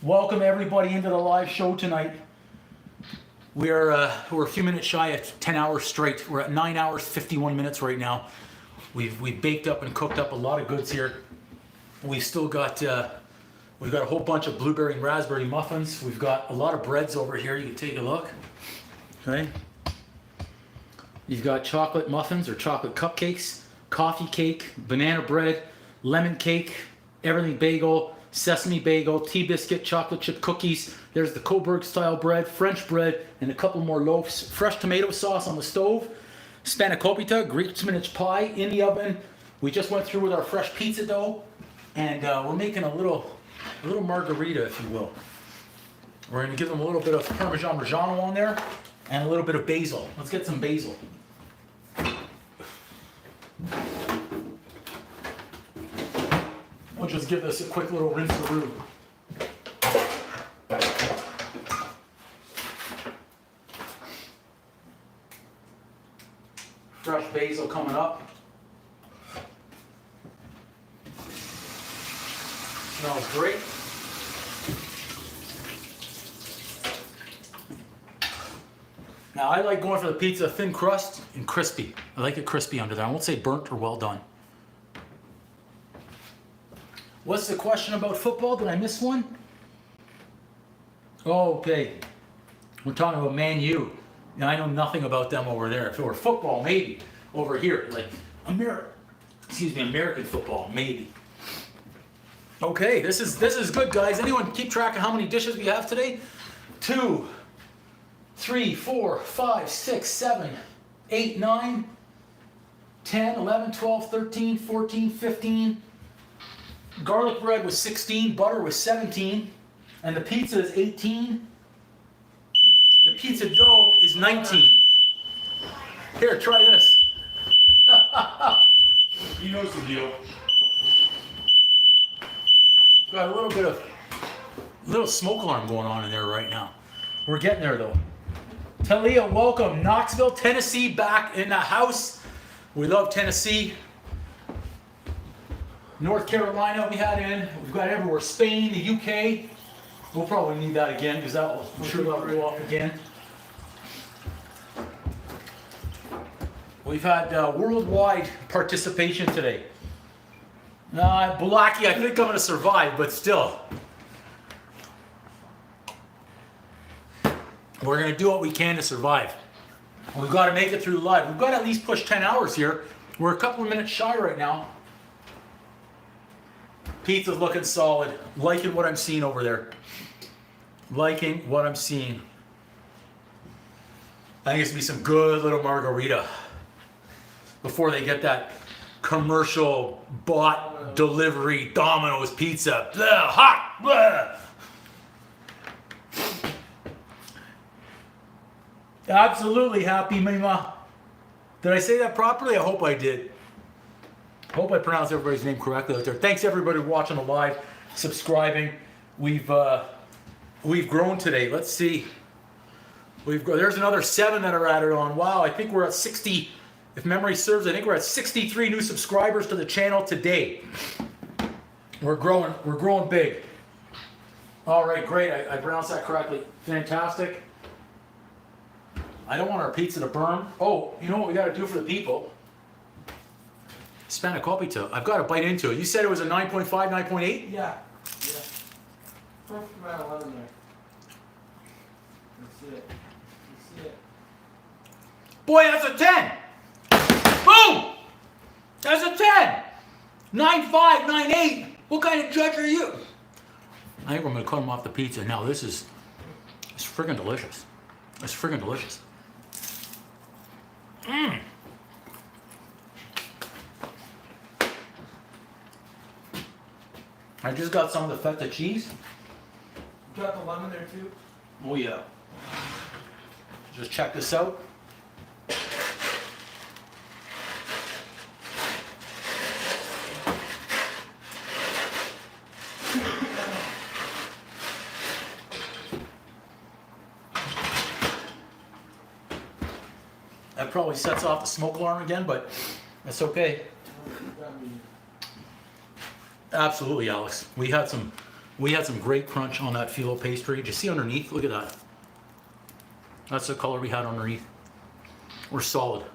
Welcome everybody into the live show tonight. We're a few minutes shy of 10 hours straight. We're at 9 hours 51 minutes right now. We've baked up and cooked up a lot of goods here. We've still got we've got a whole bunch of blueberry and raspberry muffins. We've got a lot of breads over here. You can take a look. Okay. You've got chocolate muffins or chocolate cupcakes, coffee cake, banana bread, lemon cake, everything bagel, sesame bagel, tea biscuit, chocolate chip cookies. There's the Coburg style bread, French bread, and a couple more loaves. Fresh tomato sauce on the stove. Spankopita, Greek spinach pie in the oven. We just went through with our fresh pizza dough, and we're making a little margherita, if you will. We're going to give them a little bit of Parmesan Reggiano on there, and a little bit of basil. Let's get some basil. We'll just give this a quick little rinse-a-roo. Fresh basil coming up. Smells great. Now I like going for the pizza thin crust and crispy. I like it crispy under there. I won't say burnt or well done. What's the question about football? Did I miss one? Oh, okay. We're talking about Man U. Now I know nothing about them over there. If it were football, maybe. Over here, like American football, maybe. Okay, this is good, guys. Anyone keep track of how many dishes we have today? 2, 3, 4, 5, 6, 7, 8, 9, 10, 11, 12, 13, 14, 15. Garlic bread was 16, butter was 17, and the pizza is 18. The pizza dough is 19. Here, try this. He knows the deal. Got a little smoke alarm going on in there right now. We're getting there though. Talia, welcome. Knoxville, Tennessee, back in the house. We love Tennessee. North Carolina we had in. We've got everywhere. Spain, the UK. We'll probably need that again because that will sure go off again. We've had worldwide participation today. Blackie, I think I'm going to survive, but still. We're going to do what we can to survive. We've got to make it through live. We've got to at least push 10 hours here. We're a couple of minutes shy right now. Pizza's looking solid. Liking what I'm seeing over there. Liking what I'm seeing. I think it's going to be some good little Margherita. Before they get that commercial bought delivery Domino's pizza. Blah, hot, blah. Absolutely happy, Mima. Did I say that properly? I hope I did. Hope I pronounced everybody's name correctly out there. Thanks everybody watching the live, subscribing. We've grown today. Let's see. There's another 7 that are added on. Wow, I think we're at 60. If memory serves, I think we're at 63 new subscribers to the channel today. We're growing big. All right, great. I pronounced that correctly. Fantastic. I don't want our pizza to burn. Oh, you know what we got to do for the people? Spankopita. I've got to bite into it. You said it was a 9.5, 9.8? Yeah. Perfect amount of lemon there. That's it. Boy, that's a 10! Boom! That's a 10! 9.5, 9.8. What kind of judge are you? I think we're going to cut them off the pizza. Now this is friggin' delicious. It's friggin' delicious. Mmm. I just got some of the feta cheese. You got the lemon there too? Oh yeah. Just check this out. That probably sets off the smoke alarm again, but that's okay. Absolutely, Alex. We had some great crunch on that phyllo pastry. Did you see underneath? Look at that. That's the color we had underneath. We're solid.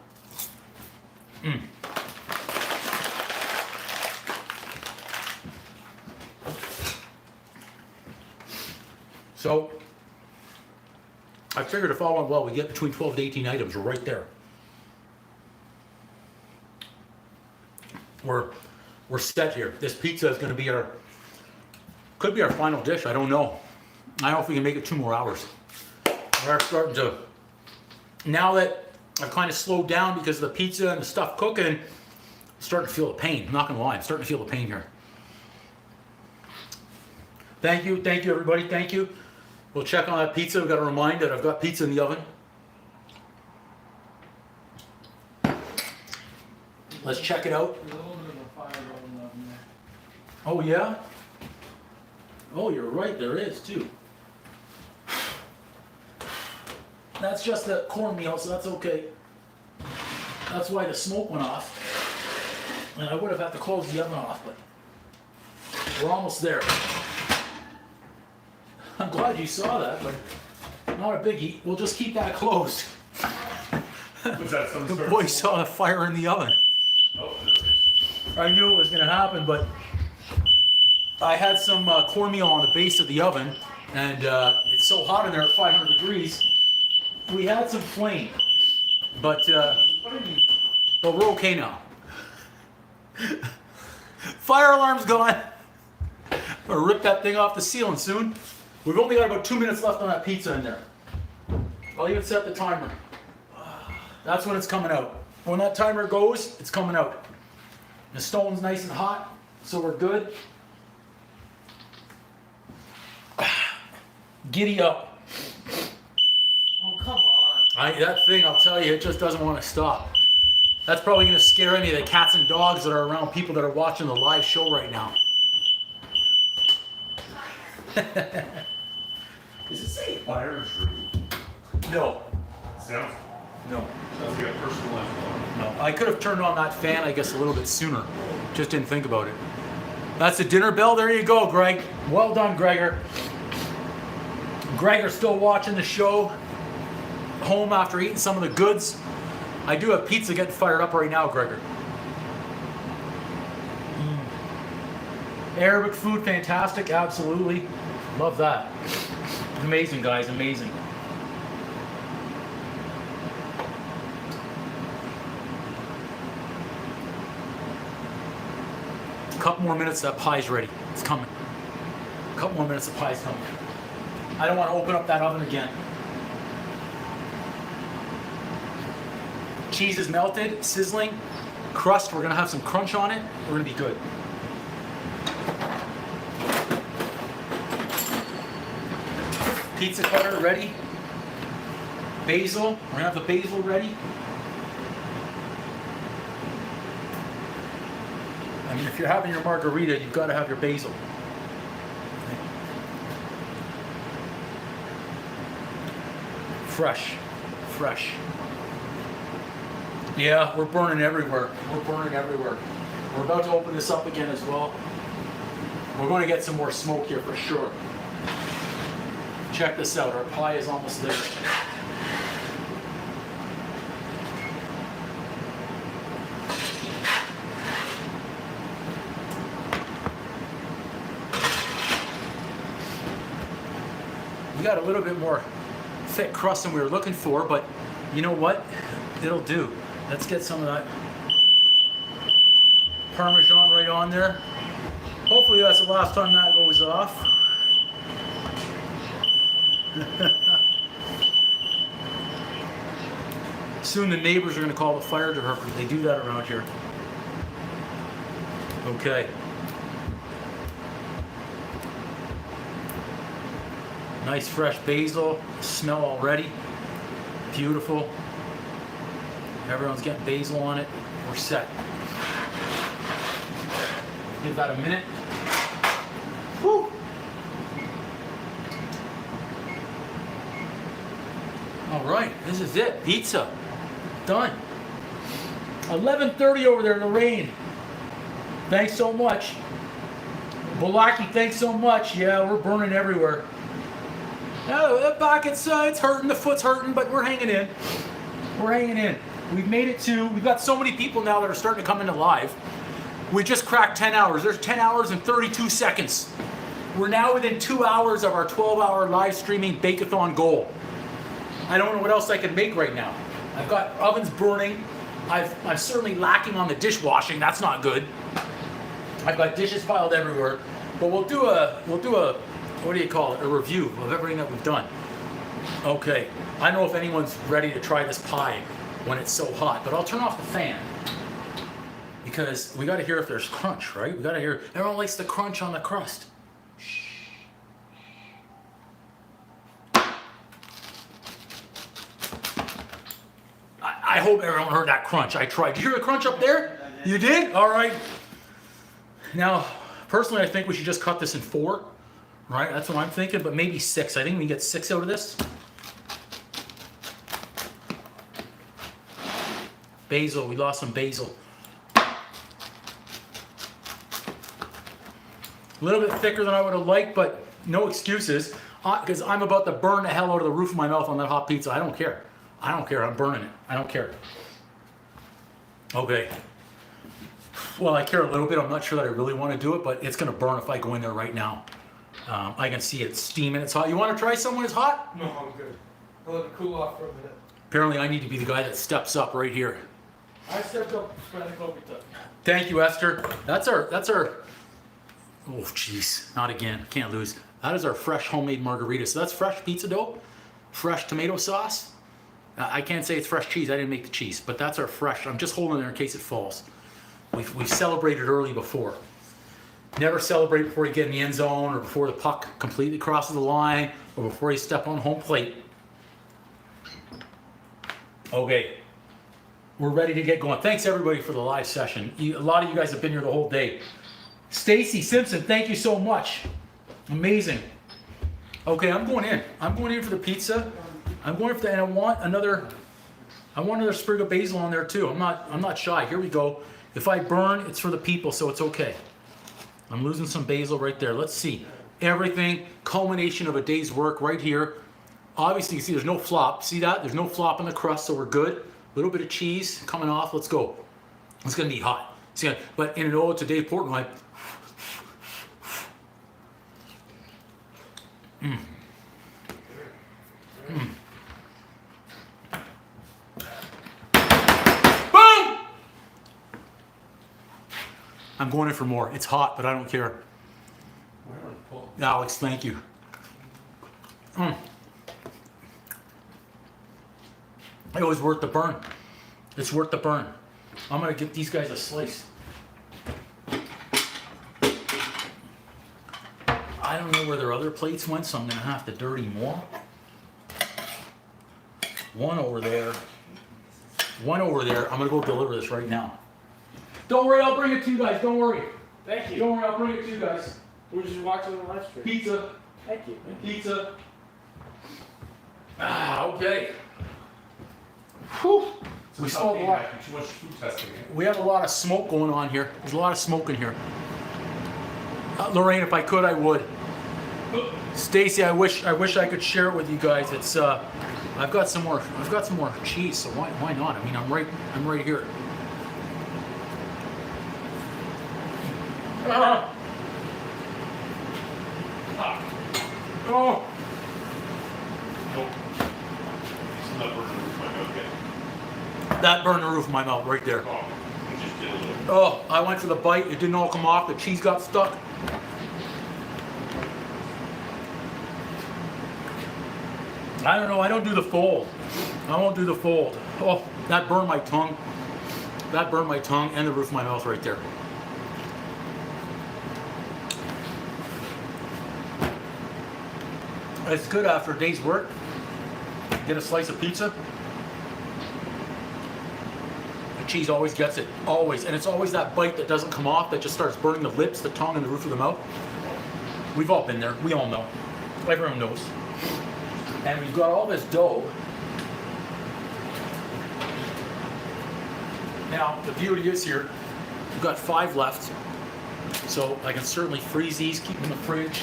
Mm. So I figured if all went well, we get between 12 to 18 items right there. We're set here. This pizza is going to be could be our final dish. I don't know. I don't know if we can make it 2 more hours. We're starting to, now that I've kind of slowed down because of the pizza and the stuff cooking, I'm starting to feel the pain. I'm not going to lie. I'm starting to feel the pain here. Thank you everybody. Thank you. We'll check on that pizza. We've got to remind that I've got pizza in the oven. Let's check it out. There's a little bit of a fire going on there. Oh yeah? Oh, you're right, there is too. That's just the cornmeal, so that's okay. That's why the smoke went off. And I would have had to close the oven off, but we're almost there. I'm glad you saw that, but not a biggie. We'll just keep that closed. Was that some The sort boy of... saw the fire in the oven. Oh, there it is. I knew it was going to happen, but I had some cornmeal on the base of the oven, and it's so hot in there at 500 degrees. We had some flame, but we're okay now. Fire alarm's gone. I'm gonna rip that thing off the ceiling soon. We've only got about 2 minutes left on that pizza in there. I'll even set the timer. That's when it's coming out. When that timer goes, it's coming out. The stone's nice and hot, so we're good. Giddy up. Oh, come on. That thing, I'll tell you, it just doesn't want to stop. That's probably going to scare any of the cats and dogs that are around people that are watching the live show right now. Does it say fire true? No. Sounds No. like a personal alarm. No. I could have turned on that fan, I guess, a little bit sooner. Just didn't think about it. That's the dinner bell. There you go, Greg. Well done, Gregor. Gregor's still watching the show. Home after eating some of the goods. I do have pizza getting fired up right now, Gregor. Arabic food, fantastic, absolutely. Love that. Amazing, guys, amazing. A couple more minutes, that pie's ready. It's coming. A couple more minutes, the pie's coming. I don't want to open up that oven again. Cheese is melted, sizzling. Crust, we're gonna have some crunch on it. We're gonna be good. Pizza cutter ready. Basil, we're gonna have the basil ready. I mean, if you're having your margherita, you've got to have your basil. Fresh, fresh. Yeah, we're burning everywhere. We're burning everywhere. We're about to open this up again as well. We're going to get some more smoke here for sure. Check this out, our pie is almost there. We got a little bit more thick crust than we were looking for, but you know what? It'll do. Let's get some of that Parmesan right on there. Hopefully that's the last time that goes off. Soon the neighbors are going to call the fire department. They do that around here. Okay. Nice fresh basil. Smell already. Beautiful. Everyone's getting basil on it. We're set. Give that a minute. Whew. All right, this is it. Pizza. Done. 11:30 over there, Lorraine. Thanks so much. Balaki, thanks so much. Yeah, we're burning everywhere. Oh, the back, it's hurting, the foot's hurting, but we're hanging in. We're hanging in. We've made it we've got so many people now that are starting to come into live. We just cracked 10 hours. There's 10 hours and 32 seconds. We're now within 2 hours of our 12-hour live streaming Bake-a-Thon goal. I don't know what else I can make right now. I've got ovens burning. I'm certainly lacking on the dishwashing. That's not good. I've got dishes piled everywhere. But we'll do a what do you call it? A review of everything that we've done. Okay. I don't know if anyone's ready to try this pie when it's so hot, but I'll turn off the fan because we got to hear if there's crunch, right? We got to hear. Everyone likes the crunch on the crust. I hope everyone heard that crunch. I tried. Did you hear the crunch up there? You did? All right. Now, Personally, I think we should just cut this in 4, right? That's what I'm thinking, but maybe 6. I think we can get 6 out of this. Basil, we lost some basil. A little bit thicker than I would have liked, but no excuses, because I'm about to burn the hell out of the roof of my mouth on that hot pizza. I don't care. I don't care. I'm burning it. I don't care. Okay. Well, I care a little bit. I'm not sure that I really want to do it, but it's going to burn if I go in there right now. I can see it steaming. It's hot. You want to try something that's hot? No, I'm good. I'll let it cool off for a minute. Apparently, I need to be the guy that steps up right here. I stepped up Spankopita. Thank you, Esther. That's our, oh, jeez. Not again. Can't lose. That is our fresh homemade margarita. So that's fresh pizza dough, fresh tomato sauce. I can't say it's fresh cheese. I didn't make the cheese, but that's our fresh. I'm just holding it there in case it falls. We've celebrated early before. Never celebrate before you get in the end zone or before the puck completely crosses the line or before you step on home plate. Okay. We're ready to get going. Thanks everybody for the live session. A lot of you guys have been here the whole day. Stacy Simpson, thank you so much. Amazing. Okay, I'm going in. I'm going in for the pizza. I'm going for the, and I want another sprig of basil on there too. I'm not shy. Here we go. If I burn, it's for the people, so it's okay. I'm losing some basil right there. Let's see. Everything, culmination of a day's work right here. Obviously, you see there's no flop. See that? There's no flop in the crust, so we're good. A little bit of cheese coming off. Let's go. It's gonna be hot. See, but in an ode to Dave Portnoy. Boom! I'm going in for more. It's hot, but I don't care. Alex, thank you. It was worth the burn. It's worth the burn. I'm gonna give these guys a slice. I don't know where their other plates went, so I'm gonna have to dirty more. One over there. One over there. I'm gonna go deliver this right now. Don't worry, I'll bring it to you guys. Don't worry. Thank you. Don't worry, I'll bring it to you guys. We're just watching the live stream. Pizza. Thank you. Pizza. Okay. Whew. We still have a lot. Too much food testing. We have a lot of smoke going on here. There's a lot of smoke in here. Lorraine, if I could, I would. Stacy, I wish I could share it with you guys. It's I've got some more cheese, so why not? I mean, I'm right here. Oh. That burned the roof of my mouth right there. Oh, I went for the bite. It didn't all come off. The cheese got stuck. I don't know. I don't do the fold. I won't do the fold. Oh, that burned my tongue. That burned my tongue and the roof of my mouth right there. It's good after a day's work. Get a slice of pizza. The cheese always gets it. Always. And it's always that bite that doesn't come off that just starts burning the lips, the tongue, and the roof of the mouth. We've all been there. We all know. Everyone knows. And we've got all this dough. Now, the beauty is here, we've got 5 left. So I can certainly freeze these, keep them in the fridge.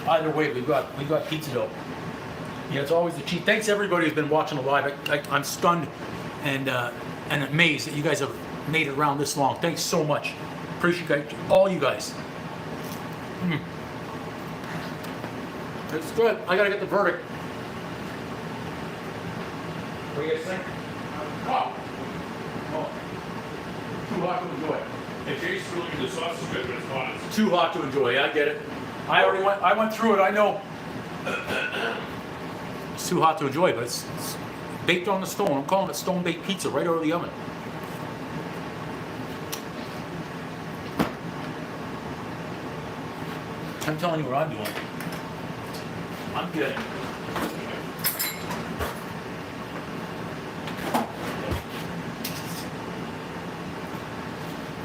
Either way, we've got pizza dough. Yeah, it's always the cheese. Thanks everybody who's been watching the live. I'm stunned and amazed that you guys have made it around this long. Thanks so much. Appreciate all you guys. It's good. I gotta get the verdict. What do you guys think? Oh. Too hot to enjoy. It tastes really good. The sauce is good, but it's hot. Too hot to enjoy. I get it. I went through it. I know. It's too hot to enjoy, but it's baked on the stone. I'm calling it stone baked pizza right out of the oven. I'm telling you what I'm doing. I'm good.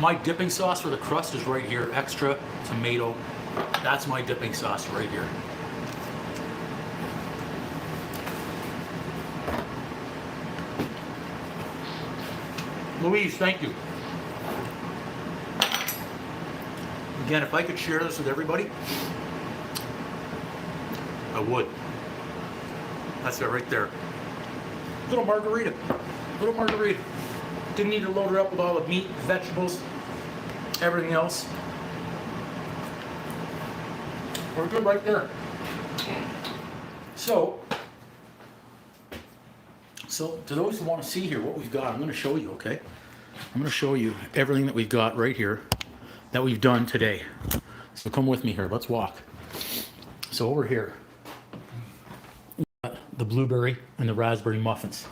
my dipping sauce for the crust is right here. Extra tomato. That's my dipping sauce right here. Louise, thank you. Again, if I could share this with everybody, I would. That's it right there. Little margarita. Little margarita. Didn't need to load her up with all the meat, vegetables, everything else. We're good right there. So to those who want to see here what we've got, I'm going to show you, okay? I'm going to show you everything that we've got right here that we've done today. So come with me here. Let's walk. So over here, we got the blueberry and the raspberry muffins,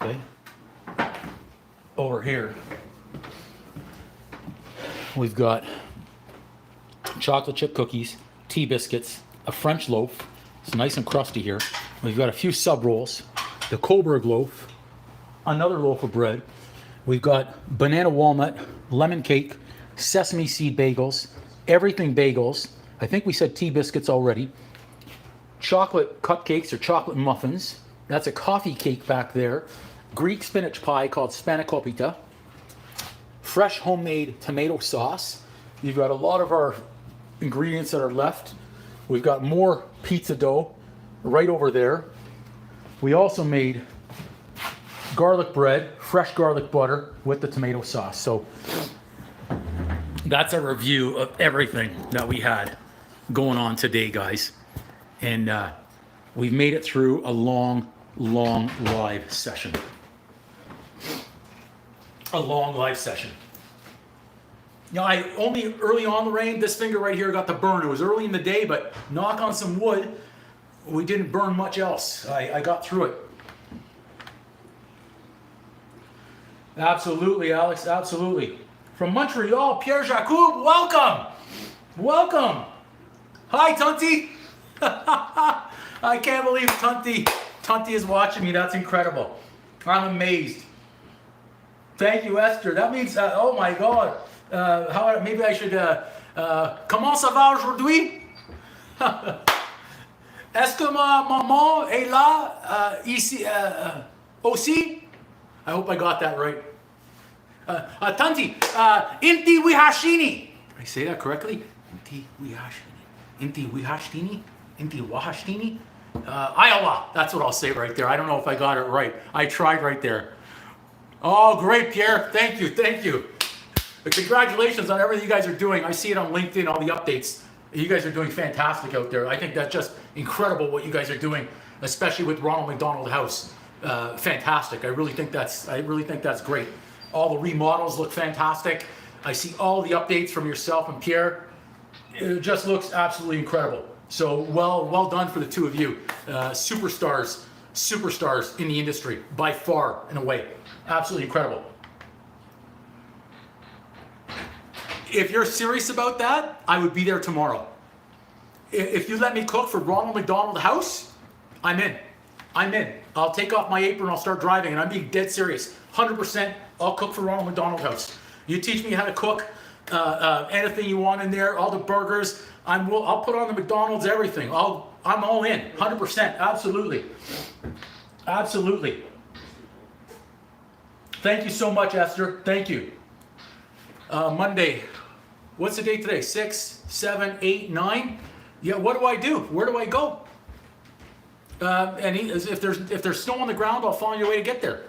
okay? Over here, we've got chocolate chip cookies, tea biscuits, a French loaf. It's nice and crusty here. We've got a few sub rolls, the Coburg loaf, another loaf of bread. We've got banana walnut, lemon cake, sesame seed bagels, everything bagels. I think we said tea biscuits already. Chocolate cupcakes or chocolate muffins. That's a coffee cake back there. Greek spinach pie called Spankopita. Fresh homemade tomato sauce. You've got a lot of our ingredients that are left. We've got more pizza dough right over there. We also made garlic bread, fresh garlic butter with the tomato sauce. So that's a review of everything that we had going on today, guys. And we've made it through a long live session. A long live session. You know, I only early on, Lorraine, this finger right here got the burn. It was early in the day, but knock on some wood, we didn't burn much else. I got through it. Absolutely, Alex, absolutely. From Montreal, Pierre Jacob, welcome. Welcome. Hi, Tunti. I can't believe Tunti is watching me. That's incredible. I'm amazed. Thank you, Esther. That means, oh my God. Maybe I should, comment ça va aujourd'hui? Est-ce que ma maman est là, ici, aussi? I hope I got that right. Tanti, inti wihashini. Did I say that correctly? Inti wihashini. Inti wihashtini? Inti wahashtini? Iowa. That's what I'll say right there. I don't know if I got it right. I tried right there. Oh, great, Pierre. Thank you. Thank you. Congratulations on everything you guys are doing. I see it on LinkedIn, all the updates. You guys are doing fantastic out there. I think that's just incredible what you guys are doing, especially with Ronald McDonald House. Fantastic. I really think that's great. All the remodels look fantastic. I see all the updates from yourself and Pierre. It just looks absolutely incredible. So well done for the two of you. Superstars in the industry by far and away. Absolutely incredible. If you're serious about that, I would be there tomorrow. If you let me cook for Ronald McDonald House, I'm in. I'll take off my apron, I'll start driving, and I'm being dead serious. 100%, I'll cook for Ronald McDonald House. You teach me how to cook anything you want in there, all the burgers, I'll put on the McDonald's, everything. I'm all in, 100%, absolutely. Absolutely. Thank you so much, Esther. Thank you. Monday. What's the date today? 6, 7, 8, 9? Yeah, what do I do? Where do I go? If there's snow on the ground, I'll find a way to get there.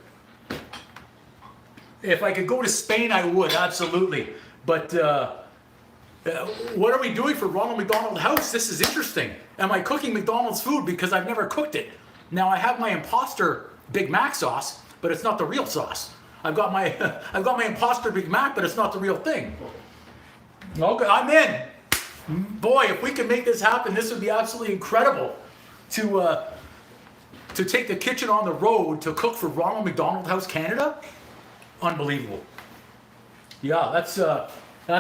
If I could go to Spain, I would, absolutely. But what are we doing for Ronald McDonald House? This is interesting. Am I cooking McDonald's food because I've never cooked it? Now I have my imposter Big Mac sauce, but it's not the real sauce. I've got my imposter Big Mac, but it's not the real thing. Okay, I'm in. Boy, if we can make this happen, this would be absolutely incredible. To take the kitchen on the road to cook for Ronald McDonald House Canada, unbelievable. Yeah, that's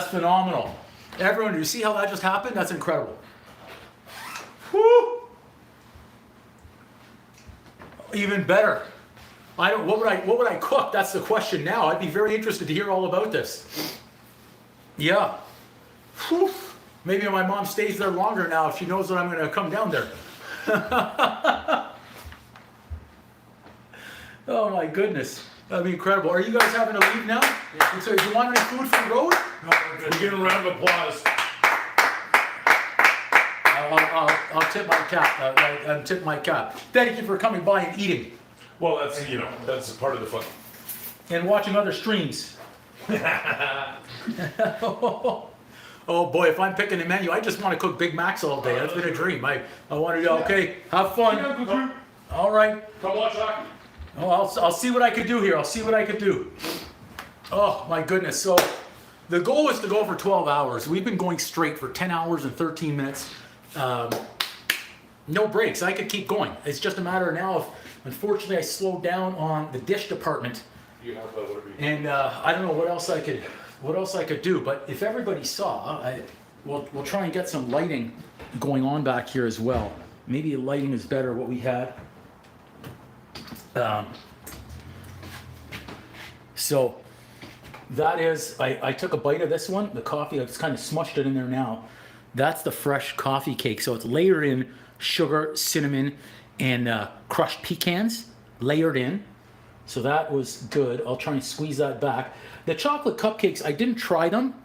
phenomenal. Everyone, do you see how that just happened? That's incredible. Woo! Even better. What would I cook? That's the question now. I'd be very interested to hear all about this. Yeah. Whew. Maybe my mom stays there longer now if she knows that I'm going to come down there. Oh my goodness. That'd be incredible. Are you guys having to leave now? Yeah. So do you want any food for the road? No, we're getting a round of applause. I'll tip my cap. I'll tip my cap. Thank you for coming by and eating Well, that's, you know, that's part of the fun. and watching other streams. Oh boy, if I'm picking the menu, I just want to cook Big Macs all day. That's been a dream. I want to, okay, have fun. All right. Come watch hockey. Oh, I'll see what I could do here. I'll see what I could do. Oh my goodness. So the goal is to go for 12 hours. We've been going straight for 10 hours and 13 minutes. No breaks. I could keep going. It's just a matter of now if, unfortunately, I slowed down on the dish department. You have whatever you And I don't know what else I could do. But if everybody saw, we'll try and get some lighting going on back here as well. Maybe lighting is better what we had. So that is, I took a bite of this one, the coffee, I've just kind of smushed it in there now. That's the fresh coffee cake. So it's layered in sugar, cinnamon, and crushed pecans layered in. So that was good. I'll try and squeeze that back. The chocolate cupcakes, I didn't try them.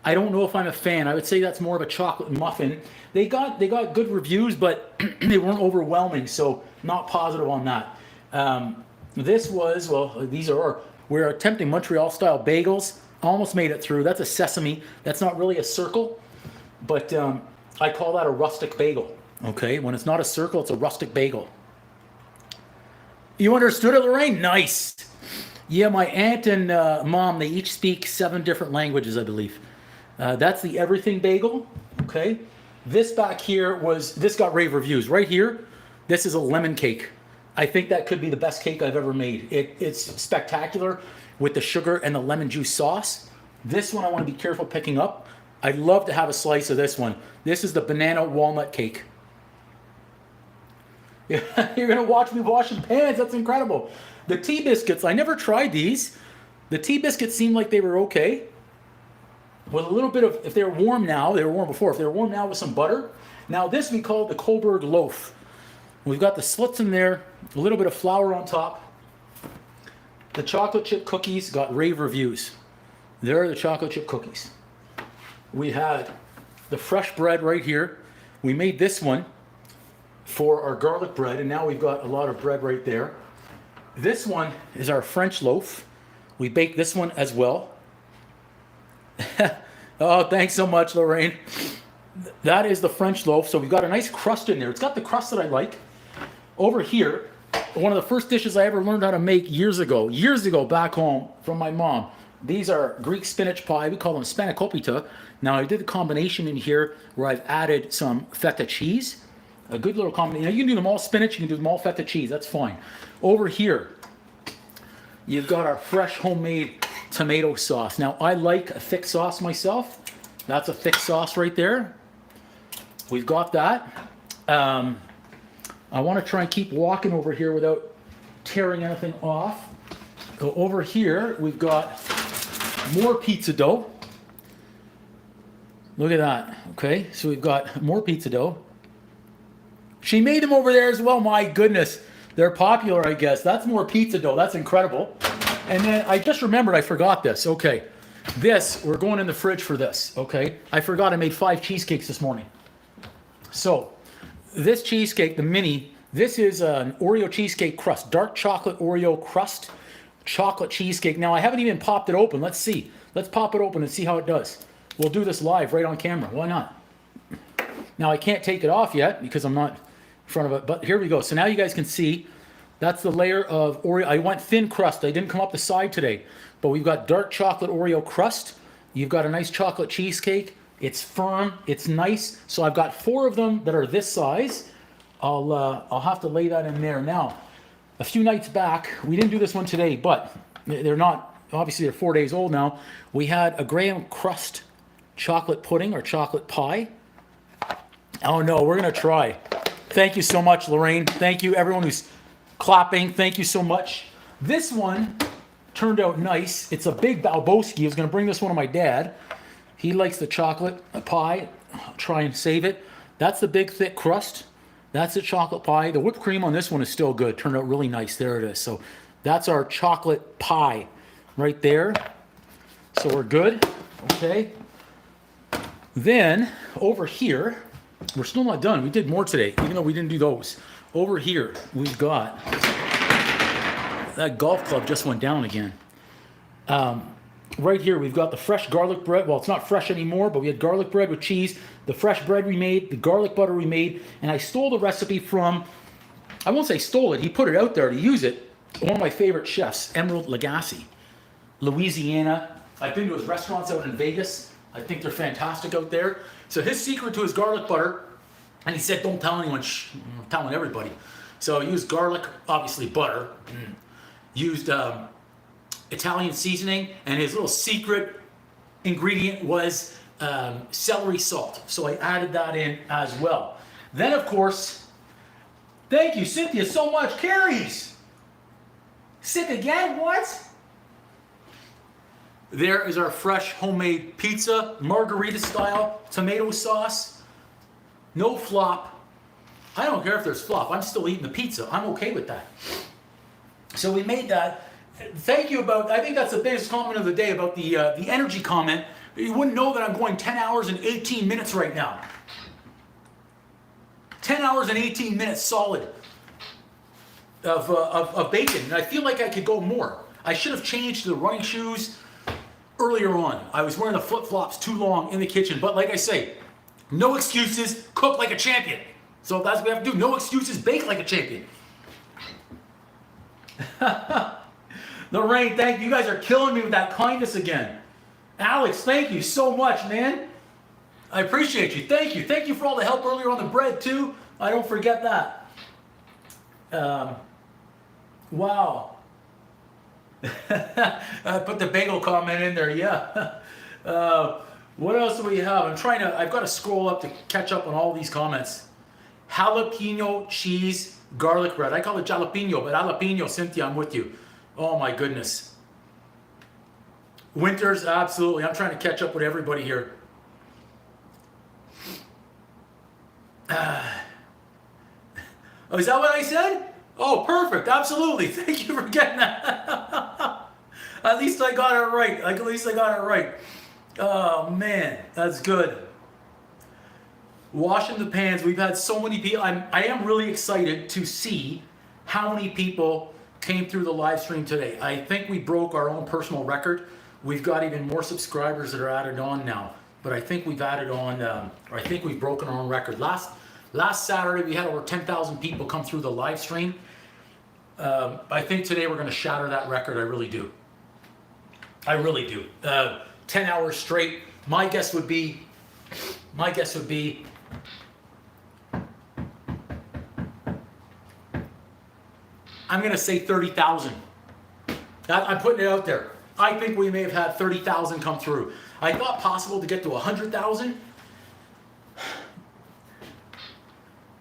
I don't know if I'm a fan. I would say that's more of a chocolate muffin. They got good reviews, but they weren't overwhelming, so not positive on that. This was, well, we're attempting Montreal style bagels. Almost made it through. That's a sesame. That's not really a circle, but I call that a rustic bagel. Okay, when it's not a circle, it's a rustic bagel. You understood it, Lorraine? Nice. Yeah, my aunt and mom, they each speak 7 different languages, I believe. That's the everything bagel. Okay, this back here this got rave reviews. Right here, this is a lemon cake. I think that could be the best cake I've ever made. It's spectacular with the sugar and the lement juice sauce. This one I want to be careful picking up. I'd love to have a slice of this one. This is the banana walnut cake. You're gonna watch me washing pans. That's incredible. The tea biscuits, I never tried these. The tea biscuits seemed like they were okay. With a little bit of, if they were warm now, they were warm before. If they were warm now with some butter. Now this we call the Coburg loaf. We've got the slits in there, a little bit of flour on top. The chocolate chip cookies got rave reviews. There are the chocolate chip cookies. We had the fresh bread right here. We made this one for our garlic bread, and now we've got a lot of bread right there. This one is our French loaf. We baked this one as well. Oh, thanks so much, Lorraine. That is the French loaf. So we've got a nice crust in there. It's got the crust that I like. Over here, one of the first dishes I ever learned how to make years ago back home from my mom. These are Greek spinach pie. We call them Spankopita. Now I did the combination in here where I've added some feta cheese. A good little combination. Now you can do them all spinach, you can do them all feta cheese. That's fine. Over here, you've got our fresh homemade tomato sauce. Now I like a thick sauce myself. That's a thick sauce right there. We've got that. I want to try and keep walking over here without tearing anything off. So over here, we've got more pizza dough. Look at that. Okay, so we've got more pizza dough. She made them over there as well. My goodness, they're popular, I guess. That's more pizza dough. That's incredible. And then I just remembered I forgot this. Okay, this, we're going in the fridge for this. Okay, I forgot I made 5 cheesecakes this morning. So this cheesecake, the mini, this is an Oreo cheesecake crust, dark chocolate Oreo crust, chocolate cheesecake. Now I haven't even popped it open. Let's see. Let's pop it open and see how it does. We'll do this live right on camera. Why not? Now I can't take it off yet because I'm not in front of it, but here we go. So now you guys can see that's the layer of Oreo. I went thin crust. I didn't come up the side today, but we've got dark chocolate Oreo crust. You've got a nice chocolate cheesecake. It's firm, it's nice. So I've got 4 of them that are this size. I'll have to lay that in there. Now, a few nights back, we didn't do this one today, but they're not, obviously they're 4 days old now. We had a graham crust chocolate pudding or chocolate pie. Oh no, we're gonna try. Thank you so much, Lorraine. Thank you, everyone who's clapping. Thank you so much. This one turned out nice. It's a big Balboski. I was gonna bring this one to my dad. He likes the chocolate pie. I'll try and save it. That's the big thick crust. That's the chocolate pie. The whipped cream on this one is still good. Turned out really nice. There it is. So that's our chocolate pie right there. So we're good. Okay. Then over here, we're still not done. We did more today, even though we didn't do those. Over here, we've got that golf club just went down again. Right here, we've got the fresh garlic bread. Well, it's not fresh anymore, but we had garlic bread with cheese, the fresh bread we made, the garlic butter we made, and I stole the recipe from, I won't say stole it, he put it out there to use it. One of my favorite chefs, Emerald Lagasse, Louisiana. I've been to his restaurants out in Vegas. I think they're fantastic out there. So his secret to his garlic butter, and he said, don't tell anyone, shh, I'm telling everybody. So he used garlic, obviously butter, used Italian seasoning, and his little secret ingredient was celery salt. So I added that in as well. Then, of course, thank you, Cynthia, so much. Carries. Sick again? What? There is our fresh homemade pizza, Margherita style, tomato sauce. No flop. I don't care if there's flop. I'm still eating the pizza. I'm okay with that. So we made that. Thank you about, I think that's the biggest comment of the day about the energy comment. You wouldn't know that I'm going 10 hours and 18 minutes right now. 10 hours and 18 minutes solid of bacon. And I feel like I could go more. I should have changed to the running shoes earlier on. I was wearing the flip-flops too long in the kitchen. But like I say, no excuses, cook like a champion. So if that's what we have to do. No excuses, bake like a champion. Lorraine, thank you. You guys are killing me with that kindness again. Alex, thank you so much, man. I appreciate you. Thank you. Thank you for all the help earlier on the bread, too. I don't forget that. Wow. I put the bagel comment in there, yeah. What else do we have? I've got to scroll up to catch up on all these comments. Jalapeno cheese garlic bread. I call it jalapeno, but jalapeno, Cynthia, I'm with you. Oh my goodness. Winters, absolutely. I'm trying to catch up with everybody here. Oh, is that what I said? Oh, perfect. Absolutely. Thank you for getting that. At least I got it right. At least I got it right. Oh, man. That's good. Washing the pans. We've had so many people. I am really excited to see how many people came through the live stream today. I think we broke our own personal record. We've got even more subscribers that are added on now. But I think we've added on, or I think we've broken our own record. Last Saturday, we had over 10,000 people come through the live stream. I think today we're going to shatter that record. I really do. I really do. 10 hours straight. My guess would be, I'm going to say 30,000. I'm putting it out there. I think we may have had 30,000 come through. I thought possible to get to 100,000.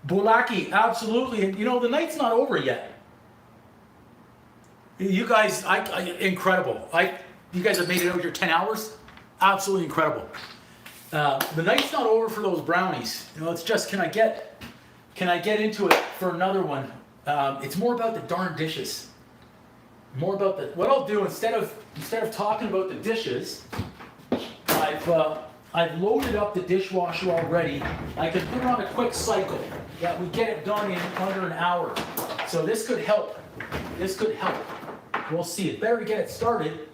Bulaki, absolutely. And you know, the night's not over yet. You guys, incredible. You guys have made it over here 10 hours. Absolutely incredible. The night's not over for those brownies. You know, it's just, can I get into it for another one? It's more about the darn dishes. More about what I'll do instead of talking about the dishes, I've loaded up the dishwasher already. I can put it on a quick cycle that we get it done in under an hour. So this could help. This could help. We'll see. It better get it started.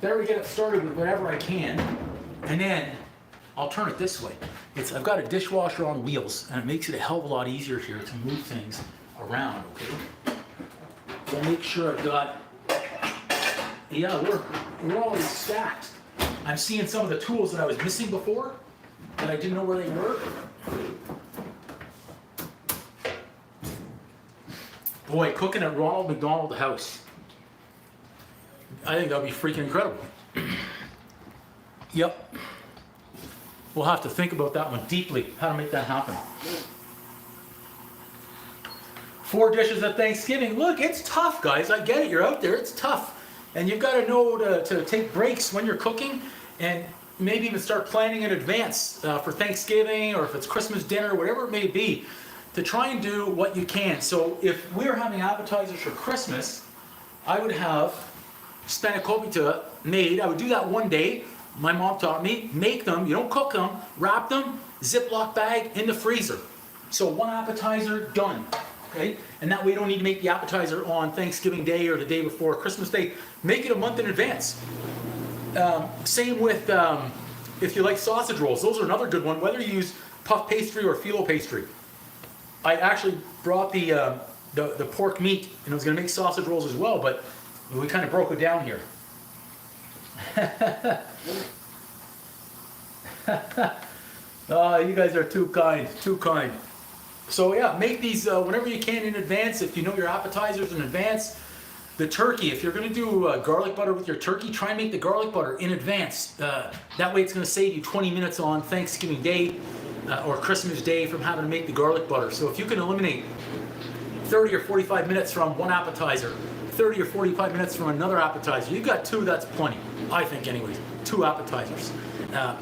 Better get it started with whatever I can, and then I'll turn it this way. I've got a dishwasher on wheels, and it makes it a hell of a lot easier here to move things around. Okay. So make sure I've got. Yeah, we're always stacked. I'm seeing some of the tools that I was missing before that I didn't know where they were. Boy, cooking at Ronald McDonald House. I think that'll be freaking incredible. Yep. We'll have to think about that one deeply, how to make that happen. 4 dishes at Thanksgiving. Look, it's tough, guys. I get it. You're out there. It's tough. And you've got to know to take breaks when you're cooking. And maybe even start planning in advance for Thanksgiving, or if it's Christmas dinner, whatever it may be, to try and do what you can. So if we're having appetizers for Christmas, I would have Spankopita made. I would do that one day. My mom taught me, make them, you don't cook them, wrap them, Ziploc bag in the freezer. So one appetizer, done. Okay? And that way you don't need to make the appetizer on Thanksgiving Day or the day before Christmas Day. Make it a month in advance. Same with if you like sausage rolls. Those are another good one, whether you use puff pastry or phyllo pastry. I actually brought the pork meat, and I was going to make sausage rolls as well, but we kind of broke it down here. Oh, you guys are too kind, too kind. So yeah, make these whenever you can in advance. If you know your appetizers in advance. The turkey, if you're going to do garlic butter with your turkey, try and make the garlic butter in advance. That way it's going to save you 20 minutes on Thanksgiving Day or Christmas Day from having to make the garlic butter. So if you can eliminate 30 or 45 minutes from one appetizer, 30 or 45 minutes from another appetizer, you've got two, that's plenty. I think anyways, 2 appetizers.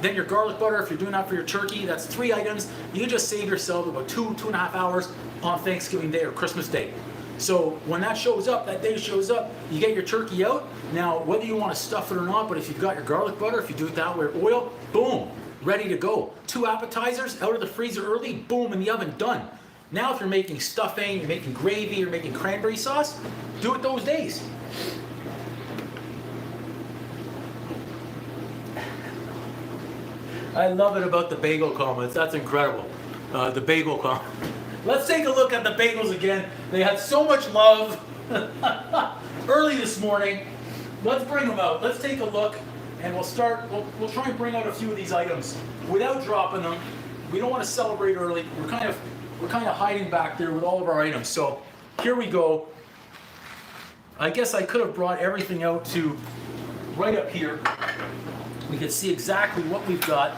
Then your garlic butter, if you're doing that for your turkey, that's 3 items. You just save yourself about 2.5 hours on Thanksgiving Day or Christmas Day. So when that shows up, that day shows up, you get your turkey out. Now, whether you want to stuff it or not, but if you've got your garlic butter, if you do it that way, or oil, boom, ready to go. 2 appetizers out of the freezer early, boom, in the oven, done. Now if you're making stuffing, you're making gravy, you're making cranberry sauce, do it those days. I love it about the bagel comments. That's incredible. The bagel comment. Let's take a look at the bagels again. They had so much love early this morning. Let's bring them out. Let's take a look, and we'll start. We'll try and bring out a few of these items without dropping them. We don't want to celebrate early. We're kind of hiding back there with all of our items. So here we go. I guess I could have brought everything out to right up here. We can see exactly what we've got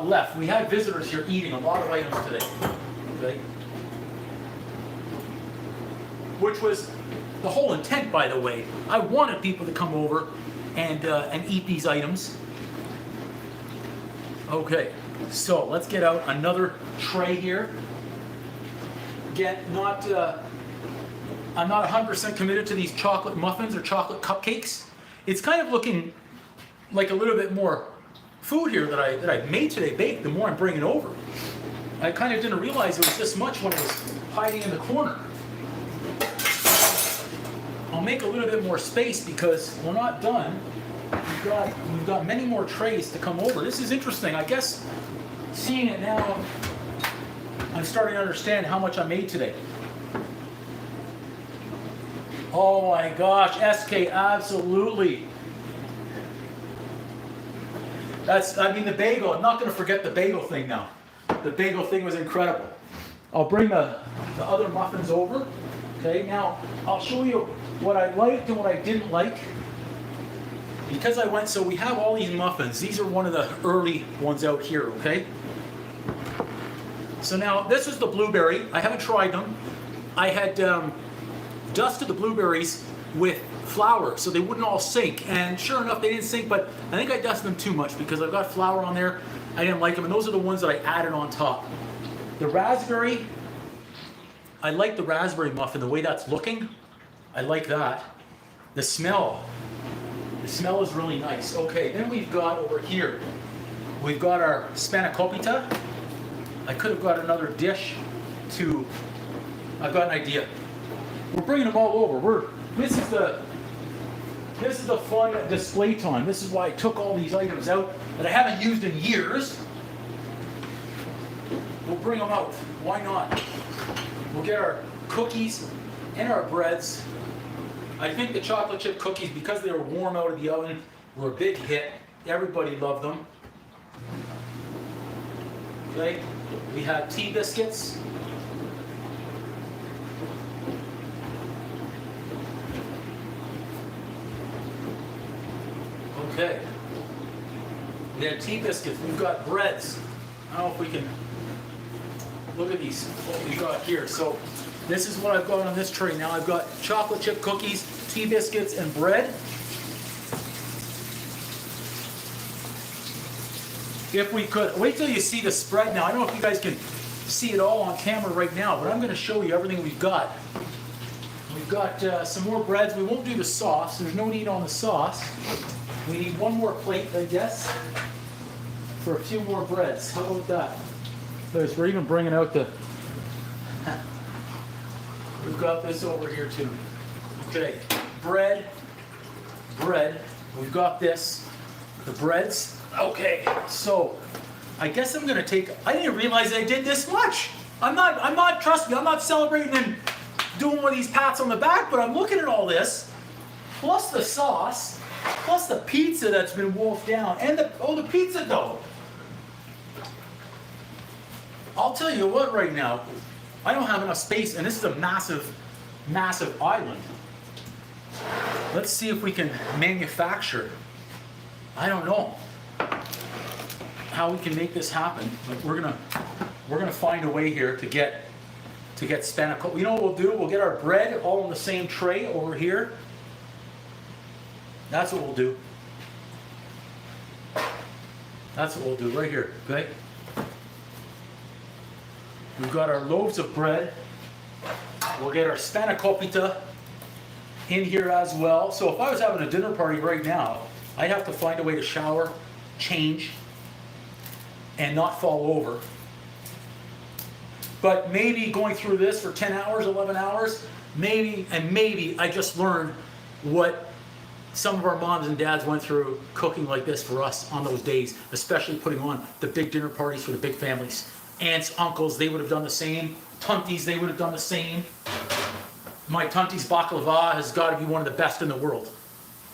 left. We had visitors here eating a lot of items today. Okay. Which was the whole intent, by the way. I wanted people to come over and eat these items. Okay, so let's get out another tray here. Again, I'm not 100% committed to these chocolate muffins or chocolate cupcakes. It's kind of looking like a little bit more food here that I made today, baked, the more I'm bringing over. I kind of didn't realize it was this much when it was hiding in the corner. I'll make a little bit more space because we're not done. We've got many more trays to come over. This is interesting. I guess seeing it now, I'm starting to understand how much I made today. Oh my gosh, SK, absolutely. The bagel, I'm not going to forget the bagel thing now. The bagel thing was incredible. I'll bring the other muffins over. Okay, now I'll show you what I liked and what I didn't like. Because so we have all these muffins. These are one of the early ones out here, okay? So now, this is the blueberry. I haven't tried them. I had dusted the blueberries with flour so they wouldn't all sink, and sure enough they didn't sink, but I think I dusted them too much because I've got flour on there. I didn't like them, and those are the ones that I added on top. The raspberry, I like the raspberry muffin, the way that's looking. I like that. The smell is really nice. Okay, then we've got over here, we've got our Spankopita. I could have got another dish to, I've got an idea. We're bringing them all over. This is the fun display time. This is why I took all these items out that I haven't used in years. We'll bring them out. Why not? We'll get our cookies and our breads. I think the chocolate chip cookies, because they were warm out of the oven, were a big hit. Everybody loved them. Okay, we had tea biscuits. Okay. We had tea biscuits. We've got breads. I don't know if we can look at these, what we got here. So this is what I've got on this tray now. I've got chocolate chip cookies, tea biscuits, and bread. if we could. Wait till you see the spread now. I don't know if you guys can see it all on camera right now, but I'm going to show you everything we've got. We've got some more breads. We won't do the sauce. There's no need on the sauce. We need one more plate, I guess, for a few more breads. How about that? We're even bringing out the... We've got this over here too. Okay, bread. We've got this. The breads. Okay, so I guess I'm gonna take. I didn't realize I did this much. I'm not. Trust me, I'm not celebrating and doing one of these pats on the back. But I'm looking at all this, plus the sauce, plus the pizza that's been wolfed down, and the pizza dough. I'll tell you what, right now, I don't have enough space, and this is a massive, massive island. Let's see if we can manufacture. I don't know how we can make this happen, but we're gonna find a way here to get Spankopita. You know what we'll do? We'll get our bread all on the same tray over here. That's what we'll do. That's what we'll do right here. Okay. We've got our loaves of bread. We'll get our Spankopita in here as well. So if I was having a dinner party right now, I'd have to find a way to shower, change, and not fall over. But maybe going through this for 10 hours, 11 hours, maybe I just learned what some of our moms and dads went through cooking like this for us on those days, especially putting on the big dinner parties for the big families. Aunts, uncles, they would have done the same. Tunties, they would have done the same. My Tunti's baklava has got to be one of the best in the world.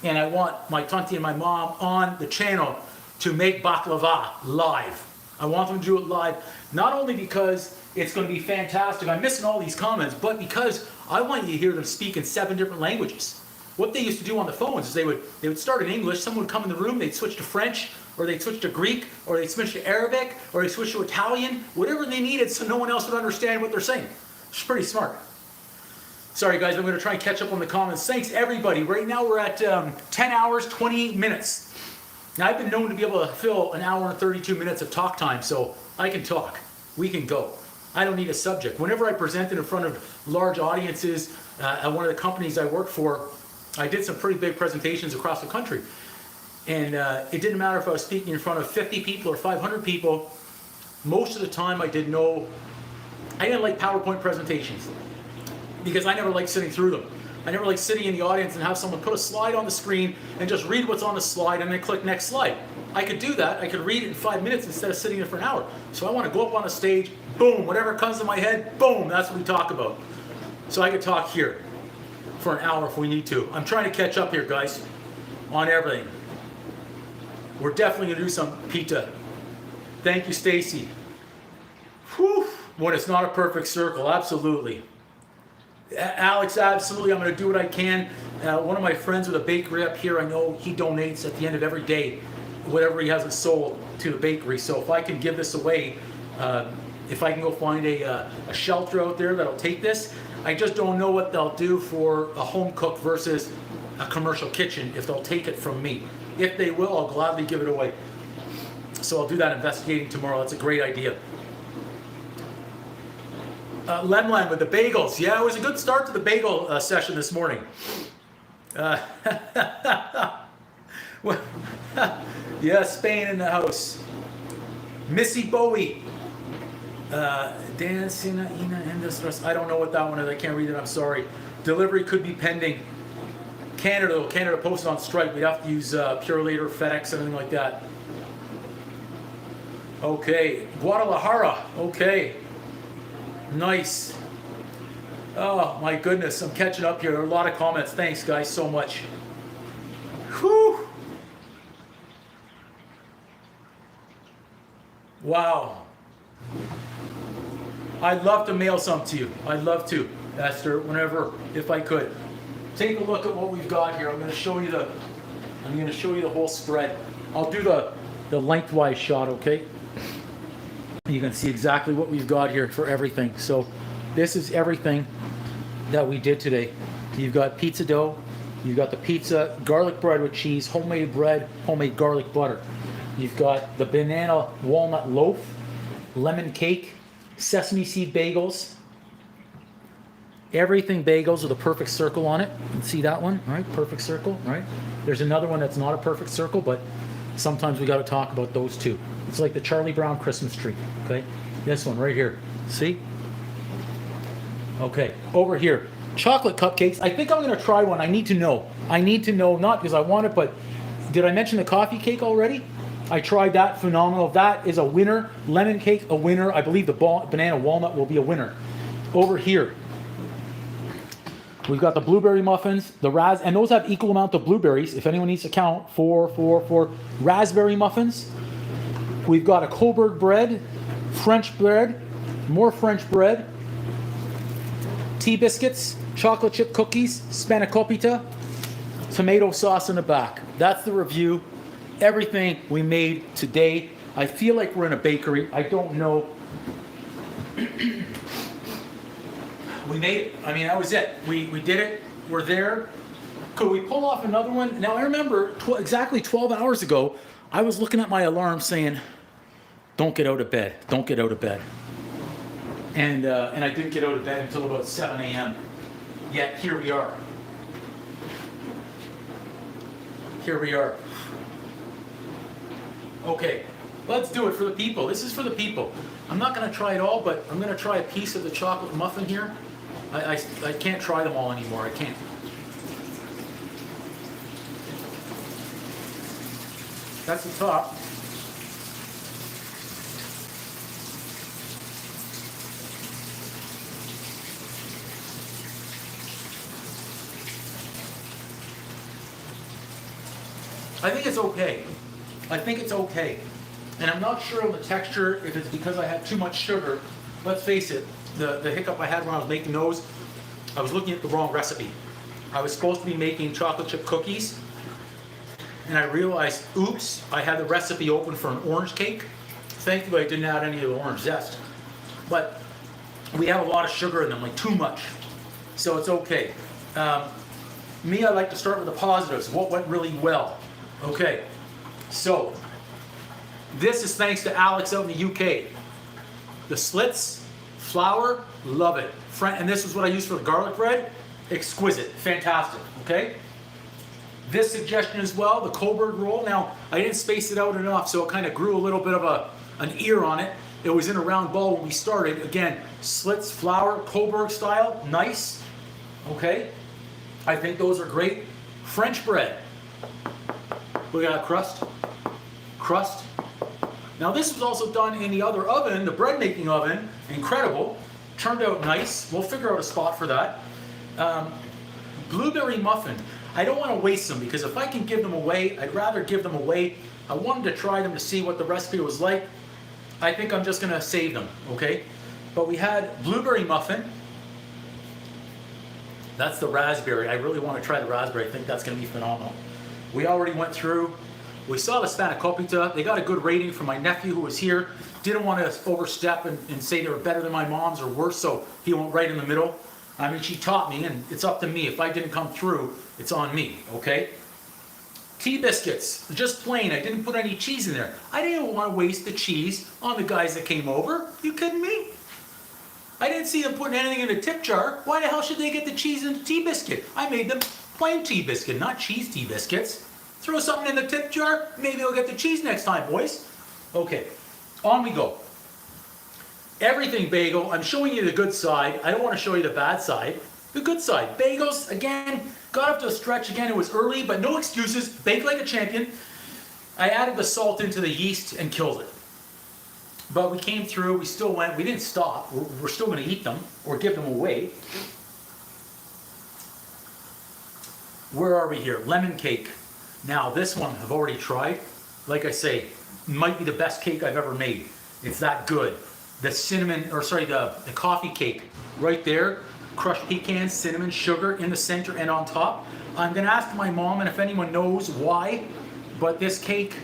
And I want my Tunti and my mom on the channel to make baklava live. I want them to do it live, not only because it's going to be fantastic, I'm missing all these comments, but because I want you to hear them speak in 7 different languages. What they used to do on the phones is they would start in English, someone would come in the room, they'd switch to French, or they'd switch to Greek, or they'd switch to Arabic, or they'd switch to Italian, whatever they needed so no one else would understand what they're saying. It's pretty smart. Sorry guys, I'm going to try and catch up on the comments. Thanks everybody. Right now we're at 10 hours, 28 minutes. Now I've been known to be able to fill an hour and 32 minutes of talk time, so I can talk. We can go. I don't need a subject. Whenever I presented in front of large audiences at one of the companies I work for, I did some pretty big presentations across the country. And it didn't matter if I was speaking in front of 50 people or 500 people. Most of the time I didn't like PowerPoint presentations because I never liked sitting through them. I never liked sitting in the audience and have someone put a slide on the screen and just read what's on the slide and then click next slide. I could do that. I could read it in 5 minutes instead of sitting there for an hour. So I want to go up on a stage, boom, whatever comes to my head, boom, that's what we talk about. So I could talk here for an hour if we need to. I'm trying to catch up here, guys, on everything. We're definitely going to do some pita. Thank you, Stacy. Whew. When it's not a perfect circle, absolutely. Alex, absolutely, I'm going to do what I can. One of my friends with a bakery up here, I know he donates at the end of every day whatever he hasn't sold to the bakery. So if I can give this away, if I can go find a shelter out there that'll take this, I just don't know what they'll do for a home cook versus a commercial kitchen if they'll take it from me. If they will, I'll gladly give it away. So I'll do that investigating tomorrow. That's a great idea. Lemlem with the bagels. Yeah, it was a good start to the bagel session this morning. Yeah, Spain in the house. Missy Bowie. Dan Sina Ina Industries. I don't know what that one is. I can't read it. I'm sorry. Delivery could be pending. Canada posted on strike. We'd have to use Pure Later, FedEx, anything like that. Okay, Guadalajara. Okay, nice. Oh my goodness, I'm catching up here. A lot of comments. Thanks, guys, so much. Whew. Wow. I'd love to mail some to you. I'd love to, Esther, whenever, if I could. Take a look at what we've got here. I'm going to show you the whole spread. I'll do the lengthwise shot, okay? You can see exactly what we've got here for everything. So this is everything that we did today. You've got pizza dough, you've got the pizza, garlic bread with cheese, homemade bread, homemade garlic butter. You've got the banana walnut loaf, lemon cake, sesame seed bagels, everything bagels with a perfect circle on it. You can see that one, right? Perfect circle, right? There's another one that's not a perfect circle, but sometimes we got to talk about those too. It's like the Charlie Brown Christmas tree, okay? This one right here, see? Okay, over here, chocolate cupcakes. I think I'm gonna try one. I need to know, not because I want it, but did I mention the coffee cake already? I tried that, phenomenal. That is a winner. Lemon cake, a winner. I believe the banana walnut will be a winner. Over here, we've got the blueberry muffins, the and those have equal amount of blueberries, if anyone needs to count, four raspberry muffins. We've got a Coburg bread, French bread, more French bread, tea biscuits, chocolate chip cookies, Spankopita, tomato sauce in the back. That's the review. Everything we made today. I feel like we're in a bakery. I don't know. We made it. I mean, that was it. We did it. We're there. Could we pull off another one? Now, I remember exactly 12 hours ago, I was looking at my alarm saying, don't get out of bed. Don't get out of bed. And I didn't get out of bed until about 7 a.m. Yet, here we are. Here we are. Okay, let's do it for the people. This is for the people. I'm not going to try it all, but I'm going to try a piece of the chocolate muffin here. I can't try them all anymore. I can't. That's the top. I think it's okay. I think it's okay. And I'm not sure on the texture if it's because I had too much sugar. Let's face it, the hiccup I had when I was making those, I was looking at the wrong recipe. I was supposed to be making chocolate chip cookies, and I realized, oops, I had the recipe open for an orange cake. Thankfully, I didn't add any of the orange zest. But we have a lot of sugar in them, like too much. So it's okay. Me, I like to start with the positives. What went really well? Okay, so this is thanks to Alex out in the UK. The slits, flour, love it. And this is what I use for the garlic bread. Exquisite, fantastic, okay? This suggestion as well, the Coburg roll. Now, I didn't space it out enough, so it kind of grew a little bit of an ear on it. It was in a round ball when we started. Again, slits, flour, Coburg style, nice, okay? I think those are great. French bread. We got crust. Crust. Now this was also done in the other oven, the bread making oven. Incredible. Turned out nice. We'll figure out a spot for that. Blueberry muffin. I don't want to waste them because if I can give them away, I'd rather give them away. I wanted to try them to see what the recipe was like. I think I'm just going to save them, okay? But we had blueberry muffin. That's the raspberry. I really want to try the raspberry. I think that's going to be phenomenal. We already went through. We saw the Spankopita. They got a good rating from my nephew who was here. Didn't want to overstep and say they were better than my mom's or worse, so he went right in the middle. I mean, she taught me, and it's up to me. If I didn't come through, it's on me, okay? Tea biscuits, just plain. I didn't put any cheese in there. I didn't want to waste the cheese on the guys that came over. You kidding me? I didn't see them putting anything in the tip jar. Why the hell should they get the cheese in the tea biscuit? I made them plain tea biscuit, not cheese tea biscuits. Throw something in the tip jar, maybe they'll get the cheese next time, boys. Okay, on we go. Everything bagel, I'm showing you the good side. I don't want to show you the bad side. The good side. Bagels, again, got up to a stretch again. It was early, but no excuses. Bake like a champion. I added the salt into the yeast and killed it. But we came through, we still went, we didn't stop. We're still going to eat them or give them away. Where are we here? Lemon cake. Now this one I've already tried. Like I say, might be the best cake I've ever made. It's that good. The cinnamon, or sorry, the coffee cake right there. Crushed pecans, cinnamon, sugar in the center and on top. I'm gonna ask my mom and if anyone knows why, but this cake,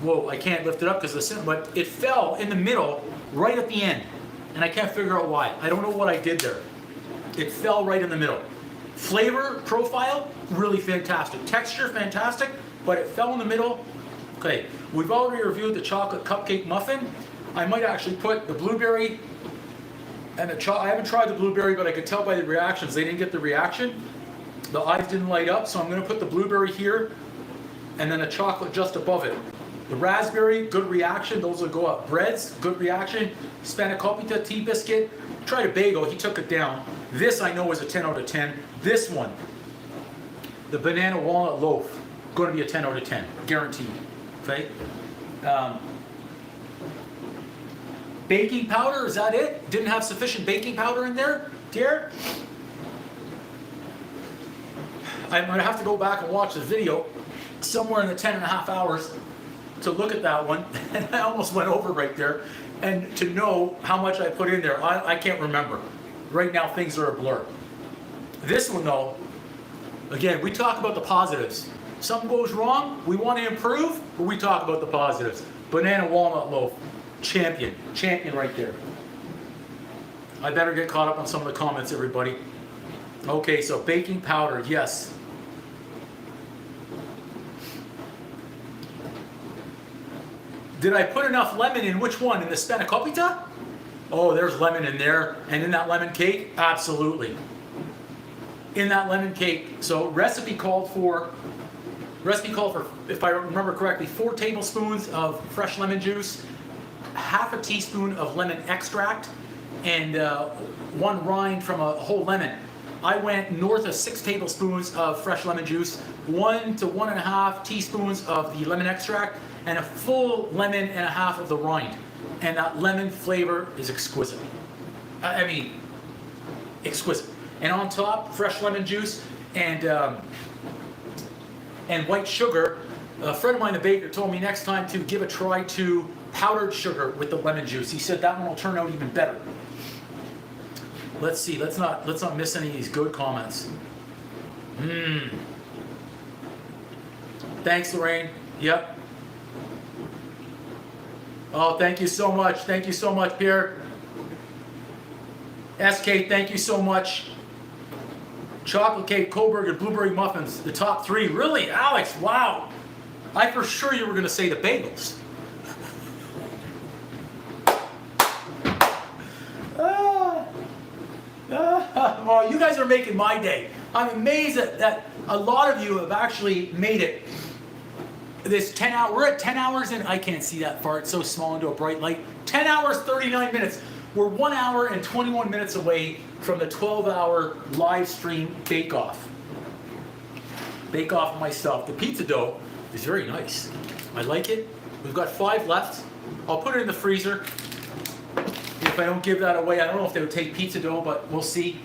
whoa, I can't lift it up because of the cinnamon, but it fell in the middle right at the end. And I can't figure out why. I don't know what I did there. It fell right in the middle. Flavor profile, really fantastic. Texture, fantastic, but it fell in the middle. Okay, We've already reviewed the chocolate cupcake muffin. I might actually put the blueberry and the I haven't tried the blueberry, but I could tell by the reactions, they didn't get the reaction. The eyes didn't light up, so I'm gonna put the blueberry here and then the chocolate just above it. The raspberry, good reaction, those will go up. Breads, good reaction. Spankopita tea biscuit, tried a bagel, he took it down. This I know is a 10 out of 10. This one, the banana walnut loaf, going to be a 10 out of 10, guaranteed. Okay. Baking powder, is that it? Didn't have sufficient baking powder in there, dear? I'm gonna have to go back and watch the video somewhere in the 10.5 hours to look at that one. And I almost went over right there. And to know how much I put in there, I can't remember. Right now things are a blur. This one though, again, we talk about the positives. Something goes wrong, we want to improve, but we talk about the positives. Banana walnut loaf, champion right there. I better get caught up on some of the comments, everybody. Okay, so baking powder, yes. Did I put enough lemon in which one? In the Spankopita? Oh, there's lemon in there. And in that lemon cake? Absolutely. In that lemon cake. So recipe called for, if I remember correctly, 4 tablespoons of fresh lemon juice, half a teaspoon of lemon extract, and 1 rind from a whole lemon. I went north of 6 tablespoons of fresh lemon juice, 1 to 1.5 teaspoons of the lemon extract, and a full lemon and a half of the rind. And that lemon flavor is exquisite. I mean, exquisite. And on top, fresh lemon juice and white sugar. A friend of mine, the baker, told me next time to give a try to powdered sugar with the lemon juice. He said that one will turn out even better. Let's see. Let's not miss any of these good comments. Thanks, Lorraine. Yep. Oh, thank you so much. Thank you so much, Pierre. SK, thank you so much. Chocolate cake, Coburg, and blueberry muffins, the top 3. Really, Alex? Wow. I for sure you were going to say the bagels. Well, you guys are making my day. I'm amazed that a lot of you have actually made it. This 10 hour, we're at 10 hours and I can't see that far. It's so small into a bright light. 10 hours, 39 minutes. We're 1 hour and 21 minutes away from the 12-hour live stream bake-off. Bake-off myself. The pizza dough is very nice. I like it. We've got 5 left. I'll put it in the freezer. If I don't give that away, I don't know if they would take pizza dough, but we'll see.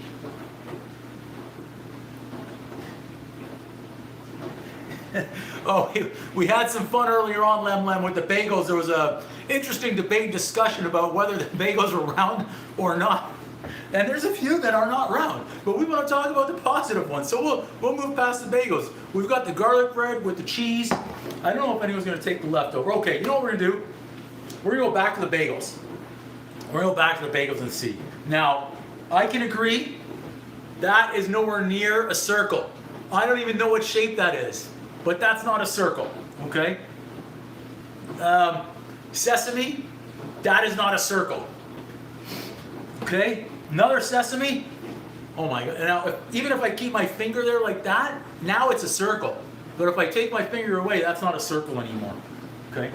Oh, we had some fun earlier on, Lem, with the bagels. There was a interesting debate discussion about whether the bagels are round or not. And there's a few that are not round, but we want to talk about the positive ones. So we'll move past the bagels. We've got the garlic bread with the cheese. I don't know if anyone's going to take the leftover. Okay, you know what we're going to do? We're going to go back to the bagels. We're going to go back to the bagels and see. Now, I can agree that is nowhere near a circle. I don't even know what shape that is. But that's not a circle, okay? Sesame, that is not a circle. Okay? Another sesame, oh my God. Now, even if I keep my finger there like that, now it's a circle. But if I take my finger away, that's not a circle anymore. Okay?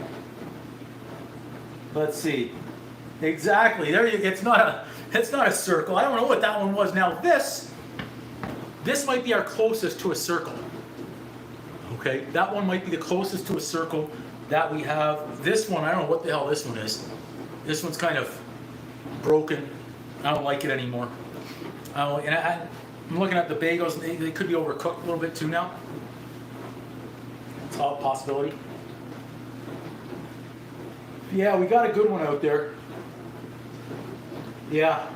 Let's see. Exactly. There you go. It's not a circle. I don't know what that one was. Now this might be our closest to a circle. Okay, that one might be the closest to a circle that we have. This one, I don't know what the hell this one is. This one's kind of broken. I don't like it anymore. I'm looking at the bagels. They could be overcooked a little bit too now. It's all a possibility. Yeah, we got a good one out there. Yeah.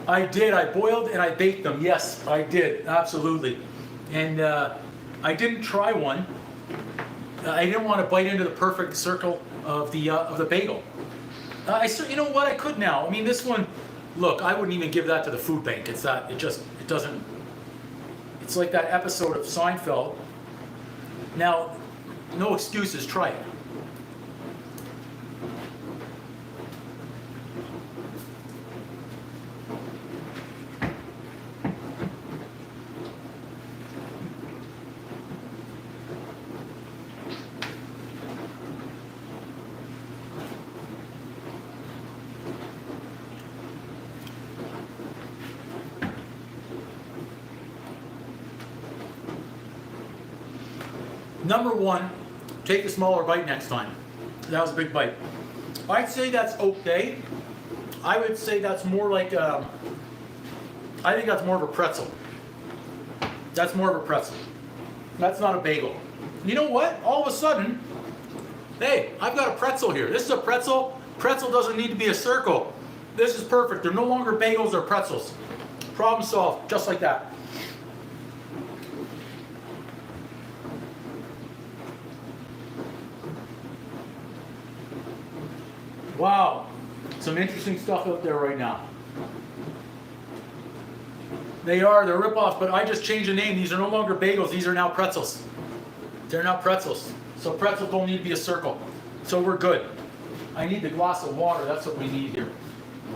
I did. I boiled and I baked them. Yes, I did. Absolutely. And I didn't try one. I didn't want to bite into the perfect circle of the bagel. You know what? I could now. I mean, this one. Look, I wouldn't even give that to the food bank. It's that. It doesn't. It's like that episode of Seinfeld. Now, no excuses, try it. Number one, take a smaller bite next time. That was a big bite. I'd say that's okay. I would say that's more like, I think that's more of a pretzel. That's more of a pretzel. That's not a bagel. You know what? All of a sudden, hey, I've got a pretzel here. This is a pretzel. Pretzel doesn't need to be a circle. This is perfect. They're no longer bagels, they're pretzels. Problem solved, just like that. Wow, some interesting stuff out there right now. They're rip-offs, but I just changed the name. These are no longer bagels, these are now pretzels. They're now pretzels. So pretzels don't need to be a circle. So we're good. I need the glass of water, that's what we need here.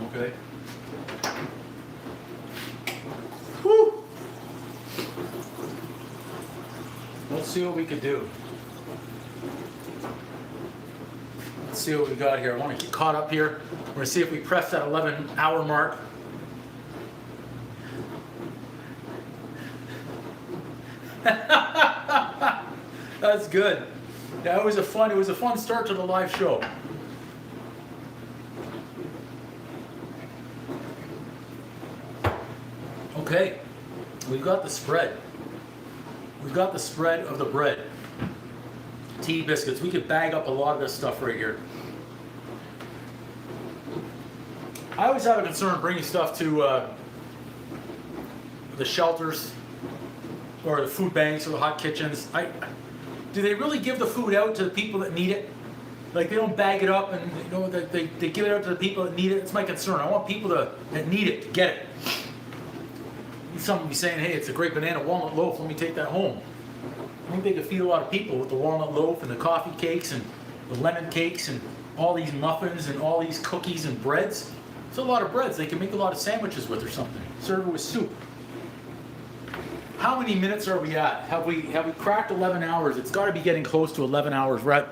Okay. Whew. Let's see what we could do. Let's see what we got here. I want to get caught up here. We're going to see if we press that 11-hour mark. That's good. That was it was a fun start to the live show. Okay, we've got the spread. We've got the spread of the bread. Tea biscuits. We could bag up a lot of this stuff right here. I always have a concern bringing stuff to the shelters or the food banks or the hot kitchens. Do they really give the food out to the people that need it? Like they don't bag it up and they give it out to the people that need it. It's my concern. I want people that need it to get it. Someone be saying, hey, it's a great banana walnut loaf, let me take that home. I think they could feed a lot of people with the walnut loaf and the coffee cakes and the lemon cakes and all these muffins and all these cookies and breads. It's a lot of breads they can make a lot of sandwiches with or something. Serve it with soup. How many minutes are we at? Have we cracked 11 hours? It's got to be getting close to 11 hours. We're at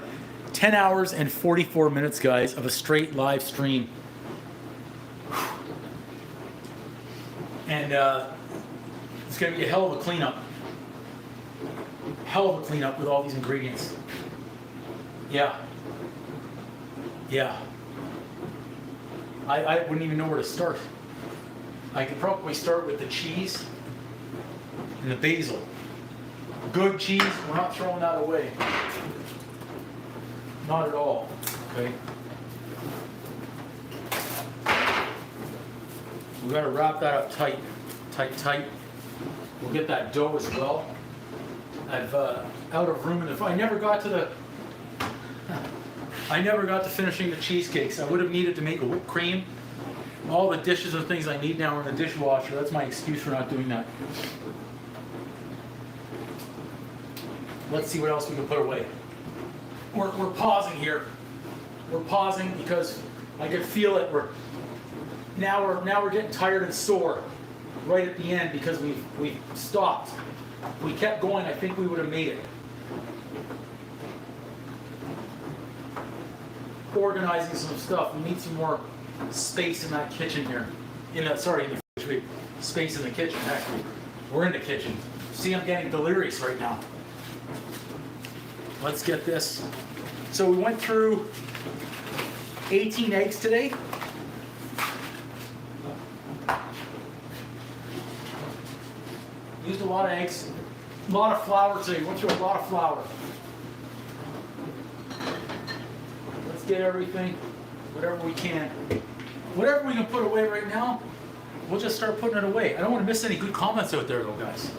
10 hours and 44 minutes, guys, of a straight live stream. And it's going to be a hell of a cleanup. Hell of a cleanup with all these ingredients. Yeah. I wouldn't even know where to start. I could probably start with the cheese and the basil. Good cheese, we're not throwing that away. Not at all, okay? We gotta wrap that up tight. We'll get that dough as well. I've out of room in the I never got to finishing the cheesecakes. I would have needed to make a whipped cream. All the dishes and things I need now are in the dishwasher. That's my excuse for not doing that. Let's see what else we can put away. We're pausing here. We're pausing because I can feel it. Now we're getting tired and sore right at the end because we stopped. If we kept going, I think we would have made it. Organizing some stuff. We need some more space in that kitchen here. In the space in the kitchen. Actually, we're in the kitchen. See, I'm getting delirious right now. Let's get this. So we went through 18 eggs today. Used a lot of eggs, a lot of flour today. Went through a lot of flour. Let's get everything, whatever we can. Whatever we can put away right now, we'll just start putting it away. I don't want to miss any good comments out there though, guys.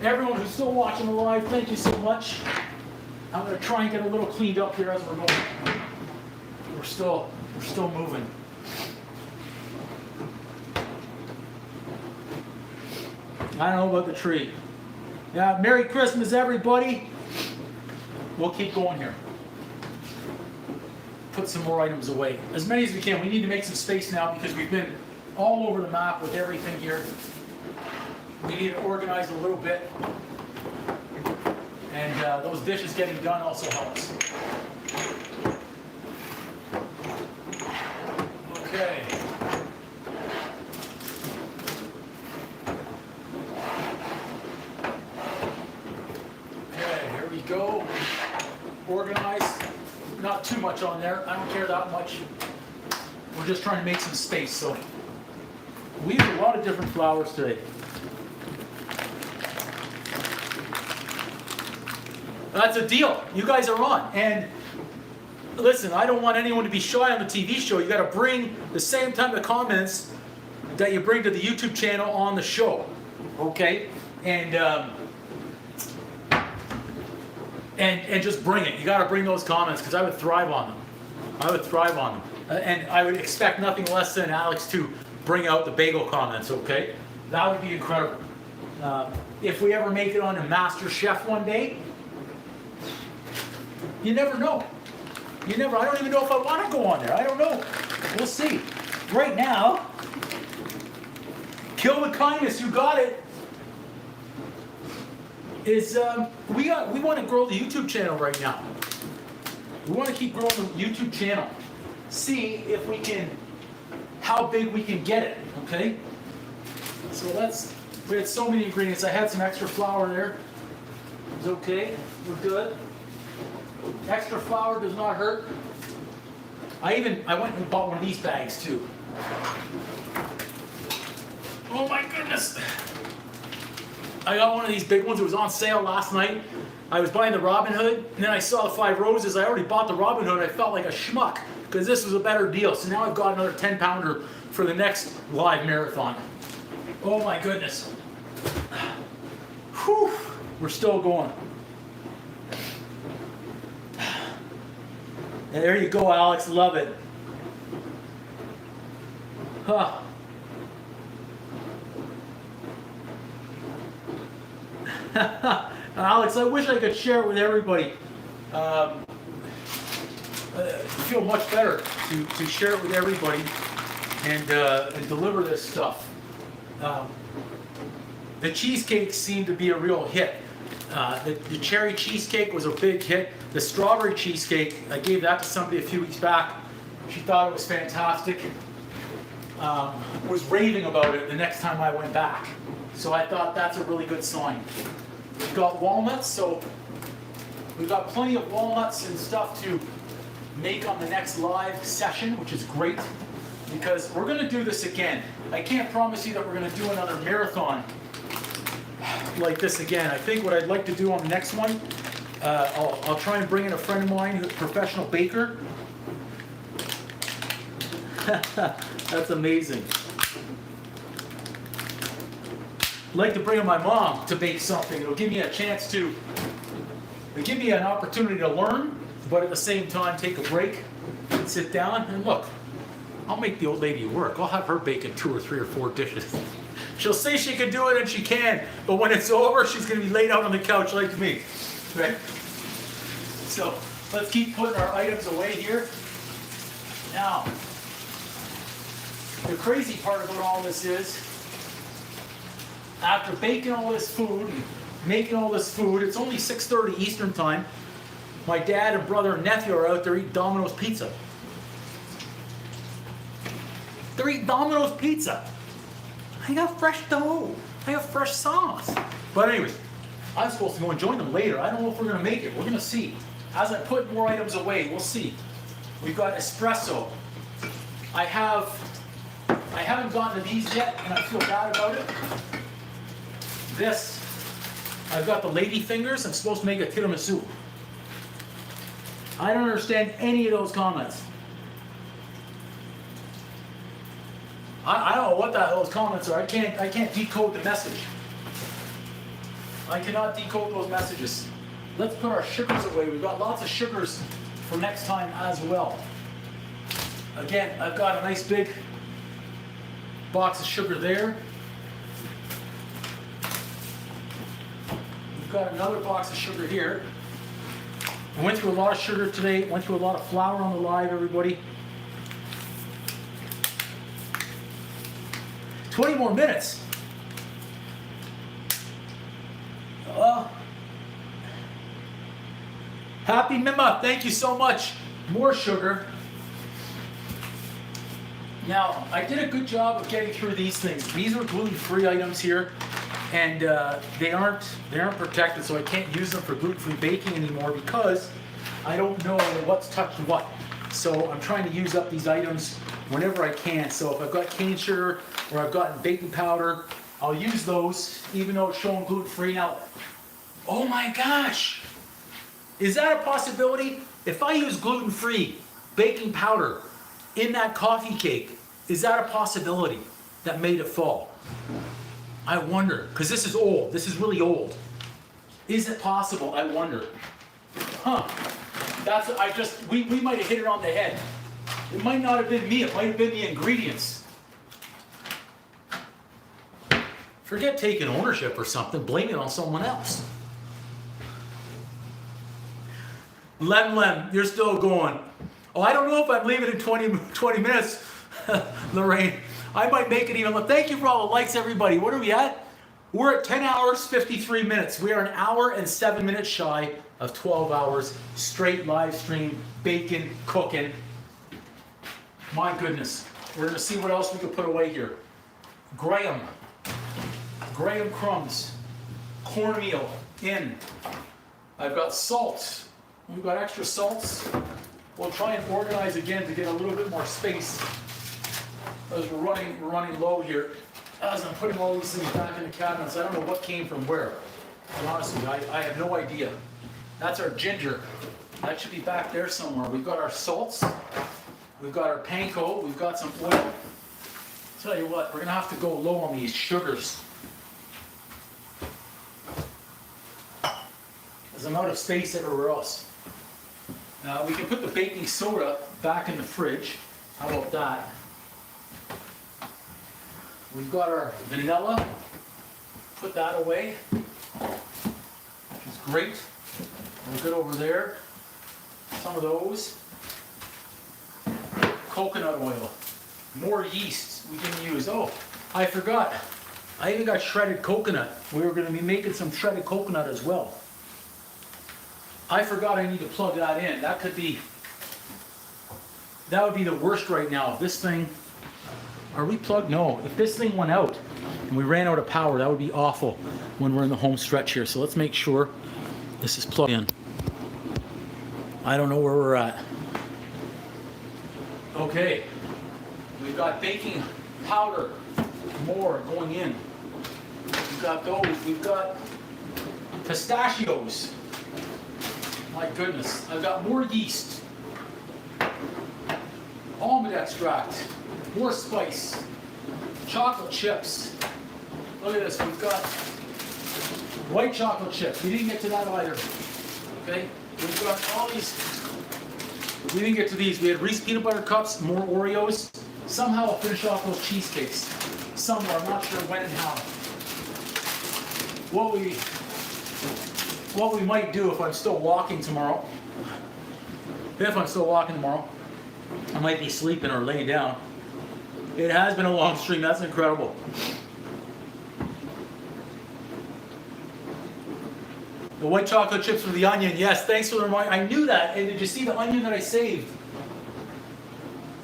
Everyone who's still watching the live, thank you so much. I'm going to try and get a little cleaned up here as we're going. We're still moving. I don't know about the tree. Yeah, Merry Christmas, everybody. we'll keep going here. Put some more items away. As many as we can. We need to make some space now because we've been all over the map with everything here. We need to organize a little bit. And those dishes getting done also helps. Okay. Okay, here we go. Organize. Not too much on there. I don't care that much. We're just trying to make some space. So we have a lot of different flours today. That's a deal. You guys are on. And listen, I don't want anyone to be shy on the TV show. You got to bring the same type of comments that you bring to the YouTube channel on the show. Okay? And just bring it. You got to bring those comments because I would thrive on them. I would thrive on them. And I would expect nothing less than Alex to bring out the bagel comments, okay? That would be incredible. If we ever make it on a Master Chef one day, you never know. You never, I don't even know if I want to go on there. I don't know. We'll see. Right now, kill the kindness, you got it. Is we want to grow the YouTube channel right now. We want to keep growing the YouTube channel. See if we can, how big we can get it, okay? So we had so many ingredients. I had some extra flour there. It's okay, we're good. Extra flour does not hurt. I went and bought one of these bags too. Oh my goodness. I got one of these big ones. It was on sale last night. I was buying the Robin Hood, and then I saw the 5 Roses. I already bought the Robin Hood. I felt like a schmuck because this was a better deal. So now I've got another 10-pounder for the next live marathon. Oh my goodness. Whew. We're still going. And there you go, Alex. Love it. Huh. Alex, I wish I could share it with everybody. I feel much better to share it with everybody and deliver this stuff. The cheesecakes seem to be a real hit. The cherry cheesecake was a big hit. The strawberry cheesecake, I gave that to somebody a few weeks back. She thought it was fantastic. Was raving about it the next time I went back. So I thought that's a really good sign. We've got walnuts, so we've got plenty of walnuts and stuff to make on the next live session, which is great because we're going to do this again. I can't promise you that we're going to do another marathon like this again. I think what I'd like to do on the next one, I'll try and bring in a friend of mine who's a professional baker. That's amazing. I'd like to bring in my mom to bake something. It'll give me a chance to, it'll give me an opportunity to learn, but at the same time take a break and sit down and look. I'll make the old lady work. I'll have her baking 2 or 3 or 4 dishes. She'll say she can do it and she can, but when it's over, she's going to be laid out on the couch like me. Right? So let's keep putting our items away here. Now, the crazy part about all this is, after baking all this food, and making all this food, it's only 6:30 Eastern time. My dad and brother and nephew are out there eating Domino's pizza. They're eating Domino's pizza. I got fresh dough. I got fresh sauce. But anyway, I'm supposed to go and join them later. I don't know if we're going to make it. We're going to see. As I put more items away, we'll see. We've got espresso. I haven't gotten to these yet, and I feel bad about it. This, I've got the lady fingers. I'm supposed to make a tiramisu. I don't understand any of those comments. I don't know what those comments are. I can't decode the message. I cannot decode those messages. Let's put our sugars away. We've got lots of sugars for next time as well. Again, I've got a nice big box of sugar there. We've got another box of sugar here. I went through a lot of sugar today, went through a lot of flour on the live, everybody. 20 more minutes. Happy Mima, thank you so much. More sugar. Now, I did a good job of getting through these things. These are gluten-free items here, and they aren't protected, so I can't use them for gluten-free baking anymore because I don't know what's touched what. So I'm trying to use up these items whenever I can. So if I've got cane sugar or I've gotten baking powder, I'll use those, even though it's showing gluten-free. Now, oh my gosh, is that a possibility? If I use gluten-free baking powder in that coffee cake, is that a possibility that made it fall? I wonder, because this is old. This is really old. Is it possible? I wonder. Huh. We might have hit it on the head. It might not have been me. It might have been the ingredients. Forget taking ownership or something. Blame it on someone else. Lem, you're still going. Oh, I don't know if I'm leaving in 20 minutes, Lorraine. I might make it even. Thank you for all the likes, everybody. What are we at? We're at 10 hours, 53 minutes. We are an hour and 7 minutes shy of 12 hours straight live stream, baking, cooking. My goodness. We're going to see what else we can put away here. Graham crumbs, cornmeal in. I've got salt. We've got extra salts. We'll try and organize again to get a little bit more space as we're running low here. As I'm putting all these things back in the cabinets, I don't know what came from where. And honestly, I have no idea. That's our ginger. That should be back there somewhere. We've got our salts. We've got our panko. We've got some oil. Tell you what, we're gonna have to go low on these sugars. Because I'm out of space everywhere else. Now we can put the baking soda back in the fridge. How about that? We've got our vanilla. Put that away. Which is great. We're good over there. Some of those. Coconut oil. More yeast we can use. Oh, I forgot. I even got shredded coconut. We were going to be making some shredded coconut as well. I forgot I need to plug that in. That would be the worst right now. If this thing, are we plugged? No. If this thing went out and we ran out of power, that would be awful when we're in the home stretch here. So let's make sure this is plugged in. I don't know where we're at. Okay. We've got baking powder, more going in. We've got those. We've got pistachios. My goodness, I've got more yeast, almond extract, more spice, chocolate chips. Look at this, we've got white chocolate chips. We didn't get to that either. Okay, we've got all these. We didn't get to these. We had Reese peanut butter cups, more Oreos. Somehow I'll finish off those cheesecakes. Somewhere, I'm not sure when and how. What we might do if I'm still walking tomorrow, I might be sleeping or laying down. It has been a long stream, that's incredible. The white chocolate chips with the onion, yes, thanks for the reminder. I knew that, and did you see the onion that I saved?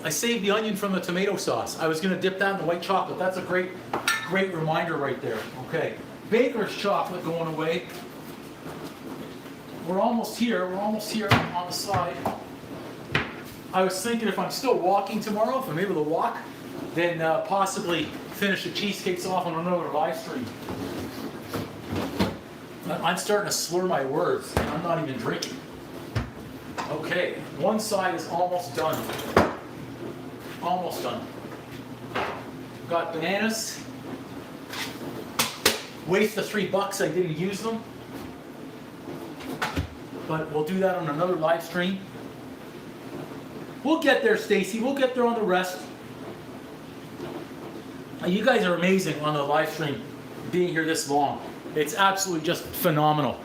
I saved the onion from the tomato sauce. I was going to dip that in the white chocolate. That's a great reminder right there. Okay, baker's chocolate going away. We're almost here on the side. I was thinking if I'm still walking tomorrow, if I'm able to walk, then possibly finish the cheesecakes off on another live stream. I'm starting to slur my words, and I'm not even drinking. Okay, one side is almost done. Almost done. Got bananas. Waste the $3, I didn't use them. But we'll do that on another live stream. We'll get there, Stacy. We'll get there on the rest. You guys are amazing on the live stream, being here this long. It's absolutely just phenomenal.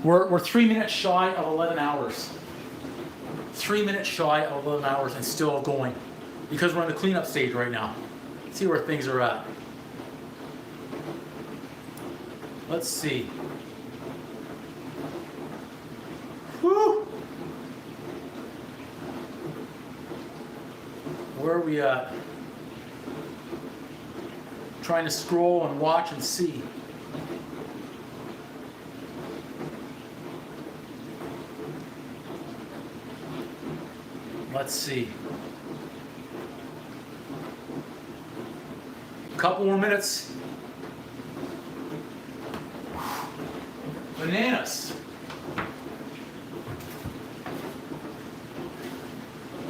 We're 3 minutes shy of 11 hours. 3 minutes shy of 11 hours and still going. Because we're in the cleanup stage right now. See where things are at. Let's see. Whew. Where are we at? Trying to scroll and watch and see. Let's see. Couple more minutes. Bananas.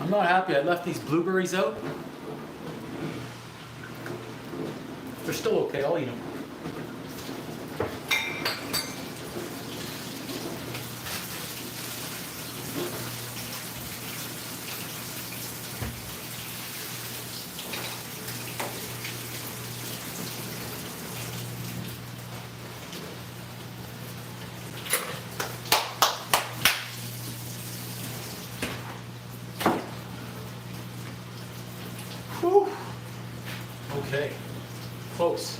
I'm not happy I left these blueberries out. They're still okay, I'll eat them. Whew. Okay, close.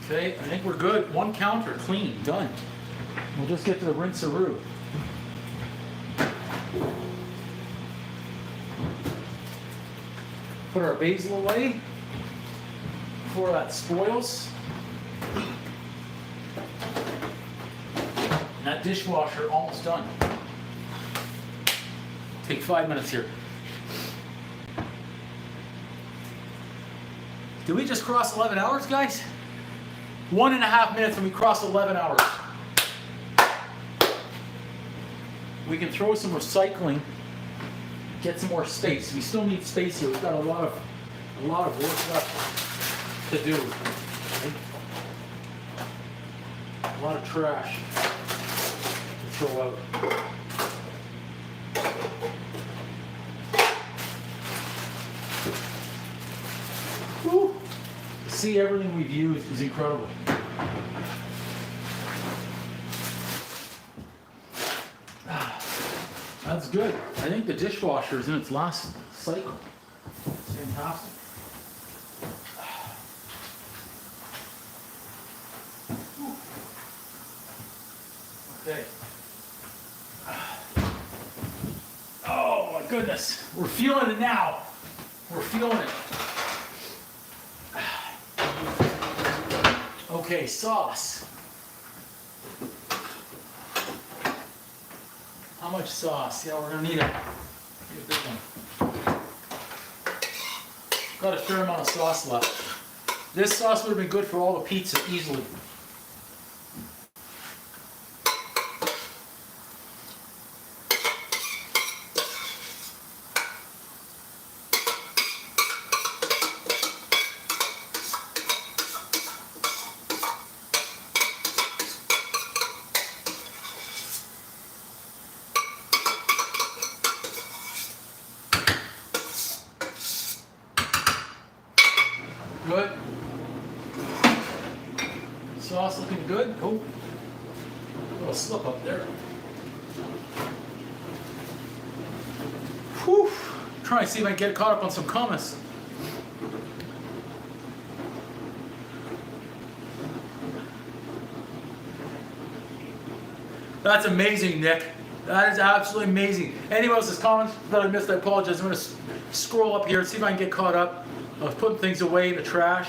Okay, I think we're good. One counter, clean, done. We'll just get to the rinse-a-roo. Put our basil away before that spoils. And that dishwasher almost done. Take 5 minutes here. Did we just cross 11 hours, guys? 1.5 minutes and we cross 11 hours. We can throw some recycling, get some more space. We still need space here. We've got a lot of work left to do. A lot of trash to throw out. Whew. To see everything we've used is incredible. That's good. I think the dishwasher is in its last cycle. It's fantastic. Okay. Oh my goodness. We're feeling it now. We're feeling it. Okay, sauce. How much sauce? Yeah, we're gonna need a big one. Got a fair amount of sauce left. This sauce would have been good for all the pizza easily. Good. Sauce looking good. Oh, a little slip up there. Whew. Try and see if I can get caught up on some comments. That's amazing, Nick. That is absolutely amazing. Anyone else's comments that I missed, I apologize. I'm going to scroll up here and see if I can get caught up. I was putting things away in the trash.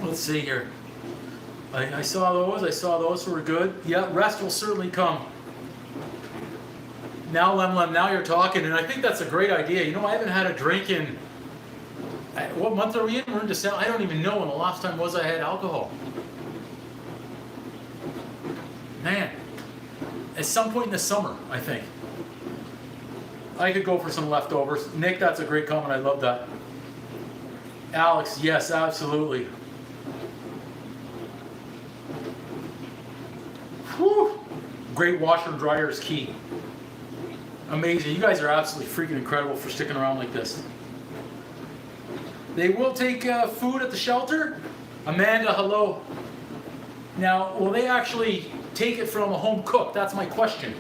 Let's see here. I saw those, so we're good. Yeah, rest will certainly come. Now, Lem, now you're talking, and I think that's a great idea. You know, I haven't had a drink in, what month are we in? We're in December. I don't even know when the last time was I had alcohol. Man, at some point in the summer, I think. I could go for some leftovers. Nick, that's a great comment. I love that. Alex, yes, absolutely. Whew. Great washer and dryer is key. Amazing. You guys are absolutely freaking incredible for sticking around like this. They will take food at the shelter. Amanda, hello. Now, will they actually take it from a home cook? That's my question.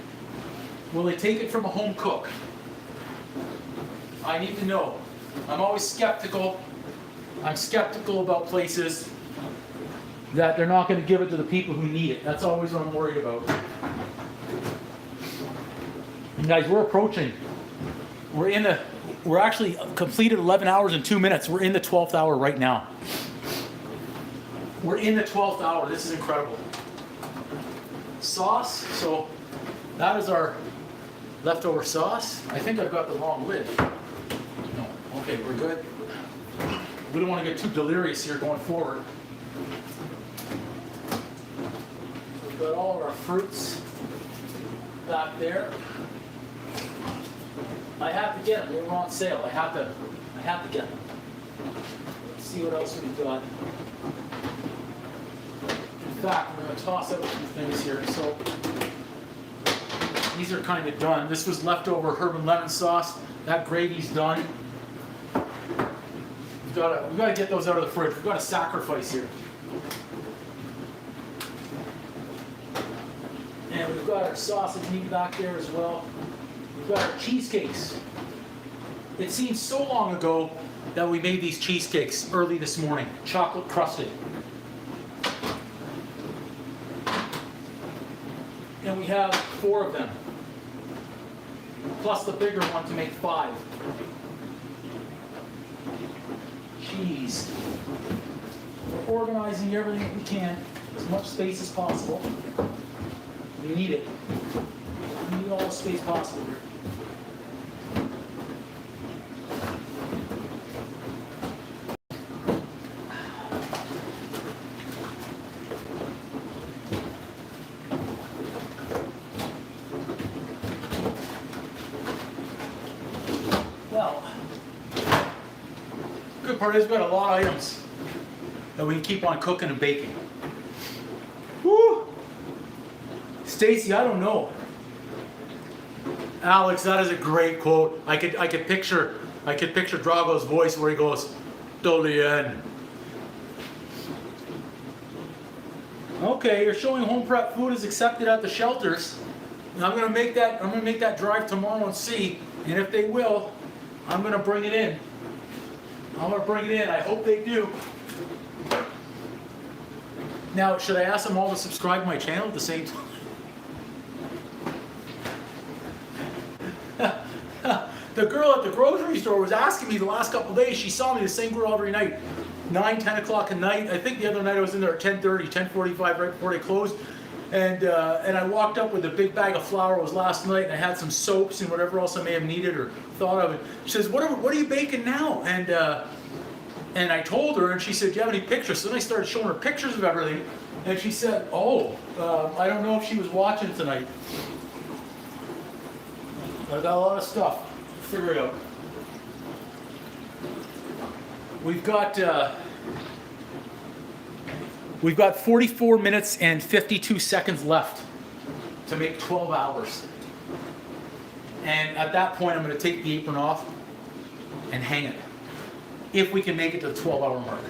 Will they take it from a home cook? I need to know. I'm always skeptical. I'm skeptical about places that they're not going to give it to the people who need it. That's always what I'm worried about. And guys, we're approaching. We're actually completed 11 hours and 2 minutes. We're in the 12th hour right now. We're in the 12th hour. This is incredible. Sauce. So that is our leftover sauce. I think I've got the wrong lid. No. Okay, we're good. We don't want to get too delirious here going forward. We've got all of our fruits back there. I have to get them. They were on sale. I have to get them. Let's see what else we've got. In fact, we're going to toss out a few things here. So these are kind of done. This was leftover herb and lemon sauce. That gravy's done. We've got to get those out of the fridge. We've got a sacrifice here. And we've got our sausage meat back there as well. We've got our cheesecakes. It seems so long ago that we made these cheesecakes early this morning, chocolate crusted. And we have 4 of them, plus the bigger one to make 5. Cheese. We're organizing everything that we can, as much space as possible. We need it. We need all the space possible here. Well, good part is we've got a lot of items that we can keep on cooking and baking. Woo! Stacy, I don't know. Alex, that is a great quote. I could picture Drago's voice where he goes, "Till the end." Okay, you're showing home prep food is accepted at the shelters. And I'm gonna make that drive tomorrow and see. And if they will, I'm gonna bring it in. I hope they do. Now, should I ask them all to subscribe to my channel at the same time? The girl at the grocery store was asking me the last couple of days. She saw me, the same girl every night, 9, 10 o'clock at night. I think the other night I was in there at 10:30, 10:45, right before they closed. And I walked up with a big bag of flour. It was last night, and I had some soaps and whatever else I may have needed or thought of. And she says, "What are you baking now?" And I told her, and she said, "Do you have any pictures?" So then I started showing her pictures of everything, and she said, "Oh, I don't know if she was watching tonight. I got a lot of stuff. Figure it out." We've got 44 minutes and 52 seconds left to make 12 hours. And at that point, I'm going to take the apron off and hang it, if we can make it to the 12-hour mark.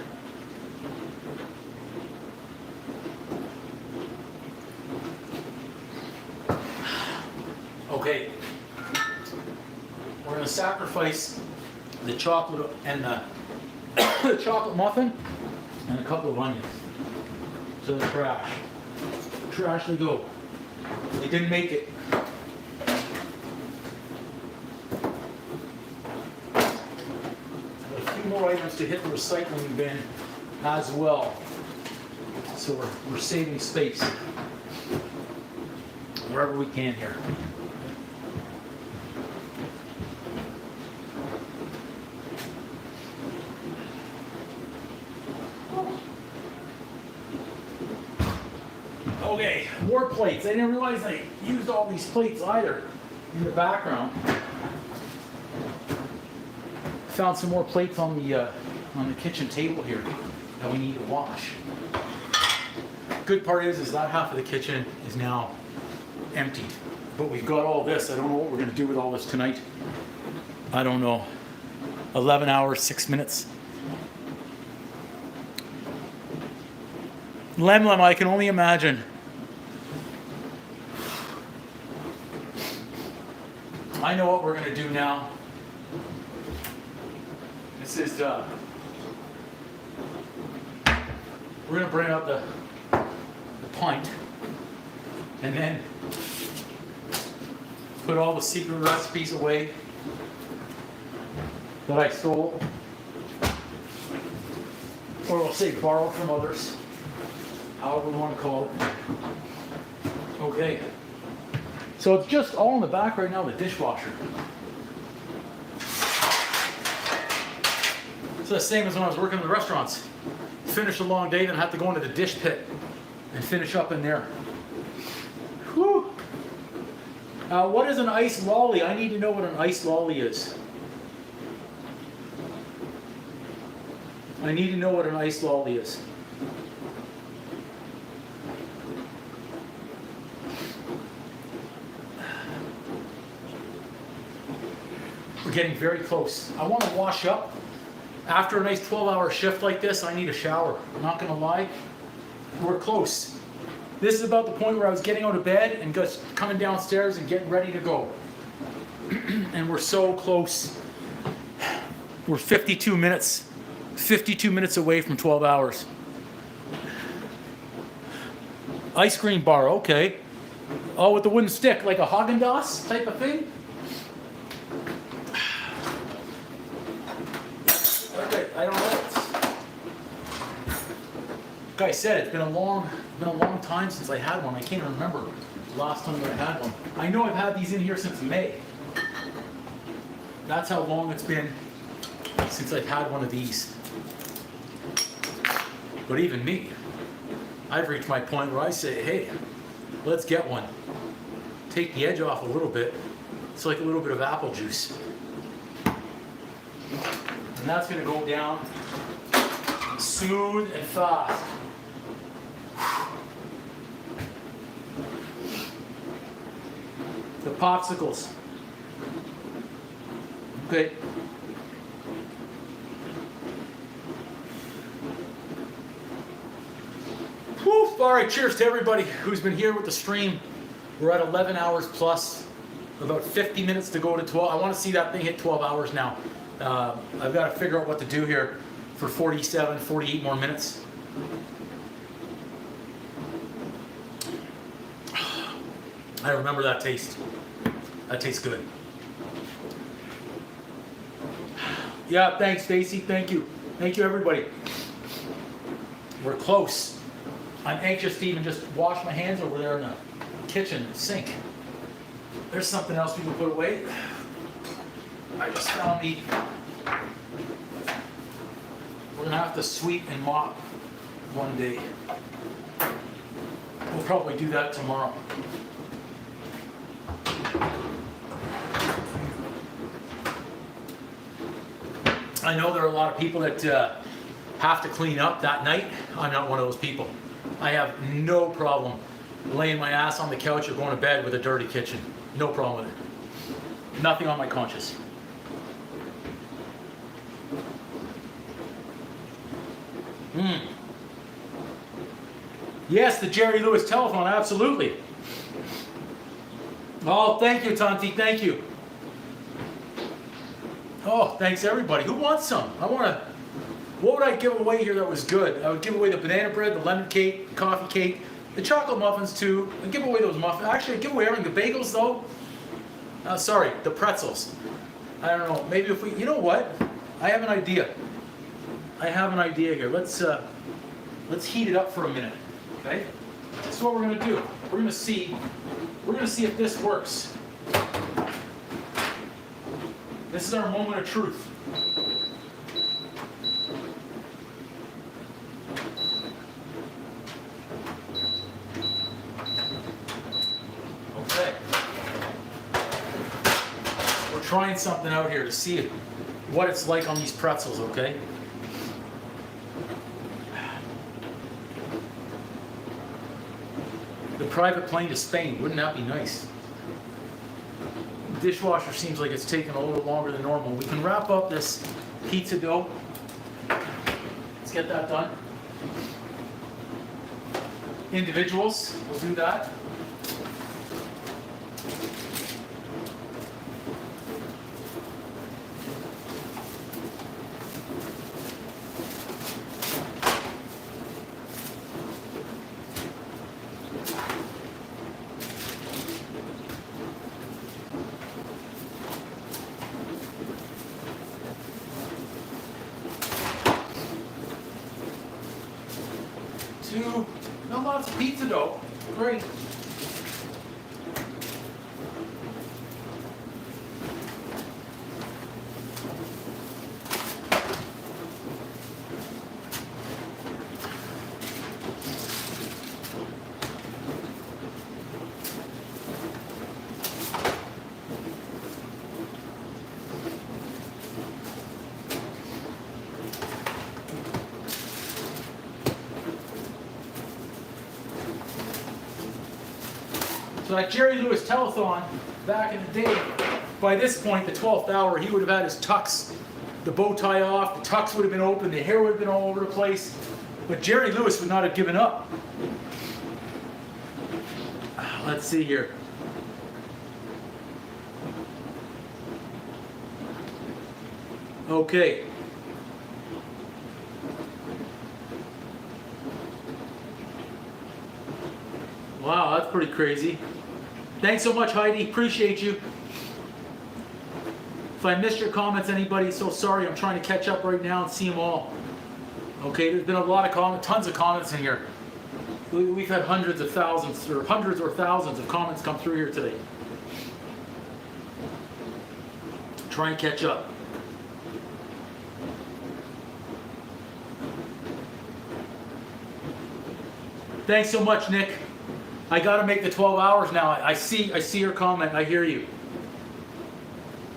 Okay. We're going to sacrifice the chocolate and the chocolate muffin and a couple of onions to the trash. Trash they go. They didn't make it. A few more items to hit the recycling bin as well. So we're saving space wherever we can here. Okay, more plates. I didn't realize I used all these plates either in the background. Found some more plates on the on the kitchen table here that we need to wash. Good part is that half of the kitchen is now emptied. But we've got all this. I don't know what we're going to do with all this tonight. I don't know. 11 hours, 6 minutes. Lem, I can only imagine. I know what we're going to do now. This is, we're going to bring out the pint and then put all the secret recipes away that I stole, or we'll say borrowed from others, however we want to call it. Okay. So it's just all in the back right now, the dishwasher. It's the same as when I was working in the restaurants. Finish a long day, then have to go into the dish pit and finish up in there. Whew. What is an ice lolly? I need to know what an ice lolly is. I need to know what an ice lolly is. We're getting very close. I want to wash up. After a nice 12-hour shift like this, I need a shower. I'm not going to lie. We're close. This is about the point where I was getting out of bed and just coming downstairs and getting ready to go. And we're so close. We're 52 minutes away from 12 hours. Ice cream bar, okay. Oh, with the wooden stick, like a Haagen-Dazs type of thing? Okay, I don't know. Like I said, it's been a long time since I had one. I can't even remember the last time that I had one. I know I've had these in here since May. That's how long it's been since I've had one of these. But even me, I've reached my point where I say, hey, let's get one. Take the edge off a little bit. It's like a little bit of apple juice. And that's going to go down smooth and fast. The popsicles. Okay. Whew. All right, cheers to everybody who's been here with the stream. We're at 11 hours plus, about 50 minutes to go to 12. I want to see that thing hit 12 hours now. I've got to figure out what to do here for 47, 48 more minutes. I remember that taste. That tastes good. Yeah, thanks, Stacy. Thank you. Thank you, everybody. We're close. I'm anxious to even just wash my hands over there in the kitchen sink. There's something else we can put away. I just found the... We're gonna have to sweep and mop one day. We'll probably do that tomorrow. I know there are a lot of people that have to clean up that night. I'm not one of those people. I have no problem laying my ass on the couch or going to bed with a dirty kitchen. No problem with it. Nothing on my conscience. Yes, the Jerry Lewis telephone, absolutely. Oh, thank you, Tanti, thank you. Oh, thanks everybody. Who wants some? What would I give away here that was good? I would give away the banana bread, the lemon cake, the coffee cake, the chocolate muffins too. I'd give away those muffins. Actually, I'd give away everything. The bagels though. Sorry, the pretzels. I don't know. Maybe if we, you know what? I have an idea. Here. Let's heat it up for a minute. Okay? That's what we're gonna do. We're gonna see if this works. This is our moment of truth. Okay. We're trying something out here to see what it's like on these pretzels, okay? the private plane to Spain. Wouldn't that be nice? Dishwasher seems like it's taking a little longer than normal. We can wrap up this pizza dough. Let's get that done. Individuals, we'll do that. Not lots of pizza dough. Great. So like Jerry Lewis telethon back in the day, by this point, the 12th hour, he would have had his tux, the bow tie off, the tux would have been open, the hair would have been all over the place. But Jerry Lewis would not have given up. Let's see here. Okay. Wow, that's pretty crazy. Thanks so much, Heidi. Appreciate you. If I missed your comments, anybody, so sorry. I'm trying to catch up right now and see them all. Okay, there's been a lot of comments, tons of comments in here. We've had hundreds or thousands of comments come through here today. Try and catch up. Thanks so much, Nick. I got to make the 12 hours now. I see your comment. I hear you.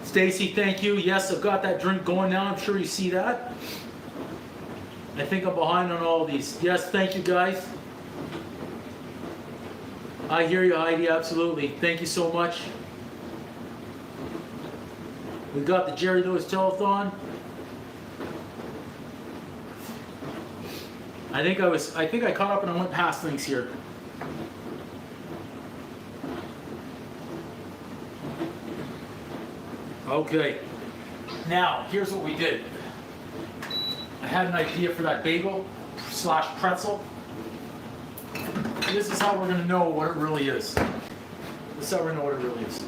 Stacy, thank you. Yes, I've got that drink going now. I'm sure you see that. I think I'm behind on all of these. Yes, thank you, guys. I hear you, Heidi. Absolutely. Thank you so much. We got the Jerry Lewis telethon. I think I caught up and I went past things here. Okay, now here's what we did. I had an idea for that bagel / pretzel. This is how we're going to know what it really is. This is how we're going to know what it really is.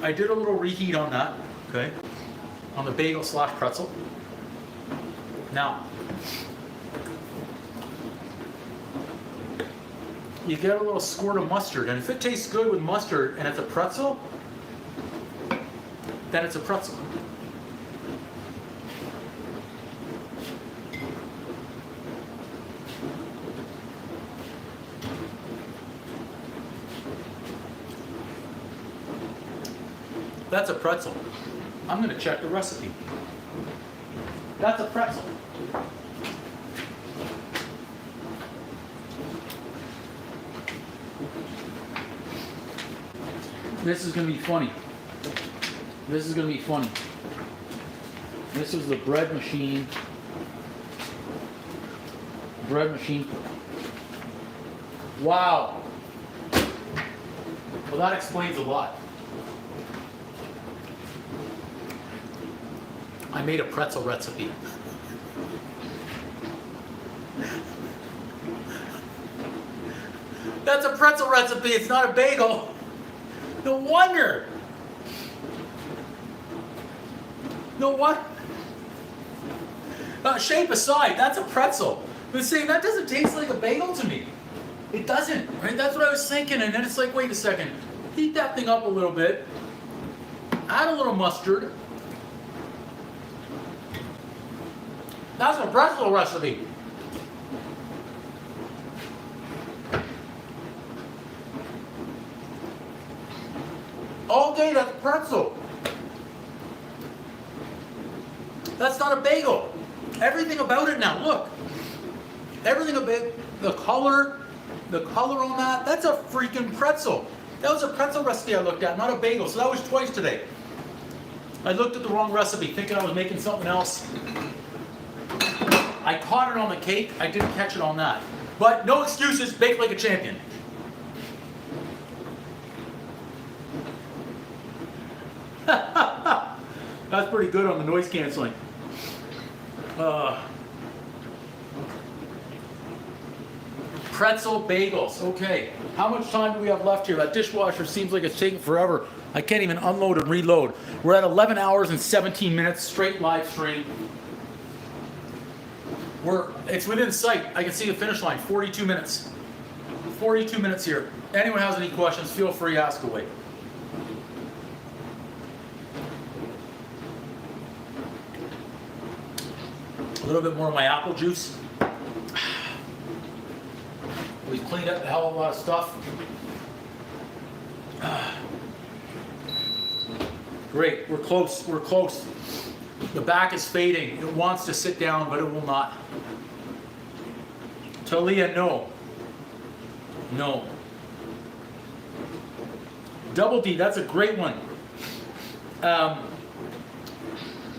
I did a little reheat on that, okay, on the bagel / pretzel. Now, you get a little squirt of mustard, and if it tastes good with mustard and it's a pretzel, then it's a pretzel. That's a pretzel. I'm going to check the recipe. That's a pretzel. This is going to be funny. This is going to be funny. This is the bread machine. Bread machine. Wow. Well, that explains a lot. I made a pretzel recipe. That's a pretzel recipe, it's not a bagel. No wonder. No what? Shape aside, that's a pretzel. But saying that doesn't taste like a bagel to me. It doesn't, right? That's what I was thinking, and then it's like, wait a second. Heat that thing up a little bit. Add a little mustard. That's a pretzel recipe. All day, that's pretzel. That's not a bagel. Everything about it now, look. Everything about the color on that, that's a freaking pretzel. That was a pretzel recipe I looked at, not a bagel. So that was twice today. I looked at the wrong recipe, thinking I was making something else. I caught it on the cake, I didn't catch it on that. But no excuses, bake like a champion. That's pretty good on the noise canceling. Pretzel bagels. Okay, how much time do we have left here? That dishwasher seems like it's taking forever. I can't even unload and reload. We're at 11 hours and 17 minutes straight live stream. It's within sight. I can see the finish line. 42 minutes. 42 minutes here. Anyone has any questions, feel free to ask away. A little bit more of my apple juice. We've cleaned up a hell of a lot of stuff. Great, we're close, we're close. The back is fading. It wants to sit down, but it will not. Talia, no. No. Double D, that's a great one. Now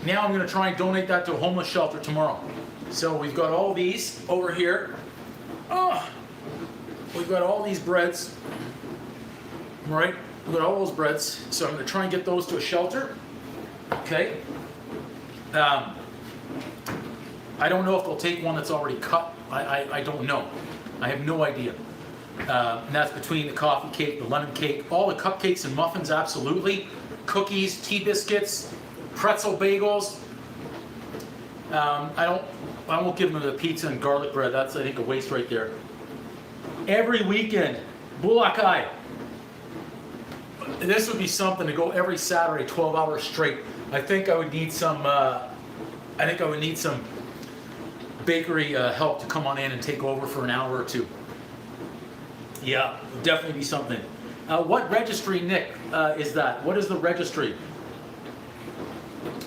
I'm going to try and donate that to a homeless shelter tomorrow. So we've got all these over here. Oh, we've got all these breads. Right? We've got all those breads. So I'm going to try and get those to a shelter. Okay. I don't know if they'll take one that's already cut. I don't know. I have no idea. And that's between the coffee cake, the lemon cake, all the cupcakes and muffins, absolutely. Cookies, tea biscuits, pretzel bagels. I won't give them the pizza and garlic bread. That's, I think, a waste right there. Every weekend, Bulakai. This would be something to go every Saturday, 12 hours straight. I think I would need some. Bakery help to come on in and take over for an hour or two. Yeah, definitely be something. What registry, Nick, is that? What is the registry?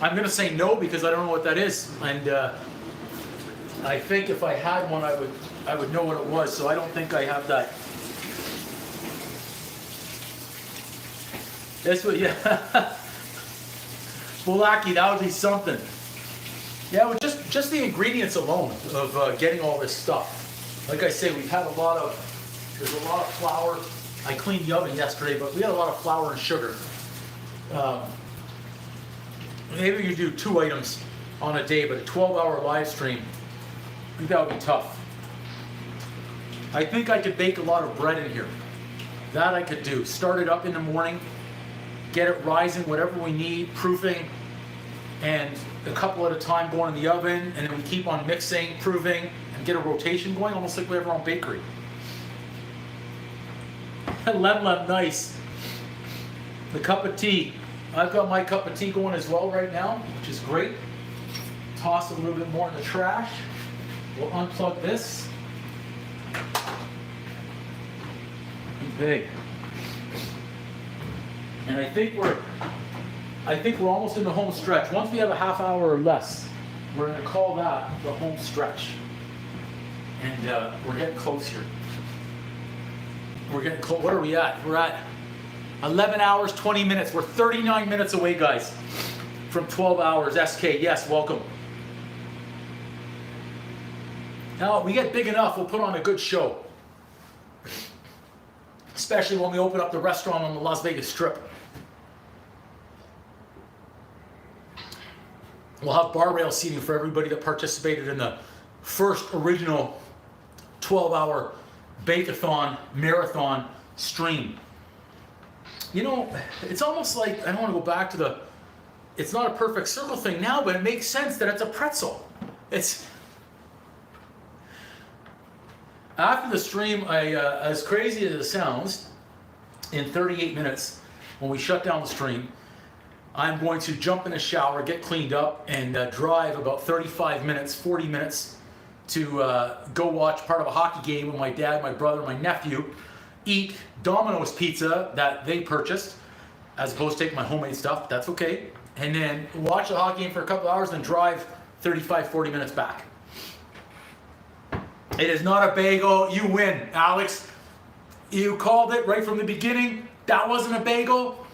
I'm going to say no because I don't know what that is, and I think if I had one, I would know what it was. So I don't think I have that. This would, yeah. Bulaki, that would be something. Yeah, with just the ingredients alone of getting all this stuff. Like I say, we've had there's a lot of flour. I cleaned the oven yesterday, but we had a lot of flour and sugar. Maybe you do 2 items on a day, but a 12-hour live stream, I think that would be tough. I think I could bake a lot of bread in here. That I could do. Start it up in the morning, get it rising, whatever we need, proofing, and a couple at a time going in the oven, and then we keep on mixing, proving, and get a rotation going, almost like we have our own bakery. Lem, nice. The cup of tea. I've got my cup of tea going as well right now, which is great. Toss a little bit more in the trash. We'll unplug this. Okay. And I think we're almost in the home stretch. Once we have a half hour or less, we're going to call that the home stretch. And we're getting close here. We're getting close. What are we at? We're at 11 hours, 20 minutes. We're 39 minutes away, guys, from 12 hours. SK, yes, welcome. Now, we get big enough, we'll put on a good show. Especially when we open up the restaurant on the Las Vegas Strip. We'll have bar rail seating for everybody that participated in the first original 12-hour Bake-a-Thon marathon stream. You know, it's almost like, I don't want to go back to it's not a perfect circle thing now, but it makes sense that it's a pretzel. After the stream, as crazy as it sounds, in 38 minutes, when we shut down the stream, I'm going to jump in the shower, get cleaned up, and drive about 35 minutes, 40 minutes to go watch part of a hockey game with my dad, my brother, my nephew, eat Domino's pizza that they purchased, as opposed to taking my homemade stuff. That's okay. And then watch the hockey game for a couple hours, then drive 35, 40 minutes back. It is not a bagel. You win, Alex. You called it right from the beginning. That wasn't a bagel.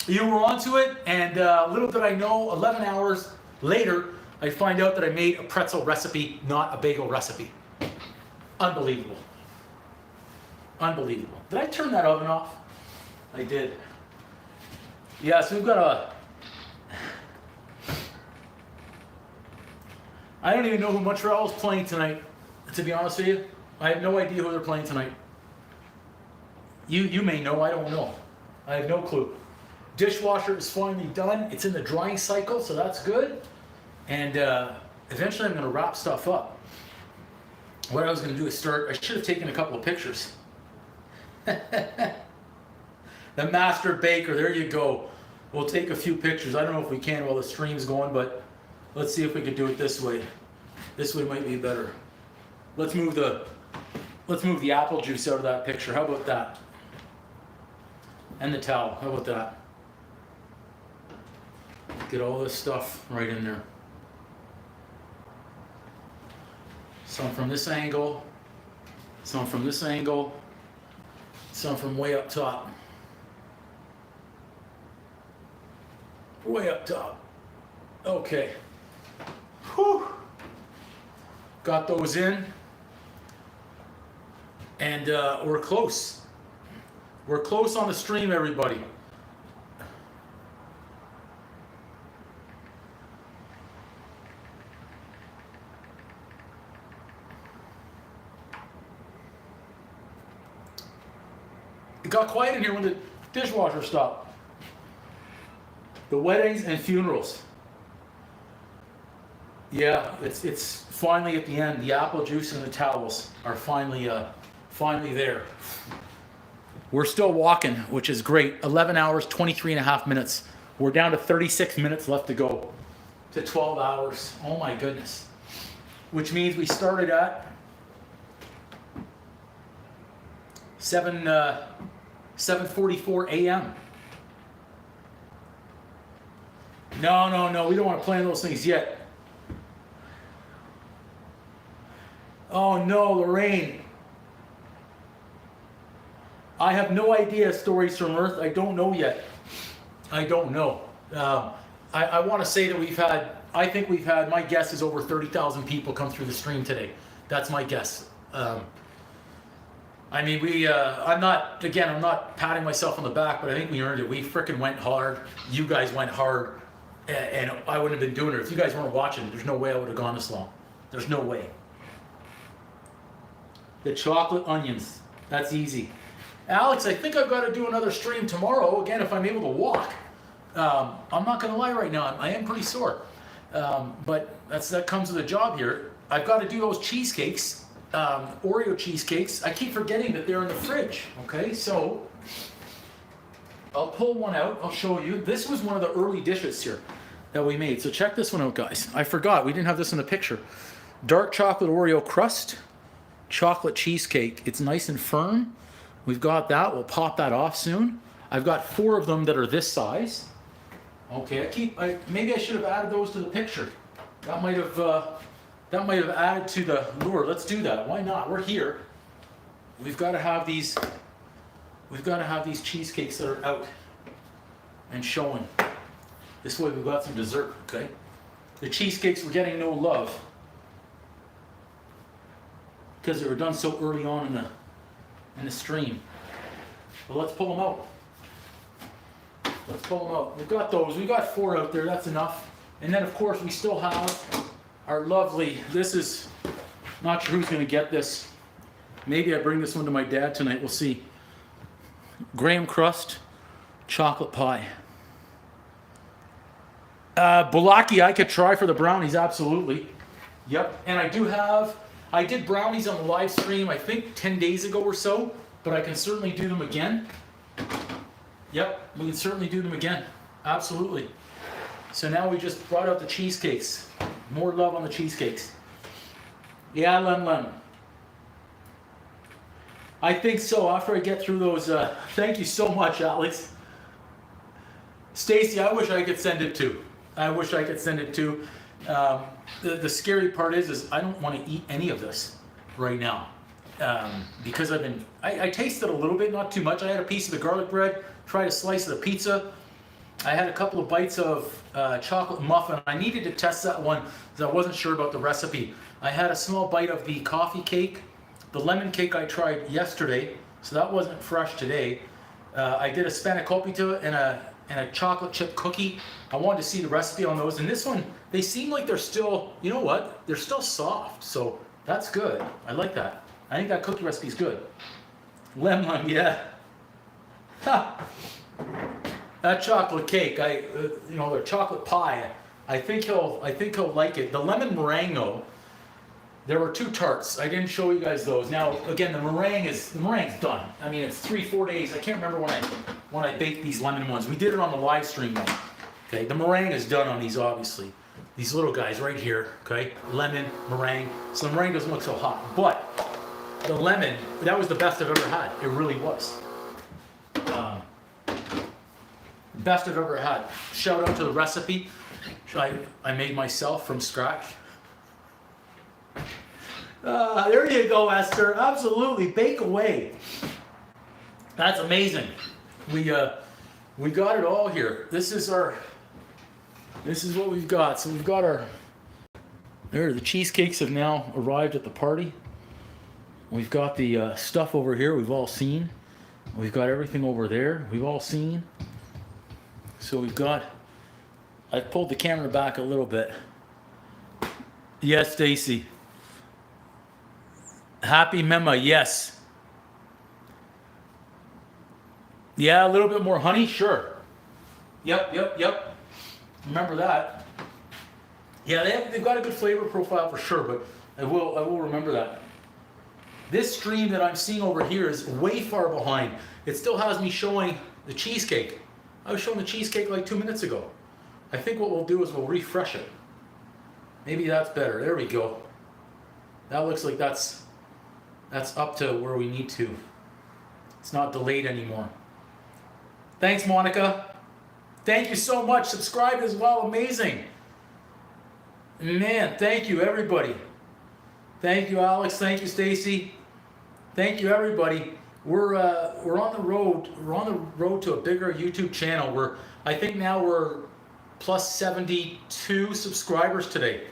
You were onto it, and little did I know, 11 hours later, I find out that I made a pretzel recipe, not a bagel recipe. Unbelievable. Unbelievable. Did I turn that oven off? I did. Yeah, so we've got a... I don't even know who Montreal is playing tonight, to be honest with you. I have no idea who they're playing tonight. You may know, I don't know. I have no clue. Dishwasher is finally done. It's in the drying cycle, so that's good. And eventually I'm going to wrap stuff up. What I was going to do is start, I should have taken a couple of pictures. The master baker, there you go. We'll take a few pictures. I don't know if we can while the stream's going, but let's see if we can do it this way. This way might be better. Let's move the apple juice out of that picture. How about that? And the towel. How about that? Get all this stuff right in there. Some from this angle, some from this angle, some from way up top. Way up top. Okay. Whew. Got those in. And we're close. We're close on the stream, everybody. It got quiet in here when the dishwasher stopped. The weddings and funerals. Yeah, it's finally at the end. The apple juice and the towels are finally there. We're still walking, which is great. 11 hours, 23 and a half minutes. We're down to 36 minutes left to go to 12 hours. Oh my goodness. Which means we started at 7:44 a.m. No, we don't want to plan those things yet. Oh no, Lorraine. I have no idea, Stories from Earth. I don't know yet. I don't know. I want to say that I think we've had, my guess is over 30,000 people come through the stream today. That's my guess. I mean, I'm not patting myself on the back, but I think we earned it. We frickin' went hard. You guys went hard. And I wouldn't have been doing it. If you guys weren't watching, there's no way I would have gone this long. There's no way. The chocolate onions. That's easy. Alex, I think I've got to do another stream tomorrow, again, if I'm able to walk. I'm not going to lie right now. I am pretty sore. But that comes with a job here. I've got to do those cheesecakes, Oreo cheesecakes. I keep forgetting that they're in the fridge. Okay, so I'll pull one out. I'll show you. This was one of the early dishes here that we made. So check this one out, guys. I forgot. We didn't have this in the picture. Dark chocolate Oreo crust, chocolate cheesecake. It's nice and firm. We've got that. We'll pop that off soon. I've got 4 of them that are this size. Okay, maybe I should have added those to the picture. That might have added to the lure. Let's do that. Why not? We're here. We've got to have these cheesecakes that are out and showing. This way we've got some dessert, okay? The cheesecakes were getting no love because they were done so early on in the stream. But let's pull them out. Let's pull them out. We've got those. We got 4 out there. That's enough. And then, of course, we still have our lovely, this is, not sure who's going to get this. Maybe I bring this one to my dad tonight. We'll see. Graham crust, chocolate pie. Bulaki, I could try for the brownies, absolutely. Yep, and I did brownies on the live stream, I think 10 days ago or so, but I can certainly do them again. Yep, we can certainly do them again, absolutely. So now we just brought out the cheesecakes. More love on the cheesecakes. Yeah, Lem. I think so, after I get through those, thank you so much, Alex. Stacy, I wish I could send it too. I wish I could send it too. The scary part is I don't want to eat any of this right now. Because I tasted a little bit, not too much. I had a piece of the garlic bread, tried a slice of the pizza. I had a couple of bites of chocolate muffin. I needed to test that one because I wasn't sure about the recipe. I had a small bite of the coffee cake. The lemon cake I tried yesterday, so that wasn't fresh today. I did a Spankopita and a chocolate chip cookie. I wanted to see the recipe on those. And this one, they seem like they're still, you know what? They're still soft, so that's good. I like that. I think that cookie recipe is good. Lemon, yeah. Ha! That chocolate cake, the chocolate pie. I think he'll like it. The lemon meringue though. There were 2 tarts. I didn't show you guys those. Now again, the meringue's done. I mean, it's 3-4 days. I can't remember when I baked these lemon ones. We did it on the live stream though. Okay, the meringue is done on these obviously. These little guys right here. Okay, lemon meringue. So the meringue doesn't look so hot, but the lemon, that was the best I've ever had. It really was. Best I've ever had. Shout out to the recipe I made myself from scratch. There you go, Esther. Absolutely, bake away. That's amazing. We got it all here. This is what we've got. So we've got the cheesecakes have now arrived at the party. We've got the stuff over here we've all seen. We've got everything over there we've all seen. So I pulled the camera back a little bit. Yes, Stacy. Happy Mema, yes. Yeah, a little bit more honey, sure. Yep. Remember that. Yeah, they've got a good flavor profile for sure, but I will remember that. This stream that I'm seeing over here is way far behind. It still has me showing the cheesecake. I was showing the cheesecake like 2 minutes ago. I think what we'll do is we'll refresh it. Maybe that's better. There we go. That looks like that's up to where we need to. It's not delayed anymore. Thanks, Monica. Thank you so much. Subscribe as well. Amazing. Man, thank you, everybody. Thank you, Alex. Thank you, Stacy. Thank you, everybody. We're on the road. We're on the road to a bigger YouTube channel. I think now we're plus 72 subscribers today.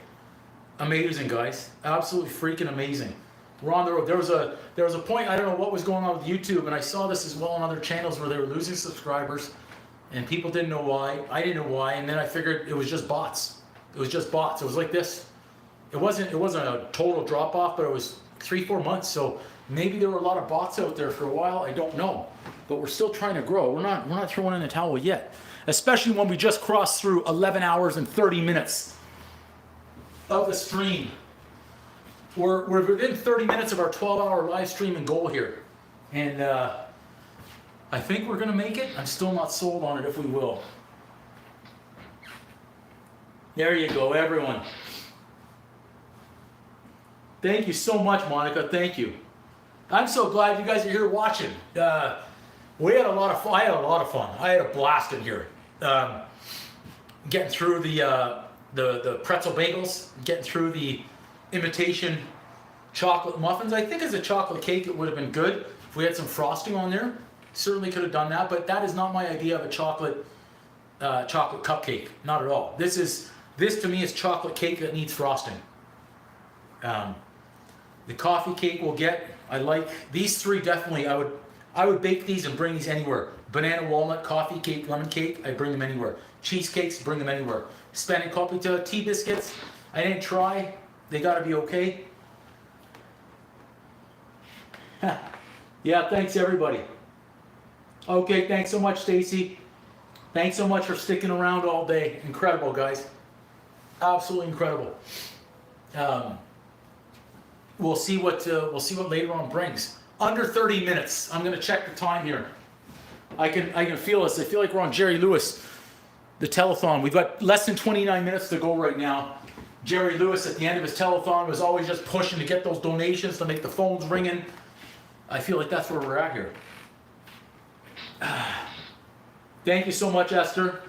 Amazing, guys. Absolutely freaking amazing. We're on the road. There was a point, I don't know what was going on with YouTube, and I saw this as well on other channels where they were losing subscribers, and people didn't know why. I didn't know why, and then I figured it was just bots. It was just bots. It was like this. It wasn't a total drop off, but it was 3-4 months. So maybe there were a lot of bots out there for a while. I don't know, but we're still trying to grow. We're not throwing in the towel yet, especially when we just crossed through 11 hours and 30 minutes of the stream. We're within 30 minutes of our 12-hour live streaming goal here, and I think we're gonna make it. I'm still not sold on it if we will. There you go, everyone. Thank you so much, Monica. Thank you. I'm so glad you guys are here watching. We had a lot of fun. I had a lot of fun. I had a blast in here. Getting through the pretzel bagels, getting through the imitation chocolate muffins. I think as a chocolate cake, it would have been good if we had some frosting on there. Certainly could have done that, but that is not my idea of a chocolate cupcake. Not at all. This to me is chocolate cake that needs frosting. The coffee cake we'll get. I like these 3 definitely. I would bake these and bring these anywhere. Banana walnut, coffee cake, lemon cake. I bring them anywhere. Cheesecakes, bring them anywhere. Spankopita, tea biscuits. I didn't try. They got to be okay. Yeah, thanks everybody. Okay, thanks so much, Stacy. Thanks so much for sticking around all day. Incredible, guys. Absolutely incredible. We'll see what later on brings. Under 30 minutes. I'm gonna check the time here. I can feel us. I feel like we're on Jerry Lewis, the telethon. We've got less than 29 minutes to go right now. Jerry Lewis at the end of his telethon was always just pushing to get those donations to make the phones ringing. I feel like that's where we're at here. Thank you so much, Esther.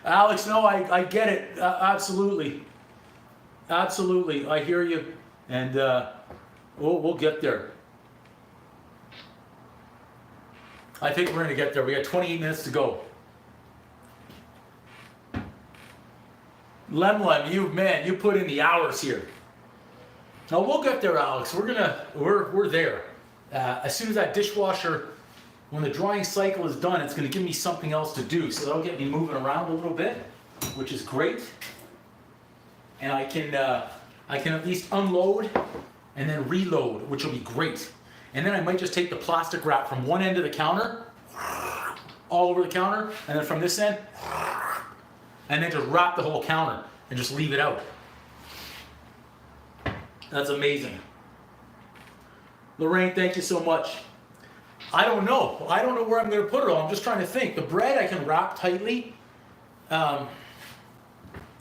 Alex, no, I get it. Absolutely. Absolutely. I hear you. And we'll get there. I think we're going to get there. We got 28 minutes to go. Lem, you put in the hours here. No, we'll get there, Alex. We're there. As soon as that dishwasher, when the drying cycle is done, it's going to give me something else to do. So that'll get me moving around a little bit, which is great. And I can at least unload and then reload, which will be great. And then I might just take the plastic wrap from one end of the counter, all over the counter, and then from this end, and then just wrap the whole counter and just leave it out. That's amazing. Lorraine, thank you so much. I don't know where I'm going to put it all. I'm just trying to think. The bread I can wrap tightly.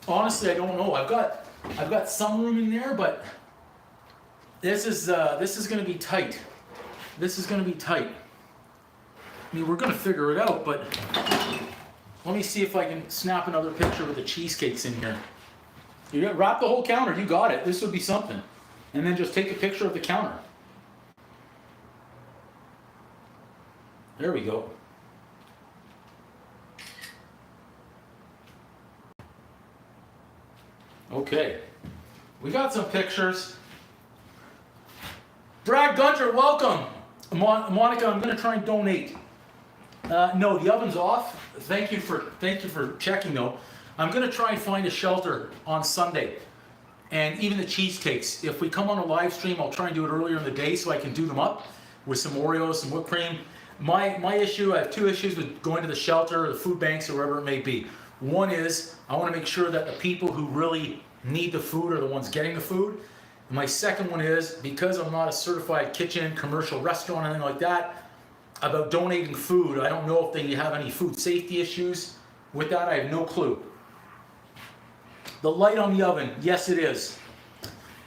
Honestly, I don't know. I've got some room in there, but this is going to be tight. This is going to be tight. I mean, we're going to figure it out, but let me see if I can snap another picture with the cheesecakes in here. You got wrap the whole counter. You got it. This would be something. And then just take a picture of the counter. There we go. Okay. We got some pictures. Brad Gunter, welcome. Monica, I'm going to try and donate. No, the oven's off. Thank you for checking though. I'm going to try and find a shelter on Sunday. And even the cheesecakes. If we come on a live stream, I'll try and do it earlier in the day so I can do them up with some Oreos, some whipped cream. My issue, I have two issues with going to the shelter or the food banks or wherever it may be. One is I want to make sure that the people who really need the food are the ones getting the food. And my second one is, because I'm not a certified kitchen, commercial restaurant, or anything like that, about donating food, I don't know if they have any food safety issues with that. I have no clue. The light on the oven, yes it is.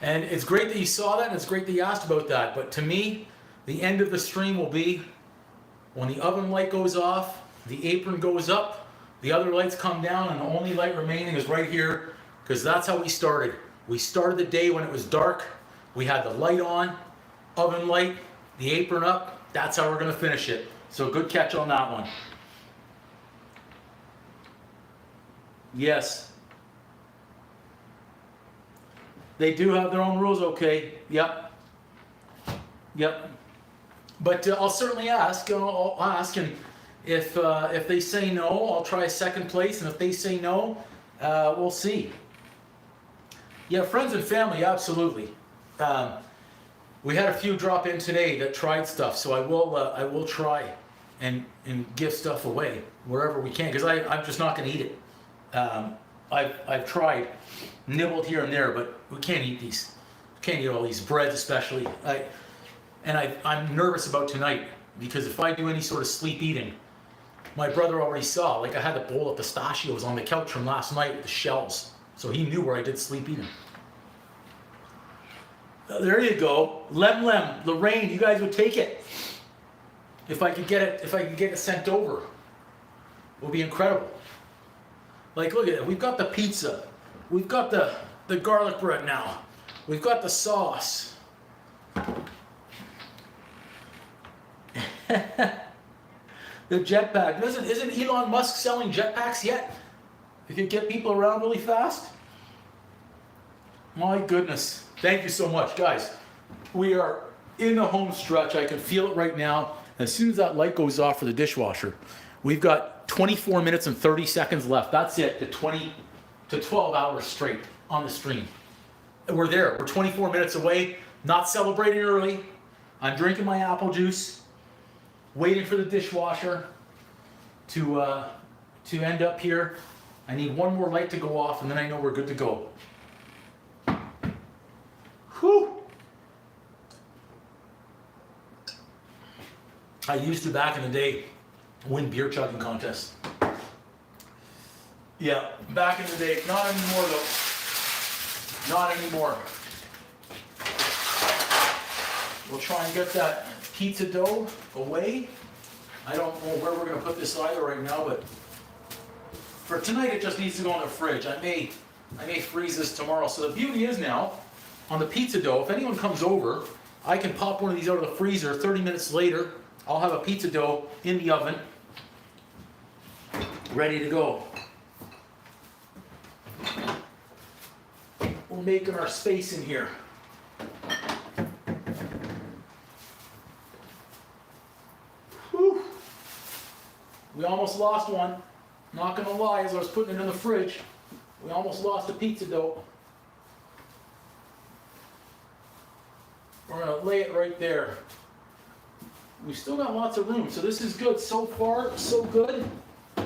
And it's great that you saw that, and it's great that you asked about that. But to me, the end of the stream will be when the oven light goes off, the apron goes up, the other lights come down, and the only light remaining is right here, because that's how we started. We started the day when it was dark. We had the light on, oven light, the apron up. That's how we're going to finish it. So good catch on that one. Yes. They do have their own rules, okay. Yep. Yep. But I'll certainly ask. I'll ask, and if they say no, I'll try a second place, and if they say no, we'll see. Yeah, friends and family, absolutely. We had a few drop in today that tried stuff, so I will try and give stuff away wherever we can, because I'm just not going to eat it. I've tried, nibbled here and there, but we can't eat these. Can't eat all these breads, especially. I'm nervous about tonight, because if I do any sort of sleep eating, my brother already saw. Like, I had a bowl of pistachios on the couch from last night with the shells, so he knew where I did sleep eating. There you go, Lem, Lorraine. You guys would take it if I could get it sent over. It would be incredible. Like, look at it. We've got the pizza. We've got the garlic bread now. We've got the sauce. The jetpack. Isn't Elon Musk selling jetpacks yet? You can get people around really fast? My goodness. Thank you so much, guys. We are in the home stretch. I can feel it right now. As soon as that light goes off for the dishwasher, we've got 24 minutes and 30 seconds left. That's it, to 12 hours straight on the stream. We're there. We're 24 minutes away. Not celebrating early. I'm drinking my apple juice, waiting for the dishwasher to end up here. I need one more light to go off, and then I know we're good to go. Whew. I used to, back in the day, win beer chugging contests. Yeah, back in the day. Not anymore, though. Not anymore. We'll try and get that pizza dough away. I don't know where we're going to put this either right now, but For tonight, it just needs to go in the fridge. I may freeze this tomorrow. So the beauty is now, on the pizza dough, if anyone comes over, I can pop one of these out of the freezer. 30 minutes later, I'll have a pizza dough in the oven, ready to go. We're making our space in here. Whew. We almost lost one. Not gonna lie, as I was putting it in the fridge, we almost lost the pizza dough. We're gonna lay it right there. We've still got lots of room, so this is good. So far, so good.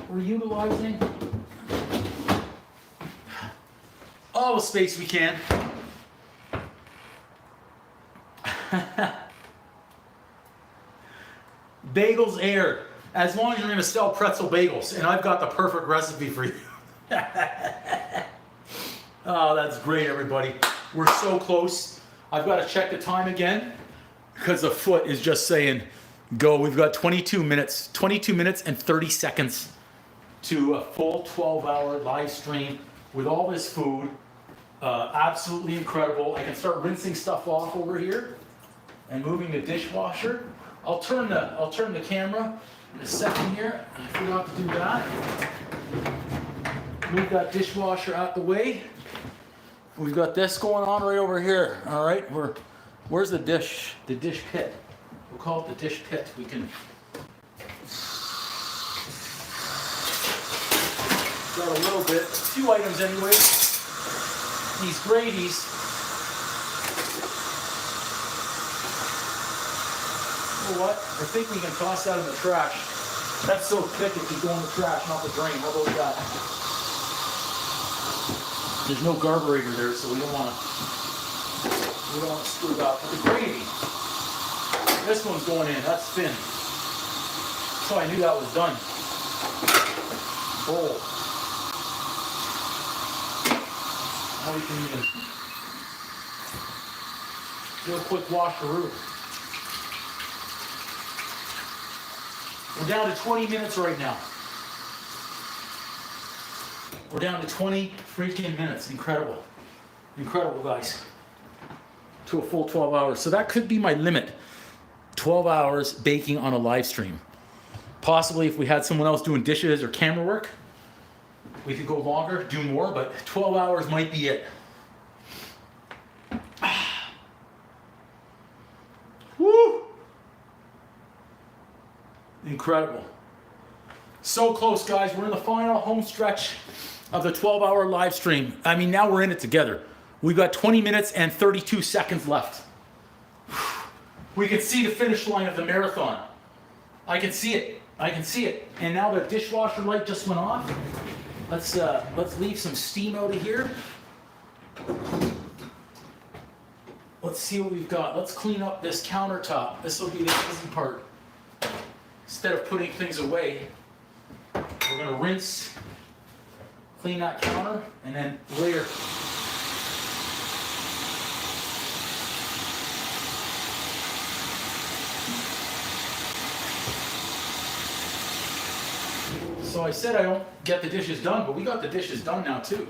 We're utilizing all the space we can. Bagels aired. As long as you're gonna sell pretzel bagels, and I've got the perfect recipe for you. Oh, that's great, everybody. We're so close. I've got to check the time again because the foot is just saying go. We've got 22 minutes and 30 seconds to a full 12-hour live stream with all this food. Absolutely incredible. I can start rinsing stuff off over here and moving the dishwasher. I'll turn the camera in a second here. I forgot to do that. Move that dishwasher out the way. We've got this going on right over here. All right, where's the dish? The dish pit. We'll call it the dish pit. We can. Got a little bit, a few items anyway. These gravies. You know what? I think we can toss that in the trash. That's so thick it could go in the trash, not the drain. How about that? There's no carburetor there, so we don't want to screw it up. But the gravy, this one's going in. That's thin. So I knew that was done. Bowl. Now we can even do a quick washeroo. We're down to 20 minutes right now. We're down to 20 freaking minutes. Incredible. Incredible, guys. To a full 12 hours. So that could be my limit. 12 hours baking on a live stream. Possibly if we had someone else doing dishes or camera work, we could go longer, do more, but 12 hours might be it. Woo! Incredible. So close, guys. We're in the final home stretch of the 12-hour live stream. I mean, now we're in it together. We've got 20 minutes and 32 seconds left. We can see the finish line of the marathon. I can see it. I can see it. And now the dishwasher light just went off. Let's leave some steam out of here. Let's see what we've got. Let's clean up this countertop. This will be the easy part. Instead of putting things away, we're gonna rinse, clean that counter, and then layer. So I said I don't get the dishes done, but we got the dishes done now too.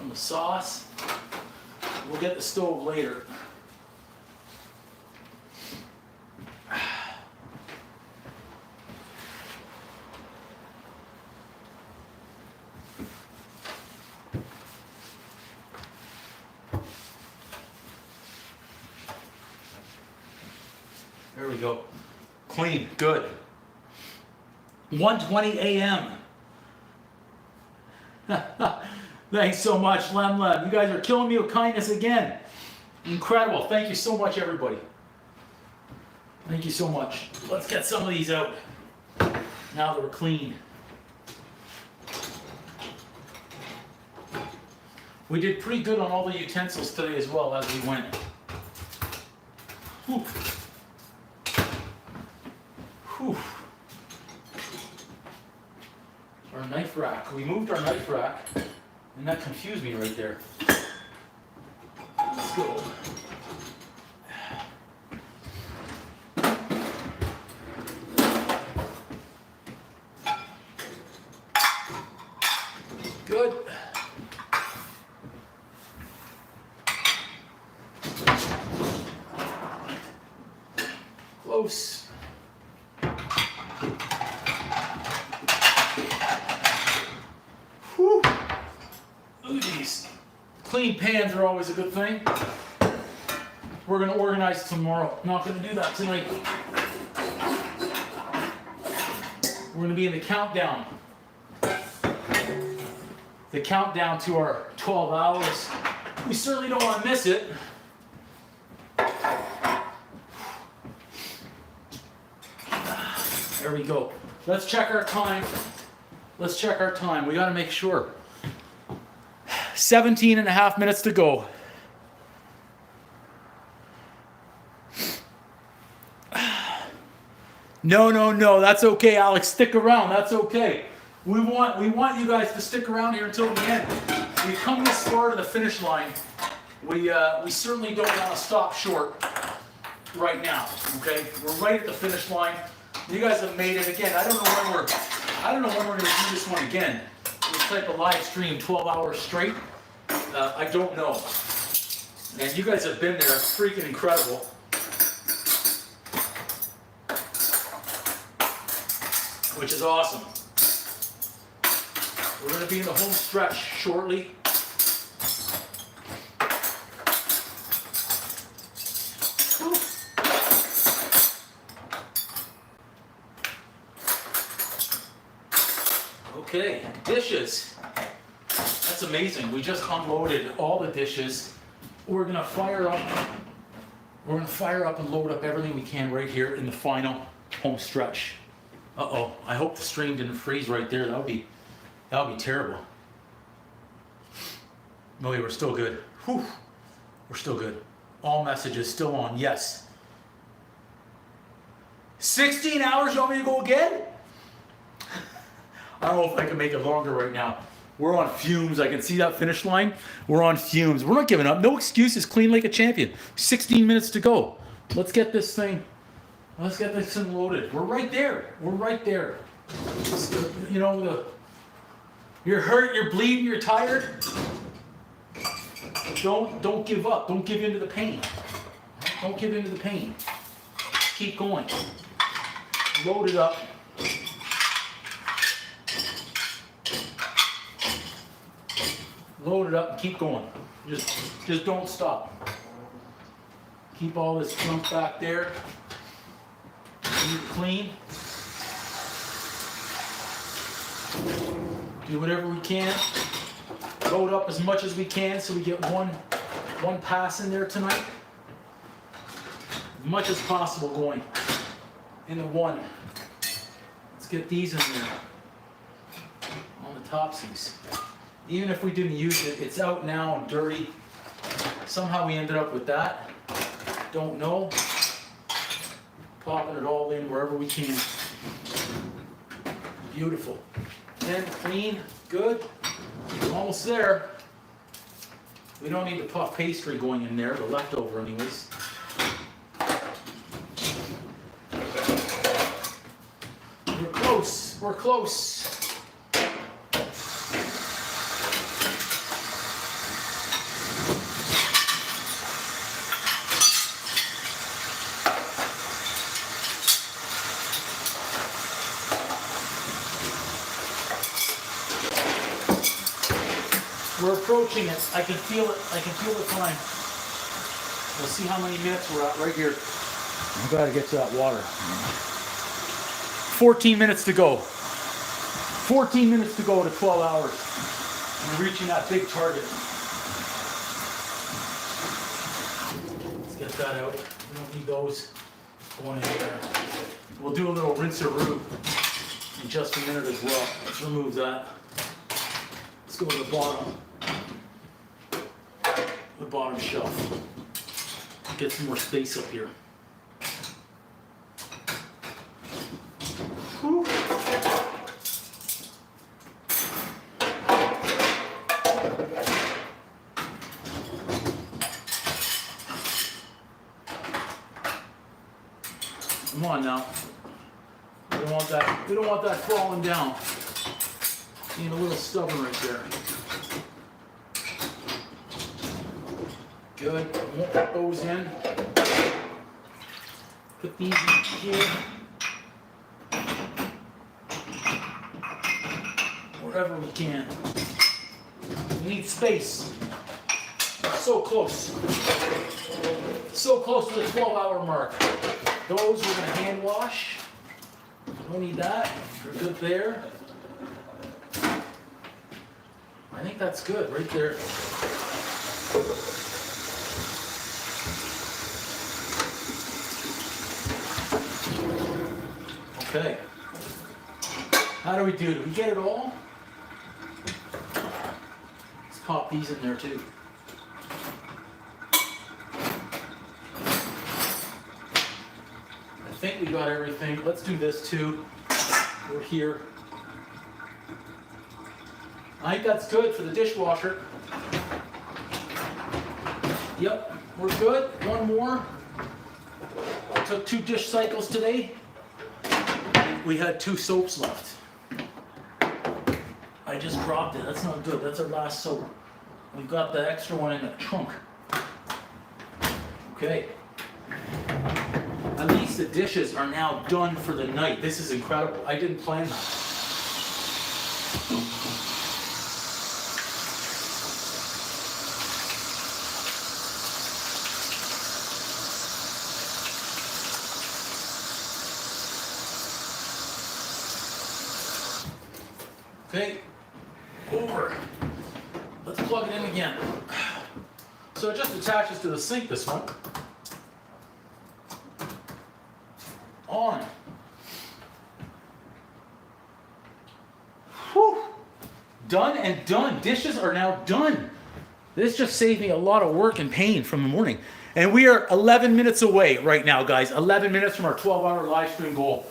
The sauce. We'll get the stove later. There we go. Clean, good. 1:20 a.m. Thanks so much, Lem. You guys are killing me with kindness again. Incredible. Thank you so much, everybody. Thank you so much. Let's get some of these out now that we're clean. We did pretty good on all the utensils today as well as we went. Whew. Whew. knife rack. We moved our knife rack, and that confused me right there. Let's go. Good. Close. Whew. Look at these. Clean pans are always a good thing. We're going to organize tomorrow. Not going to do that tonight. We're going to be in the countdown. The countdown to our 12 hours. We certainly don't want to miss it. There we go. Let's check our time. Let's check our time. We got to make sure. 17 and a half minutes to go. No. That's okay, Alex. Stick around. That's okay. We want you guys to stick around here until the end. We've come this far to the finish line. We certainly don't want to stop short right now. Okay, we're right at the finish line. You guys have made it again. I don't know when we're going to do this one again. This type of live stream, 12 hours straight. I don't know. And you guys have been there. It's freaking incredible. Which is awesome. We're going to be in the home stretch shortly. Whew. Okay, dishes. That's amazing. We just unloaded all the dishes. We're going to fire up and load up everything we can right here in the final home stretch. Uh-oh, I hope the stream didn't freeze right there. That would be terrible. No, we're still good. Whew. We're still good. All messages still on. Yes. 16 hours, you want me to go again? I don't know if I can make it longer right now. We're on fumes. I can see that finish line. We're on fumes. We're not giving up. No excuses. Clean like a champion. 16 minutes to go. Let's get this thing loaded. We're right there. We're right there. You know, you're hurt, you're bleeding, you're tired. Don't give up. Don't give in to the pain. Don't give in to the pain. Keep going. Load it up. Load it up and keep going. Just don't stop. Keep all this junk back there. Keep it clean. Do whatever we can. Load up as much as we can so we get one pass in there tonight. As much as possible going into one. Let's get these in there on the topsies. Even if we didn't use it, it's out now and dirty. Somehow we ended up with that. Don't know. Popping it all in wherever we can. Beautiful. And clean, good. We're almost there. We don't need the puff pastry going in there, the leftover anyways. We're close, we're close. We're approaching it. I can feel it. I can feel the time. We'll see how many minutes we're at right here. I've got to get to that water. 14 minutes to go. 14 minutes to go to 12 hours. I'm reaching that big target. Let's get that out. We don't need those going in there. We'll do a little rinse-a-roo in just a minute as well. Let's remove that. Let's go to the bottom. The bottom shelf. Get some more space up here. Whew. on now. We don't want that. We don't want that falling down. Being a little stubborn right there. Good. Won't put those in. Put these in here. Wherever we can. We need space. So close. So close to the 12-hour mark. Those we're gonna hand wash. Don't need that. We're good there. I think that's good right there. Okay. How do we do? Do we get it all? Let's pop these in there too. I think we got everything. Let's do this too. We're here. I think that's good for the dishwasher. Yep, we're good. One more. I took 2 dish cycles today. We had 2 soaps left. I just dropped it. That's not good. That's our last soap. We've got the extra one in the trunk. Okay. At least the dishes are now done for the night. This is incredible. I didn't plan that. Okay, over. Let's plug it in again. So it just attaches to the sink, this one. On. Whew. Done and done. Dishes are now done. This just saved me a lot of work and pain from the morning. And we are 11 minutes away right now, guys. 11 minutes from our 12-hour live stream goal.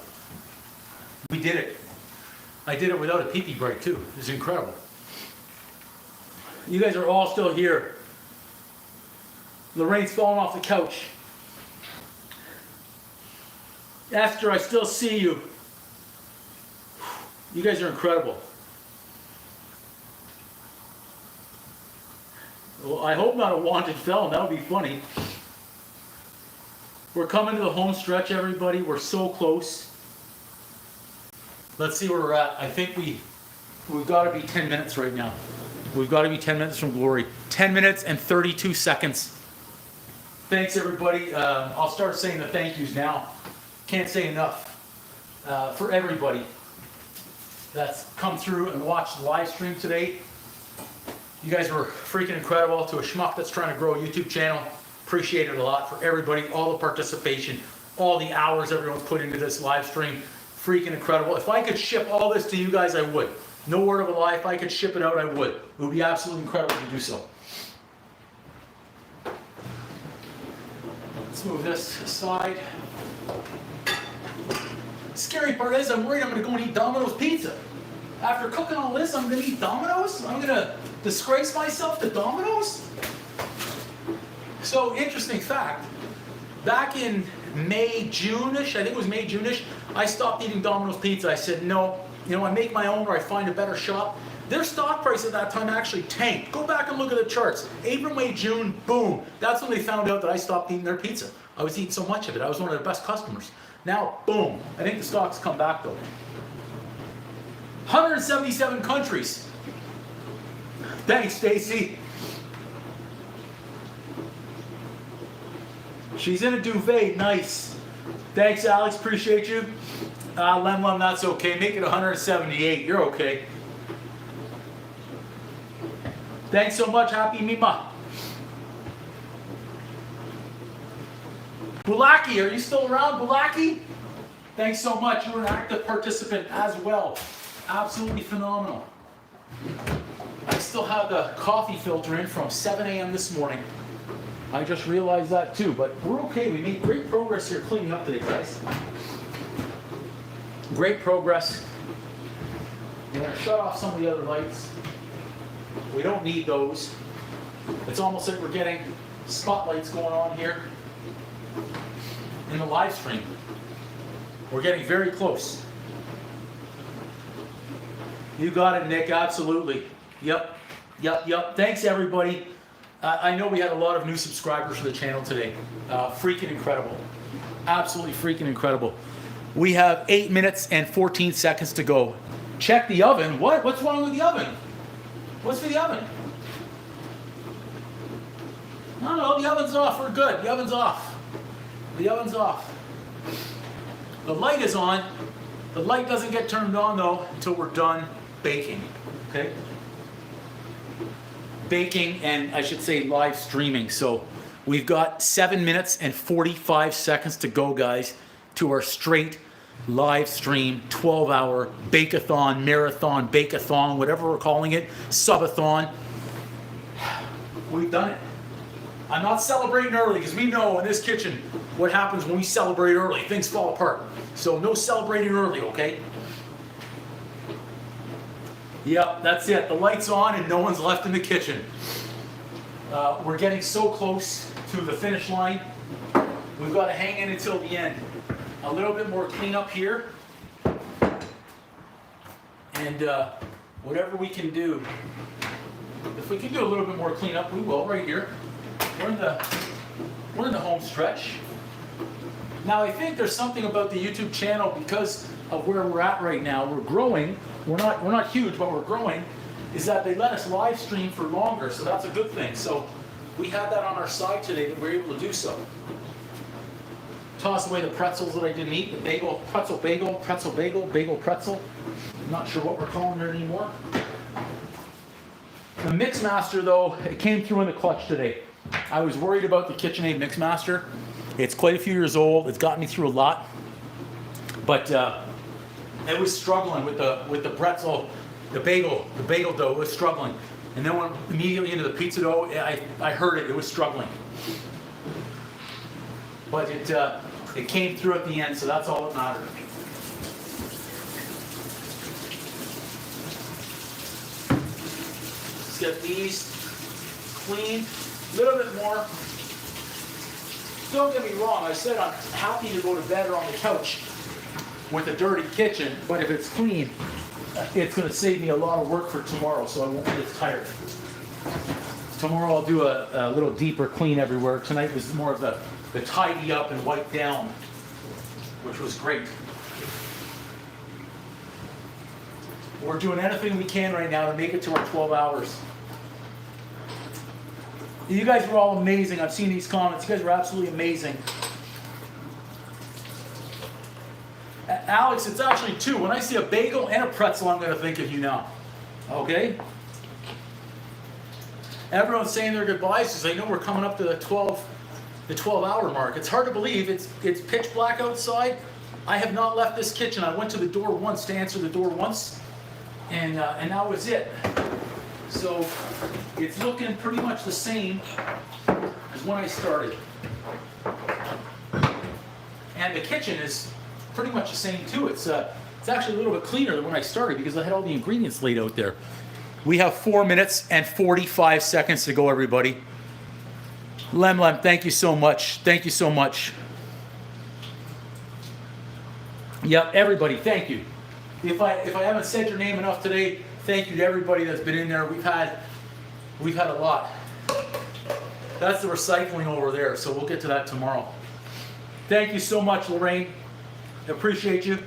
We did it. I did it without a pee-pee break too. It's incredible. You guys are all still here. Lorraine's falling off the couch. Esther, I still see you. You guys are incredible. Well, I hope not a wanted felon. That would be funny. We're coming to the home stretch, everybody. We're so close. Let's see where we're at. I think we've got to be 10 minutes right now. We've got to be 10 minutes from glory. 10 minutes and 32 seconds. Thanks, everybody. I'll start saying the thank yous now. Can't say enough for everybody that's come through and watched the live stream today. You guys were freaking incredible. To a schmuck that's trying to grow a YouTube channel, appreciate it a lot. For everybody, all the participation, all the hours everyone's put into this live stream. Freaking incredible. If I could ship all this to you guys, I would. No word of a lie. If I could ship it out, I would. It would be absolutely incredible to do so. Let's move this aside. Scary part is I'm worried I'm going to go and eat Domino's pizza. After cooking all this, I'm going to eat Domino's? I'm going to disgrace myself to Domino's? So, interesting fact. Back in May, June-ish, I think it was May, June-ish, I stopped eating Domino's pizza. I said, no, I make my own or I find a better shop. Their stock price at that time actually tanked. Go back and look at the charts. April, May, June, boom. That's when they found out that I stopped eating their pizza. I was eating so much of it. I was one of their best customers. Now, boom. I think the stock's come back though. 177 countries. Thanks, Stacy. She's in a duvet, nice. Thanks, Alex, appreciate you. Lem, that's okay. Make it 178, you're okay. Thanks so much, happy Mima. Bulaki, are you still around, Bulaki? Thanks so much, you were an active participant as well. Absolutely phenomenal. I still have the coffee filter in from 7 a.m. this morning. I just realized that too, but we're okay. We made great progress here cleaning up today, guys. Great progress. I'm going to shut off some of the other lights. We don't need those. It's almost like we're getting spotlights going on here in the live stream. We're getting very close. You got it, Nick, absolutely. Yep. Thanks, everybody. I know we had a lot of new subscribers for the channel today. Freaking incredible. Absolutely freaking incredible. We have 8 minutes and 14 seconds to go. Check the oven. What? What's wrong with the oven? What's for the oven? No, the oven's off. We're good. The oven's off. The oven's off. The light is on. The light doesn't get turned on, though, until we're done baking. Okay? Baking, and I should say live streaming. So we've got 7 minutes and 45 seconds to go, guys, to our straight live stream 12-hour Bake-a-Thon, marathon, Bake-a-Thon, whatever we're calling it, subathon. We've done it. I'm not celebrating early because we know in this kitchen what happens when we celebrate early. Things fall apart. So no celebrating early, okay? Yep, that's it. The light's on and no one's left in the kitchen. We're getting so close to the finish line. We've got to hang in until the end. A little bit more cleanup here. And whatever we can do. If we can do a little bit more cleanup, we will right here. We're in the home stretch. Now I think there's something about the YouTube channel because of where we're at right now. We're growing. We're not huge, but we're growing. Is that they let us live stream for longer, so that's a good thing. So we had that on our side today that we're able to do so. Toss away the pretzels that I didn't eat. The bagel, pretzel bagel, bagel pretzel. I'm not sure what we're calling it anymore. The Mixmaster, though, it came through in the clutch today. I was worried about the KitchenAid Mixmaster. It's quite a few years old. It's gotten me through a lot. But it was struggling with the pretzel, the bagel dough. It was struggling. And then went immediately into the pizza dough. I heard it. It was struggling. But it came through at the end, so that's all that mattered. Let's get these cleaned. A little bit more. Don't get me wrong, I said I'm happy to go to bed or on the couch with a dirty kitchen, but if it's clean, it's going to save me a lot of work for tomorrow, so I won't get as tired. Tomorrow I'll do a little deeper clean everywhere. Tonight was more of the tidy up and wipe down, which was great. We're doing anything we can right now to make it to our 12 hours. You guys were all amazing. I've seen these comments. You guys were absolutely amazing. Alex, it's actually two. When I see a bagel and a pretzel, I'm going to think of you now. Okay? Everyone's saying their goodbyes because they know we're coming up to the 12-hour mark. It's hard to believe. It's pitch black outside. I have not left this kitchen. I went to the door once to answer the door once, and that was it. So it's looking pretty much the same as when I started. And the kitchen is pretty much the same too. It's actually a little bit cleaner than when I started because I had all the ingredients laid out there. We have 4 minutes and 45 seconds to go, everybody. Lem, thank you so much. Thank you so much. Yep, everybody, thank you. If I haven't said your name enough today, thank you to everybody that's been in there. We've had a lot. That's the recycling over there, so we'll get to that tomorrow. Thank you so much, Lorraine. Appreciate you.